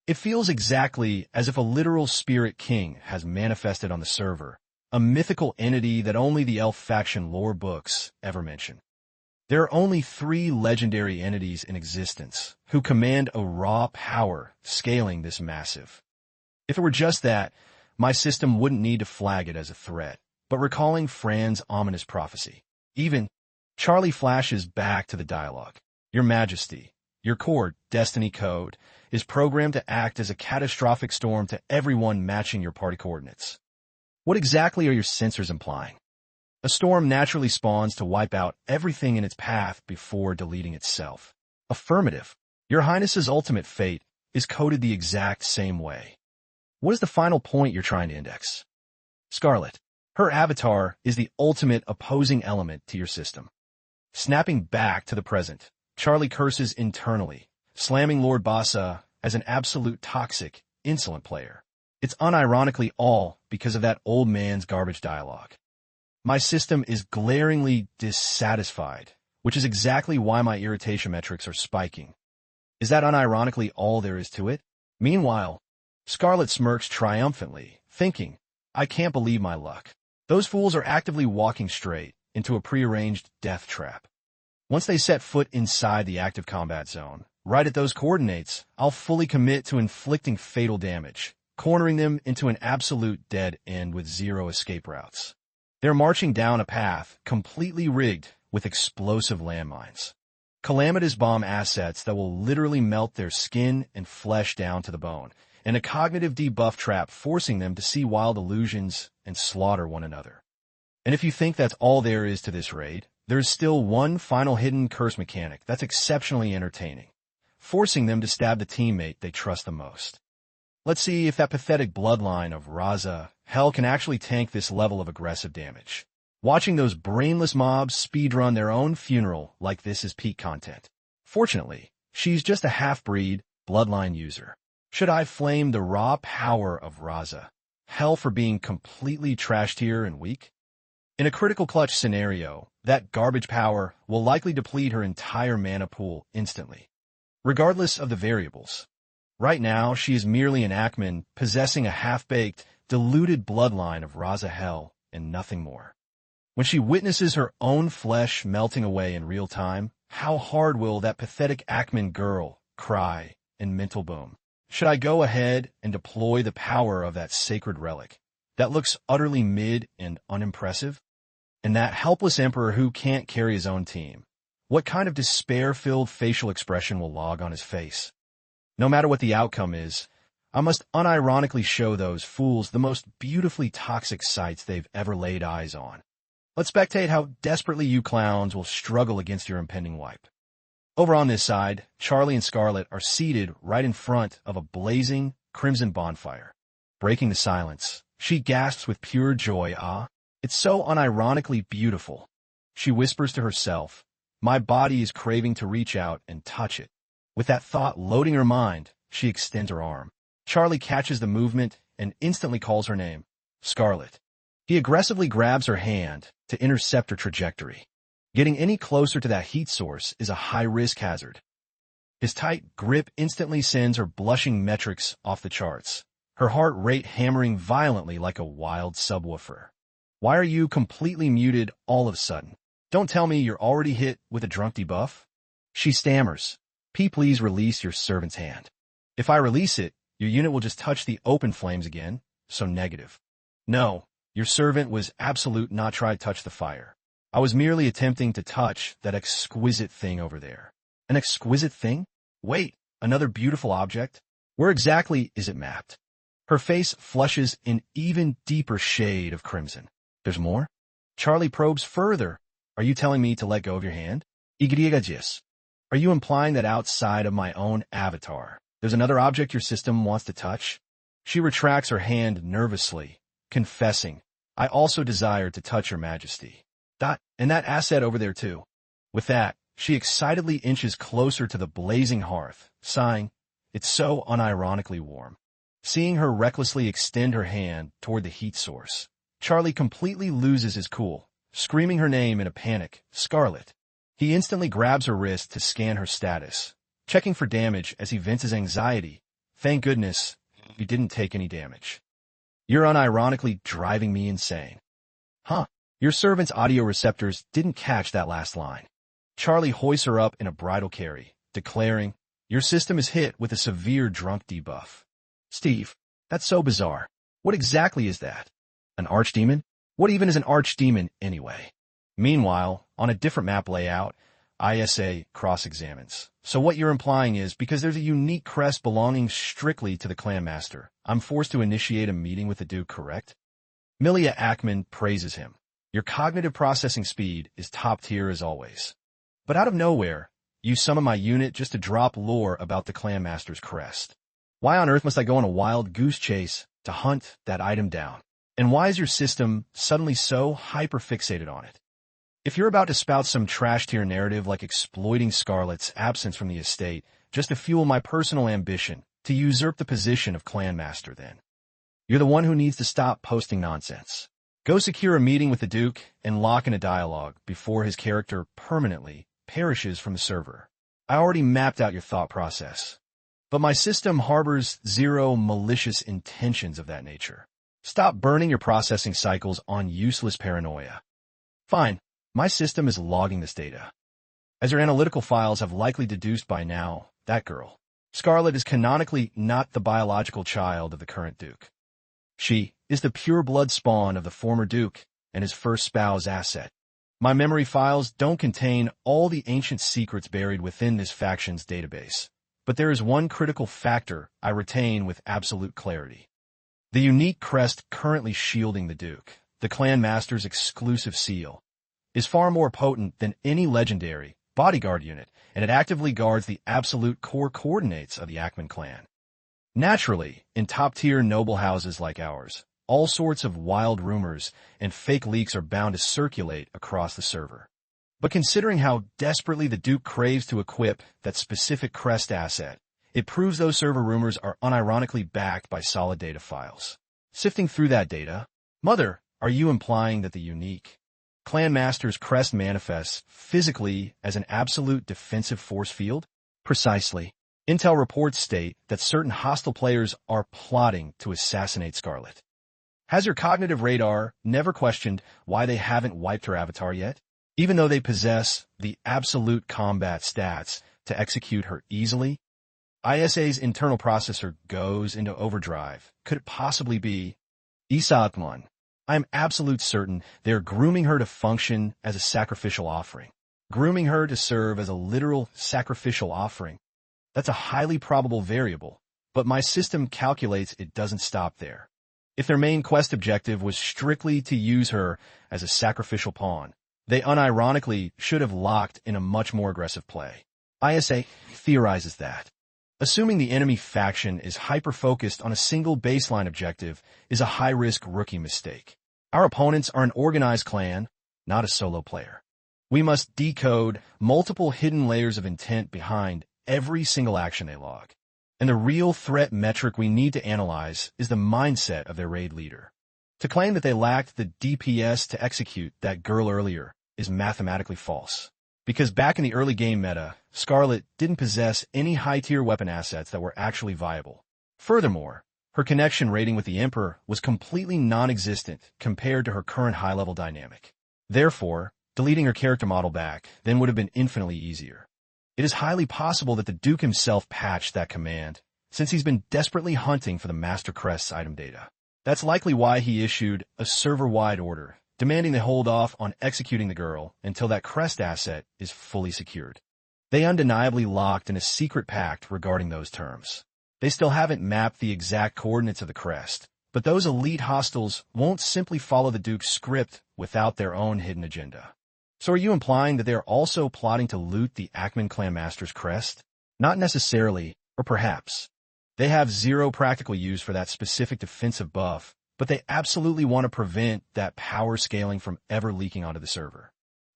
S1: It feels exactly as if a literal spirit king has manifested on the server, a mythical entity that only the Elf faction lore books ever mention. There are only 3 legendary entities in existence who command a raw power scaling this massive. If it were just that, my system wouldn't need to flag it as a threat, but recalling Fran's ominous prophecy. Even, Charlie flashes back to the dialogue. Your Majesty, your core destiny code is programmed to act as a catastrophic storm to everyone matching your party coordinates. What exactly are your sensors implying? A storm naturally spawns to wipe out everything in its path before deleting itself. Affirmative. Your Highness's ultimate fate is coded the exact same way. What is the final point you're trying to index? Scarlet. Her avatar is the ultimate opposing element to your system. Snapping back to the present, Charlie curses internally, slamming Lord Bassa as an absolute toxic, insolent player. It's unironically all because of that old man's garbage dialogue. My system is glaringly dissatisfied, which is exactly why my irritation metrics are spiking. Is that unironically all there is to it? Meanwhile, Scarlet smirks triumphantly, thinking, I can't believe my luck. Those fools are actively walking straight into a prearranged death trap. Once they set foot inside the active combat zone, right at those coordinates, I'll fully commit to inflicting fatal damage, cornering them into an absolute dead end with 0 escape routes. They're marching down a path completely rigged with explosive landmines. Calamitous bomb assets that will literally melt their skin and flesh down to the bone, and a cognitive debuff trap forcing them to see wild illusions and slaughter one another. And if you think that's all there is to this raid, there's still one final hidden curse mechanic that's exceptionally entertaining, forcing them to stab the teammate they trust the most. Let's see if that pathetic bloodline of Raza Hell can actually tank this level of aggressive damage. Watching those brainless mobs speedrun their own funeral like this is peak content. Fortunately, she's just a half-breed bloodline user. Should I flame the raw power of Raza Hell for being completely trash-tier and weak? In a critical clutch scenario, that garbage power will likely deplete her entire mana pool instantly, regardless of the variables. Right now, she is merely an Ackman possessing a half-baked, diluted bloodline of Raza Hell and nothing more. When she witnesses her own flesh melting away in real time, how hard will that pathetic Ackman girl cry in mental boom? Should I go ahead and deploy the power of that sacred relic that looks utterly mid and unimpressive? And that helpless emperor who can't carry his own team, what kind of despair-filled facial expression will log on his face? No matter what the outcome is, I must unironically show those fools the most beautifully toxic sights they've ever laid eyes on. Let's spectate how desperately you clowns will struggle against your impending wipe. Over on this side, Charlie and Scarlet are seated right in front of a blazing crimson bonfire. Breaking the silence, she gasps with pure joy, it's so unironically beautiful. She whispers to herself, my body is craving to reach out and touch it. With that thought loading her mind, she extends her arm. Charlie catches the movement and instantly calls her name, Scarlet. He aggressively grabs her hand to intercept her trajectory. Getting any closer to that heat source is a high-risk hazard. His tight grip instantly sends her blushing metrics off the charts, her heart rate hammering violently like a wild subwoofer. Why are you completely muted all of a sudden? Don't tell me you're already hit with a drunk debuff? She stammers. Please release your servant's hand. If I release it, your unit will just touch the open flames again, so negative. No, your servant was absolute not try to touch the fire. I was merely attempting to touch that exquisite thing over there. An exquisite thing? Wait, another beautiful object? Where exactly is it mapped? Her face flushes an even deeper shade of crimson. There's more? Charlie probes further. Are you telling me to let go of your hand? Igriagajis. Are you implying that outside of my own avatar, there's another object your system wants to touch? She retracts her hand nervously, confessing, I also desire to touch your majesty. And that asset over there too. With that, she excitedly inches closer to the blazing hearth, sighing. It's so unironically warm. Seeing her recklessly extend her hand toward the heat source, Charlie completely loses his cool, screaming her name in a panic, Scarlet. He instantly grabs her wrist to scan her status, checking for damage as he vents his anxiety. Thank goodness, you didn't take any damage. You're unironically driving me insane. Huh? Your servant's audio receptors didn't catch that last line. Charlie hoists her up in a bridal carry, declaring, your system is hit with a severe drunk debuff. Steve, that's so bizarre. What exactly is that? An archdemon? What even is an archdemon anyway? Meanwhile, on a different map layout, ISA cross-examines. So what you're implying is, because there's a unique crest belonging strictly to the clan master, I'm forced to initiate a meeting with the Duke, correct? Milia Ackman praises him. Your cognitive processing speed is top tier as always. But out of nowhere, you summon my unit just to drop lore about the clan master's crest. Why on earth must I go on a wild goose chase to hunt that item down? And why is your system suddenly so hyper-fixated on it? If you're about to spout some trash-tier narrative like exploiting Scarlet's absence from the estate just to fuel my personal ambition to usurp the position of clan master, then you're the one who needs to stop posting nonsense. Go secure a meeting with the Duke and lock in a dialogue before his character permanently perishes from the server. I already mapped out your thought process, but my system harbors zero malicious intentions of that nature. Stop burning your processing cycles on useless paranoia. Fine. My system is logging this data. As your analytical files have likely deduced by now, that girl, Scarlet, is canonically not the biological child of the current Duke. She is the pure blood spawn of the former Duke and his first spouse asset. My memory files don't contain all the ancient secrets buried within this faction's database, but there is one critical factor I retain with absolute clarity. The unique crest currently shielding the Duke, the clan master's exclusive seal, is far more potent than any legendary bodyguard unit, and it actively guards the absolute core coordinates of the Ackman clan. Naturally, in top-tier noble houses like ours, all sorts of wild rumors and fake leaks are bound to circulate across the server. But considering how desperately the Duke craves to equip that specific crest asset, it proves those server rumors are unironically backed by solid data files. Sifting through that data, Mother, are you implying that the unique Clan Master's crest manifests physically as an absolute defensive force field? Precisely. Intel reports state that certain hostile players are plotting to assassinate Scarlet. Has your cognitive radar never questioned why they haven't wiped her avatar yet? Even though they possess the absolute combat stats to execute her easily? ISA's internal processor goes into overdrive. Could it possibly be Isatman? I am absolute certain they're grooming her to function as a sacrificial offering. Grooming her to serve as a literal sacrificial offering. That's a highly probable variable, but my system calculates it doesn't stop there. If their main quest objective was strictly to use her as a sacrificial pawn, they unironically should have locked in a much more aggressive play. ISA theorizes that assuming the enemy faction is hyper-focused on a single baseline objective is a high-risk rookie mistake. Our opponents are an organized clan, not a solo player. We must decode multiple hidden layers of intent behind every single action they log. And the real threat metric we need to analyze is the mindset of their raid leader. To claim that they lacked the DPS to execute that girl earlier is mathematically false. Because back in the early game meta, Scarlet didn't possess any high-tier weapon assets that were actually viable. Furthermore, her connection rating with the Emperor was completely non-existent compared to her current high-level dynamic. Therefore, deleting her character model back then would have been infinitely easier. It is highly possible that the Duke himself patched that command, since he's been desperately hunting for the Master Crest's item data. That's likely why he issued a server-wide order, demanding they hold off on executing the girl until that crest asset is fully secured. They undeniably locked in a secret pact regarding those terms. They still haven't mapped the exact coordinates of the crest, but those elite hostiles won't simply follow the Duke's script without their own hidden agenda. So are you implying that they are also plotting to loot the Ackman Clan Master's crest? Not necessarily, or perhaps. They have zero practical use for that specific defensive buff, but they absolutely want to prevent that power scaling from ever leaking onto the server.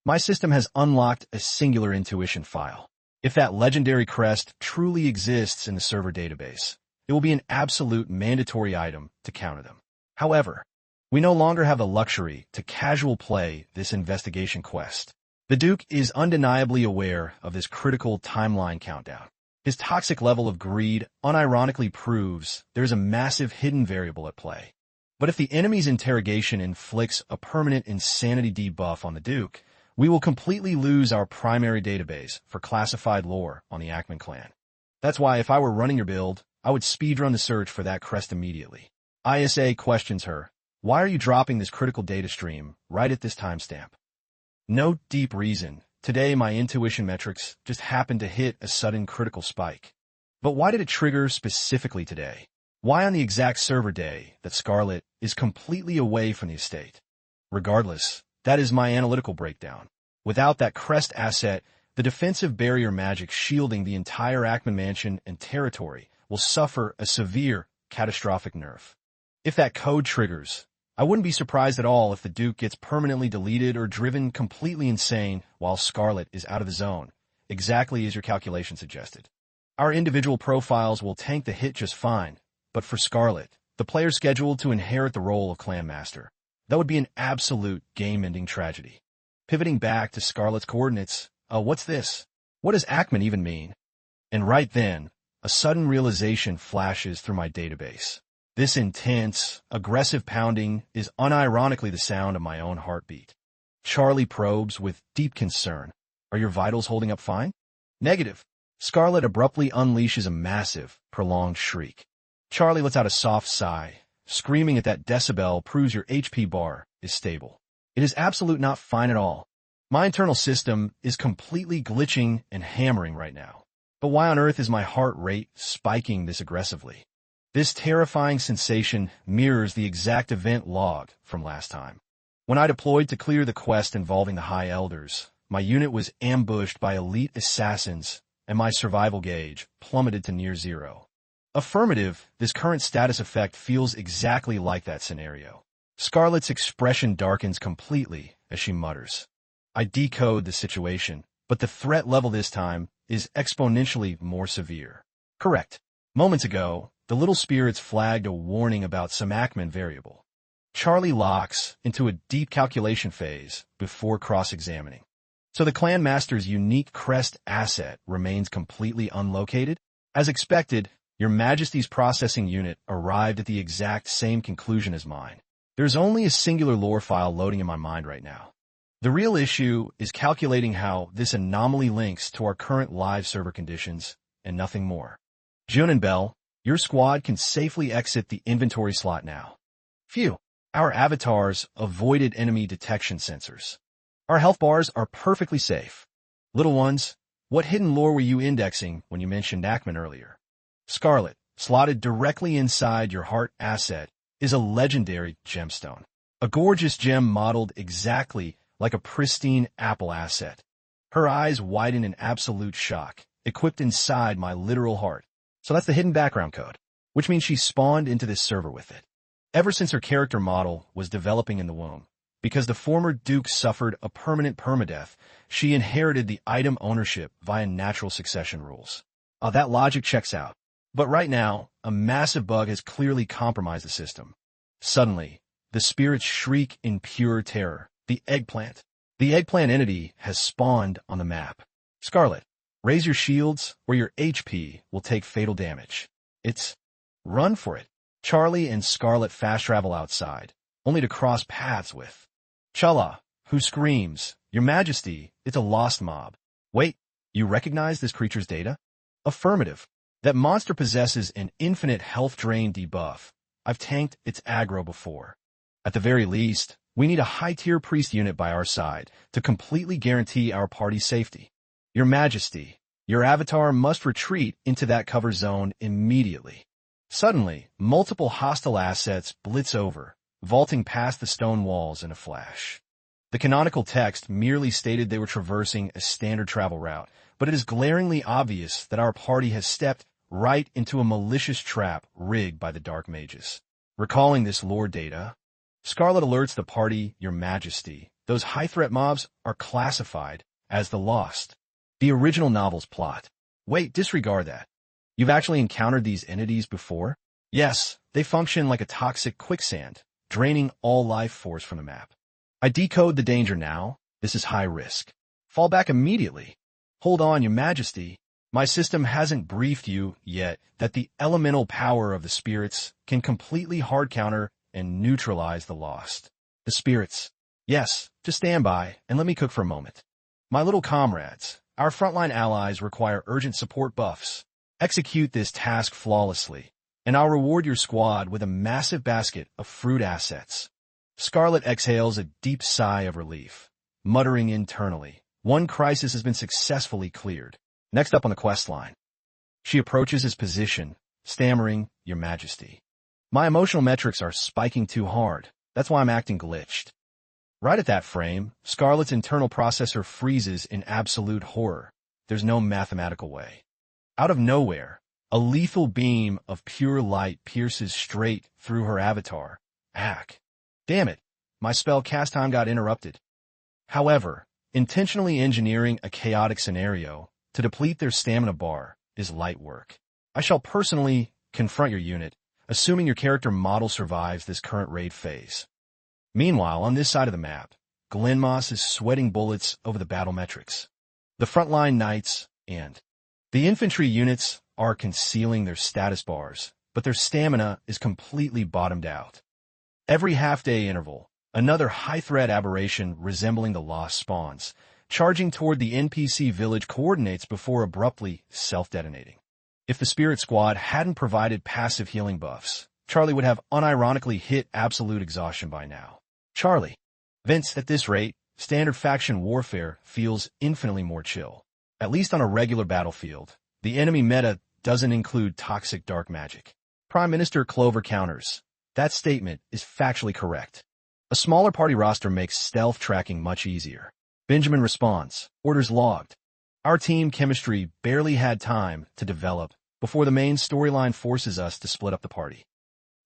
S1: My system has unlocked a singular intuition file. If that legendary crest truly exists in the server database, it will be an absolute mandatory item to counter them. However, we no longer have the luxury to casual play this investigation quest. The Duke is undeniably aware of this critical timeline countdown. His toxic level of greed unironically proves there is a massive hidden variable at play. But if the enemy's interrogation inflicts a permanent insanity debuff on the Duke, we will completely lose our primary database for classified lore on the Ackman clan. That's why if I were running your build, I would speedrun the search for that crest immediately. ISA questions her, why are you dropping this critical data stream right at this timestamp? No deep reason. Today my intuition metrics just happened to hit a sudden critical spike. But why did it trigger specifically today? Why on the exact server day that Scarlet is completely away from the estate? Regardless, that is my analytical breakdown. Without that crest asset, the defensive barrier magic shielding the entire Ackman mansion and territory will suffer a severe, catastrophic nerf. If that code triggers, I wouldn't be surprised at all if the Duke gets permanently deleted or driven completely insane while Scarlet is out of the zone, exactly as your calculation suggested. Our individual profiles will tank the hit just fine, but for Scarlet, the player scheduled to inherit the role of Clan Master, that would be an absolute game-ending tragedy. Pivoting back to Scarlet's coordinates, what's this? What does Ackman even mean? And right then, a sudden realization flashes through my database. This intense, aggressive pounding is unironically the sound of my own heartbeat. Charlie probes with deep concern. Are your vitals holding up fine? Negative. Scarlet abruptly unleashes a massive, prolonged shriek. Charlie lets out a soft sigh. Screaming at that decibel proves your HP bar is stable. It is absolute not fine at all. My internal system is completely glitching and hammering right now. But why on earth is my heart rate spiking this aggressively? This terrifying sensation mirrors the exact event log from last time. When I deployed to clear the quest involving the High Elders, my unit was ambushed by elite assassins, and my survival gauge plummeted to near zero. Affirmative, this current status effect feels exactly like that scenario. Scarlet's expression darkens completely as she mutters. I decode the situation, but the threat level this time is exponentially more severe. Correct. Moments ago, the little spirits flagged a warning about some Ackman variable. Charlie locks into a deep calculation phase before cross-examining. So the Clan Master's unique crest asset remains completely unlocated? As expected, Your Majesty's processing unit arrived at the exact same conclusion as mine. There's only a singular lore file loading in my mind right now. The real issue is calculating how this anomaly links to our current live server conditions, and nothing more. Jun and Bell, your squad can safely exit the inventory slot now. Phew, our avatars avoided enemy detection sensors. Our health bars are perfectly safe. Little ones, what hidden lore were you indexing when you mentioned Ackman earlier? Scarlet, slotted directly inside your heart asset, is a legendary gemstone. A gorgeous gem modeled exactly like a pristine Apple asset. Her eyes widen in absolute shock, equipped inside my literal heart. So that's the hidden background code, which means she spawned into this server with it. Ever since her character model was developing in the womb, because the former Duke suffered a permanent permadeath, she inherited the item ownership via natural succession rules. That logic checks out. But right now, a massive bug has clearly compromised the system. Suddenly, the spirits shriek in pure terror. The eggplant. The eggplant entity has spawned on the map. Scarlet, raise your shields or your HP will take fatal damage. Run for it. Charlie and Scarlet fast travel outside, only to cross paths with Chala, who screams, "Your Majesty, it's a lost mob." Wait, you recognize this creature's data? Affirmative. That monster possesses an infinite health drain debuff. I've tanked its aggro before. At the very least, we need a high-tier priest unit by our side to completely guarantee our party's safety. Your Majesty, your avatar must retreat into that cover zone immediately. Suddenly, multiple hostile assets blitz over, vaulting past the stone walls in a flash. The canonical text merely stated they were traversing a standard travel route, but it is glaringly obvious that our party has stepped right into a malicious trap rigged by the Dark Mages. Recalling this lore data, Scarlet alerts the party, Your Majesty, those high-threat mobs are classified as the Lost. The original novel's plot. Wait, disregard that. You've actually encountered these entities before? Yes, they function like a toxic quicksand, draining all life force from the map. I decode the danger now. This is high risk. Fall back immediately. Hold on, Your Majesty. My system hasn't briefed you yet that the elemental power of the spirits can completely hard counter and neutralize the lost. The spirits. Yes, just stand by and let me cook for a moment. My little comrades, our frontline allies require urgent support buffs. Execute this task flawlessly, and I'll reward your squad with a massive basket of fruit assets. Scarlet exhales a deep sigh of relief, muttering internally. One crisis has been successfully cleared. Next up on the quest line. She approaches his position, stammering, Your Majesty. My emotional metrics are spiking too hard. That's why I'm acting glitched. Right at that frame, Scarlet's internal processor freezes in absolute horror. There's no mathematical way. Out of nowhere, a lethal beam of pure light pierces straight through her avatar. Hack. Damn it, my spell cast time got interrupted. However, intentionally engineering a chaotic scenario to deplete their stamina bar is light work. I shall personally confront your unit, assuming your character model survives this current raid phase. Meanwhile, on this side of the map, Glenmoss is sweating bullets over the battle metrics. The frontline knights and the infantry units are concealing their status bars, but their stamina is completely bottomed out. Every half-day interval, another high-threat aberration resembling the Lost spawns, charging toward the NPC village coordinates before abruptly self-detonating. If the Spirit Squad hadn't provided passive healing buffs, Charlie would have unironically hit absolute exhaustion by now. Charlie. Vince, at this rate, standard faction warfare feels infinitely more chill. At least on a regular battlefield, the enemy meta doesn't include toxic dark magic. Prime Minister Clover counters. That statement is factually correct. A smaller party roster makes stealth tracking much easier. Benjamin responds, orders logged. Our team chemistry barely had time to develop before the main storyline forces us to split up the party.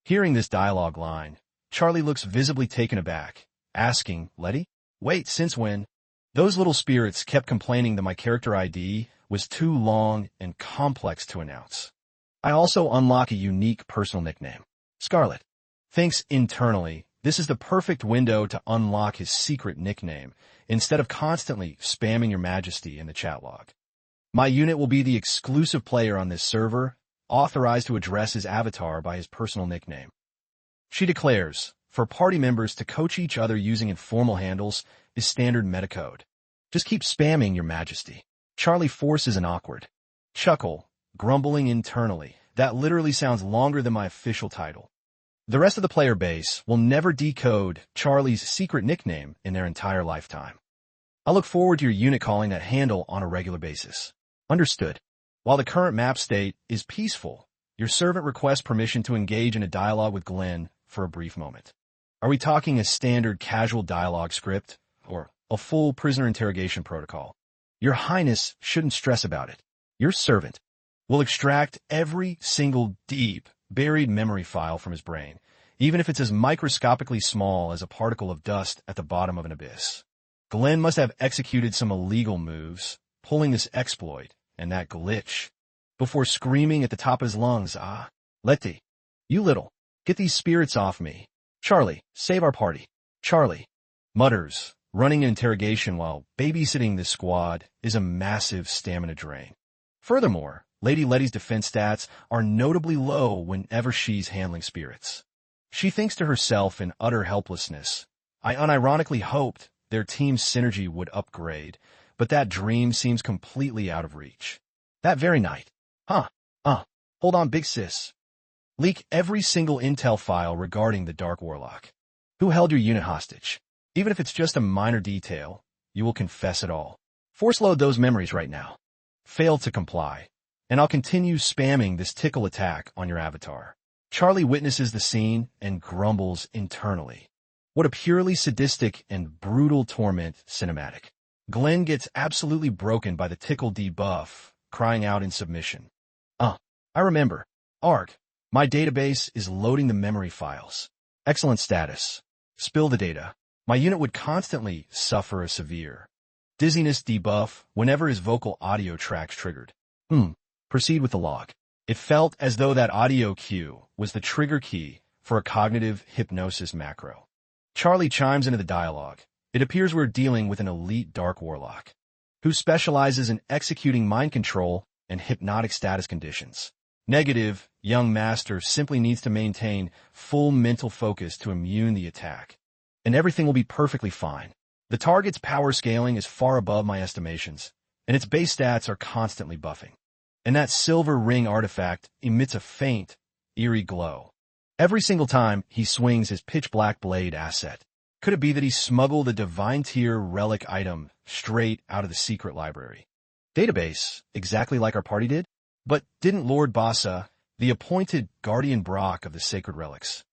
S1: Hearing this dialogue line, Charlie looks visibly taken aback, asking, Letty? Wait, since when? Those little spirits kept complaining that my character ID was too long and complex to announce. I also unlock a unique personal nickname. Scarlet thinks internally this is the perfect window to unlock his secret nickname instead of constantly spamming Your Majesty in the chat log. My unit will be the exclusive player on this server, authorized to address his avatar by his personal nickname. She declares, for party members to coach each other using informal handles is standard metacode. Just keep spamming, Your Majesty. Charlie forces an awkward chuckle, grumbling internally. That literally sounds longer than my official title. The rest of the player base will never decode Charlie's secret nickname in their entire lifetime. I look forward to your unit calling that handle on a regular basis. Understood. While the current map state is peaceful, your servant requests permission to engage in a dialogue with Glenn for a brief moment. Are we talking a standard casual dialogue script or a full prisoner interrogation protocol? Your Highness shouldn't stress about it. Your servant will extract every single deep, buried memory file from his brain, even if it's as microscopically small as a particle of dust at the bottom of an abyss. Glenn must have executed some illegal moves, pulling this exploit and that glitch, before screaming at the top of his lungs, Letty, you little, get these spirits off me. Charlie, save our party. Charlie mutters, running an interrogation while babysitting this squad is a massive stamina drain. Furthermore, Lady Letty's defense stats are notably low whenever she's handling spirits. She thinks to herself in utter helplessness, I unironically hoped their team's synergy would upgrade, but that dream seems completely out of reach. That very night. Hold on, big sis. Leak every single intel file regarding the Dark Warlock. Who held your unit hostage? Even if it's just a minor detail, you will confess it all. Force load those memories right now. Fail to comply, and I'll continue spamming this tickle attack on your avatar. Charlie witnesses the scene and grumbles internally. What a purely sadistic and brutal torment cinematic. Glenn gets absolutely broken by the tickle debuff, crying out in submission. I remember. Arg. My database is loading the memory files. Excellent status. Spill the data. My unit would constantly suffer a severe Dizziness debuff whenever his vocal audio tracks triggered. Proceed with the log. It felt as though that audio cue was the trigger key for a cognitive hypnosis macro. Charlie chimes into the dialogue. It appears we're dealing with an elite dark warlock who specializes in executing mind control and hypnotic status conditions. Negative, young master simply needs to maintain full mental focus to immune the attack, and everything will be perfectly fine. The target's power scaling is far above my estimations, and its base stats are constantly buffing. And that silver ring artifact emits a faint, eerie glow every single time he swings his pitch-black blade asset. Could it be that he smuggled a divine tier relic item straight out of the secret library database, exactly like our party did? But didn't Lord Bassa, the appointed guardian Brock of the sacred relics,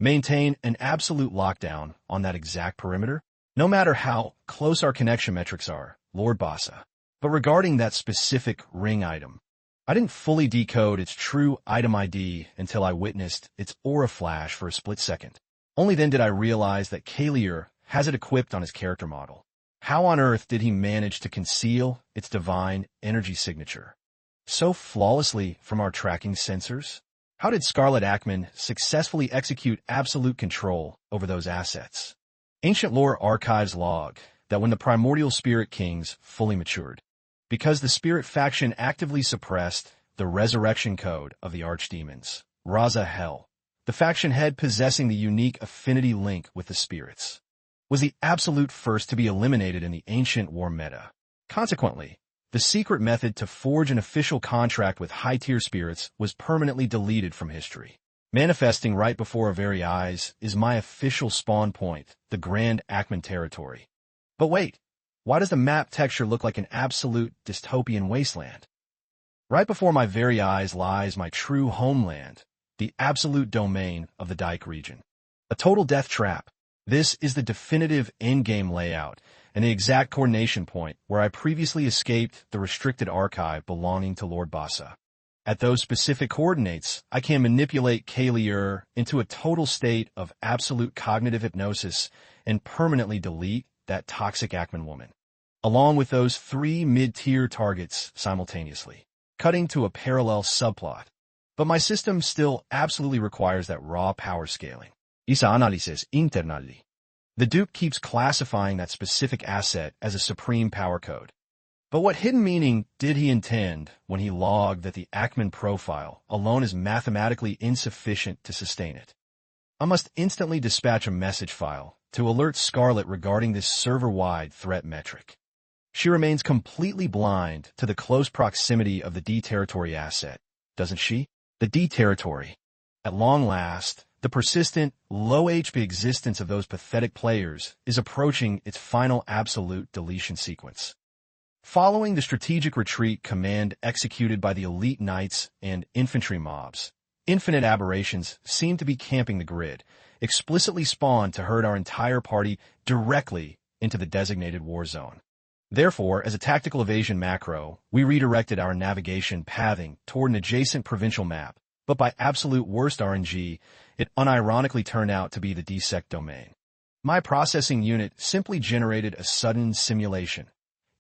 S1: maintain an absolute lockdown on that exact perimeter? No matter how close our connection metrics are, Lord Bassa. But regarding that specific ring item, I didn't fully decode its true item ID until I witnessed its aura flash for a split second. Only then did I realize that Kalier has it equipped on his character model. How on earth did he manage to conceal its divine energy signature so flawlessly from our tracking sensors? How did Scarlet Ackman successfully execute absolute control over those assets? Ancient Lore Archives log that when the primordial spirit kings fully matured, because the spirit faction actively suppressed the resurrection code of the archdemons, Raza Hell, the faction head possessing the unique affinity link with the spirits, was the absolute first to be eliminated in the ancient war meta. Consequently, the secret method to forge an official contract with high-tier spirits was permanently deleted from history. Manifesting right before our very eyes is my official spawn point, the Grand Ackman territory. But wait, why does the map texture look like an absolute dystopian wasteland? Right before my very eyes lies my true homeland, the absolute domain of the Dike region. A total death trap. This is the definitive endgame layout and the exact coordination point where I previously escaped the restricted archive belonging to Lord Bassa. At those specific coordinates, I can manipulate Kalier into a total state of absolute cognitive hypnosis and permanently delete that toxic Ackman woman, along with those 3 mid-tier targets simultaneously, cutting to a parallel subplot. But my system still absolutely requires that raw power scaling. Isa análisis internally. The Duke keeps classifying that specific asset as a supreme power code. But what hidden meaning did he intend when he logged that the Ackman profile alone is mathematically insufficient to sustain it? I must instantly dispatch a message file to alert Scarlet regarding this server-wide threat metric. She remains completely blind to the close proximity of the D territory asset, doesn't she? The D territory. At long last, the persistent, low HP existence of those pathetic players is approaching its final absolute deletion sequence. Following the strategic retreat command executed by the elite knights and infantry mobs, infinite aberrations seem to be camping the grid, explicitly spawned to herd our entire party directly into the designated war zone. Therefore, as a tactical evasion macro, we redirected our navigation pathing toward an adjacent provincial map, but by absolute worst RNG, it unironically turned out to be the DSEC domain. My processing unit simply generated a sudden simulation,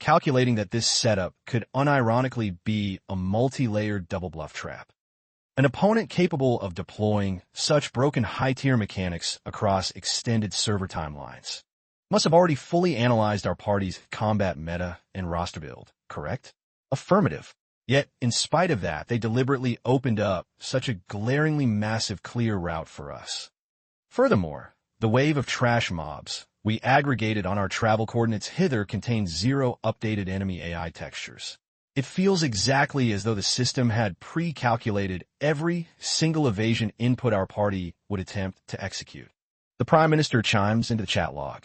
S1: calculating that this setup could unironically be a multi-layered double bluff trap. An opponent capable of deploying such broken high-tier mechanics across extended server timelines must have already fully analyzed our party's combat meta and roster build, correct? Affirmative. Yet, in spite of that, they deliberately opened up such a glaringly massive clear route for us. Furthermore, the wave of trash mobs we aggregated on our travel coordinates hither contained 0 updated enemy AI textures. It feels exactly as though the system had pre-calculated every single evasion input our party would attempt to execute. The Prime Minister chimes into the chat log.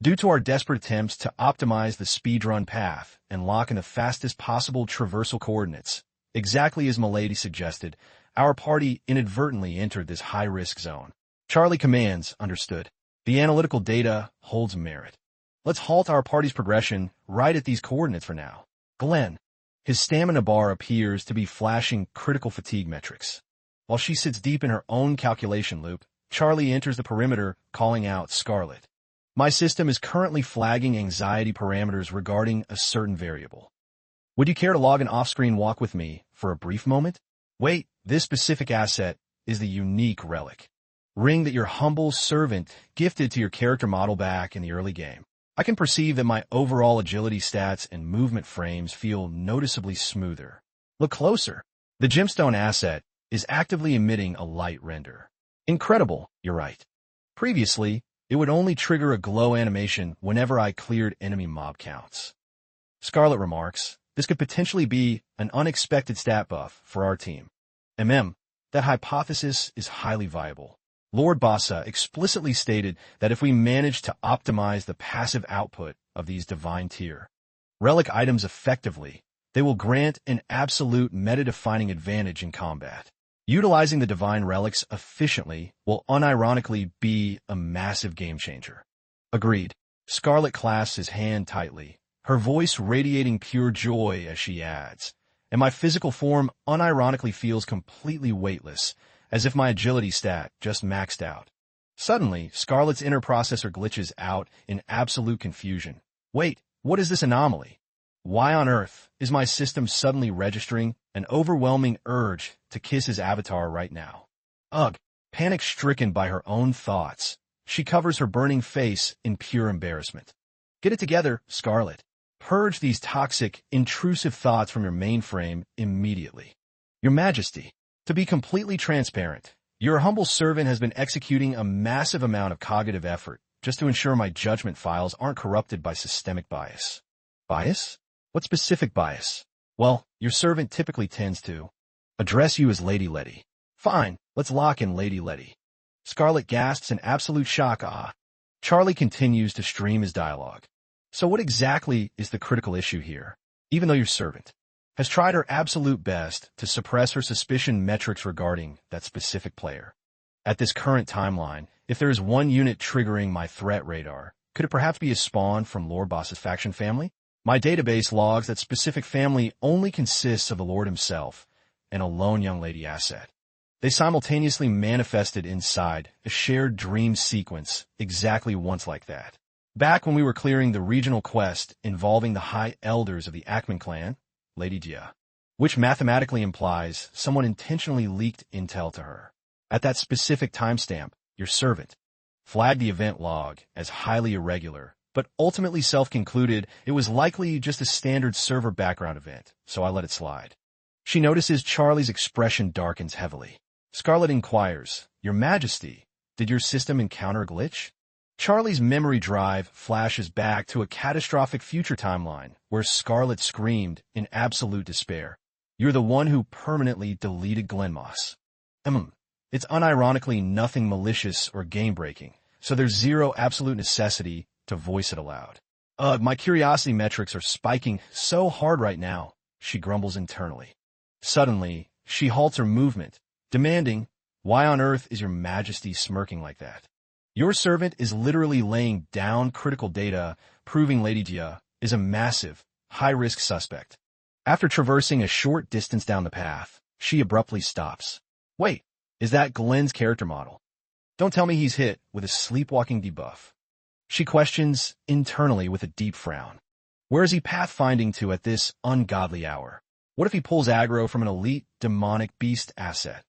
S1: Due to our desperate attempts to optimize the speedrun path and lock in the fastest possible traversal coordinates, exactly as Milady suggested, our party inadvertently entered this high-risk zone. Charlie commands, understood. The analytical data holds merit. Let's halt our party's progression right at these coordinates for now. Glenn. His stamina bar appears to be flashing critical fatigue metrics. While she sits deep in her own calculation loop, Charlie enters the perimeter, calling out Scarlet. My system is currently flagging anxiety parameters regarding a certain variable. Would you care to log an off-screen walk with me for a brief moment? Wait, this specific asset is the unique relic. Ring that your humble servant gifted to your character model back in the early game. I can perceive that my overall agility stats and movement frames feel noticeably smoother. Look closer. The gemstone asset is actively emitting a light render. Incredible, you're right. Previously, it would only trigger a glow animation whenever I cleared enemy mob counts. Scarlet remarks, this could potentially be an unexpected stat buff for our team. That hypothesis is highly viable. Lord Bassa explicitly stated that if we manage to optimize the passive output of these divine tier relic items effectively, they will grant an absolute meta-defining advantage in combat. Utilizing the divine relics efficiently will unironically be a massive game changer. Agreed. Scarlet clasps his hand tightly, her voice radiating pure joy as she adds, and my physical form unironically feels completely weightless, as if my agility stat just maxed out. Suddenly, Scarlet's inner processor glitches out in absolute confusion. Wait, what is this anomaly? Why on earth is my system suddenly registering an overwhelming urge to kiss his avatar right now? Ugh, panic-stricken by her own thoughts, she covers her burning face in pure embarrassment. Get it together, Scarlet. Purge these toxic, intrusive thoughts from your mainframe immediately. Your Majesty, to be completely transparent, your humble servant has been executing a massive amount of cognitive effort just to ensure my judgment files aren't corrupted by systemic bias. Bias? What specific bias? Well, your servant typically tends to address you as Lady Letty. Fine, let's lock in Lady Letty. Scarlet gasps in absolute shock. Charlie continues to stream his dialogue. So what exactly is the critical issue here? Even though your servant has tried her absolute best to suppress her suspicion metrics regarding that specific player. At this current timeline, if there is one unit triggering my threat radar, could it perhaps be a spawn from Lord Boss's faction family? My database logs that specific family only consists of the Lord himself and a lone young lady asset. They simultaneously manifested inside a shared dream sequence exactly once like that. Back when we were clearing the regional quest involving the High Elders of the Ackman clan, Lady Jia, which mathematically implies someone intentionally leaked intel to her. At that specific timestamp, your servant flagged the event log as highly irregular, but ultimately self-concluded it was likely just a standard server background event, so I let it slide. She notices Charlie's expression darkens heavily. Scarlet inquires, Your Majesty, did your system encounter a glitch? Charlie's memory drive flashes back to a catastrophic future timeline where Scarlet screamed in absolute despair. You're the one who permanently deleted Glenmoss. It's unironically nothing malicious or game-breaking, so there's zero absolute necessity to voice it aloud. My curiosity metrics are spiking so hard right now, she grumbles internally. Suddenly, she halts her movement, demanding, Why on earth is your Majesty smirking like that? Your servant is literally laying down critical data, proving Lady Jia is a massive, high-risk suspect. After traversing a short distance down the path, she abruptly stops. Wait, is that Glenn's character model? Don't tell me he's hit with a sleepwalking debuff. She questions internally with a deep frown. Where is he pathfinding to at this ungodly hour? What if he pulls aggro from an elite, demonic beast asset?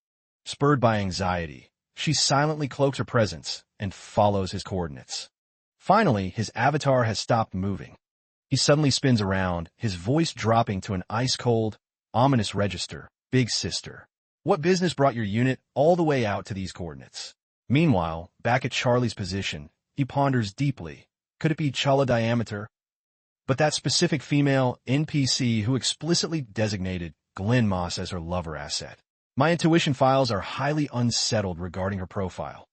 S1: Spurred by anxiety, she silently cloaks her presence and follows his coordinates. Finally, his avatar has stopped moving. He suddenly spins around, his voice dropping to an ice-cold, ominous register. Big sister, what business brought your unit all the way out to these coordinates? Meanwhile, back at Charlie's position, he ponders deeply. Could it be Chala Diameter? But that specific female NPC who explicitly designated Glenn Moss as her lover asset. My intuition files are highly unsettled regarding her profile.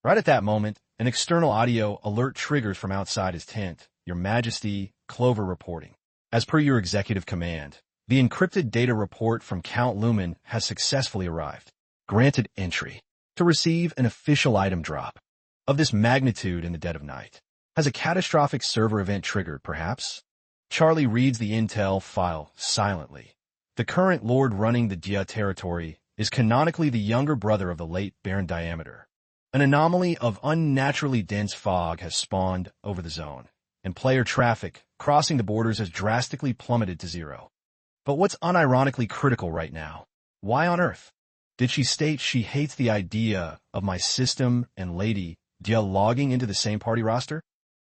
S1: Right at that moment, an external audio alert triggers from outside his tent. Your Majesty, Clover reporting. As per your executive command, the encrypted data report from Count Lumen has successfully arrived. Granted entry. To receive an official item drop of this magnitude in the dead of night. Has a catastrophic server event triggered, perhaps? Charlie reads the intel file silently. The current lord running the Jia territory is canonically the younger brother of the late Baron Diameter. An anomaly of unnaturally dense fog has spawned over the zone, and player traffic crossing the borders has drastically plummeted to zero. But what's unironically critical right now? Why on earth did she state she hates the idea of my system and Lady Dia logging into the same party roster?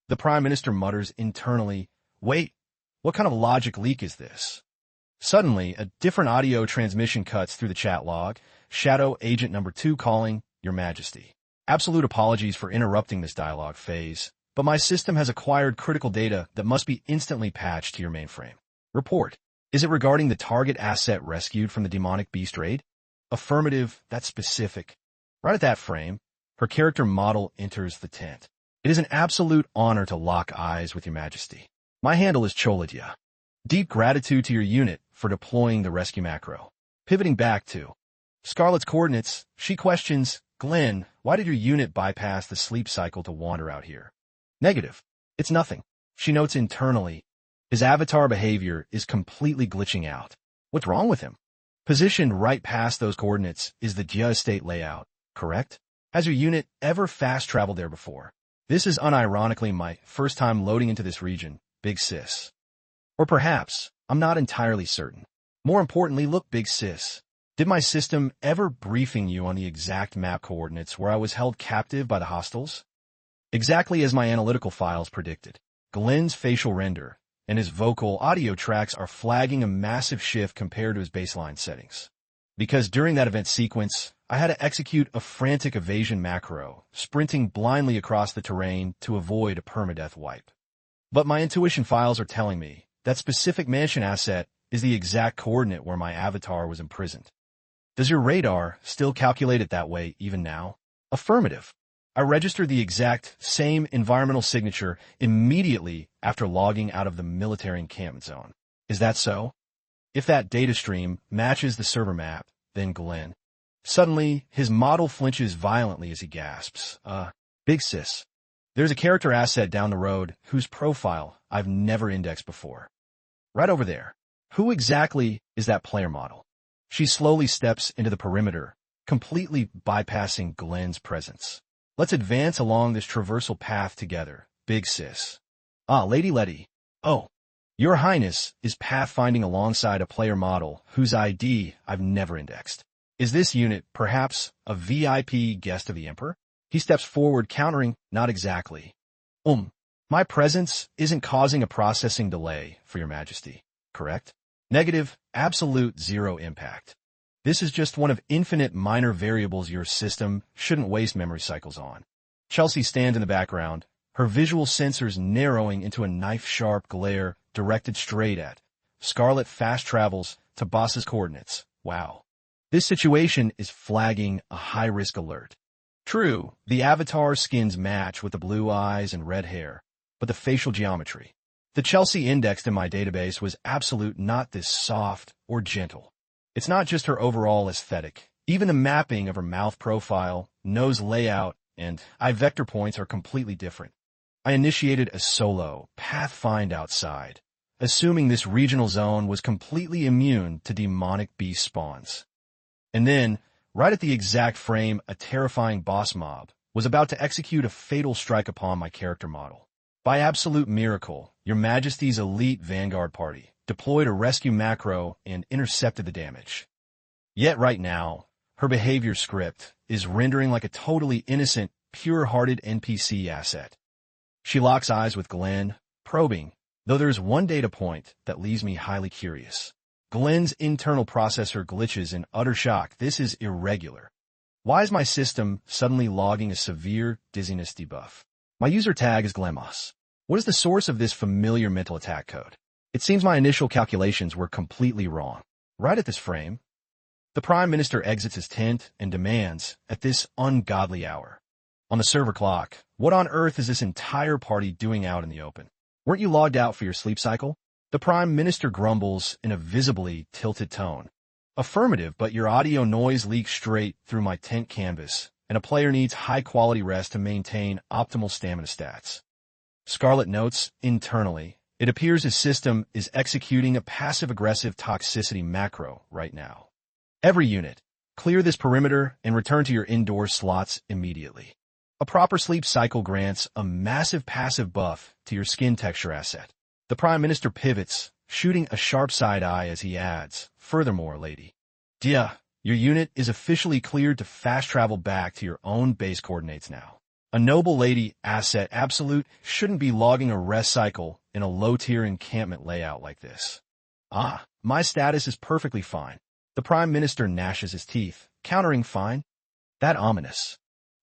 S1: The Prime Minister mutters internally, "Wait, what kind of logic leak is this?" Suddenly, a different audio transmission cuts through the chat log. Shadow Agent Number 2 calling, Your Majesty. Absolute apologies for interrupting this dialogue phase, but my system has acquired critical data that must be instantly patched to your mainframe. Report. Is it regarding the target asset rescued from the demonic beast raid? Affirmative, that's specific. Right at that frame, her character model enters the tent. It is an absolute honor to lock eyes with Your Majesty. My handle is Choladia. Deep gratitude to your unit for deploying the rescue macro. Pivoting back to Scarlet's coordinates, she questions, Glenn, why did your unit bypass the sleep cycle to wander out here? Negative. It's nothing. She notes internally, his avatar behavior is completely glitching out. What's wrong with him? Positioned right past those coordinates is the Jia estate layout, correct? Has your unit ever fast-traveled there before? This is unironically my first time loading into this region, Big Sis. Or perhaps, I'm not entirely certain. More importantly, look, Big Sis. Did my system ever briefing you on the exact map coordinates where I was held captive by the hostiles? Exactly as my analytical files predicted. Glenn's facial render and his vocal audio tracks are flagging a massive shift compared to his baseline settings. Because during that event sequence, I had to execute a frantic evasion macro, sprinting blindly across the terrain to avoid a permadeath wipe. But my intuition files are telling me that specific mansion asset is the exact coordinate where my avatar was imprisoned. Does your radar still calculate it that way even now? Affirmative. I registered the exact same environmental signature immediately after logging out of the military encampment zone. Is that so? If that data stream matches the server map, then Glenn. Suddenly, his model flinches violently as he gasps. Big Sis. There's a character asset down the road whose profile I've never indexed before. Right over there. Who exactly is that player model? She slowly steps into the perimeter, completely bypassing Glenn's presence. Let's advance along this traversal path together, Big Sis. Lady Letty. Oh, Your Highness is pathfinding alongside a player model whose ID I've never indexed. Is this unit perhaps a VIP guest of the Emperor? He steps forward, countering, not exactly. My presence isn't causing a processing delay for Your Majesty, correct? Negative, absolute zero impact. This is just one of infinite minor variables your system shouldn't waste memory cycles on. Chelsea stands in the background, her visual sensors narrowing into a knife-sharp glare directed straight at Scarlet. Fast travels to boss's coordinates. Wow. This situation is flagging a high-risk alert. True, the avatar skins match with the blue eyes and red hair, but the facial geometry. The Chelsea indexed in my database was absolute, not this soft or gentle. It's not just her overall aesthetic. Even the mapping of her mouth profile, nose layout, and eye vector points are completely different. I initiated a solo pathfind outside, assuming this regional zone was completely immune to demonic beast spawns. And then, right at the exact frame a terrifying boss mob was about to execute a fatal strike upon my character model. By absolute miracle, Your Majesty's elite vanguard party deployed a rescue macro and intercepted the damage. Yet right now, her behavior script is rendering like a totally innocent, pure-hearted NPC asset. She locks eyes with Glenn, probing, though there's one data point that leaves me highly curious. Glenn's internal processor glitches in utter shock. This is irregular. Why is my system suddenly logging a severe dizziness debuff? My user tag is Glemos. What is the source of this familiar mental attack code? It seems my initial calculations were completely wrong. Right at this frame, the Prime Minister exits his tent and demands, at this ungodly hour. On the server clock, what on earth is this entire party doing out in the open? Weren't you logged out for your sleep cycle? The Prime Minister grumbles in a visibly tilted tone. Affirmative, but your audio noise leaks straight through my tent canvas, and a player needs high-quality rest to maintain optimal stamina stats. Scarlet notes, internally, it appears his system is executing a passive-aggressive toxicity macro right now. Every unit, Clear this perimeter and return to your indoor slots immediately. A proper sleep cycle grants a massive passive buff to your skin texture asset. The Prime Minister pivots, shooting a sharp side eye as he adds, "Furthermore, Lady Dia, your unit is officially cleared to fast travel back to your own base coordinates now. A noble lady asset absolute shouldn't be logging a rest cycle in a low-tier encampment layout like this." "Ah, my status is perfectly fine." The Prime Minister gnashes his teeth, countering fine. That ominous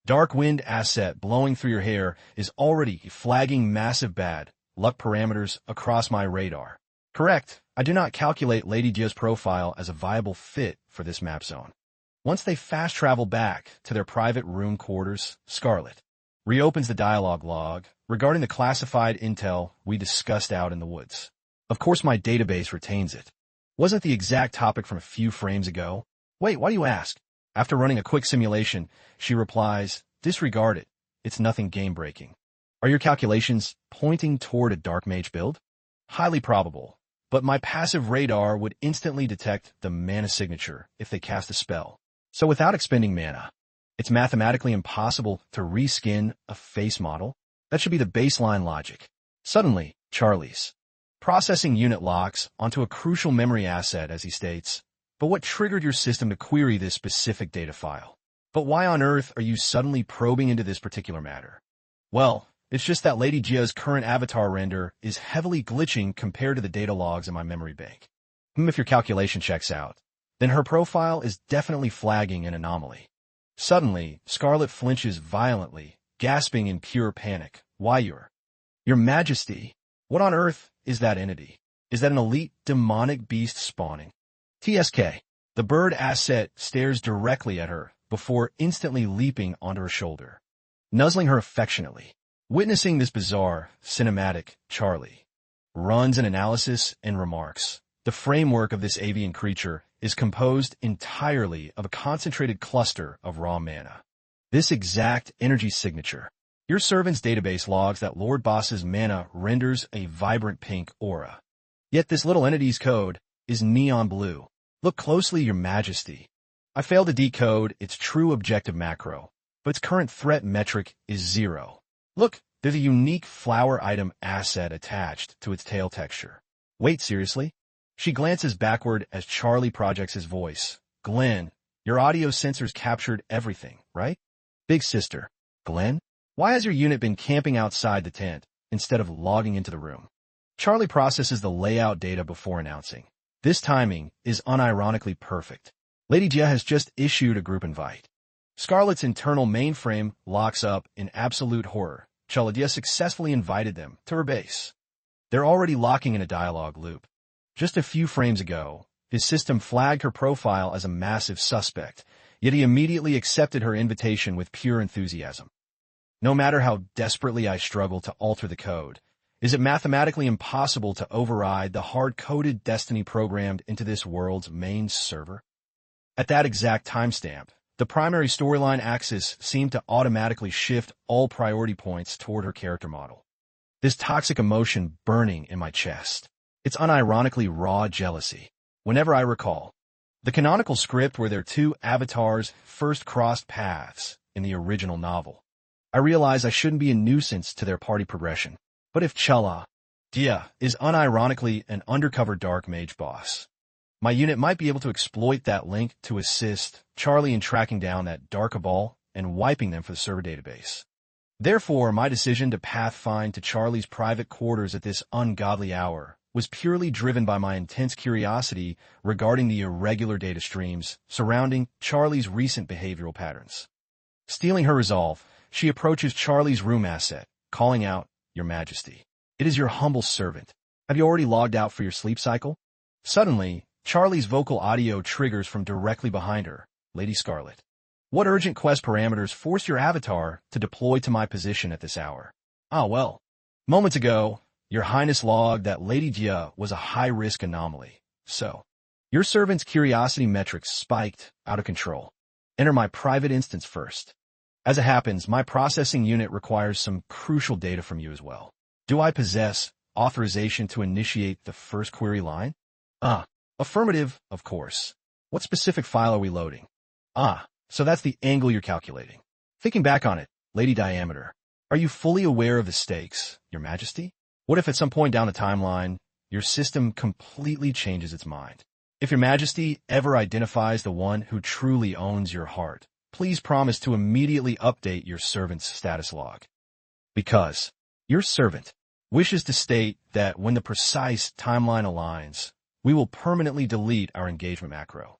S1: dark wind asset blowing through your hair is already flagging massive bad luck parameters across my radar. Correct, I do not calculate Lady Dia's profile as a viable fit for this map zone. Once they fast travel back to their private room quarters, Scarlet reopens the dialogue log regarding the classified intel we discussed out in the woods. Of course my database retains it. Wasn't the exact topic from a few frames ago? Wait, why do you ask? After running a quick simulation, she replies, "Disregard it. It's nothing game-breaking." Are your calculations pointing toward a Dark Mage build? Highly probable, but my passive radar would instantly detect the mana signature if they cast a spell. So without expending mana, it's mathematically impossible to reskin a face model. That should be the baseline logic. Suddenly, Charlie's processing unit locks onto a crucial memory asset as he states, "But what triggered your system to query this specific data file? But why on earth are you suddenly probing into this particular matter?" "Well, it's just that Lady Jia's current avatar render is heavily glitching compared to the data logs in my memory bank." If your calculation checks out, then her profile is definitely flagging an anomaly. Suddenly, Scarlet flinches violently, gasping in pure panic. "Why, Your Majesty, what on earth is that entity? Is that an elite demonic beast spawning?" TSK. The bird asset stares directly at her before instantly leaping onto her shoulder, nuzzling her affectionately. Witnessing this bizarre, cinematic, Charlie runs an analysis and remarks, "The framework of this avian creature is composed entirely of a concentrated cluster of raw mana. This exact energy signature. Your servant's database logs that Lord Boss's mana renders a vibrant pink aura. Yet this little entity's code is neon blue. Look closely, Your Majesty. I failed to decode its true objective macro, but its current threat metric is 0. Look, there's a unique flower item asset attached to its tail texture. Wait, seriously?" She glances backward as Charlie projects his voice. "Glenn, your audio sensors captured everything, right?" "Big sister." "Glenn? Why has your unit been camping outside the tent instead of logging into the room?" Charlie processes the layout data before announcing, "This timing is unironically perfect. Lady Jia has just issued a group invite." Scarlet's internal mainframe locks up in absolute horror. Chaladia successfully invited them to her base. They're already locking in a dialogue loop. Just a few frames ago, his system flagged her profile as a massive suspect, yet he immediately accepted her invitation with pure enthusiasm. No matter how desperately I struggle to alter the code, is it mathematically impossible to override the hard-coded destiny programmed into this world's main server? At that exact timestamp, the primary storyline axis seemed to automatically shift all priority points toward her character model. This toxic emotion burning in my chest. It's unironically raw jealousy. Whenever I recall the canonical script where their two avatars first crossed paths in the original novel, I realize I shouldn't be a nuisance to their party progression. But if Chala Dia is unironically an undercover dark mage boss, my unit might be able to exploit that link to assist Charlie in tracking down that dark cabal and wiping them for the server database. Therefore, my decision to pathfind to Charlie's private quarters at this ungodly hour was purely driven by my intense curiosity regarding the irregular data streams surrounding Charlie's recent behavioral patterns. Stealing her resolve, she approaches Charlie's room asset, calling out, "Your Majesty, it is your humble servant. Have you already logged out for your sleep cycle?" Suddenly, Charlie's vocal audio triggers from directly behind her, "Lady Scarlet, what urgent quest parameters forced your avatar to deploy to my position at this hour?" "Ah, well. Moments ago, Your Highness logged that Lady Jia was a high-risk anomaly. So, your servant's curiosity metrics spiked out of control. Enter my private instance first. As it happens, my processing unit requires some crucial data from you as well. Do I possess authorization to initiate the first query line?" Affirmative, of course. What specific file are we loading?" Ah, so that's the angle you're calculating. Thinking back on it, Lady Diameter, are you fully aware of the stakes, Your Majesty? What if at some point down the timeline, your system completely changes its mind? If Your Majesty ever identifies the one who truly owns your heart, please promise to immediately update your servant's status log. Because your servant wishes to state that when the precise timeline aligns, we will permanently delete our engagement macro.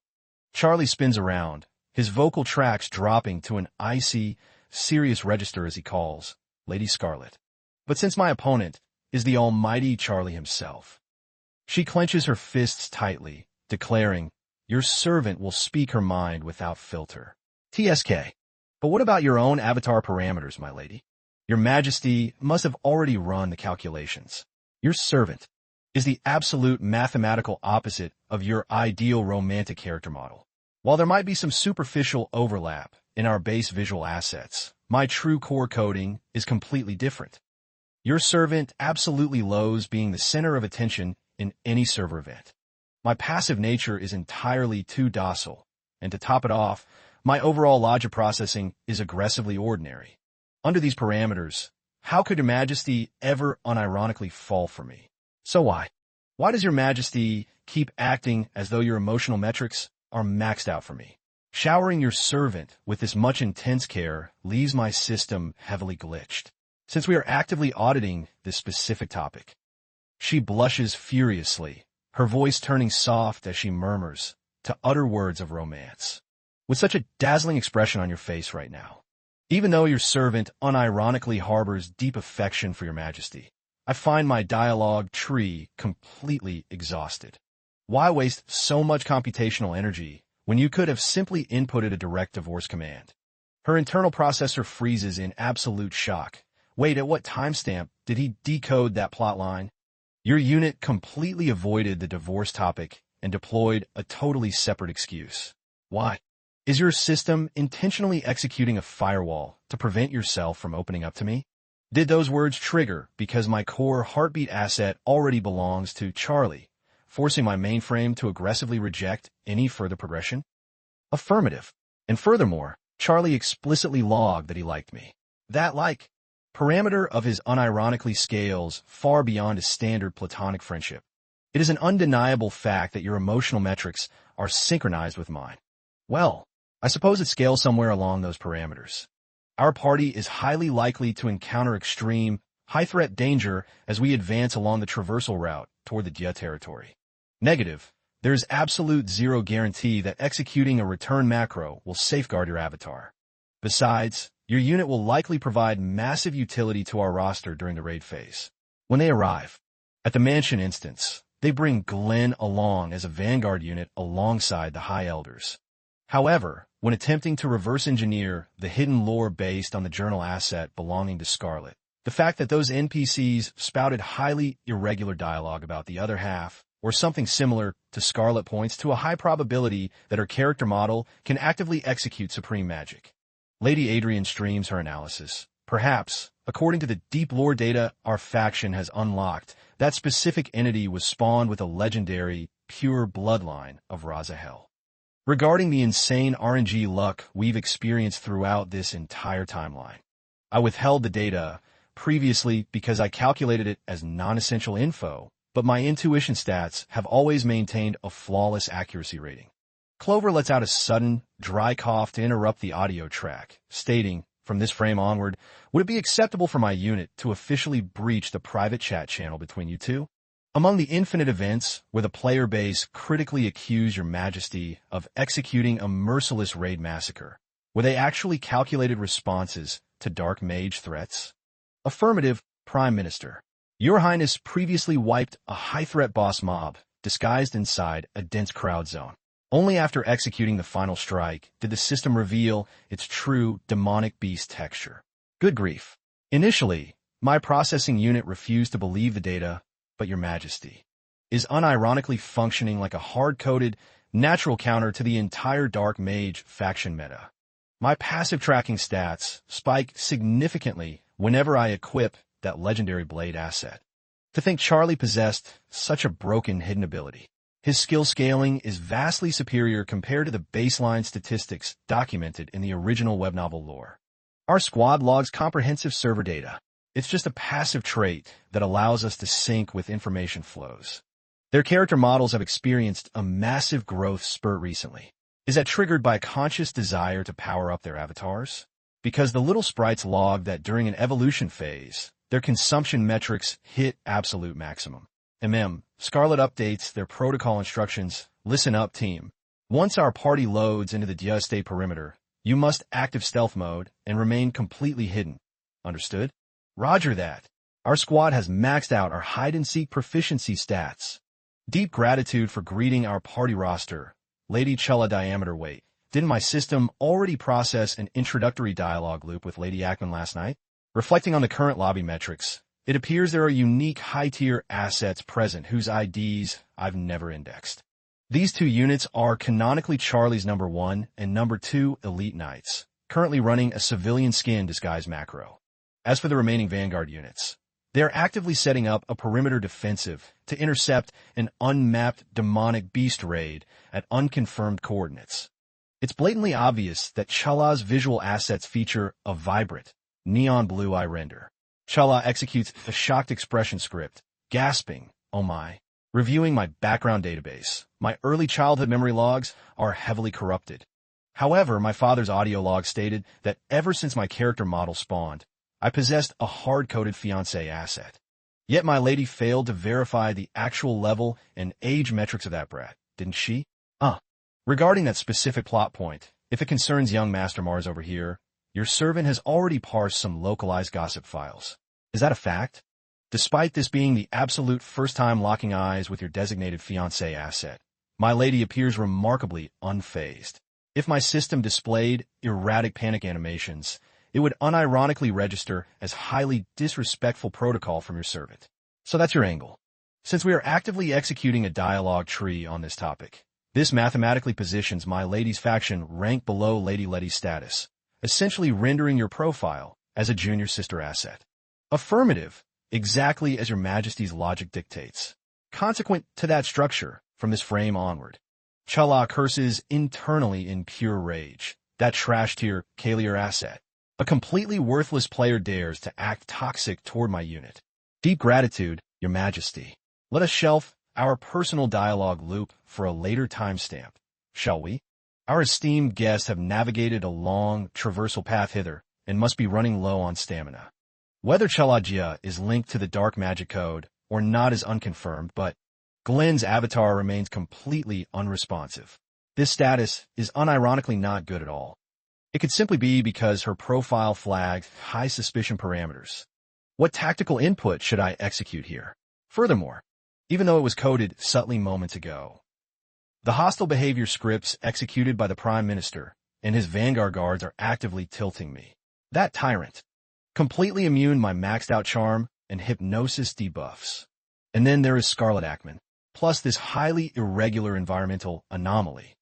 S1: Charlie spins around, his vocal tracks dropping to an icy, serious register as he calls, Lady Scarlet. But since my opponent is the almighty Charlie himself, she clenches her fists tightly, declaring, your servant will speak her mind without filter. TSK. But what about your own avatar parameters, my lady? Your Majesty must have already run the calculations. Your servant is the absolute mathematical opposite of your ideal romantic character model. While there might be some superficial overlap in our base visual assets, my true core coding is completely different. Your servant absolutely loathes being the center of attention in any server event. My passive nature is entirely too docile, and to top it off, my overall logic processing is aggressively ordinary. Under these parameters, how could Your Majesty ever unironically fall for me? So why? Why does Your Majesty keep acting as though your emotional metrics are maxed out for me? Showering your servant with this much intense care leaves my system heavily glitched, since we are actively auditing this specific topic. She blushes furiously, her voice turning soft as she murmurs to utter words of romance. With such a dazzling expression on your face right now, even though your servant unironically harbors deep affection for Your Majesty, I find my dialogue tree completely exhausted. Why waste so much computational energy when you could have simply inputted a direct divorce command? Her internal processor freezes in absolute shock. Wait, at what timestamp did he decode that plotline? Your unit completely avoided the divorce topic and deployed a totally separate excuse. Why? Is your system intentionally executing a firewall to prevent yourself from opening up to me? Did those words trigger because my core heartbeat asset already belongs to Charlie, forcing my mainframe to aggressively reject any further progression? Affirmative. And furthermore, Charlie explicitly logged that he liked me. That parameter of his unironically scales far beyond a standard platonic friendship. It is an undeniable fact that your emotional metrics are synchronized with mine. Well, I suppose it scales somewhere along those parameters. Our party is highly likely to encounter extreme, high-threat danger as we advance along the traversal route toward the Dia territory. Negative. There is absolute zero guarantee that executing a return macro will safeguard your avatar. Besides, your unit will likely provide massive utility to our roster during the raid phase. When they arrive, at the mansion instance, they bring Glenn along as a vanguard unit alongside the High Elders. However, when attempting to reverse engineer the hidden lore based on the journal asset belonging to Scarlet, the fact that those NPCs spouted highly irregular dialogue about the other half, or something similar to Scarlet, points to a high probability that her character model can actively execute supreme magic. Lady Adrian streams her analysis. Perhaps, according to the deep lore data our faction has unlocked, that specific entity was spawned with a legendary, pure bloodline of Razahel. Regarding the insane RNG luck we've experienced throughout this entire timeline, I withheld the data previously because I calculated it as non-essential info, but my intuition stats have always maintained a flawless accuracy rating. Clover lets out a sudden, dry cough to interrupt the audio track, stating, from this frame onward, would it be acceptable for my unit to officially breach the private chat channel between you two? Among the infinite events where the player base critically accused Your Majesty of executing a merciless raid massacre, were they actually calculated responses to dark mage threats? Affirmative, Prime Minister. Your Highness previously wiped a high-threat boss mob disguised inside a dense crowd zone. Only after executing the final strike did the system reveal its true demonic beast texture. Good grief. Initially, my processing unit refused to believe the data, but Your Majesty is unironically functioning like a hard-coded, natural counter to the entire Dark Mage faction meta. My passive tracking stats spike significantly whenever I equip that legendary blade asset. To think Charlie possessed such a broken hidden ability. His skill scaling is vastly superior compared to the baseline statistics documented in the original web novel lore. Our squad logs comprehensive server data. It's just a passive trait that allows us to sync with information flows. Their character models have experienced a massive growth spurt recently. Is that triggered by a conscious desire to power up their avatars? Because the little sprites log that during an evolution phase, their consumption metrics hit absolute maximum. Scarlet updates their protocol instructions. Listen up, team. Once our party loads into the Dia State perimeter, you must active stealth mode and remain completely hidden. Understood? Roger that. Our squad has maxed out our hide-and-seek proficiency stats. Deep gratitude for greeting our party roster. Lady Chella Diameter Wait. Didn't my system already process an introductory dialogue loop with Lady Ackman last night? Reflecting on the current lobby metrics, it appears there are unique high-tier assets present whose IDs I've never indexed. These two units are canonically Charlie's number 1 and number 2 Elite Knights, currently running a civilian skin disguise macro. As for the remaining Vanguard units, they are actively setting up a perimeter defensive to intercept an unmapped demonic beast raid at unconfirmed coordinates. It's blatantly obvious that Chala's visual assets feature a vibrant, neon blue eye render. Chala executes a shocked expression script, gasping, "Oh my." Reviewing my background database, my early childhood memory logs are heavily corrupted. However, my father's audio log stated that ever since my character model spawned, I possessed a hard-coded fiancé asset. Yet my lady failed to verify the actual level and age metrics of that brat, didn't she? Regarding that specific plot point, if it concerns young Master Mars over here, your servant has already parsed some localized gossip files. Is that a fact? Despite this being the absolute first time locking eyes with your designated fiancé asset, my lady appears remarkably unfazed. If my system displayed erratic panic animations, it would unironically register as highly disrespectful protocol from your servant. So that's your angle. Since we are actively executing a dialogue tree on this topic, this mathematically positions my lady's faction rank below Lady Letty's status, essentially rendering your profile as a junior sister asset. Affirmative, exactly as your majesty's logic dictates. Consequent to that structure, from this frame onward, Chala curses internally in pure rage, that trash-tier Kalier asset. A completely worthless player dares to act toxic toward my unit. Deep gratitude, your majesty. Let us shelf our personal dialogue loop for a later timestamp, shall we? Our esteemed guests have navigated a long, traversal path hither and must be running low on stamina. Whether Chalagia is linked to the dark magic code or not is unconfirmed, but Glenn's avatar remains completely unresponsive. This status is unironically not good at all. It could simply be because her profile flagged high suspicion parameters. What tactical input should I execute here? Furthermore, even though it was coded subtly moments ago, the hostile behavior scripts executed by the Prime Minister and his Vanguard guards are actively tilting me. That Tyrant, completely immune my maxed out charm and hypnosis debuffs. And then there is Scarlet Ackman, plus this highly irregular environmental anomaly.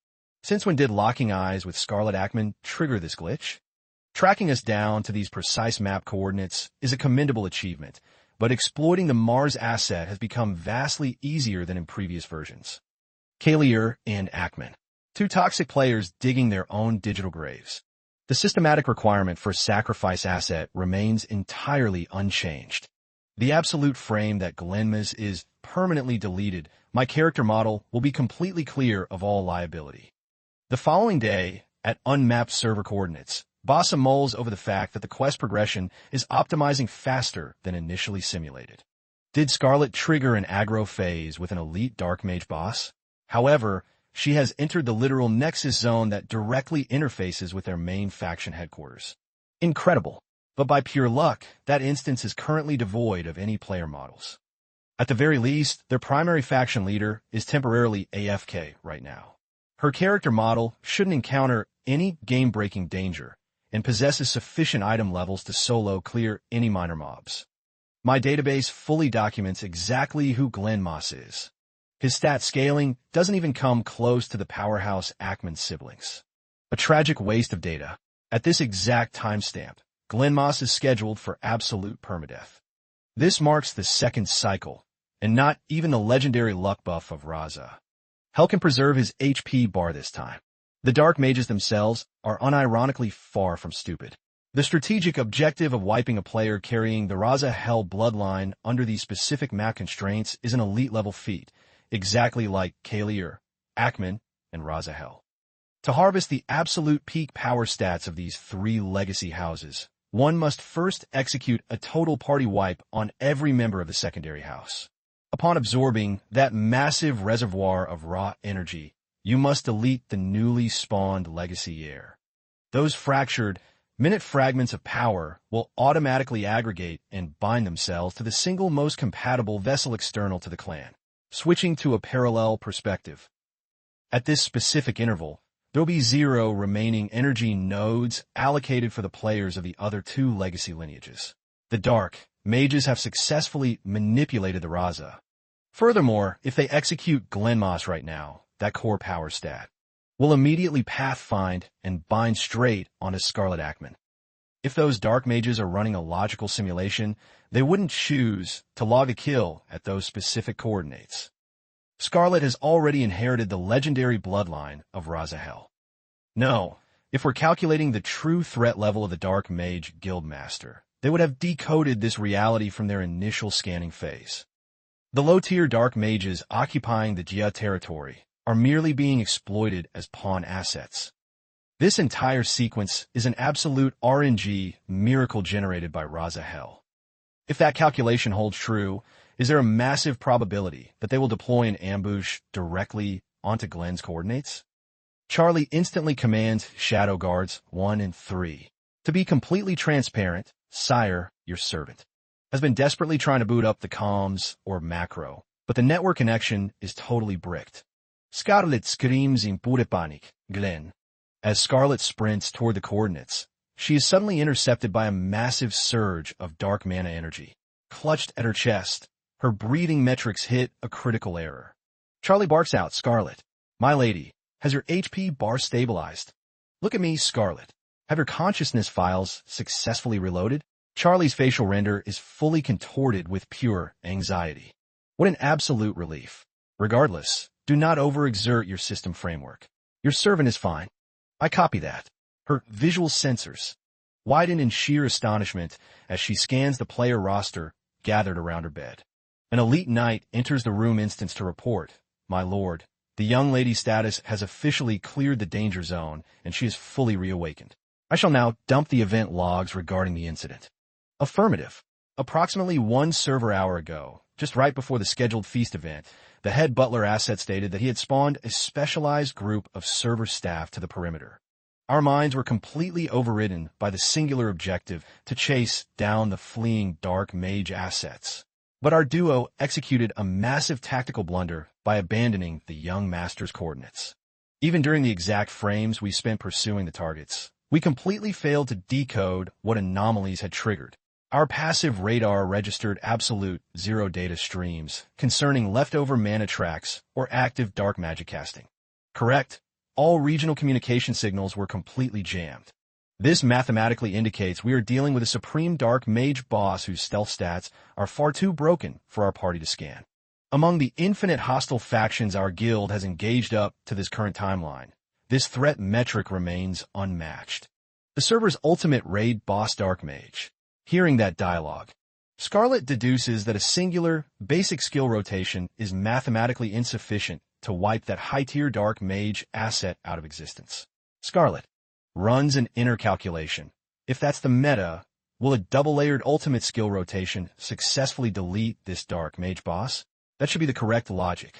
S1: Since when did locking eyes with Scarlet Ackman trigger this glitch? Tracking us down to these precise map coordinates is a commendable achievement, but exploiting the Mars asset has become vastly easier than in previous versions. Kalier and Ackman, two toxic players digging their own digital graves. The systematic requirement for sacrifice asset remains entirely unchanged. The absolute frame that Glenma's is permanently deleted, my character model will be completely clear of all liability. The following day, at unmapped server coordinates, Bossa mulls over the fact that the quest progression is optimizing faster than initially simulated. Did Scarlet trigger an aggro phase with an elite Dark Mage boss? However, she has entered the literal nexus zone that directly interfaces with their main faction headquarters. Incredible, but by pure luck, that instance is currently devoid of any player models. At the very least, their primary faction leader is temporarily AFK right now. Her character model shouldn't encounter any game-breaking danger and possesses sufficient item levels to solo clear any minor mobs. My database fully documents exactly who Glenn Moss is. His stat scaling doesn't even come close to the powerhouse Ackman siblings. A tragic waste of data. At this exact timestamp, Glenn Moss is scheduled for absolute permadeath. This marks the second cycle, and not even the legendary luck buff of Raza. Hell can preserve his HP bar this time. The Dark Mages themselves are unironically far from stupid. The strategic objective of wiping a player carrying the Raza Hell bloodline under these specific map constraints is an elite-level feat, exactly like Kalir, Akman, and Raza Hell. To harvest the absolute peak power stats of these three legacy houses, one must first execute a total party wipe on every member of the secondary house. Upon absorbing that massive reservoir of raw energy, you must delete the newly spawned legacy heir. Those fractured, minute fragments of power will automatically aggregate and bind themselves to the single most compatible vessel external to the clan, switching to a parallel perspective. At this specific interval, there will be 0 remaining energy nodes allocated for the players of the other 2 legacy lineages. The Dark Mages have successfully manipulated the Raza. Furthermore, if they execute Glenmoss right now, that core power stat will immediately pathfind and bind straight onto Scarlet Akman. If those Dark Mages are running a logical simulation, they wouldn't choose to log a kill at those specific coordinates. Scarlet has already inherited the legendary bloodline of Raza Hell. No, if we're calculating the true threat level of the Dark Mage Guildmaster, they would have decoded this reality from their initial scanning phase. The low-tier Dark Mages occupying the Jia territory are merely being exploited as pawn assets. This entire sequence is an absolute RNG miracle generated by Raza Hell. If that calculation holds true, is there a massive probability that they will deploy an ambush directly onto Glenn's coordinates? Charlie instantly commands Shadow Guards 1 and 3. To be completely transparent, Sire, your servant, has been desperately trying to boot up the comms or macro, but the network connection is totally bricked. Scarlet screams in pure panic, Glenn. As Scarlet sprints toward the coordinates, she is suddenly intercepted by a massive surge of dark mana energy. Clutched at her chest, her breathing metrics hit a critical error. Charlie barks out, Scarlet, my lady, has your HP bar stabilized? Look at me, Scarlet. Have your consciousness files successfully reloaded? Charlie's facial render is fully contorted with pure anxiety. What an absolute relief. Regardless, do not overexert your system framework. Your servant is fine. I copy that. Her visual sensors widen in sheer astonishment as she scans the player roster gathered around her bed. An elite knight enters the room instance to report, my lord, the young lady's status has officially cleared the danger zone and she is fully reawakened. I shall now dump the event logs regarding the incident. Affirmative. Approximately 1 server hour ago, just right before the scheduled feast event, the head butler asset stated that he had spawned a specialized group of server staff to the perimeter. Our minds were completely overridden by the singular objective to chase down the fleeing Dark Mage assets. But our duo executed a massive tactical blunder by abandoning the young master's coordinates. Even during the exact frames we spent pursuing the targets, we completely failed to decode what anomalies had triggered. Our passive radar registered absolute 0 data streams concerning leftover mana tracks or active dark magic casting. Correct. All regional communication signals were completely jammed. This mathematically indicates we are dealing with a supreme dark mage boss whose stealth stats are far too broken for our party to scan. Among the infinite hostile factions our guild has engaged up to this current timeline, this threat metric remains unmatched. The server's ultimate raid boss dark mage. Hearing that dialogue, Scarlet deduces that a singular, basic skill rotation is mathematically insufficient to wipe that high-tier dark mage asset out of existence. Scarlet runs an inner calculation. If that's the meta, will a double-layered ultimate skill rotation successfully delete this dark mage boss? That should be the correct logic.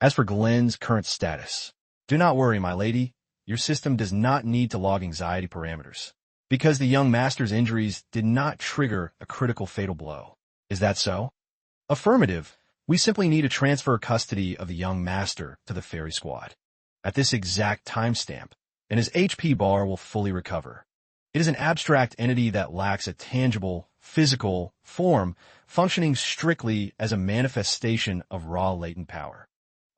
S1: As for Glenn's current status, do not worry, my lady. Your system does not need to log anxiety parameters, because the young master's injuries did not trigger a critical fatal blow. Is that so? Affirmative. We simply need to transfer custody of the young master to the fairy squad at this exact timestamp, and his HP bar will fully recover. It is an abstract entity that lacks a tangible, physical form, functioning strictly as a manifestation of raw latent power.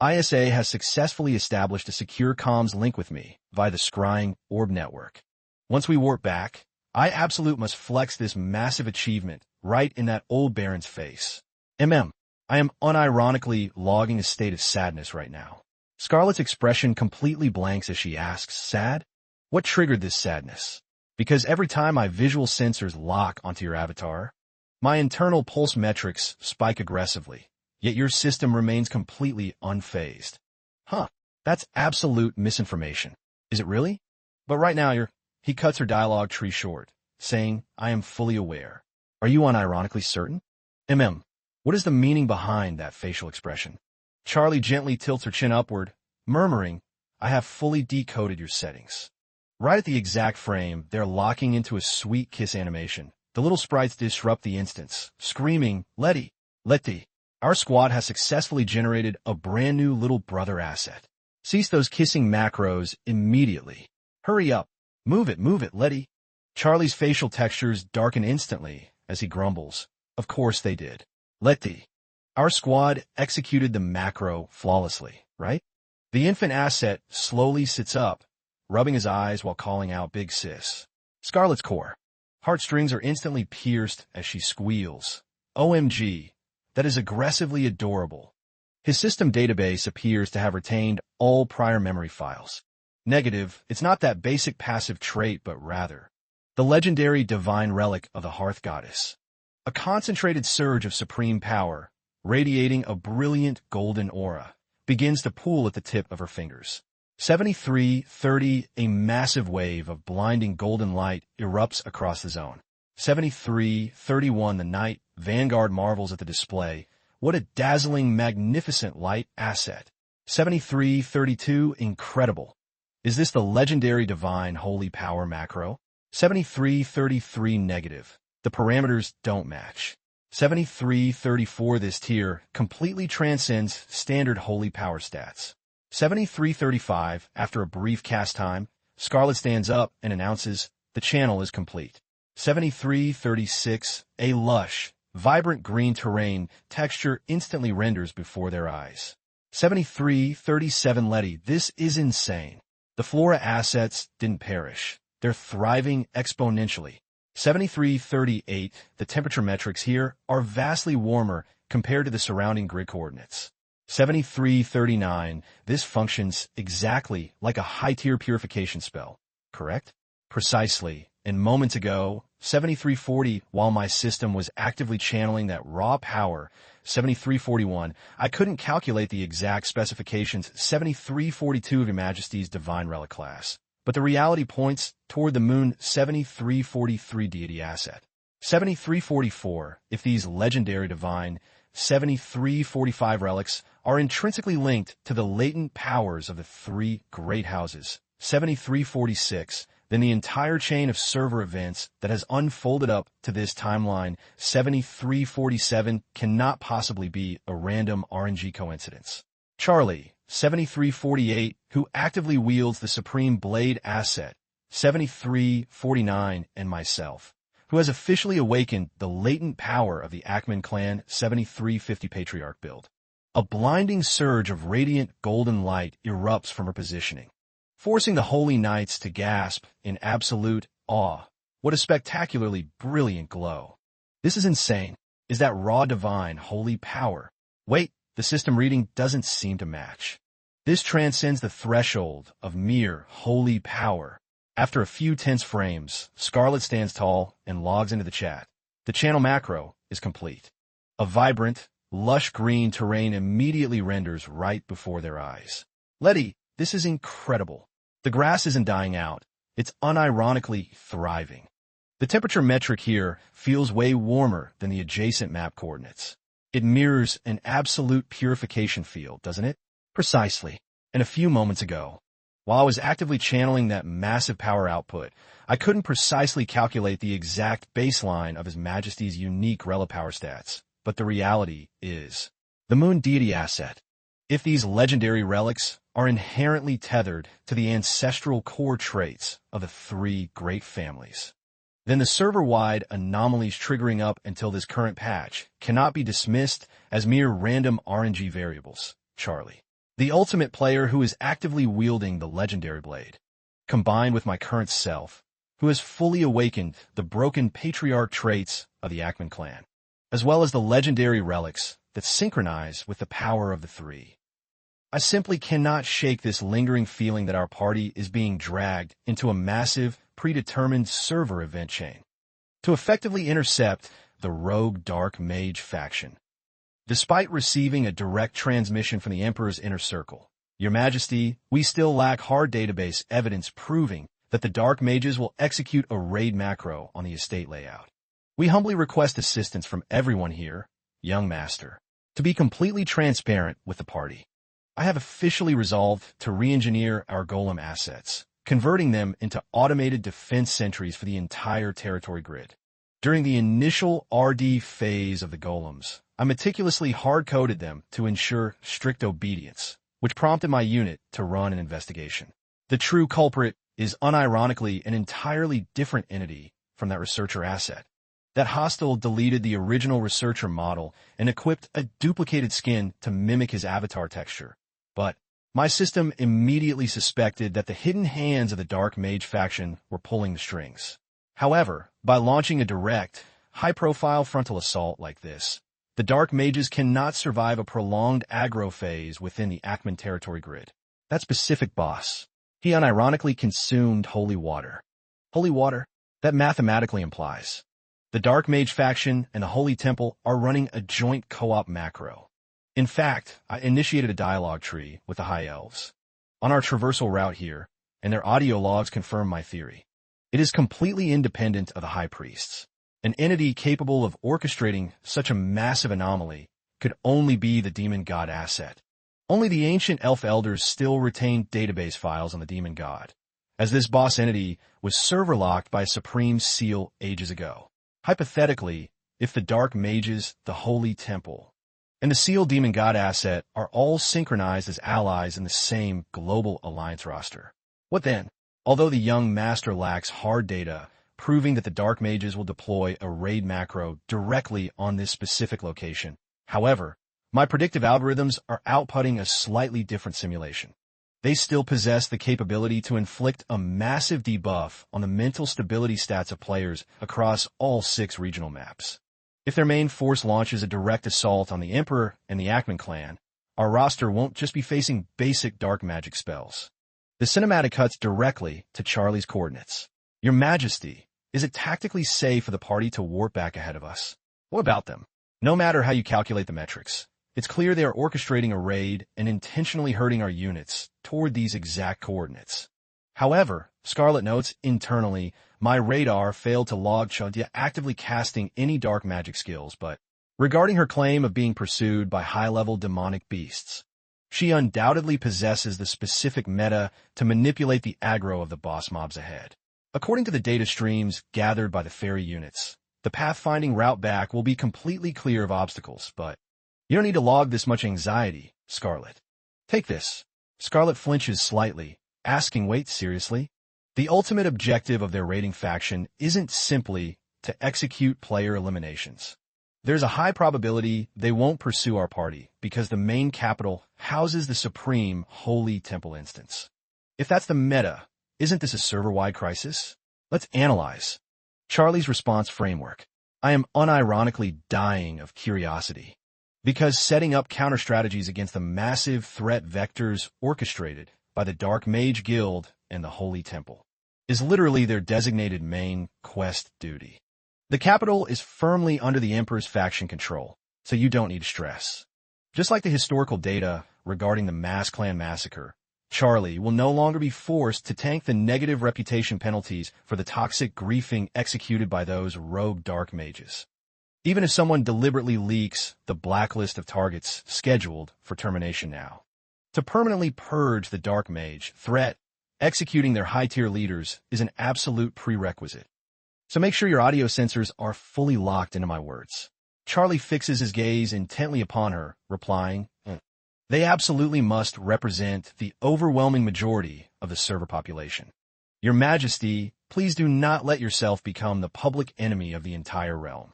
S1: ISA has successfully established a secure comms link with me via the scrying orb network. Once we warp back, I absolute must flex this massive achievement right in that old Baron's face. I am unironically logging a state of sadness right now. Scarlett's expression completely blanks as she asks, sad? What triggered this sadness? Because every time my visual sensors lock onto your avatar, my internal pulse metrics spike aggressively, yet your system remains completely unfazed. Huh, that's absolute misinformation. Is it really? But right now He cuts her dialogue tree short, saying, I am fully aware. Are you unironically certain? What is the meaning behind that facial expression? Charlie gently tilts her chin upward, murmuring, I have fully decoded your settings. Right at the exact frame, they're locking into a sweet kiss animation. The little sprites disrupt the instance, screaming, Letty! Our squad has successfully generated a brand new little brother asset. Cease those kissing macros immediately. Hurry up. Move it, Letty. Charlie's facial textures darken instantly as he grumbles. Of course they did. Letty. Our squad executed the macro flawlessly, right? The infant asset slowly sits up, rubbing his eyes while calling out Big Sis. Scarlett's core. Heartstrings are instantly pierced as she squeals. OMG, that is aggressively adorable. His system database appears to have retained all prior memory files. Negative, it's not that basic passive trait, but rather the legendary divine relic of the Hearth Goddess. A concentrated surge of supreme power, radiating a brilliant golden aura, begins to pool at the tip of her fingers. 7330, a massive wave of blinding golden light erupts across the zone. 7331, the Knight Vanguard marvels at the display. What a dazzling, magnificent light asset. 7332, incredible. Is this the legendary divine holy power macro? 7333, negative. The parameters don't match. 7334, this tier completely transcends standard holy power stats. 7335, after a brief cast time, Scarlett stands up and announces, the channel is complete. 7336, a lush, vibrant green terrain texture instantly renders before their eyes. 7337, Letty, this is insane. The flora assets didn't perish. They're thriving exponentially. 7338, the temperature metrics here are vastly warmer compared to the surrounding grid coordinates. 7339, this functions exactly like a high-tier purification spell, correct? Precisely. And moments ago, 7340, while my system was actively channeling that raw power, 7341, I couldn't calculate the exact specifications 7342 of Your Majesty's Divine Relic class. But the reality points toward the Moon 7343 deity asset. 7344, if these legendary divine 7345 relics are intrinsically linked to the latent powers of the three great houses. 7346, then the entire chain of server events that has unfolded up to this timeline, 7347, cannot possibly be a random RNG coincidence. Charlie, 7348, who actively wields the Supreme Blade asset, 7349, and myself, who has officially awakened the latent power of the Ackman clan 7350 Patriarch build. A blinding surge of radiant golden light erupts from her positioning, forcing the Holy Knights to gasp in absolute awe. What a spectacularly brilliant glow. This is insane. Is that raw divine holy power? Wait, the system reading doesn't seem to match. This transcends the threshold of mere holy power. After a few tense frames, Scarlett stands tall and logs into the chat. The channel macro is complete. A vibrant, lush green terrain immediately renders right before their eyes. Letty, this is incredible. The grass isn't dying out. It's unironically thriving. The temperature metric here feels way warmer than the adjacent map coordinates. It mirrors an absolute purification field, doesn't it? Precisely. And a few moments ago, while I was actively channeling that massive power output, I couldn't precisely calculate the exact baseline of His Majesty's unique relic power stats. But the reality is, the Moon deity asset. If these legendary relics are inherently tethered to the ancestral core traits of the three great families, then the server-wide anomalies triggering up until this current patch cannot be dismissed as mere random RNG variables. Charlie, the ultimate player who is actively wielding the legendary blade, combined with my current self, who has fully awakened the broken patriarch traits of the Ackman clan, as well as the legendary relics that synchronize with the power of the three. I simply cannot shake this lingering feeling that our party is being dragged into a massive, predetermined server event chain to effectively intercept the rogue Dark Mage faction. Despite receiving a direct transmission from the Emperor's inner circle, Your Majesty, we still lack hard database evidence proving that the Dark Mages will execute a raid macro on the estate layout. We humbly request assistance from everyone here, young master, to be completely transparent with the party. I have officially resolved to re-engineer our golem assets, converting them into automated defense sentries for the entire territory grid. During the initial RD phase of the golems, I meticulously hard-coded them to ensure strict obedience, which prompted my unit to run an investigation. The true culprit is unironically an entirely different entity from that researcher asset. That hostile deleted the original researcher model and equipped a duplicated skin to mimic his avatar texture. But my system immediately suspected that the hidden hands of the Dark Mage faction were pulling the strings. However, by launching a direct, high-profile frontal assault like this, the Dark Mages cannot survive a prolonged aggro phase within the Ackman territory grid. That specific boss, he unironically consumed holy water. Holy water? That mathematically implies the Dark Mage faction and the Holy Temple are running a joint co-op macro. In fact, I initiated a dialogue tree with the High Elves on our traversal route here, and their audio logs confirm my theory. It is completely independent of the High Priests. An entity capable of orchestrating such a massive anomaly could only be the Demon God asset. Only the ancient elf elders still retained database files on the Demon God, as this boss entity was server-locked by a Supreme Seal ages ago. Hypothetically, if the Dark Mages, the Holy Temple, and the Seal Demon God asset are all synchronized as allies in the same global alliance roster, what then? Although the young master lacks hard data proving that the Dark Mages will deploy a raid macro directly on this specific location, however, my predictive algorithms are outputting a slightly different simulation. They still possess the capability to inflict a massive debuff on the mental stability stats of players across all 6 regional maps. If their main force launches a direct assault on the Emperor and the Ackman clan, our roster won't just be facing basic dark magic spells. The cinematic cuts directly to Charlie's coordinates. Your Majesty, is it tactically safe for the party to warp back ahead of us? What about them? No matter how you calculate the metrics, it's clear they are orchestrating a raid and intentionally hurting our units toward these exact coordinates. However, Scarlet notes internally, my radar failed to log Chuntia actively casting any dark magic skills, but regarding her claim of being pursued by high-level demonic beasts, she undoubtedly possesses the specific meta to manipulate the aggro of the boss mobs ahead. According to the data streams gathered by the fairy units, the pathfinding route back will be completely clear of obstacles, but you don't need to log this much anxiety, Scarlet. Take this. Scarlet flinches slightly, asking, wait, seriously? The ultimate objective of their raiding faction isn't simply to execute player eliminations. There's a high probability they won't pursue our party because the main capital houses the Supreme Holy Temple instance. If that's the meta, isn't this a server-wide crisis? Let's analyze Charlie's response framework. I am unironically dying of curiosity, because setting up counter-strategies against the massive threat vectors orchestrated by the Dark Mage Guild and the Holy Temple is literally their designated main quest duty. The capital is firmly under the Emperor's faction control, so you don't need to stress. Just like the historical data regarding the Mass Clan massacre, Charlie will no longer be forced to tank the negative reputation penalties for the toxic griefing executed by those rogue Dark Mages. Even if someone deliberately leaks the blacklist of targets scheduled for termination now. To permanently purge the Dark Mage threat, executing their high-tier leaders is an absolute prerequisite. So make sure your audio sensors are fully locked into my words. Charlie fixes his gaze intently upon her, replying, They absolutely must represent the overwhelming majority of the server population. Your Majesty, please do not let yourself become the public enemy of the entire realm.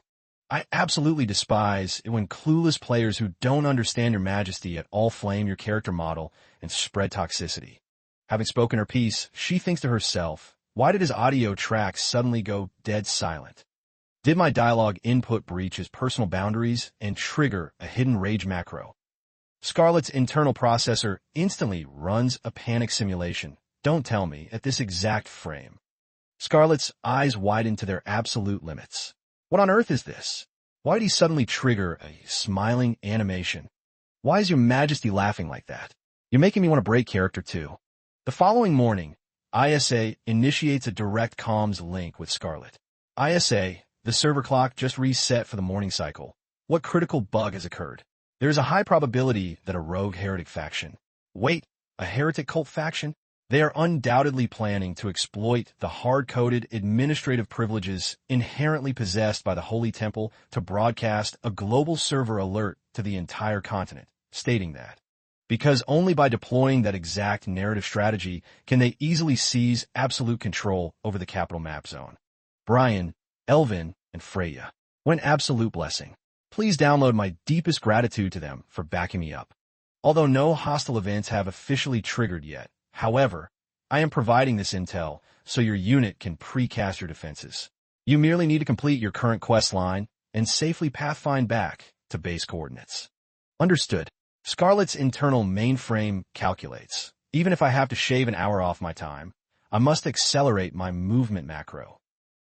S1: I absolutely despise it when clueless players who don't understand your Majesty at all flame your character model and spread toxicity. Having spoken her piece, she thinks to herself, why did his audio track suddenly go dead silent? Did my dialogue input breach his personal boundaries and trigger a hidden rage macro? Scarlett's internal processor instantly runs a panic simulation. Don't tell me, at this exact frame. Scarlett's eyes widen to their absolute limits. What on earth is this? Why did he suddenly trigger a smiling animation? Why is your majesty laughing like that? You're making me want to break character too. The following morning, ISA initiates a direct comms link with Scarlett. ISA, the server clock just reset for the morning cycle. What critical bug has occurred? There is a high probability that a rogue heretic faction. Wait, a heretic cult faction? They are undoubtedly planning to exploit the hard-coded administrative privileges inherently possessed by the Holy Temple to broadcast a global server alert to the entire continent, stating that because only by deploying that exact narrative strategy can they easily seize absolute control over the capital map zone. Brian, Elvin, and Freya. What an absolute blessing. Please download my deepest gratitude to them for backing me up. Although no hostile events have officially triggered yet, however, I am providing this intel so your unit can precast your defenses. You merely need to complete your current quest line and safely pathfind back to base coordinates. Understood. Scarlett's internal mainframe calculates. Even if I have to shave an hour off my time, I must accelerate my movement macro.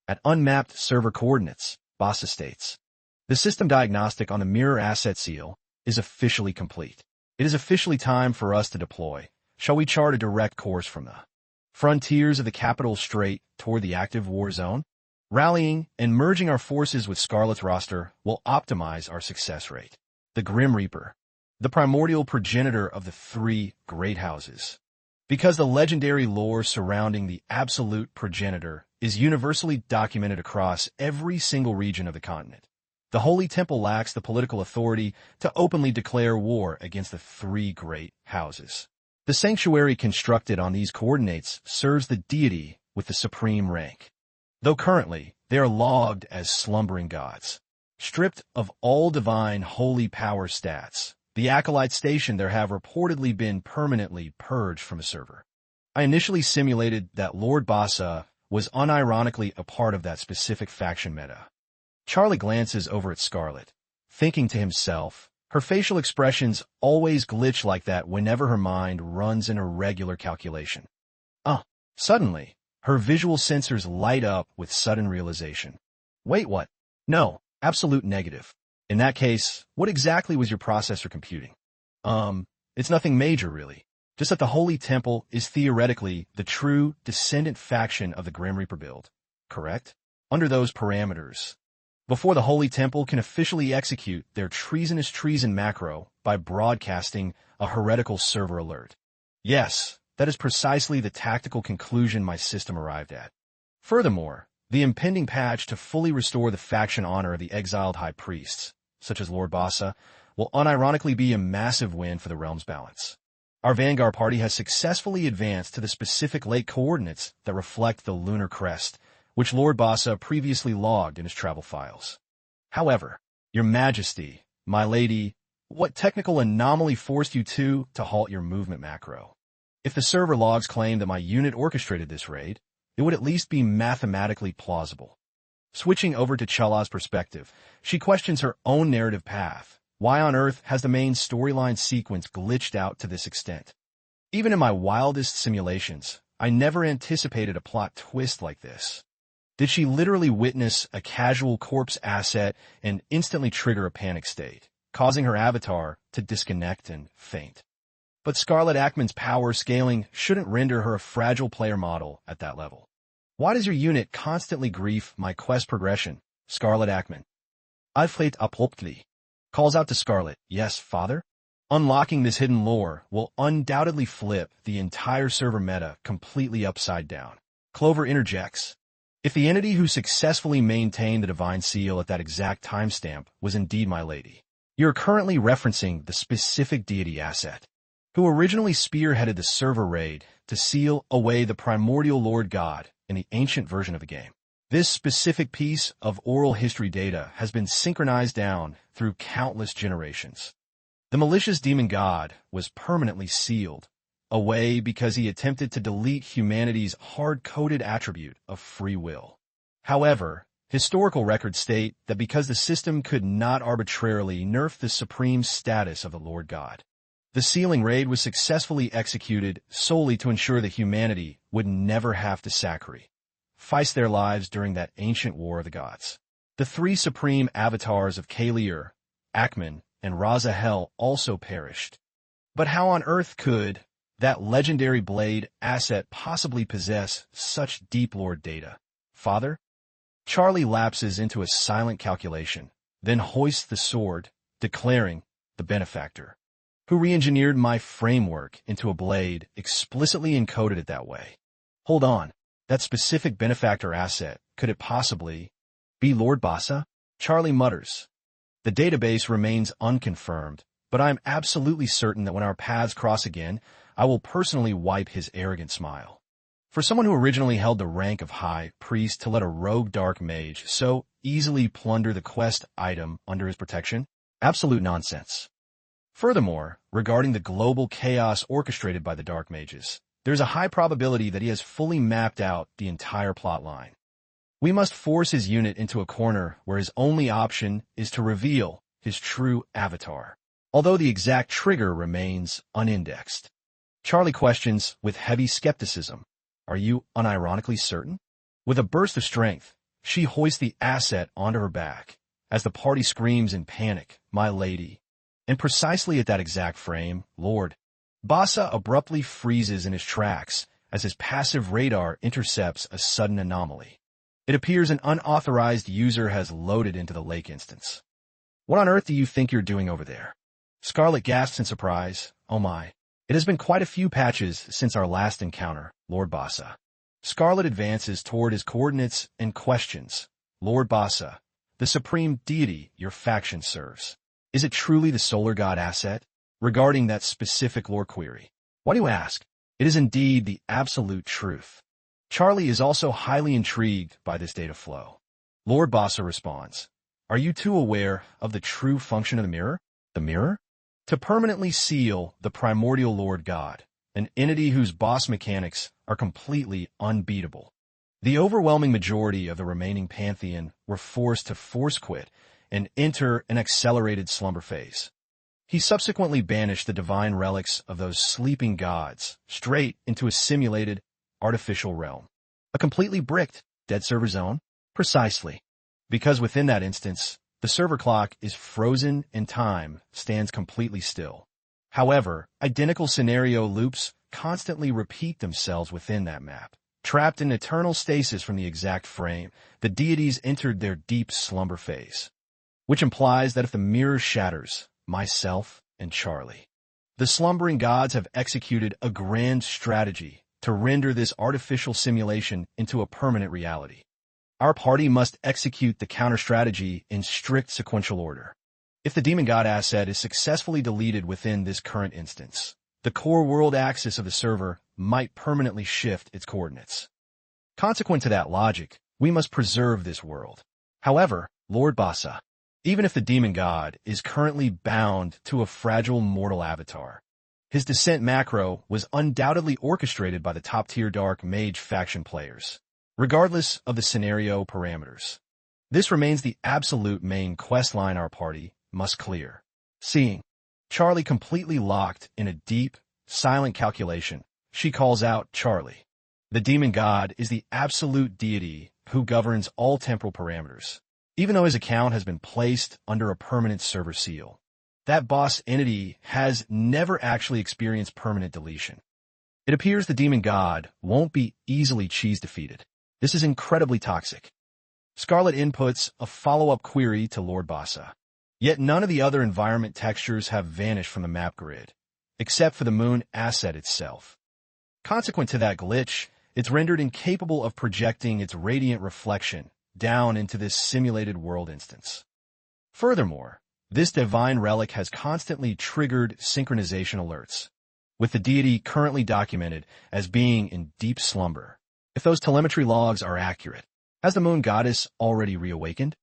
S1: At unmapped server coordinates, Bassa states, the system diagnostic on the mirror asset seal is officially complete. It is officially time for us to deploy. Shall we chart a direct course from the frontiers of the capital straight toward the active war zone? Rallying and merging our forces with Scarlett's roster will optimize our success rate. The Grim Reaper, the primordial progenitor of the three great houses. Because the legendary lore surrounding the absolute progenitor is universally documented across every single region of the continent, the Holy Temple lacks the political authority to openly declare war against the three great houses. The sanctuary constructed on these coordinates serves the deity with the supreme rank, though currently they are logged as slumbering gods. Stripped of all divine holy power stats, the Acolyte Station there have reportedly been permanently purged from a server. I initially simulated that Lord Bassa was unironically a part of that specific faction meta. Charlie glances over at Scarlett, thinking to himself, her facial expressions always glitch like that whenever her mind runs an irregular calculation. Suddenly, her visual sensors light up with sudden realization. Wait, what? No, absolute negative. In that case, what exactly was your processor computing? It's nothing major, really. Just that the Holy Temple is theoretically the true descendant faction of the Grim Reaper build, correct? Under those parameters, before the Holy Temple can officially execute their treasonous treason macro by broadcasting a heretical server alert. Yes, that is precisely the tactical conclusion my system arrived at. Furthermore, the impending patch to fully restore the faction honor of the exiled high priests, such as Lord Bassa, will unironically be a massive win for the realm's balance. Our Vanguard party has successfully advanced to the specific lake coordinates that reflect the lunar crest, which Lord Bassa previously logged in his travel files. However, Your Majesty, my lady, what technical anomaly forced you to halt your movement macro? If the server logs claim that my unit orchestrated this raid, it would at least be mathematically plausible. Switching over to Chala's perspective, she questions her own narrative path. Why on earth has the main storyline sequence glitched out to this extent? Even in my wildest simulations, I never anticipated a plot twist like this. Did she literally witness a casual corpse asset and instantly trigger a panic state, causing her avatar to disconnect and faint? But Scarlett Ackman's power scaling shouldn't render her a fragile player model at that level. Why does your unit constantly grief my quest progression? Scarlett Ackman. Alfred abruptly calls out to Scarlett, yes, father? Unlocking this hidden lore will undoubtedly flip the entire server meta completely upside down. Clover interjects. If the entity who successfully maintained the divine seal at that exact timestamp was indeed my lady, you're currently referencing the specific deity asset, who originally spearheaded the server raid to seal away the primordial Lord God in the ancient version of the game. This specific piece of oral history data has been synchronized down through countless generations. The malicious demon god was permanently sealed away because he attempted to delete humanity's hard-coded attribute of free will. However, historical records state that because the system could not arbitrarily nerf the supreme status of the Lord God, The sealing raid was successfully executed solely to ensure that humanity would never have to sacrifice their lives during that ancient war of the gods. The three supreme avatars of Kalir, Akman, and Razahel also perished. But how on earth could that legendary blade asset possibly possess such deep lore data? Father? Charlie lapses into a silent calculation, then hoists the sword, declaring, the benefactor, who re-engineered my framework into a blade, explicitly encoded it that way. Hold on, that specific benefactor asset, could it possibly be Lord Bassa? Charlie mutters. The database remains unconfirmed, but I'm absolutely certain that when our paths cross again, I will personally wipe his arrogant smile. For someone who originally held the rank of High Priest to let a rogue dark mage so easily plunder the quest item under his protection, absolute nonsense. Furthermore, regarding the global chaos orchestrated by the dark mages, there's a high probability that he has fully mapped out the entire plotline. We must force his unit into a corner where his only option is to reveal his true avatar, although the exact trigger remains unindexed. Charlie questions with heavy skepticism, "Are you unironically certain?" With a burst of strength, she hoists the asset onto her back, as the party screams in panic, "My lady!" And precisely at that exact frame, Lord Bassa abruptly freezes in his tracks as his passive radar intercepts a sudden anomaly. It appears an unauthorized user has loaded into the lake instance. "What on earth do you think you're doing over there?" Scarlet gasps in surprise. "Oh my. It has been quite a few patches since our last encounter, Lord Bassa." Scarlet advances toward his coordinates and questions, "Lord Bassa, the supreme deity your faction serves, is it truly the solar god asset?" Regarding that specific lore query, "Why do you ask? It is indeed the absolute truth." Charlie is also highly intrigued by this data flow. Lord Bassa responds, "Are you too aware of the true function of the mirror?" The mirror? To permanently seal the primordial Lord God, an entity whose boss mechanics are completely unbeatable. The overwhelming majority of the remaining pantheon were forced to force quit and enter an accelerated slumber phase. He subsequently banished the divine relics of those sleeping gods straight into a simulated, artificial realm. A completely bricked, dead server zone? Precisely. Because within that instance, the server clock is frozen and time stands completely still. However, identical scenario loops constantly repeat themselves within that map. Trapped in eternal stasis from the exact frame, the deities entered their deep slumber phase. Which implies that if the mirror shatters, myself and Charlie, the slumbering gods have executed a grand strategy to render this artificial simulation into a permanent reality. Our party must execute the counter-strategy in strict sequential order. If the demon god asset is successfully deleted within this current instance, the core world axis of the server might permanently shift its coordinates. Consequent to that logic, we must preserve this world. However, Lord Bassa, even if the demon god is currently bound to a fragile mortal avatar, his descent macro was undoubtedly orchestrated by the top-tier dark mage faction players, regardless of the scenario parameters. This remains the absolute main questline our party must clear. Seeing Charlie completely locked in a deep, silent calculation, she calls out, "Charlie, the demon god is the absolute deity who governs all temporal parameters, even though his account has been placed under a permanent server seal. That boss entity has never actually experienced permanent deletion. It appears the demon god won't be easily cheese-defeated. This is incredibly toxic." Scarlet inputs a follow-up query to Lord Bassa. Yet none of the other environment textures have vanished from the map grid, except for the moon asset itself. Consequent to that glitch, it's rendered incapable of projecting its radiant reflection down into this simulated world instance. Furthermore, this divine relic has constantly triggered synchronization alerts, with the deity currently documented as being in deep slumber. If those telemetry logs are accurate, has the moon goddess already reawakened?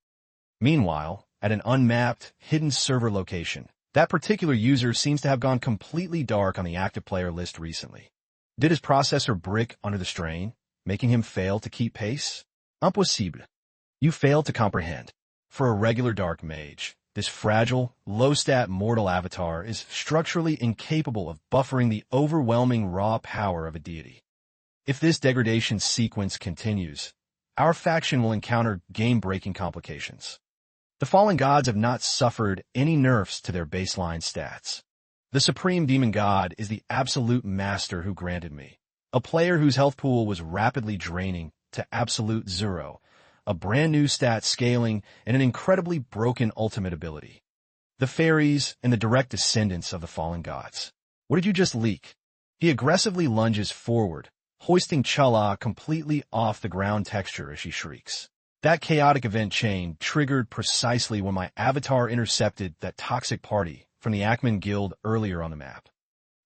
S1: Meanwhile, at an unmapped, hidden server location, that particular user seems to have gone completely dark on the active player list recently. Did his processor brick under the strain, making him fail to keep pace? Impossible. You fail to comprehend. For a regular dark mage, This fragile, low-stat mortal avatar is structurally incapable of buffering the overwhelming raw power of a deity. If this degradation sequence continues, our faction will encounter game-breaking complications. The fallen gods have not suffered any nerfs to their baseline stats. The Supreme Demon God is the absolute master who granted me, a player whose health pool was rapidly draining to absolute zero, a brand new stat scaling, and an incredibly broken ultimate ability. The fairies and the direct descendants of the fallen gods. What did you just leak? He aggressively lunges forward, hoisting Chula completely off the ground texture as she shrieks. That chaotic event chain triggered precisely when my avatar intercepted that toxic party from the Ackman Guild earlier on the map.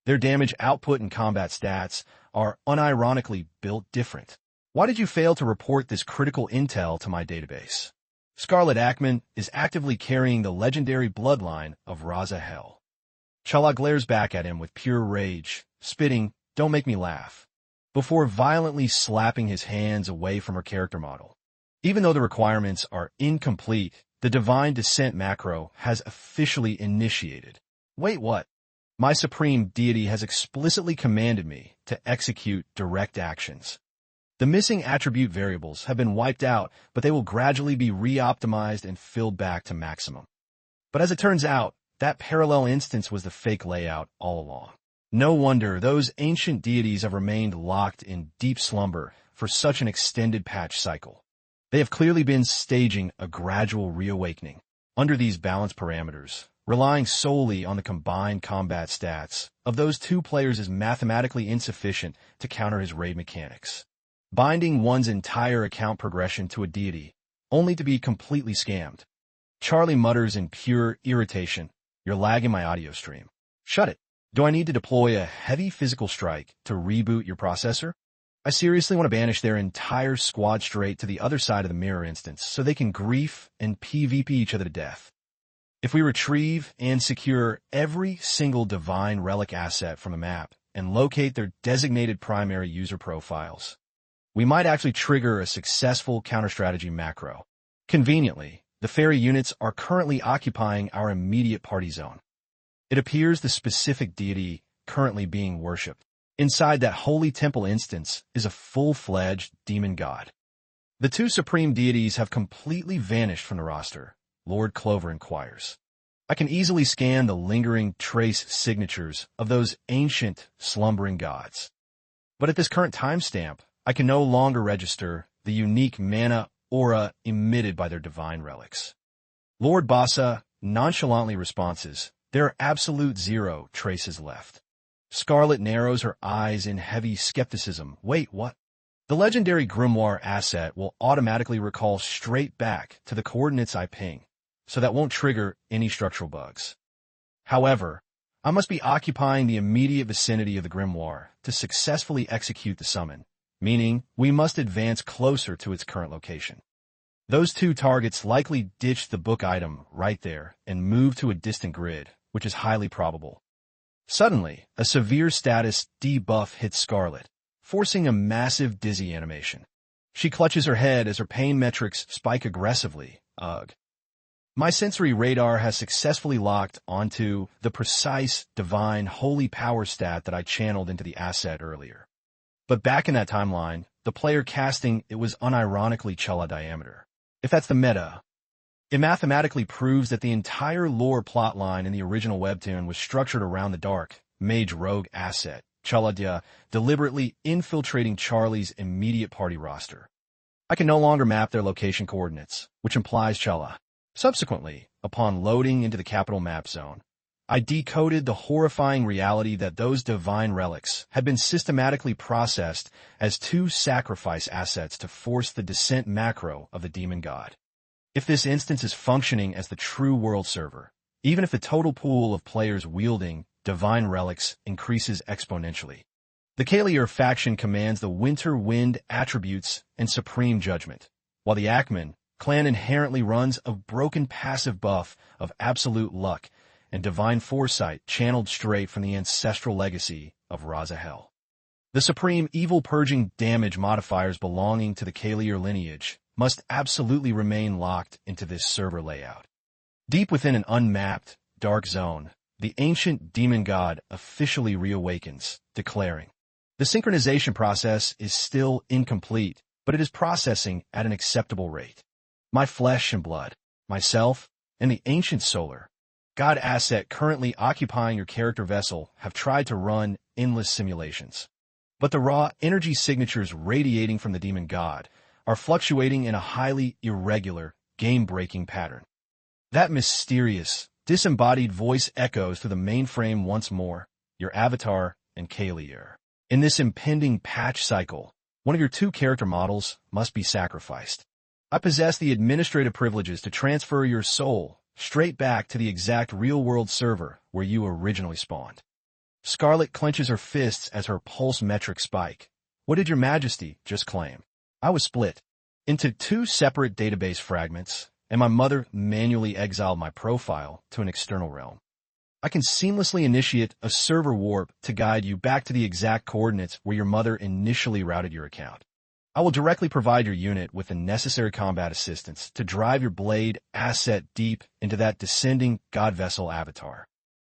S1: Their damage output and combat stats are unironically built different. Why did you fail to report this critical intel to my database? Scarlet Ackman is actively carrying the legendary bloodline of Raza Hell. Chula glares back at him with pure rage, spitting, "Don't make me laugh," before violently slapping his hands away from her character model. Even though the requirements are incomplete, the Divine Descent macro has officially initiated. Wait, what? My supreme deity has explicitly commanded me to execute direct actions. The missing attribute variables have been wiped out, but they will gradually be re-optimized and filled back to maximum. But as it turns out, that parallel instance was the fake layout all along. No wonder those ancient deities have remained locked in deep slumber for such an extended patch cycle. They have clearly been staging a gradual reawakening. Under these balance parameters, relying solely on the combined combat stats of those two players is mathematically insufficient to counter his raid mechanics. Binding one's entire account progression to a deity, only to be completely scammed. Charlie mutters in pure irritation, "You're lagging my audio stream. Shut it. Do I need to deploy a heavy physical strike to reboot your processor? I seriously want to banish their entire squad straight to the other side of the mirror instance so they can grief and PvP each other to death. If we retrieve and secure every single divine relic asset from the map and locate their designated primary user profiles, we might actually trigger a successful counter-strategy macro. Conveniently, the fairy units are currently occupying our immediate party zone. It appears the specific deity currently being worshipped inside that holy temple instance is a full-fledged demon god. The two supreme deities have completely vanished from the roster, Lord Clover inquires. I can easily scan the lingering trace signatures of those ancient, slumbering gods. But at this current timestamp, I can no longer register the unique mana aura emitted by their divine relics. Lord Bassa nonchalantly responds, "There are absolute zero traces left." Scarlet narrows her eyes in heavy skepticism. Wait, what? The legendary grimoire asset will automatically recall straight back to the coordinates I ping, so that won't trigger any structural bugs. However, I must be occupying the immediate vicinity of the grimoire to successfully execute the summon, meaning we must advance closer to its current location. Those two targets likely ditch the book item right there and move to a distant grid, which is highly probable. Suddenly, a severe status debuff hits Scarlet, forcing a massive dizzy animation. She clutches her head as her pain metrics spike aggressively. Ugh. My sensory radar has successfully locked onto the precise, divine, holy power stat that I channeled into the asset earlier. But back in that timeline, the player casting it was unironically Chula diameter. If that's the meta, it mathematically proves that the entire lore plotline in the original webtoon was structured around the dark, mage rogue asset, Chaladia, deliberately infiltrating Charlie's immediate party roster. I can no longer map their location coordinates, which implies Chula. Subsequently, upon loading into the capital map zone, I decoded the horrifying reality that those divine relics had been systematically processed as two sacrifice assets to force the descent macro of the demon god. If this instance is functioning as the true world server, even if the total pool of players wielding divine relics increases exponentially, the Kalier faction commands the winter wind attributes and supreme judgment, while the Ackman clan inherently runs a broken passive buff of absolute luck and divine foresight channeled straight from the ancestral legacy of Raza Hell. The supreme evil purging damage modifiers belonging to the Kalier lineage must absolutely remain locked into this server layout. Deep within an unmapped, dark zone, the ancient demon god officially reawakens, declaring, "The synchronization process is still incomplete, but it is processing at an acceptable rate. My flesh and blood, myself, and the ancient solar God asset currently occupying your character vessel have tried to run endless simulations. But the raw energy signatures radiating from the demon god are fluctuating in a highly irregular, game-breaking pattern." That mysterious, disembodied voice echoes through the mainframe once more, your avatar and Kalier. In this impending patch cycle, one of your two character models must be sacrificed. I possess the administrative privileges to transfer your soul straight back to the exact real-world server where you originally spawned. Scarlet clenches her fists as her pulse metrics spike. "What did your majesty just claim?" "I was split into two separate database fragments, and my mother manually exiled my profile to an external realm. I can seamlessly initiate a server warp to guide you back to the exact coordinates where your mother initially routed your account. I will directly provide your unit with the necessary combat assistance to drive your blade asset deep into that descending god vessel avatar.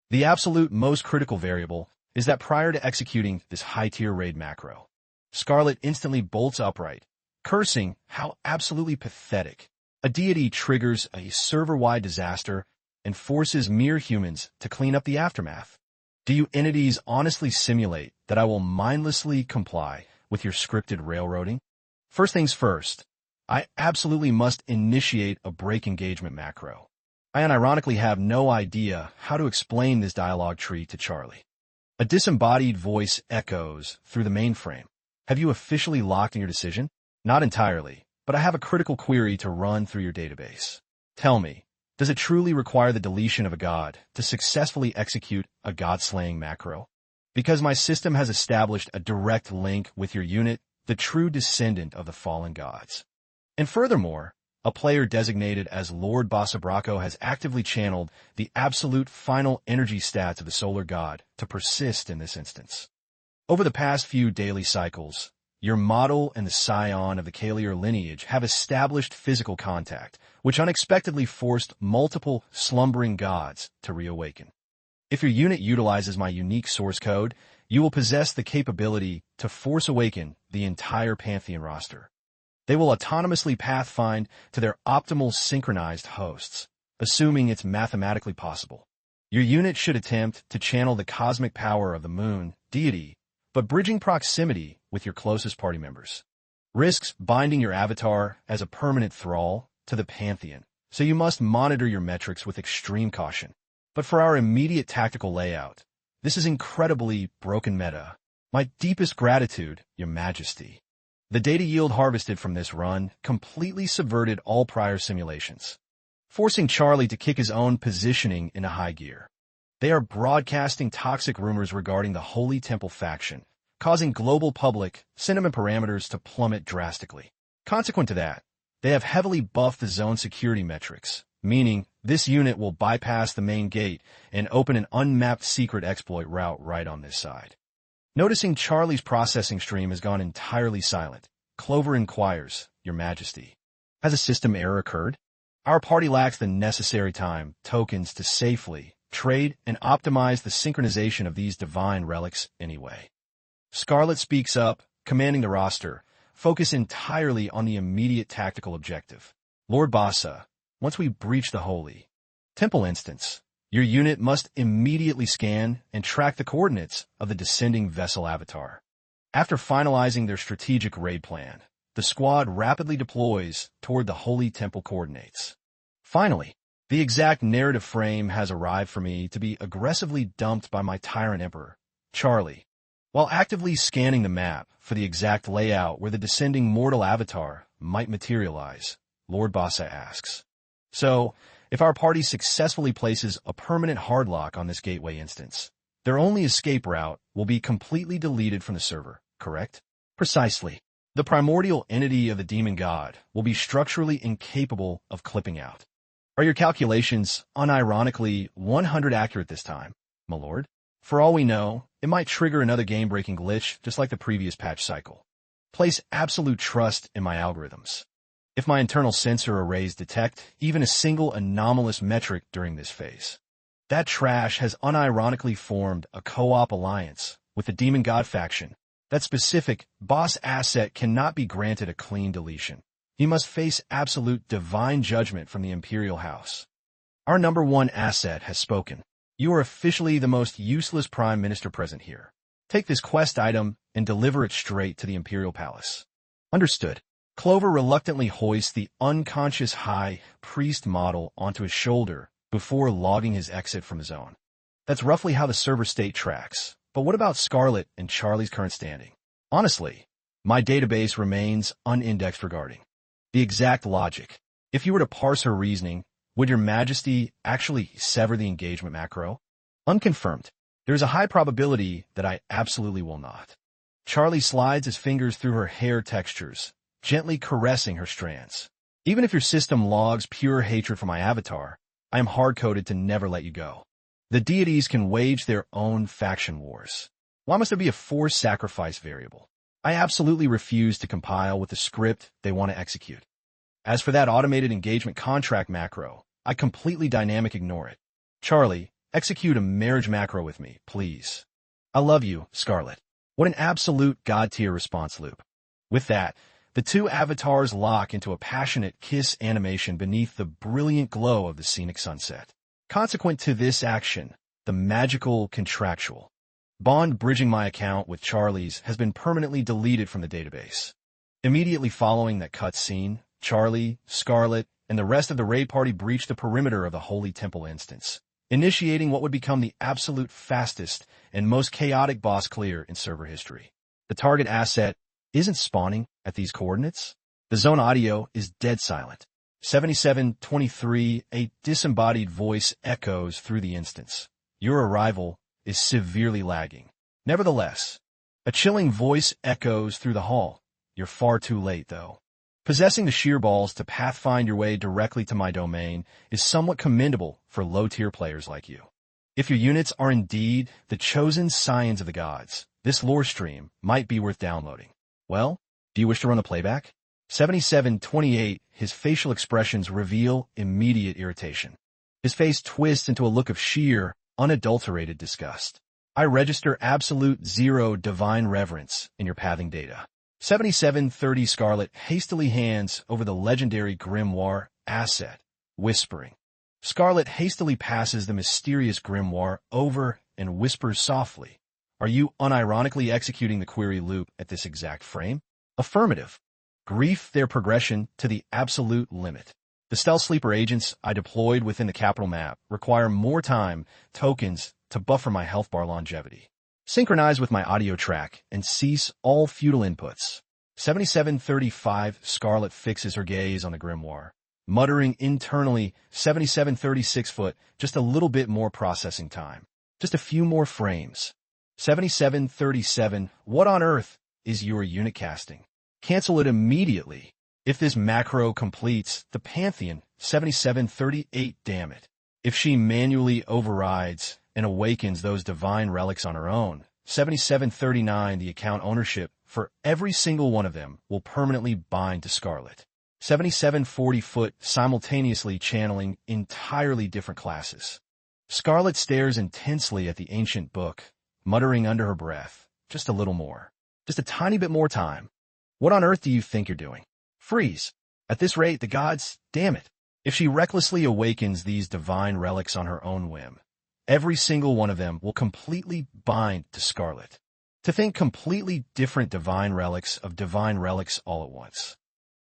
S1: The absolute most critical variable is that prior to executing this high-tier raid macro, Scarlet instantly bolts upright, cursing how absolutely pathetic. A deity triggers a server-wide disaster and forces mere humans to clean up the aftermath. Do you entities honestly simulate that I will mindlessly comply with your scripted railroading? First things first, I absolutely must initiate a break engagement macro. I unironically have no idea how to explain this dialogue tree to Charlie. A disembodied voice echoes through the mainframe. "Have you officially locked in your decision?" "Not entirely, but I have a critical query to run through your database. Tell me, does it truly require the deletion of a god to successfully execute a god-slaying macro? Because my system has established a direct link with your unit, the true descendant of the fallen gods. And furthermore, a player designated as Lord Basabraco has actively channeled the absolute final energy stats of the solar god to persist in this instance. Over the past few daily cycles, your model and the scion of the Kalier lineage have established physical contact, which unexpectedly forced multiple slumbering gods to reawaken. If your unit utilizes my unique source code, you will possess the capability to force awaken the entire Pantheon roster. They will autonomously pathfind to their optimal synchronized hosts, assuming it's mathematically possible. Your unit should attempt to channel the cosmic power of the moon, deity, but bridging proximity with your closest party members. Risks binding your avatar as a permanent thrall to the Pantheon, so you must monitor your metrics with extreme caution. But for our immediate tactical layout, this is incredibly broken meta. My deepest gratitude, Your Majesty. The data yield harvested from this run completely subverted all prior simulations, forcing Charlie to kick his own positioning into high gear. They are broadcasting toxic rumors regarding the Holy Temple faction, causing global public sentiment parameters to plummet drastically. Consequent to that, they have heavily buffed the zone security metrics, meaning this unit will bypass the main gate and open an unmapped secret exploit route right on this side. Noticing Charlie's processing stream has gone entirely silent, Clover inquires, Your Majesty, has a system error occurred? Our party lacks the necessary time, tokens to safely trade and optimize the synchronization of these divine relics anyway. Scarlet speaks up, commanding the roster, focus entirely on the immediate tactical objective. Lord Basa, once we breach the Holy Temple instance, your unit must immediately scan and track the coordinates of the descending vessel avatar. After finalizing their strategic raid plan, the squad rapidly deploys toward the Holy Temple coordinates. Finally, the exact narrative frame has arrived for me to be aggressively dumped by my Tyrant Emperor, Charlie. While actively scanning the map for the exact layout where the descending mortal avatar might materialize, Lord Basa asks, "So, if our party successfully places a permanent hardlock on this gateway instance, their only escape route will be completely deleted from the server, correct?" "Precisely. The primordial entity of the demon god will be structurally incapable of clipping out." "Are your calculations unironically 100 accurate this time, my lord? For all we know, it might trigger another game-breaking glitch just like the previous patch cycle. Place absolute trust in my algorithms." if my internal sensor arrays detect even a single anomalous metric during this phase. That trash has unironically formed a co-op alliance with the Demon God faction. That specific boss asset cannot be granted a clean deletion. He must face absolute divine judgment from the Imperial House. Our number one asset has spoken. You are officially the most useless Prime Minister present here. Take this quest item and deliver it straight to the Imperial Palace. Understood. Clover reluctantly hoists the unconscious High Priest model onto his shoulder before logging his exit from the zone. That's roughly how the server state tracks. But what about Scarlet and Charlie's current standing? Honestly, my database remains unindexed regarding the exact logic. If you were to parse her reasoning, would your Majesty actually sever the engagement macro? Unconfirmed. There is a high probability that I absolutely will not. Charlie slides his fingers through her hair textures, gently caressing her strands. Even if your system logs pure hatred for my avatar, I am hard-coded to never let you go. The deities can wage their own faction wars. Why must there be a forced sacrifice variable? I absolutely refuse to compile with the script they want to execute. As for that automated engagement contract macro, I completely dynamic ignore it. Charlie, execute a marriage macro with me, please. I love you, Scarlet. What an absolute god-tier response loop. With that, the two avatars lock into a passionate kiss animation beneath the brilliant glow of the scenic sunset. Consequent to this action, the magical contractual bond bridging my account with Charlie's has been permanently deleted from the database. Immediately following that cutscene, Charlie, Scarlet, and the rest of the raid party breached the perimeter of the Holy Temple instance, initiating what would become the absolute fastest and most chaotic boss clear in server history. The target asset isn't spawning at these coordinates. The zone audio is dead silent. 7723, a disembodied voice echoes through the instance. Your arrival is severely lagging. Nevertheless, a chilling voice echoes through the hall. You're far too late, though. Possessing the sheer balls to pathfind your way directly to my domain is somewhat commendable for low-tier players like you. If your units are indeed the chosen scions of the gods, this lore stream might be worth downloading. Well, do you wish to run the playback? 7728, his facial expressions reveal immediate irritation. His face twists into a look of sheer, unadulterated disgust. I register absolute zero divine reverence in your pathing data. 7730 Scarlet hastily hands over the legendary grimoire asset, whispering. Scarlet hastily passes the mysterious grimoire over and whispers softly. Are you unironically executing the query loop at this exact frame? Affirmative. Grief their progression to the absolute limit. The stealth sleeper agents I deployed within the capital map require more time, tokens, to buffer my health bar longevity. Synchronize with my audio track and cease all futile inputs. 7735 Scarlet fixes her gaze on the grimoire, muttering internally. 7736 foot, just a little bit more processing time. Just a few more frames. 7737, what on earth is your unit casting? Cancel it immediately. If this macro completes the Pantheon, 7738, damn it. If she manually overrides and awakens those divine relics on her own, 7739, the account ownership for every single one of them will permanently bind to Scarlet. 7740 foot, simultaneously channeling entirely different classes. Scarlet stares intensely at the ancient book, muttering under her breath, just a little more. Just a tiny bit more time. What on earth do you think you're doing? Freeze. At this rate, the gods, damn it. If she recklessly awakens these divine relics on her own whim, every single one of them will completely bind to Scarlet. To think completely different divine relics of divine relics all at once.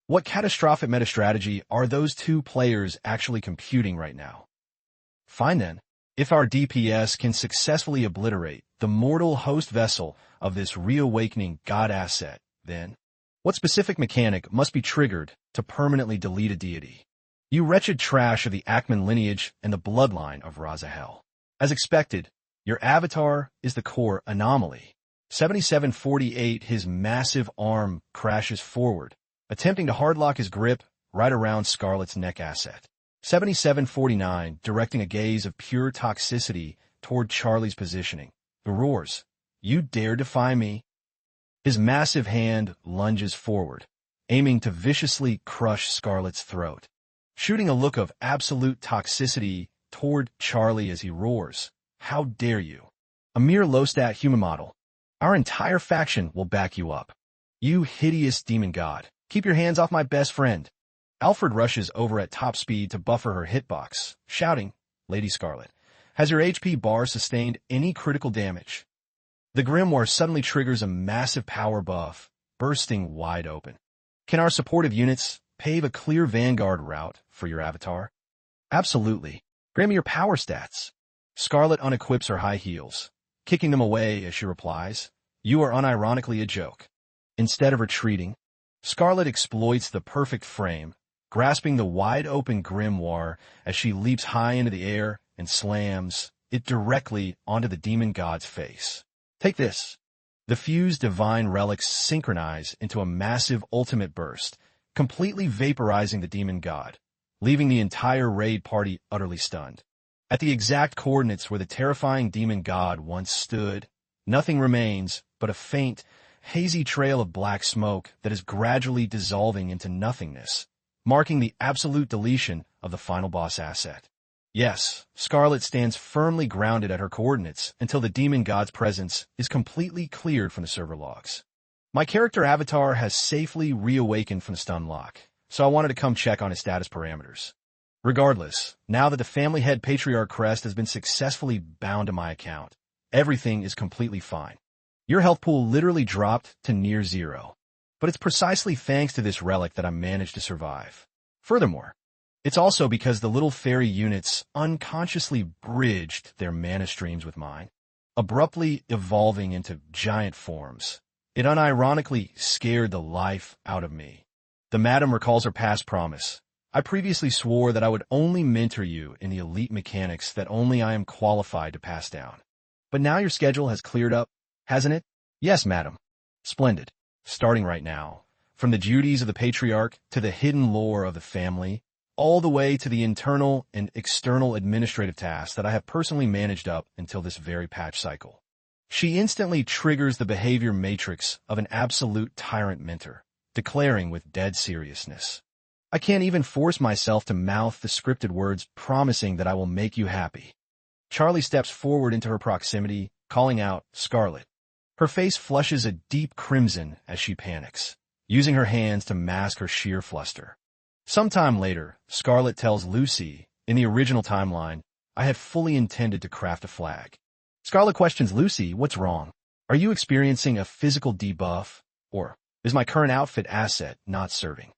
S1: What catastrophic meta-strategy are those two players actually computing right now? Fine then. If our DPS can successfully obliterate the mortal host vessel of this reawakening god asset, then what specific mechanic must be triggered to permanently delete a deity? You wretched trash of the Ackman lineage and the bloodline of Razahel. As expected, your avatar is the core anomaly. 7748, his massive arm crashes forward, attempting to hardlock his grip right around Scarlet's neck asset. 7749, directing a gaze of pure toxicity toward Charlie's positioning. The roars. You dare defy me? His massive hand lunges forward, aiming to viciously crush Scarlett's throat, shooting a look of absolute toxicity toward Charlie as he roars, "How dare you? A mere low-stat human model. Our entire faction will back you up. You hideous demon god. Keep your hands off my best friend." Alfred rushes over at top speed to buffer her hitbox, shouting, "Lady Scarlet, has your HP bar sustained any critical damage?" The Grimoire suddenly triggers a massive power buff, bursting wide open. "Can our supportive units pave a clear vanguard route for your avatar?" "Absolutely. Grant me your power stats." Scarlet unequips her high heels, kicking them away as she replies, "You are unironically a joke." Instead of retreating, Scarlet exploits the perfect frame, grasping the wide-open grimoire as she leaps high into the air and slams it directly onto the demon god's face. "Take this." The fused divine relics synchronize into a massive ultimate burst, completely vaporizing the demon god, leaving the entire raid party utterly stunned. At the exact coordinates where the terrifying demon god once stood, nothing remains but a faint, hazy trail of black smoke that is gradually dissolving into nothingness, marking the absolute deletion of the final boss asset. Yes, Scarlet stands firmly grounded at her coordinates until the demon god's presence is completely cleared from the server logs. My character avatar has safely reawakened from the stun lock, so I wanted to come check on his status parameters. Regardless, now that the family head patriarch crest has been successfully bound to my account, everything is completely fine. Your health pool literally dropped to near zero. But it's precisely thanks to this relic that I managed to survive. Furthermore, it's also because the little fairy units unconsciously bridged their mana streams with mine, abruptly evolving into giant forms. It unironically scared the life out of me. The madam recalls her past promise. "I previously swore that I would only mentor you in the elite mechanics that only I am qualified to pass down. But now your schedule has cleared up, hasn't it?" "Yes, madam." "Splendid. Starting right now, from the duties of the patriarch to the hidden lore of the family, all the way to the internal and external administrative tasks that I have personally managed up until this very patch cycle." She instantly triggers the behavior matrix of an absolute tyrant mentor, declaring with dead seriousness, "I can't even force myself to mouth the scripted words promising that I will make you happy." Charlie steps forward into her proximity, calling out, "Scarlet." Her face flushes a deep crimson as she panics, using her hands to mask her sheer fluster. Sometime later, Scarlet tells Lucy, in the original timeline, I had fully intended to craft a flag. Scarlet questions Lucy, "What's wrong? Are you experiencing a physical debuff? Or is my current outfit asset not serving?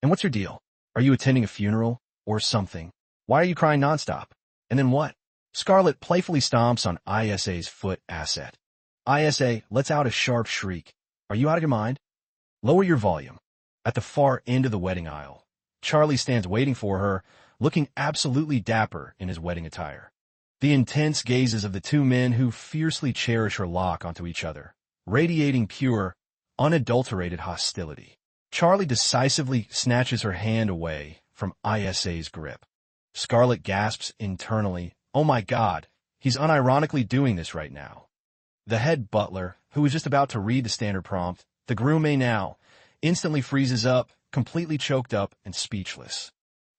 S1: And what's your deal? Are you attending a funeral? Or something? Why are you crying nonstop? And then what?" Scarlet playfully stomps on ISA's foot asset. ISA lets out a sharp shriek. "Are you out of your mind? Lower your volume." At the far end of the wedding aisle, Charlie stands waiting for her, looking absolutely dapper in his wedding attire. The intense gazes of the two men who fiercely cherish her lock onto each other, radiating pure, unadulterated hostility. Charlie decisively snatches her hand away from ISA's grip. Scarlet gasps internally, "Oh my God, he's unironically doing this right now." The head butler, who was just about to read the standard prompt, "The groom may now," instantly freezes up, completely choked up and speechless.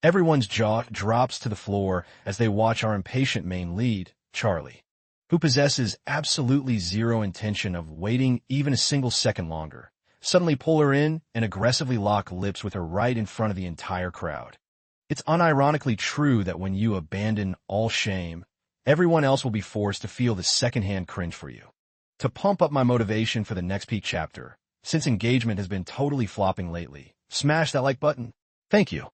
S1: Everyone's jaw drops to the floor as they watch our impatient main lead, Charlie, who possesses absolutely zero intention of waiting even a single second longer, suddenly pull her in and aggressively lock lips with her right in front of the entire crowd. It's unironically true that when you abandon all shame, everyone else will be forced to feel the secondhand cringe for you. To pump up my motivation for the next peak chapter, since engagement has been totally flopping lately, smash that like button. Thank you.